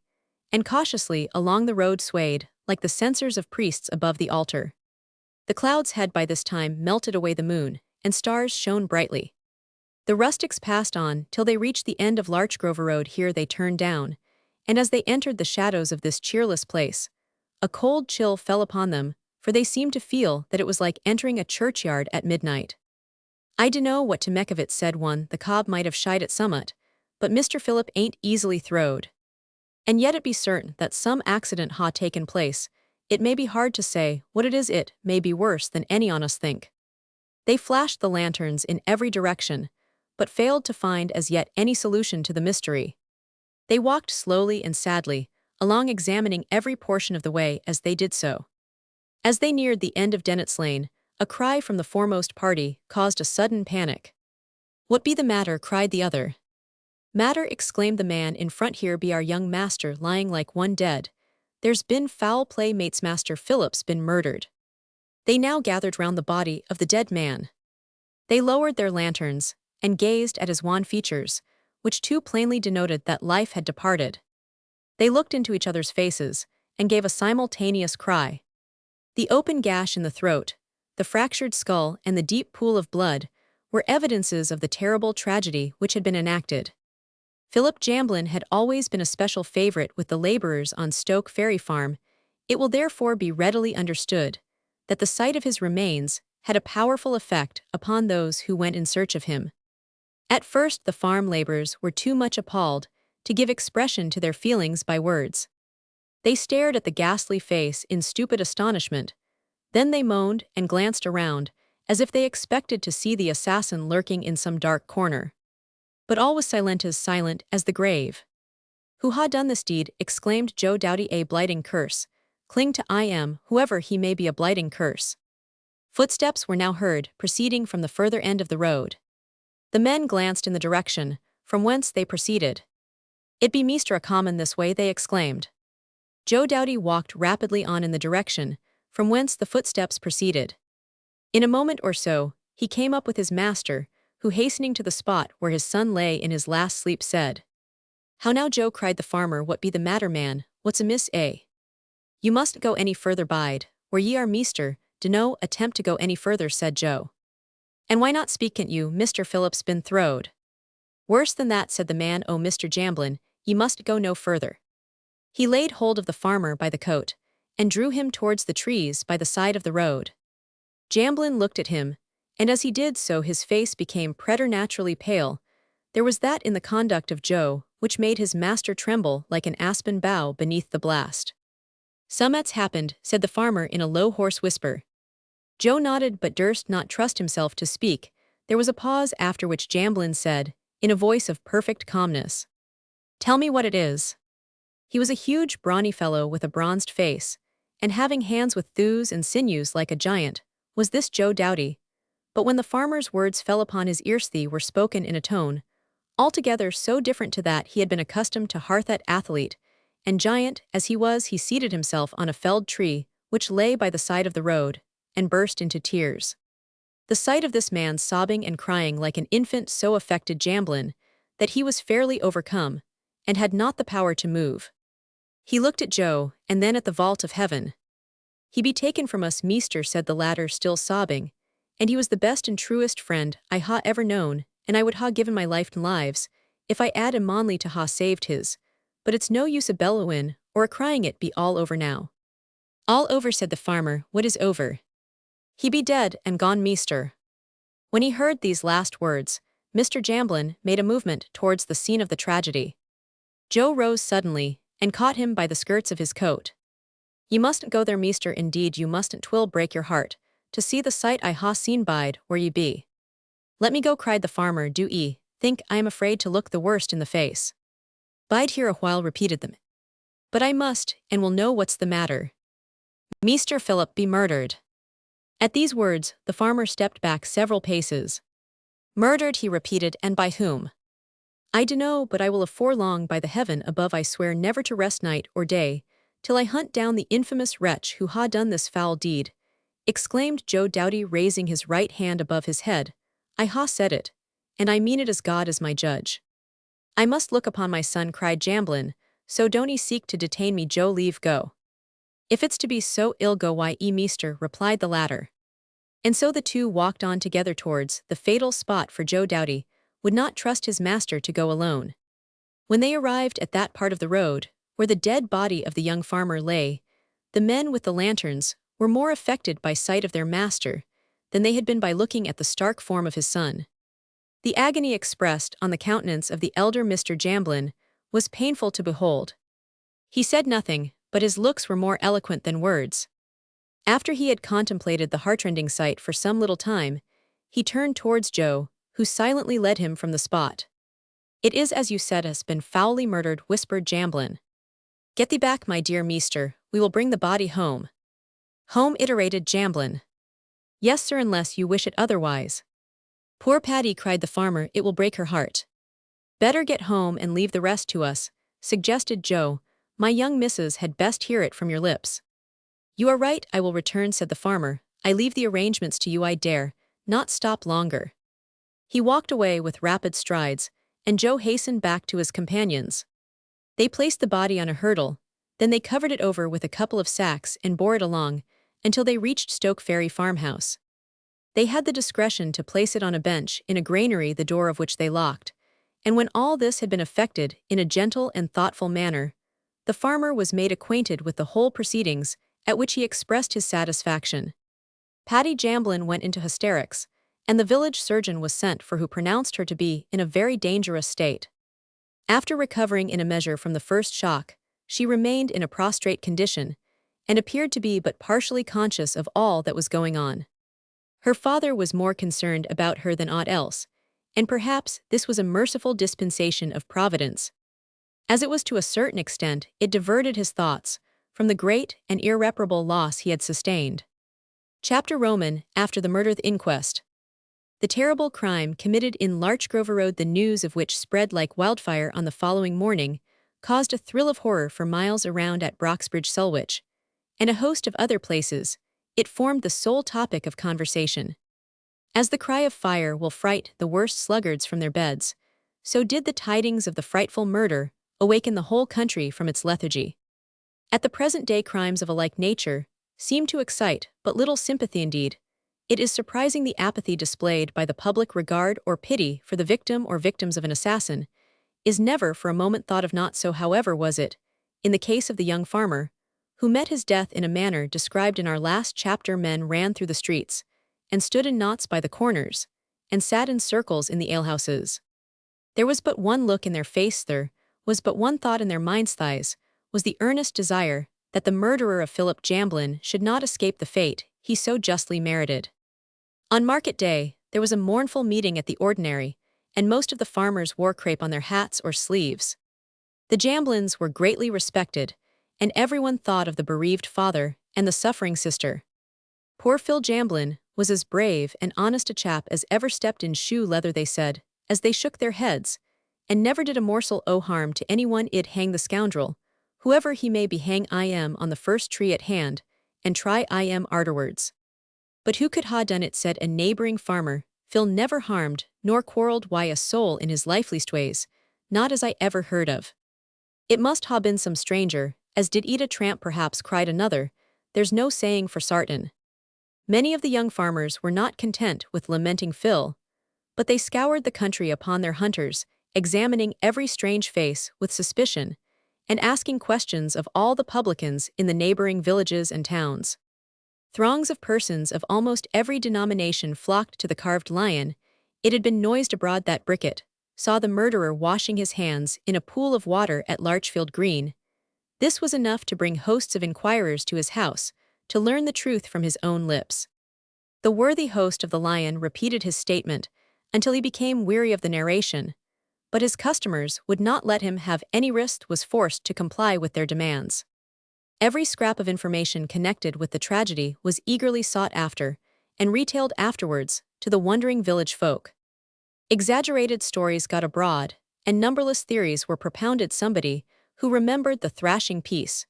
and cautiously along the road, swayed like the censers of priests above the altar. The clouds had by this time melted away the moon, and stars shone brightly. The rustics passed on till they reached the end of Larchgrove Road. Here they turned down, and as they entered the shadows of this cheerless place, a cold chill fell upon them, for they seemed to feel that it was like entering a churchyard at midnight. "I dunno what to make of it," said one. "The cob might have shied at summat, but Mr. Philip ain't easily throwed. And yet it be certain that some accident ha taken place. It may be hard to say what it is. It may be worse than any on us think." They flashed the lanterns in every direction, but failed to find as yet any solution to the mystery. They walked slowly and sadly along, examining every portion of the way as they did so. As they neared the end of Dennett's Lane, a cry from the foremost party caused a sudden panic. "What be the matter?" cried the other. "Matter!" exclaimed the man in front. "Here be our young master lying like one dead. There's been foul play, mates. Master Philip's been murdered." They now gathered round the body of the dead man. They lowered their lanterns and gazed at his wan features, which too plainly denoted that life had departed. They looked into each other's faces and gave a simultaneous cry. The open gash in the throat, the fractured skull, and the deep pool of blood were evidences of the terrible tragedy which had been enacted. Philip Jamblin had always been a special favorite with the laborers on Stoke Ferry Farm. It will therefore be readily understood that the sight of his remains had a powerful effect upon those who went in search of him. At first the farm laborers were too much appalled to give expression to their feelings by words. They stared at the ghastly face in stupid astonishment. Then they moaned and glanced around, as if they expected to see the assassin lurking in some dark corner. But all was silent as the grave. "Who ha done this deed?" exclaimed Joe Doughty. "A blighting curse. Cling to whoever he may be, a blighting curse." Footsteps were now heard, proceeding from the further end of the road. The men glanced in the direction from whence they proceeded. "It be meester a common this way," they exclaimed. Joe Doughty walked rapidly on in the direction from whence the footsteps proceeded. In a moment or so, he came up with his master, who, hastening to the spot where his son lay in his last sleep, said, "How now, Joe?" cried the farmer. "What be the matter, man? What's amiss, eh?" "You mustn't go any further, bide where ye are, meester. Dunno attempt to go any further," said Joe. "And why not speak, can't you? Mr. Philip's been throwed." "Worse than that," said the man. "Oh, Mr. Jamblin, ye must go no further." He laid hold of the farmer by the coat and drew him towards the trees by the side of the road. Jamblin looked at him, and as he did so his face became preternaturally pale. There was that in the conduct of Joe which made his master tremble like an aspen bough beneath the blast. "Summat's happened," said the farmer in a low, hoarse whisper. Joe nodded but durst not trust himself to speak. There was a pause, after which Jamblin said, in a voice of perfect calmness, "Tell me what it is." He was a huge, brawny fellow with a bronzed face, and having hands with thews and sinews like a giant. Was this Joe Doughty? But when the farmer's words fell upon his ears, they were spoken in a tone altogether so different to that he had been accustomed to. That athlete and giant as he was, he seated himself on a felled tree which lay by the side of the road, and burst into tears. The sight of this man sobbing and crying like an infant so affected Jamblin that he was fairly overcome, and had not the power to move. He looked at Joe, and then at the vault of heaven. "He be taken from us, meester," said the latter, still sobbing, "and he was the best and truest friend I ha ever known, and I would ha given my life and lives, if I 'ad a monly to ha saved his. But it's no use a bellowin' or a crying it be all over now. All over, said the farmer, what is over? He be dead and gone, meester. When he heard these last words, Mr. Jamblin made a movement towards the scene of the tragedy. Joe rose suddenly, and caught him by the skirts of his coat. "You mustn't go there, meester, indeed you mustn't, 'twill break your heart, to see the sight I ha seen bide where ye be." "Let me go," cried the farmer, "do ye think I am afraid to look the worst in the face?" "Bide here a while," repeated them. "But I must, and will know what's the matter." "Meester Philip be murdered." At these words, the farmer stepped back several paces. "Murdered," he repeated, "and by whom?" "I dunno, but I will afore long, by the heaven above I swear never to rest night or day, till I hunt down the infamous wretch who ha done this foul deed," exclaimed Joe Doughty, raising his right hand above his head. "I ha said it, and I mean it as God is my judge." "I must look upon my son," cried Jamblin, "so don't 'e seek to detain me, Joe, leave go." "If it's to be so ill, go why meester," replied the latter. And so the two walked on together towards the fatal spot, for Joe Doughty would not trust his master to go alone. When they arrived at that part of the road where the dead body of the young farmer lay, the men with the lanterns were more affected by sight of their master than they had been by looking at the stark form of his son. The agony expressed on the countenance of the elder Mr. Jamblin was painful to behold. He said nothing, but his looks were more eloquent than words. After he had contemplated the heartrending sight for some little time, he turned towards Joe, who silently led him from the spot. "It is as you said, has been foully murdered," whispered Jamblin. "Get thee back, my dear meester, we will bring the body home." "Home," iterated Jamblin. "Yes, sir, unless you wish it otherwise." "Poor Paddy," cried the farmer, "it will break her heart." "Better get home and leave the rest to us," suggested Joe. "My young missus had best hear it from your lips." "You are right, I will return," said the farmer. "I leave the arrangements to you, I dare not stop longer." He walked away with rapid strides, and Joe hastened back to his companions. They placed the body on a hurdle, then they covered it over with a couple of sacks and bore it along until they reached Stoke Ferry farmhouse. They had the discretion to place it on a bench in a granary, the door of which they locked, and when all this had been effected in a gentle and thoughtful manner, the farmer was made acquainted with the whole proceedings, at which he expressed his satisfaction. Paddy Jamblin went into hysterics, and the village surgeon was sent for, who pronounced her to be in a very dangerous state. After recovering in a measure from the first shock, she remained in a prostrate condition, and appeared to be but partially conscious of all that was going on. Her father was more concerned about her than aught else, and perhaps this was a merciful dispensation of Providence, as it was to a certain extent it diverted his thoughts from the great and irreparable loss he had sustained. Chapter Roman, after the murder inquest. The terrible crime committed in Larchgrove Road, the news of which spread like wildfire on the following morning, caused a thrill of horror for miles around at Broxbridge, Sulwich, and a host of other places. It formed the sole topic of conversation. As the cry of fire will fright the worst sluggards from their beds, so did the tidings of the frightful murder awaken the whole country from its lethargy. At the present day, crimes of a like nature seem to excite but little sympathy indeed. It is surprising the apathy displayed by the public. Regard or pity for the victim or victims of an assassin is never for a moment thought of. Not so, however, was it in the case of the young farmer, who met his death in a manner described in our last chapter. Men ran through the streets, and stood in knots by the corners, and sat in circles in the alehouses. There was but one look in their face, there was but one thought in their minds, was the earnest desire that the murderer of Philip Jamblin should not escape the fate he so justly merited. On market day, there was a mournful meeting at the ordinary, and most of the farmers wore crape on their hats or sleeves. The Jamblins were greatly respected, and everyone thought of the bereaved father and the suffering sister. Poor Phil Jamblin was as brave and honest a chap as ever stepped in shoe leather, they said, as they shook their heads, and never did a morsel o' harm to anyone. Id hang the scoundrel, whoever he may be, hang I am on the first tree at hand, and try I am arterwards. But who could ha done it, said a neighbouring farmer. Phil never harmed nor quarrelled why a soul in his life, leastways, not as I ever heard of. It must ha been some stranger, as did eat a tramp perhaps, cried another. There's no saying for sartin. Many of the young farmers were not content with lamenting Phil, but they scoured the country upon their hunters, examining every strange face with suspicion, and asking questions of all the publicans in the neighboring villages and towns. Throngs of persons of almost every denomination flocked to the carved lion. It had been noised abroad that Bricket saw the murderer washing his hands in a pool of water at Larchfield Green. This was enough to bring hosts of inquirers to his house, to learn the truth from his own lips. The worthy host of the Lion repeated his statement until he became weary of the narration, but his customers would not let him have any rest, was forced to comply with their demands. Every scrap of information connected with the tragedy was eagerly sought after and retailed afterwards to the wondering village folk. Exaggerated stories got abroad, and numberless theories were propounded. Somebody who remembered the thrashing piece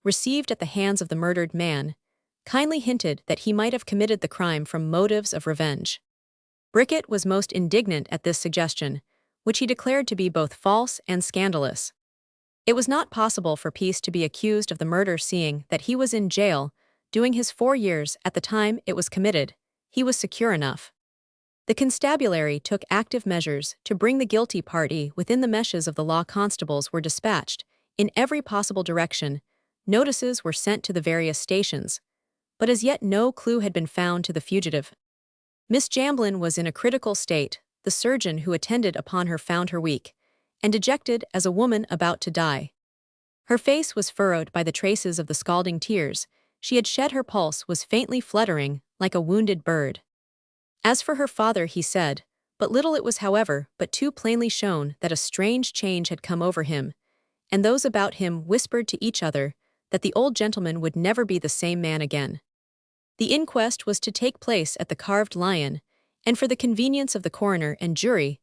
received at the hands of the murdered man kindly hinted that he might have committed the crime from motives of revenge. Bricket was most indignant at this suggestion, which he declared to be both false and scandalous. It was not possible for Peace to be accused of the murder, seeing that he was in jail, doing his 4 years at the time it was committed. He was secure enough. The constabulary took active measures to bring the guilty party within the meshes of the law. Constables were dispatched in every possible direction. Notices were sent to the various stations, but as yet no clue had been found to the fugitive. Miss Jamblin was in a critical state. The surgeon who attended upon her found her weak and dejected as a woman about to die. Her face was furrowed by the traces of the scalding tears she had shed. Her pulse was faintly fluttering like a wounded bird. As for her father, he said but little. It was, however, but too plainly shown that a strange change had come over him, and those about him whispered to each other that the old gentleman would never be the same man again. The inquest was to take place at the Carved Lion, and for the convenience of the coroner and jury,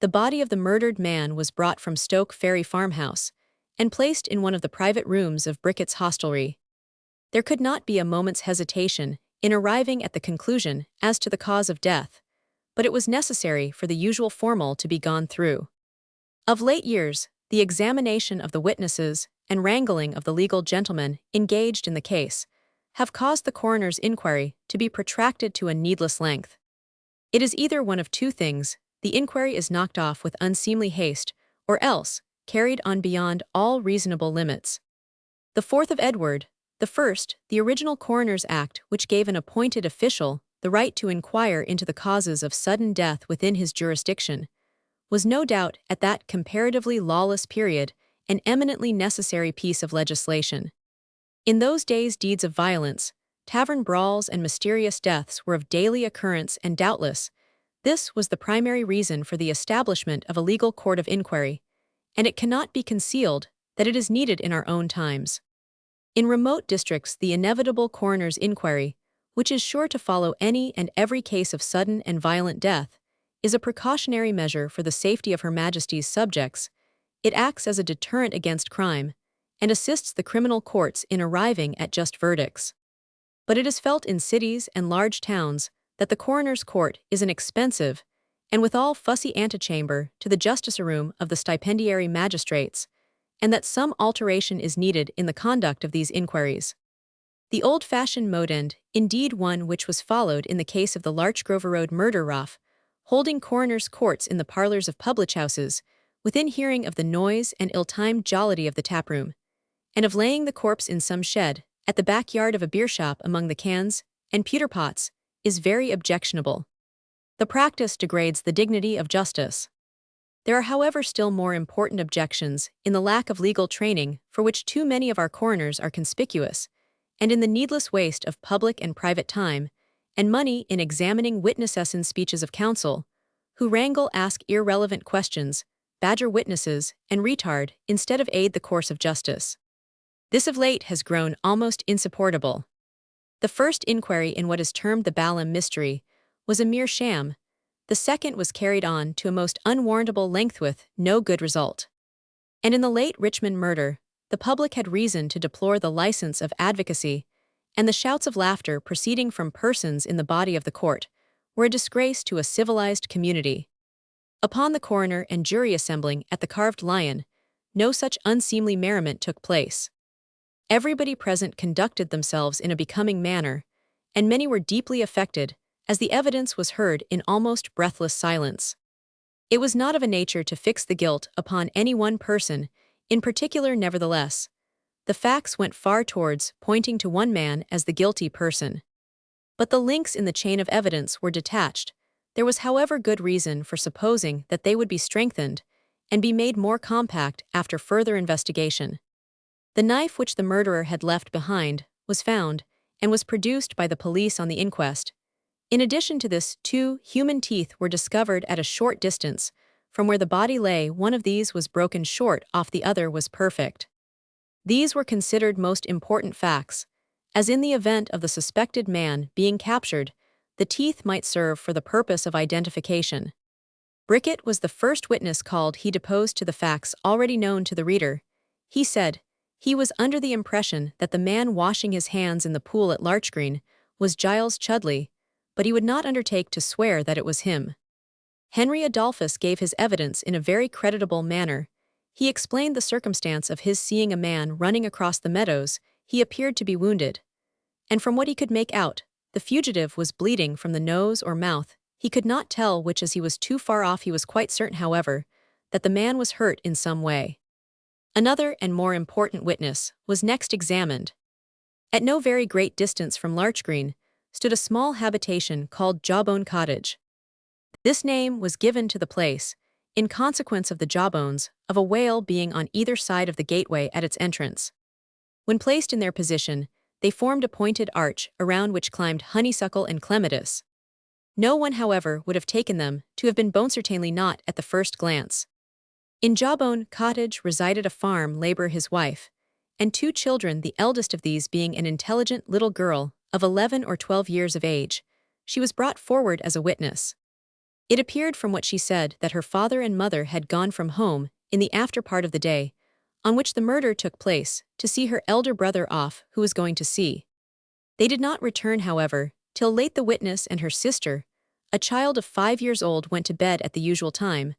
the body of the murdered man was brought from Stoke Ferry farmhouse and placed in one of the private rooms of Bricket's hostelry. There could not be a moment's hesitation in arriving at the conclusion as to the cause of death, but it was necessary for the usual formal to be gone through. Of late years, the examination of the witnesses and wrangling of the legal gentlemen engaged in the case have caused the coroner's inquiry to be protracted to a needless length. It is either one of two things: the inquiry is knocked off with unseemly haste, or else carried on beyond all reasonable limits. The 4th of Edward I, the original Coroner's Act, which gave an appointed official the right to inquire into the causes of sudden death within his jurisdiction, was no doubt at that comparatively lawless period an eminently necessary piece of legislation. In those days, deeds of violence, tavern brawls, and mysterious deaths were of daily occurrence, and doubtless this was the primary reason for the establishment of a legal court of inquiry, and it cannot be concealed that it is needed in our own times. In remote districts, the inevitable coroner's inquiry, which is sure to follow any and every case of sudden and violent death, is a precautionary measure for the safety of Her Majesty's subjects. It acts as a deterrent against crime and assists the criminal courts in arriving at just verdicts. But it is felt in cities and large towns that the coroner's court is an expensive and withal fussy antechamber to the justice room of the stipendiary magistrates, and that some alteration is needed in the conduct of these inquiries. The old-fashioned mode, indeed one which was followed in the case of the Larchgrove Road murder, of holding coroner's courts in the parlors of public houses, within hearing of the noise and ill-timed jollity of the taproom, and of laying the corpse in some shed at the backyard of a beer shop among the cans and pewter pots, is very objectionable. The practice degrades the dignity of justice. There are, however, still more important objections in the lack of legal training, for which too many of our coroners are conspicuous, and in the needless waste of public and private time and money in examining witnesses in speeches of counsel, who wrangle, ask irrelevant questions, badger witnesses, and retard instead of aid the course of justice. This of late has grown almost insupportable. The first inquiry in what is termed the Balham mystery was a mere sham. The second was carried on to a most unwarrantable length with no good result. And in the late Richmond murder, the public had reason to deplore the license of advocacy, and the shouts of laughter proceeding from persons in the body of the court were a disgrace to a civilized community. Upon the coroner and jury assembling at the Carved Lion, no such unseemly merriment took place. Everybody present conducted themselves in a becoming manner, and many were deeply affected, as the evidence was heard in almost breathless silence. It was not of a nature to fix the guilt upon any one person. In particular, nevertheless, the facts went far towards pointing to one man as the guilty person. But the links in the chain of evidence were detached. There was, however, good reason for supposing that they would be strengthened and be made more compact after further investigation. The knife which the murderer had left behind was found and was produced by the police on the inquest. In addition to this, 2 human teeth were discovered at a short distance from where the body lay. One of these was broken short off, the other was perfect. These were considered most important facts, as in the event of the suspected man being captured, the teeth might serve for the purpose of identification. Brickett was the first witness called. He deposed to the facts already known to the reader. He said he was under the impression that the man washing his hands in the pool at Larchgreen was Giles Chudley, but he would not undertake to swear that it was him. Henry Adolphus gave his evidence in a very creditable manner. He explained the circumstance of his seeing a man running across the meadows. He appeared to be wounded, and from what he could make out, the fugitive was bleeding from the nose or mouth. He could not tell which, as he was too far off. He was quite certain, however, that the man was hurt in some way. Another and more important witness was next examined. At no very great distance from Larchgreen stood a small habitation called Jawbone Cottage. This name was given to the place in consequence of the jawbones of a whale being on either side of the gateway at its entrance. When placed in their position, they formed a pointed arch around which climbed honeysuckle and clematis. No one, however, would have taken them to have been bone, certainly not at the first glance. In Jawbone Cottage resided a farm laborer, his wife, and 2 children, the eldest of these being an intelligent little girl of 11 or 12 years of age. She was brought forward as a witness. It appeared from what she said that her father and mother had gone from home in the after part of the day on which the murder took place to see her elder brother off, who was going to sea. They did not return, however, till late. The witness and her sister, a child of 5 years old, went to bed at the usual time,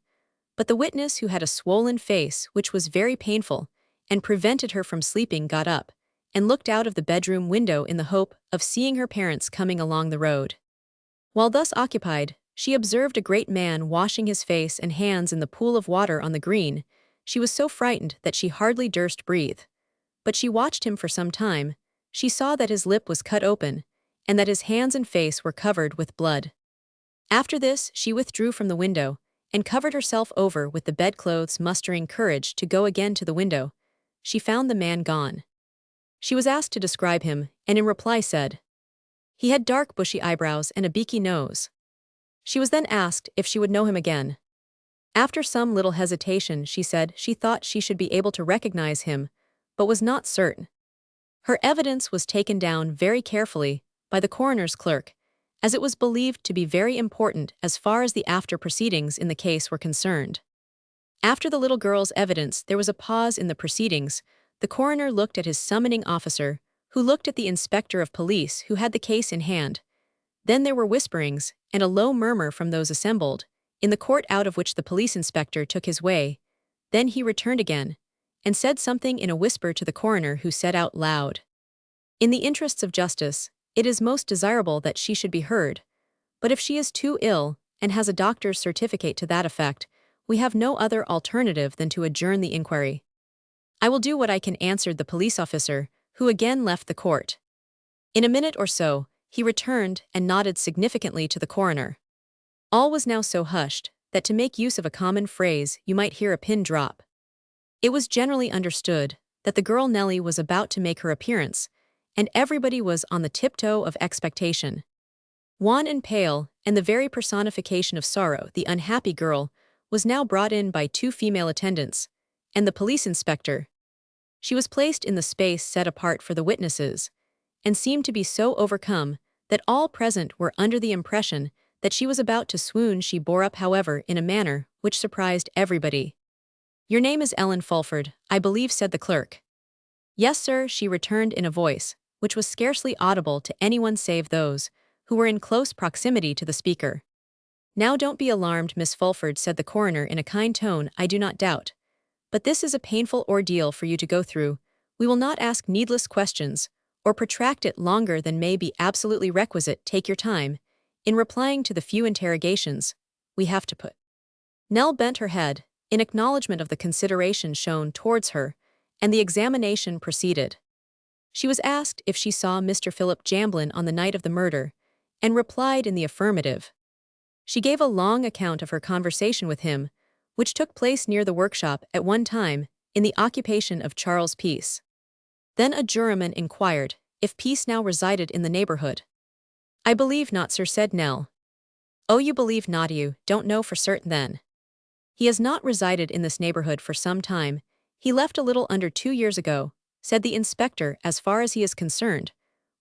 but the witness, who had a swollen face which was very painful and prevented her from sleeping, got up and looked out of the bedroom window in the hope of seeing her parents coming along the road. While thus occupied, she observed a great man washing his face and hands in the pool of water on the green. She was so frightened that she hardly durst breathe. But she watched him for some time. She saw that his lip was cut open, and that his hands and face were covered with blood. After this, she withdrew from the window, and covered herself over with the bedclothes. Mustering courage to go again to the window, she found the man gone. She was asked to describe him, and in reply said, he had dark bushy eyebrows and a beaky nose. She was then asked if she would know him again. After some little hesitation, she said she thought she should be able to recognize him, but was not certain. Her evidence was taken down very carefully by the coroner's clerk, as it was believed to be very important as far as the after proceedings in the case were concerned. After the little girl's evidence, there was a pause in the proceedings. The coroner looked at his summoning officer, who looked at the inspector of police who had the case in hand. Then there were whisperings and a low murmur from those assembled in the court, out of which the police inspector took his way. Then he returned again and said something in a whisper to the coroner, who said out loud, "In the interests of justice, it is most desirable that she should be heard, but if she is too ill and has a doctor's certificate to that effect, we have no other alternative than to adjourn the inquiry." "I will do what I can," answered the police officer, who again left the court. In a minute or so, he returned and nodded significantly to the coroner. All was now so hushed that, to make use of a common phrase, you might hear a pin drop. It was generally understood that the girl Nellie was about to make her appearance, and everybody was on the tiptoe of expectation. Wan and pale, and the very personification of sorrow, the unhappy girl was now brought in by 2 female attendants, and the police inspector. She was placed in the space set apart for the witnesses, and seemed to be so overcome that all present were under the impression that she was about to swoon. She bore up, however, in a manner which surprised everybody. "Your name is Ellen Fulford, I believe," said the clerk. "Yes, sir," she returned in a voice which was scarcely audible to anyone save those who were in close proximity to the speaker. "Now don't be alarmed, Miss Fulford," said the coroner in a kind tone. "I do not doubt. But this is a painful ordeal for you to go through. We will not ask needless questions, or protract it longer than may be absolutely requisite. Take your time in replying to the few interrogations we have to put." Nell bent her head in acknowledgment of the consideration shown towards her, and the examination proceeded. She was asked if she saw Mr. Philip Jamblin on the night of the murder, and replied in the affirmative. She gave a long account of her conversation with him, which took place near the workshop at one time, in the occupation of Charles Peace. Then a juryman inquired if Peace now resided in the neighborhood. "I believe not, sir," said Nell. "Oh, you believe not, you don't know for certain then." "He has not resided in this neighborhood for some time. He left a little under 2 years ago," said the inspector. "As far as he is concerned,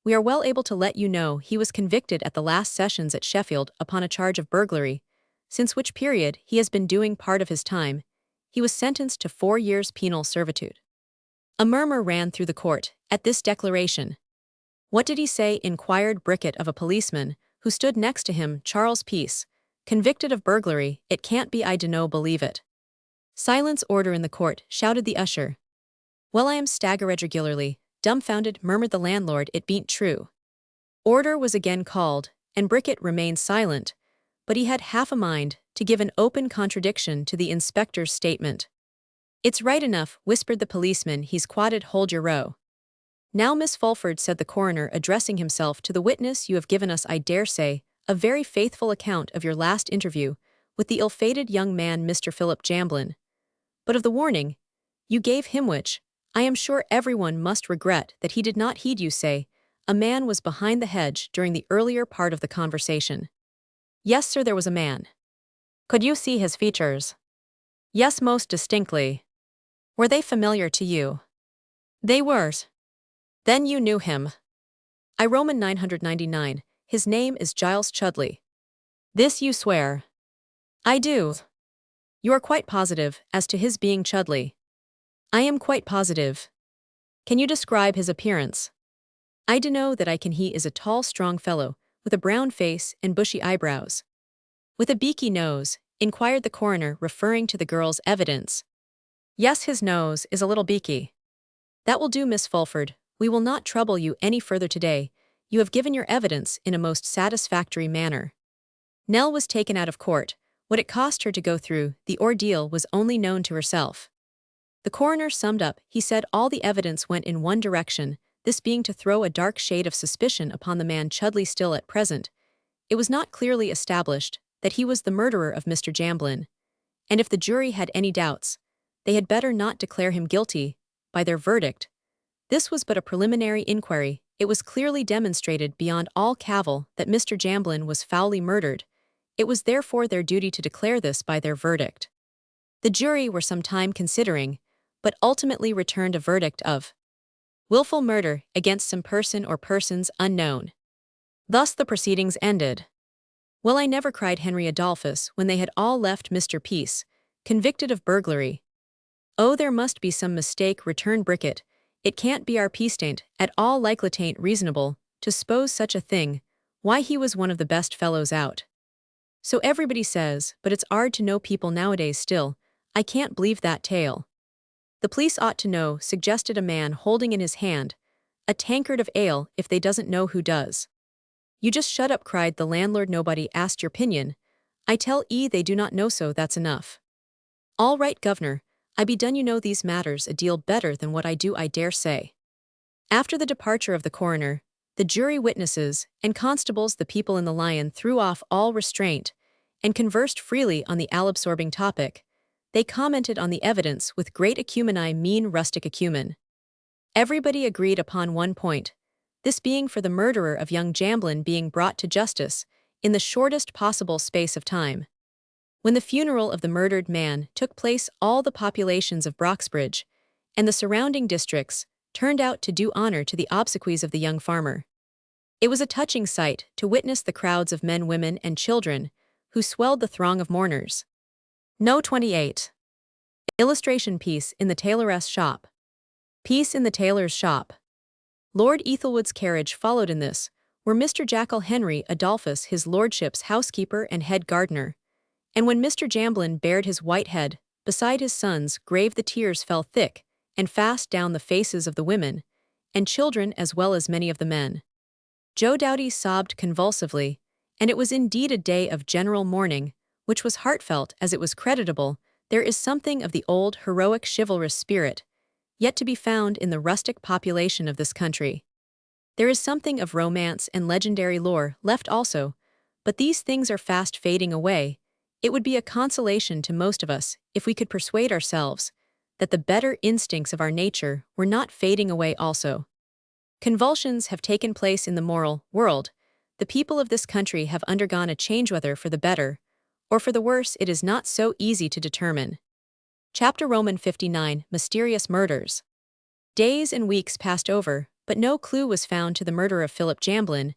we are well able to let you know he was convicted at the last sessions at Sheffield upon a charge of burglary, since which period he has been doing part of his time. He was sentenced to 4 years' penal servitude." A murmur ran through the court at this declaration. "What did he say?" inquired Brickett of a policeman who stood next to him. "Charles Peace, convicted of burglary. It can't be, I dunno believe it." "Silence, order in the court," shouted the usher. "Well, I am staggered regularly, dumbfounded," murmured the landlord. "It bean't true." Order was again called, and Brickett remained silent, but he had half a mind to give an open contradiction to the inspector's statement. "It's right enough," whispered the policeman. "He's quoted, hold your row." "Now, Miss Fulford," said the coroner, addressing himself to the witness, "you have given us, I dare say, a very faithful account of your last interview with the ill-fated young man Mr. Philip Jamblin. But of the warning you gave him, which, I am sure everyone must regret that he did not heed, you say a man was behind the hedge during the earlier part of the conversation." "Yes, sir, there was a man." "Could you see his features?" "Yes, most distinctly." "Were they familiar to you?" "They were." "Then you knew him?" "I Roman 999, his name is Giles Chudley." "This you swear?" "I do." "You are quite positive as to his being Chudley?" "I am quite positive." "Can you describe his appearance?" "I dunno that I can. He is a tall, strong fellow, with a brown face and bushy eyebrows." "With a beaky nose?" inquired the coroner, referring to the girl's evidence. "Yes, his nose is a little beaky." "That will do, Miss Fulford. We will not trouble you any further today. You have given your evidence in a most satisfactory manner." Nell was taken out of court. What it cost her to go through the ordeal was only known to herself. The coroner summed up. He said all the evidence went in one direction, this being to throw a dark shade of suspicion upon the man Chudley. Still, at present, it was not clearly established that he was the murderer of Mr. Jamblin, and if the jury had any doubts, they had better not declare him guilty by their verdict. This was but a preliminary inquiry. It was clearly demonstrated beyond all cavil that Mr. Jamblin was foully murdered. It was therefore their duty to declare this by their verdict. The jury were some time considering, but ultimately returned a verdict of willful murder against some person or persons unknown. Thus the proceedings ended. "Well, I never," cried Henry Adolphus when they had all left Mr. Peace, convicted of burglary. "Oh, there must be some mistake," returned Brickett. "It can't be our Peace. Tain't at all likely, tain't reasonable to suppose such a thing. Why, he was one of the best fellows out." "So everybody says, but it's 'ard to know people nowadays. Still, I can't believe that tale." "The police ought to know," suggested a man holding in his hand a tankard of ale. "If they doesn't know, who does?" "You just shut up," cried the landlord. "Nobody asked your opinion. I tell 'ee they do not know, so that's enough." "All right, governor, I be done. You know these matters a deal better than what I do, I dare say." After the departure of the coroner, the jury, witnesses, and constables, the people in the Lion threw off all restraint and conversed freely on the all-absorbing topic. They commented on the evidence with great acumen, I mean rustic acumen. Everybody agreed upon one point, this being for the murderer of young Jamblin being brought to justice in the shortest possible space of time. When the funeral of the murdered man took place, all the populations of Broxbridge and the surrounding districts turned out to do honor to the obsequies of the young farmer. It was a touching sight to witness the crowds of men, women, and children who swelled the throng of mourners. No. 28. Illustration: Peace in the tailor's shop. Peace in the tailor's shop. Lord Ethelwood's carriage followed. In this were Mr. Jackal Henry Adolphus, his lordship's housekeeper and head gardener. And when Mr. Jamblin bared his white head beside his son's grave, the tears fell thick and fast down the faces of the women and children as well as many of the men. Joe Doughty sobbed convulsively, and it was indeed a day of general mourning, which was heartfelt as it was creditable There is something of the old, heroic, chivalrous spirit, yet to be found in the rustic population of this country. There is something of romance and legendary lore left also, but these things are fast fading away. It would be a consolation to most of us if we could persuade ourselves that the better instincts of our nature were not fading away also. Convulsions have taken place in the moral world. The people of this country have undergone a change, whether for the better or for the worse it is not so easy to determine. Chapter Roman 59, Mysterious Murders. Days and weeks passed over, but no clue was found to the murder of Philip Jamblin.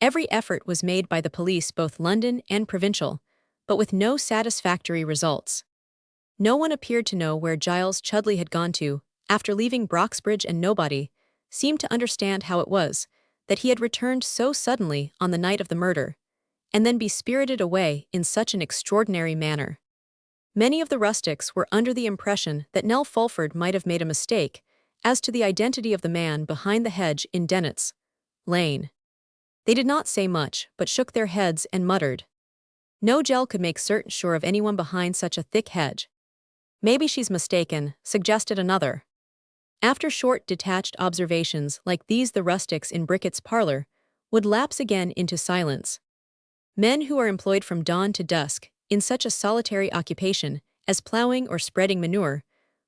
Every effort was made by the police, both London and provincial, but with no satisfactory results. No one appeared to know where Giles Chudley had gone to after leaving Broxbridge, and nobody seemed to understand how it was that he had returned so suddenly on the night of the murder, and then be spirited away in such an extraordinary manner. Many of the rustics were under the impression that Nell Fulford might have made a mistake as to the identity of the man behind the hedge in Dennett's Lane. They did not say much, but shook their heads and muttered. No Gel could make certain sure of anyone behind such a thick hedge. Maybe she's mistaken, suggested another. After short detached observations like these, the rustics in Brickett's parlor would lapse again into silence. Men who are employed from dawn to dusk in such a solitary occupation as ploughing or spreading manure,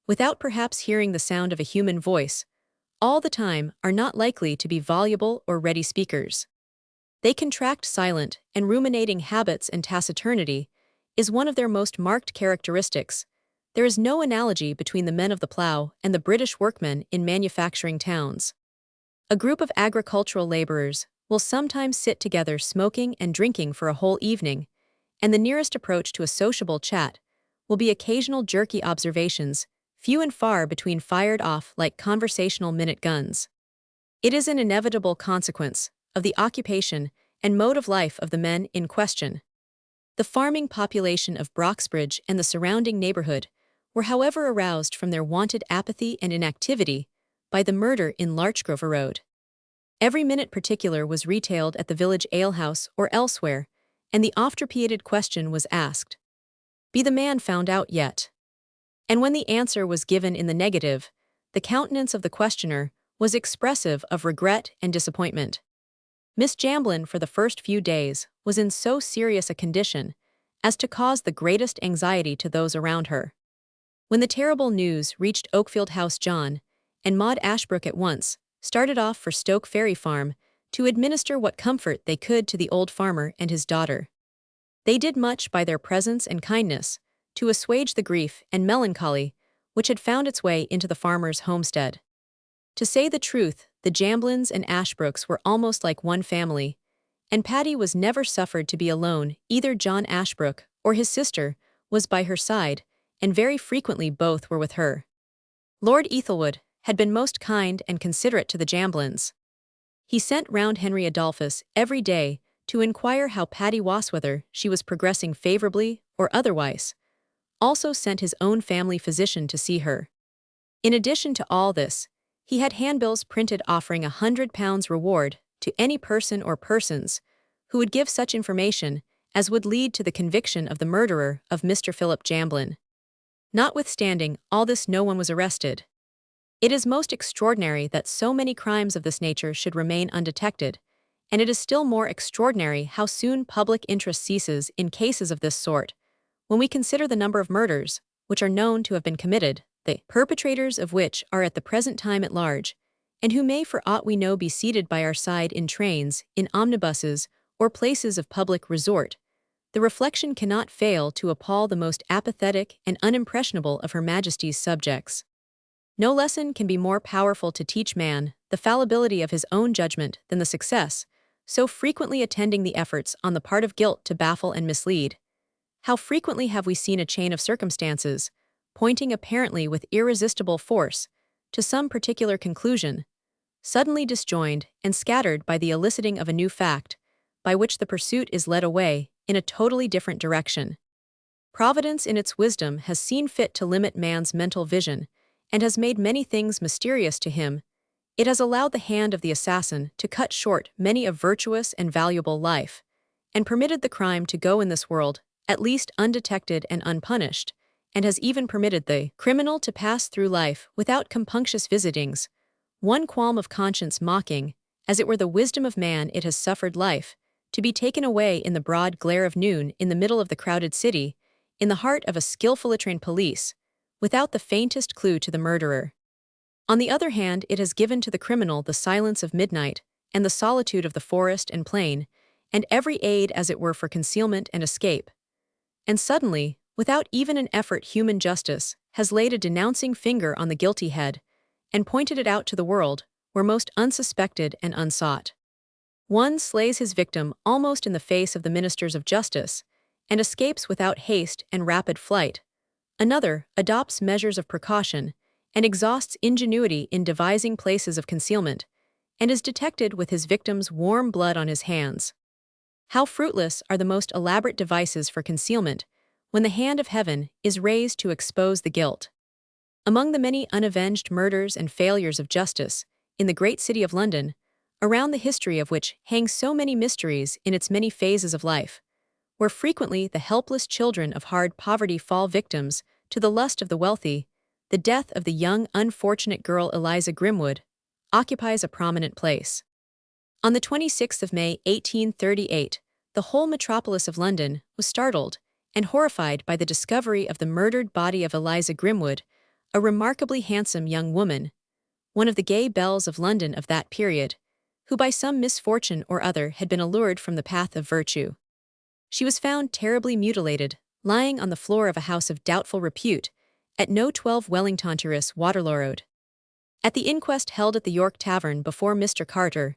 without perhaps hearing the sound of a human voice, all the time are not likely to be voluble or ready speakers. They contract silent and ruminating habits, and taciturnity is one of their most marked characteristics. There is no analogy between the men of the plough and the British workmen in manufacturing towns. A group of agricultural laborers will sometimes sit together smoking and drinking for a whole evening, and the nearest approach to a sociable chat will be occasional jerky observations, few and far between, fired off like conversational minute guns. It is an inevitable consequence of the occupation and mode of life of the men in question. The farming population of Broxbridge and the surrounding neighborhood were, however, aroused from their wonted apathy and inactivity by the murder in Larchgrove Road. Every minute particular was retailed at the village alehouse or elsewhere, and the oft-repeated question was asked, "Be the man found out yet?" And when the answer was given in the negative, the countenance of the questioner was expressive of regret and disappointment. Miss Jamblin, for the first few days, was in so serious a condition as to cause the greatest anxiety to those around her. When the terrible news reached Oakfield House, John and Maud Ashbrook at once started off for Stoke Ferry Farm to administer what comfort they could to the old farmer and his daughter. They did much by their presence and kindness to assuage the grief and melancholy which had found its way into the farmer's homestead. To say the truth, the Jamblins and Ashbrooks were almost like one family, and Patty was never suffered to be alone. Either John Ashbrook or his sister was by her side, and very frequently both were with her. Lord Ethelwood had been most kind and considerate to the Jamblins. He sent round Henry Adolphus every day to inquire how Patty was, whether she was progressing favorably or otherwise. Also sent his own family physician to see her. In addition to all this, he had handbills printed offering £100 reward to any person or persons who would give such information as would lead to the conviction of the murderer of Mr. Philip Jamblin. Notwithstanding all this, no one was arrested. It is most extraordinary that so many crimes of this nature should remain undetected, and it is still more extraordinary how soon public interest ceases in cases of this sort, when we consider the number of murders which are known to have been committed, the perpetrators of which are at the present time at large, and who may for aught we know be seated by our side in trains, in omnibuses, or places of public resort. The reflection cannot fail to appall the most apathetic and unimpressionable of Her Majesty's subjects. No lesson can be more powerful to teach man the fallibility of his own judgment than the success so frequently attending the efforts on the part of guilt to baffle and mislead. How frequently have we seen a chain of circumstances, pointing apparently with irresistible force to some particular conclusion, suddenly disjoined and scattered by the eliciting of a new fact, by which the pursuit is led away in a totally different direction. Providence in its wisdom has seen fit to limit man's mental vision, and has made many things mysterious to him. It has allowed the hand of the assassin to cut short many a virtuous and valuable life, and permitted the crime to go in this world, at least undetected and unpunished, and has even permitted the criminal to pass through life without compunctious visitings, one qualm of conscience mocking, as it were the wisdom of man it has suffered life, to be taken away in the broad glare of noon in the middle of the crowded city, in the heart of a skillfully trained police, without the faintest clue to the murderer. On the other hand, it has given to the criminal the silence of midnight, and the solitude of the forest and plain, and every aid as it were for concealment and escape. And suddenly, without even an effort, human justice has laid a denouncing finger on the guilty head, and pointed it out to the world, where most unsuspected and unsought. One slays his victim almost in the face of the ministers of justice, and escapes without haste and rapid flight. Another adopts measures of precaution, and exhausts ingenuity in devising places of concealment, and is detected with his victim's warm blood on his hands. How fruitless are the most elaborate devices for concealment, when the hand of heaven is raised to expose the guilt. Among the many unavenged murders and failures of justice in the great city of London, around the history of which hang so many mysteries in its many phases of life, where frequently the helpless children of hard poverty fall victims to the lust of the wealthy, the death of the young unfortunate girl Eliza Grimwood occupies a prominent place. On the 26th of May 1838, the whole metropolis of London was startled and horrified by the discovery of the murdered body of Eliza Grimwood, a remarkably handsome young woman, one of the gay belles of London of that period, who by some misfortune or other had been allured from the path of virtue. She was found terribly mutilated, lying on the floor of a house of doubtful repute, at No. 12 Wellington Terrace, Waterloo Road. At the inquest held at the York Tavern before Mr. Carter,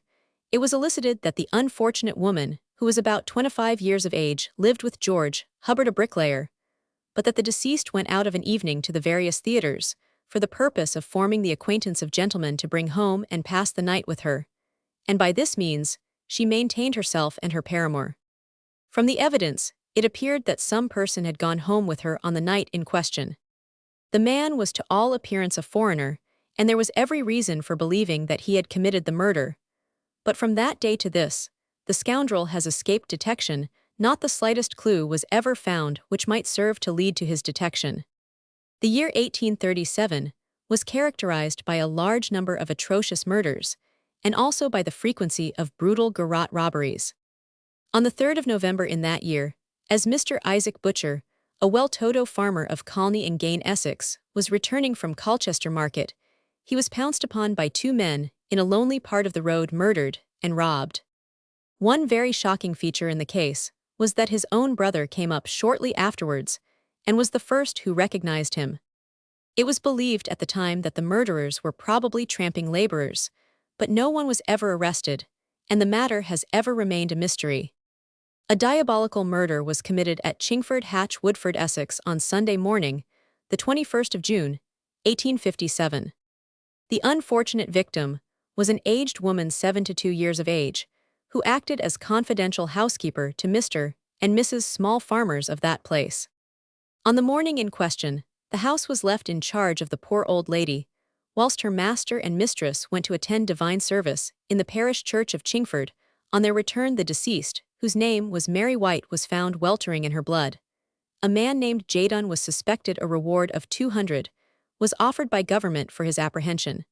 it was elicited that the unfortunate woman, who was about 25 years of age, lived with George Hubbard, a bricklayer, but that the deceased went out of an evening to the various theaters, for the purpose of forming the acquaintance of gentlemen to bring home and pass the night with her, and by this means she maintained herself and her paramour. From the evidence, it appeared that some person had gone home with her on the night in question. The man was to all appearance a foreigner, and there was every reason for believing that he had committed the murder. But from that day to this, the scoundrel has escaped detection. Not the slightest clue was ever found which might serve to lead to his detection. The year 1837 was characterized by a large number of atrocious murders, and also by the frequency of brutal garrote robberies. On the 3rd of November in that year, as Mr. Isaac Butcher, a well-to-do farmer of Colney and Gain, Essex, was returning from Colchester Market, he was pounced upon by two men in a lonely part of the road, murdered and robbed. One very shocking feature in the case was that his own brother came up shortly afterwards and was the first who recognized him. It was believed at the time that the murderers were probably tramping laborers, but no one was ever arrested, and the matter has ever remained a mystery. A diabolical murder was committed at Chingford Hatch, Woodford, Essex, on Sunday morning, the 21st of June, 1857. The unfortunate victim was an aged woman 72 years of age, who acted as confidential housekeeper to Mr. and Mrs. Small, farmers of that place. On the morning in question, the house was left in charge of the poor old lady, whilst her master and mistress went to attend divine service in the parish church of Chingford. On their return, the deceased, whose name was Mary White, was found weltering in her blood. A man named Jadon was suspected. A reward of 200 was offered by government for his apprehension.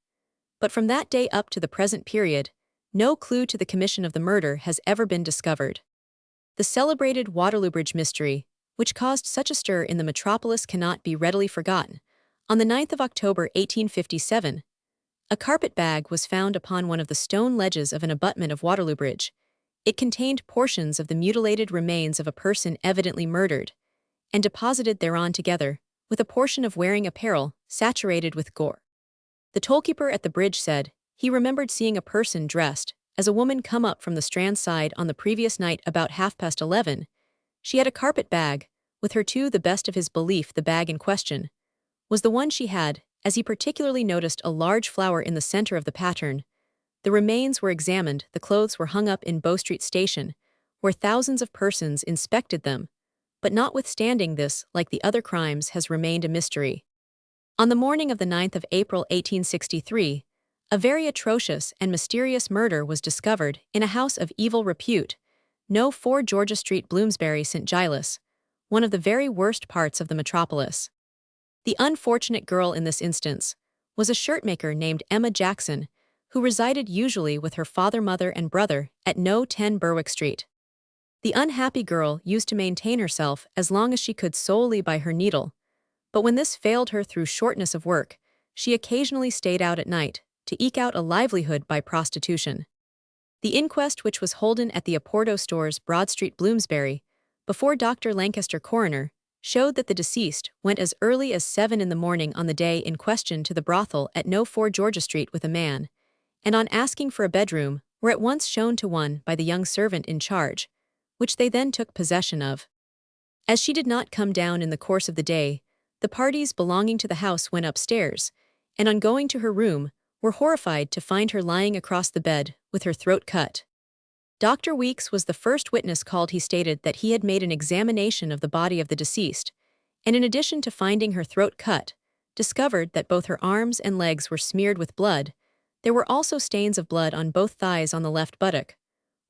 But from that day up to the present period, no clue to the commission of the murder has ever been discovered. The celebrated Waterloo Bridge mystery, which caused such a stir in the metropolis, cannot be readily forgotten. On the 9th of October 1857, a carpet bag was found upon one of the stone ledges of an abutment of Waterloo Bridge. It contained portions of the mutilated remains of a person evidently murdered, and deposited thereon together with a portion of wearing apparel saturated with gore. The tollkeeper at the bridge said he remembered seeing a person dressed as a woman come up from the Strand side on the previous night about 11:30. She had a carpet bag with her to the best of his belief. The bag in question was the one she had, as he particularly noticed a large flower in the center of the pattern. The remains were examined. The clothes were hung up in Bow Street Station, where thousands of persons inspected them, but notwithstanding this, like the other crimes, has remained a mystery. On the morning of the 9th of April 1863, a very atrocious and mysterious murder was discovered in a house of evil repute, No. 4 Georgia Street, Bloomsbury, St. Giles, one of the very worst parts of the metropolis. The unfortunate girl in this instance was a shirtmaker named Emma Jackson, who resided usually with her father, mother, and brother at No. 10 Berwick Street. The unhappy girl used to maintain herself as long as she could solely by her needle, but when this failed her through shortness of work, she occasionally stayed out at night to eke out a livelihood by prostitution. The inquest, which was holden at the Oporto Stores, Broad Street, Bloomsbury, before Dr. Lancaster, coroner, showed that the deceased went as early as 7 in the morning on the day in question to the brothel at No. 4 Georgia Street with a man, and on asking for a bedroom, were at once shown to one by the young servant in charge, which they then took possession of. As she did not come down in the course of the day, the parties belonging to the house went upstairs, and on going to her room, were horrified to find her lying across the bed with her throat cut. Dr. Weeks was the first witness called. He stated that he had made an examination of the body of the deceased, and in addition to finding her throat cut, discovered that both her arms and legs were smeared with blood. There were also stains of blood on both thighs. On the left buttock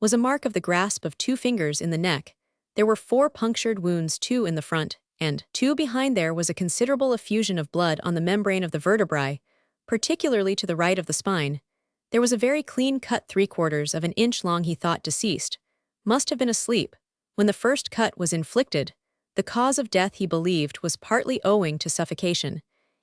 was a mark of the grasp of 2 fingers in the neck. There were 4 punctured wounds, 2 in the front, and 2 behind. There was a considerable effusion of blood on the membrane of the vertebrae, particularly to the right of the spine. There was a very clean cut 3/4 of an inch long. He thought deceased must have been asleep when the first cut was inflicted. The cause of death, he believed, was partly owing to suffocation,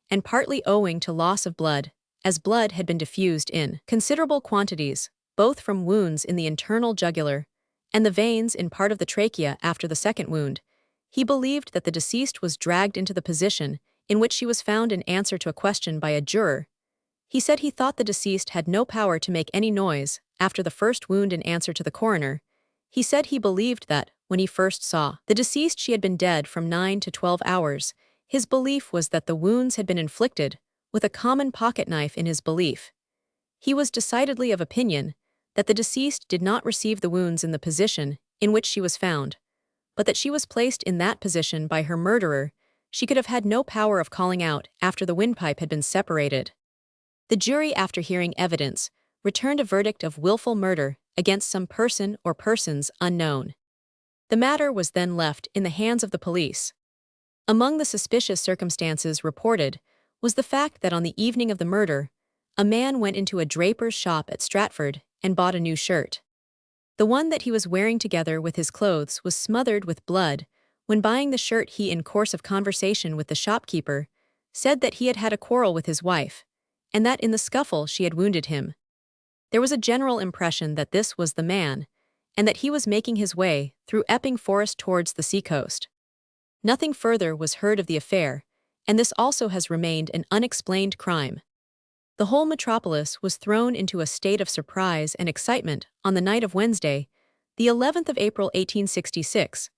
and partly owing to loss of blood, as blood had been diffused in considerable quantities, both from wounds in the internal jugular and the veins in part of the trachea after the second wound. He believed that the deceased was dragged into the position in which she was found in answer to a question by a juror. He said he thought the deceased had no power to make any noise after the first wound. In answer to the coroner, he said he believed that, when he first saw the deceased, she had been dead from 9 to 12 hours. His belief was that the wounds had been inflicted with a common pocket knife. In his belief, he was decidedly of opinion that the deceased did not receive the wounds in the position in which she was found, but that she was placed in that position by her murderer. She could have had no power of calling out after the windpipe had been separated. The jury, after hearing evidence, returned a verdict of willful murder against some person or persons unknown. The matter was then left in the hands of the police. Among the suspicious circumstances reported was the fact that on the evening of the murder, a man went into a draper's shop at Stratford and bought a new shirt. The one that he was wearing together with his clothes was smothered with blood. When buying the shirt, he, in course of conversation with the shopkeeper, said that he had had a quarrel with his wife, and that in the scuffle she had wounded him. There was a general impression that this was the man, and that he was making his way through Epping Forest towards the seacoast. Nothing further was heard of the affair, and this also has remained an unexplained crime. The whole metropolis was thrown into a state of surprise and excitement on the night of Wednesday, the 11th of April 1866,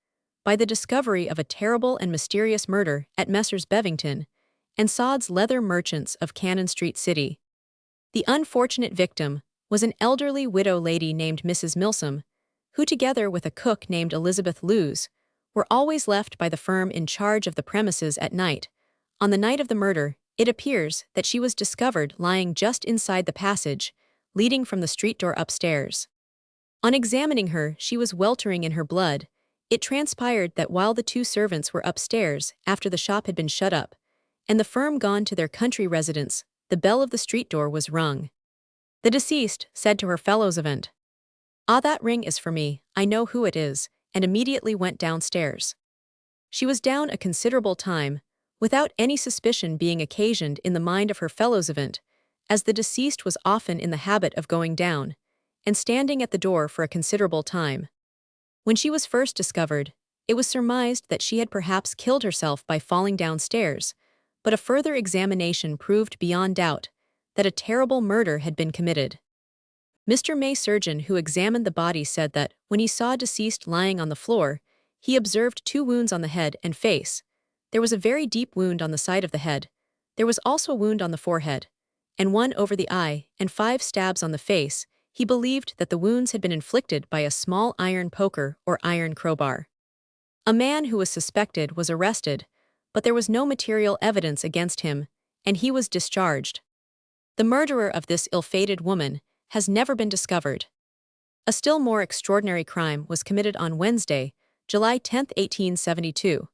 by the discovery of a terrible and mysterious murder at Messrs. Bevington and Sod's leather merchants of Cannon Street City. The unfortunate victim was an elderly widow lady named Mrs. Milsom, who, together with a cook named Elizabeth Lewes, were always left by the firm in charge of the premises at night. On the night of the murder, it appears that she was discovered lying just inside the passage leading from the street door upstairs. On examining her, she was weltering in her blood. It transpired that while the 2 servants were upstairs after the shop had been shut up, and the firm gone to their country residence, the bell of the street door was rung. The deceased said to her fellow-servant, "Ah, that ring is for me, I know who it is," and immediately went downstairs. She was down a considerable time, without any suspicion being occasioned in the mind of her fellow-servant, as the deceased was often in the habit of going down and standing at the door for a considerable time. When she was first discovered, it was surmised that she had perhaps killed herself by falling downstairs, but a further examination proved beyond doubt that a terrible murder had been committed. Mr. May, surgeon who examined the body, said that, when he saw deceased lying on the floor, he observed 2 wounds on the head and face. There was a very deep wound on the side of the head. There was also a wound on the forehead, and one over the eye, and 5 stabs on the face. He believed that the wounds had been inflicted by a small iron poker or iron crowbar. A man who was suspected was arrested, but there was no material evidence against him, and he was discharged. The murderer of this ill-fated woman has never been discovered. A still more extraordinary crime was committed on Wednesday, July 10, 1872.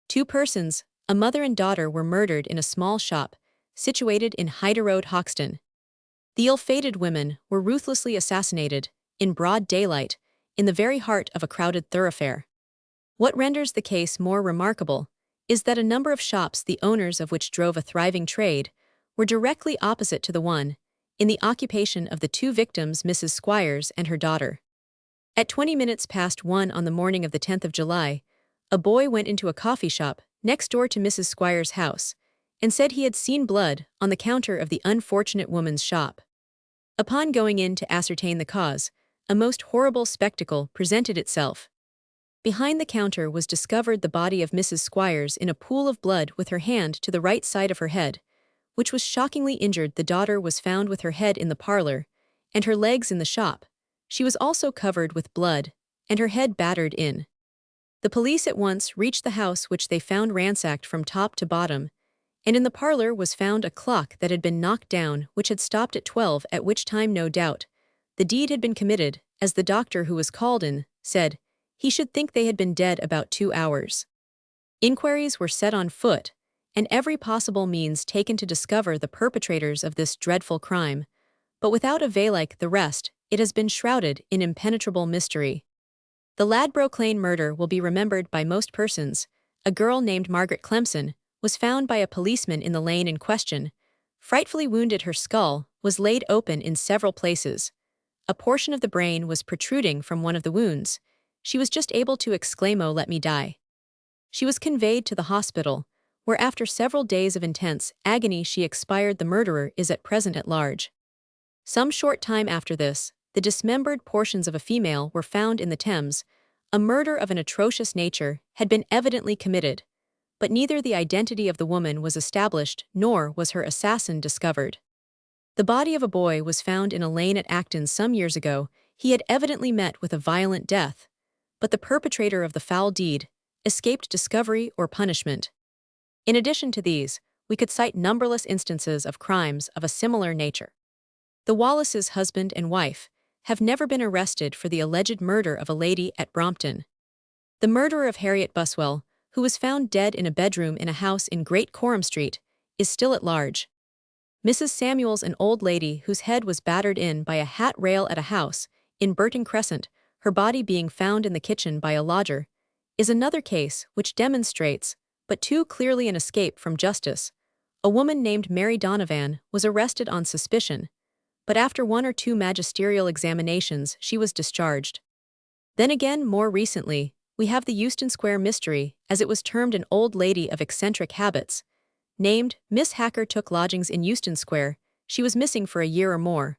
2 persons, A mother and daughter were murdered in a small shop situated in Hyde Road, Hoxton. The ill-fated women were ruthlessly assassinated, in broad daylight, in the very heart of a crowded thoroughfare. What renders the case more remarkable is that a number of shops, the owners of which drove a thriving trade, were directly opposite to the one in the occupation of the two victims, Mrs. Squires and her daughter. At 20 minutes past 1 on the morning of the 10th of July, a boy went into a coffee shop next door to Mrs. Squires' house and said he had seen blood on the counter of the unfortunate woman's shop. Upon going in to ascertain the cause, a most horrible spectacle presented itself. Behind the counter was discovered the body of Mrs. Squires in a pool of blood with her hand to the right side of her head, which was shockingly injured. The daughter was found with her head in the parlor and her legs in the shop. She was also covered with blood and her head battered in. The police at once reached the house, which they found ransacked from top to bottom, and in the parlor was found a clock that had been knocked down, which had stopped at 12, at which time, no doubt, the deed had been committed, as the doctor who was called in said he should think they had been dead about 2 hours. Inquiries were set on foot, and every possible means taken to discover the perpetrators of this dreadful crime, but without avail. Like the rest, it has been shrouded in impenetrable mystery. The Ladbroke Lane murder will be remembered by most persons. A girl named Margaret Clemson was found by a policeman in the lane in question. Frightfully wounded, her skull was laid open in several places. A portion of the brain was protruding from one of the wounds. She was just able to exclaim, "Oh, let me die." She was conveyed to the hospital, where after several days of intense agony she expired. The murderer is at present at large. Some short time after this, the dismembered portions of a female were found in the Thames. A murder of an atrocious nature had been evidently committed, but neither the identity of the woman was established nor was her assassin discovered. The body of a boy was found in a lane at Acton some years ago. He had evidently met with a violent death, but the perpetrator of the foul deed escaped discovery or punishment. In addition to these, we could cite numberless instances of crimes of a similar nature. The Wallaces, husband and wife, have never been arrested for the alleged murder of a lady at Brompton. The murderer of Harriet Buswell, who was found dead in a bedroom in a house in Great Coram Street, is still at large. Mrs. Samuels, an old lady whose head was battered in by a hat rail at a house in Burton Crescent, her body being found in the kitchen by a lodger, is another case which demonstrates, but too clearly, an escape from justice. A woman named Mary Donovan was arrested on suspicion, but after 1 or 2 magisterial examinations she was discharged. Then again, more recently, we have the Euston Square mystery, as it was termed. An old lady of eccentric habits, named Miss Hacker, took lodgings in Euston Square. She was missing for a year or more,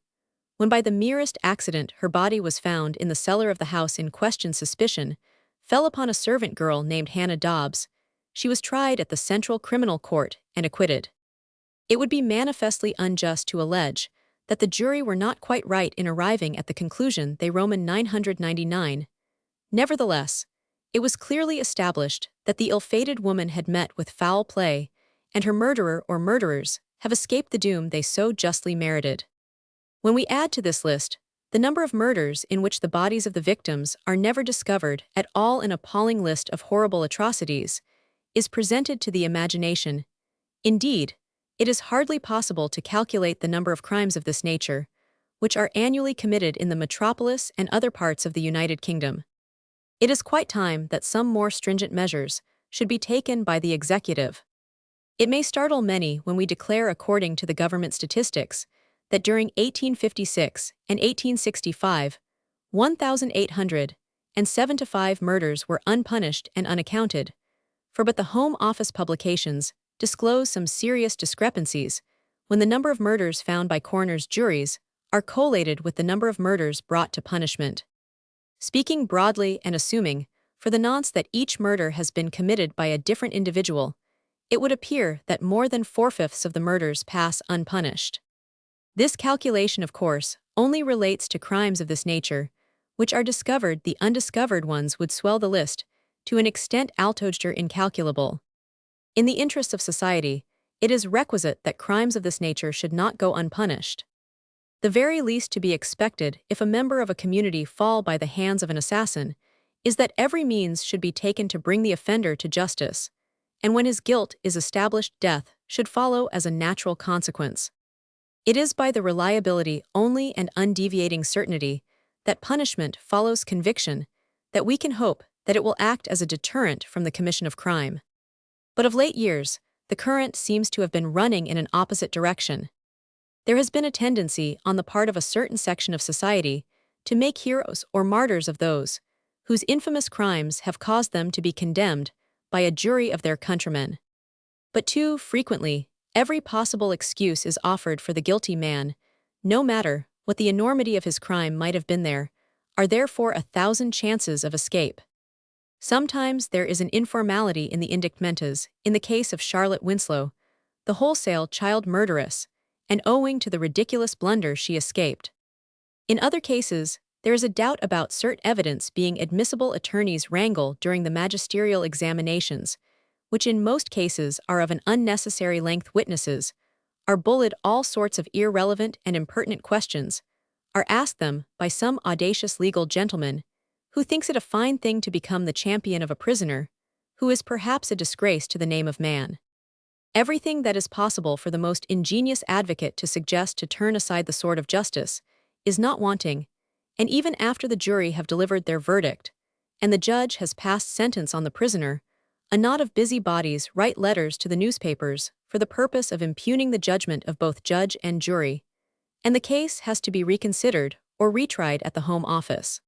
when by the merest accident her body was found in the cellar of the house in question. Suspicion fell upon a servant girl named Hannah Dobbs. She was tried at the Central Criminal Court and acquitted. It would be manifestly unjust to allege that the jury were not quite right in arriving at the conclusion they Roman 999. Nevertheless, it was clearly established that the ill-fated woman had met with foul play, and her murderer or murderers have escaped the doom they so justly merited. When we add to this list the number of murders in which the bodies of the victims are never discovered at all, an appalling list of horrible atrocities is presented to the imagination. Indeed, it is hardly possible to calculate the number of crimes of this nature, which are annually committed in the metropolis and other parts of the United Kingdom. It is quite time that some more stringent measures should be taken by the executive. It may startle many when we declare, according to the government statistics, that during 1856 and 1865, 1,875 murders were unpunished and unaccounted for, but the Home Office publications disclose some serious discrepancies when the number of murders found by coroners' juries are collated with the number of murders brought to punishment. Speaking broadly and assuming, for the nonce, that each murder has been committed by a different individual, it would appear that more than 4/5 of the murders pass unpunished. This calculation, of course, only relates to crimes of this nature, which are discovered. The undiscovered ones would swell the list to an extent altogether incalculable. In the interests of society, it is requisite that crimes of this nature should not go unpunished. The very least to be expected if a member of a community fall by the hands of an assassin is that every means should be taken to bring the offender to justice, and when his guilt is established, death should follow as a natural consequence. It is by the reliability only and undeviating certainty that punishment follows conviction that we can hope that it will act as a deterrent from the commission of crime. But of late years, the current seems to have been running in an opposite direction. There has been a tendency on the part of a certain section of society to make heroes or martyrs of those whose infamous crimes have caused them to be condemned by a jury of their countrymen. But too frequently, every possible excuse is offered for the guilty man, no matter what the enormity of his crime might have been. There are therefore 1,000 chances of escape. Sometimes there is an informality in the indictments, in the case of Charlotte Winslow, the wholesale child murderess, and owing to the ridiculous blunder she escaped. In other cases, there is a doubt about certain evidence being admissible. Attorneys wrangle during the magisterial examinations, which in most cases are of an unnecessary length. Witnesses are bullied all sorts of irrelevant and impertinent questions, are asked them by some audacious legal gentleman who thinks it a fine thing to become the champion of a prisoner, who is perhaps a disgrace to the name of man. Everything that is possible for the most ingenious advocate to suggest to turn aside the sword of justice is not wanting, and even after the jury have delivered their verdict, and the judge has passed sentence on the prisoner, a knot of busybodies write letters to the newspapers for the purpose of impugning the judgment of both judge and jury, and the case has to be reconsidered or retried at the Home Office.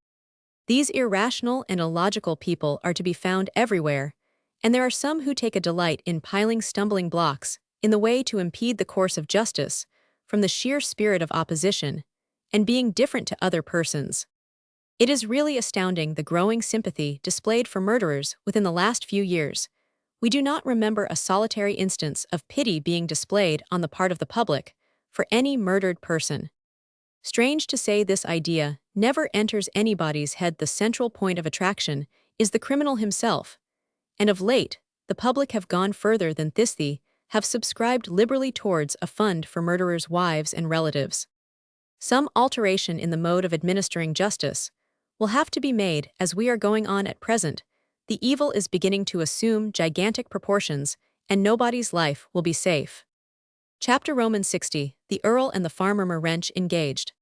These irrational and illogical people are to be found everywhere, and there are some who take a delight in piling stumbling blocks in the way to impede the course of justice from the sheer spirit of opposition and being different to other persons. It is really astounding the growing sympathy displayed for murderers within the last few years. We do not remember a solitary instance of pity being displayed on the part of the public for any murdered person. Strange to say, this idea never enters anybody's head. The central point of attraction is the criminal himself, and of late, the public have gone further than this. They have subscribed liberally towards a fund for murderers' wives and relatives. Some alteration in the mode of administering justice will have to be made as we are going on at present. The evil is beginning to assume gigantic proportions, and nobody's life will be safe. Chapter Romans 60, the Earl and the Farmer Wrench engaged.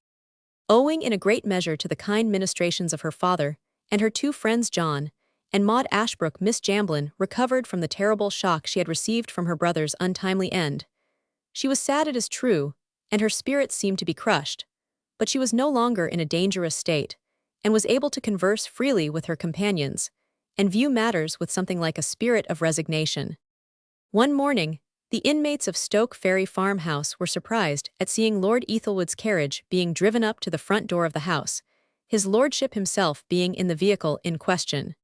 Owing in a great measure to the kind ministrations of her father and her two friends John and Maud Ashbrook, Miss Jamblin recovered from the terrible shock she had received from her brother's untimely end. She was sad, it is true, and her spirits seemed to be crushed, but she was no longer in a dangerous state, and was able to converse freely with her companions, and view matters with something like a spirit of resignation. One morning, the inmates of Stoke Ferry farmhouse were surprised at seeing Lord Ethelwood's carriage being driven up to the front door of the house, his lordship himself being in the vehicle in question.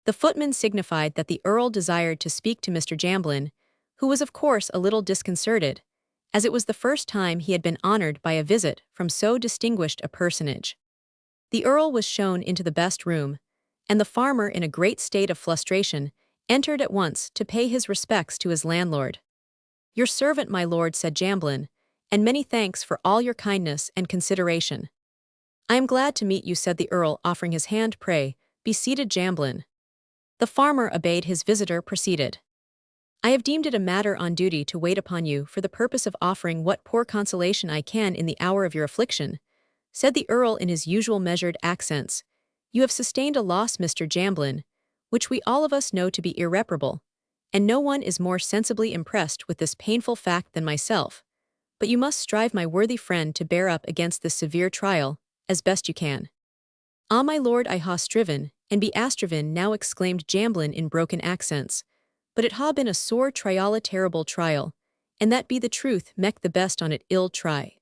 The footman signified that the Earl desired to speak to Mr. Jamblin, who was of course a little disconcerted, as it was the first time he had been honored by a visit from so distinguished a personage. The Earl was shown into the best room, and the farmer, in a great state of frustration, entered at once to pay his respects to his landlord. "Your servant, my lord," said Jamblin, "and many thanks for all your kindness and consideration." "I am glad to meet you," said the Earl, offering his hand. "Pray, be seated, Jamblin." The farmer obeyed. His visitor proceeded. "I have deemed it a matter on duty to wait upon you for the purpose of offering what poor consolation I can in the hour of your affliction," said the Earl in his usual measured accents. "You have sustained a loss, Mr. Jamblin, which we all of us know to be irreparable, and no one is more sensibly impressed with this painful fact than myself. But you must strive, my worthy friend, to bear up against this severe trial, as best you can." "Ah, my lord, I ha' striven, and be astriven now," exclaimed Jamblin in broken accents. "But it ha' been a sore trial, a terrible trial, and that be the truth, mek the best on it ill try.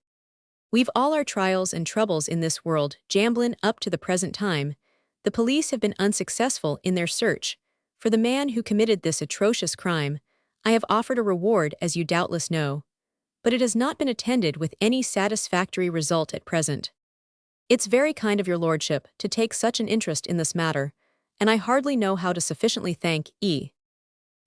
We've all our trials and troubles in this world, Jamblin. Up to the present time, the police have been unsuccessful in their search for the man who committed this atrocious crime. I have offered a reward, as you doubtless know, but it has not been attended with any satisfactory result at present. It's very kind of your lordship to take such an interest in this matter, and I hardly know how to sufficiently thank ye.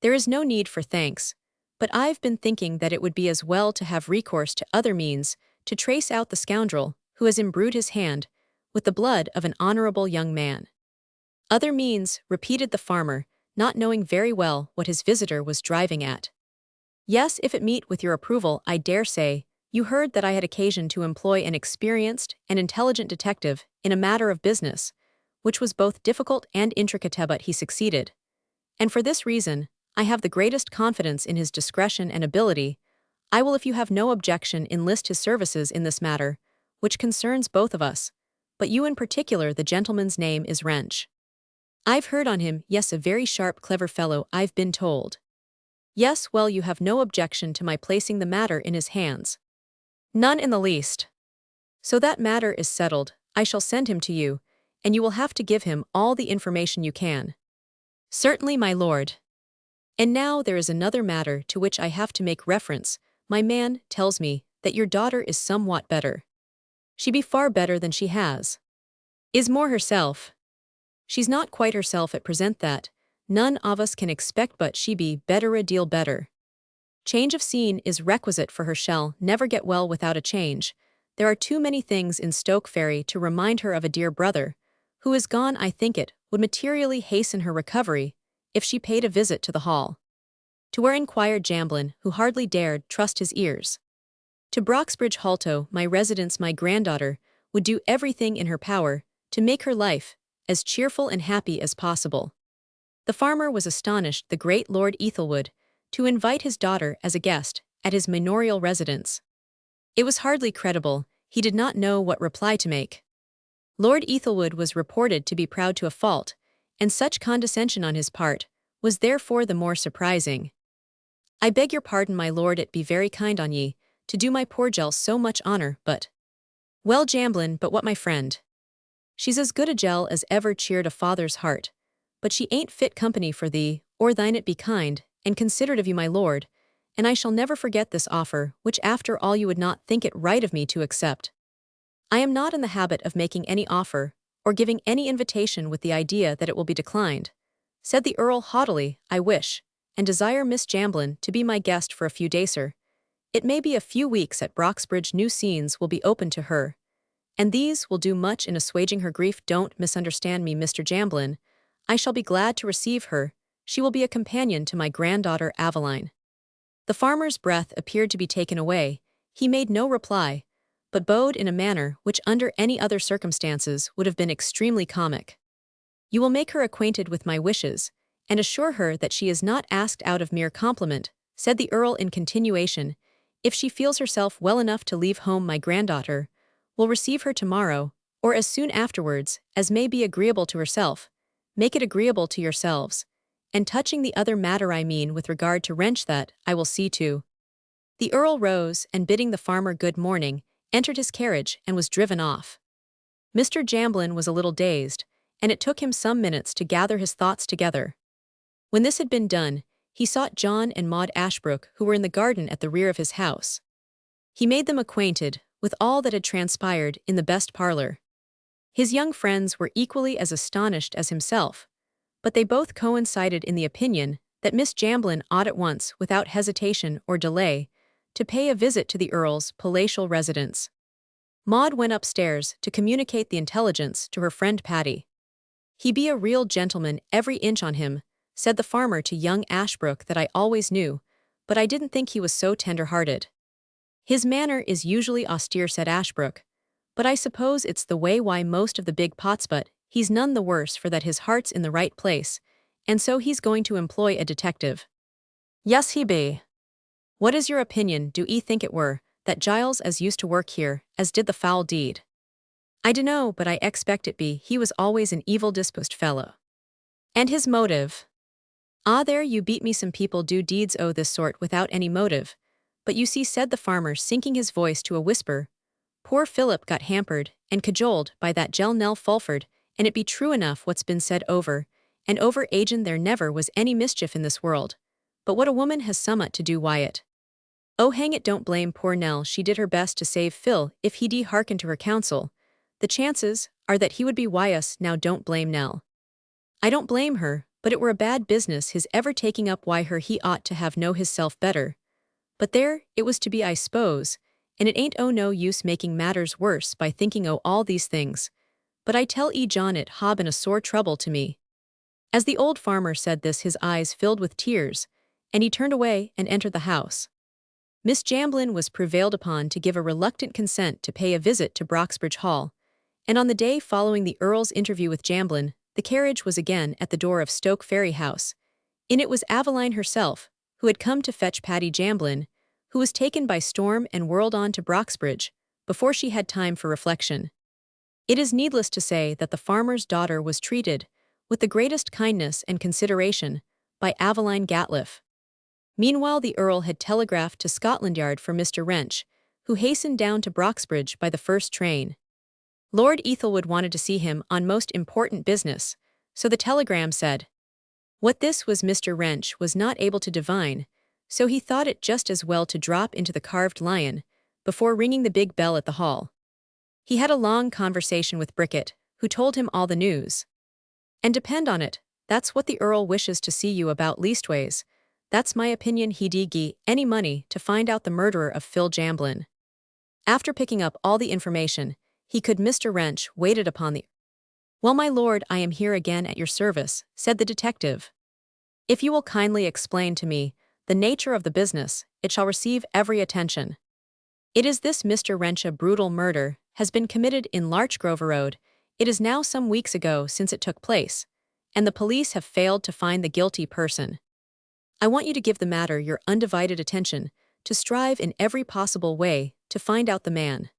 There is no need for thanks, but I've been thinking that it would be as well to have recourse to other means to trace out the scoundrel who has imbrued his hand with the blood of an honorable young man." "Other means," repeated the farmer, not knowing very well what his visitor was driving at. Yes, if it meet with your approval, I dare say, you heard that I had occasion to employ an experienced and intelligent detective in a matter of business, which was both difficult and intricate, but he succeeded. And for this reason, I have the greatest confidence in his discretion and ability. I will, if you have no objection, enlist his services in this matter, which concerns both of us, but you in particular. The gentleman's name is Wrench. I've heard on him, yes, a very sharp, clever fellow, I've been told. Yes, well, you have no objection to my placing the matter in his hands. None in the least. So that matter is settled. I shall send him to you, and you will have to give him all the information you can. Certainly, my lord. And now there is another matter to which I have to make reference. My man tells me that your daughter is somewhat better. She be far better than she has. Is more herself. She's not quite herself at present, that none of us can expect, but she be better, a deal better. Change of scene is requisite for her, shall never get well without a change. There are too many things in Stoke Ferry to remind her of a dear brother, who is gone. I think it would materially hasten her recovery if she paid a visit to the Hall. To where inquired Jamblin, who hardly dared trust his ears. To Broxbridge Halto, my residence. My granddaughter would do everything in her power to make her life as cheerful and happy as possible. The farmer was astonished, the great Lord Ethelwood, to invite his daughter as a guest at his manorial residence. It was hardly credible. He did not know what reply to make. Lord Ethelwood was reported to be proud to a fault, and such condescension on his part was therefore the more surprising. I beg your pardon, my lord, it be very kind on ye to do my poor Gel so much honor, but— Well, Jamblin, but what, my friend? She's as good a Gel as ever cheered a father's heart, but she ain't fit company for thee, or thine. It be kind and considerate of you, my lord, and I shall never forget this offer, which after all you would not think it right of me to accept. I am not in the habit of making any offer, or giving any invitation with the idea that it will be declined, said the Earl haughtily. I wish and desire Miss Jamblin to be my guest for a few days, sir. It may be a few weeks at Broxbridge. New scenes will be open to her, and these will do much in assuaging her grief. Don't misunderstand me, Mr. Jamblin. I shall be glad to receive her. She will be a companion to my granddaughter Aveline. The farmer's breath appeared to be taken away. He made no reply, but bowed in a manner which under any other circumstances would have been extremely comic. You will make her acquainted with my wishes, and assure her that she is not asked out of mere compliment, said the Earl in continuation. If she feels herself well enough to leave home, my granddaughter will receive her tomorrow, or as soon afterwards as may be agreeable to herself. Make it agreeable to yourselves. And touching the other matter, I mean with regard to Wrench, that I will see to. The Earl rose, and bidding the farmer good morning, entered his carriage and was driven off. Mr. Jamblin was a little dazed, and it took him some minutes to gather his thoughts together. When this had been done, he sought John and Maud Ashbrook, who were in the garden at the rear of his house. He made them acquainted with all that had transpired in the best parlor. His young friends were equally as astonished as himself, but they both coincided in the opinion that Miss Jamblin ought at once, without hesitation or delay, to pay a visit to the Earl's palatial residence. Maud went upstairs to communicate the intelligence to her friend Patty. He be a real gentleman, every inch on him, said the farmer to young Ashbrook. That I always knew, but I didn't think he was so tender-hearted. His manner is usually austere, said Ashbrook, but I suppose it's the way why most of the big pots, but he's none the worse for that his heart's in the right place, and so he's going to employ a detective. Yes, he be. What is your opinion? Do 'ee think it were that Giles as used to work here as did the foul deed? I dunno, but I expect it be. He was always an evil-disposed fellow. And his motive? Ah, there you beat me. Some people do deeds o' this sort without any motive, but you see, said the farmer, sinking his voice to a whisper, poor Philip got hampered and cajoled by that gel Nell Fulford, and it be true enough what's been said over and over agin. There never was any mischief in this world, but what a woman has summat to do Wyatt. Oh, hang it, don't blame poor Nell. She did her best to save Phil. If he did hearken to her counsel, the chances are that he would be wise. Now don't blame Nell. I don't blame her, but it were a bad business his ever taking up why her. He ought to have know hisself better. But there, it was to be, I suppose, and it ain't no use making matters worse by thinking o' all these things. But I tell John, it ha been a sore trouble to me. As the old farmer said this, his eyes filled with tears, and he turned away and entered the house. Miss Jamblin was prevailed upon to give a reluctant consent to pay a visit to Broxbridge Hall, and on the day following the Earl's interview with Jamblin, the carriage was again at the door of Stoke Ferry House. In it was Aveline herself, who had come to fetch Paddy Jamblin, who was taken by storm and whirled on to Broxbridge, before she had time for reflection. It is needless to say that the farmer's daughter was treated, with the greatest kindness and consideration, by Aveline Gatliff. Meanwhile the Earl had telegraphed to Scotland Yard for Mr. Wrench, who hastened down to Broxbridge by the first train. Lord Ethelwood wanted to see him on most important business, so the telegram said. What this was Mr. Wrench was not able to divine, so he thought it just as well to drop into the Carved Lion before ringing the big bell at the hall. He had a long conversation with Bricket, who told him all the news. And depend on it, that's what the Earl wishes to see you about leastways. That's my opinion, he'd gie any money to find out the murderer of Phil Jamblin. After picking up all the information, Mr. Wrench waited upon the— Well, my lord, I am here again at your service, said the detective. If you will kindly explain to me the nature of the business, it shall receive every attention. It is this, Mr. Wrench. A brutal murder has been committed in Larchgrove Road. It is now some weeks ago since it took place, and the police have failed to find the guilty person. I want you to give the matter your undivided attention, to strive in every possible way to find out the man.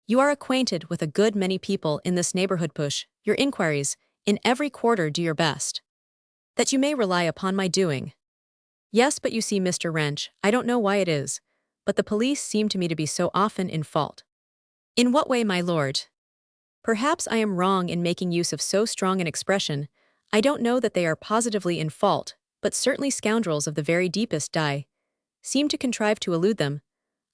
You are acquainted with a good many people in this neighborhood. Push your inquiries in every quarter, do your best. That you may rely upon my doing. Yes, but you see, Mr. Wrench, I don't know why it is, but the police seem to me to be so often in fault. In what way, my lord? Perhaps I am wrong in making use of so strong an expression. I don't know that they are positively in fault, but certainly scoundrels of the very deepest dye seem to contrive to elude them.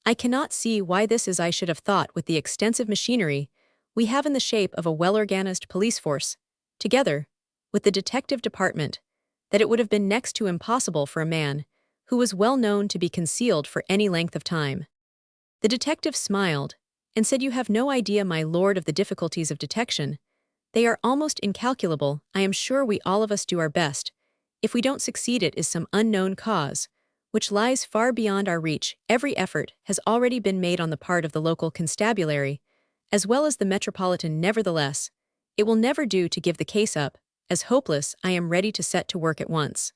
I cannot see why this is. I should have thought with the extensive machinery we have in the shape of a well-organized police force, together with the detective department, that it would have been next to impossible for a man who was well known to be concealed for any length of time. The detective smiled and said, You have no idea, my lord, of the difficulties of detection. They are almost incalculable. I am sure we all of us do our best. If we don't succeed, it is some unknown cause, which lies far beyond our reach. Every effort has already been made on the part of the local constabulary, as well as the metropolitan. Nevertheless, it will never do to give the case up as hopeless. I am ready to set to work at once.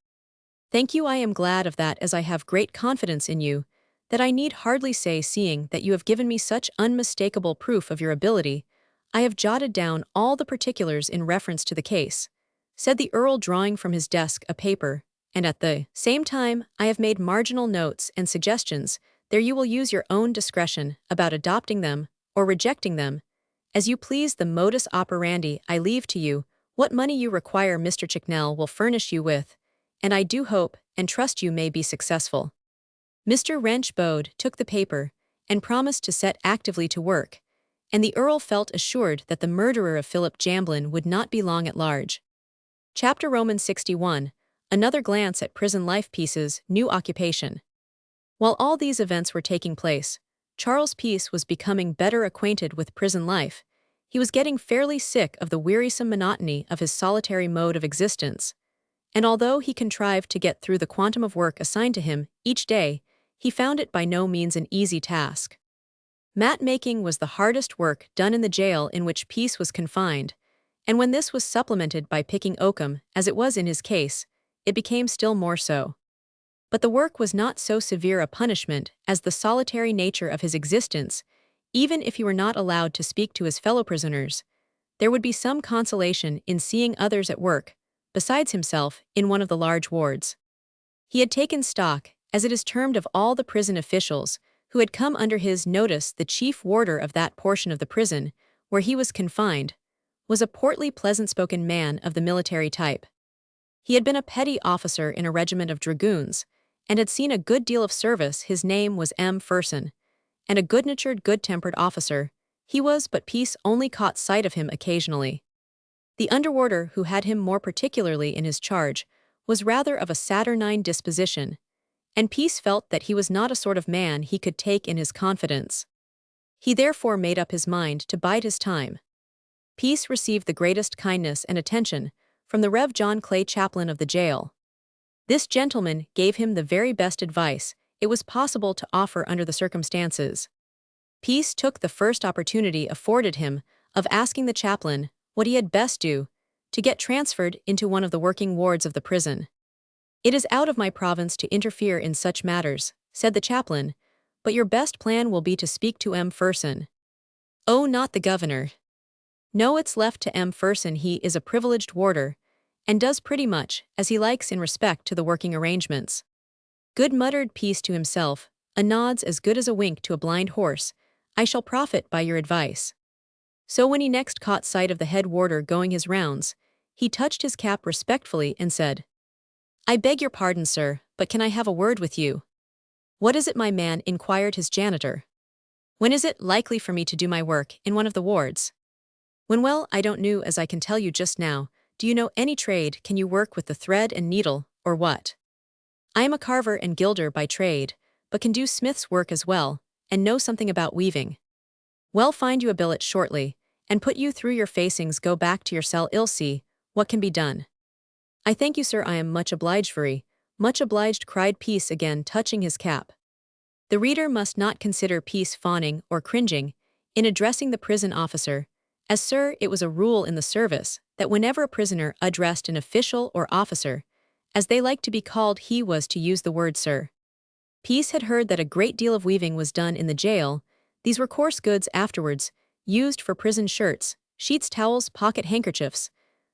Thank you, I am glad of that, as I have great confidence in you, that I need hardly say, seeing that you have given me such unmistakable proof of your ability. I have jotted down all the particulars in reference to the case, said the Earl, drawing from his desk a paper, and at the same time I have made marginal notes and suggestions. There you will use your own discretion about adopting them or rejecting them, as you please. The modus operandi I leave to you. What money you require, Mr. Chicknell will furnish you with, and I do hope and trust you may be successful. Mr. Wrench bowed, took the paper, and promised to set actively to work, and the Earl felt assured that the murderer of Philip Jamblin would not be long at large. Chapter Romans 61. Another glance at prison life. Peace's new occupation. While all these events were taking place, Charles Peace was becoming better acquainted with prison life. He was getting fairly sick of the wearisome monotony of his solitary mode of existence, and although he contrived to get through the quantum of work assigned to him each day, he found it by no means an easy task. Mat-making was the hardest work done in the jail in which Peace was confined, and when this was supplemented by picking oakum, as it was in his case, it became still more so. But the work was not so severe a punishment as the solitary nature of his existence. Even if he were not allowed to speak to his fellow prisoners, there would be some consolation in seeing others at work, besides himself, in one of the large wards. He had taken stock, as it is termed, of all the prison officials who had come under his notice. The chief warder of that portion of the prison where he was confined was a portly, pleasant-spoken man of the military type. He had been a petty officer in a regiment of dragoons, and had seen a good deal of service. His name was M. Ferson, and a good-natured, good-tempered officer he was, but Peace only caught sight of him occasionally. The underwarder, who had him more particularly in his charge, was rather of a saturnine disposition, and Peace felt that he was not a sort of man he could take in his confidence. He therefore made up his mind to bide his time. Peace received the greatest kindness and attention from the Rev. John Clay, chaplain of the jail. This gentleman gave him the very best advice it was possible to offer under the circumstances. Peace took the first opportunity afforded him of asking the chaplain what he had best do to get transferred into one of the working wards of the prison. "It is out of my province to interfere in such matters," said the chaplain, "but your best plan will be to speak to M. Ferson." "Oh, not the governor. No, it's left to M. Ferson. He is a privileged warder, and does pretty much as he likes in respect to the working arrangements." "Good," muttered Peace to himself, "a nod's as good as a wink to a blind horse. I shall profit by your advice." So when he next caught sight of the head warder going his rounds, he touched his cap respectfully and said, "I beg your pardon, sir, but can I have a word with you?" "What is it, my man?" inquired his janitor. "When is it likely for me to do my work in one of the wards?" "When? Well, I don't know as I can tell you just now. Do you know any trade? Can you work with the thread and needle, or what?" "I am a carver and gilder by trade, but can do smith's work as well, and know something about weaving." "Well, find you a billet shortly, and put you through your facings. Go back to your cell. I'll see what can be done." "I thank you, sir. I am much obliged." "Very much obliged," cried Peace again, touching his cap. The reader must not consider Peace fawning or cringing in addressing the prison officer, as sir, it was a rule in the service that whenever a prisoner addressed an official or officer, as they liked to be called, he was to use the word sir. Peace had heard that a great deal of weaving was done in the jail. These were coarse goods afterwards used for prison shirts, sheets, towels, pocket handkerchiefs.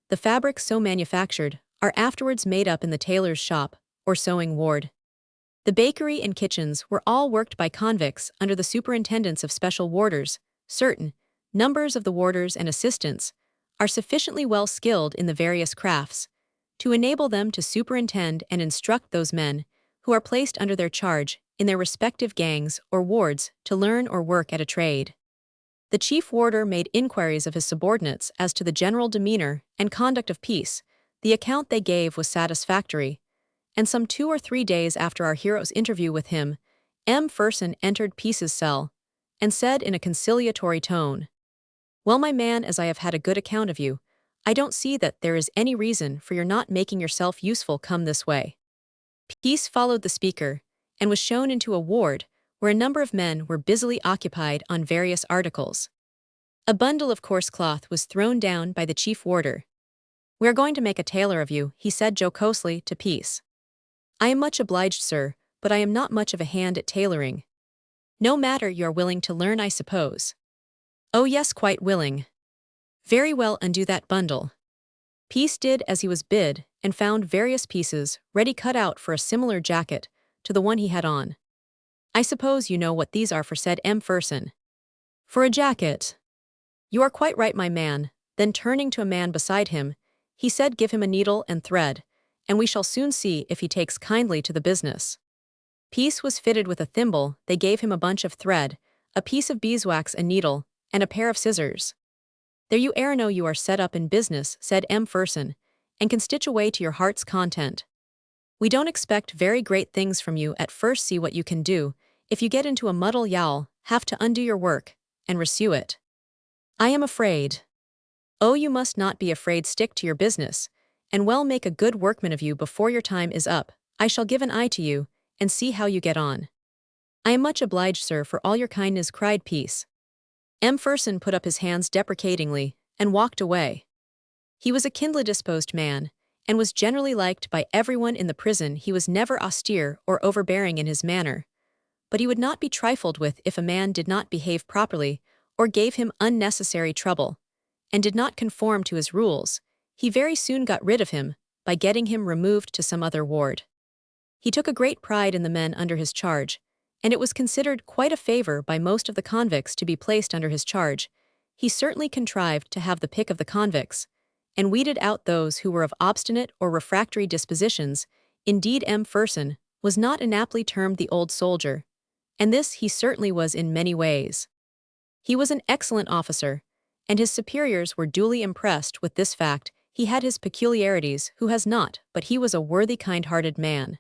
The fabrics so manufactured are afterwards made up in the tailor's shop or sewing ward. The bakery and kitchens were all worked by convicts under the superintendence of special warders. Certain numbers of the warders and assistants are sufficiently well skilled in the various crafts to enable them to superintend and instruct those men who are placed under their charge in their respective gangs or wards to learn or work at a trade. The chief warder made inquiries of his subordinates as to the general demeanor and conduct of Peace. The account they gave was satisfactory, and some 2 or 3 days after our hero's interview with him, M. Ferson entered Peace's cell and said in a conciliatory tone, "Well, my man, as I have had a good account of you, I don't see that there is any reason for your not making yourself useful. Come this way." Peace followed the speaker and was shown into a ward where a number of men were busily occupied on various articles. A bundle of coarse cloth was thrown down by the chief warder. "We are going to make a tailor of you," he said jocosely to Peace. "I am much obliged, sir, but I am not much of a hand at tailoring." "No matter, you are willing to learn, I suppose." "Oh yes, quite willing." "Very well, undo that bundle." Peace did as he was bid and found various pieces ready cut out for a similar jacket to the one he had on. "I suppose you know what these are for," said M. Ferson. "For a jacket." "You are quite right, my man." Then turning to a man beside him, he said, "Give him a needle and thread, and we shall soon see if he takes kindly to the business." Peace was fitted with a thimble. They gave him a bunch of thread, a piece of beeswax, a needle, and a pair of scissors. "There you are, know you are set up in business," said M. Ferson, "and can stitch away to your heart's content. We don't expect very great things from you at first. See what you can do. If you get into a muddle, you'll have to undo your work and resew it." "I am afraid." "Oh, you must not be afraid. Stick to your business, and well make a good workman of you before your time is up. I shall give an eye to you, and see how you get on." "I am much obliged, sir, for all your kindness," cried Peace. M. Ferson put up his hands deprecatingly and walked away. He was a kindly disposed man, and was generally liked by everyone in the prison. He was never austere or overbearing in his manner, but he would not be trifled with if a man did not behave properly or gave him unnecessary trouble, and did not conform to his rules. He very soon got rid of him by getting him removed to some other ward. He took a great pride in the men under his charge, and it was considered quite a favor by most of the convicts to be placed under his charge. He certainly contrived to have the pick of the convicts, and weeded out those who were of obstinate or refractory dispositions. Indeed, M. Ferson was not inaptly termed the old soldier, and this he certainly was in many ways. He was an excellent officer, and his superiors were duly impressed with this fact. He had his peculiarities, who has not, but he was a worthy, kind-hearted man.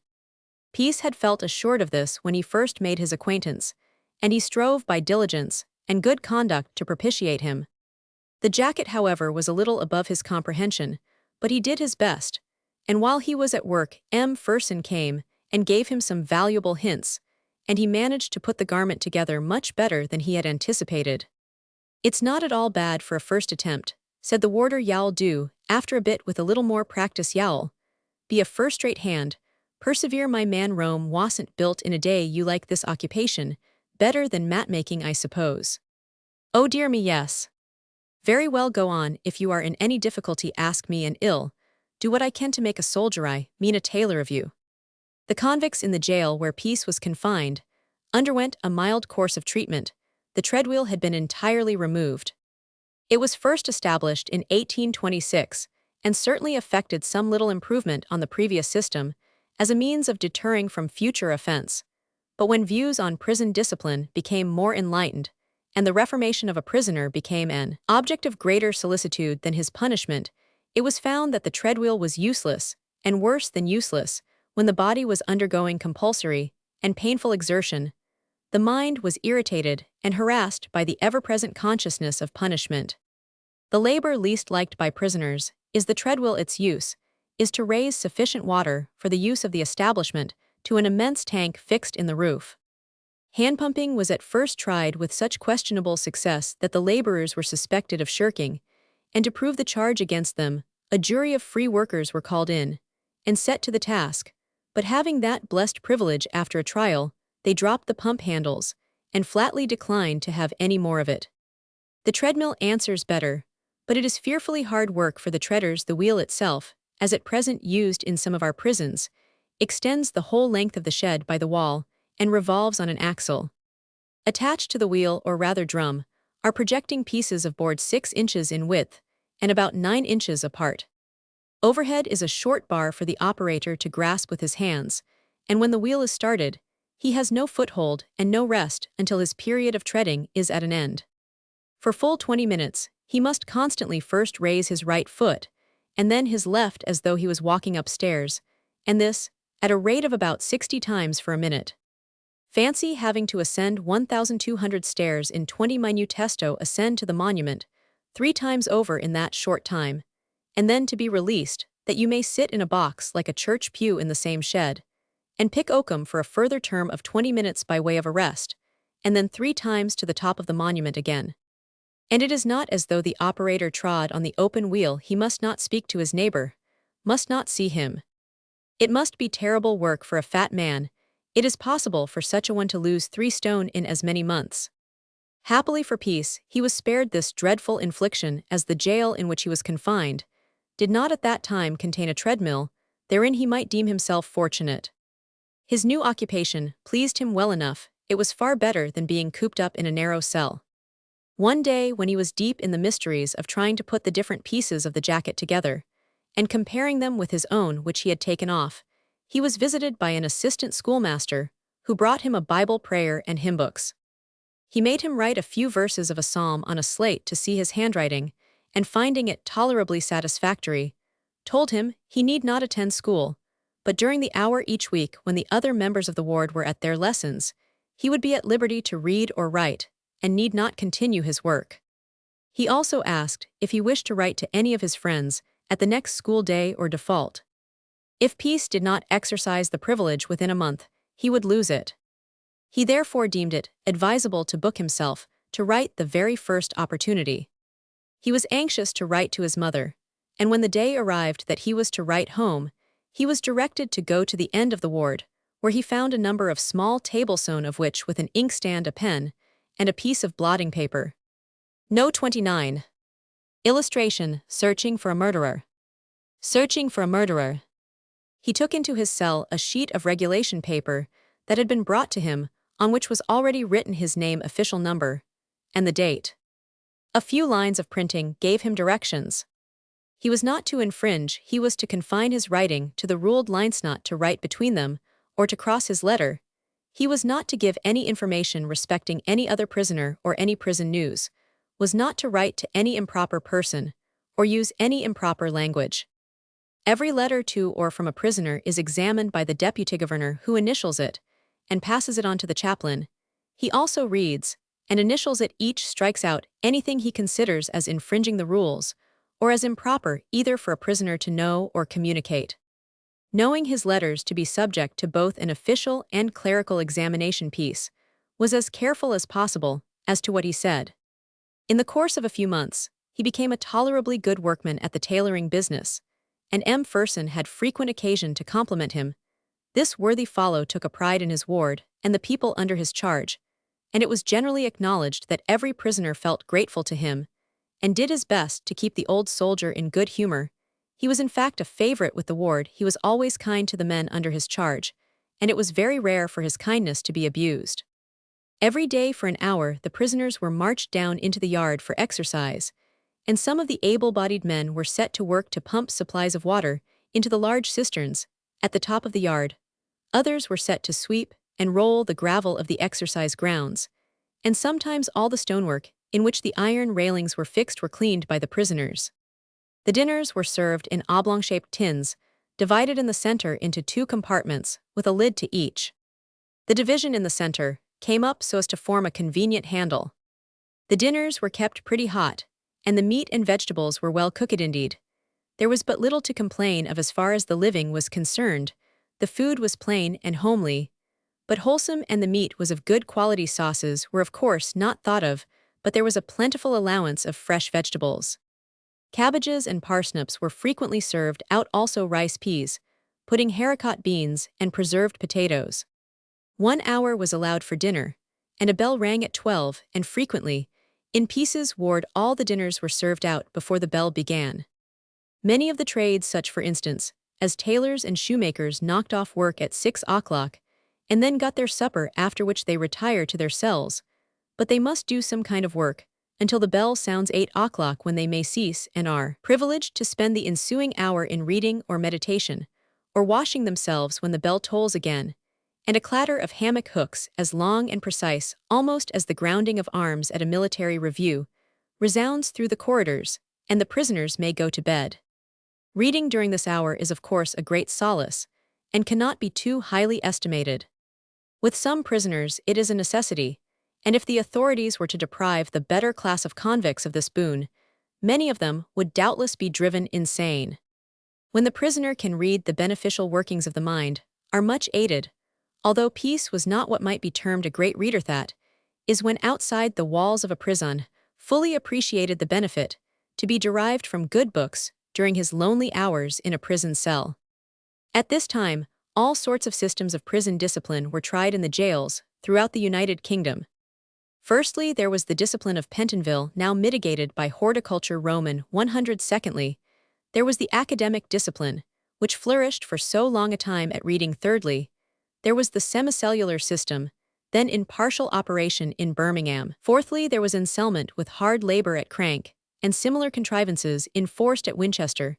Peace had felt assured of this when he first made his acquaintance, and he strove by diligence and good conduct to propitiate him. The jacket, however, was a little above his comprehension, But he did his best, and while he was at work, M. Fersen came and gave him some valuable hints, and he managed to put the garment together much better than he had anticipated. "It's not at all bad for a first attempt," said the warder. "You'll do, after a bit with a little more practice. You'll be a first-rate hand. Persevere, my man. Rome wasn't built in a day. You like this occupation better than mat-making, I suppose?" "Oh dear me, yes." "Very well, go on. If you are in any difficulty, ask me, and I'll do what I can to make a soldier, I mean a tailor, of you." The convicts in the jail where Peace was confined underwent a mild course of treatment. The treadwheel had been entirely removed. It was first established in 1826 and certainly effected some little improvement on the previous system as a means of deterring from future offense. But when views on prison discipline became more enlightened, and the reformation of a prisoner became an object of greater solicitude than his punishment, it was found that the treadwheel was useless, and worse than useless, when the body was undergoing compulsory and painful exertion. The mind was irritated and harassed by the ever-present consciousness of punishment. The labor least liked by prisoners is the treadwheel. Its use is to raise sufficient water for the use of the establishment to an immense tank fixed in the roof. Hand-pumping was at first tried with such questionable success that the laborers were suspected of shirking, and to prove the charge against them, a jury of free workers were called in and set to the task, but having that blessed privilege after a trial, they dropped the pump handles and flatly declined to have any more of it. The treadmill answers better, but it is fearfully hard work for the treaders. The wheel itself, as at present used in some of our prisons, extends the whole length of the shed by the wall and revolves on an axle. Attached to the wheel, or rather drum, are projecting pieces of board 6 inches in width and about 9 inches apart. Overhead is a short bar for the operator to grasp with his hands, and when the wheel is started, he has no foothold and no rest until his period of treading is at an end. For full 20 minutes, he must constantly first raise his right foot, and then his left as though he was walking upstairs, and this, at a rate of about 60 times for a minute. Fancy having to ascend 1,200 stairs in 20 minutesto, ascend to the monument 3 times over in that short time, and then to be released, that you may sit in a box like a church pew in the same shed, and pick oakum for a further term of 20 minutes by way of a rest, and then 3 times to the top of the monument again. And it is not as though the operator trod on the open wheel. He must not speak to his neighbor, must not see him. It must be terrible work for a fat man. It is possible for such a one to lose 3 stone in as many months. Happily for Peace, he was spared this dreadful infliction, as the jail in which he was confined did not at that time contain a treadmill. Therein he might deem himself fortunate. His new occupation pleased him well enough. It was far better than being cooped up in a narrow cell. One day, when he was deep in the mysteries of trying to put the different pieces of the jacket together, and comparing them with his own which he had taken off, he was visited by an assistant schoolmaster, who brought him a Bible, prayer, and hymn books. He made him write a few verses of a psalm on a slate to see his handwriting, and finding it tolerably satisfactory, told him he need not attend school, but during the hour each week when the other members of the ward were at their lessons, he would be at liberty to read or write, and need not continue his work. He also asked if he wished to write to any of his friends at the next school day or default. If Peace did not exercise the privilege within a month, he would lose it. He therefore deemed it advisable to book himself to write the very first opportunity. He was anxious to write to his mother, and when the day arrived that he was to write home, he was directed to go to the end of the ward, where he found a number of small tables sewn of which with an inkstand, a pen, and a piece of blotting paper. No. 29. Illustration: searching for a murderer. Searching for a murderer. He took into his cell a sheet of regulation paper that had been brought to him, on which was already written his name, official number, and the date. A few lines of printing gave him directions. He was not to infringe. He was to confine his writing to the ruled lines, not to write between them, or to cross his letter. He was not to give any information respecting any other prisoner or any prison news, was not to write to any improper person, or use any improper language. Every letter to or from a prisoner is examined by the deputy governor, who initials it, and passes it on to the chaplain. He also reads, and initials it. Each strikes out anything he considers as infringing the rules, or as improper either for a prisoner to know or communicate. Knowing his letters to be subject to both an official and clerical examination piece, was as careful as possible as to what he said. In the course of a few months, he became a tolerably good workman at the tailoring business, and M. Fersen had frequent occasion to compliment him. This worthy fellow took a pride in his ward and the people under his charge, and it was generally acknowledged that every prisoner felt grateful to him and did his best to keep the old soldier in good humor. He was in fact a favorite with the ward. He was always kind to the men under his charge, and it was very rare for his kindness to be abused. Every day for an hour the prisoners were marched down into the yard for exercise, and some of the able-bodied men were set to work to pump supplies of water into the large cisterns at the top of the yard. Others were set to sweep and roll the gravel of the exercise grounds, and sometimes all the stonework in which the iron railings were fixed were cleaned by the prisoners. The dinners were served in oblong-shaped tins, divided in the center into 2 compartments with a lid to each. The division in the center came up so as to form a convenient handle. The dinners were kept pretty hot, and the meat and vegetables were well cooked indeed. There was but little to complain of as far as the living was concerned. The food was plain and homely, but wholesome, and the meat was of good quality. Sauces were of course not thought of, but there was a plentiful allowance of fresh vegetables. Cabbages and parsnips were frequently served out, also rice, peas, pudding, haricot beans, and preserved potatoes. 1 hour was allowed for dinner, and a bell rang at 12, and frequently, in pieces ward, all the dinners were served out before the bell began. Many of the trades, such for instance, as tailors and shoemakers, knocked off work at 6 o'clock, and then got their supper, after which they retire to their cells, but they must do some kind of work until the bell sounds 8 o'clock, when they may cease and are privileged to spend the ensuing hour in reading or meditation, or washing themselves when the bell tolls again, and a clatter of hammock hooks as long and precise almost as the grounding of arms at a military review resounds through the corridors, and the prisoners may go to bed. Reading during this hour is of course a great solace, and cannot be too highly estimated. With some prisoners it is a necessity, and if the authorities were to deprive the better class of convicts of this boon, many of them would doubtless be driven insane. When the prisoner can read, the beneficial workings of the mind are much aided, although peace was not what might be termed a great reader. That is when outside the walls of a prison fully appreciated the benefit to be derived from good books during his lonely hours in a prison cell. At this time, all sorts of systems of prison discipline were tried in the jails throughout the United Kingdom. Firstly, there was the discipline of Pentonville, now mitigated by horticulture Roman 100. Secondly, there was the academic discipline, which flourished for so long a time at Reading. Thirdly, there was the semicellular system, then in partial operation in Birmingham. Fourthly, there was encelment with hard labor at Crank, and similar contrivances enforced at Winchester,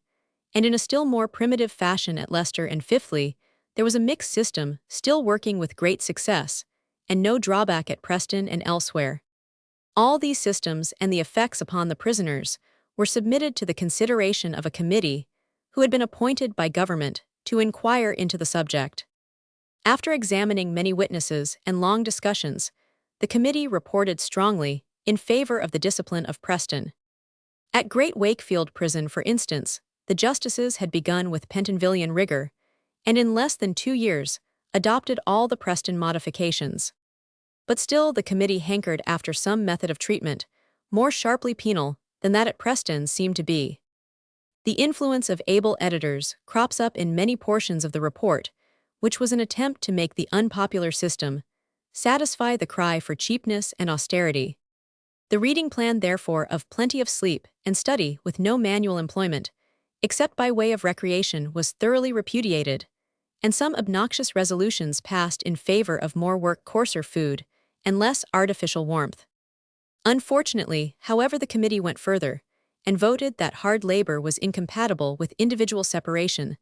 and in a still more primitive fashion at Leicester. And fifthly, there was a mixed system, still working with great success, and no drawback at Preston and elsewhere. All these systems and the effects upon the prisoners were submitted to the consideration of a committee who had been appointed by government to inquire into the subject. After examining many witnesses and long discussions, the committee reported strongly in favor of the discipline of Preston. At Great Wakefield Prison, for instance, the justices had begun with Pentonvillian rigor, and in less than 2 years adopted all the Preston modifications. But still the committee hankered after some method of treatment, more sharply penal than that at Preston seemed to be. The influence of able editors crops up in many portions of the report, which was an attempt to make the unpopular system satisfy the cry for cheapness and austerity. The reading plan, therefore, of plenty of sleep and study with no manual employment, except by way of recreation, was thoroughly repudiated, and some obnoxious resolutions passed in favor of more work, coarser food, and less artificial warmth. Unfortunately, however, the committee went further and voted that hard labor was incompatible with individual separation,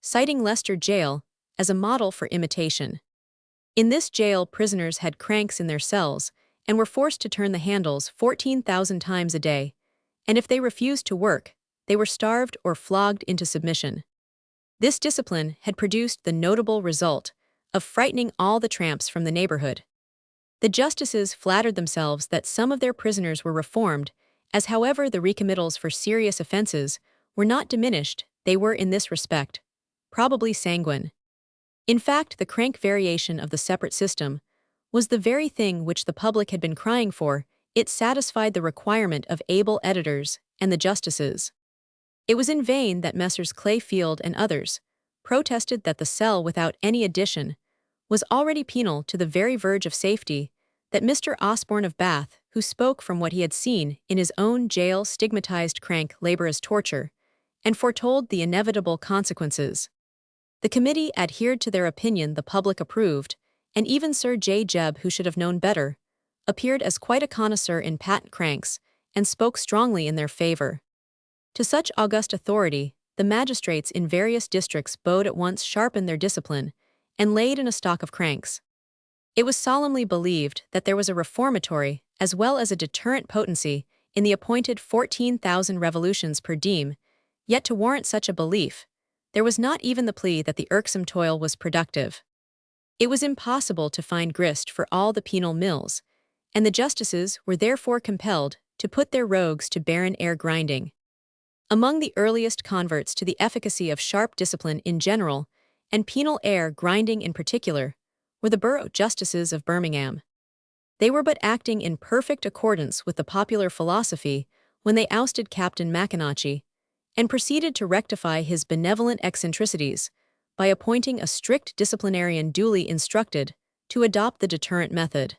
citing Leicester Jail as a model for imitation. In this jail, prisoners had cranks in their cells and were forced to turn the handles 14,000 times a day, and if they refused to work, they were starved or flogged into submission. This discipline had produced the notable result of frightening all the tramps from the neighborhood. The justices flattered themselves that some of their prisoners were reformed As however the recommittals for serious offenses were not diminished, they were in this respect probably sanguine. In fact, the crank variation of the separate system was the very thing which the public had been crying for. It satisfied the requirement of able editors and the justices. It was in vain that Messrs. Clayfield and others protested that the cell without any addition was already penal to the very verge of safety, that Mr. Osborne of Bath, who spoke from what he had seen in his own jail, stigmatized crank labor as torture, and foretold the inevitable consequences. The committee adhered to their opinion, the public approved, and even Sir J. Jebb, who should have known better, appeared as quite a connoisseur in patent cranks, and spoke strongly in their favor. To such august authority, the magistrates in various districts bowed at once, sharpened their discipline, and laid in a stock of cranks. It was solemnly believed that there was a reformatory as well as a deterrent potency in the appointed 14,000 revolutions per diem, yet to warrant such a belief, there was not even the plea that the irksome toil was productive. It was impossible to find grist for all the penal mills, and the justices were therefore compelled to put their rogues to barren air grinding. Among the earliest converts to the efficacy of sharp discipline in general, and penal air grinding in particular, were the borough justices of Birmingham. They were but acting in perfect accordance with the popular philosophy when they ousted Captain Maconochie, and proceeded to rectify his benevolent eccentricities by appointing a strict disciplinarian duly instructed to adopt the deterrent method.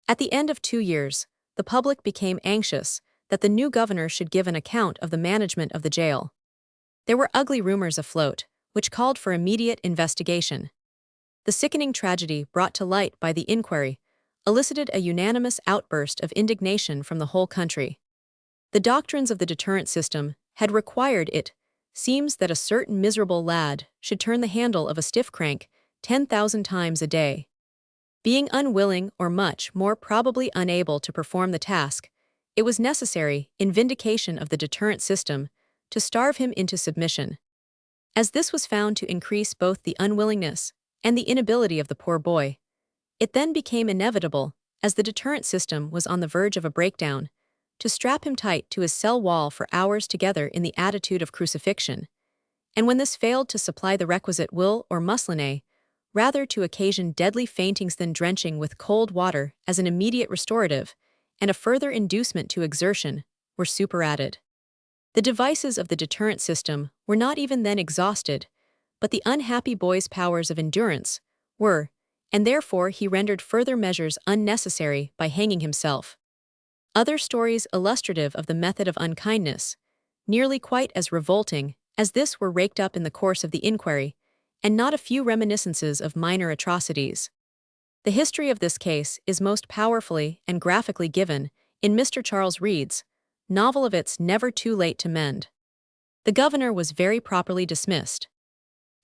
At the end of 2 years, the public became anxious that the new governor should give an account of the management of the jail. There were ugly rumors afloat, which called for immediate investigation. The sickening tragedy brought to light by the inquiry elicited a unanimous outburst of indignation from the whole country. The doctrines of the deterrent system had required, it seems, that a certain miserable lad should turn the handle of a stiff crank 10,000 times a day. Being unwilling, or much more probably unable to perform the task, it was necessary, in vindication of the deterrent system, to starve him into submission. As this was found to increase both the unwillingness and the inability of the poor boy, it then became inevitable, as the deterrent system was on the verge of a breakdown, to strap him tight to his cell wall for hours together in the attitude of crucifixion, and when this failed to supply the requisite will or muscline, rather to occasion deadly faintings than drenching with cold water as an immediate restorative, and a further inducement to exertion, were superadded. The devices of the deterrent system were not even then exhausted, but the unhappy boy's powers of endurance were, and therefore he rendered further measures unnecessary by hanging himself. Other stories illustrative of the method of unkindness, nearly quite as revolting as this, were raked up in the course of the inquiry, and not a few reminiscences of minor atrocities. The history of this case is most powerfully and graphically given in Mr. Charles Reade's novel of It's Never Too Late to Mend. The governor was very properly dismissed.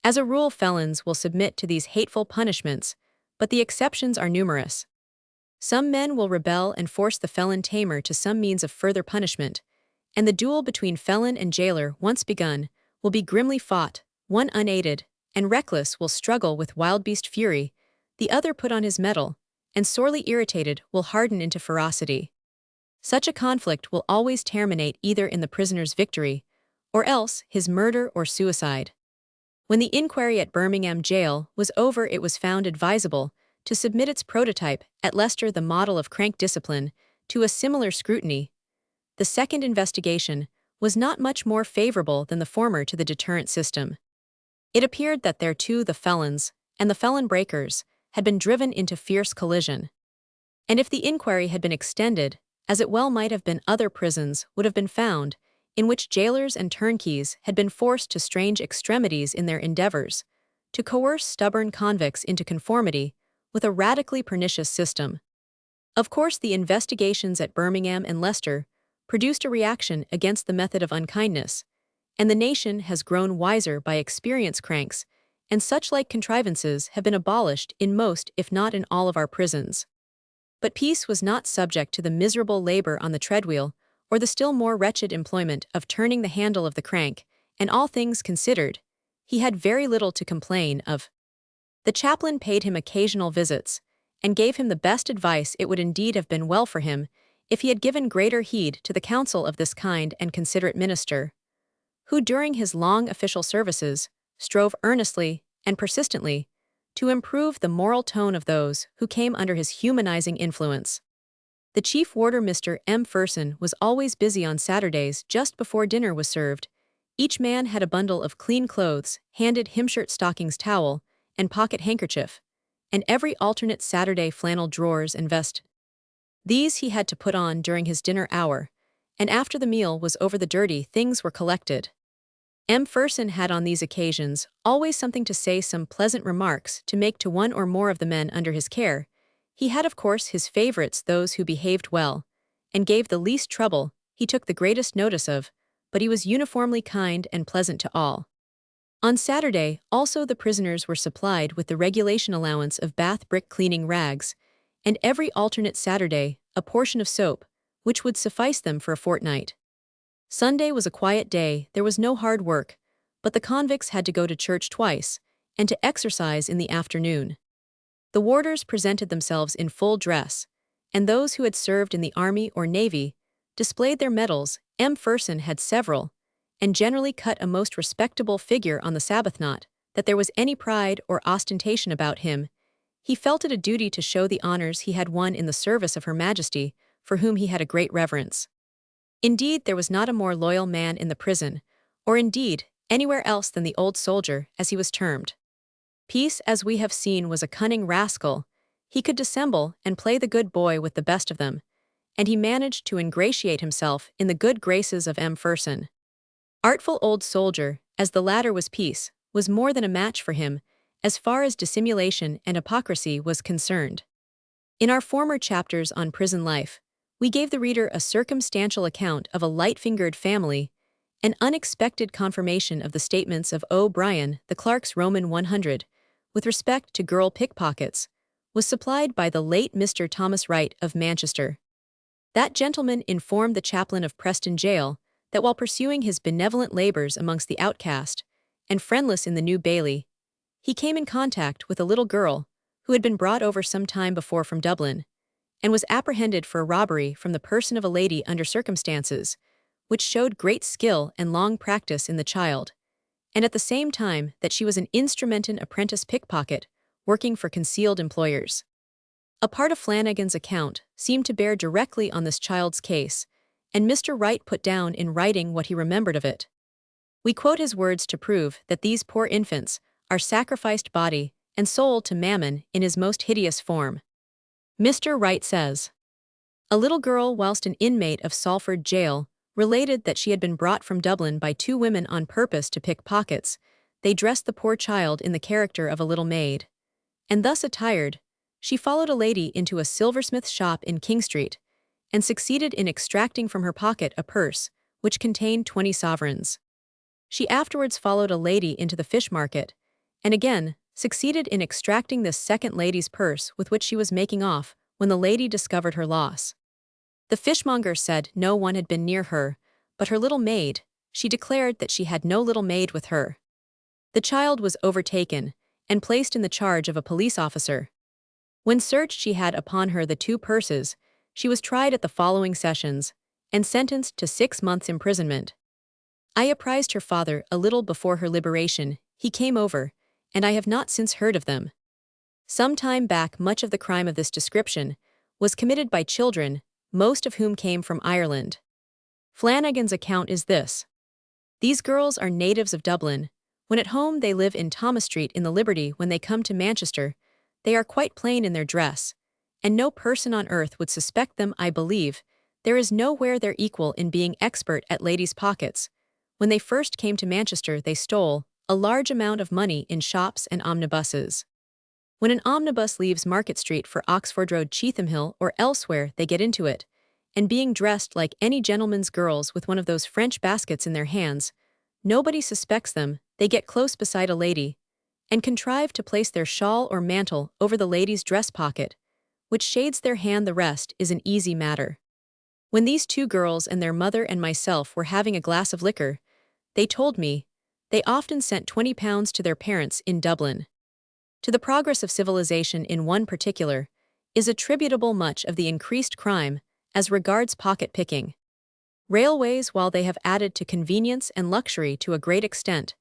As a rule, felons will submit to these hateful punishments, but the exceptions are numerous. Some men will rebel and force the felon tamer to some means of further punishment, and the duel between felon and jailer, once begun, will be grimly fought. One unaided and reckless will struggle with wild-beast fury, the other put on his mettle, and sorely irritated will harden into ferocity. Such a conflict will always terminate either in the prisoner's victory, or else his murder or suicide. When the inquiry at Birmingham jail was over, it was found advisable to submit its prototype at Leicester, the model of crank discipline, to a similar scrutiny. The second investigation was not much more favorable than the former to the deterrent system. It appeared that there too the felons and the felon breakers had been driven into fierce collision. And if the inquiry had been extended, as it well might have been, other prisons would have been found, in which jailers and turnkeys had been forced to strange extremities in their endeavors to coerce stubborn convicts into conformity with a radically pernicious system. Of course, the investigations at Birmingham and Leicester produced a reaction against the method of unkindness, and the nation has grown wiser by experience. Cranks and such like contrivances have been abolished in most, if not in all, of our prisons. But peace was not subject to the miserable labor on the treadwheel, or the still more wretched employment of turning the handle of the crank, and all things considered, he had very little to complain of. The chaplain paid him occasional visits, and gave him the best advice. It would indeed have been well for him if he had given greater heed to the counsel of this kind and considerate minister, who during his long official services strove earnestly and persistently to improve the moral tone of those who came under his humanizing influence. The chief warder, Mr. M. Ferson, was always busy on Saturdays just before dinner was served. Each man had a bundle of clean clothes, handed him shirt, stockings, towel, and pocket handkerchief, and every alternate Saturday flannel drawers and vest. These he had to put on during his dinner hour, and after the meal was over the dirty things were collected. M. Ferson had on these occasions always something to say, some pleasant remarks to make to one or more of the men under his care. He had of course his favorites, those who behaved well, and gave the least trouble, he took the greatest notice of, but he was uniformly kind and pleasant to all. On Saturday, also, the prisoners were supplied with the regulation allowance of bath brick cleaning rags, and every alternate Saturday, a portion of soap, which would suffice them for a fortnight. Sunday was a quiet day, there was no hard work, but the convicts had to go to church twice, and to exercise in the afternoon. The warders presented themselves in full dress, and those who had served in the army or navy displayed their medals. M. Ferson had several, and generally cut a most respectable figure on the Sabbath. Not that there was any pride or ostentation about him. He felt it a duty to show the honors he had won in the service of Her Majesty, for whom he had a great reverence. Indeed, there was not a more loyal man in the prison, or indeed anywhere else, than the old soldier, as he was termed. Peace, as we have seen, was a cunning rascal. He could dissemble and play the good boy with the best of them, and he managed to ingratiate himself in the good graces of M. Ferson. Artful old soldier, as the latter was, Peace was more than a match for him, as far as dissimulation and hypocrisy was concerned. In our former chapters on prison life, we gave the reader a circumstantial account of a light-fingered family. An unexpected confirmation of the statements of O'Brien, the clerk's Roman 100, with respect to girl pickpockets, was supplied by the late Mr. Thomas Wright of Manchester. That gentleman informed the chaplain of Preston Jail that while pursuing his benevolent labors amongst the outcast and friendless in the New Bailey, he came in contact with a little girl who had been brought over some time before from Dublin, and was apprehended for a robbery from the person of a lady under circumstances which showed great skill and long practice in the child, and at the same time that she was an instrumental apprentice pickpocket working for concealed employers. A part of Flanagan's account seemed to bear directly on this child's case, and Mr. Wright put down in writing what he remembered of it. We quote his words to prove that these poor infants are sacrificed body and soul to Mammon in his most hideous form. Mr. Wright says, "A little girl, whilst an inmate of Salford Jail, related that she had been brought from Dublin by two women on purpose to pick pockets. They dressed the poor child in the character of a little maid, and thus attired, she followed a lady into a silversmith's shop in King Street, and succeeded in extracting from her pocket a purse, which contained 20 sovereigns. She afterwards followed a lady into the fish market, and again succeeded in extracting this second lady's purse, with which she was making off when the lady discovered her loss. The fishmonger said no one had been near her, but her little maid. She declared that she had no little maid with her. The child was overtaken and placed in the charge of a police officer. When searched, she had upon her the two purses. She was tried at the following sessions and sentenced to 6 months' imprisonment. I apprised her father a little before her liberation. He came over, and I have not since heard of them. Some time back, much of the crime of this description was committed by children, most of whom came from Ireland. Flanagan's account is this: these girls are natives of Dublin. When at home they live in Thomas Street in the Liberty. When they come to Manchester, they are quite plain in their dress, and no person on earth would suspect them. I believe there is nowhere their equal in being expert at ladies' pockets. When they first came to Manchester, they stole a large amount of money in shops and omnibuses. When an omnibus leaves Market Street for Oxford Road, Cheetham Hill, or elsewhere, they get into it, and being dressed like any gentleman's girls with one of those French baskets in their hands, nobody suspects them. They get close beside a lady, and contrive to place their shawl or mantle over the lady's dress pocket, which shades their hand. The rest is an easy matter. When these two girls and their mother and myself were having a glass of liquor, they told me they often sent £20 to their parents in Dublin. To the progress of civilization in one particular is attributable much of the increased crime, as regards pocket picking. Railways, while they have added to convenience and luxury to a great extent,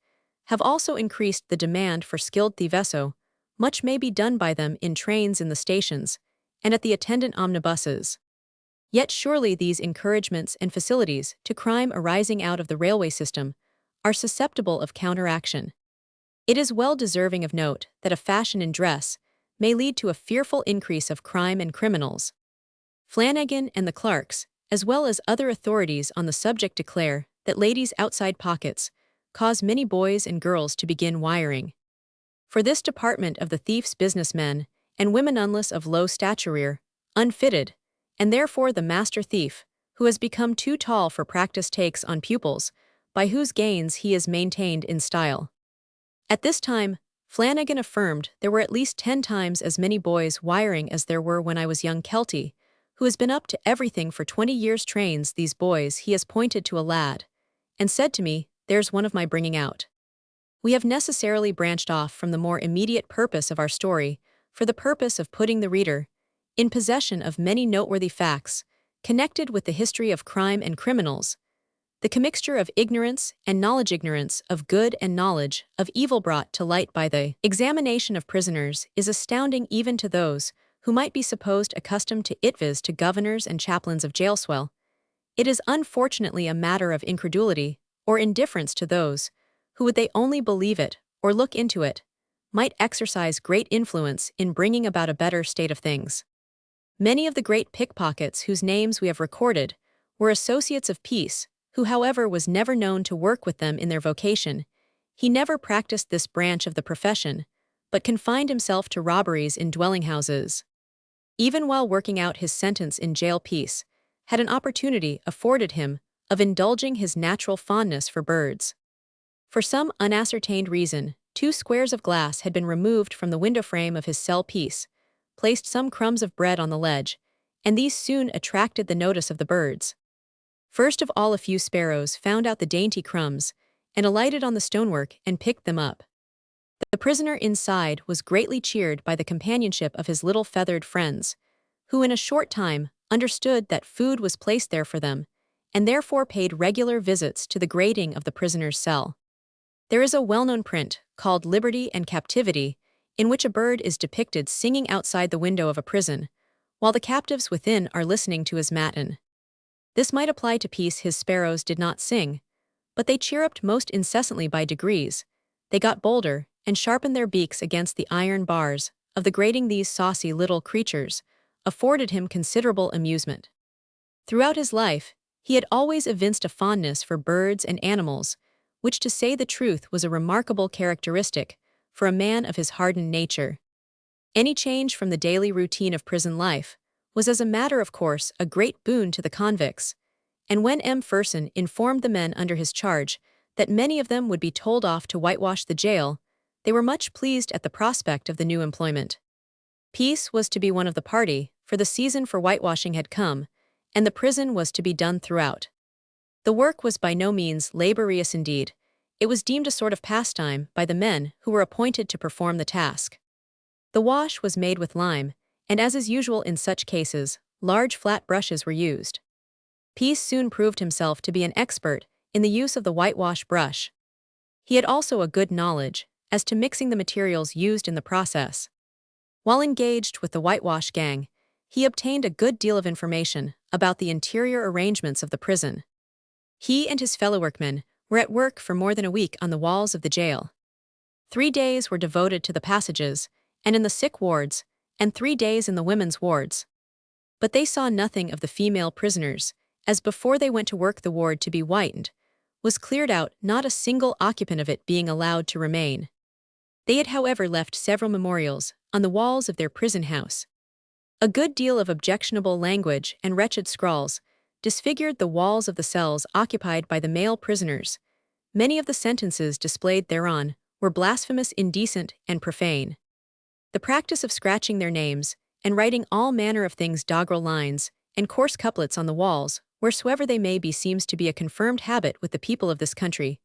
have also increased the demand for skilled thieveso. Much may be done by them in trains in the stations, and at the attendant omnibuses. Yet surely these encouragements and facilities to crime arising out of the railway system are susceptible of counteraction. It is well deserving of note that a fashion in dress may lead to a fearful increase of crime and criminals. Flanagan and the clerks, as well as other authorities on the subject, declare that ladies' outside pockets cause many boys and girls to begin wiring. For this department of the thief's businessmen and women unless of low stature, unfitted, and therefore the master thief, who has become too tall for practice, takes on pupils, by whose gains he is maintained in style. At this time, Flanagan affirmed there were at least 10 times as many boys wiring as there were when I was young. Kelty, who has been up to everything for 20 years, trains these boys. He has pointed to a lad, and said to me, "There's one of my bringing out." We have necessarily branched off from the more immediate purpose of our story for the purpose of putting the reader in possession of many noteworthy facts connected with the history of crime and criminals. The commixture of ignorance and knowledge, ignorance of good and knowledge of evil brought to light by the examination of prisoners, is astounding even to those who might be supposed accustomed to it, viz. To governors and chaplains of jailswell. It is unfortunately a matter of incredulity or indifference to those who, would they only believe it or look into it, might exercise great influence in bringing about a better state of things. Many of the great pickpockets whose names we have recorded were associates of Peace, who however was never known to work with them in their vocation. He never practiced this branch of the profession, but confined himself to robberies in dwelling houses. Even while working out his sentence in jail, Peace had an opportunity afforded him of indulging his natural fondness for birds. For some unascertained reason, 2 squares of glass had been removed from the window frame of his cell. Peace placed some crumbs of bread on the ledge, and these soon attracted the notice of the birds. First of all, a few sparrows found out the dainty crumbs and alighted on the stonework and picked them up. The prisoner inside was greatly cheered by the companionship of his little feathered friends, who in a short time understood that food was placed there for them, and therefore paid regular visits to the grating of the prisoner's cell. There is a well-known print, called Liberty and Captivity, in which a bird is depicted singing outside the window of a prison, while the captives within are listening to his matin. This might apply to Peace. His sparrows did not sing, but they chirruped most incessantly. By degrees, they got bolder and sharpened their beaks against the iron bars of the grating. These saucy little creatures afforded him considerable amusement. Throughout his life, he had always evinced a fondness for birds and animals, which, to say the truth, was a remarkable characteristic for a man of his hardened nature. Any change from the daily routine of prison life was, as a matter of course, a great boon to the convicts, and when M. Ferson informed the men under his charge that many of them would be told off to whitewash the jail, they were much pleased at the prospect of the new employment. Peace was to be one of the party, for the season for whitewashing had come, and the prison was to be done throughout. The work was by no means laborious indeed. It was deemed a sort of pastime by the men who were appointed to perform the task. The wash was made with lime, and as is usual in such cases, large flat brushes were used. Peace soon proved himself to be an expert in the use of the whitewash brush. He had also a good knowledge as to mixing the materials used in the process. While engaged with the whitewash gang, he obtained a good deal of information about the interior arrangements of the prison. He and his fellow workmen were at work for more than a week on the walls of the jail. 3 days were devoted to the passages, and in the sick wards, and 3 days in the women's wards. But they saw nothing of the female prisoners, as before they went to work the ward to be whitened was cleared out, not a single occupant of it being allowed to remain. They had however left several memorials on the walls of their prison house. A good deal of objectionable language and wretched scrawls disfigured the walls of the cells occupied by the male prisoners. Many of the sentences displayed thereon were blasphemous, indecent, and profane. The practice of scratching their names and writing all manner of things, doggerel lines, and coarse couplets on the walls, wheresoever they may be, seems to be a confirmed habit with the people of this country,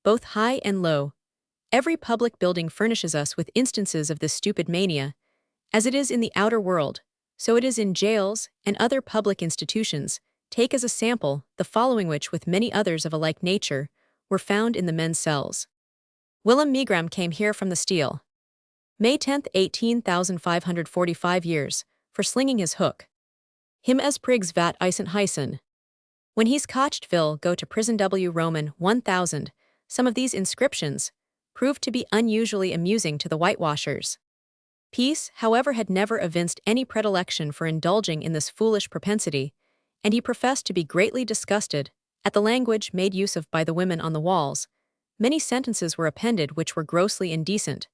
both high and low. Every public building furnishes us with instances of this stupid mania, as it is in the outer world, So it is in jails and other public institutions. Take as a sample the following, which, with many others of a like nature, were found in the men's cells. Willem Megram came here from the steel. May 10th, 18,545 years, for slinging his hook. Him as prigs vat isen heisen. When he's cotched vil go to prison W. Roman 1000, some of these inscriptions proved to be unusually amusing to the whitewashers. Peace, however, had never evinced any predilection for indulging in this foolish propensity, and he professed to be greatly disgusted at the language made use of by the women on the walls. Many sentences were appended which were grossly indecent,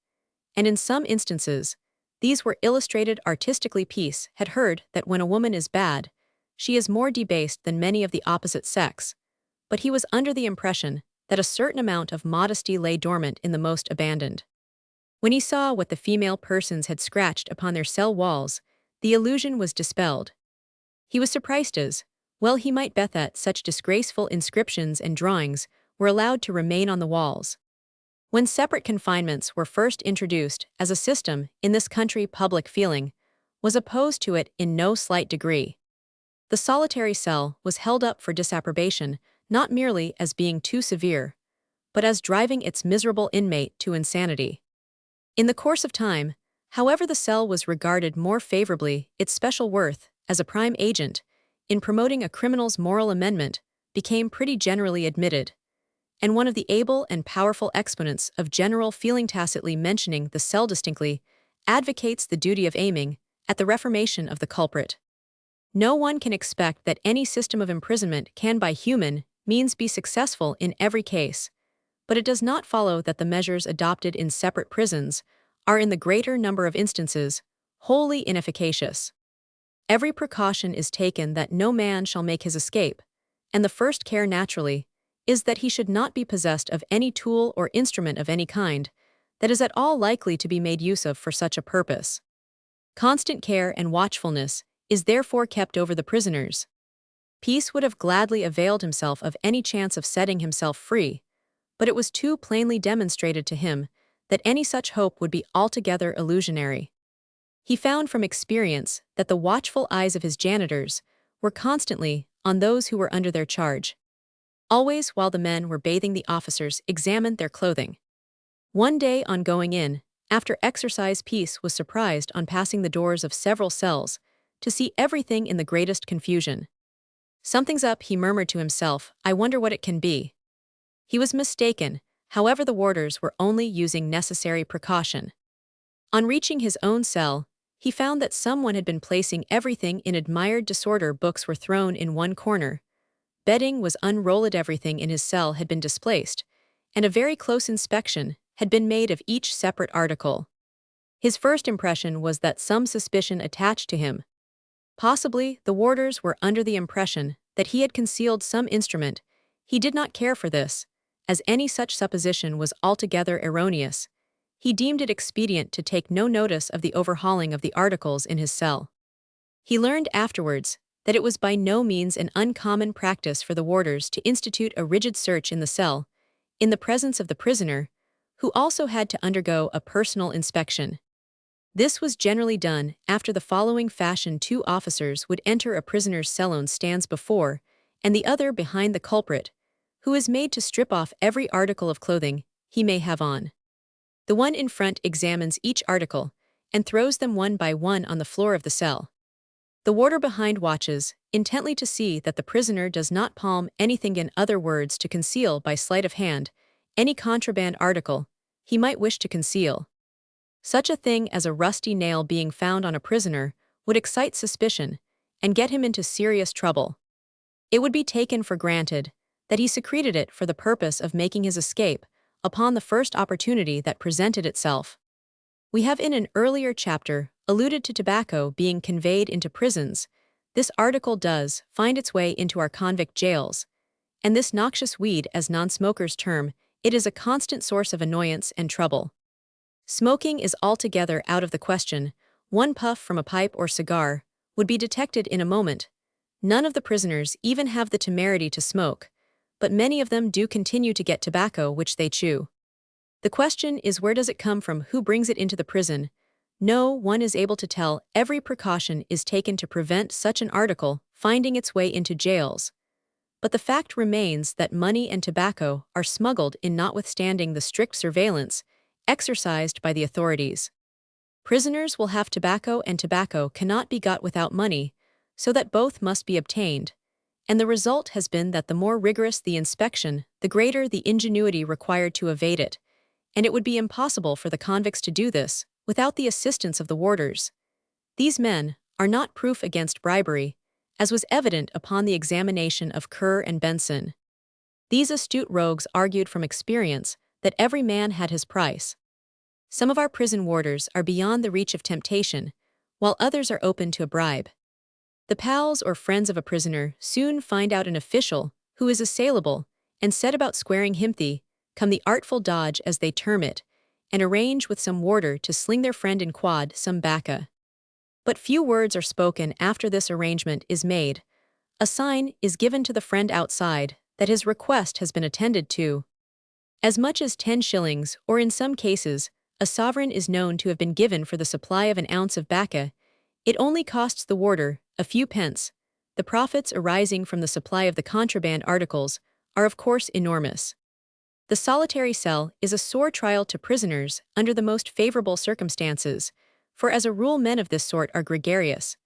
and in some instances, these were illustrated artistically. Peace had heard that when a woman is bad, she is more debased than many of the opposite sex, but he was under the impression that a certain amount of modesty lay dormant in the most abandoned. When he saw what the female persons had scratched upon their cell walls, the illusion was dispelled. He was surprised as well he might bet that such disgraceful inscriptions and drawings were allowed to remain on the walls. When separate confinements were first introduced as a system in this country, public feeling was opposed to it in no slight degree. The solitary cell was held up for disapprobation not merely as being too severe, but as driving its miserable inmate to insanity. In the course of time, however, the cell was regarded more favorably. Its special worth as a prime agent in promoting a criminal's moral amendment became pretty generally admitted, and one of the able and powerful exponents of general feeling, tacitly mentioning the cell distinctly, advocates the duty of aiming at the reformation of the culprit. No one can expect that any system of imprisonment can by human means be successful in every case, but it does not follow that the measures adopted in separate prisons are in the greater number of instances wholly inefficacious. Every precaution is taken that no man shall make his escape, and the first care naturally is that he should not be possessed of any tool or instrument of any kind that is at all likely to be made use of for such a purpose. Constant care and watchfulness is therefore kept over the prisoners. Peace would have gladly availed himself of any chance of setting himself free, but it was too plainly demonstrated to him that any such hope would be altogether illusionary. He found from experience that the watchful eyes of his janitors were constantly on those who were under their charge. Always while the men were bathing, the officers examined their clothing. One day on going in, after exercise, Peace was surprised on passing the doors of several cells to see everything in the greatest confusion. "Something's up," he murmured to himself. "I wonder what it can be." He was mistaken, however. The warders were only using necessary precaution. On reaching his own cell, he found that someone had been placing everything in admired disorder. Books were thrown in one corner, bedding was unrolled, everything in his cell had been displaced, and a very close inspection had been made of each separate article. His first impression was that some suspicion attached to him. Possibly the warders were under the impression that he had concealed some instrument. He did not care for this, as any such supposition was altogether erroneous. He deemed it expedient to take no notice of the overhauling of the articles in his cell. He learned afterwards that it was by no means an uncommon practice for the warders to institute a rigid search in the cell, in the presence of the prisoner, who also had to undergo a personal inspection. This was generally done after the following fashion: two officers would enter a prisoner's cell. One stands before, and the other behind the culprit, who is made to strip off every article of clothing he may have on. The one in front examines each article and throws them one by one on the floor of the cell. The warder behind watches intently to see that the prisoner does not palm anything, in other words, to conceal by sleight of hand any contraband article he might wish to conceal. Such a thing as a rusty nail being found on a prisoner would excite suspicion and get him into serious trouble. It would be taken for granted that he secreted it for the purpose of making his escape upon the first opportunity that presented itself. We have in an earlier chapter alluded to tobacco being conveyed into prisons. This article does find its way into our convict jails, and this noxious weed, as non-smokers term it, is a constant source of annoyance and trouble. Smoking is altogether out of the question. One puff from a pipe or cigar would be detected in a moment. None of the prisoners even have the temerity to smoke, but many of them do continue to get tobacco which they chew. The question is, where does it come from? Who brings it into the prison? No one is able to tell every precaution is taken to prevent such an article finding its way into jails. But the fact remains that money and tobacco are smuggled in notwithstanding the strict surveillance exercised by the authorities. Prisoners will have tobacco and tobacco cannot be got without money, so that both must be obtained, and the result has been that the more rigorous the inspection, the greater the ingenuity required to evade it, and it would be impossible for the convicts to do this without the assistance of the warders. These men are not proof against bribery, as was evident upon the examination of Kerr and Benson. These astute rogues argued from experience that every man had his price. Some of our prison warders are beyond the reach of temptation, while others are open to a bribe. The pals or friends of a prisoner soon find out an official who is assailable and set about squaring him. Come the artful dodge, as they term it, and arrange with some warder to sling their friend in quod some bacca. But few words are spoken after this arrangement is made. A sign is given to the friend outside that his request has been attended to. As much as 10 shillings, or in some cases, a sovereign is known to have been given for the supply of an ounce of bacca. It only costs the warder a few pence. The profits arising from the supply of the contraband articles are of course enormous. The solitary cell is a sore trial to prisoners under the most favorable circumstances, for as a rule men of this sort are gregarious.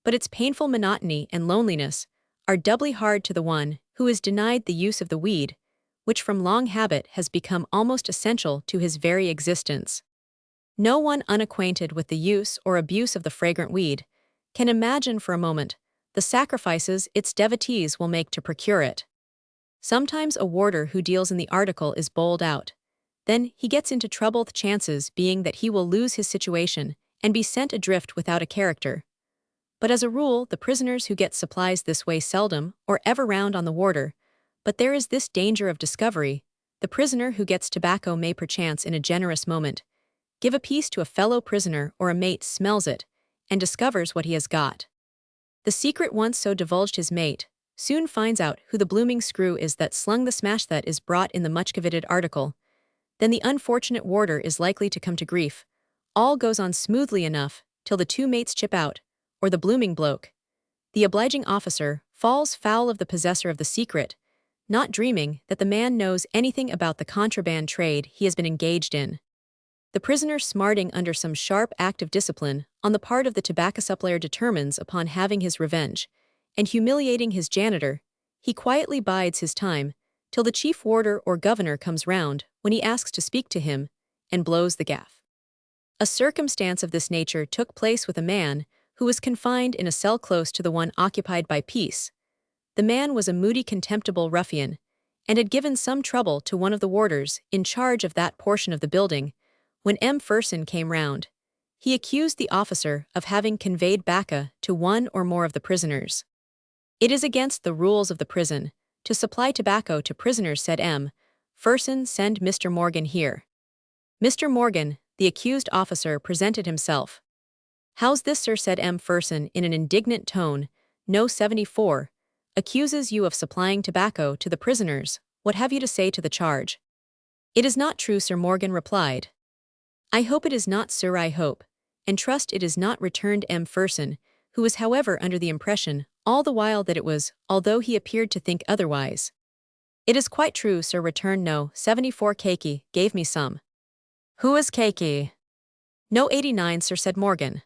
But its painful monotony and loneliness are doubly hard to the one who is denied the use of the weed, which from long habit has become almost essential to his very existence. No one unacquainted with the use or abuse of the fragrant weed can imagine for a moment the sacrifices its devotees will make to procure it. Sometimes a warder who deals in the article is bowled out. Then he gets into trouble, the chances being that he will lose his situation and be sent adrift without a character. But as a rule, the prisoners who get supplies this way seldom or ever round on the warder. But there is this danger of discovery. The prisoner who gets tobacco may perchance in a generous moment give a piece to a fellow prisoner, or a mate smells it and discovers what he has got. The secret once so divulged his mate soon finds out who the blooming screw is that slung the smash that is brought in the much coveted article. Then the unfortunate warder is likely to come to grief. All goes on smoothly enough till the two mates chip out, or the blooming bloke, the obliging officer, falls foul of the possessor of the secret, not dreaming that the man knows anything about the contraband trade he has been engaged in. The prisoner, smarting under some sharp act of discipline on the part of the tobacco supplier, determines upon having his revenge, and humiliating his janitor, he quietly bides his time till the chief warder or governor comes round, when he asks to speak to him, and blows the gaff. A circumstance of this nature took place with a man who was confined in a cell close to the one occupied by Peace. The man was a moody, contemptible ruffian, and had given some trouble to one of the warders in charge of that portion of the building. When M. Ferson came round, he accused the officer of having conveyed bacca to one or more of the prisoners. "It is against the rules of the prison to supply tobacco to prisoners," said M. Ferson. "Send Mr. Morgan here." Mr. Morgan, the accused officer, presented himself. "How's this, sir?" said M. Ferson in an indignant tone. "No 74 accuses you of supplying tobacco to the prisoners. What have you to say to the charge?" "It is not true, Sir," Morgan replied. "I hope it is not, sir, I hope and trust it is not," returned M. Ferson, who was however under the impression all the while that it was, although he appeared to think otherwise. "It is quite true, sir," returned No. 74. "Cakey gave me some." "Who is Cakey?" "No. 89, sir," said Morgan.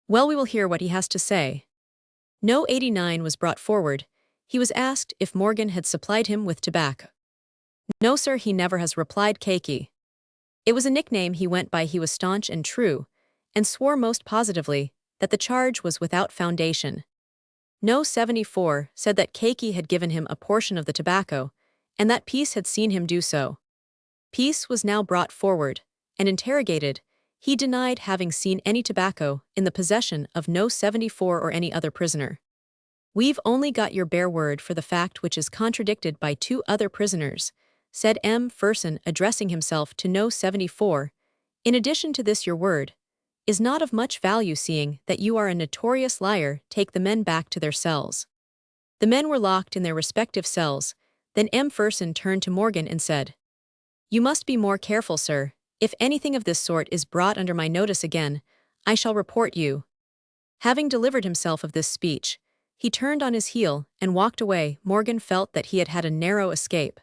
"Well, we will hear what he has to say." No. 89 was brought forward. He was asked if Morgan had supplied him with tobacco. "No, sir, he never has," replied Cakey. It was a nickname he went by. He was staunch and true, and swore most positively that the charge was without foundation. No. 74 said that Cakey had given him a portion of the tobacco, and that Peace had seen him do so. Peace was now brought forward and interrogated. He denied having seen any tobacco in the possession of No. 74 or any other prisoner. "We've only got your bare word for the fact, which is contradicted by 2 other prisoners," said M. Ferson, addressing himself to No. 74. "In addition to this, your word is not of much value, seeing that you are a notorious liar. Take the men back to their cells." The men were locked in their respective cells. Then M. Ferson turned to Morgan and said, "You must be more careful, sir. If anything of this sort is brought under my notice again, I shall report you." Having delivered himself of this speech, he turned on his heel and walked away. Morgan felt that he had had a narrow escape.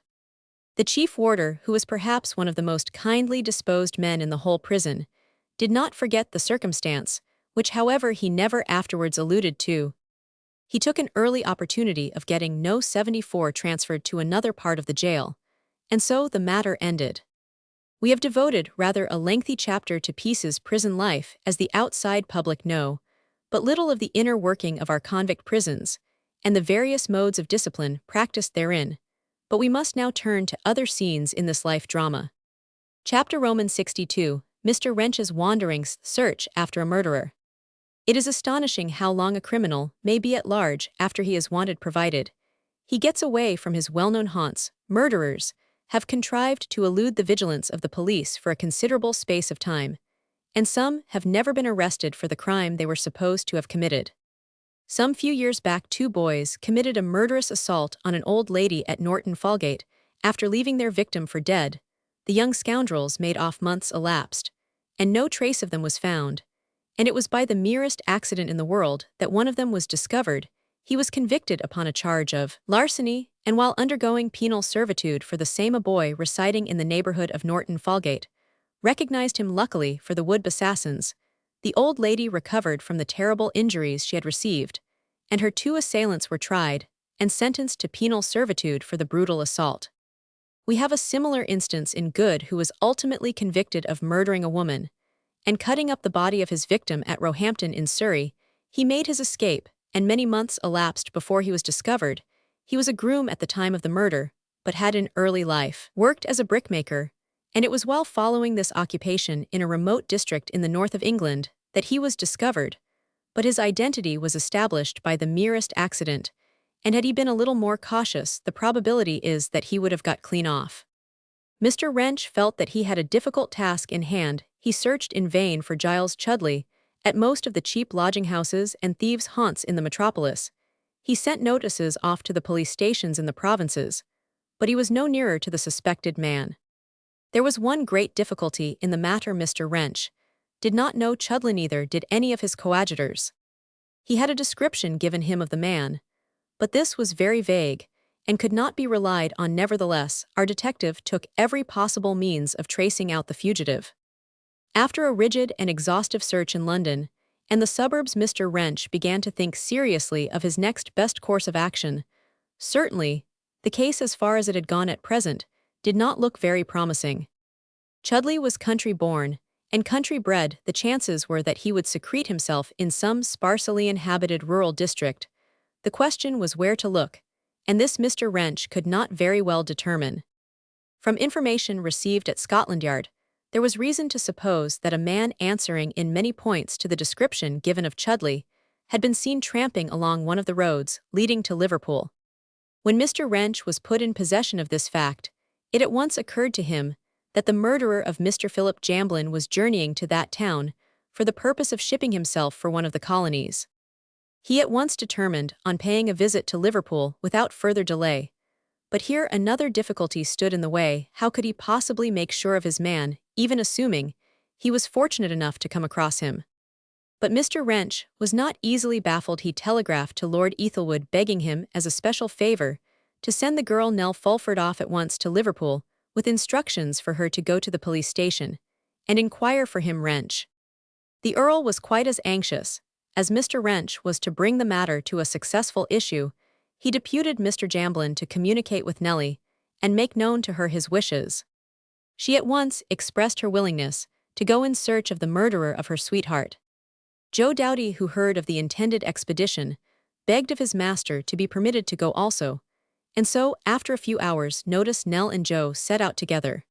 The chief warder, who was perhaps one of the most kindly disposed men in the whole prison, did not forget the circumstance, which however he never afterwards alluded to. He took an early opportunity of getting No. 74 transferred to another part of the jail, and so the matter ended. We have devoted rather a lengthy chapter to Peace's prison life, as the outside public know but little of the inner working of our convict prisons, and the various modes of discipline practiced therein, but we must now turn to other scenes in this life drama. Chapter Roman 62, Mr. Wrench's Wanderings, Search after a Murderer. It is astonishing how long a criminal may be at large after he is wanted, provided he gets away from his well-known haunts. Murderers have contrived to elude the vigilance of the police for a considerable space of time, and some have never been arrested for the crime they were supposed to have committed. Some few years back, two boys committed a murderous assault on an old lady at Norton Falgate. After leaving their victim for dead, the young scoundrels made off. Months elapsed, and no trace of them was found, and it was by the merest accident in the world that one of them was discovered. He was convicted upon a charge of larceny, and while undergoing penal servitude for the same, a boy residing in the neighborhood of Norton Falgate recognized him. Luckily for the would-be assassins, the old lady recovered from the terrible injuries she had received, and her two assailants were tried and sentenced to penal servitude for the brutal assault. We have a similar instance in Good, who was ultimately convicted of murdering a woman and cutting up the body of his victim at Roehampton in Surrey. He made his escape, and many months elapsed before he was discovered. He was a groom at the time of the murder, but had in early life worked as a brickmaker, and it was while following this occupation in a remote district in the north of England that he was discovered, but his identity was established by the merest accident, and had he been a little more cautious, the probability is that he would have got clean off. Mr. Wrench felt that he had a difficult task in hand. He searched in vain for Giles Chudley at most of the cheap lodging-houses and thieves' haunts in the metropolis. He sent notices off to the police stations in the provinces, but he was no nearer to the suspected man. There was one great difficulty in the matter. Mr. Wrench did not know Chudley, neither did any of his coadjutors. He had a description given him of the man, but this was very vague and could not be relied on. Nevertheless, our detective took every possible means of tracing out the fugitive. After a rigid and exhaustive search in London and the suburbs, Mr. Wrench began to think seriously of his next best course of action. Certainly, the case as far as it had gone at present did not look very promising. Chudley was country-born and country-bred. The chances were that he would secrete himself in some sparsely inhabited rural district. The question was where to look, and this Mr. Wrench could not very well determine. From information received at Scotland Yard, there was reason to suppose that a man answering in many points to the description given of Chudley had been seen tramping along one of the roads leading to Liverpool. When Mr. Wrench was put in possession of this fact, it at once occurred to him that the murderer of Mr. Philip Jamblin was journeying to that town for the purpose of shipping himself for one of the colonies. He at once determined on paying a visit to Liverpool without further delay. But here another difficulty stood in the way. How could he possibly make sure of his man, even assuming he was fortunate enough to come across him? But Mr. Wrench was not easily baffled. He telegraphed to Lord Ethelwood begging him as a special favor to send the girl Nell Fulford off at once to Liverpool, with instructions for her to go to the police station and inquire for him. Wrench. The Earl was quite as anxious as Mr. Wrench was to bring the matter to a successful issue. He deputed Mr. Jamblin to communicate with Nellie and make known to her his wishes. She at once expressed her willingness to go in search of the murderer of her sweetheart. Joe Doughty, who heard of the intended expedition, begged of his master to be permitted to go also, and so, after a few hours' notice, Nell and Joe set out together.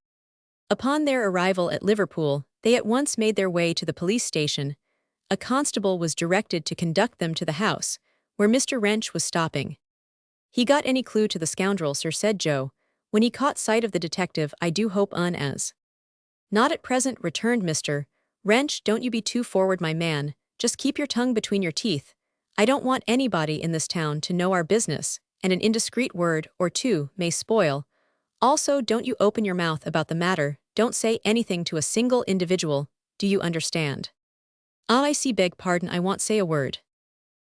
Upon their arrival at Liverpool, they at once made their way to the police station. A constable was directed to conduct them to the house where Mr. Wrench was stopping. "He got any clue to the scoundrel, sir?" said Joe, when he caught sight of the detective. "I do hope as." "Not at present," returned Mr. Wrench. "Don't you be too forward, my man. Just keep your tongue between your teeth. I don't want anybody in this town to know our business, and an indiscreet word or two may spoil. Also, don't you open your mouth about the matter. Don't say anything to a single individual. Do you understand?" Ah, I see, beg pardon, I want say a word.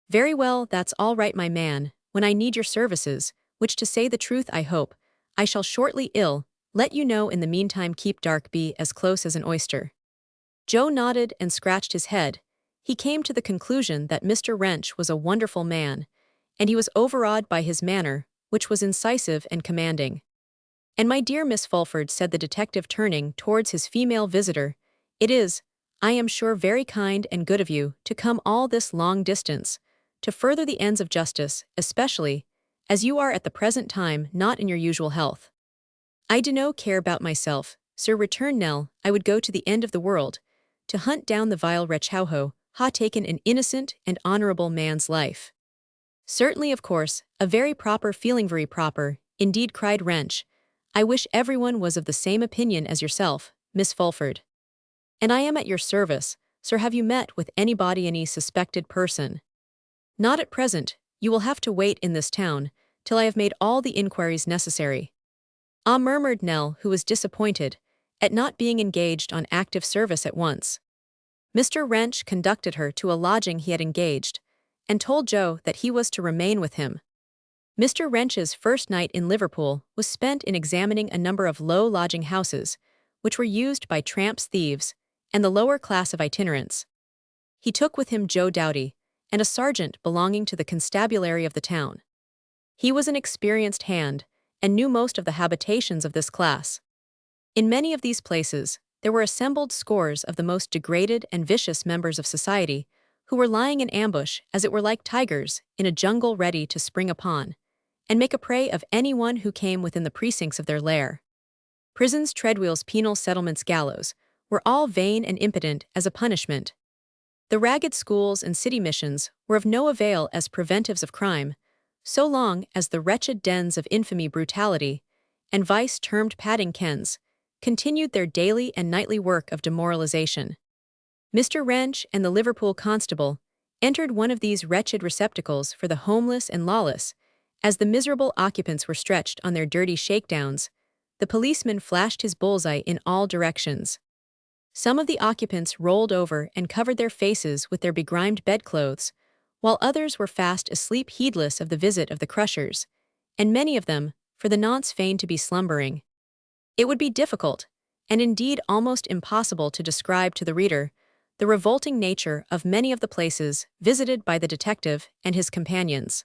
Very well, that's all right, my man, when I need your services, which to say the truth I hope, I shall shortly ill, let you know in the meantime keep dark be as close as an oyster. Joe nodded and scratched his head. He came to the conclusion that Mr. Wrench was a wonderful man, and he was overawed by his manner, which was incisive and commanding. And my dear Miss Fulford, said the detective turning towards his female visitor, it is, I am sure, very kind and good of you to come all this long distance, to further the ends of justice, especially, as you are at the present time not in your usual health. I do no care about myself, sir, returned Nell, I would go to the end of the world, to hunt down the vile wretch who ha taken an innocent and honorable man's life. Certainly, of course, a very proper feeling, very proper, indeed, cried Wrench. I wish everyone was of the same opinion as yourself, Miss Fulford. And I am at your service, sir. Have you met with anybody, any suspected person? Not at present. You will have to wait in this town, till I have made all the inquiries necessary. Ah, murmured Nell, who was disappointed at not being engaged on active service at once. Mr. Wrench conducted her to a lodging he had engaged, and told Joe that he was to remain with him. Mr. Wrench's first night in Liverpool was spent in examining a number of low lodging houses, which were used by tramps, thieves, and the lower class of itinerants. He took with him Joe Doughty, and a sergeant belonging to the constabulary of the town. He was an experienced hand, and knew most of the habitations of this class. In many of these places, there were assembled scores of the most degraded and vicious members of society, who were lying in ambush, as it were like tigers, in a jungle ready to spring upon, and make a prey of anyone who came within the precincts of their lair. Prisons, treadwheels, penal settlements, gallows, were all vain and impotent as a punishment. The ragged schools and city missions were of no avail as preventives of crime, so long as the wretched dens of infamy, brutality, and vice termed padding kens continued their daily and nightly work of demoralization. Mr. Wrench and the Liverpool constable entered one of these wretched receptacles for the homeless and lawless. As the miserable occupants were stretched on their dirty shakedowns, the policeman flashed his bullseye in all directions. Some of the occupants rolled over and covered their faces with their begrimed bedclothes, while others were fast asleep heedless of the visit of the crushers, and many of them, for the nonce, feigned to be slumbering. It would be difficult, and indeed almost impossible, to describe to the reader the revolting nature of many of the places visited by the detective and his companions.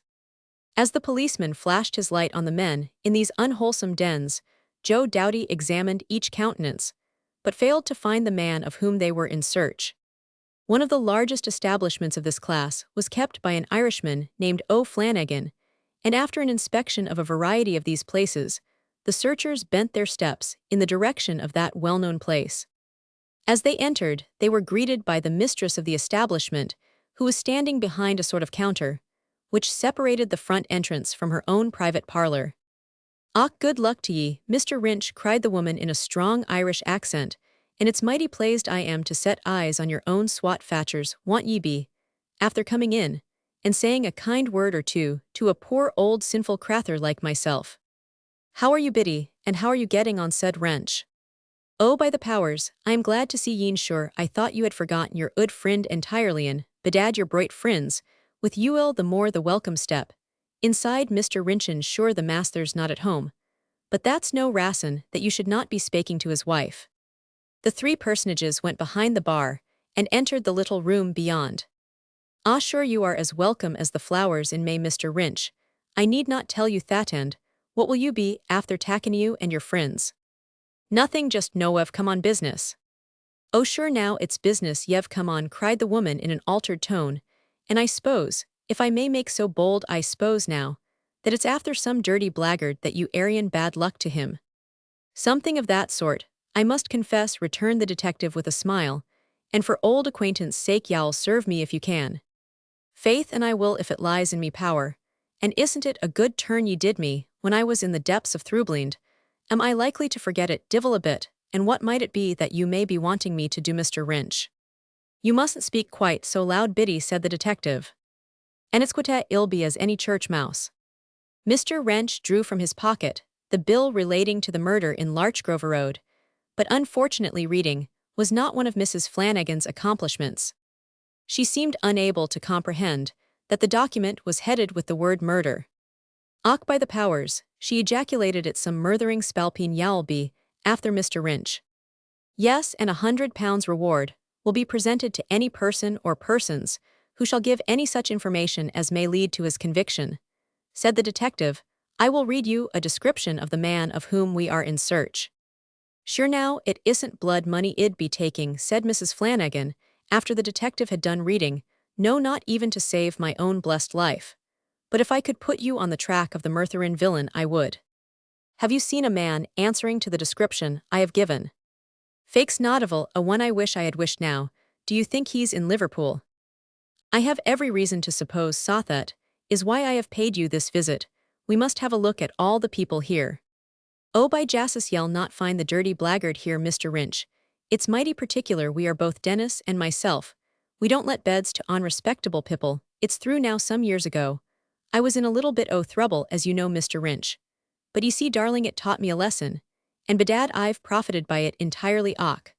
As the policeman flashed his light on the men in these unwholesome dens, Joe Doughty examined each countenance, but failed to find the man of whom they were in search. One of the largest establishments of this class was kept by an Irishman named O'Flanagan, and after an inspection of a variety of these places, the searchers bent their steps in the direction of that well-known place. As they entered, they were greeted by the mistress of the establishment, who was standing behind a sort of counter, which separated the front entrance from her own private parlor. "Och, good luck to ye, Mr. Wrench," cried the woman in a strong Irish accent, "and it's mighty pleased I am to set eyes on your own swat fatchers, want ye be, after coming in, and saying a kind word or two to a poor old sinful crather like myself. How are you, Biddy, and how are you getting on?" said Wrench. "Oh, by the powers, I am glad to see ye'n, sure. I thought you had forgotten your ood friend entirely, and, bedad your bright friends, with you ill the more the welcome step. Inside Mr. Rinchin, sure the master's not at home. But that's no rasson that you should not be spaking to his wife." The three personages went behind the bar, and entered the little room beyond. "Ah, sure you are as welcome as the flowers in May, Mr. Wrench. I need not tell you that, and what will you be, after takin' you and your friends?" "Nothing, just know I've come on business." "Oh, sure now it's business ye've come on," cried the woman in an altered tone, "and I s'pose, if I may make so bold, I s'pose now, that it's after some dirty blackguard that you arryin bad luck to him." "Something of that sort, I must confess," returned the detective with a smile, "and for old acquaintance' sake y'all serve me if you can." "Faith, and I will if it lies in me power. And isn't it a good turn ye did me, when I was in the depths of Throublind? Am I likely to forget it, divil a bit, and what might it be that you may be wanting me to do, Mr. Wrench?" "You mustn't speak quite so loud, Biddy," said the detective. "And it's quite ill be as any church mouse." Mr. Wrench drew from his pocket the bill relating to the murder in Larchgrove Road, but unfortunately reading was not one of Mrs. Flanagan's accomplishments. She seemed unable to comprehend that the document was headed with the word murder. Och by the powers, she ejaculated at some murthering spalpeen yowlby after Mr. Wrench. Yes, and £100 reward will be presented to any person or persons who shall give any such information as may lead to his conviction, said the detective. I will read you a description of the man of whom we are in search. Sure now, it isn't blood money id be taking, said Mrs. Flanagan, after the detective had done reading. No, not even to save my own blessed life. But if I could put you on the track of the murtherin villain, I would. Have you seen a man answering to the description I have given? Fakes Naudival, a one I wish I had wished now. Do you think he's in Liverpool? I have every reason to suppose so. That is why I have paid you this visit. We must have a look at all the people here. Oh, by Jassus, yell not find the dirty blackguard here, Mr. Wrench. It's mighty particular we are both Dennis and myself. We don't let beds to unrespectable people. It's through now some years ago. I was in a little bit o' trouble, as you know, Mr. Wrench. But ye see, darling, it taught me a lesson, and bedad I've profited by it entirely. Och.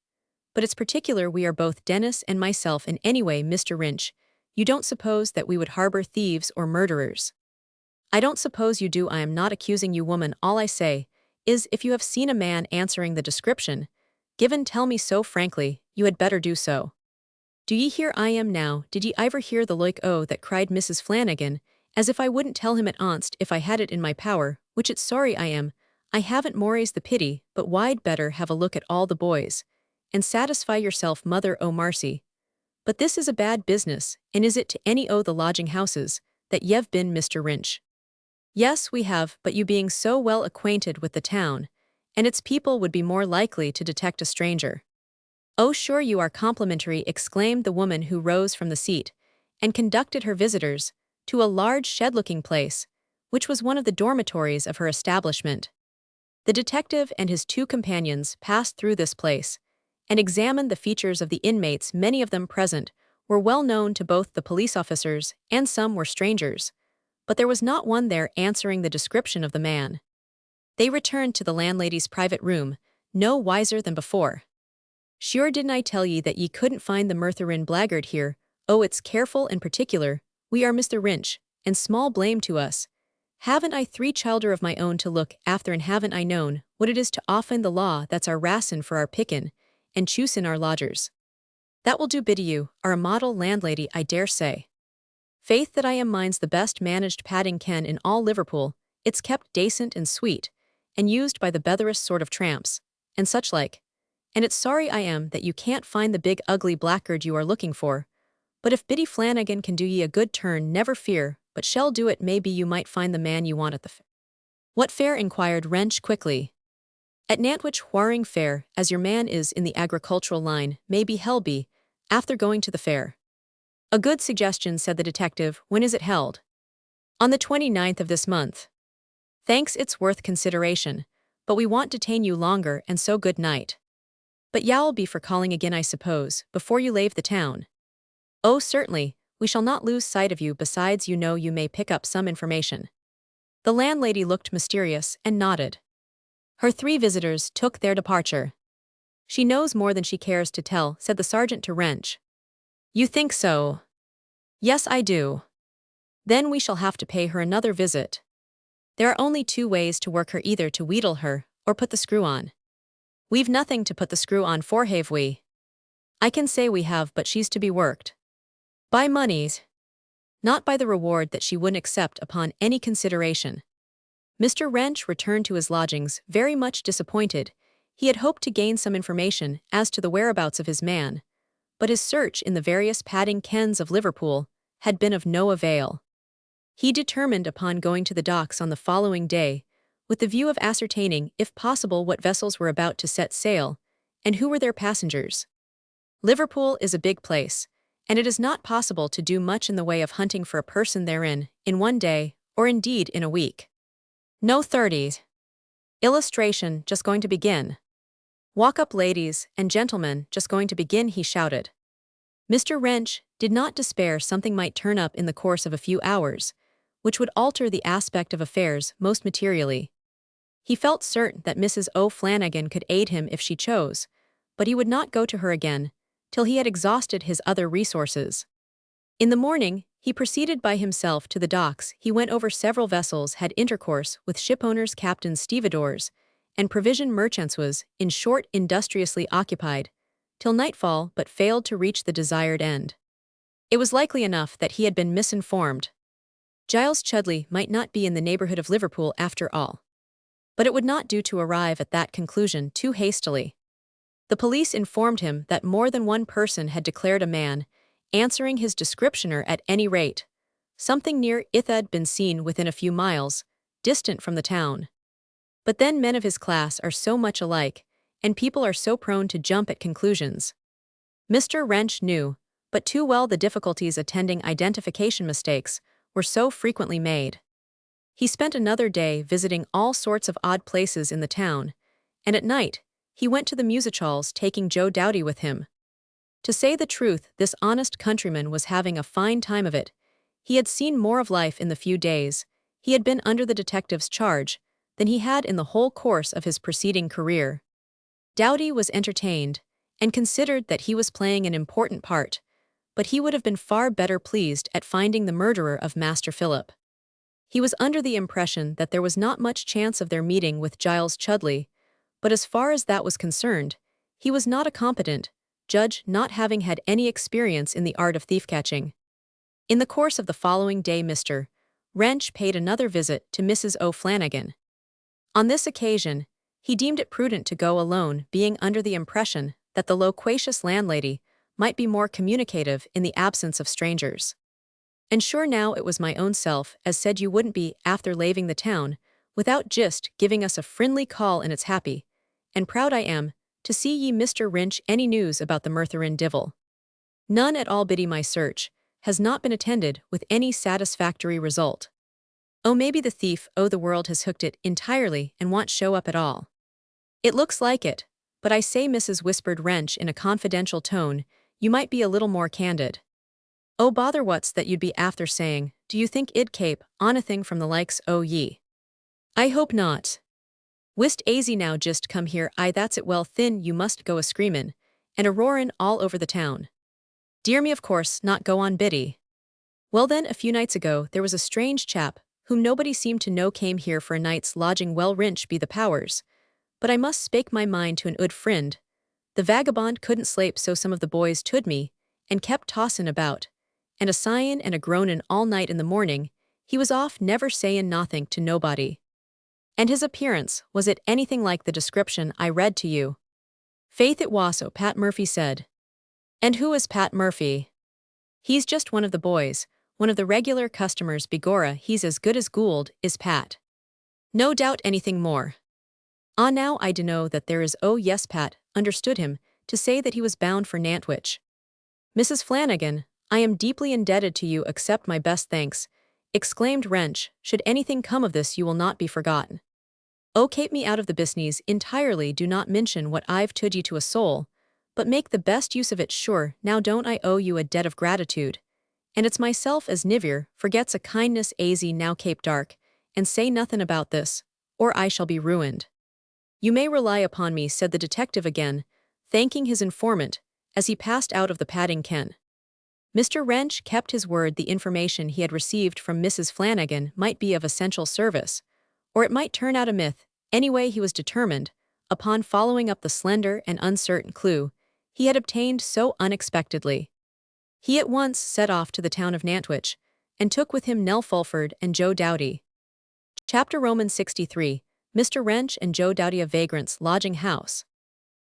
But it's particular we are both Dennis and myself in any way, Mr. Wrench. You don't suppose that we would harbor thieves or murderers? I don't suppose you do. I am not accusing you, woman. All I say is, if you have seen a man answering the description given, tell me so frankly. You had better do so. Do ye hear? I am now. Did ye iver hear the like o that cried Mrs. Flanagan, as if I wouldn't tell him at onst if I had it in my power, which it's sorry I am. I haven't more's the pity, but why'd better have a look at all the boys, and satisfy yourself, mother o' Marcy. But this is a bad business, and is it to any o' the lodging houses that ye've been, Mr. Wrench? Yes, we have, but you being so well acquainted with the town, and its people would be more likely to detect a stranger. Oh, sure you are complimentary, exclaimed the woman, who rose from the seat and conducted her visitors to a large shed-looking place, which was one of the dormitories of her establishment. The detective and his two companions passed through this place and examined the features of the inmates. Many of them present were well known to both the police officers, and some were strangers, but there was not one there answering the description of the man. They returned to the landlady's private room, no wiser than before. Sure didn't I tell ye that ye couldn't find the murtherin blackguard here? Oh, it's careful and particular. We are Mr. Wrench, and small blame to us. Haven't I 3 childer of my own to look after, and haven't I known what it is to offend the law? That's our rassin for our pickin', and choosin' our lodgers. That will do, biddy. You are a model landlady, I dare say. Faith that I am. Mine's the best managed padding ken in all Liverpool. It's kept dacent and sweet, and used by the betherest sort of tramps, and such like. And it's sorry I am that you can't find the big ugly blackguard you are looking for. But if Biddy Flanagan can do ye a good turn, never fear, but shall do it. Maybe you might find the man you want at the fair. What fair? Inquired Wrench quickly. At Nantwich Wharing Fair, as your man is in the agricultural line, maybe Helby, after going to the fair. A good suggestion, said the detective. When is it held? On the 29th of this month. Thanks, it's worth consideration, but we won't detain you longer, and so good night. But y'all be for calling again, I suppose, before you lave the town. Oh, certainly, we shall not lose sight of you. Besides, you know, you may pick up some information. The landlady looked mysterious and nodded. Her 3 visitors took their departure. She knows more than she cares to tell, said the sergeant to Wrench. You think so? Yes, I do. Then we shall have to pay her another visit. There are only 2 ways to work her, either to wheedle her, or put the screw on. We've nothing to put the screw on for, have we? I can say we have, but she's to be worked. By monies. Not by the reward that she wouldn't accept upon any consideration. Mr. Wrench returned to his lodgings very much disappointed. He had hoped to gain some information as to the whereabouts of his man, but his search in the various padding kens of Liverpool had been of no avail. He determined upon going to the docks on the following day, with the view of ascertaining, if possible, what vessels were about to set sail, and who were their passengers. Liverpool is a big place, and it is not possible to do much in the way of hunting for a person therein, in one day, or indeed in a week. No 30s. Illustration, just going to begin. Walk up, ladies and gentlemen, just going to begin, he shouted. Mr. Wrench did not despair something might turn up in the course of a few hours, which would alter the aspect of affairs most materially. He felt certain that Mrs. O'Flanagan could aid him if she chose, but he would not go to her again till he had exhausted his other resources. In the morning, he proceeded by himself to the docks. He went over several vessels, had intercourse with shipowners, captains, stevedores, and provision merchants, was, in short, industriously occupied, till nightfall, but failed to reach the desired end. It was likely enough that he had been misinformed. Giles Chudley might not be in the neighborhood of Liverpool after all. But it would not do to arrive at that conclusion too hastily. The police informed him that more than one person had declared a man, answering his descriptioner at any rate, something near it had been seen within a few miles, distant from the town. But then men of his class are so much alike, and people are so prone to jump at conclusions. Mr. Wrench knew, but too well, the difficulties attending identification mistakes were so frequently made. He spent another day visiting all sorts of odd places in the town, and at night, he went to the music halls, taking Joe Doughty with him. To say the truth, this honest countryman was having a fine time of it. He had seen more of life in the few days he had been under the detective's charge than he had in the whole course of his preceding career. Doughty was entertained, and considered that he was playing an important part, but he would have been far better pleased at finding the murderer of Master Philip. He was under the impression that there was not much chance of their meeting with Giles Chudley, but as far as that was concerned, he was not a competent judge, not having had any experience in the art of thief-catching. In the course of the following day, Mr. Wrench paid another visit to Mrs. O'Flanagan. On this occasion, he deemed it prudent to go alone, being under the impression that the loquacious landlady might be more communicative in the absence of strangers. "And sure now it was my own self as said you wouldn't be after laving the town, without just giving us a friendly call, and it's happy, and proud I am, to see ye Mr. Wrench any news about the Murtherin divil. None at all, biddy, my search has not been attended with any satisfactory result. Oh, maybe the thief o' the world has hooked it entirely and won't show up at all. It looks like it, but I say, Mrs. whispered Wrench in a confidential tone, you might be a little more candid. Oh, bother, what's that you'd be after saying? Do you think id cape onything from the likes o' ye? I hope not. Whist aisy now, just come here, aye that's it, well thin you must go a screamin' and a roarin' all over the town. Dear me, of course not, go on, biddy. Well then, a few nights ago there was a strange chap, whom nobody seemed to know, came here for a night's lodging. Well, Wrench be the powers, but I must spake my mind to an ood friend. The vagabond couldn't slape, so some of the boys tood me, and kept tossin' about, and a sighin' and a groanin' all night. In the morning, he was off, never sayin' nothink to nobody. And his appearance, was it anything like the description I read to you? Faith it was so, Pat Murphy said. And who is Pat Murphy? He's just one of the boys, one of the regular customers, begorra, he's as good as Gould, is Pat. No doubt anything more. Ah, now I dunno that there is. Oh yes, Pat understood him to say that he was bound for Nantwich. Mrs. Flanagan, I am deeply indebted to you, accept my best thanks, exclaimed Wrench, should anything come of this you will not be forgotten. Oh, kape me out of the business entirely, do not mention what I've told you to a soul, but make the best use of it, sure, now don't I owe you a debt of gratitude, and it's myself as niver forgets a kindness aisy, now kape dark, and say nothin' about this, or I shall be ruined. You may rely upon me, said the detective again, thanking his informant, as he passed out of the padding ken. Mr. Wrench kept his word. The information he had received from Mrs. Flanagan might be of essential service, or it might turn out a myth. Anyway, he was determined, upon following up the slender and uncertain clue he had obtained so unexpectedly. He at once set off to the town of Nantwich, and took with him Nell Fulford and Joe Doughty. Chapter Roman 63, Mr. Wrench and Joe Doughty, of Vagrant's lodging house.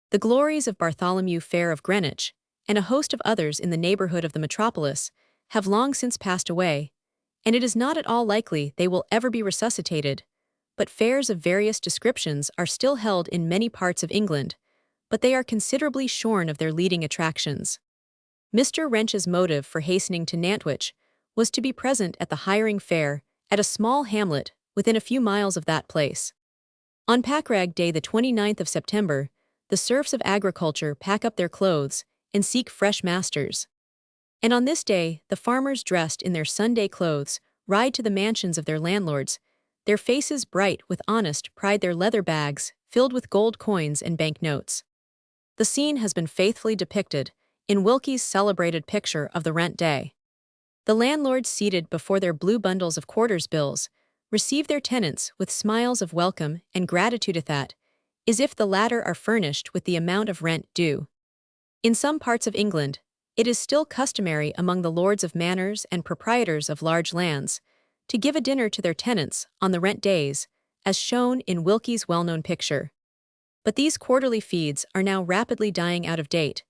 The glories of Bartholomew Fair of Greenwich, and a host of others in the neighborhood of the metropolis, have long since passed away, and it is not at all likely they will ever be resuscitated. But fairs of various descriptions are still held in many parts of England, but they are considerably shorn of their leading attractions. Mr. Wrench's motive for hastening to Nantwich was to be present at the hiring fair at a small hamlet within a few miles of that place. On Packrag Day, the 29th of September, the serfs of agriculture pack up their clothes and seek fresh masters. And on this day, the farmers, dressed in their Sunday clothes, ride to the mansions of their landlords, their faces bright with honest pride, their leather bags filled with gold coins and banknotes. The scene has been faithfully depicted in Wilkie's celebrated picture of the Rent Day. The landlords seated before their blue bundles of quarters bills receive their tenants with smiles of welcome and gratitude at that, as if the latter are furnished with the amount of rent due. In some parts of England, it is still customary among the lords of manors and proprietors of large lands to give a dinner to their tenants on the rent days, as shown in Wilkie's well-known picture. But these quarterly feeds are now rapidly dying out of date,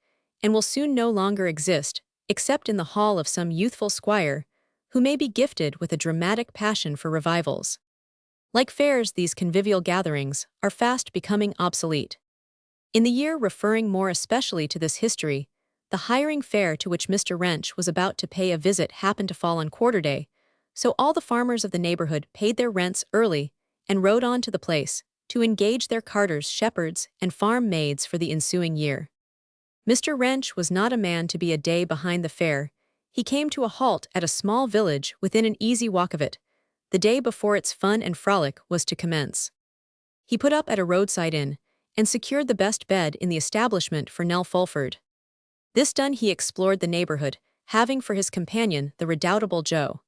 and will soon no longer exist except in the hall of some youthful squire who may be gifted with a dramatic passion for revivals. Like fairs, these convivial gatherings are fast becoming obsolete. In the year referring more especially to this history, the hiring fair to which Mr. Wrench was about to pay a visit happened to fall on quarter day, so all the farmers of the neighborhood paid their rents early and rode on to the place to engage their carters, shepherds, and farm maids for the ensuing year. Mr. Wrench was not a man to be a day behind the fair. He came to a halt at a small village within an easy walk of it, the day before its fun and frolic was to commence. He put up at a roadside inn and secured the best bed in the establishment for Nell Fulford. This done, he explored the neighborhood, having for his companion the redoubtable Joe.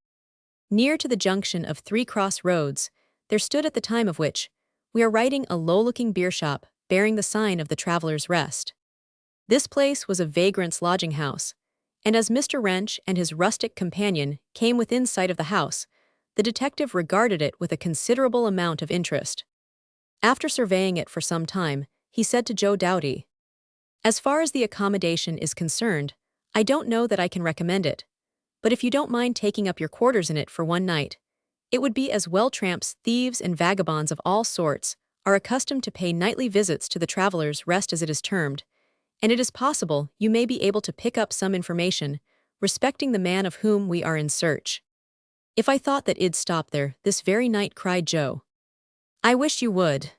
Near to the junction of 3 cross roads, there stood at the time of which we are writing a low-looking beer shop bearing the sign of the Traveler's Rest. This place was a vagrant's lodging house, and as Mr. Wrench and his rustic companion came within sight of the house, the detective regarded it with a considerable amount of interest. After surveying it for some time, he said to Joe Doughty, "As far as the accommodation is concerned, I don't know that I can recommend it, but if you don't mind taking up your quarters in it for one night, it would be as well. Tramps, thieves, and vagabonds of all sorts are accustomed to pay nightly visits to the Traveler's Rest as it is termed, and it is possible you may be able to pick up some information respecting the man of whom we are in search." "If I thought that I'd stop there this very night," cried Joe. "I wish you would.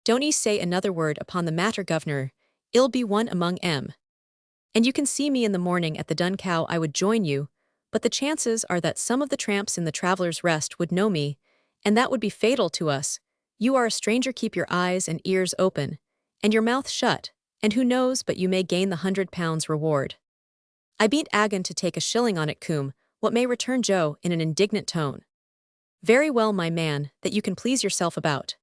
Don't 'ee say another word upon the matter, governor. I'll be one among 'em. And you can see me in the morning at the Dun Cow. I would join you, but the chances are that some of the tramps in the Traveler's Rest would know me, and that would be fatal to us. You are a stranger. Keep your eyes and ears open, and your mouth shut, and who knows but you may gain the £100 reward." "I bean't agon to take a shilling on it, coom. What may," returned Joe in an indignant tone. "Very well, my man, that you can please yourself about.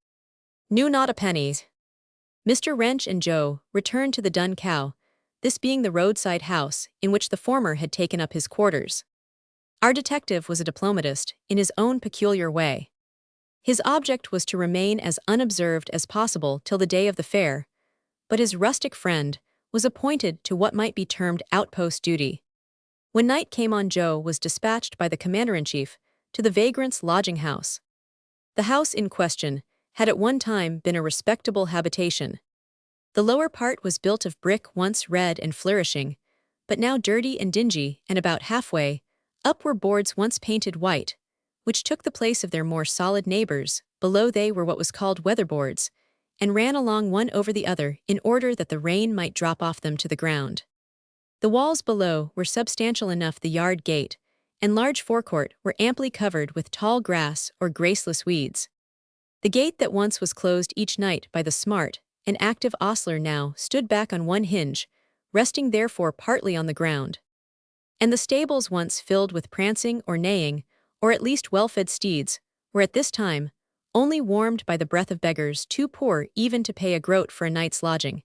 No, not a penny." Mr. Wrench and Joe returned to the Dun Cow, this being the roadside house in which the former had taken up his quarters. Our detective was a diplomatist in his own peculiar way. His object was to remain as unobserved as possible till the day of the fair, but his rustic friend was appointed to what might be termed outpost duty. When night came on, Joe was dispatched by the commander-in-chief to the vagrant's lodging house. The house in question had at one time been a respectable habitation. The lower part was built of brick, once red and flourishing, but now dirty and dingy, and about halfway up were boards once painted white, which took the place of their more solid neighbors. Below they were what was called weatherboards, and ran along one over the other in order that the rain might drop off them to the ground. The walls below were substantial enough. The yard gate and large forecourt were amply covered with tall grass or graceless weeds. The gate that once was closed each night by the smart and active ostler now stood back on one hinge, resting therefore partly on the ground. And the stables, once filled with prancing or neighing, or at least well-fed steeds, were at this time only warmed by the breath of beggars too poor even to pay a groat for a night's lodging,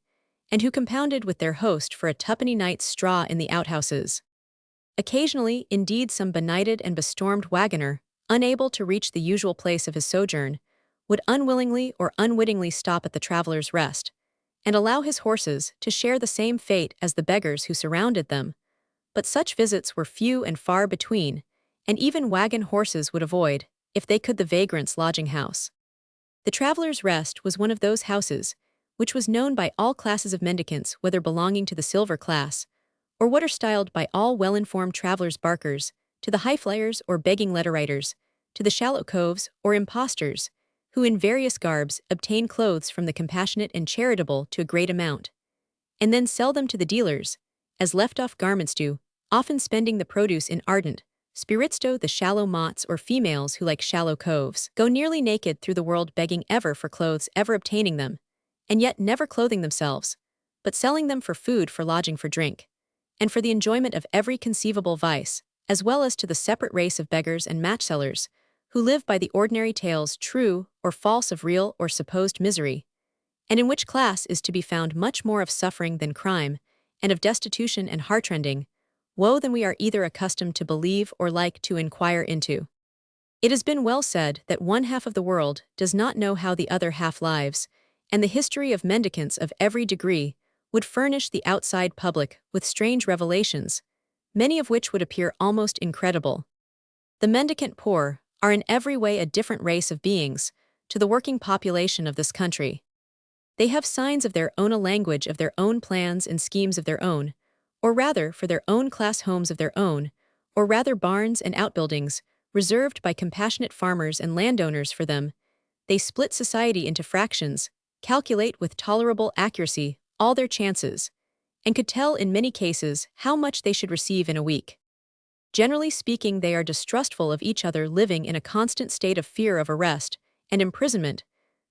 and who compounded with their host for a twopenny night's straw in the outhouses. Occasionally, indeed, some benighted and bestormed wagoner, unable to reach the usual place of his sojourn, would unwillingly or unwittingly stop at the Traveler's Rest, and allow his horses to share the same fate as the beggars who surrounded them. But such visits were few and far between, and even wagon horses would avoid, if they could, the vagrant's lodging house. The Traveler's Rest was one of those houses which was known by all classes of mendicants, whether belonging to the silver class, or what are styled by all well-informed travelers barkers, to the highflyers or begging letter-writers, to the shallow coves or impostors, who in various garbs obtain clothes from the compassionate and charitable to a great amount, and then sell them to the dealers, as left-off garments do, often spending the produce in ardent spiritsto. The shallow mots or females who, like shallow coves, go nearly naked through the world, begging ever for clothes, ever obtaining them, and yet never clothing themselves, but selling them for food, for lodging, for drink, and for the enjoyment of every conceivable vice, as well as to the separate race of beggars and match-sellers, who live by the ordinary tales true or false of real or supposed misery, and in which class is to be found much more of suffering than crime, and of destitution and heartrending, woe than we are either accustomed to believe or like to inquire into. It has been well said that one half of the world does not know how the other half lives, and the history of mendicants of every degree would furnish the outside public with strange revelations, many of which would appear almost incredible. The mendicant poor are in every way a different race of beings to the working population of this country. They have signs of their own, a language of their own, plans and schemes of their own, or rather for their own class, homes of their own, or rather barns and outbuildings reserved by compassionate farmers and landowners for them. They split society into fractions, calculate with tolerable accuracy all their chances, and could tell in many cases how much they should receive in a week. Generally speaking, they are distrustful of each other, living in a constant state of fear of arrest and imprisonment,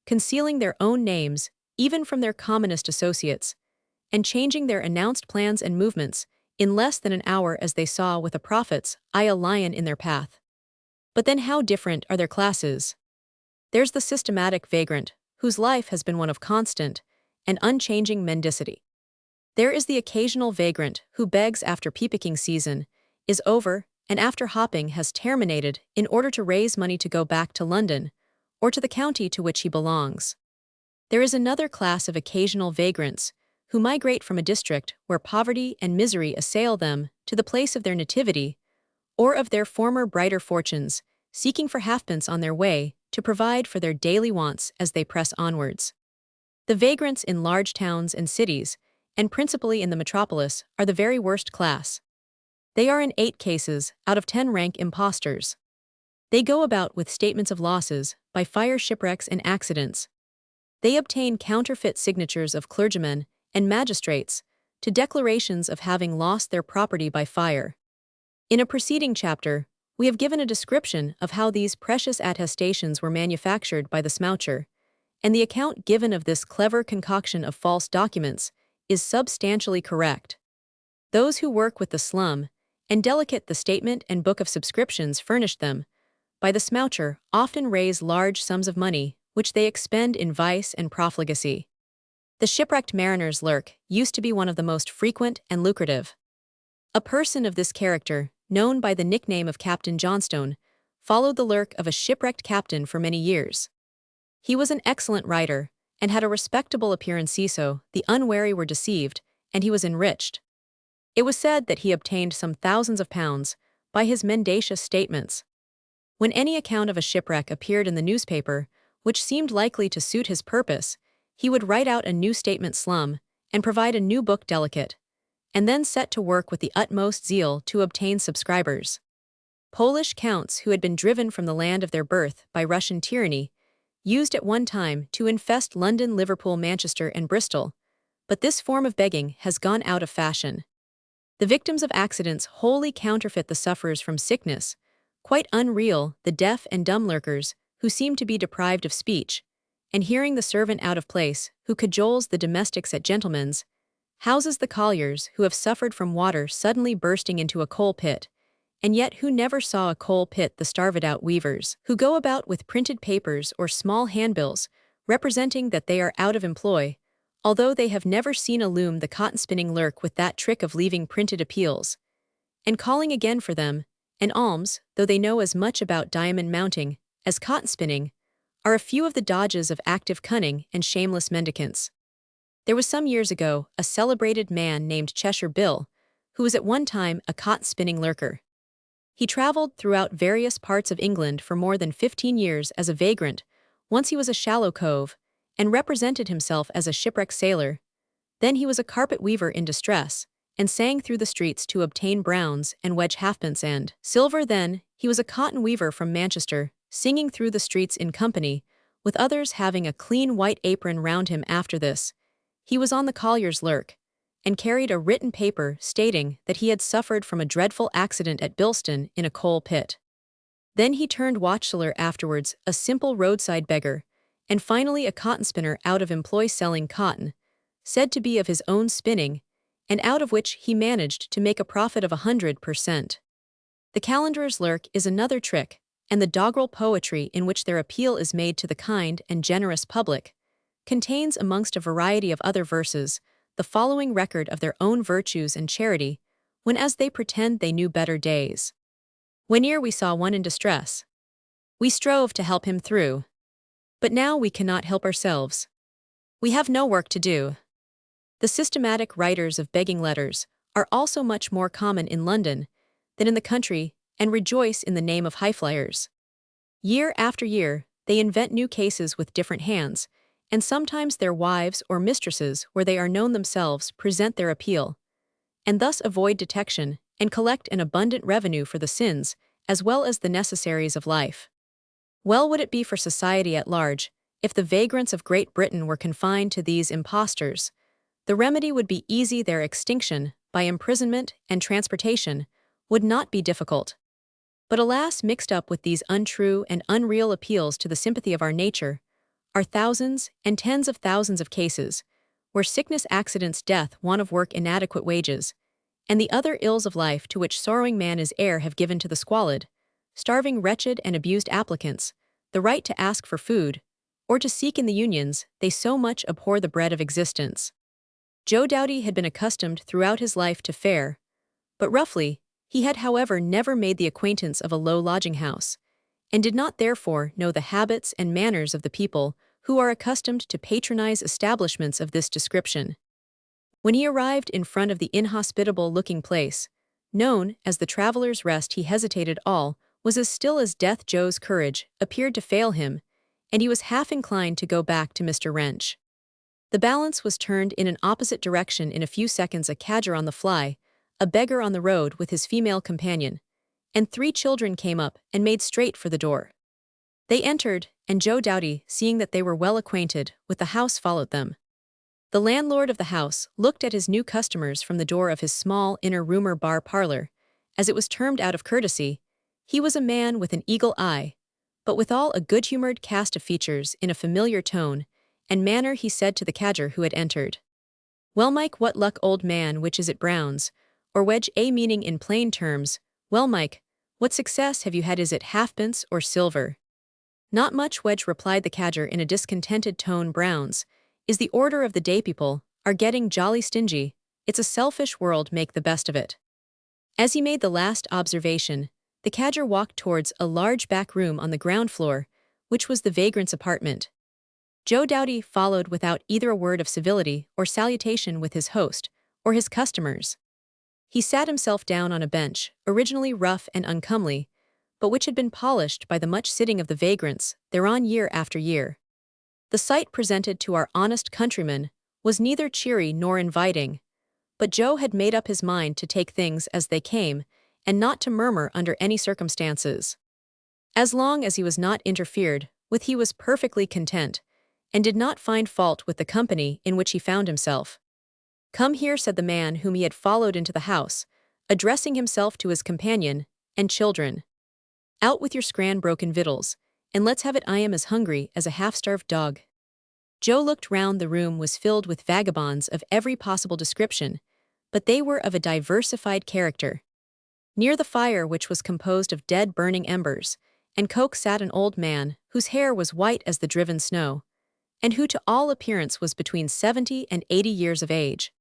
concealing their own names even from their commonest associates, and changing their announced plans and movements in less than an hour, as they saw with the prophets eye a lion in their path. But then how different are their classes? There's the systematic vagrant, whose life has been one of constant and unchanging mendicity. There is the occasional vagrant who begs after pea-picking season is over and after hopping has terminated in order to raise money to go back to London or to the county to which he belongs. There is another class of occasional vagrants who migrate from a district where poverty and misery assail them to the place of their nativity or of their former brighter fortunes, seeking for halfpence on their way to provide for their daily wants as they press onwards. The vagrants in large towns and cities, and principally in the metropolis, are the very worst class. They are in 8 cases out of 10 rank impostors. They go about with statements of losses by fire, shipwrecks, and accidents. They obtain counterfeit signatures of clergymen and magistrates to declarations of having lost their property by fire. In a preceding chapter, we have given a description of how these precious attestations were manufactured by the smoucher, and the account given of this clever concoction of false documents is substantially correct. Those who work with the slum and delicate the statement and book of subscriptions furnished them by the smoucher often raise large sums of money which they expend in vice and profligacy. The shipwrecked mariner's lurk used to be one of the most frequent and lucrative. A person of this character, known by the nickname of Captain Johnstone, followed the lurk of a shipwrecked captain for many years. He was an excellent writer, and had a respectable appearance, so the unwary were deceived, and he was enriched. It was said that he obtained some thousands of pounds by his mendacious statements. When any account of a shipwreck appeared in the newspaper, which seemed likely to suit his purpose, he would write out a new statement slum, and provide a new book delicate, and then set to work with the utmost zeal to obtain subscribers. Polish counts who had been driven from the land of their birth by Russian tyranny used at one time to infest London, Liverpool, Manchester, and Bristol, but this form of begging has gone out of fashion. The victims of accidents wholly counterfeit the sufferers from sickness, quite unreal the deaf and dumb lurkers who seem to be deprived of speech, and hearing the servant out of place who cajoles the domestics at gentlemen's houses, the colliers who have suffered from water suddenly bursting into a coal pit, and yet who never saw a coal pit, the starved-out weavers who go about with printed papers or small handbills representing that they are out of employ, although they have never seen a loom, the cotton-spinning lurk with that trick of leaving printed appeals, and calling again for them, and alms, though they know as much about diamond mounting as cotton spinning, are a few of the dodges of active cunning and shameless mendicants. There was some years ago a celebrated man named Cheshire Bill, who was at one time a cotton-spinning lurker. He traveled throughout various parts of England for more than 15 years as a vagrant. Once he was a shallow cove, and represented himself as a shipwrecked sailor. Then he was a carpet weaver in distress, and sang through the streets to obtain browns and wedge halfpence and silver. Then he was a cotton weaver from Manchester, singing through the streets in company, with others having a clean white apron round him. After this, he was on the collier's lurk, and carried a written paper stating that he had suffered from a dreadful accident at Bilston in a coal pit. Then he turned watchseller, afterwards a simple roadside beggar, and finally a cotton spinner out of employ, selling cotton, said to be of his own spinning, and out of which he managed to make a profit of 100%. The calendar's lurk is another trick, and the doggerel poetry in which their appeal is made to the kind and generous public contains amongst a variety of other verses the following record of their own virtues and charity, when as they pretend they knew better days. Whene'er we saw one in distress, we strove to help him through. But now we cannot help ourselves. We have no work to do. The systematic writers of begging letters are also much more common in London than in the country, and rejoice in the name of highflyers. Year after year, they invent new cases with different hands, and sometimes their wives or mistresses, where they are known themselves, present their appeal, and thus avoid detection and collect an abundant revenue for the sins as well as the necessaries of life. Well would it be for society at large if the vagrants of Great Britain were confined to these impostors. The remedy would be easy. Their extinction, by imprisonment and transportation, would not be difficult. But alas, mixed up with these untrue and unreal appeals to the sympathy of our nature are thousands and tens of thousands of cases where sickness, accidents, death, want of work, inadequate wages, and the other ills of life to which sorrowing man is heir have given to the squalid, starving, wretched, and abused applicants the right to ask for food, or to seek in the unions they so much abhor the bread of existence. Joe Doughty had been accustomed throughout his life to fare, but roughly. He had, however, never made the acquaintance of a low lodging-house, and did not therefore know the habits and manners of the people who are accustomed to patronize establishments of this description. When he arrived in front of the inhospitable-looking place, known as the Traveller's Rest, he hesitated. All was as still as death. Joe's courage appeared to fail him, and he was half inclined to go back to Mr. Wrench. The balance was turned in an opposite direction in a few seconds. A cadger on the fly, a beggar on the road with his female companion, and 3 children came up and made straight for the door. They entered, and Joe Doughty, seeing that they were well acquainted with the house, followed them. The landlord of the house looked at his new customers from the door of his small inner room or bar parlor, as it was termed out of courtesy. He was a man with an eagle eye, but withal a good-humored cast of features. In a familiar tone and manner he said to the cadger who had entered, "Well, Mike, what luck, old man, which is it, Brown's or Wedge?" A, meaning in plain terms, "Well, Mike, what success have you had? Is it halfpence or silver?" "Not much, Wedge," replied the cadger in a discontented tone. "Brown's is the order of the day. People are getting jolly stingy. It's a selfish world, make the best of it." As he made the last observation, the cadger walked towards a large back room on the ground floor, which was the vagrant's apartment. Joe Doughty followed without either a word of civility or salutation with his host or his customers. He sat himself down on a bench, originally rough and uncomely, but which had been polished by the much sitting of the vagrants thereon year after year. The sight presented to our honest countryman was neither cheery nor inviting, but Joe had made up his mind to take things as they came and not to murmur under any circumstances. As long as he was not interfered with, he was perfectly content, and did not find fault with the company in which he found himself. "Come here," said the man whom he had followed into the house, addressing himself to his companion and children. "Out with your scran-broken victuals, and let's have it. I am as hungry as a half-starved dog." Joe looked round. The room was filled with vagabonds of every possible description, but they were of a diversified character. Near the fire, which was composed of dead burning embers and coke, sat an old man whose hair was white as the driven snow, and who to all appearance was between 70 and 80 years of age.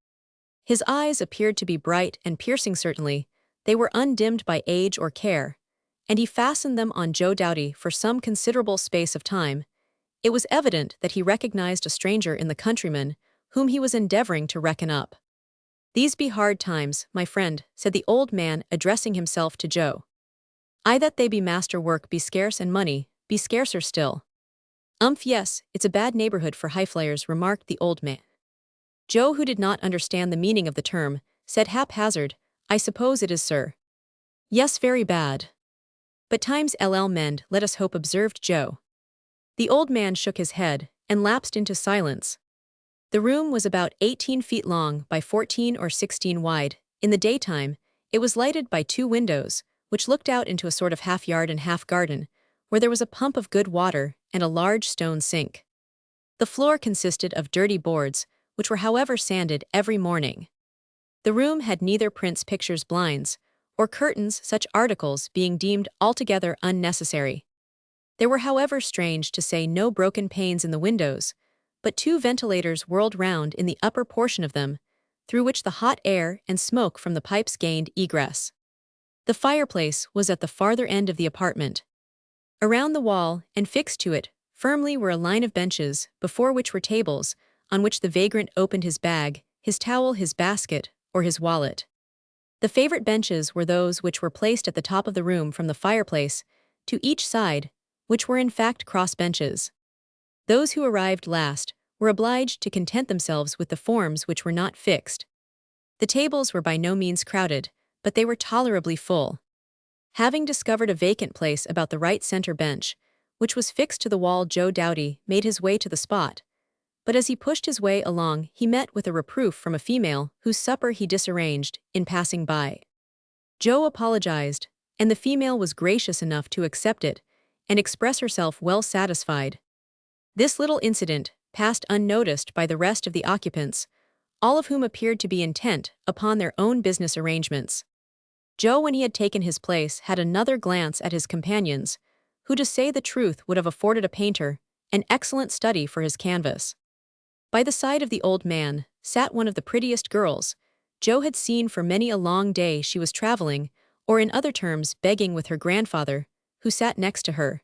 His eyes appeared to be bright and piercing. Certainly, they were undimmed by age or care, and he fastened them on Joe Doughty for some considerable space of time. It was evident that he recognized a stranger in the countryman whom he was endeavoring to reckon up. "These be hard times, my friend," said the old man, addressing himself to Joe. "I that they be master work be scarce, and money be scarcer still." Yes, it's a bad neighborhood for highflyers," remarked the old man. Joe, who did not understand the meaning of the term, said haphazard, "I suppose it is, sir." "Yes, very bad. But times mend, let us hope," observed Joe. The old man shook his head and lapsed into silence. The room was about 18 feet long by 14 or 16 wide. In the daytime, it was lighted by 2 windows, which looked out into a sort of half-yard and half-garden, where there was a pump of good water and a large stone sink. The floor consisted of dirty boards, which were however sanded every morning. The room had neither prints, pictures, blinds, or curtains, such articles being deemed altogether unnecessary. There were, however, strange to say, no broken panes in the windows, but two ventilators whirled round in the upper portion of them, through which the hot air and smoke from the pipes gained egress. The fireplace was at the farther end of the apartment. Around the wall, and fixed to it, firmly, were a line of benches, before which were tables, on which the vagrant opened his bag, his towel, his basket, or his wallet. The favorite benches were those which were placed at the top of the room from the fireplace, to each side, which were in fact cross benches. Those who arrived last were obliged to content themselves with the forms which were not fixed. The tables were by no means crowded, but they were tolerably full. Having discovered a vacant place about the right center bench, which was fixed to the wall, Joe Doughty made his way to the spot. But as he pushed his way along, he met with a reproof from a female whose supper he disarranged in passing by. Joe apologized, and the female was gracious enough to accept it and express herself well satisfied. This little incident passed unnoticed by the rest of the occupants, all of whom appeared to be intent upon their own business arrangements. Joe, when he had taken his place, had another glance at his companions, who, to say the truth, would have afforded a painter an excellent study for his canvas. By the side of the old man sat one of the prettiest girls Joe had seen for many a long day. She was traveling, or in other terms begging, with her grandfather, who sat next to her.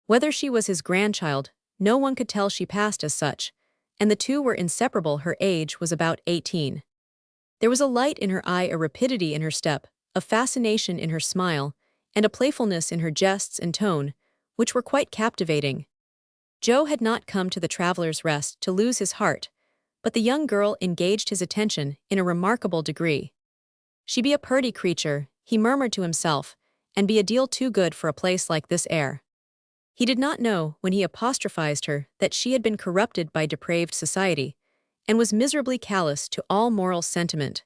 Whether she was his grandchild, no one could tell. She passed as such, and the two were inseparable. Her age was about 18. There was a light in her eye, a rapidity in her step, a fascination in her smile, and a playfulness in her jests and tone, which were quite captivating. Joe had not come to the Traveler's Rest to lose his heart, but the young girl engaged his attention in a remarkable degree. She be a purty creature, he murmured to himself, and be a deal too good for a place like this air. He did not know, when he apostrophized her, that she had been corrupted by depraved society, and was miserably callous to all moral sentiment.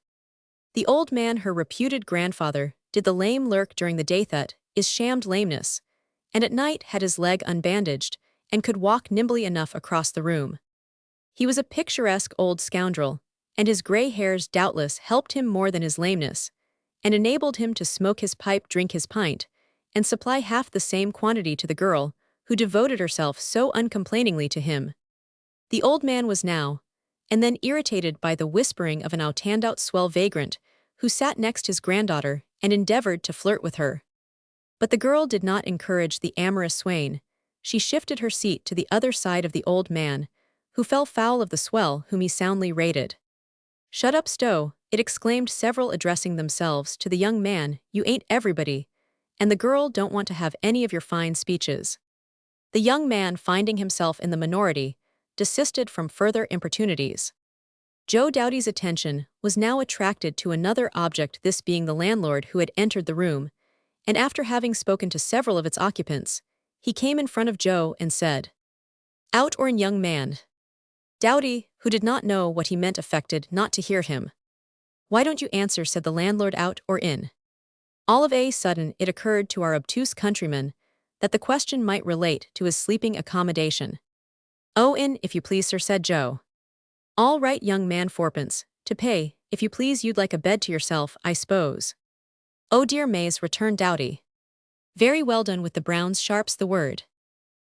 The old man, her reputed grandfather, did the lame lurk during the day, that is shammed lameness, and at night had his leg unbandaged, and could walk nimbly enough across the room. He was a picturesque old scoundrel, and his grey hairs doubtless helped him more than his lameness, and enabled him to smoke his pipe, drink his pint, and supply half the same quantity to the girl, who devoted herself so uncomplainingly to him. The old man was now and then irritated by the whispering of an out-and-out swell vagrant, who sat next his granddaughter and endeavored to flirt with her. But the girl did not encourage the amorous swain. She shifted her seat to the other side of the old man, who fell foul of the swell whom he soundly rated. "Shut up, Stowe," it exclaimed several, addressing themselves to the young man, "you ain't everybody, and the girl don't want to have any of your fine speeches." The young man, finding himself in the minority, desisted from further importunities. Joe Doughty's attention was now attracted to another object, this being the landlord, who had entered the room, and after having spoken to several of its occupants, he came in front of Joe and said, "Out or in, young man?" Doughty, who did not know what he meant, affected not to hear him. "Why don't you answer?" said the landlord. "Out or in?" All of a sudden it occurred to our obtuse countryman that the question might relate to his sleeping accommodation. "Oh, in, if you please, sir," said Joe. "All right, young man, fourpence to pay, if you please. You'd like a bed to yourself, I suppose." "Oh dear, Mays," returned Doughty. "Very well done with the browns, sharp's the word."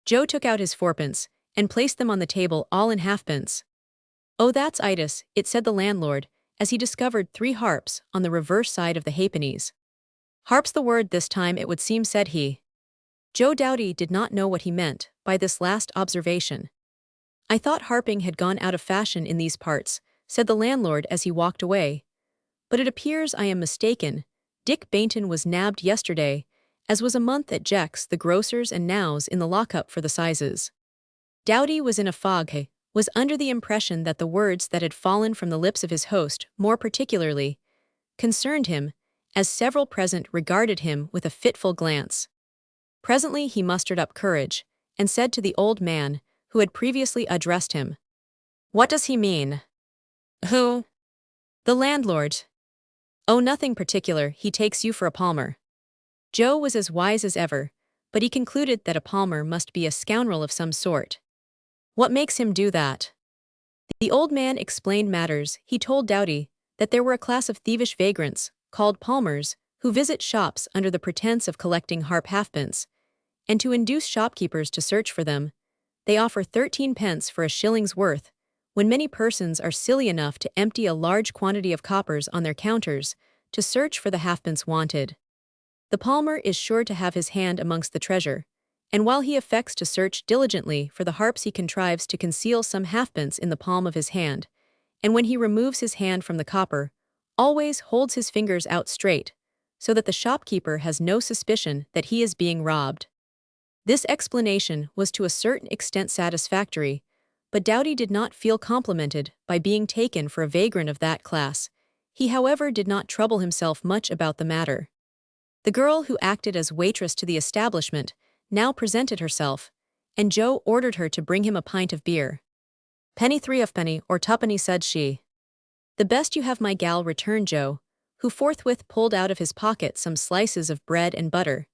Joe took out his fourpence and placed them on the table, all in halfpence. "Oh, that's itis," it said the landlord, as he discovered 3 harps on the reverse side of the halfpennies. "Harp's the word this time, it would seem," said he. Joe Doughty did not know what he meant by this last observation. "I thought harping had gone out of fashion in these parts," said the landlord as he walked away. "But it appears I am mistaken. Dick Bainton was nabbed yesterday, as was a month at Jeck's, the grocer's, and now's in the lockup for the sizes." Doughty was in a fog, was under the impression that the words that had fallen from the lips of his host more particularly concerned him, as several present regarded him with a fitful glance. Presently he mustered up courage, and said to the old man, who had previously addressed him, "What does he mean?" "Who?" "The landlord." "Oh, nothing particular, he takes you for a palmer." Joe was as wise as ever, but he concluded that a palmer must be a scoundrel of some sort. "What makes him do that?" The old man explained matters. He told Doughty that there were a class of thievish vagrants, called palmers, who visit shops under the pretense of collecting harp halfpence, and to induce shopkeepers to search for them, they offer 13 pence for a shilling's worth, when many persons are silly enough to empty a large quantity of coppers on their counters to search for the halfpence wanted. The palmer is sure to have his hand amongst the treasure, and while he affects to search diligently for the harps he contrives to conceal some halfpence in the palm of his hand, and when he removes his hand from the copper, always holds his fingers out straight, so that the shopkeeper has no suspicion that he is being robbed. This explanation was to a certain extent satisfactory, but Doughty did not feel complimented by being taken for a vagrant of that class. He, however, did not trouble himself much about the matter. The girl who acted as waitress to the establishment now presented herself, and Joe ordered her to bring him a pint of beer. "Penny 3 or 2 said she. "The best you have, my gal," returned Joe, who forthwith pulled out of his pocket some slices of bread and butter,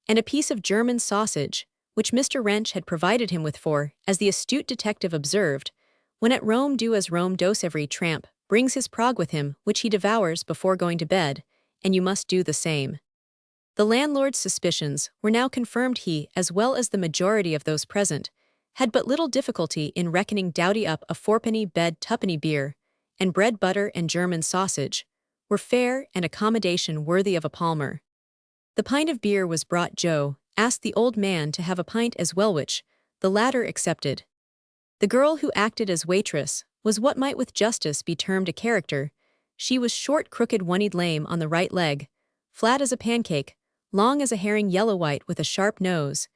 and a piece of German sausage, which Mr. Wrench had provided him with for, as the astute detective observed, "When at Rome do as Rome does, every tramp brings his prog with him, which he devours before going to bed, and you must do the same." The landlord's suspicions were now confirmed. He, as well as the majority of those present, had but little difficulty in reckoning Doughty up. A 4 bed, 2 beer, and bread, butter, and German sausage were fare and accommodation worthy of a palmer. The pint of beer was brought. Joe asked the old man to have a pint as well, which the latter accepted. The girl who acted as waitress was what might with justice be termed a character. She was short, crooked, one-eyed, lame on the right leg, flat as a pancake, long as a herring, yellow-white, with a sharp nose,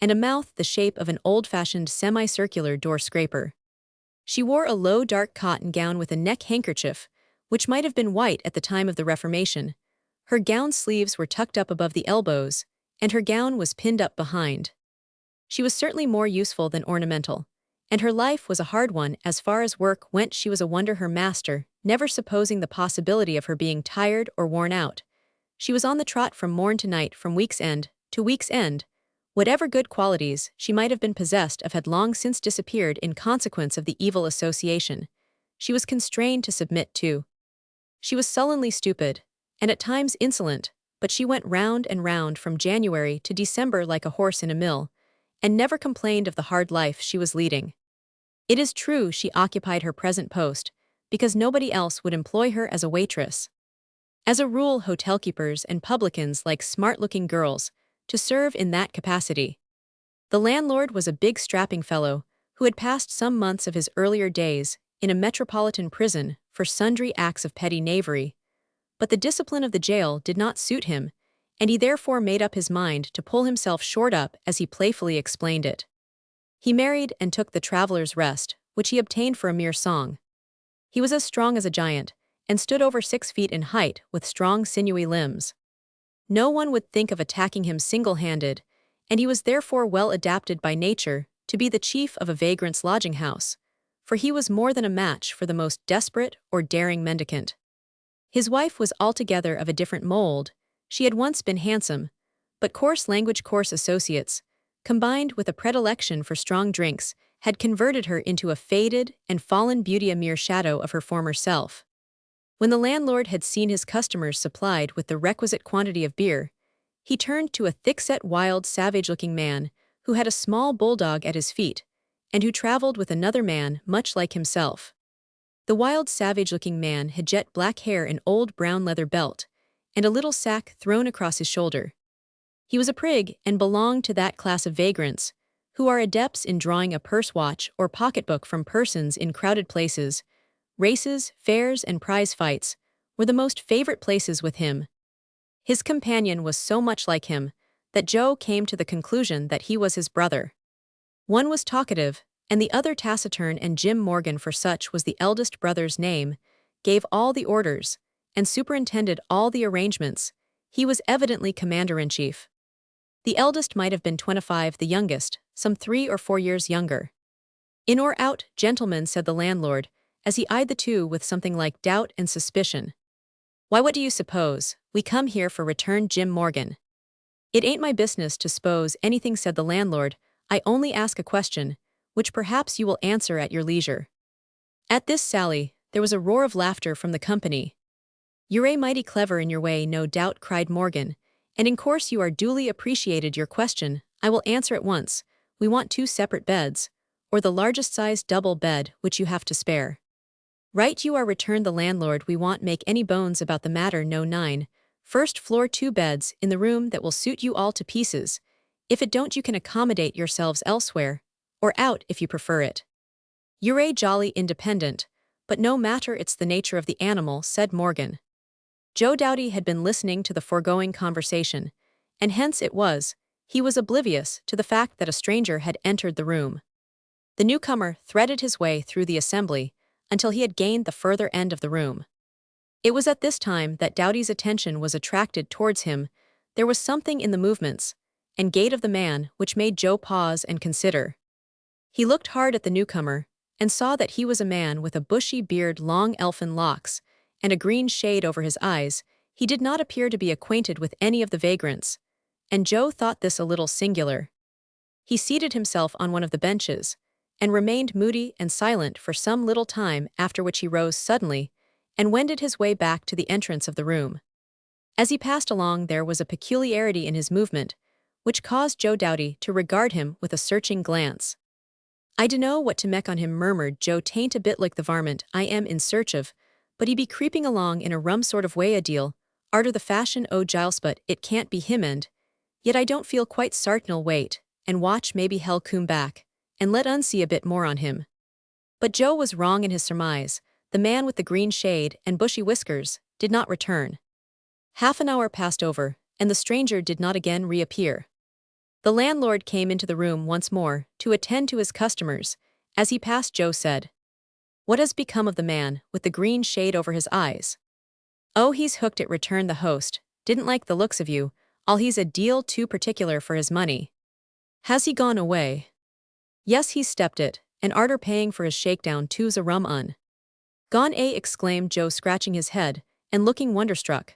and a mouth the shape of an old-fashioned semicircular door scraper. She wore a low dark cotton gown with a neck handkerchief, which might have been white at the time of the Reformation. Her gown sleeves were tucked up above the elbows, and her gown was pinned up behind. She was certainly more useful than ornamental, and her life was a hard one as far as work went. She was a wonder, her master never supposing the possibility of her being tired or worn out. She was on the trot from morn to night, from week's end to week's end. Whatever good qualities she might have been possessed of had long since disappeared in consequence of the evil association she was constrained to submit to. She was sullenly stupid, and at times insolent, but she went round and round from January to December like a horse in a mill, and never complained of the hard life she was leading. It is true she occupied her present post, because nobody else would employ her as a waitress. As a rule, hotel-keepers and publicans like smart-looking girls to serve in that capacity. The landlord was a big strapping fellow who had passed some months of his earlier days in a metropolitan prison for sundry acts of petty knavery, but the discipline of the jail did not suit him, and he therefore made up his mind to pull himself short up, as he playfully explained it. He married and took the traveler's rest, which he obtained for a mere song. He was as strong as a giant, and stood over 6 feet in height, with strong sinewy limbs. No one would think of attacking him single-handed, and he was therefore well adapted by nature to be the chief of a vagrant's lodging-house, for he was more than a match for the most desperate or daring mendicant. His wife was altogether of a different mold. She had once been handsome, but coarse language, coarse associates, combined with a predilection for strong drinks, had converted her into a faded and fallen beauty, a mere shadow of her former self. When the landlord had seen his customers supplied with the requisite quantity of beer, he turned to a thick-set, wild, savage-looking man who had a small bulldog at his feet, and who traveled with another man much like himself. The wild, savage-looking man had jet black hair, an old brown leather belt, and a little sack thrown across his shoulder. He was a prig and belonged to that class of vagrants who are adepts in drawing a purse watch or pocketbook from persons in crowded places. Races, fairs, and prize fights were the most favorite places with him. His companion was so much like him that Joe came to the conclusion that he was his brother. One was talkative, and the other taciturn, and Jim Morgan, for such was the eldest brother's name, gave all the orders, and superintended all the arrangements. He was evidently commander-in-chief. The eldest might have been 25, the youngest, some 3 or 4 years younger. "In or out, gentlemen," said the landlord, as he eyed the two with something like doubt and suspicion. "Why, what do you suppose? We come here for," returned Jim Morgan. "It ain't my business to suppose anything," said the landlord. "I only ask a question, which perhaps you will answer at your leisure." At this sally, there was a roar of laughter from the company. You're mighty clever in your way, no doubt, cried Morgan. And in course you are duly appreciated. Your question, I will answer at once. We want 2 separate beds, or the largest size double bed which you have to spare. Right you are, returned the landlord. We won't make any bones about the matter. No 9. First floor 2 beds in the room that will suit you all to pieces. If it don't, you can accommodate yourselves elsewhere, or out if you prefer it. You're jolly independent, but no matter, it's the nature of the animal, said Morgan. Joe Doughty had been listening to the foregoing conversation, and hence it was, he was oblivious to the fact that a stranger had entered the room. The newcomer threaded his way through the assembly until he had gained the further end of the room. It was at this time that Doughty's attention was attracted towards him. There was something in the movements and gait of the man which made Joe pause and consider. He looked hard at the newcomer and saw that he was a man with a bushy beard, long elfin locks, and a green shade over his eyes. He did not appear to be acquainted with any of the vagrants, and Joe thought this a little singular. He seated himself on one of the benches, and remained moody and silent for some little time, after which he rose suddenly, and wended his way back to the entrance of the room. As he passed along, there was a peculiarity in his movement, which caused Joe Doughty to regard him with a searching glance. I dunno what to mek on him, murmured Joe. Tain't a bit like the varmint I am in search of, but he be creeping along in a rum sort of way a deal, arter the fashion o' Giles, but it can't be him, and yet I don't feel quite sartin. I'll wait, and watch, maybe he'll come back, and let un see a bit more on him. But Joe was wrong in his surmise. The man with the green shade and bushy whiskers did not return. Half an hour passed over, and the stranger did not again reappear. The landlord came into the room once more to attend to his customers. As he passed, Joe said, "What has become of the man with the green shade over his eyes?" "Oh, he's hooked it," returned the host. "Didn't like the looks of you, all he's a deal too particular for his money." "Has he gone away?" "Yes, he's stepped it, and arter paying for his shakedown two's a rum un." "Gone, eh?" exclaimed Joe, scratching his head and looking wonderstruck.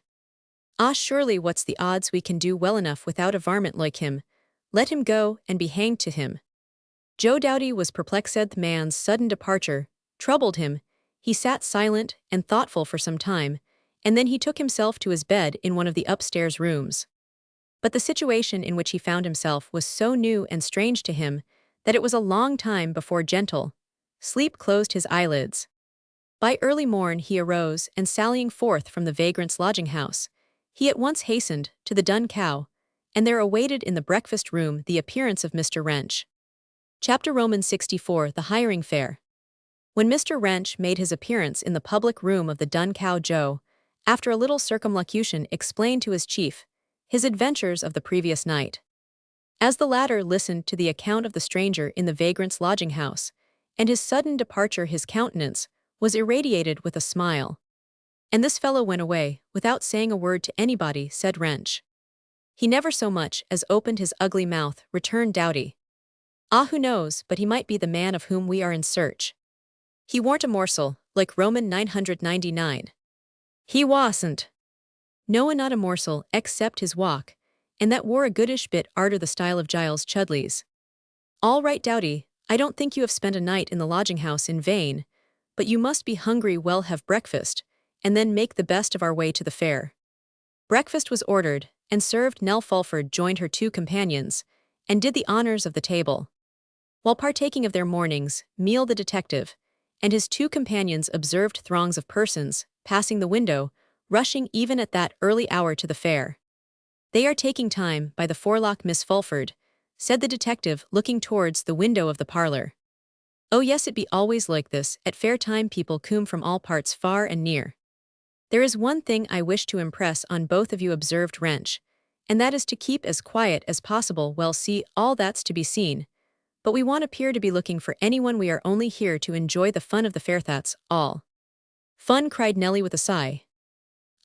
"Ah, surely what's the odds? We can do well enough without a varmint like him. Let him go, and be hanged to him." Joe Doughty was perplexed. The man's sudden departure troubled him. He sat silent and thoughtful for some time, and then he took himself to his bed in one of the upstairs rooms. But the situation in which he found himself was so new and strange to him that it was a long time before gentle sleep closed his eyelids. By early morn he arose, and sallying forth from the vagrant's lodging-house, he at once hastened to the Dun Cow, and there awaited in the breakfast room the appearance of Mr. Wrench. Chapter Roman 64, the hiring fair. When Mr. Wrench made his appearance in the public room of the Dun Cow, Joe, after a little circumlocution, explained to his chief his adventures of the previous night. As the latter listened to the account of the stranger in the vagrant's lodging-house and his sudden departure, his countenance was irradiated with a smile. "And this fellow went away without saying a word to anybody," said Wrench. "He never so much as opened his ugly mouth," returned Doughty. "Ah, who knows but he might be the man of whom we are in search. He warn't a morsel, like Roman 999. He wasn't. No, not a morsel, except his walk, and that wore a goodish bit arter the style of Giles Chudley's." "All right, Doughty, I don't think you have spent a night in the lodging-house in vain, but you must be hungry. Well, have breakfast, and then make the best of our way to the fair." Breakfast was ordered, and served. Nell Fulford joined her 2 companions, and did the honors of the table. While partaking of their morning's meal, the detective and his 2 companions observed throngs of persons passing the window, rushing even at that early hour to the fair. "They are taking time by the forelock, Miss Fulford," said the detective, looking towards the window of the parlor. "Oh yes, it be always like this. At fair time people come from all parts, far and near." "There is one thing I wish to impress on both of you," observed Wrench, "and that is to keep as quiet as possible." "Well, see, all that's to be seen, but we won't appear to be looking for anyone. We are only here to enjoy the fun of the fair, that's all." "Fun," cried Nellie with a sigh.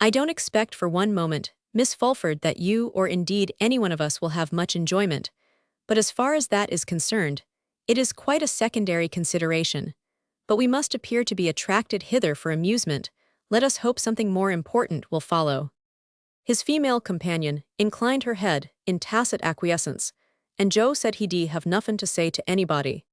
"I don't expect for one moment, Miss Fulford, that you, or indeed any one of us, will have much enjoyment, but as far as that is concerned, it is quite a secondary consideration. But we must appear to be attracted hither for amusement. Let us hope something more important will follow." His female companion inclined her head in tacit acquiescence, and Joe said he'd have nothing to say to anybody.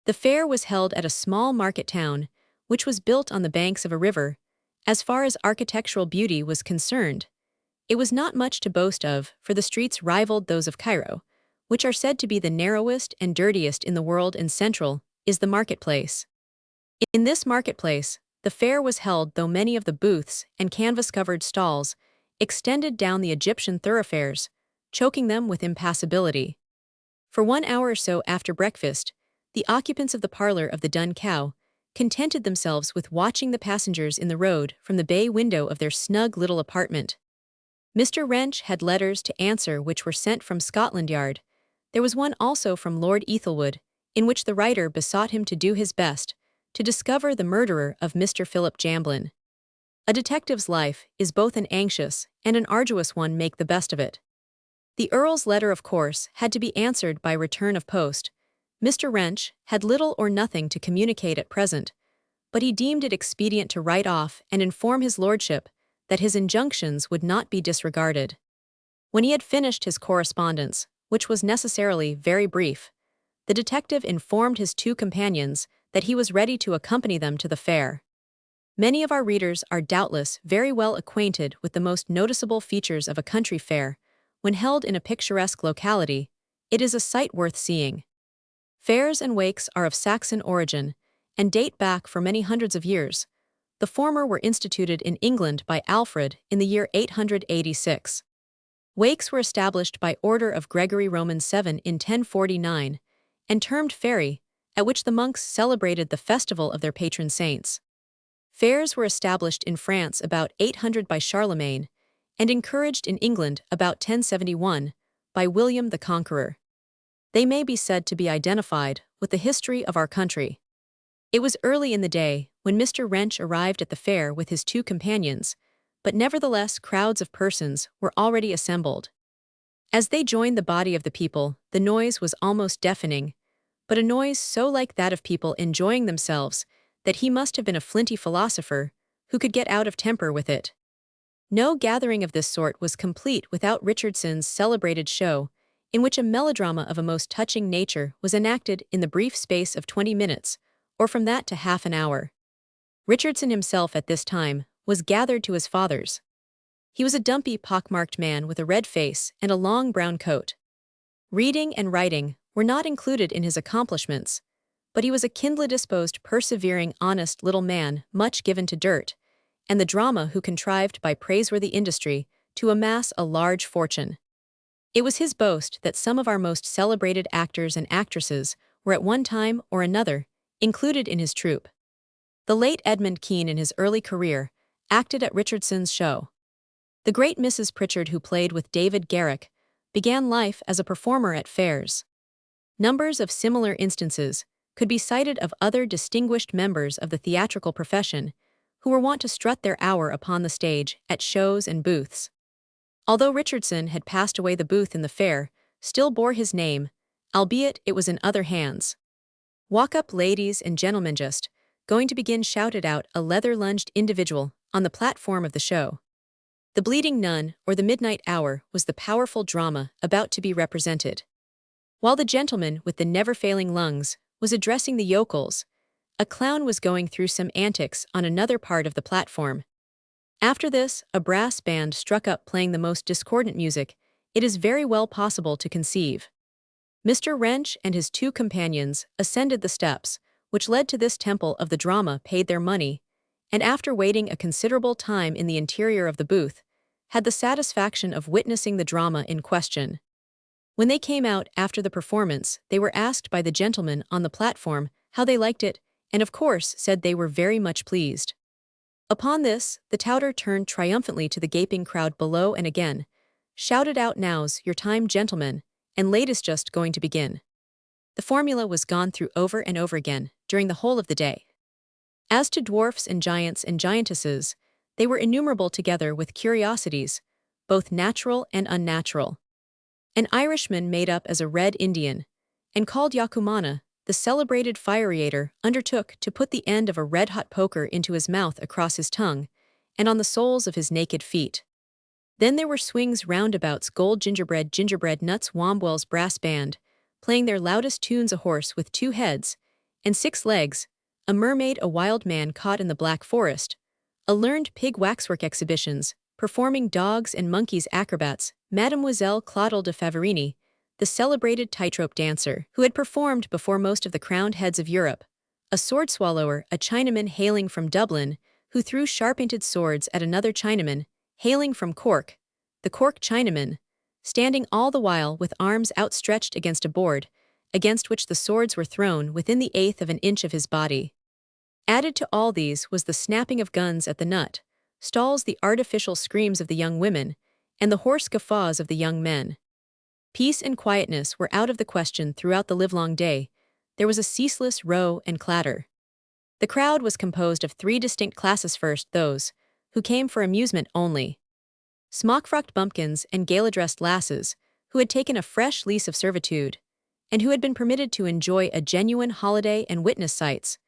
The fair was held at a small market town, which was built on the banks of a river, As far as architectural beauty was concerned, it was not much to boast of, for the streets rivaled those of Cairo, which are said to be the narrowest and dirtiest in the world, and central is the marketplace. In this marketplace, the fair was held, though many of the booths and canvas-covered stalls extended down the Egyptian thoroughfares, choking them with impassability. For 1 hour or so after breakfast, the occupants of the parlor of the Dun Cow contented themselves with watching the passengers in the road from the bay window of their snug little apartment. Mr. Wrench had letters to answer which were sent from Scotland Yard. There was one also from Lord Ethelwood, in which the writer besought him to do his best to discover the murderer of Mr. Philip Jamblin. A detective's life is both an anxious and an arduous one. Make the best of it. The Earl's letter, of course, had to be answered by return of post. Mr. Wrench had little or nothing to communicate at present, but he deemed it expedient to write off and inform his lordship that his injunctions would not be disregarded. When he had finished his correspondence, which was necessarily very brief, the detective informed his two companions that he was ready to accompany them to the fair. Many of our readers are doubtless very well acquainted with the most noticeable features of a country fair. When held in a picturesque locality, it is a sight worth seeing. Fairs and wakes are of Saxon origin and date back for many hundreds of years. The former were instituted in England by Alfred in the year 886. Wakes were established by order of Gregory Roman VII in 1049, and termed fairy, at which the monks celebrated the festival of their patron saints. Fairs were established in France about 800 by Charlemagne, and encouraged in England about 1071 by William the Conqueror. They may be said to be identified with the history of our country. It was early in the day when Mr. Wrench arrived at the fair with his two companions, but nevertheless crowds of persons were already assembled. As they joined the body of the people, the noise was almost deafening, but a noise so like that of people enjoying themselves that he must have been a flinty philosopher who could get out of temper with it. No gathering of this sort was complete without Richardson's celebrated show, in which a melodrama of a most touching nature was enacted in the brief space of 20 minutes, or from that to half an hour. Richardson himself at this time was gathered to his fathers. He was a dumpy, pockmarked man with a red face and a long brown coat. Reading and writing were not included in his accomplishments, but he was a kindly disposed, persevering, honest little man, much given to dirt, and the drama, who contrived by praiseworthy industry to amass a large fortune. It was his boast that some of our most celebrated actors and actresses were at one time or another included in his troupe. The late Edmund Kean, in his early career, acted at Richardson's show. The great Mrs. Pritchard, who played with David Garrick, began life as a performer at fairs. Numbers of similar instances could be cited of other distinguished members of the theatrical profession who were wont to strut their hour upon the stage at shows and booths. Although Richardson had passed away, the booth in the fair still bore his name, albeit it was in other hands. "Walk up, ladies and gentlemen, just going to begin," shouted out a leather-lunged individual on the platform of the show. The Bleeding Nun, or the Midnight Hour, was the powerful drama about to be represented. While the gentleman with the never-failing lungs was addressing the yokels, a clown was going through some antics on another part of the platform. After this, a brass band struck up, playing the most discordant music it is very well possible to conceive. Mr. Wrench and his two companions ascended the steps, which led to this temple of the drama, paid their money, and after waiting a considerable time in the interior of the booth, had the satisfaction of witnessing the drama in question. When they came out after the performance, they were asked by the gentleman on the platform how they liked it, and of course said they were very much pleased. Upon this, the touter turned triumphantly to the gaping crowd below and again shouted out, "Now's your time, gentlemen, and latest just going to begin." The formula was gone through over and over again during the whole of the day. As to dwarfs and giants and giantesses, they were innumerable, together with curiosities, both natural and unnatural. An Irishman made up as a Red Indian, and called Yakumana, the celebrated fire-eater, undertook to put the end of a red-hot poker into his mouth, across his tongue, and on the soles of his naked feet. Then there were swings, roundabouts, gold gingerbread nuts, Wombwell's brass band, playing their loudest tunes, a horse with 2 heads and 6 legs, a mermaid, a wild man caught in the Black Forest, A learned pig waxwork exhibitions, performing dogs and monkeys acrobats, Mademoiselle Claudel de Favorini, the celebrated tightrope dancer, who had performed before most of the crowned heads of Europe, a sword swallower, a Chinaman hailing from Dublin, who threw sharp-pointed swords at another Chinaman, hailing from Cork, the Cork Chinaman, standing all the while with arms outstretched against a board, against which the swords were thrown within the eighth of an inch of his body. Added to all these was the snapping of guns at the nut, stalls, the artificial screams of the young women, and the hoarse guffaws of the young men. Peace and quietness were out of the question throughout the livelong day. There was a ceaseless row and clatter. The crowd was composed of three distinct classes. First, those who came for amusement only. Smock-frocked bumpkins and gala-dressed lasses, who had taken a fresh lease of servitude, and who had been permitted to enjoy a genuine holiday and witness sights,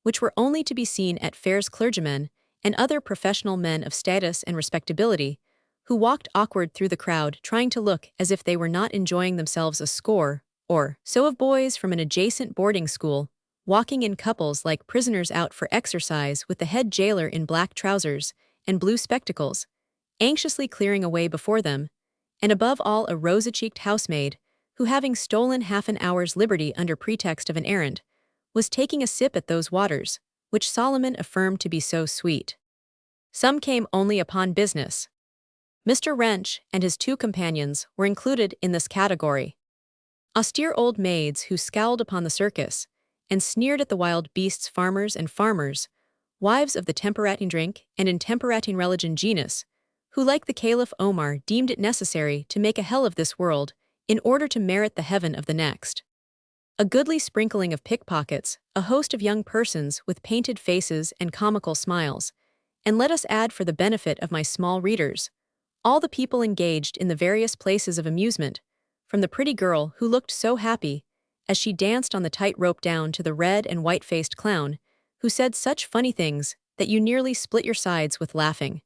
which were only to be seen at fairs. Clergymen and other professional men of status and respectability, who walked awkward through the crowd trying to look as if they were not enjoying themselves. A score or so of boys from an adjacent boarding school, walking in couples like prisoners out for exercise, with the head jailer in black trousers and blue spectacles, anxiously clearing a way before them, and above all a rosy-cheeked housemaid, who, having stolen half an hour's liberty under pretext of an errand, was taking a sip at those waters, which Solomon affirmed to be so sweet. Some came only upon business. Mr. Wrench and his two companions were included in this category. Austere old maids who scowled upon the circus and sneered at the wild beasts. Farmers and farmers, wives of the temperating drink and intemperating religion genus, who, like the Caliph Omar, deemed it necessary to make a hell of this world in order to merit the heaven of the next. A goodly sprinkling of pickpockets, a host of young persons with painted faces and comical smiles, and let us add, for the benefit of my small readers, all the people engaged in the various places of amusement, from the pretty girl who looked so happy as she danced on the tight rope down to the red and white-faced clown who said such funny things that you nearly split your sides with laughing.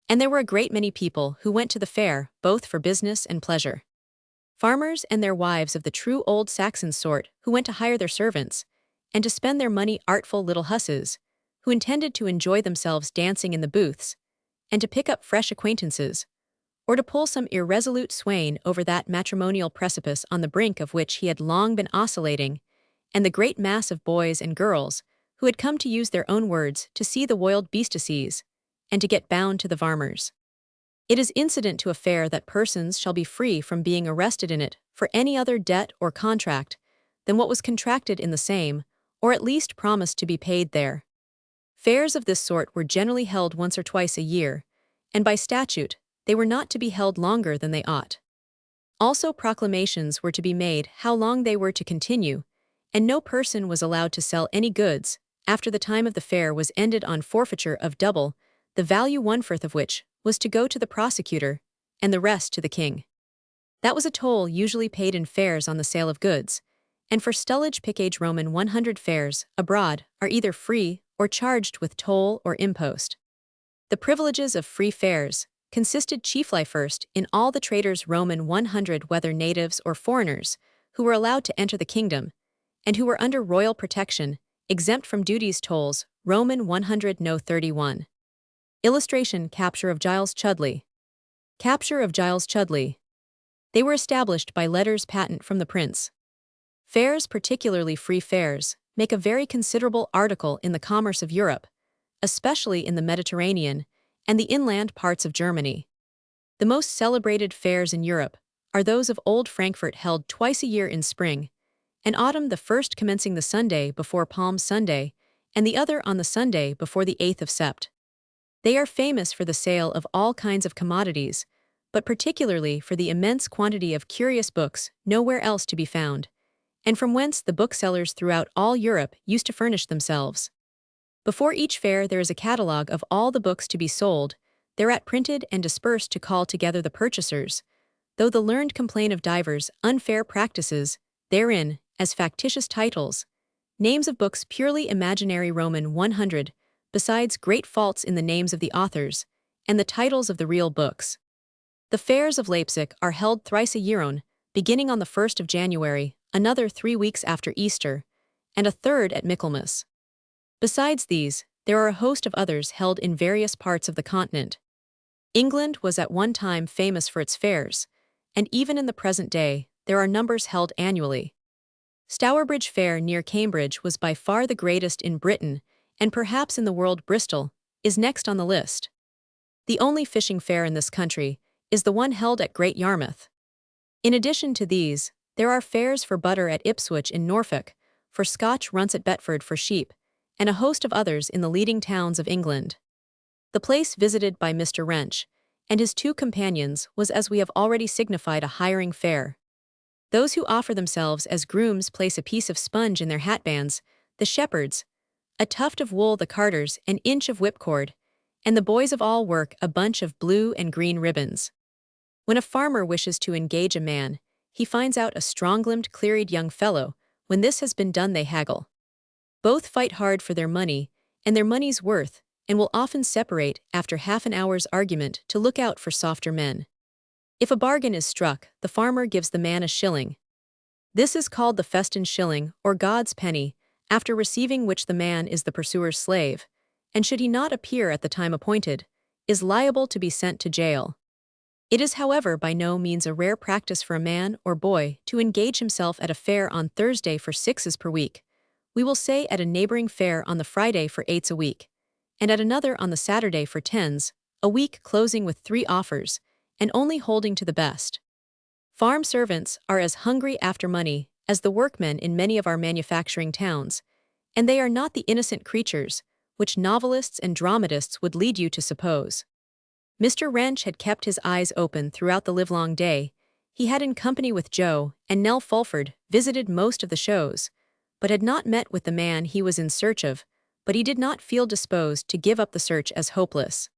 And there were a great many people who went to the fair, both for business and pleasure. Farmers and their wives of the true old Saxon sort, who went to hire their servants, and to spend their money. Artful little husses, who intended to enjoy themselves dancing in the booths, and to pick up fresh acquaintances, or to pull some irresolute swain over that matrimonial precipice on the brink of which he had long been oscillating, and the great mass of boys and girls who had come, to use their own words, to see the wild beastacies, and to get bound to the farmers. It is incident to a fair that persons shall be free from being arrested in it for any other debt or contract than what was contracted in the same, or at least promised to be paid there. Fairs of this sort were generally held once or twice a year, and by statute, they were not to be held longer than they ought. Also, proclamations were to be made how long they were to continue, and no person was allowed to sell any goods after the time of the fair was ended on forfeiture of double the value, 1/4 of which was to go to the prosecutor, and the rest to the king. That was a toll usually paid in fairs on the sale of goods, and for stullage pickage. Roman 100 fairs abroad are either free or charged with toll or impost. The privileges of free fairs consisted chiefly, first, in all the traders. Roman 100, whether natives or foreigners, who were allowed to enter the kingdom, and who were under royal protection, exempt from duties. Tolls. Roman 100 No. 31. Illustration: capture of Giles Chudley. Capture of Giles Chudley. They were established by letters patent from the prince. Fairs, particularly free fairs, make a very considerable article in the commerce of Europe, especially in the Mediterranean and the inland parts of Germany. The most celebrated fairs in Europe are those of Old Frankfurt, held twice a year in spring and autumn, the first commencing the Sunday before Palm Sunday, and the other on the Sunday before the 8th of Sept. They are famous for the sale of all kinds of commodities, but particularly for the immense quantity of curious books nowhere else to be found, and from whence the booksellers throughout all Europe used to furnish themselves. Before each fair there is a catalogue of all the books to be sold, thereat printed and dispersed to call together the purchasers, though the learned complain of divers unfair practices therein, as factitious titles, names of books purely imaginary. Roman 100, besides great faults in the names of the authors, and the titles of the real books. The fairs of Leipzig are held thrice a year, beginning on the 1st of January, another 3 weeks after Easter, and a third at Michaelmas. Besides these, there are a host of others held in various parts of the continent. England was at one time famous for its fairs, and even in the present day, there are numbers held annually. Stourbridge Fair near Cambridge was by far the greatest in Britain, and perhaps in the world. Bristol is next on the list. The only fishing fair in this country is the one held at Great Yarmouth. In addition to these, there are fairs for butter at Ipswich in Norfolk, for Scotch runts at Betford for sheep, and a host of others in the leading towns of England. The place visited by Mr. Wrench and his two companions was, as we have already signified, a hiring fair. Those who offer themselves as grooms place a piece of sponge in their hatbands, the shepherds, a tuft of wool the carters, an inch of whipcord, and the boys of all work a bunch of blue and green ribbons. When a farmer wishes to engage a man, he finds out a strong-limbed, clear-eyed young fellow. When this has been done, they haggle. Both fight hard for their money and their money's worth, and will often separate after half an hour's argument to look out for softer men. If a bargain is struck, the farmer gives the man a shilling. This is called the festin shilling, or God's penny, after receiving which the man is the pursuer's slave, and should he not appear at the time appointed, is liable to be sent to jail. It is, however, by no means a rare practice for a man or boy to engage himself at a fair on Thursday for 6s per week, we will say at a neighboring fair on the Friday for 8s a week, and at another on the Saturday for 10s, a week, closing with 3 offers, and only holding to the best. Farm servants are as hungry after money as the workmen in many of our manufacturing towns, and they are not the innocent creatures which novelists and dramatists would lead you to suppose. Mr. Wrench had kept his eyes open throughout the livelong day. He had, in company with Joe and Nell Fulford, visited most of the shows, but had not met with the man he was in search of, but he did not feel disposed to give up the search as hopeless.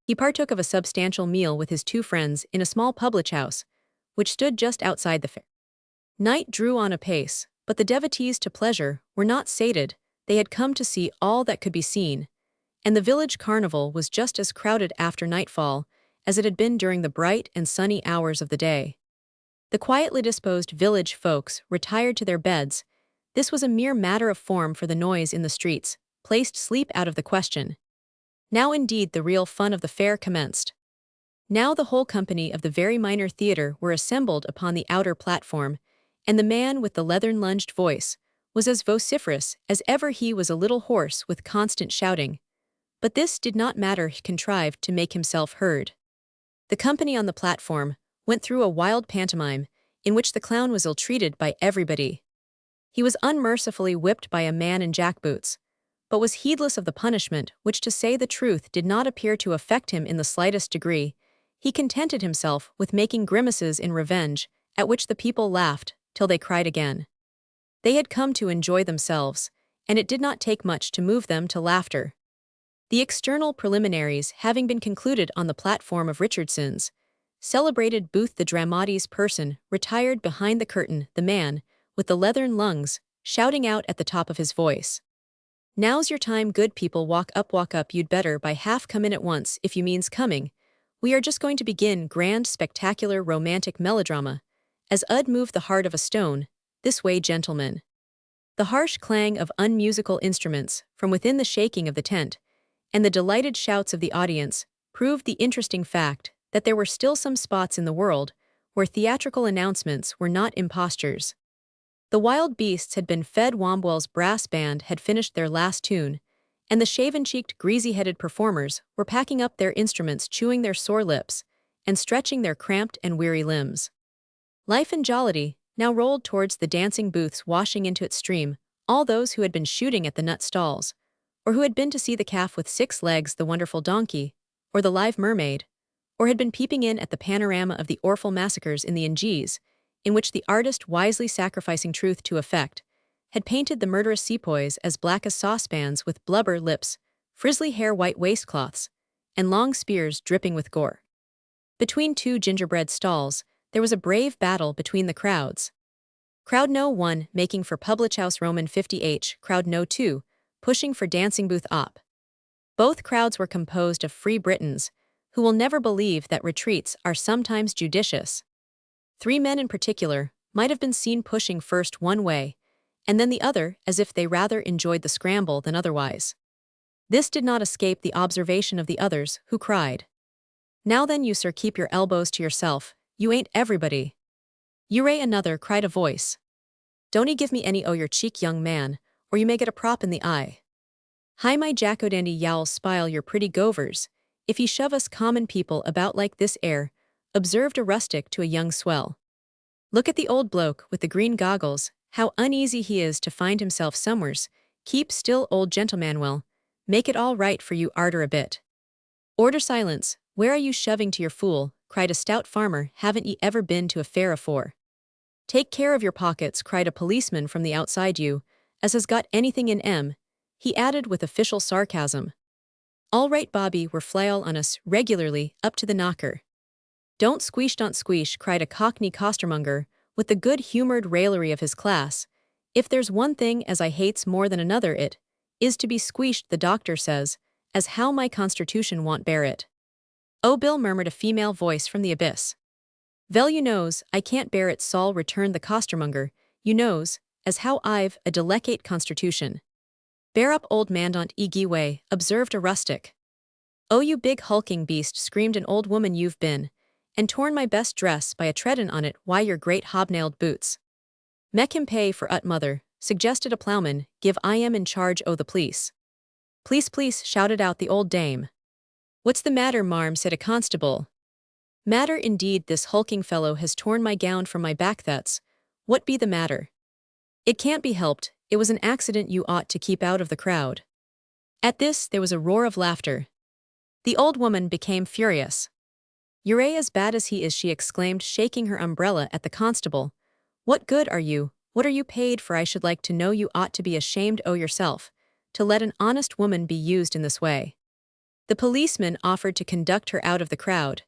He partook of a substantial meal with his 2 friends in a small public house, which stood just outside the fair. Night drew on apace, but the devotees to pleasure were not sated. They had come to see all that could be seen, and the village carnival was just as crowded after nightfall as it had been during the bright and sunny hours of the day. The quietly disposed village folks retired to their beds. This was a mere matter of form, for the noise in the streets placed sleep out of the question. Now indeed the real fun of the fair commenced. Now the whole company of the very minor theatre were assembled upon the outer platform, and the man with the leathern-lunged voice was as vociferous as ever. He was a little hoarse with constant shouting, but this did not matter. He contrived to make himself heard. The company on the platform went through a wild pantomime in which the clown was ill-treated by everybody. He was unmercifully whipped by a man in jackboots, but was heedless of the punishment, which, to say the truth, did not appear to affect him in the slightest degree. He contented himself with making grimaces in revenge, at which the people laughed till they cried again. They had come to enjoy themselves, and it did not take much to move them to laughter. The external preliminaries having been concluded on the platform of Richardson's celebrated booth, the dramatis person retired behind the curtain, the man with the leathern lungs shouting out at the top of his voice, "Now's your time, good people, walk up, you'd better by half come in at once if you means coming. We are just going to begin grand, spectacular, romantic melodrama, as 'ud move the heart of a stone. This way, gentlemen." The harsh clang of unmusical instruments from within the shaking of the tent, and the delighted shouts of the audience, proved the interesting fact that there were still some spots in the world where theatrical announcements were not impostures. The wild beasts had been fed, Wombwell's brass band had finished their last tune, and the shaven-cheeked, greasy-headed performers were packing up their instruments, chewing their sore lips, and stretching their cramped and weary limbs. Life and jollity now rolled towards the dancing booths, washing into its stream all those who had been shooting at the nut stalls, or who had been to see the calf with 6 legs, the wonderful donkey, or the live mermaid, or had been peeping in at the panorama of the Orphan massacres in the Anxieties, in which the artist, wisely sacrificing truth to effect, had painted the murderous sepoys as black as saucepans, with blubber lips, frizzly hair, white waistcloths, and long spears dripping with gore. Between 2 gingerbread stalls, there was a brave battle between the crowds. Crowd No. 1 making for Public House Roman 50H, Crowd No. 2 pushing for Dancing Booth Op. Both crowds were composed of free Britons, who will never believe that retreats are sometimes judicious. 3 men in particular might have been seen pushing first one way, and then the other, as if they rather enjoyed the scramble than otherwise. This did not escape the observation of the others, who cried, "Now then you sir keep your elbows to yourself, you ain't everybody." "You're another," cried a voice. "Don't 'ee give me any o' your cheek young man, or you may get a prop in the eye." "Hi my jackodandy yow'll spile your pretty govers, if ye shove us common people about like this air," observed a rustic to a young swell. "Look at the old bloke with the green goggles, how uneasy he is to find himself somewheres. Keep still old gentlemanwell, make it all right for you arter a bit." "Order silence, where are you shoving to your fool?" cried a stout farmer. "Haven't ye ever been to a fair afore?" "Take care of your pockets," cried a policeman from the outside. "You, as has got anything in 'em," he added with official sarcasm. "All right Bobby, we're flyall on us, regularly, up to the knocker." Don't squeesh," cried a cockney costermonger, with the good-humoured raillery of his class. "If there's one thing as I hates more than another it is to be squeeshed, the doctor says, as how my constitution won't bear it." "Oh Bill," murmured a female voice from the abyss. "Vell you knows, I can't bear it Saul," returned the costermonger. "You knows, as how I've a delicate constitution." "Bear up old man, don't e gie way," observed a rustic. "Oh you big hulking beast," screamed an old woman, "you've been and torn my best dress by a treadin' on it, why your great hobnailed boots." "Mek him pay for ut mother," suggested a ploughman. "Give I am in charge o' the police." Police," shouted out the old dame. "What's the matter, marm?" said a constable. "Matter indeed, this hulking fellow has torn my gown from my back, that's what be the matter." "It can't be helped, it was an accident, you ought to keep out of the crowd." At this there was a roar of laughter. The old woman became furious. "You're as bad as he is," she exclaimed, shaking her umbrella at the constable. "What good are you? What are you paid for? I should like to know. You ought to be ashamed o' yourself, to let an honest woman be used in this way." The policeman offered to conduct her out of the crowd,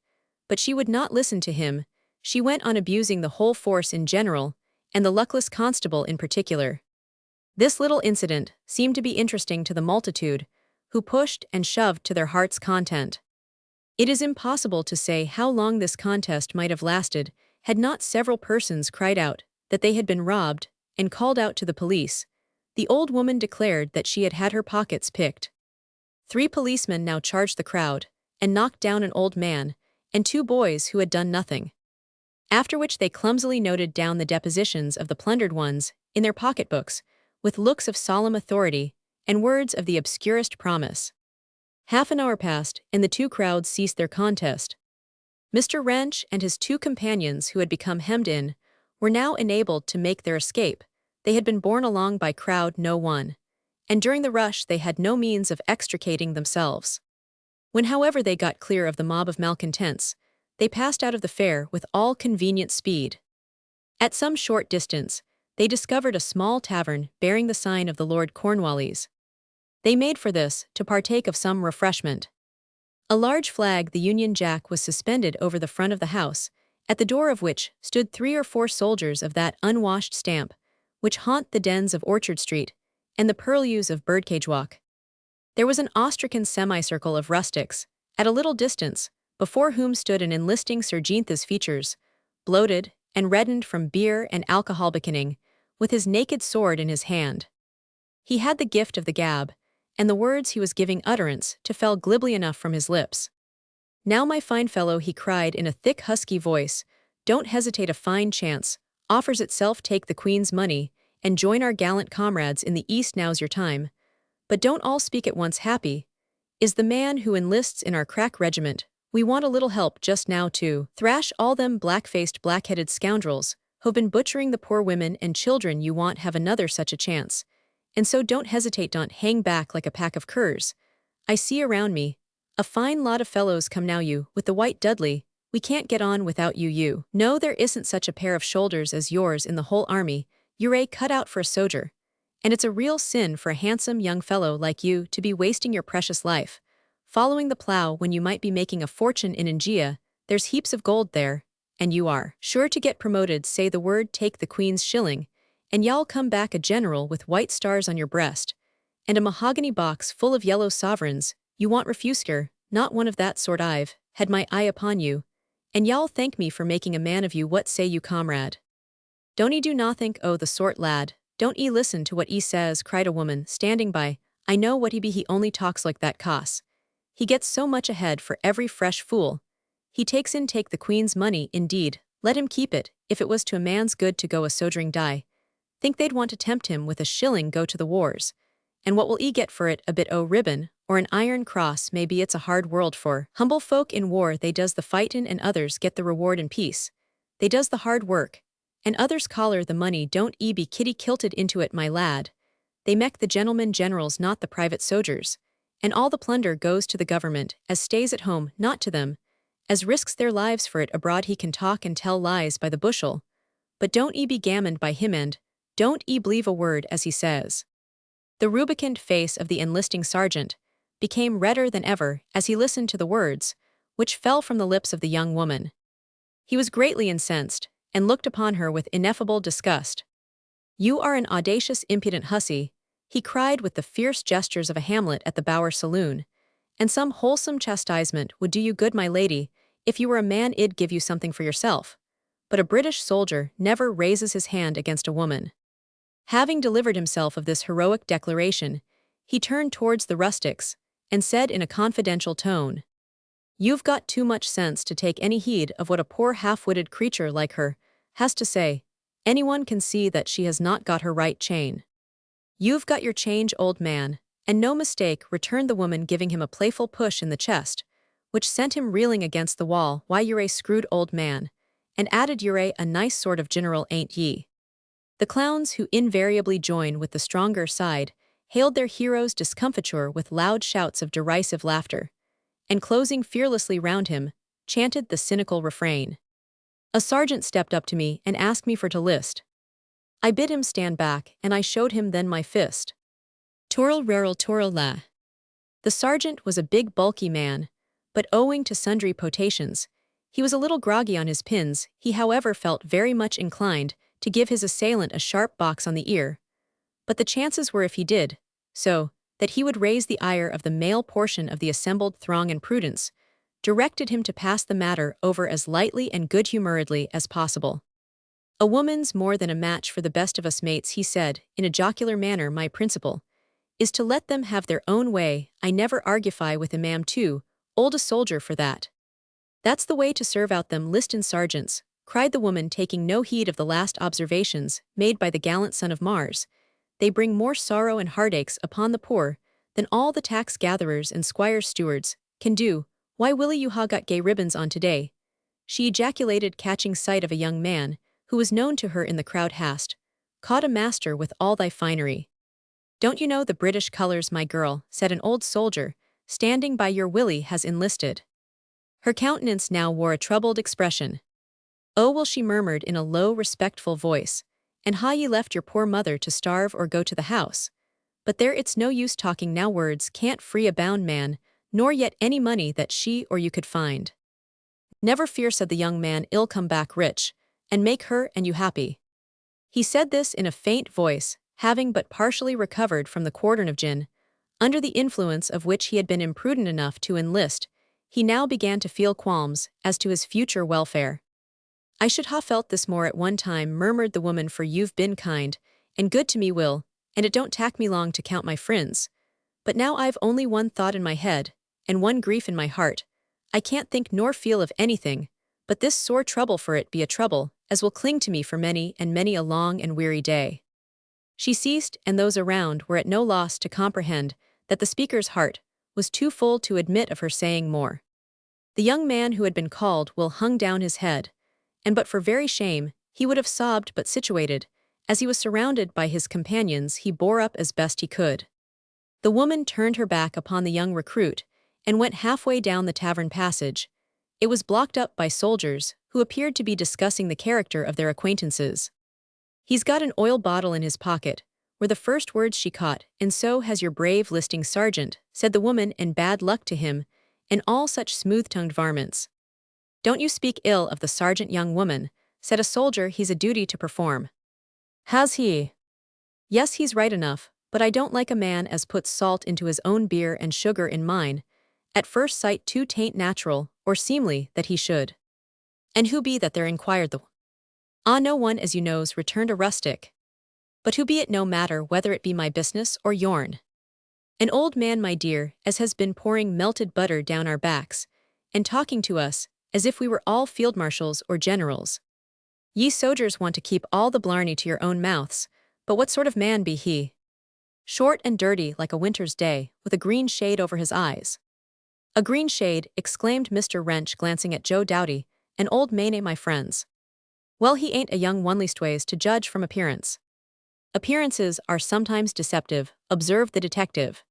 but she would not listen to him. She went on abusing the whole force in general, and the luckless constable in particular. This little incident seemed to be interesting to the multitude, who pushed and shoved to their heart's content. It is impossible to say how long this contest might have lasted, had not several persons cried out that they had been robbed, and called out to the police. The old woman declared that she had had her pockets picked. 3 policemen now charged the crowd, and knocked down an old man, and 2 boys who had done nothing. After which they clumsily noted down the depositions of the plundered ones, in their pocketbooks, with looks of solemn authority, and words of the obscurest promise. Half an hour passed, and the 2 crowds ceased their contest. Mr. Wrench and his 2 companions, who had become hemmed in, were now enabled to make their escape. They had been borne along by crowd no one, and during the rush they had no means of extricating themselves. When however they got clear of the mob of malcontents, they passed out of the fair with all convenient speed. At some short distance, they discovered a small tavern bearing the sign of the Lord Cornwallis. They made for this, to partake of some refreshment. A large flag, the Union Jack, was suspended over the front of the house, at the door of which stood 3 or 4 soldiers of that unwashed stamp, which haunt the dens of Orchard Street, and the purlieus of Birdcage Walk. There was an Austrican semicircle of rustics, at a little distance, before whom stood an enlisting Sergeant's features, bloated and reddened from beer and alcohol beginning, with his naked sword in his hand. He had the gift of the gab, and the words he was giving utterance to fell glibly enough from his lips. "Now my fine fellow," he cried in a thick husky voice, "don't hesitate, a fine chance offers itself, take the Queen's money, and join our gallant comrades in the East, now's your time. But don't all speak at once, happy is the man who enlists in our crack regiment. We want a little help just now to thrash all them black-faced, black-headed scoundrels who've been butchering the poor women and children. You won't have another such a chance. And so don't hesitate, don't hang back like a pack of curs. I see around me a fine lot of fellows come now. You, with the white Dudley, we can't get on without you. You know there isn't such a pair of shoulders as yours in the whole army. You're cut out for a soldier. And it's a real sin for a handsome young fellow like you to be wasting your precious life following the plough when you might be making a fortune in India. There's heaps of gold there, and you are sure to get promoted. Say the word, take the Queen's shilling, and y'all come back a general with white stars on your breast, and a mahogany box full of yellow sovereigns. You want refusker, not one of that sort. I've had my eye upon you, and y'all thank me for making a man of you. What say you, comrade? Don't 'ee do nothink o' the sort, lad, don't 'ee listen to what 'ee says," cried a woman standing by. I know what he only talks like that cos. He gets so much ahead for every fresh fool. He take the queen's money, indeed, let him keep it, if it was to a man's good to go a sodering die. Think they'd want to tempt him with a shilling go to the wars. And what will he get for it, a bit o' ribbon, or an iron cross? Maybe it's a hard world for humble folk in war, they does the fightin' and others get the reward in peace. They does the hard work, and others collar the money, don't be kitty kilted into it, my lad. They mek the gentlemen generals, not the private sojers, and all the plunder goes to the government, as stays at home, not to them, as risks their lives for it abroad. He can talk and tell lies by the bushel, but don't be gammoned by him, and don't believe a word as he says. The rubicund face of the enlisting sergeant became redder than ever as he listened to the words, which fell from the lips of the young woman. He was greatly incensed, and looked upon her with ineffable disgust. "You are an audacious, impudent hussy," he cried with the fierce gestures of a Hamlet at the Bower Saloon, "and some wholesome chastisement would do you good, my lady. If you were a man, I'd give you something for yourself. But a British soldier never raises his hand against a woman." Having delivered himself of this heroic declaration, he turned towards the rustics, and said in a confidential tone, "You've got too much sense to take any heed of what a poor half-witted creature like her has to say. Anyone can see that she has not got her right chain." "You've got your change, old man, and no mistake," returned the woman, giving him a playful push in the chest, which sent him reeling against the wall. "Why, you're a screwed old man," and added, "you're a nice sort of general, ain't ye?" The clowns, who invariably join with the stronger side, hailed their hero's discomfiture with loud shouts of derisive laughter, and closing fearlessly round him, chanted the cynical refrain. "A sergeant stepped up to me and asked me for to list. I bid him stand back, and I showed him then my fist. Twirl rarel twirl la." The sergeant was a big bulky man, but owing to sundry potations, he was a little groggy on his pins. He however felt very much inclined to give his assailant a sharp box on the ear, but the chances were, if he did so, that he would raise the ire of the male portion of the assembled throng, and prudence directed him to pass the matter over as lightly and good-humoredly as possible. "A woman's more than a match for the best of us, mates," he said, in a jocular manner. "My principle is to let them have their own way. I never argufy with a man too old a soldier for that. That's the way to serve out them listin' sergeants," cried the woman, taking no heed of the last observations made by the gallant son of Mars. "They bring more sorrow and heartaches upon the poor than all the tax-gatherers and squires' stewards can do. Why, Willie, you ha got gay ribbons on today," she ejaculated, catching sight of a young man who was known to her in the crowd. "Hast caught a master with all thy finery." "Don't you know the British colours, my girl?" said an old soldier, standing by. "Your Willie has enlisted." Her countenance now wore a troubled expression. "Oh, well," she murmured in a low, respectful voice, "and ha ye left your poor mother to starve or go to the house? But there, it's no use talking now, words can't free a bound man, nor yet any money that she or you could find." "Never fear," said the young man, "I'll come back rich, and make her and you happy." He said this in a faint voice, having but partially recovered from the quartern of gin, under the influence of which he had been imprudent enough to enlist. He now began to feel qualms as to his future welfare. "I should ha felt this more at one time," murmured the woman, "for you've been kind and good to me, Will, and it don't take me long to count my friends. But now I've only one thought in my head, and one grief in my heart. I can't think nor feel of anything but this sore trouble, for it be a trouble as will cling to me for many and many a long and weary day." She ceased, and those around were at no loss to comprehend that the speaker's heart was too full to admit of her saying more. The young man who had been called Will hung down his head, and but for very shame he would have sobbed, but situated as he was surrounded by his companions, he bore up as best he could. The woman turned her back upon the young recruit and went halfway down the tavern passage. It was blocked up by soldiers who appeared to be discussing the character of their acquaintances. "He's got an oil bottle in his pocket," were the first words she caught, "and so has your brave listing sergeant," said the woman, "and bad luck to him, and all such smooth-tongued varmints." "Don't you speak ill of the sergeant, young woman," said a soldier, "he's a duty to perform." "Has he?" "Yes, he's right enough, but I don't like a man as puts salt into his own beer and sugar in mine. At first sight too tain't natural, or seemly, that he should." "And who be that there?" inquired the "Ah, no one, as you knows," returned a rustic. "But who be it? No matter whether it be my business or yourn." An old man, my dear, as has been pouring melted butter down our backs, and talking to us, as if we were all field marshals or generals. Ye soldiers want to keep all the blarney to your own mouths, but what sort of man be he? Short and dirty like a winter's day, with a green shade over his eyes. A green shade, exclaimed Mr. Wrench, glancing at Joe Doughty, an old Mayne, my friends. Well, he ain't a young one, leastways, to judge from appearance. Appearances are sometimes deceptive, observed the detective.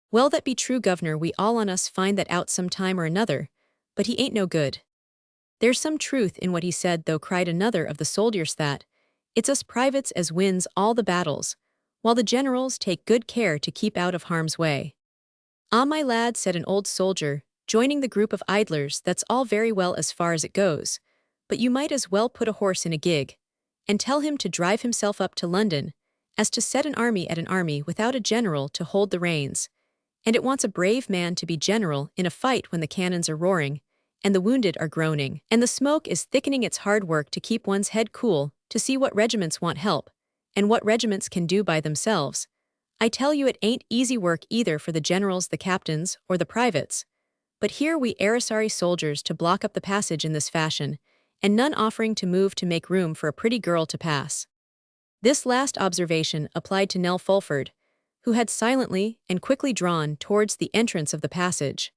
Well, that be true, governor, we all on us find that out some time or another, but he ain't no good. There's some truth in what he said, though, cried another of the soldiers, that it's us privates as wins all the battles, while the generals take good care to keep out of harm's way. Ah, my lad, said an old soldier, joining the group of idlers, that's all very well as far as it goes, but you might as well put a horse in a gig, and tell him to drive himself up to London, as to set an army at an army without a general to hold the reins. And it wants a brave man to be general in a fight when the cannons are roaring, and the wounded are groaning, and the smoke is thickening. It's hard work to keep one's head cool, to see what regiments want help, and what regiments can do by themselves. I tell you, it ain't easy work either for the generals, the captains, or the privates. But here we are, sorry soldiers, to block up the passage in this fashion, and none offering to move to make room for a pretty girl to pass. This last observation applied to Nell Fulford, who had silently and quickly drawn towards the entrance of the passage.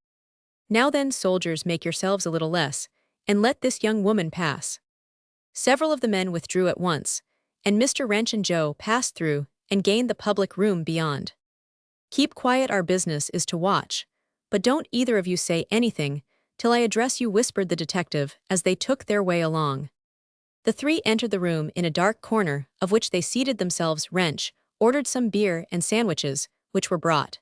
Now then, soldiers, make yourselves a little less, and let this young woman pass. Several of the men withdrew at once, and Mr. Wrench and Joe passed through and gained the public room beyond. Keep quiet, our business is to watch, but don't either of you say anything till I address you, whispered the detective as they took their way along. The three entered the room in a dark corner, of which they seated themselves. Wrench ordered some beer and sandwiches, which were brought.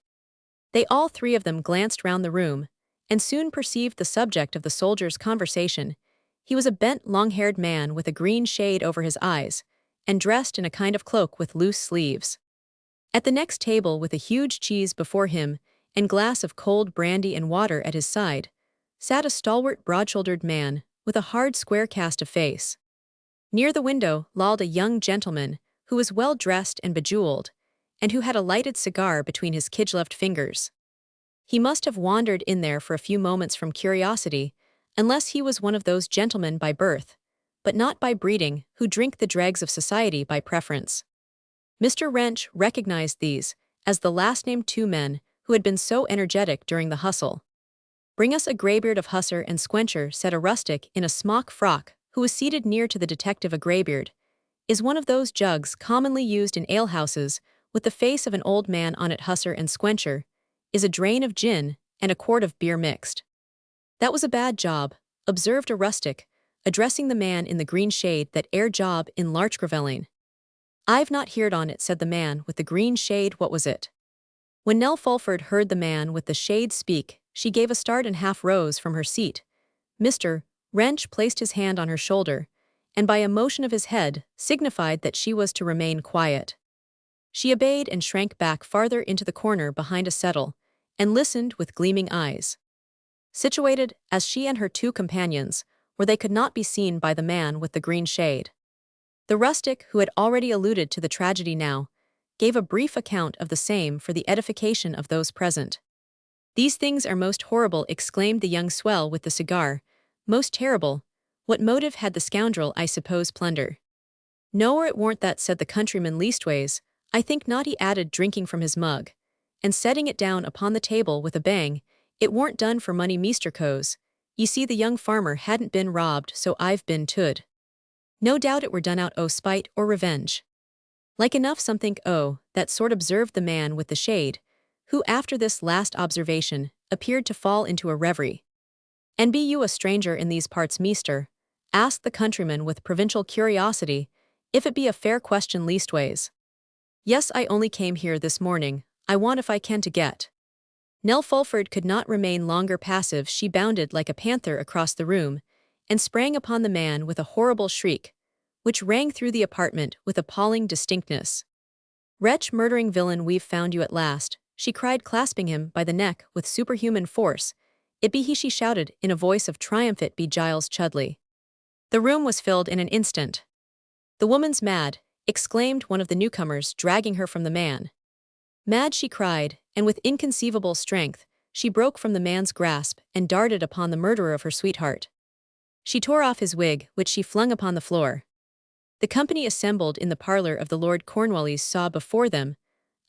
They all three of them glanced round the room, and soon perceived the subject of the soldiers' conversation. He was a bent, long-haired man with a green shade over his eyes, and dressed in a kind of cloak with loose sleeves. At the next table, with a huge cheese before him, and glass of cold brandy and water at his side, sat a stalwart, broad-shouldered man, with a hard, square cast of face. Near the window lolled a young gentleman, who was well dressed and bejeweled, and who had a lighted cigar between his kidgloved fingers. He must have wandered in there for a few moments from curiosity, unless he was one of those gentlemen by birth, but not by breeding, who drink the dregs of society by preference. Mr. Wrench recognized these as the last-named two men who had been so energetic during the hustle. Bring us a graybeard of Hussar and Squencher, said a rustic in a smock frock, who was seated near to the detective. A graybeard is one of those jugs commonly used in alehouses, with the face of an old man on it. Hussar and Squencher is a drain of gin and a quart of beer mixed. That was a bad job, observed a rustic, addressing the man in the green shade. That air job in Larchgravelling. I've not heard on it, said the man with the green shade. What was it? When Nell Fulford heard the man with the shade speak, she gave a start and half rose from her seat. Mr. Wrench placed his hand on her shoulder, and by a motion of his head, signified that she was to remain quiet. She obeyed and shrank back farther into the corner behind a settle, and listened with gleaming eyes. Situated, as she and her two companions, where they could not be seen by the man with the green shade. The rustic, who had already alluded to the tragedy, now gave a brief account of the same for the edification of those present. These things are most horrible, exclaimed the young swell with the cigar. Most terrible. What motive had the scoundrel? I suppose plunder. No, or it warn't that, said the countryman. Leastways, I think not, he added, drinking from his mug, and setting it down upon the table with a bang. It warn't done for money, Meester Coes. Ye see, the young farmer hadn't been robbed, so I've been tood. No doubt it were done out o' spite or revenge. Like enough some think that sort, observed the man with the shade, who after this last observation appeared to fall into a reverie. And be you a stranger in these parts, Meester? Asked the countryman with provincial curiosity, if it be a fair question. Leastways. Yes, I only came here this morning. I want, if I can, to get. Nell Fulford could not remain longer passive. She bounded like a panther across the room, and sprang upon the man with a horrible shriek, which rang through the apartment with appalling distinctness. Wretch, murdering villain, we've found you at last, she cried, clasping him by the neck with superhuman force. It be he, she shouted in a voice of triumph. It be Giles Chudley. The room was filled in an instant. The woman's mad, exclaimed one of the newcomers, dragging her from the man. Mad, she cried, and with inconceivable strength, she broke from the man's grasp and darted upon the murderer of her sweetheart. She tore off his wig, which she flung upon the floor. The company assembled in the parlor of the Lord Cornwallis saw before them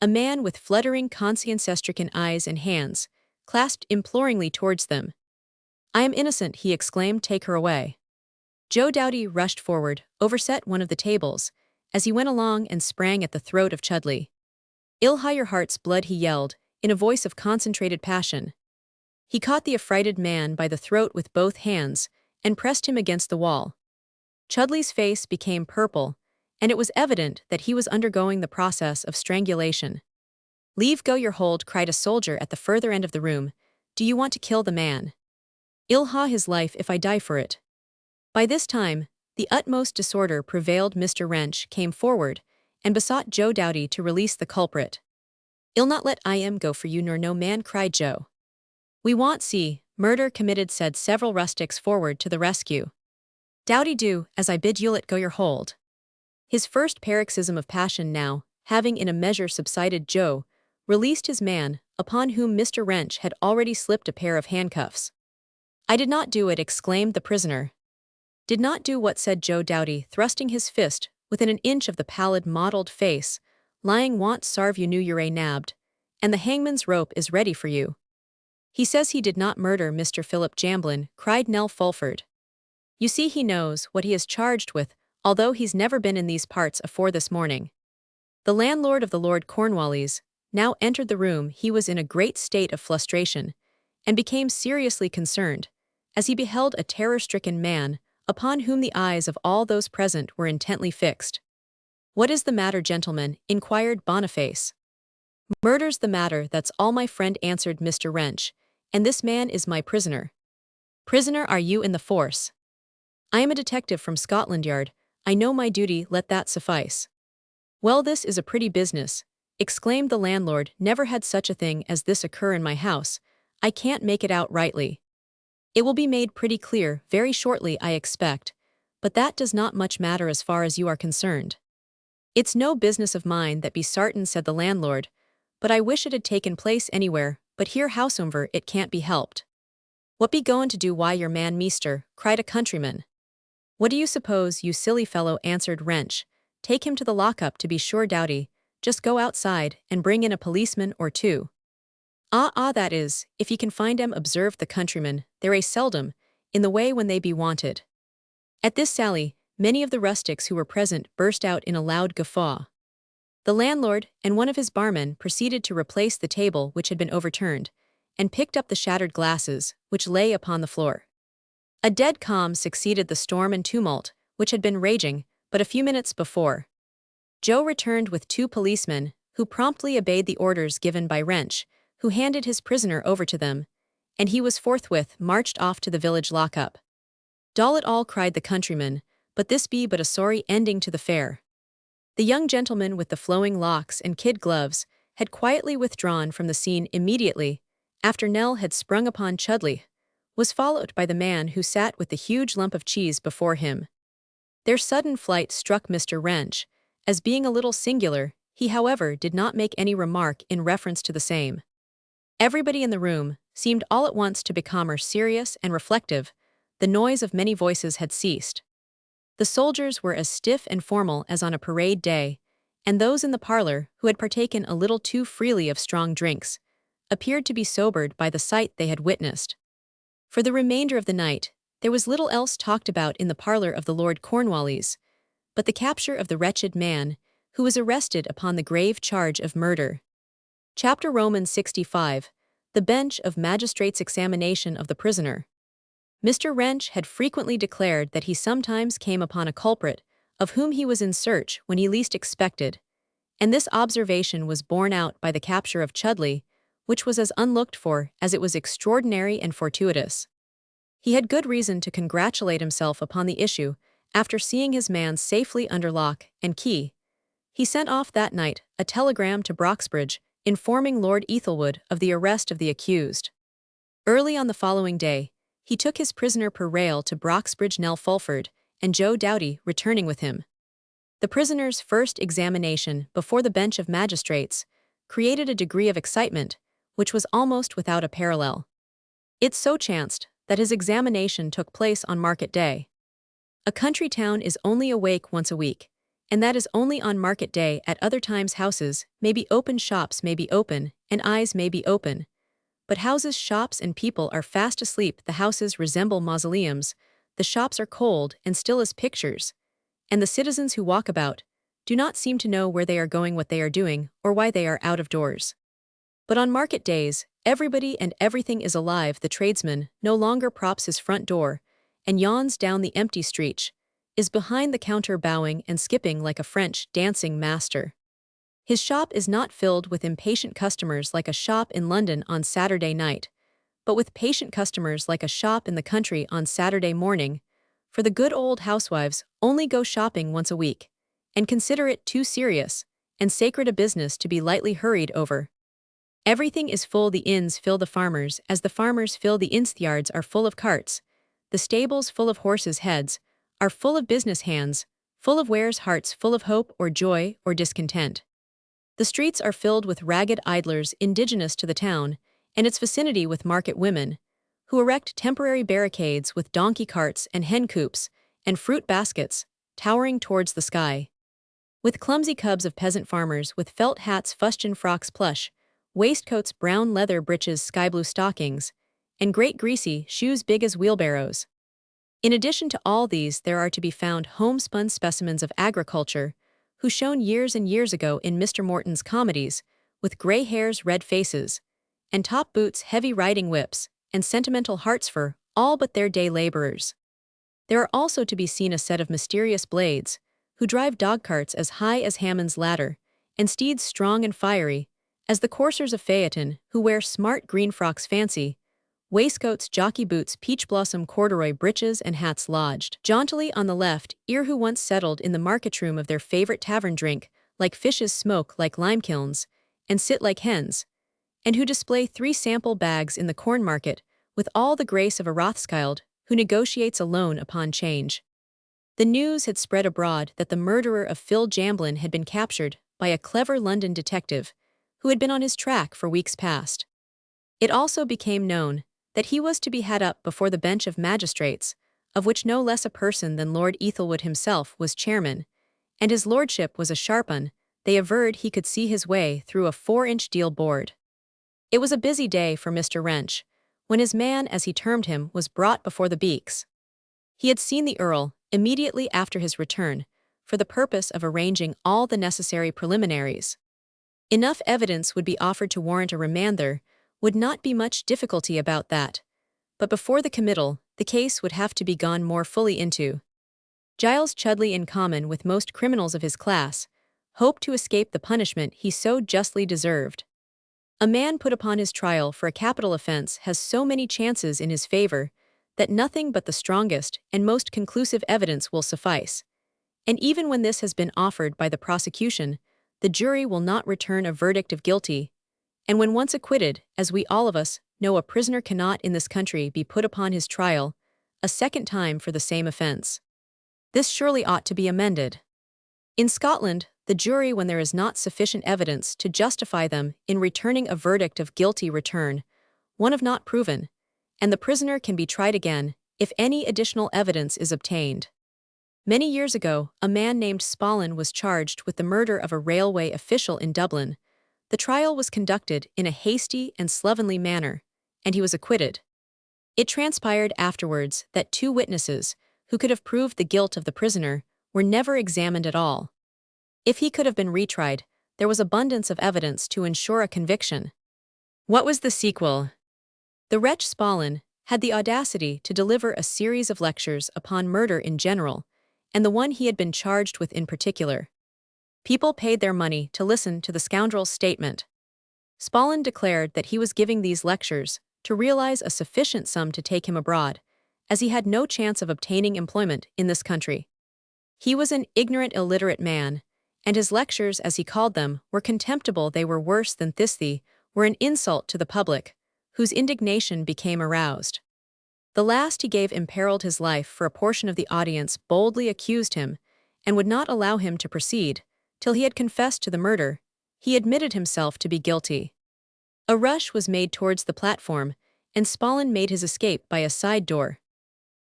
a man with fluttering conscience-stricken eyes and hands, clasped imploringly towards them. "I am innocent," he exclaimed, "take her away." Joe Doughty rushed forward, overset one of the tables, as he went along and sprang at the throat of Chudley. "Ill ha your heart's blood," he yelled, in a voice of concentrated passion. He caught the affrighted man by the throat with both hands and pressed him against the wall. Chudley's face became purple, and it was evident that he was undergoing the process of strangulation. "Leave go your hold," cried a soldier at the further end of the room. "Do you want to kill the man?" "Ill ha his life if I die for it." By this time, the utmost disorder prevailed. Mr. Wrench came forward and besought Joe Doughty to release the culprit. "I'll not let him go for you nor no man," cried Joe. "We want see murder committed," said several rustics forward to the rescue. "Doughty, do as I bid you, let go your hold." His first paroxysm of passion now, having in a measure subsided, Joe released his man, upon whom Mr. Wrench had already slipped a pair of handcuffs. "I did not do it," exclaimed the prisoner. "Did not do what?" said Joe Doughty, thrusting his fist within an inch of the pallid, mottled face. "Lying want sarve you knew you're nabbed, and the hangman's rope is ready for you." "He says he did not murder Mr. Philip Jamblin," cried Nell Fulford. "You see he knows what he is charged with, although he's never been in these parts afore this morning." The landlord of the Lord Cornwallis now entered the room. He was in a great state of frustration, and became seriously concerned, as he beheld a terror-stricken man, upon whom the eyes of all those present were intently fixed. "What is the matter, gentlemen?" inquired Boniface. "Murder's the matter, that's all, my friend," answered Mr. Wrench, "and this man is my prisoner." "Prisoner are you in the force?" "I am a detective from Scotland Yard. I know my duty, let that suffice." "Well, this is a pretty business," exclaimed the landlord. "Never had such a thing as this occur in my house. I can't make it out rightly." "It will be made pretty clear very shortly, I expect, but that does not much matter as far as you are concerned." "It's no business of mine, that be sartin," said the landlord, "but I wish it had taken place anywhere but here, howsomever it can't be helped." "What be goin' to do, why your man, meester?" cried a countryman. "What do you suppose, you silly fellow?" answered Wrench. "Take him to the lockup, to be sure, Doughty. Just go outside and bring in a policeman or two." That is, if ye can find 'em," observed the countryman. "They're a seldom in the way when they be wanted." At this sally, many of the rustics who were present burst out in a loud guffaw. The landlord and one of his barmen proceeded to replace the table which had been overturned, and picked up the shattered glasses, which lay upon the floor. A dead calm succeeded the storm and tumult which had been raging but a few minutes before. Joe returned with two policemen, who promptly obeyed the orders given by Wrench, who handed his prisoner over to them, and he was forthwith marched off to the village lockup. "Dall it all," cried the countryman, "but this be but a sorry ending to the fair." The young gentleman with the flowing locks and kid gloves had quietly withdrawn from the scene immediately after Nell had sprung upon Chudley, was followed by the man who sat with the huge lump of cheese before him. Their sudden flight struck Mr. Wrench as being a little singular. He, however, did not make any remark in reference to the same. Everybody in the room seemed all at once to become more serious and reflective. The noise of many voices had ceased. The soldiers were as stiff and formal as on a parade day, and those in the parlor, who had partaken a little too freely of strong drinks, appeared to be sobered by the sight they had witnessed. For the remainder of the night, there was little else talked about in the parlor of the Lord Cornwallis, but the capture of the wretched man, who was arrested upon the grave charge of murder. Chapter Romans 65, The Bench of Magistrates' Examination of the Prisoner. Mr. Wrench had frequently declared that he sometimes came upon a culprit of whom he was in search when he least expected, and this observation was borne out by the capture of Chudley, which was as unlooked for as it was extraordinary and fortuitous. He had good reason to congratulate himself upon the issue. After seeing his man safely under lock and key, he sent off that night a telegram to Broxbridge, informing Lord Ethelwood of the arrest of the accused. Early on the following day, he took his prisoner per rail to Broxbridge, Nell Fulford, and Joe Doughty returning with him. The prisoner's first examination before the bench of magistrates created a degree of excitement which was almost without a parallel. It so chanced that his examination took place on market day. A country town is only awake once a week, and that is only on market day. At other times houses may be open, shops may be open, and eyes may be open. But houses, shops, and people are fast asleep. The houses resemble mausoleums, the shops are cold and still as pictures, and the citizens who walk about do not seem to know where they are going, what they are doing, or why they are out of doors. But on market days, everybody and everything is alive. The tradesman no longer props his front door and yawns down the empty street, is behind the counter bowing and skipping like a French dancing master. His shop is not filled with impatient customers like a shop in London on Saturday night, but with patient customers like a shop in the country on Saturday morning, for the good old housewives only go shopping once a week, and consider it too serious and sacred a business to be lightly hurried over. Everything is full, the inns fill the farmers, as the farmers fill the inns, the yards are full of carts, the stables full of horses' heads, are full of business hands, full of wares, hearts full of hope or joy or discontent. The streets are filled with ragged idlers indigenous to the town and its vicinity, with market women, who erect temporary barricades with donkey carts and hen coops and fruit baskets, towering towards the sky. With clumsy cubs of peasant farmers with felt hats, fustian frocks, plush waistcoats, brown leather breeches, sky blue stockings, and great greasy shoes big as wheelbarrows. In addition to all these, there are to be found homespun specimens of agriculture, who shone years and years ago in Mr. Morton's comedies, with gray hairs, red faces, and top boots, heavy riding whips, and sentimental hearts for all but their day laborers. There are also to be seen a set of mysterious blades, who drive dog carts as high as Hammond's ladder, and steeds strong and fiery, as the coursers of Phaeton, who wear smart green frocks, fancy waistcoats, jockey boots, peach blossom corduroy breeches, and hats lodged jauntily on the left ear, who once settled in the market room of their favorite tavern, drink like fishes, smoke like lime kilns, and sit like hens, and who display 3 sample bags in the corn market with all the grace of a Rothschild who negotiates a loan upon change. The news had spread abroad that the murderer of Phil Jamblin had been captured by a clever London detective who had been on his track for weeks past. It also became known that he was to be had up before the bench of magistrates, of which no less a person than Lord Ethelwood himself was chairman, and his lordship was a sharp un. They averred he could see his way through a 4-inch deal board. It was a busy day for Mr. Wrench, when his man, as he termed him, was brought before the beaks. He had seen the Earl immediately after his return, for the purpose of arranging all the necessary preliminaries. Enough evidence would be offered to warrant a remand. There would not be much difficulty about that, but before the committal, the case would have to be gone more fully into. Giles Chudley, in common with most criminals of his class, hoped to escape the punishment he so justly deserved. A man put upon his trial for a capital offense has so many chances in his favor that nothing but the strongest and most conclusive evidence will suffice. And even when this has been offered by the prosecution, the jury will not return a verdict of guilty, and when once acquitted, as we all of us know, a prisoner cannot in this country be put upon his trial a second time for the same offense. This surely ought to be amended. In Scotland, the jury, when there is not sufficient evidence to justify them in returning a verdict of guilty, return one of not proven, and the prisoner can be tried again if any additional evidence is obtained. Many years ago, a man named Spallin was charged with the murder of a railway official in Dublin. The trial was conducted in a hasty and slovenly manner, and he was acquitted. It transpired afterwards that 2 witnesses, who could have proved the guilt of the prisoner, were never examined at all. If he could have been retried, there was abundance of evidence to ensure a conviction. What was the sequel? The wretch Spallin had the audacity to deliver a series of lectures upon murder in general, and the one he had been charged with in particular. People paid their money to listen to the scoundrel's statement. Spallin declared that he was giving these lectures to realize a sufficient sum to take him abroad, as he had no chance of obtaining employment in this country. He was an ignorant, illiterate man, and his lectures, as he called them, were contemptible. They were worse than thisthy, were an insult to the public, whose indignation became aroused. The last he gave imperiled his life, for a portion of the audience boldly accused him, and would not allow him to proceed till he had confessed to the murder, He admitted himself to be guilty. A rush was made towards the platform, and Spallin made his escape by a side door.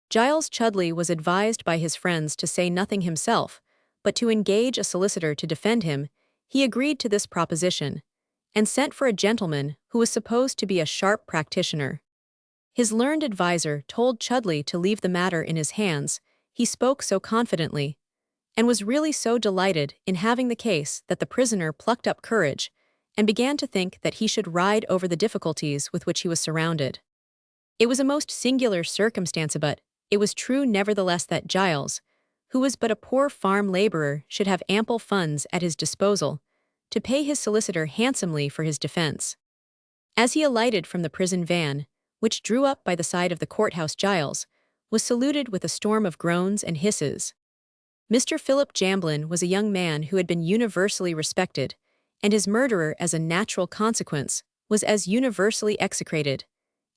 Giles Chudley was advised by his friends to say nothing himself, but to engage a solicitor to defend him. He agreed to this proposition, and sent for a gentleman who was supposed to be a sharp practitioner. His learned adviser told Chudley to leave the matter in his hands. He spoke so confidently, and was really so delighted in having the case that the prisoner plucked up courage, and began to think that he should ride over the difficulties with which he was surrounded. It was a most singular circumstance, but it was true nevertheless that Giles, who was but a poor farm laborer, should have ample funds at his disposal to pay his solicitor handsomely for his defense. As he alighted from the prison van, which drew up by the side of the courthouse, Giles was saluted with a storm of groans and hisses. Mr. Philip Jamblin was a young man who had been universally respected, and his murderer, as a natural consequence, was as universally execrated,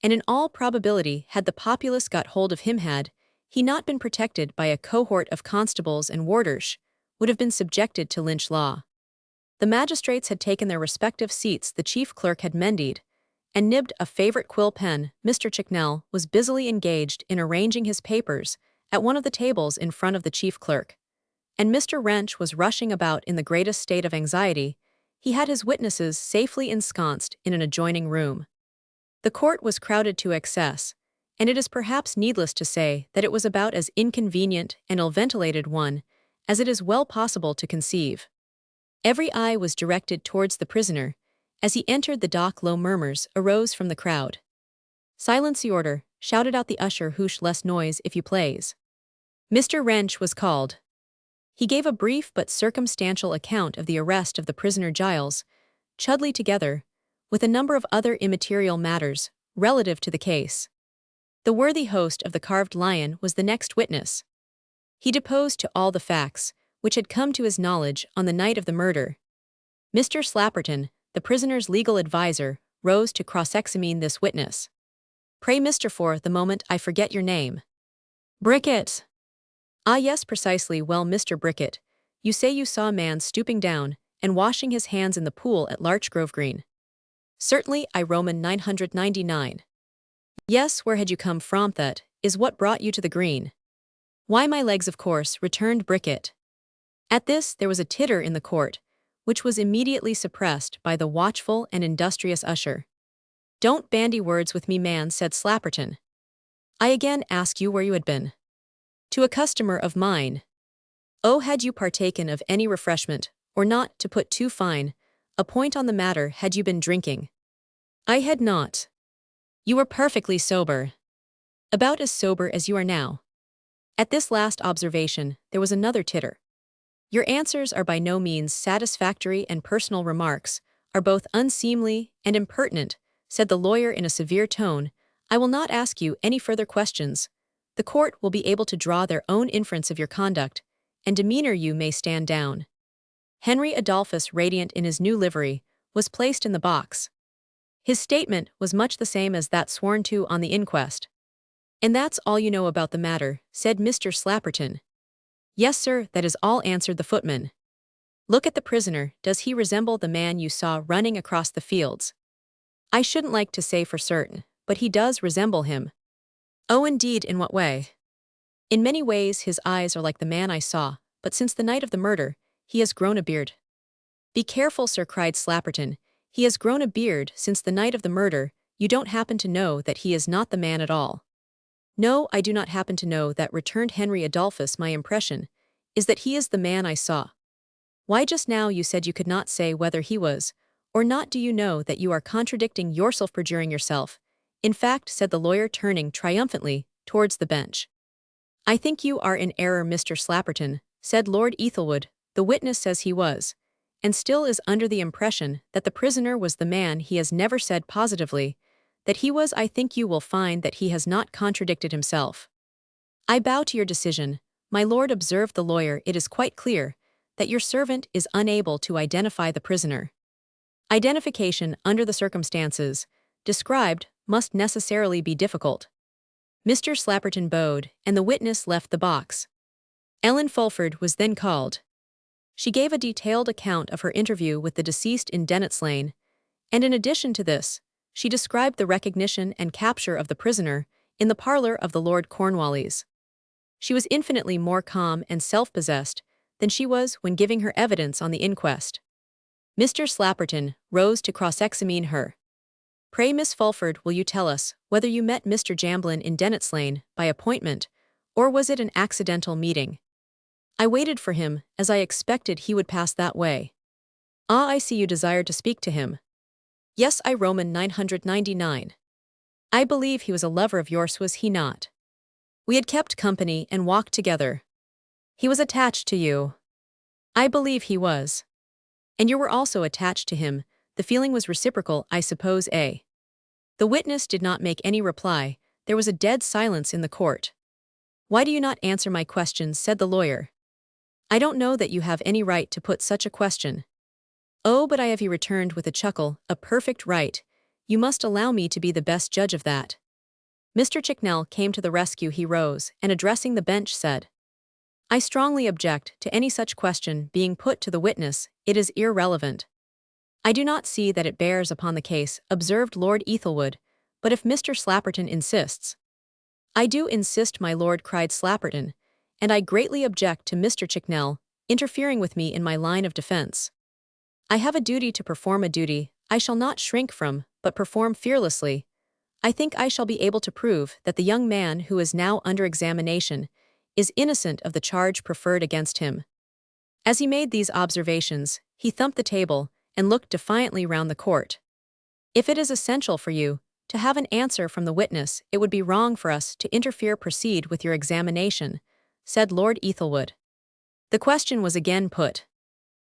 and in all probability, had the populace got hold of him, had he not been protected by a cohort of constables and warders, would have been subjected to lynch law. The magistrates had taken their respective seats. The chief clerk had mended and nibbed a favorite quill pen. Mr. Chicknell was busily engaged in arranging his papers at one of the tables in front of the chief clerk, and Mr. Wrench was rushing about in the greatest state of anxiety. He had his witnesses safely ensconced in an adjoining room. The court was crowded to excess, and it is perhaps needless to say that it was about as inconvenient and ill-ventilated one as it is well possible to conceive. Every eye was directed towards the prisoner. As he entered the dock, low murmurs arose from the crowd. "Silence the order," shouted out the usher. "Hoosh, less noise, if you plaise." Mr. Wrench was called. He gave a brief but circumstantial account of the arrest of the prisoner Giles Chudley, together with a number of other immaterial matters relative to the case. The worthy host of the Carved Lion was the next witness. He deposed to all the facts which had come to his knowledge on the night of the murder. Mr. Slapperton, the prisoner's legal adviser, rose to cross-examine this witness. "Pray, Mr. For the moment I forget your name." "Brickett." "Ah, yes, precisely. Well, Mr. Brickett, you say you saw a man stooping down and washing his hands in the pool at Larchgrove Green." "Certainly, I Roman 999. "Yes, where had you come from? That is what brought you to the green." "Why, my legs, of course," returned Brickett. At this there was a titter in the court, which was immediately suppressed by the watchful and industrious usher. "Don't bandy words with me, man," said Slapperton. "I again ask you where you had been." "To a customer of mine." "Oh, had you partaken of any refreshment, or not, to put too fine a point on the matter, had you been drinking?" "I had not." "You were perfectly sober." "About as sober as you are now." At this last observation there was another titter. "Your answers are by no means satisfactory, and personal remarks are both unseemly and impertinent," said the lawyer in a severe tone. "I will not ask you any further questions. The court will be able to draw their own inference of your conduct and demeanor. You may stand down." Henry Adolphus, radiant in his new livery, was placed in the box. His statement was much the same as that sworn to on the inquest. "And that's all you know about the matter," said Mr. Slapperton. "Yes, sir, that is all," answered the footman. "Look at the prisoner. Does he resemble the man you saw running across the fields?" "I shouldn't like to say for certain, but he does resemble him." "Oh, indeed, in what way?" "In many ways. His eyes are like the man I saw, but since the night of the murder, he has grown a beard." "Be careful, sir," cried Slapperton. "He has grown a beard since the night of the murder. You don't happen to know that he is not the man at all?" "No, I do not happen to know that," returned Henry Adolphus. "My impression is that he is the man I saw." "Why, just now you said you could not say whether he was or not. Do you know that you are contradicting yourself, perjuring yourself? In fact," said the lawyer, turning triumphantly towards the bench. "I think you are in error, Mr. Slapperton," said Lord Ethelwood. "The witness says he was, and still is, under the impression that the prisoner was the man. He has never said positively that he was. I think you will find that he has not contradicted himself." "I bow to your decision, my lord," observed the lawyer. "It is quite clear that your servant is unable to identify the prisoner." "Identification, under the circumstances described, must necessarily be difficult." Mr. Slapperton bowed, and the witness left the box. Ellen Fulford was then called. She gave a detailed account of her interview with the deceased in Dennet's Lane, and in addition to this, she described the recognition and capture of the prisoner in the parlor of the Lord Cornwallis. She was infinitely more calm and self-possessed than she was when giving her evidence on the inquest. Mr. Slapperton rose to cross-examine her. "Pray, Miss Fulford, will you tell us whether you met Mr. Jamblin in Dennet's Lane by appointment, or was it an accidental meeting?" "I waited for him, as I expected he would pass that way." "Ah, I see you desired to speak to him." "Yes, I Roman 999. I believe he was a lover of yours, was he not? We had kept company and walked together." "He was attached to you." "I believe he was." "And you were also attached to him. The feeling was reciprocal, I suppose, eh?" The witness did not make any reply. There was a dead silence in the court. "Why do you not answer my questions?" said the lawyer. "I don't know that you have any right to put such a question." "Oh, but I have," he returned with a chuckle, "a perfect right. You must allow me to be the best judge of that." Mr. Chicknell came to the rescue. He rose, and addressing the bench said, "I strongly object to any such question being put to the witness. It is irrelevant." "I do not see that it bears upon the case," observed Lord Ethelwood, "but if Mr. Slapperton insists—" "I do insist, my lord," cried Slapperton, "and I greatly object to Mr. Chicknell interfering with me in my line of defense. I have a duty to perform, a duty I shall not shrink from, but perform fearlessly. I think I shall be able to prove that the young man who is now under examination is innocent of the charge preferred against him." As he made these observations, he thumped the table and looked defiantly round the court. "If it is essential for you to have an answer from the witness, it would be wrong for us to interfere. Proceed with your examination," said Lord Ethelwood. The question was again put.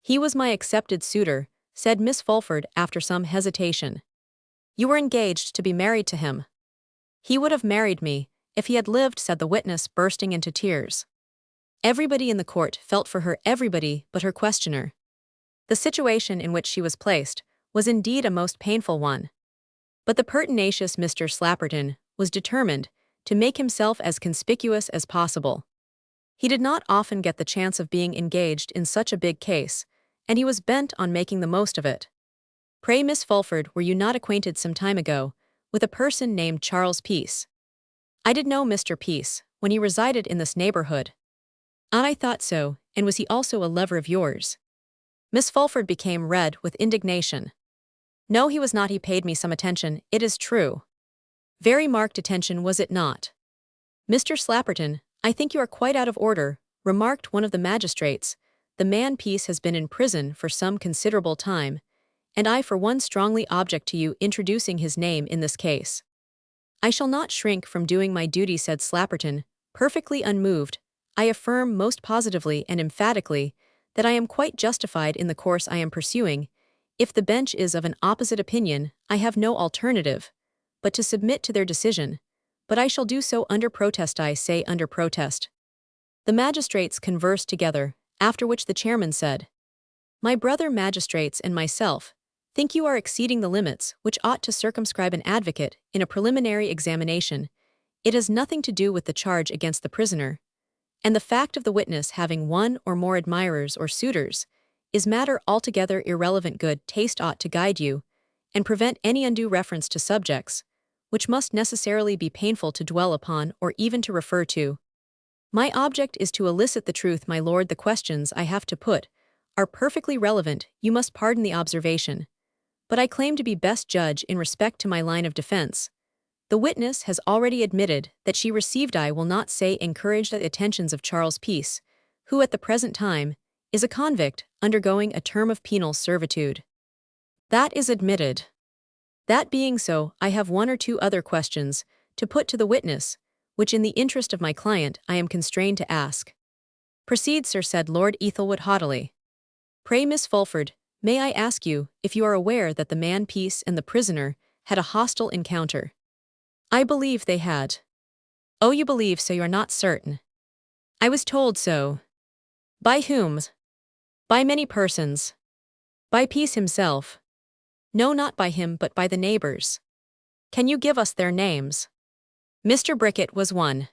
"He was my accepted suitor," said Miss Fulford after some hesitation. "You were engaged to be married to him." "He would have married me if he had lived," said the witness, bursting into tears. Everybody in the court felt for her, everybody but her questioner. The situation in which she was placed was indeed a most painful one. But the pertinacious Mr. Slapperton was determined to make himself as conspicuous as possible. He did not often get the chance of being engaged in such a big case, and he was bent on making the most of it. "Pray, Miss Fulford, were you not acquainted some time ago with a person named Charles Peace?" "I did know Mr. Peace when he resided in this neighborhood." "Ah, I thought so, and was he also a lover of yours?" Miss Fulford became red with indignation. "No, he was not. He paid me some attention, it is true." "Very marked attention, was it not?" "Mr. Slapperton, I think you are quite out of order," remarked one of the magistrates. "The man Peace has been in prison for some considerable time, and I for one strongly object to you introducing his name in this case." "I shall not shrink from doing my duty," said Slapperton, perfectly unmoved. "I affirm most positively and emphatically that I am quite justified in the course I am pursuing. If the bench is of an opposite opinion, I have no alternative but to submit to their decision, but I shall do so under protest. I say under protest." The magistrates conversed together, after which the chairman said, "My brother magistrates and myself think you are exceeding the limits which ought to circumscribe an advocate in a preliminary examination. It has nothing to do with the charge against the prisoner, and the fact of the witness having one or more admirers or suitors is matter altogether irrelevant. Good taste ought to guide you, and prevent any undue reference to subjects which must necessarily be painful to dwell upon or even to refer to. My object is to elicit the truth, my lord. The questions I have to put are perfectly relevant. You must pardon the observation, but I claim to be best judge in respect to my line of defense. The witness has already admitted that she received, I will not say encouraged, the attentions of Charles Peace, who at the present time is a convict undergoing a term of penal servitude." "That is admitted." "That being so, I have one or two other questions to put to the witness, which in the interest of my client I am constrained to ask." "Proceed, sir," said Lord Ethelwood haughtily. "Pray, Miss Fulford, may I ask you if you are aware that the man Peace and the prisoner had a hostile encounter?" "I believe they had." "Oh, you believe so, you are not certain?" "I was told so." "By whom?" "By many persons." "By Peace himself?" "No, not by him, but by the neighbors." "Can you give us their names?" "Mr. Bricket was one."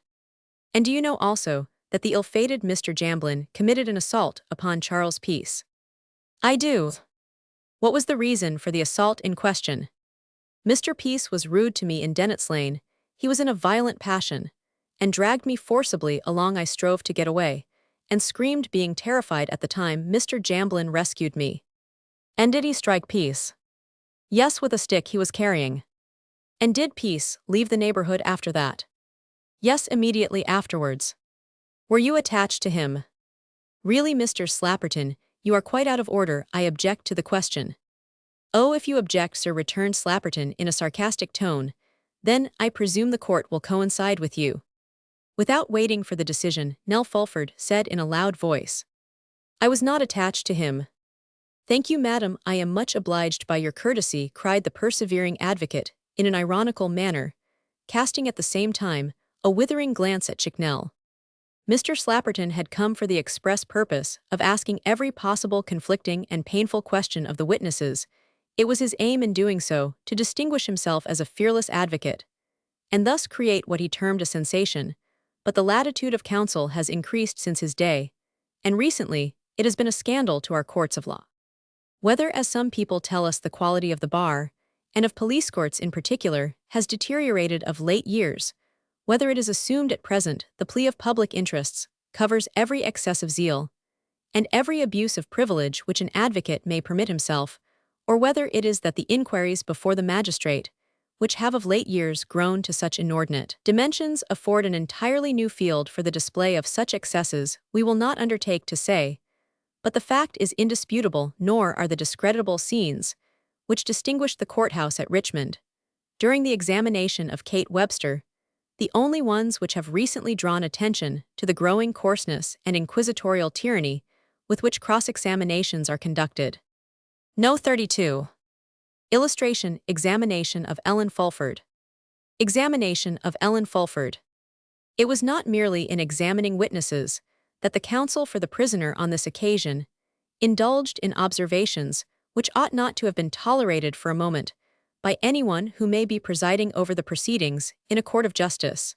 "And do you know also that the ill-fated Mr. Jamblin committed an assault upon Charles Peace. I do. What was the reason for the assault in question? Mr. Peace was rude to me in Dennett's Lane. He was in a violent passion, and dragged me forcibly along. I strove to get away, and screamed, being terrified at the time Mr. Jamblin rescued me. And did he strike Peace? Yes, with a stick he was carrying. And did Peace leave the neighborhood after that? Yes, immediately afterwards. Were you attached to him? Really, Mr. Slapperton, you are quite out of order. I object to the question. Oh, if you object, sir, returned Slapperton in a sarcastic tone, then I presume the court will coincide with you. Without waiting for the decision, Nell Fulford said in a loud voice, I was not attached to him. Thank you, madam, I am much obliged by your courtesy, cried the persevering advocate, in an ironical manner, casting at the same time a withering glance at Chicknell. Mr. Slapperton had come for the express purpose of asking every possible conflicting and painful question of the witnesses. It was his aim in doing so to distinguish himself as a fearless advocate, and thus create what he termed a sensation, but the latitude of counsel has increased since his day, and recently it has been a scandal to our courts of law. Whether, as some people tell us, the quality of the bar, and of police courts in particular, has deteriorated of late years, whether it is assumed at present the plea of public interests covers every excess of zeal, and every abuse of privilege which an advocate may permit himself, or whether it is that the inquiries before the magistrate, which have of late years grown to such inordinate dimensions, afford an entirely new field for the display of such excesses, we will not undertake to say, but the fact is indisputable, nor are the discreditable scenes, which distinguished the courthouse at Richmond, during the examination of Kate Webster, the only ones which have recently drawn attention to the growing coarseness and inquisitorial tyranny with which cross-examinations are conducted. No. 32. Illustration: Examination of Ellen Fulford. Examination of Ellen Fulford. It was not merely in examining witnesses that the counsel for the prisoner on this occasion indulged in observations which ought not to have been tolerated for a moment by anyone who may be presiding over the proceedings in a court of justice.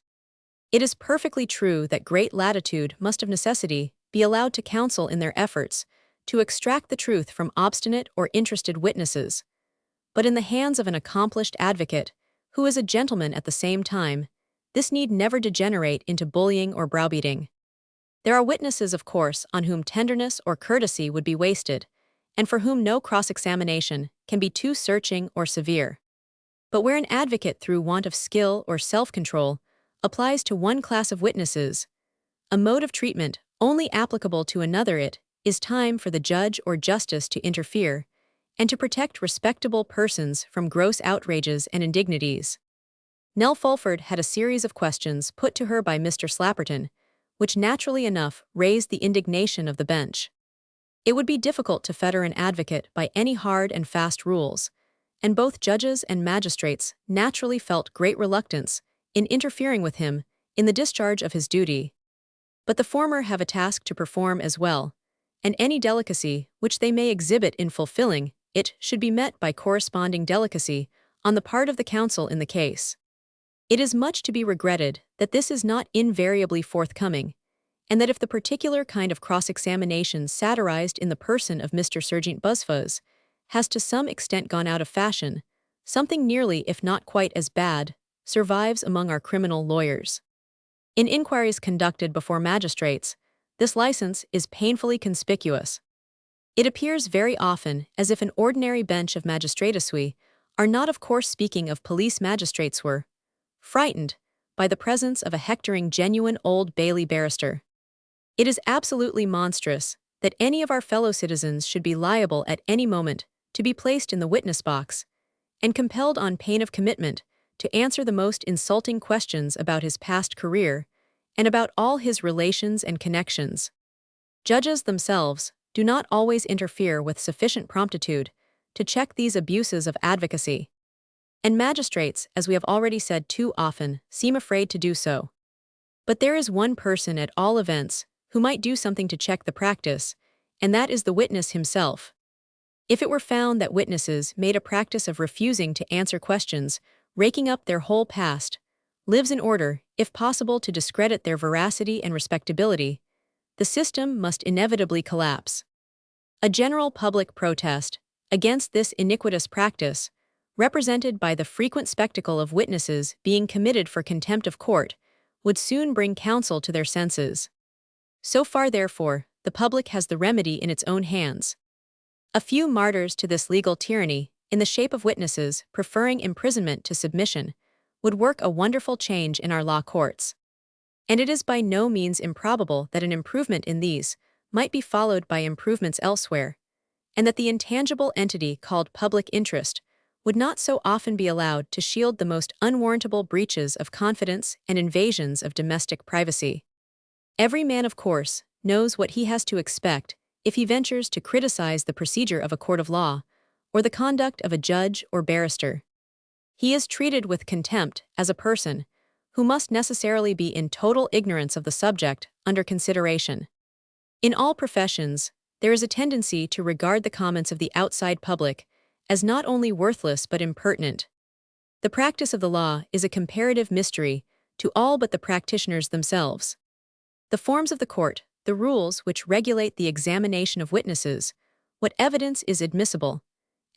It is perfectly true that great latitude must of necessity be allowed to counsel in their efforts to extract the truth from obstinate or interested witnesses, but in the hands of an accomplished advocate, who is a gentleman at the same time, this need never degenerate into bullying or browbeating. There are witnesses, of course, on whom tenderness or courtesy would be wasted, and for whom no cross-examination can be too searching or severe. But where an advocate, through want of skill or self-control, applies to one class of witnesses a mode of treatment only applicable to another, it is time for the judge or justice to interfere, and to protect respectable persons from gross outrages and indignities. Nell Fulford had a series of questions put to her by Mr. Slapperton, which naturally enough raised the indignation of the bench. It would be difficult to fetter an advocate by any hard and fast rules, and both judges and magistrates naturally felt great reluctance in interfering with him in the discharge of his duty. But the former have a task to perform as well, and any delicacy which they may exhibit in fulfilling it should be met by corresponding delicacy on the part of the counsel in the case. It is much to be regretted that this is not invariably forthcoming, and that if the particular kind of cross-examination satirized in the person of Mr. Serjeant Buzfuz has to some extent gone out of fashion, something nearly, if not quite as bad, survives among our criminal lawyers. In inquiries conducted before magistrates, this license is painfully conspicuous. It appears very often as if an ordinary bench of magistracy are not, of course speaking of police magistrates, were frightened by the presence of a hectoring genuine Old Bailey barrister. It is absolutely monstrous that any of our fellow citizens should be liable at any moment to be placed in the witness box, and compelled on pain of commitment to answer the most insulting questions about his past career, and about all his relations and connections. Judges themselves do not always interfere with sufficient promptitude to check these abuses of advocacy. And magistrates, as we have already said, too often seem afraid to do so. But there is one person at all events who might do something to check the practice, and that is the witness himself. If it were found that witnesses made a practice of refusing to answer questions, raking up their whole past lives in order, if possible to discredit their veracity and respectability, the system must inevitably collapse. A general public protest against this iniquitous practice, represented by the frequent spectacle of witnesses being committed for contempt of court, would soon bring counsel to their senses. So far, therefore, the public has the remedy in its own hands. A few martyrs to this legal tyranny, in the shape of witnesses preferring imprisonment to submission, would work a wonderful change in our law courts. And it is by no means improbable that an improvement in these might be followed by improvements elsewhere, and that the intangible entity called public interest would not so often be allowed to shield the most unwarrantable breaches of confidence and invasions of domestic privacy. Every man, of course, knows what he has to expect if he ventures to criticize the procedure of a court of law or the conduct of a judge or barrister. He is treated with contempt as a person who must necessarily be in total ignorance of the subject under consideration. In all professions, there is a tendency to regard the comments of the outside public as not only worthless but impertinent. The practice of the law is a comparative mystery to all but the practitioners themselves. The forms of the court, the rules which regulate the examination of witnesses, what evidence is admissible,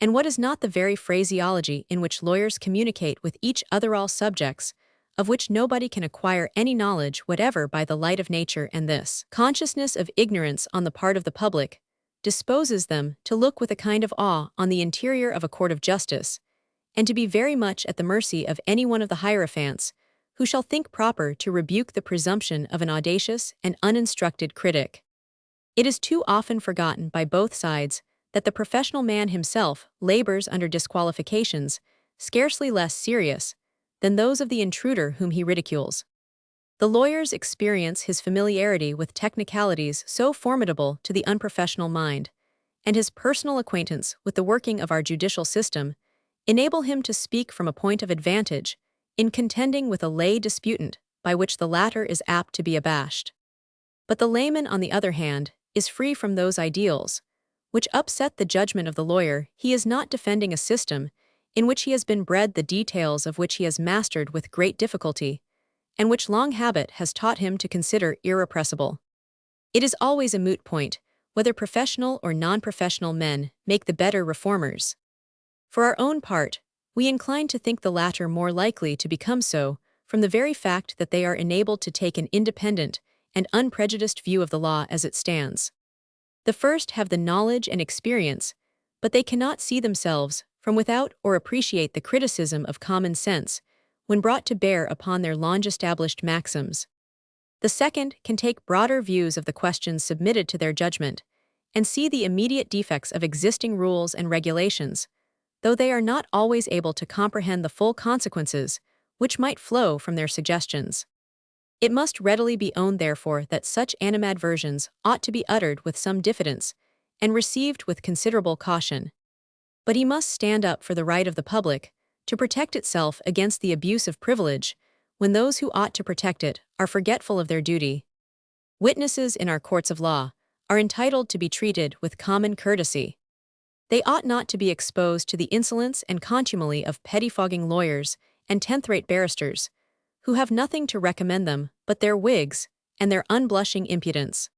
and what is not, the very phraseology in which lawyers communicate with each other, all subjects of which nobody can acquire any knowledge whatever by the light of nature, and this consciousness of ignorance on the part of the public disposes them to look with a kind of awe on the interior of a court of justice, and to be very much at the mercy of any one of the hierophants who shall think proper to rebuke the presumption of an audacious and uninstructed critic. It is too often forgotten by both sides that the professional man himself labors under disqualifications scarcely less serious than those of the intruder whom he ridicules. The lawyers experience his familiarity with technicalities so formidable to the unprofessional mind, and his personal acquaintance with the working of our judicial system enable him to speak from a point of advantage in contending with a lay disputant by which the latter is apt to be abashed. But the layman, on the other hand, is free from those ideals which upset the judgment of the lawyer. He is not defending a system in which he has been bred, the details of which he has mastered with great difficulty, and which long habit has taught him to consider irrepressible. It is always a moot point whether professional or non-professional men make the better reformers. For our own part, we incline to think the latter more likely to become so, from the very fact that they are enabled to take an independent and unprejudiced view of the law as it stands. The first have the knowledge and experience, but they cannot see themselves from without or appreciate the criticism of common sense when brought to bear upon their long-established maxims. The second can take broader views of the questions submitted to their judgment and see the immediate defects of existing rules and regulations, though they are not always able to comprehend the full consequences which might flow from their suggestions. It must readily be owned, therefore, that such animadversions ought to be uttered with some diffidence and received with considerable caution. But he must stand up for the right of the public to protect itself against the abuse of privilege when those who ought to protect it are forgetful of their duty. Witnesses in our courts of law are entitled to be treated with common courtesy. They ought not to be exposed to the insolence and contumely of pettifogging lawyers and tenth-rate barristers, who have nothing to recommend them but their wigs and their unblushing impudence.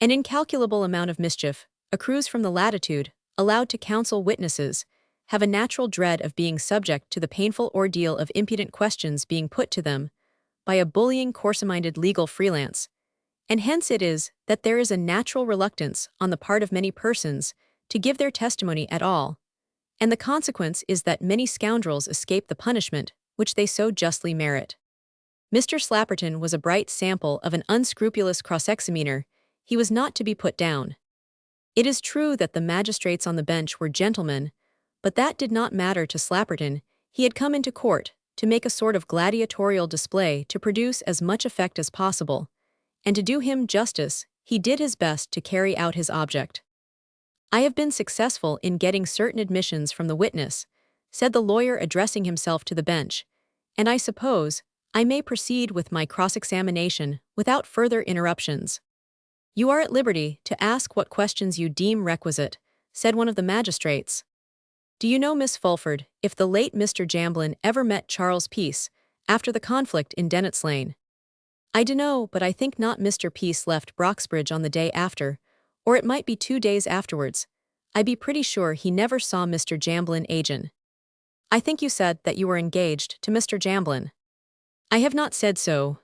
An incalculable amount of mischief accrues from the latitude allowed to counsel witnesses have a natural dread of being subject to the painful ordeal of impudent questions being put to them by a bullying, coarse-minded legal freelance, and hence it is that there is a natural reluctance on the part of many persons to give their testimony at all, and the consequence is that many scoundrels escape the punishment which they so justly merit. Mr. Slapperton was a bright sample of an unscrupulous cross-examiner. He was not to be put down. It is true that the magistrates on the bench were gentlemen, but that did not matter to Slapperton. He had come into court to make a sort of gladiatorial display to produce as much effect as possible, and to do him justice, he did his best to carry out his object. "I have been successful in getting certain admissions from the witness," said the lawyer, addressing himself to the bench, "and I suppose I may proceed with my cross-examination without further interruptions." "You are at liberty to ask what questions you deem requisite," said one of the magistrates. "Do you know, Miss Fulford, if the late Mr. Jamblin ever met Charles Peace?" after the conflict in Dennett's Lane. I dunno, but I think not Mr. Peace left Broxbridge on the day after, or it might be 2 days afterwards. I be pretty sure he never saw Mr. Jamblin agin. I think you said that you were engaged to Mr. Jamblin. I have not said so.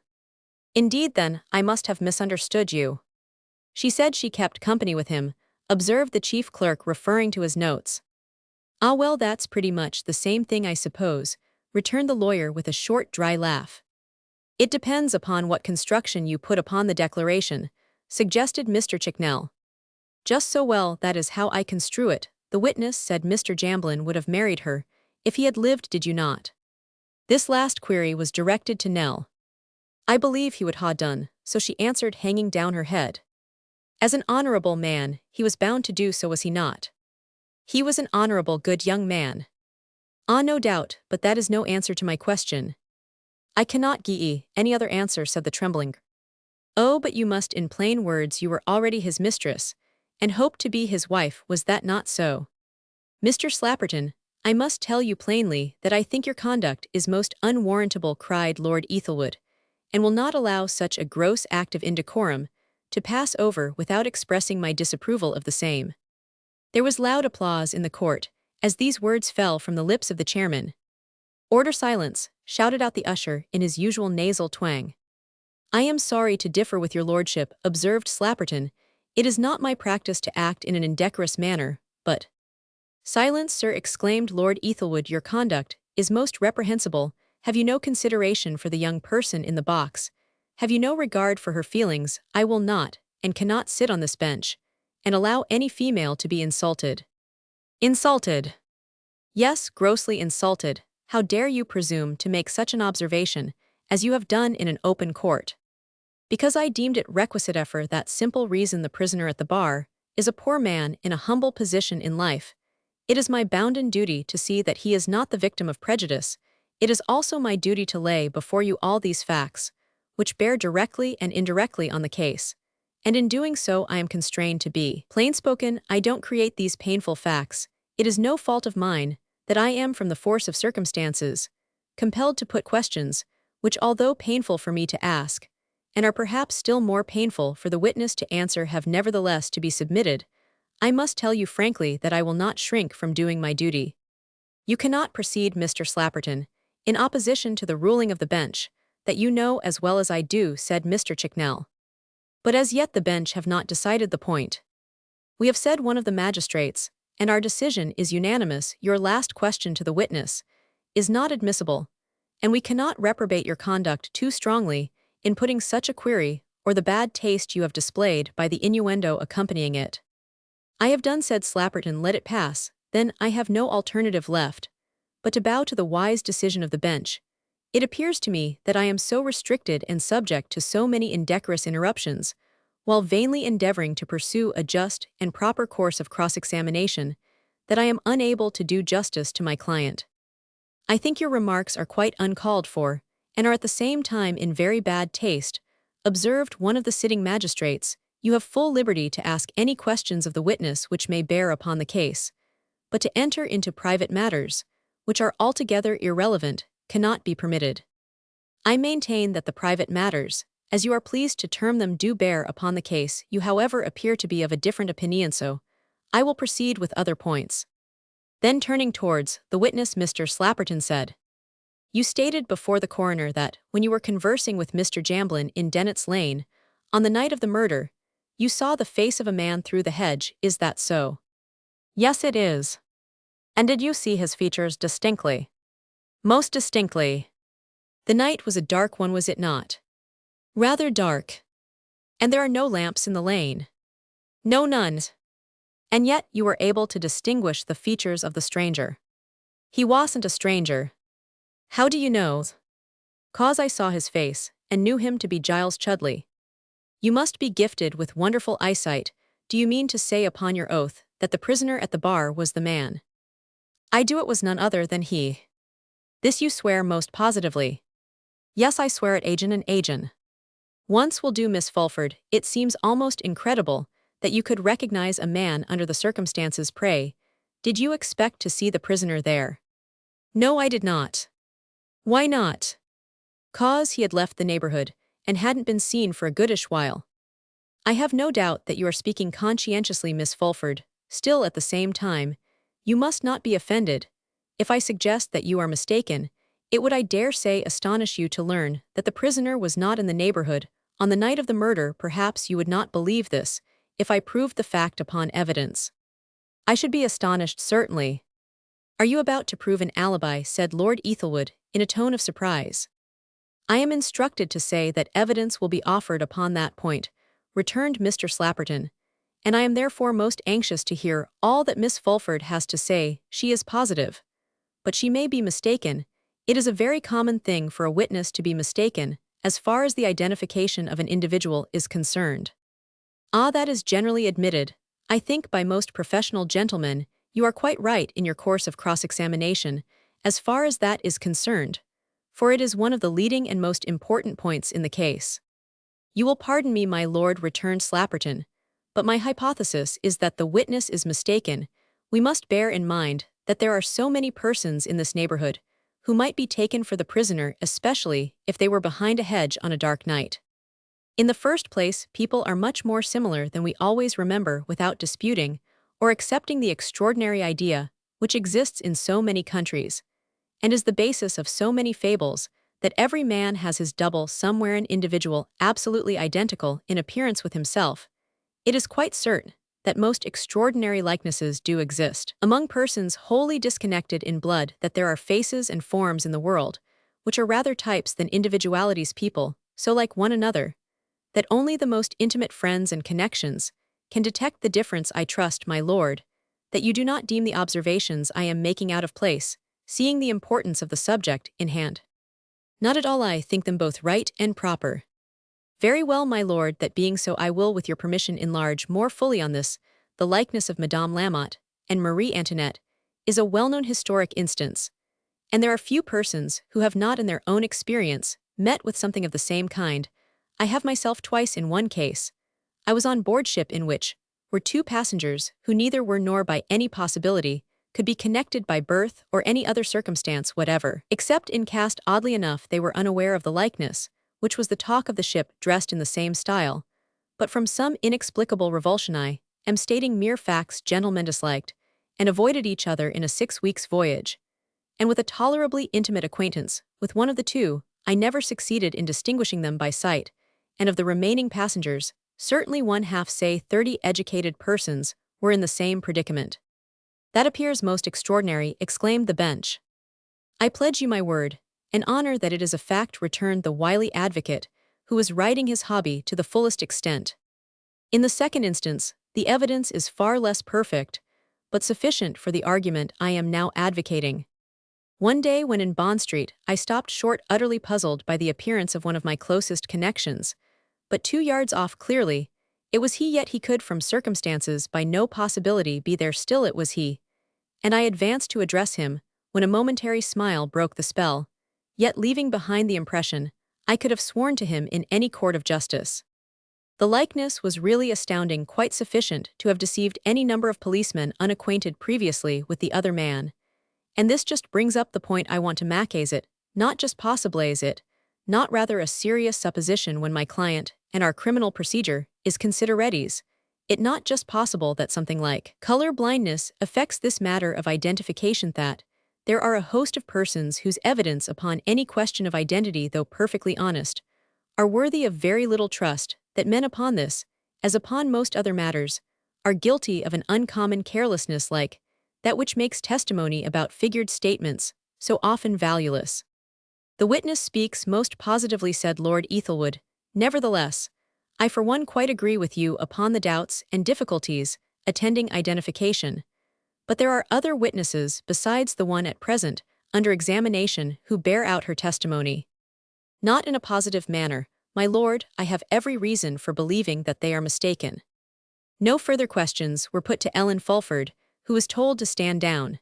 Indeed then, I must have misunderstood you. She said she kept company with him, observed the chief clerk referring to his notes. Ah well, that's pretty much the same thing I suppose, returned the lawyer with a short dry laugh. It depends upon what construction you put upon the declaration, suggested Mr. Chicknell. Just so well, that is how I construe it. The witness said Mr. Jamblin would have married her, if he had lived, did you not? This last query was directed to Nell. I believe he would ha' done, so she answered, hanging down her head. As an honorable man, he was bound to do so, was he not? He was an honorable good young man. Ah, no doubt, but that is no answer to my question. I cannot gie ye any other answer, said the trembling. Oh, but you must, in plain words, you were already his mistress, and hoped to be his wife, was that not so? Mr. Slapperton, I must tell you plainly that I think your conduct is most unwarrantable, cried Lord Ethelwood, and will not allow such a gross act of indecorum to pass over without expressing my disapproval of the same. There was loud applause in the court as these words fell from the lips of the chairman. Order, silence, shouted out the usher in his usual nasal twang. I am sorry to differ with your lordship, observed Slapperton. It is not my practice to act in an indecorous manner, but— Silence, sir, exclaimed Lord Ethelwood, your conduct is most reprehensible. Have you no consideration for the young person in the box? Have you no regard for her feelings? I will not, and cannot sit on this bench, and allow any female to be insulted. Insulted? Yes, grossly insulted. How dare you presume to make such an observation, as you have done in an open court? Because I deemed it requisite for that simple reason the prisoner at the bar is a poor man in a humble position in life. It is my bounden duty to see that he is not the victim of prejudice. It is also my duty to lay before you all these facts, which bear directly and indirectly on the case. And in doing so I am constrained to be plain-spoken. I don't create these painful facts. It is no fault of mine that I am, from the force of circumstances, compelled to put questions, which although painful for me to ask, and are perhaps still more painful for the witness to answer, have nevertheless to be submitted. I must tell you frankly that I will not shrink from doing my duty. You cannot proceed, Mr. Slapperton, in opposition to the ruling of the bench, that you know as well as I do, said Mr. Chicknell. But as yet the bench have not decided the point. We have said one of the magistrates, and our decision is unanimous. Your last question to the witness is not admissible, and we cannot reprobate your conduct too strongly in putting such a query, or the bad taste you have displayed by the innuendo accompanying it. I have done, said Slapperton. Let it pass. Then I have no alternative left but to bow to the wise decision of the bench. It appears to me that I am so restricted and subject to so many indecorous interruptions, while vainly endeavoring to pursue a just and proper course of cross-examination, that I am unable to do justice to my client. I think your remarks are quite uncalled for, and are at the same time in very bad taste, observed one of the sitting magistrates. You have full liberty to ask any questions of the witness which may bear upon the case, but to enter into private matters, which are altogether irrelevant, cannot be permitted. I maintain that the private matters, as you are pleased to term them, do bear upon the case. You however appear to be of a different opinion, so I will proceed with other points. Then turning towards the witness, Mr. Slapperton said, you stated before the coroner that, when you were conversing with Mr. Jamblin in Dennett's Lane, on the night of the murder, you saw the face of a man through the hedge. Is that so? Yes, it is. And did you see his features distinctly? Most distinctly. The night was a dark one, was it not? Rather dark. And there are no lamps in the lane? No, none. And yet you were able to distinguish the features of the stranger. He wasn't a stranger. How do you know? 'Cause I saw his face, and knew him to be Giles Chudley. You must be gifted with wonderful eyesight. Do you mean to say upon your oath that the prisoner at the bar was the man? I do. It was none other than he. This you swear most positively? Yes, I swear it, agin and agin. Once will do, Miss Fulford. It seems almost incredible that you could recognize a man under the circumstances. Pray, did you expect to see the prisoner there? No, I did not. Why not? 'Cause he had left the neighborhood, and hadn't been seen for a goodish while. I have no doubt that you are speaking conscientiously, Miss Fulford. Still, at the same time, you must not be offended. If I suggest that you are mistaken, it would, I dare say, astonish you to learn that the prisoner was not in the neighborhood on the night of the murder. Perhaps you would not believe this, if I proved the fact upon evidence. I should be astonished, certainly. Are you about to prove an alibi? Said Lord Ethelwood, in a tone of surprise. I am instructed to say that evidence will be offered upon that point, returned Mr. Slapperton, and I am therefore most anxious to hear all that Miss Fulford has to say. She is positive. But she may be mistaken. It is a very common thing for a witness to be mistaken, as far as the identification of an individual is concerned. Ah, that is generally admitted. I think by most professional gentlemen, you are quite right in your course of cross-examination, as far as that is concerned, for it is one of the leading and most important points in the case. You will pardon me, my lord, returned Slapperton, but my hypothesis is that the witness is mistaken. We must bear in mind that there are so many persons in this neighborhood who might be taken for the prisoner, especially if they were behind a hedge on a dark night. In the first place, people are much more similar than we always remember without disputing or accepting the extraordinary idea which exists in so many countries, and is the basis of so many fables, that every man has his double somewhere, an individual absolutely identical in appearance with himself. It is quite certain that most extraordinary likenesses do exist among persons wholly disconnected in blood, that there are faces and forms in the world which are rather types than individualities, people so like one another that only the most intimate friends and connections can detect the difference. I trust, my lord, that you do not deem the observations I am making out of place, seeing the importance of the subject in hand. Not at all. I think them both right and proper. Very well, my lord, that being so, I will, with your permission, enlarge more fully on this. The likeness of Madame Lamotte and Marie Antoinette is a well-known historic instance, and there are few persons who have not in their own experience met with something of the same kind. I have myself twice in one case. I was on board ship in which were two passengers who neither were nor by any possibility could be connected by birth or any other circumstance whatever, except in caste. Oddly enough, they were unaware of the likeness, which was the talk of the ship, dressed in the same style. But from some inexplicable revulsion, I am stating mere facts. Gentlemen disliked and avoided each other in a 6 weeks' voyage, and with a tolerably intimate acquaintance with one of the two, I never succeeded in distinguishing them by sight, and of the remaining passengers, certainly 1/2, say 30 educated persons, were in the same predicament. That appears most extraordinary, exclaimed the bench. I pledge you my word and honor that it is a fact, returned the wily advocate, who was riding his hobby to the fullest extent. In the second instance, the evidence is far less perfect, but sufficient for the argument I am now advocating. One day when in Bond Street, I stopped short, utterly puzzled by the appearance of one of my closest connections, but 2 yards off. Clearly, it was he, yet he could from circumstances by no possibility be there. Still it was he, and I advanced to address him, when a momentary smile broke the spell, yet leaving behind the impression I could have sworn to him in any court of justice. The likeness was really astounding, quite sufficient to have deceived any number of policemen unacquainted previously with the other man. And this just brings up the point I want to make. Is it not just possible? Is it not rather a serious supposition when my client and our criminal procedure is consideredes? It not just possible that something like color blindness affects this matter of identification, that there are a host of persons whose evidence upon any question of identity, though perfectly honest, are worthy of very little trust, that men upon this, as upon most other matters, are guilty of an uncommon carelessness like that which makes testimony about figured statements so often valueless. The witness speaks most positively, said Lord Ethelwood. Nevertheless, I for one quite agree with you upon the doubts and difficulties attending identification, but there are other witnesses besides the one at present under examination who bear out her testimony. Not in a positive manner, my lord. I have every reason for believing that they are mistaken. No further questions were put to Ellen Fulford, who was told to stand down.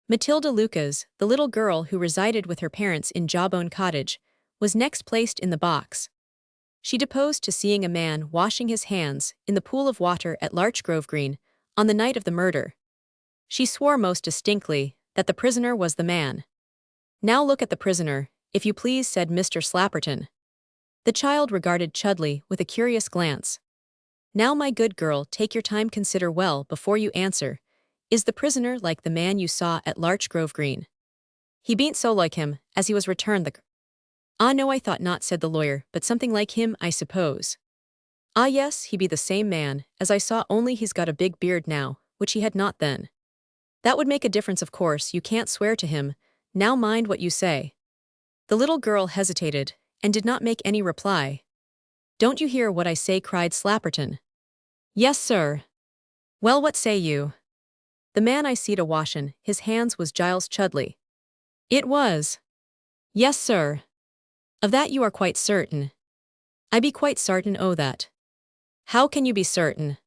Matilda Lucas, the little girl who resided with her parents in Jawbone Cottage, was next placed in the box. She deposed to seeing a man washing his hands in the pool of water at Larchgrove Green on the night of the murder. She swore most distinctly that the prisoner was the man. Now look at the prisoner, if you please, said Mr. Slapperton. The child regarded Chudley with a curious glance. Now, my good girl, take your time, consider well before you answer. Is the prisoner like the man you saw at Larchgrove Green? He bean't so like him, as he was, returned the. Ah, no, I thought not, said the lawyer, but something like him, I suppose. Ah, yes, he be the same man, as I saw, only he's got a big beard now, which he had not then. That would make a difference, of course, you can't swear to him, now mind what you say. The little girl hesitated, and did not make any reply. Don't you hear what I say, cried Slapperton. Yes, sir. Well, what say you? The man I seed a washin' his hands was Giles Chudley. It was. Yes, sir. Of that you are quite certain. I be quite sartain o' that. How can you be certain?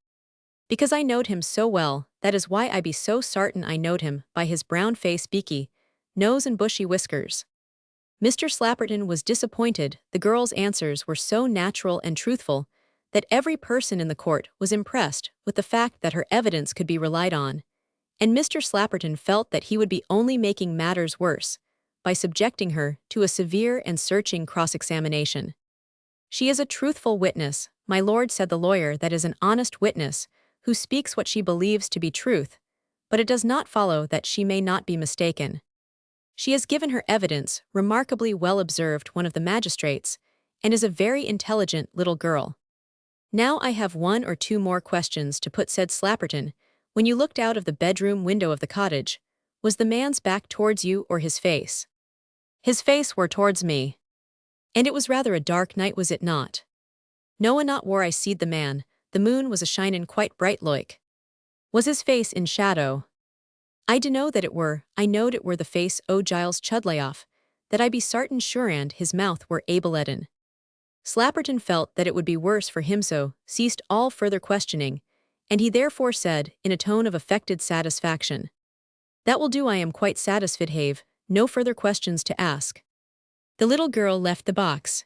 Because I knowed him so well, that is why I be so sartin I knowed him, by his brown face, beaky nose and bushy whiskers. Mr. Slapperton was disappointed. The girl's answers were so natural and truthful that every person in the court was impressed with the fact that her evidence could be relied on, and Mr. Slapperton felt that he would be only making matters worse by subjecting her to a severe and searching cross-examination. She is a truthful witness, my lord, said the lawyer, that is an honest witness, who speaks what she believes to be truth, but it does not follow that she may not be mistaken. She has given her evidence remarkably well, observed one of the magistrates, and is a very intelligent little girl. Now I have one or two more questions to put, said Slapperton. When you looked out of the bedroom window of the cottage, was the man's back towards you or his face? His face were towards me. And it was rather a dark night, was it not? No, a not where I seed the man, the moon was a shinin' quite bright loike. Was his face in shadow? I dunno that it were, I knowed it were the face o' Giles Chudleyoff, that I be sartin sure, and his mouth were able-edden. Slapperton felt that it would be worse for him, so ceased all further questioning, and he therefore said, in a tone of affected satisfaction, That will do, I am quite satisfied, have no further questions to ask. The little girl left the box.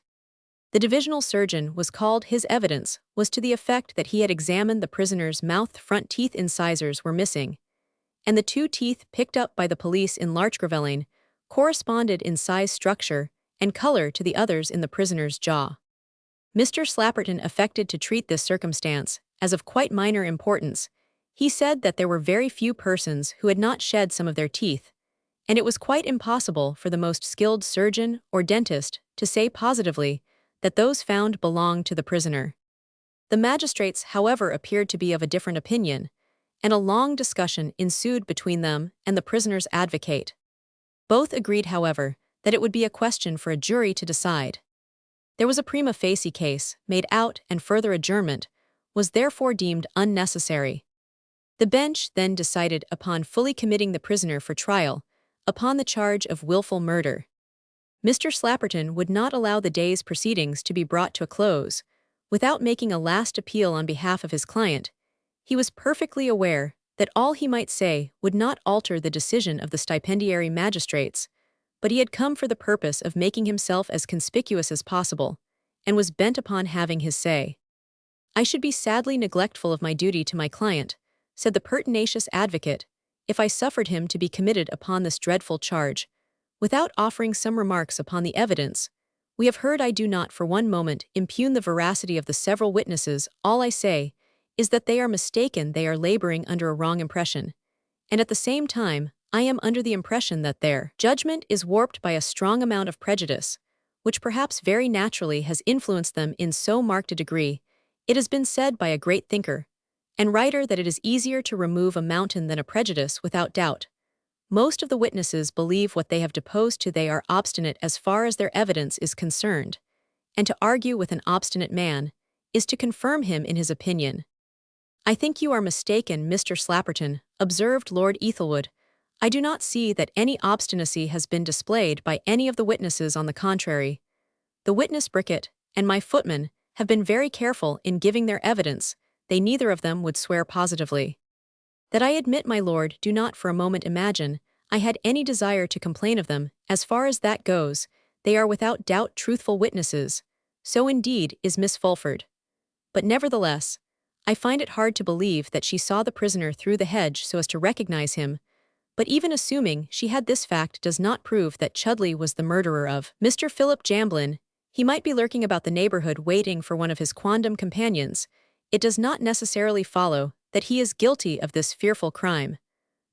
The divisional surgeon was called. His evidence was to the effect that he had examined the prisoner's mouth. Front teeth incisors were missing, and the two teeth picked up by the police in Larchgrove corresponded in size, structure, and color to the others in the prisoner's jaw. Mr. Slapperton affected to treat this circumstance as of quite minor importance. He said that there were very few persons who had not shed some of their teeth, and it was quite impossible for the most skilled surgeon or dentist to say positively that those found belonged to the prisoner. The magistrates, however, appeared to be of a different opinion, and a long discussion ensued between them and the prisoner's advocate. Both agreed, however, that it would be a question for a jury to decide. There was a prima facie case made out, and further adjournment was therefore deemed unnecessary. The bench then decided upon fully committing the prisoner for trial upon the charge of willful murder. Mr. Slapperton would not allow the day's proceedings to be brought to a close without making a last appeal on behalf of his client. He was perfectly aware that all he might say would not alter the decision of the stipendiary magistrates, but he had come for the purpose of making himself as conspicuous as possible, and was bent upon having his say. I should be sadly neglectful of my duty to my client, said the pertinacious advocate, if I suffered him to be committed upon this dreadful charge, without offering some remarks upon the evidence we have heard. I do not for one moment impugn the veracity of the several witnesses. All I say is that they are mistaken, they are laboring under a wrong impression, and at the same time I am under the impression that their judgment is warped by a strong amount of prejudice, which perhaps very naturally has influenced them in so marked a degree. It has been said by a great thinker and writer that it is easier to remove a mountain than a prejudice. Without doubt, most of the witnesses believe what they have deposed to. They are obstinate as far as their evidence is concerned, and to argue with an obstinate man is to confirm him in his opinion. I think you are mistaken, Mr. Slapperton, observed Lord Ethelwood. I do not see that any obstinacy has been displayed by any of the witnesses. On the contrary, the witness Bricket and my footman have been very careful in giving their evidence. They neither of them would swear positively. That I admit, my lord, do not for a moment imagine I had any desire to complain of them. As far as that goes, they are without doubt truthful witnesses. So indeed is Miss Fulford. But nevertheless, I find it hard to believe that she saw the prisoner through the hedge so as to recognize him. But even assuming she had this fact does not prove that Chudley was the murderer of Mr. Philip Jamblin. He might be lurking about the neighborhood waiting for one of his quondam companions. It does not necessarily follow that he is guilty of this fearful crime.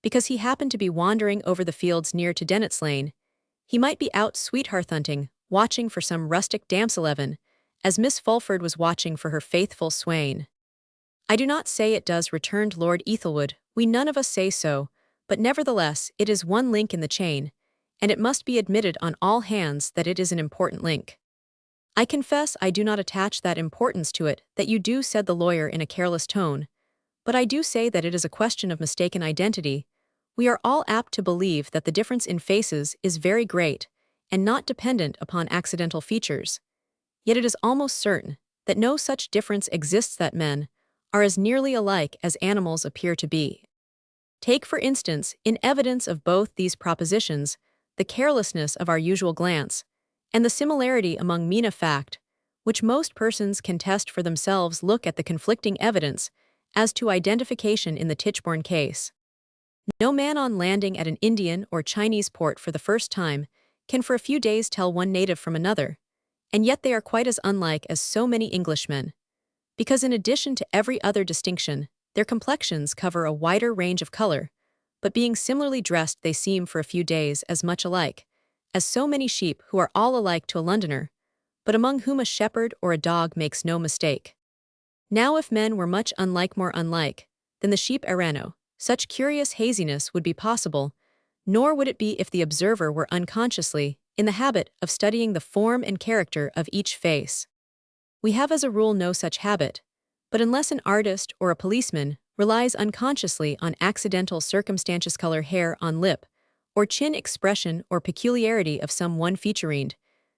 Because he happened to be wandering over the fields near to Dennet's Lane, he might be out sweethearth hunting, watching for some rustic damseleven, as Miss Fulford was watching for her faithful swain. I do not say it does, returned Lord Ethelwood, we none of us say so, but nevertheless it is one link in the chain, and it must be admitted on all hands that it is an important link. I confess I do not attach that importance to it that you do, said the lawyer in a careless tone, but I do say that it is a question of mistaken identity. We are all apt to believe that the difference in faces is very great, and not dependent upon accidental features. Yet it is almost certain that no such difference exists, that men are as nearly alike as animals appear to be. Take, for instance, in evidence of both these propositions, the carelessness of our usual glance, and the similarity among mina fact, which most persons can test for themselves. Look at the conflicting evidence as to identification in the Tichborne case. No man on landing at an Indian or Chinese port for the first time can for a few days tell one native from another, and yet they are quite as unlike as so many Englishmen. Because in addition to every other distinction, their complexions cover a wider range of color, but being similarly dressed they seem for a few days as much alike as so many sheep who are all alike to a Londoner, but among whom a shepherd or a dog makes no mistake. Now if men were much unlike, more unlike, than the sheep errano, such curious haziness would be possible, nor would it be if the observer were unconsciously in the habit of studying the form and character of each face. We have as a rule no such habit, but unless an artist or a policeman relies unconsciously on accidental circumstances, color, hair on lip, or chin expression or peculiarity of some one featurine,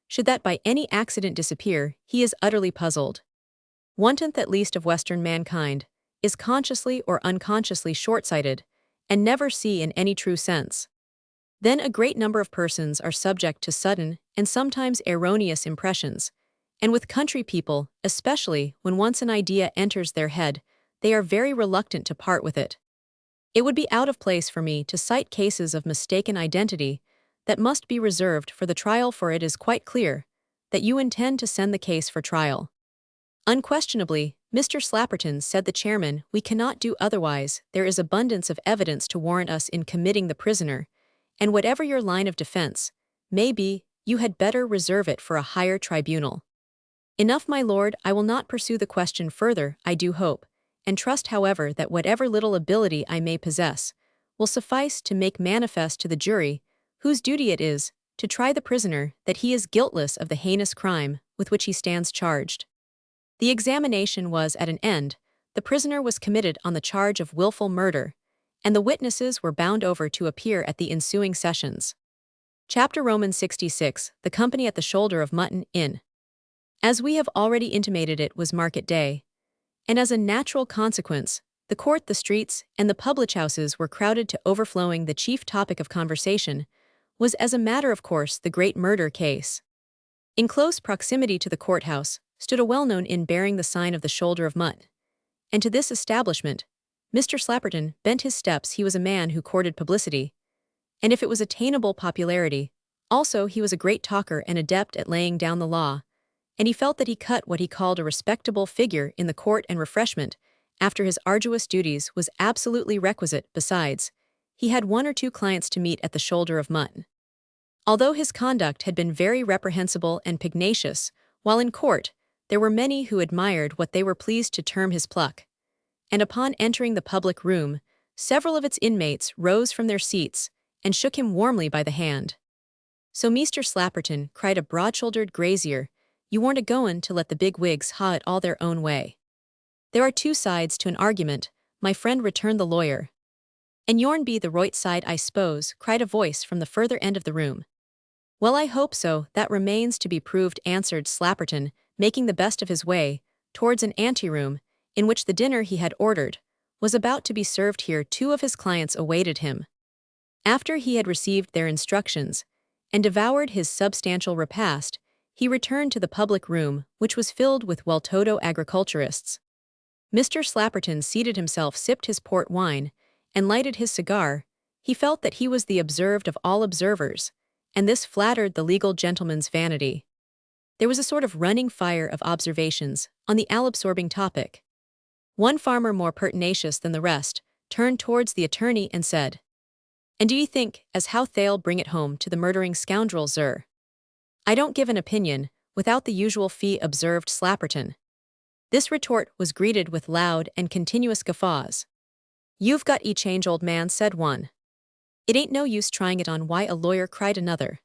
should that by any accident disappear, he is utterly puzzled. 1/10 at least of Western mankind is consciously or unconsciously short-sighted, and never see in any true sense. Then a great number of persons are subject to sudden and sometimes erroneous impressions, and with country people, especially when once an idea enters their head, they are very reluctant to part with it. It would be out of place for me to cite cases of mistaken identity that must be reserved for the trial, for it is quite clear that you intend to send the case for trial. Unquestionably, Mr. Slapperton, said the chairman, we cannot do otherwise. There is abundance of evidence to warrant us in committing the prisoner, and whatever your line of defense may be, you had better reserve it for a higher tribunal. Enough, my lord, I will not pursue the question further, I do hope, and trust, however, that whatever little ability I may possess will suffice to make manifest to the jury, whose duty it is to try the prisoner, that he is guiltless of the heinous crime with which he stands charged. The examination was at an end, the prisoner was committed on the charge of wilful murder, and the witnesses were bound over to appear at the ensuing sessions. Chapter Romans 66, The Company at the Shoulder of Mutton Inn. As we have already intimated, it was market day, and as a natural consequence, the court, the streets, and the public houses were crowded to overflowing. The chief topic of conversation was, as a matter of course, the great murder case. In close proximity to the courthouse stood a well-known inn bearing the sign of the Shoulder of Mutton, and to this establishment Mr. Slapperton bent his steps. He was a man who courted publicity, and if it was attainable popularity, also he was a great talker and adept at laying down the law, and he felt that he cut what he called a respectable figure in the court, and refreshment, after his arduous duties, was absolutely requisite. Besides, he had 1 or 2 clients to meet at the Shoulder of Mutton. Although his conduct had been very reprehensible and pugnacious, while in court, there were many who admired what they were pleased to term his pluck, and upon entering the public room, several of its inmates rose from their seats and shook him warmly by the hand. So Mr. Slapperton, cried a broad-shouldered grazier, you warn't a-goin' to let the big wigs ha it all their own way. There are 2 sides to an argument, my friend, returned the lawyer. And yourn be the roight side, I s'pose, cried a voice from the further end of the room. Well, I hope so, that remains to be proved, answered Slapperton, making the best of his way towards an anteroom, in which the dinner he had ordered was about to be served. Here 2 of his clients awaited him. After he had received their instructions and devoured his substantial repast, he returned to the public room, which was filled with well-to-do agriculturists. Mr. Slapperton seated himself, sipped his port wine, and lighted his cigar. He felt that he was the observed of all observers, and this flattered the legal gentleman's vanity. There was a sort of running fire of observations on the all-absorbing topic. One farmer, more pertinacious than the rest, turned towards the attorney and said, "And do ye think as how they'll bring it home to the murdering scoundrel, sir?" "I don't give an opinion, without the usual fee," observed Slapperton. This retort was greeted with loud and continuous guffaws. "You've got change, old man," said one. "It ain't no use trying it on why a lawyer," cried another.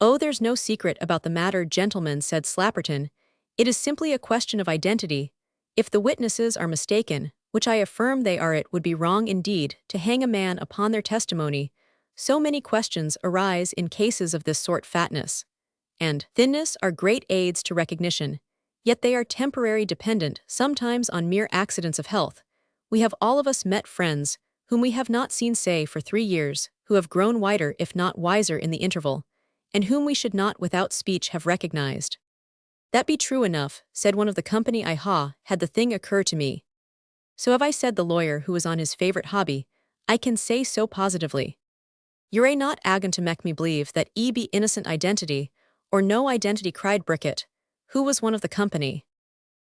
"Oh, there's no secret about the matter, gentlemen," said Slapperton. "It is simply a question of identity. If the witnesses are mistaken, which I affirm they are, it would be wrong indeed to hang a man upon their testimony. So many questions arise in cases of this sort. Fatness and thinness are great aids to recognition, yet they are temporary, dependent sometimes on mere accidents of health. We have all of us met friends whom we have not seen, say, for 3 years, who have grown whiter if not wiser in the interval, and whom we should not without speech have recognized." "That be true enough," said one of the company. Had the thing occur to me. "So have I," said the lawyer, who was on his favorite hobby. "I can say so positively. You're not agon to mek me believe that be innocent identity, or no identity," cried Bricket, who was one of the company.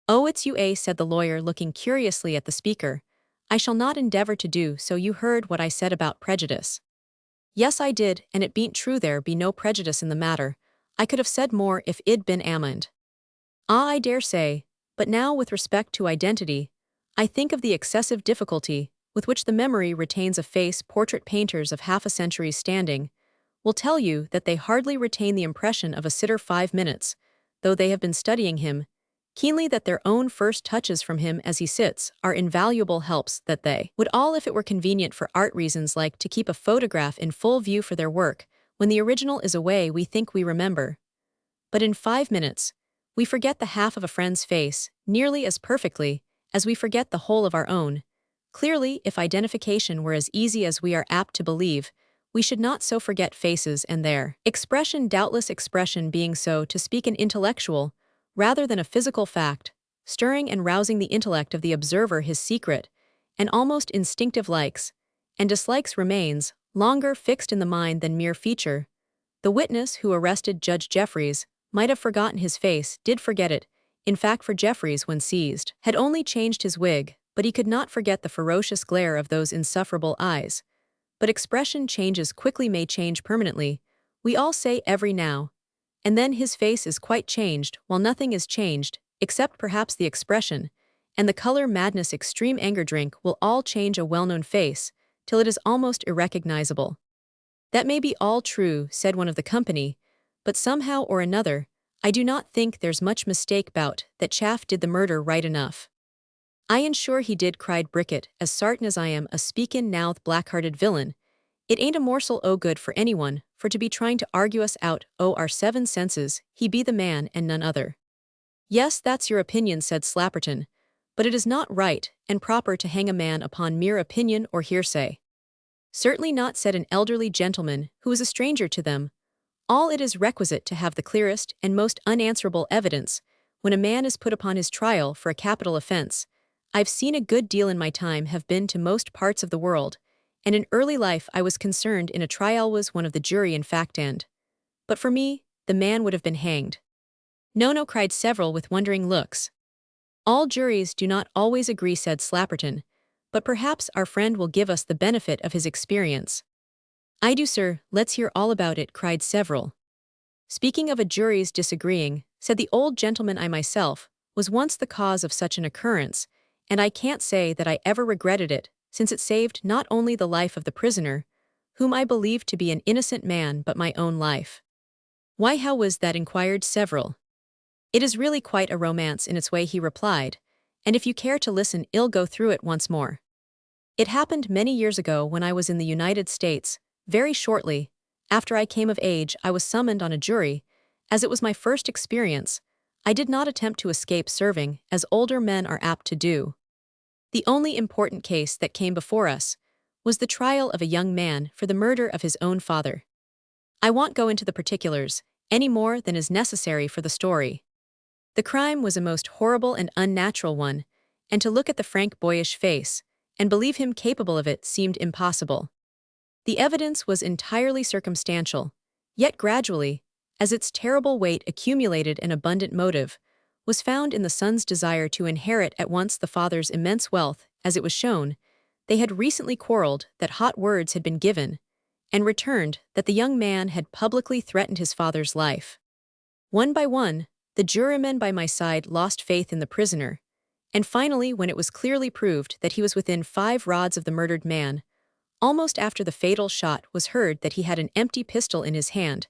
"Oh, it's you, said the lawyer, looking curiously at the speaker. "I shall not endeavor to do so. You heard what I said about prejudice." "Yes, I did, and it bean't true. There be no prejudice in the matter. I could have said more if it'd been ammoned." "Ah, I dare say, but now with respect to identity, I think of the excessive difficulty with which the memory retains a face. Portrait painters of half a century's standing will tell you that they hardly retain the impression of a sitter 5 minutes, though they have been studying him keenly, that their own first touches from him as he sits are invaluable helps, that they would all, if it were convenient for art reasons, like to keep a photograph in full view for their work. When the original is away, we think we remember, but in 5 minutes we forget the half of a friend's face nearly as perfectly as we forget the whole of our own. Clearly, if identification were as easy as we are apt to believe, we should not so forget faces and their expression. Doubtless expression being, so to speak, an intellectual rather than a physical fact, stirring and rousing the intellect of the observer, his secret and almost instinctive likes and dislikes remains longer fixed in the mind than mere feature. The witness who arrested Judge Jeffreys might have forgotten his face, did forget it. In fact, for Jeffreys, when seized, had only changed his wig, but he could not forget the ferocious glare of those insufferable eyes. But expression changes quickly, may change permanently. We all say every now and then his face is quite changed, while nothing is changed, except perhaps the expression, and the color. Madness, extreme anger, drink will all change a well-known face, till it is almost irrecognizable. "That may be all true," said one of the company, "but somehow or another, I do not think there's much mistake 'bout that chaff did the murder right enough." "I ensure he did," cried Bricket, "as sartin as I am a speakin' now. The black-hearted villain. It ain't a morsel o' good for anyone, for to be trying to argue us out o' our 7 senses. He be the man and none other." "Yes, that's your opinion," said Slapperton, "but it is not right and proper to hang a man upon mere opinion or hearsay." "Certainly not," said an elderly gentleman who was a stranger to them. "All it is requisite to have the clearest and most unanswerable evidence when a man is put upon his trial for a capital offense. I've seen a good deal in my time, have been to most parts of the world, and in early life I was concerned in a trial, was one of the jury in fact, and but for me, the man would have been hanged." "No, no," cried several with wondering looks. "All juries do not always agree," said Slapperton, "but perhaps our friend will give us the benefit of his experience." "I do, sir, let's hear all about it," cried several. "Speaking of a jury's disagreeing," said the old gentleman, "I myself was once the cause of such an occurrence, and I can't say that I ever regretted it, since it saved not only the life of the prisoner, whom I believed to be an innocent man, but my own life." "Why, how was that?" inquired several. "It is really quite a romance in its way," he replied, "and if you care to listen, I'll go through it once more. It happened many years ago when I was in the United States. Very shortly after I came of age, I was summoned on a jury. As it was my first experience, I did not attempt to escape serving, as older men are apt to do. The only important case that came before us was the trial of a young man for the murder of his own father. I won't go into the particulars any more than is necessary for the story. The crime was a most horrible and unnatural one, and to look at the frank, boyish face and believe him capable of it seemed impossible. The evidence was entirely circumstantial, yet gradually, as its terrible weight accumulated, an abundant motive was found in the son's desire to inherit at once the father's immense wealth. As it was shown, they had recently quarreled, that hot words had been given, and returned, that the young man had publicly threatened his father's life. One by one, the jurymen by my side lost faith in the prisoner, and finally, when it was clearly proved that he was within 5 rods of the murdered man, almost after the fatal shot was heard, that he had an empty pistol in his hand,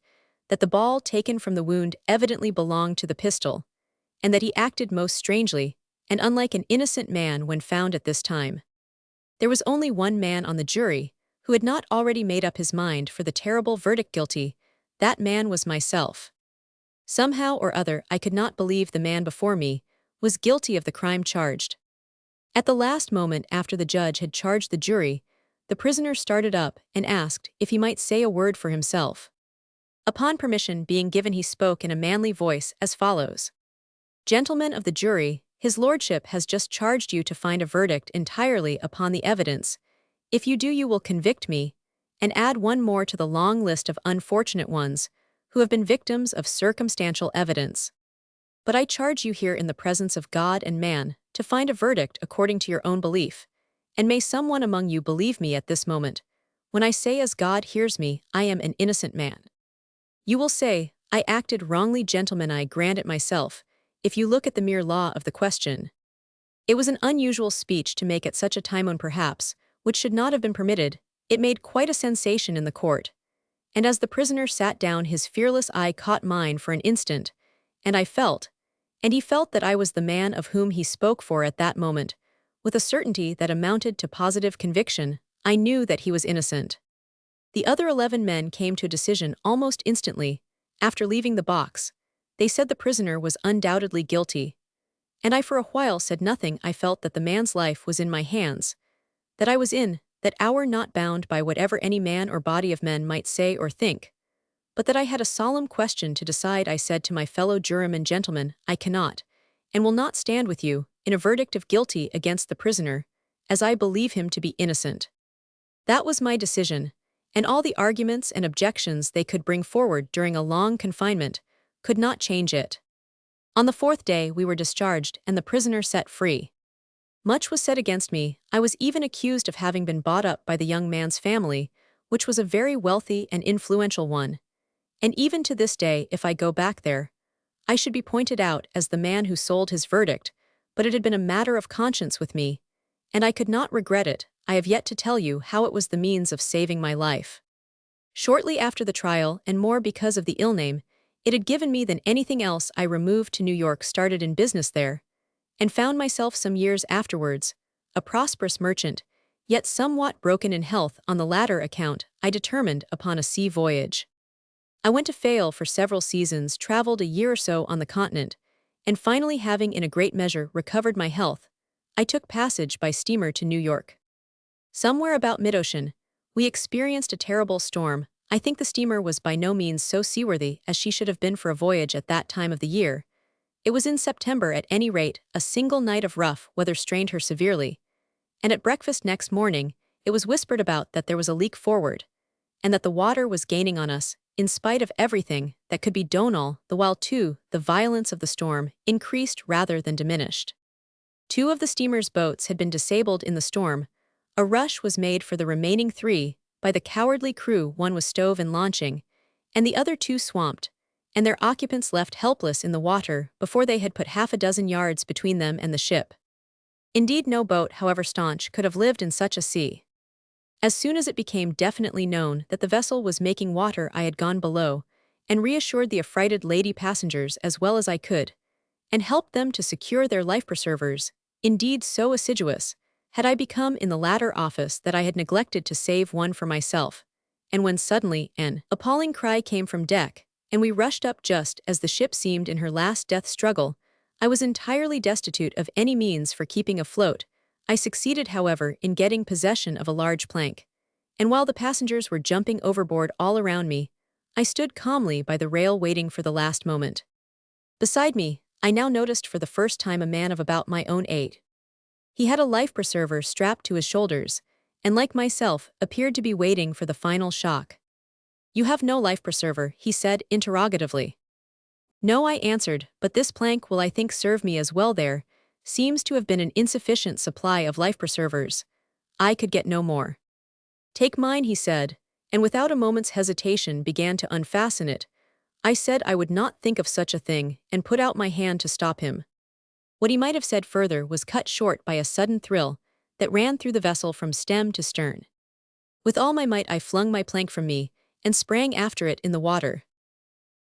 that the ball taken from the wound evidently belonged to the pistol, and that he acted most strangely and unlike an innocent man when found at this time. There was only one man on the jury who had not already made up his mind for the terrible verdict, guilty. That man was myself. Somehow or other, I could not believe the man before me was guilty of the crime charged. At the last moment, after the judge had charged the jury, the prisoner started up and asked if he might say a word for himself. Upon permission being given, he spoke in a manly voice as follows. Gentlemen of the jury, his lordship has just charged you to find a verdict entirely upon the evidence. If you do, you will convict me, and add one more to the long list of unfortunate ones who have been victims of circumstantial evidence. But I charge you here in the presence of God and man to find a verdict according to your own belief, and may someone among you believe me at this moment, when I say, as God hears me, I am an innocent man. You will say, I acted wrongly. Gentlemen, I grant it myself, if you look at the mere law of the question. It was an unusual speech to make at such a time when perhaps, which should not have been permitted, it made quite a sensation in the court. And as the prisoner sat down, his fearless eye caught mine for an instant, and I felt, and he felt, that I was the man of whom he spoke, for at that moment, with a certainty that amounted to positive conviction, I knew that he was innocent. The other 11 men came to a decision almost instantly. After leaving the box, they said the prisoner was undoubtedly guilty, and I for a while said nothing. I felt that the man's life was in my hands, that I was in that hour not bound by whatever any man or body of men might say or think, but that I had a solemn question to decide. I said to my fellow jurymen, gentlemen, I cannot, and will not stand with you, in a verdict of guilty against the prisoner, as I believe him to be innocent. That was my decision, and all the arguments and objections they could bring forward during a long confinement could not change it. On the 4th day we were discharged and the prisoner set free. Much was said against me. I was even accused of having been bought up by the young man's family, which was a very wealthy and influential one. And even to this day, if I go back there, I should be pointed out as the man who sold his verdict, but it had been a matter of conscience with me, and I could not regret it. I have yet to tell you how it was the means of saving my life. Shortly after the trial, and more because of the ill name it had given me than anything else, I removed to New York, started in business there, and found myself some years afterwards a prosperous merchant, yet somewhat broken in health. On the latter account, I determined upon a sea voyage. I went to Fayal for several seasons, traveled a year or so on the continent, and finally, having in a great measure recovered my health, I took passage by steamer to New York. Somewhere about mid-ocean, we experienced a terrible storm. I think the steamer was by no means so seaworthy as she should have been for a voyage at that time of the year. It was in September. At any rate, a single night of rough weather strained her severely, and at breakfast next morning it was whispered about that there was a leak forward, and that the water was gaining on us, in spite of everything that could be done. All the while, too, the violence of the storm increased rather than diminished. 2 of the steamer's boats had been disabled in the storm. A rush was made for the remaining 3 by the cowardly crew. One was stove in launching, and the other 2 swamped, and their occupants left helpless in the water before they had put half a dozen yards between them and the ship. Indeed, no boat, however staunch, could have lived in such a sea. As soon as it became definitely known that the vessel was making water, I had gone below and reassured the affrighted lady passengers as well as I could, and helped them to secure their life preservers. Indeed, so assiduous had I become in the latter office that I had neglected to save one for myself, and when suddenly an appalling cry came from deck, and we rushed up just as the ship seemed in her last death struggle, I was entirely destitute of any means for keeping afloat. I succeeded, however, in getting possession of a large plank, and while the passengers were jumping overboard all around me, I stood calmly by the rail waiting for the last moment. Beside me, I now noticed for the first time a man of about my own age. He had a life preserver strapped to his shoulders, and like myself, appeared to be waiting for the final shock. "You have no life preserver," he said interrogatively. "No," I answered, "but this plank will I think serve me as well. There seems to have been an insufficient supply of life preservers. I could get no more." "Take mine," he said, and without a moment's hesitation began to unfasten it. I said I would not think of such a thing, and put out my hand to stop him. What he might have said further was cut short by a sudden thrill that ran through the vessel from stem to stern. With all my might I flung my plank from me, and sprang after it in the water.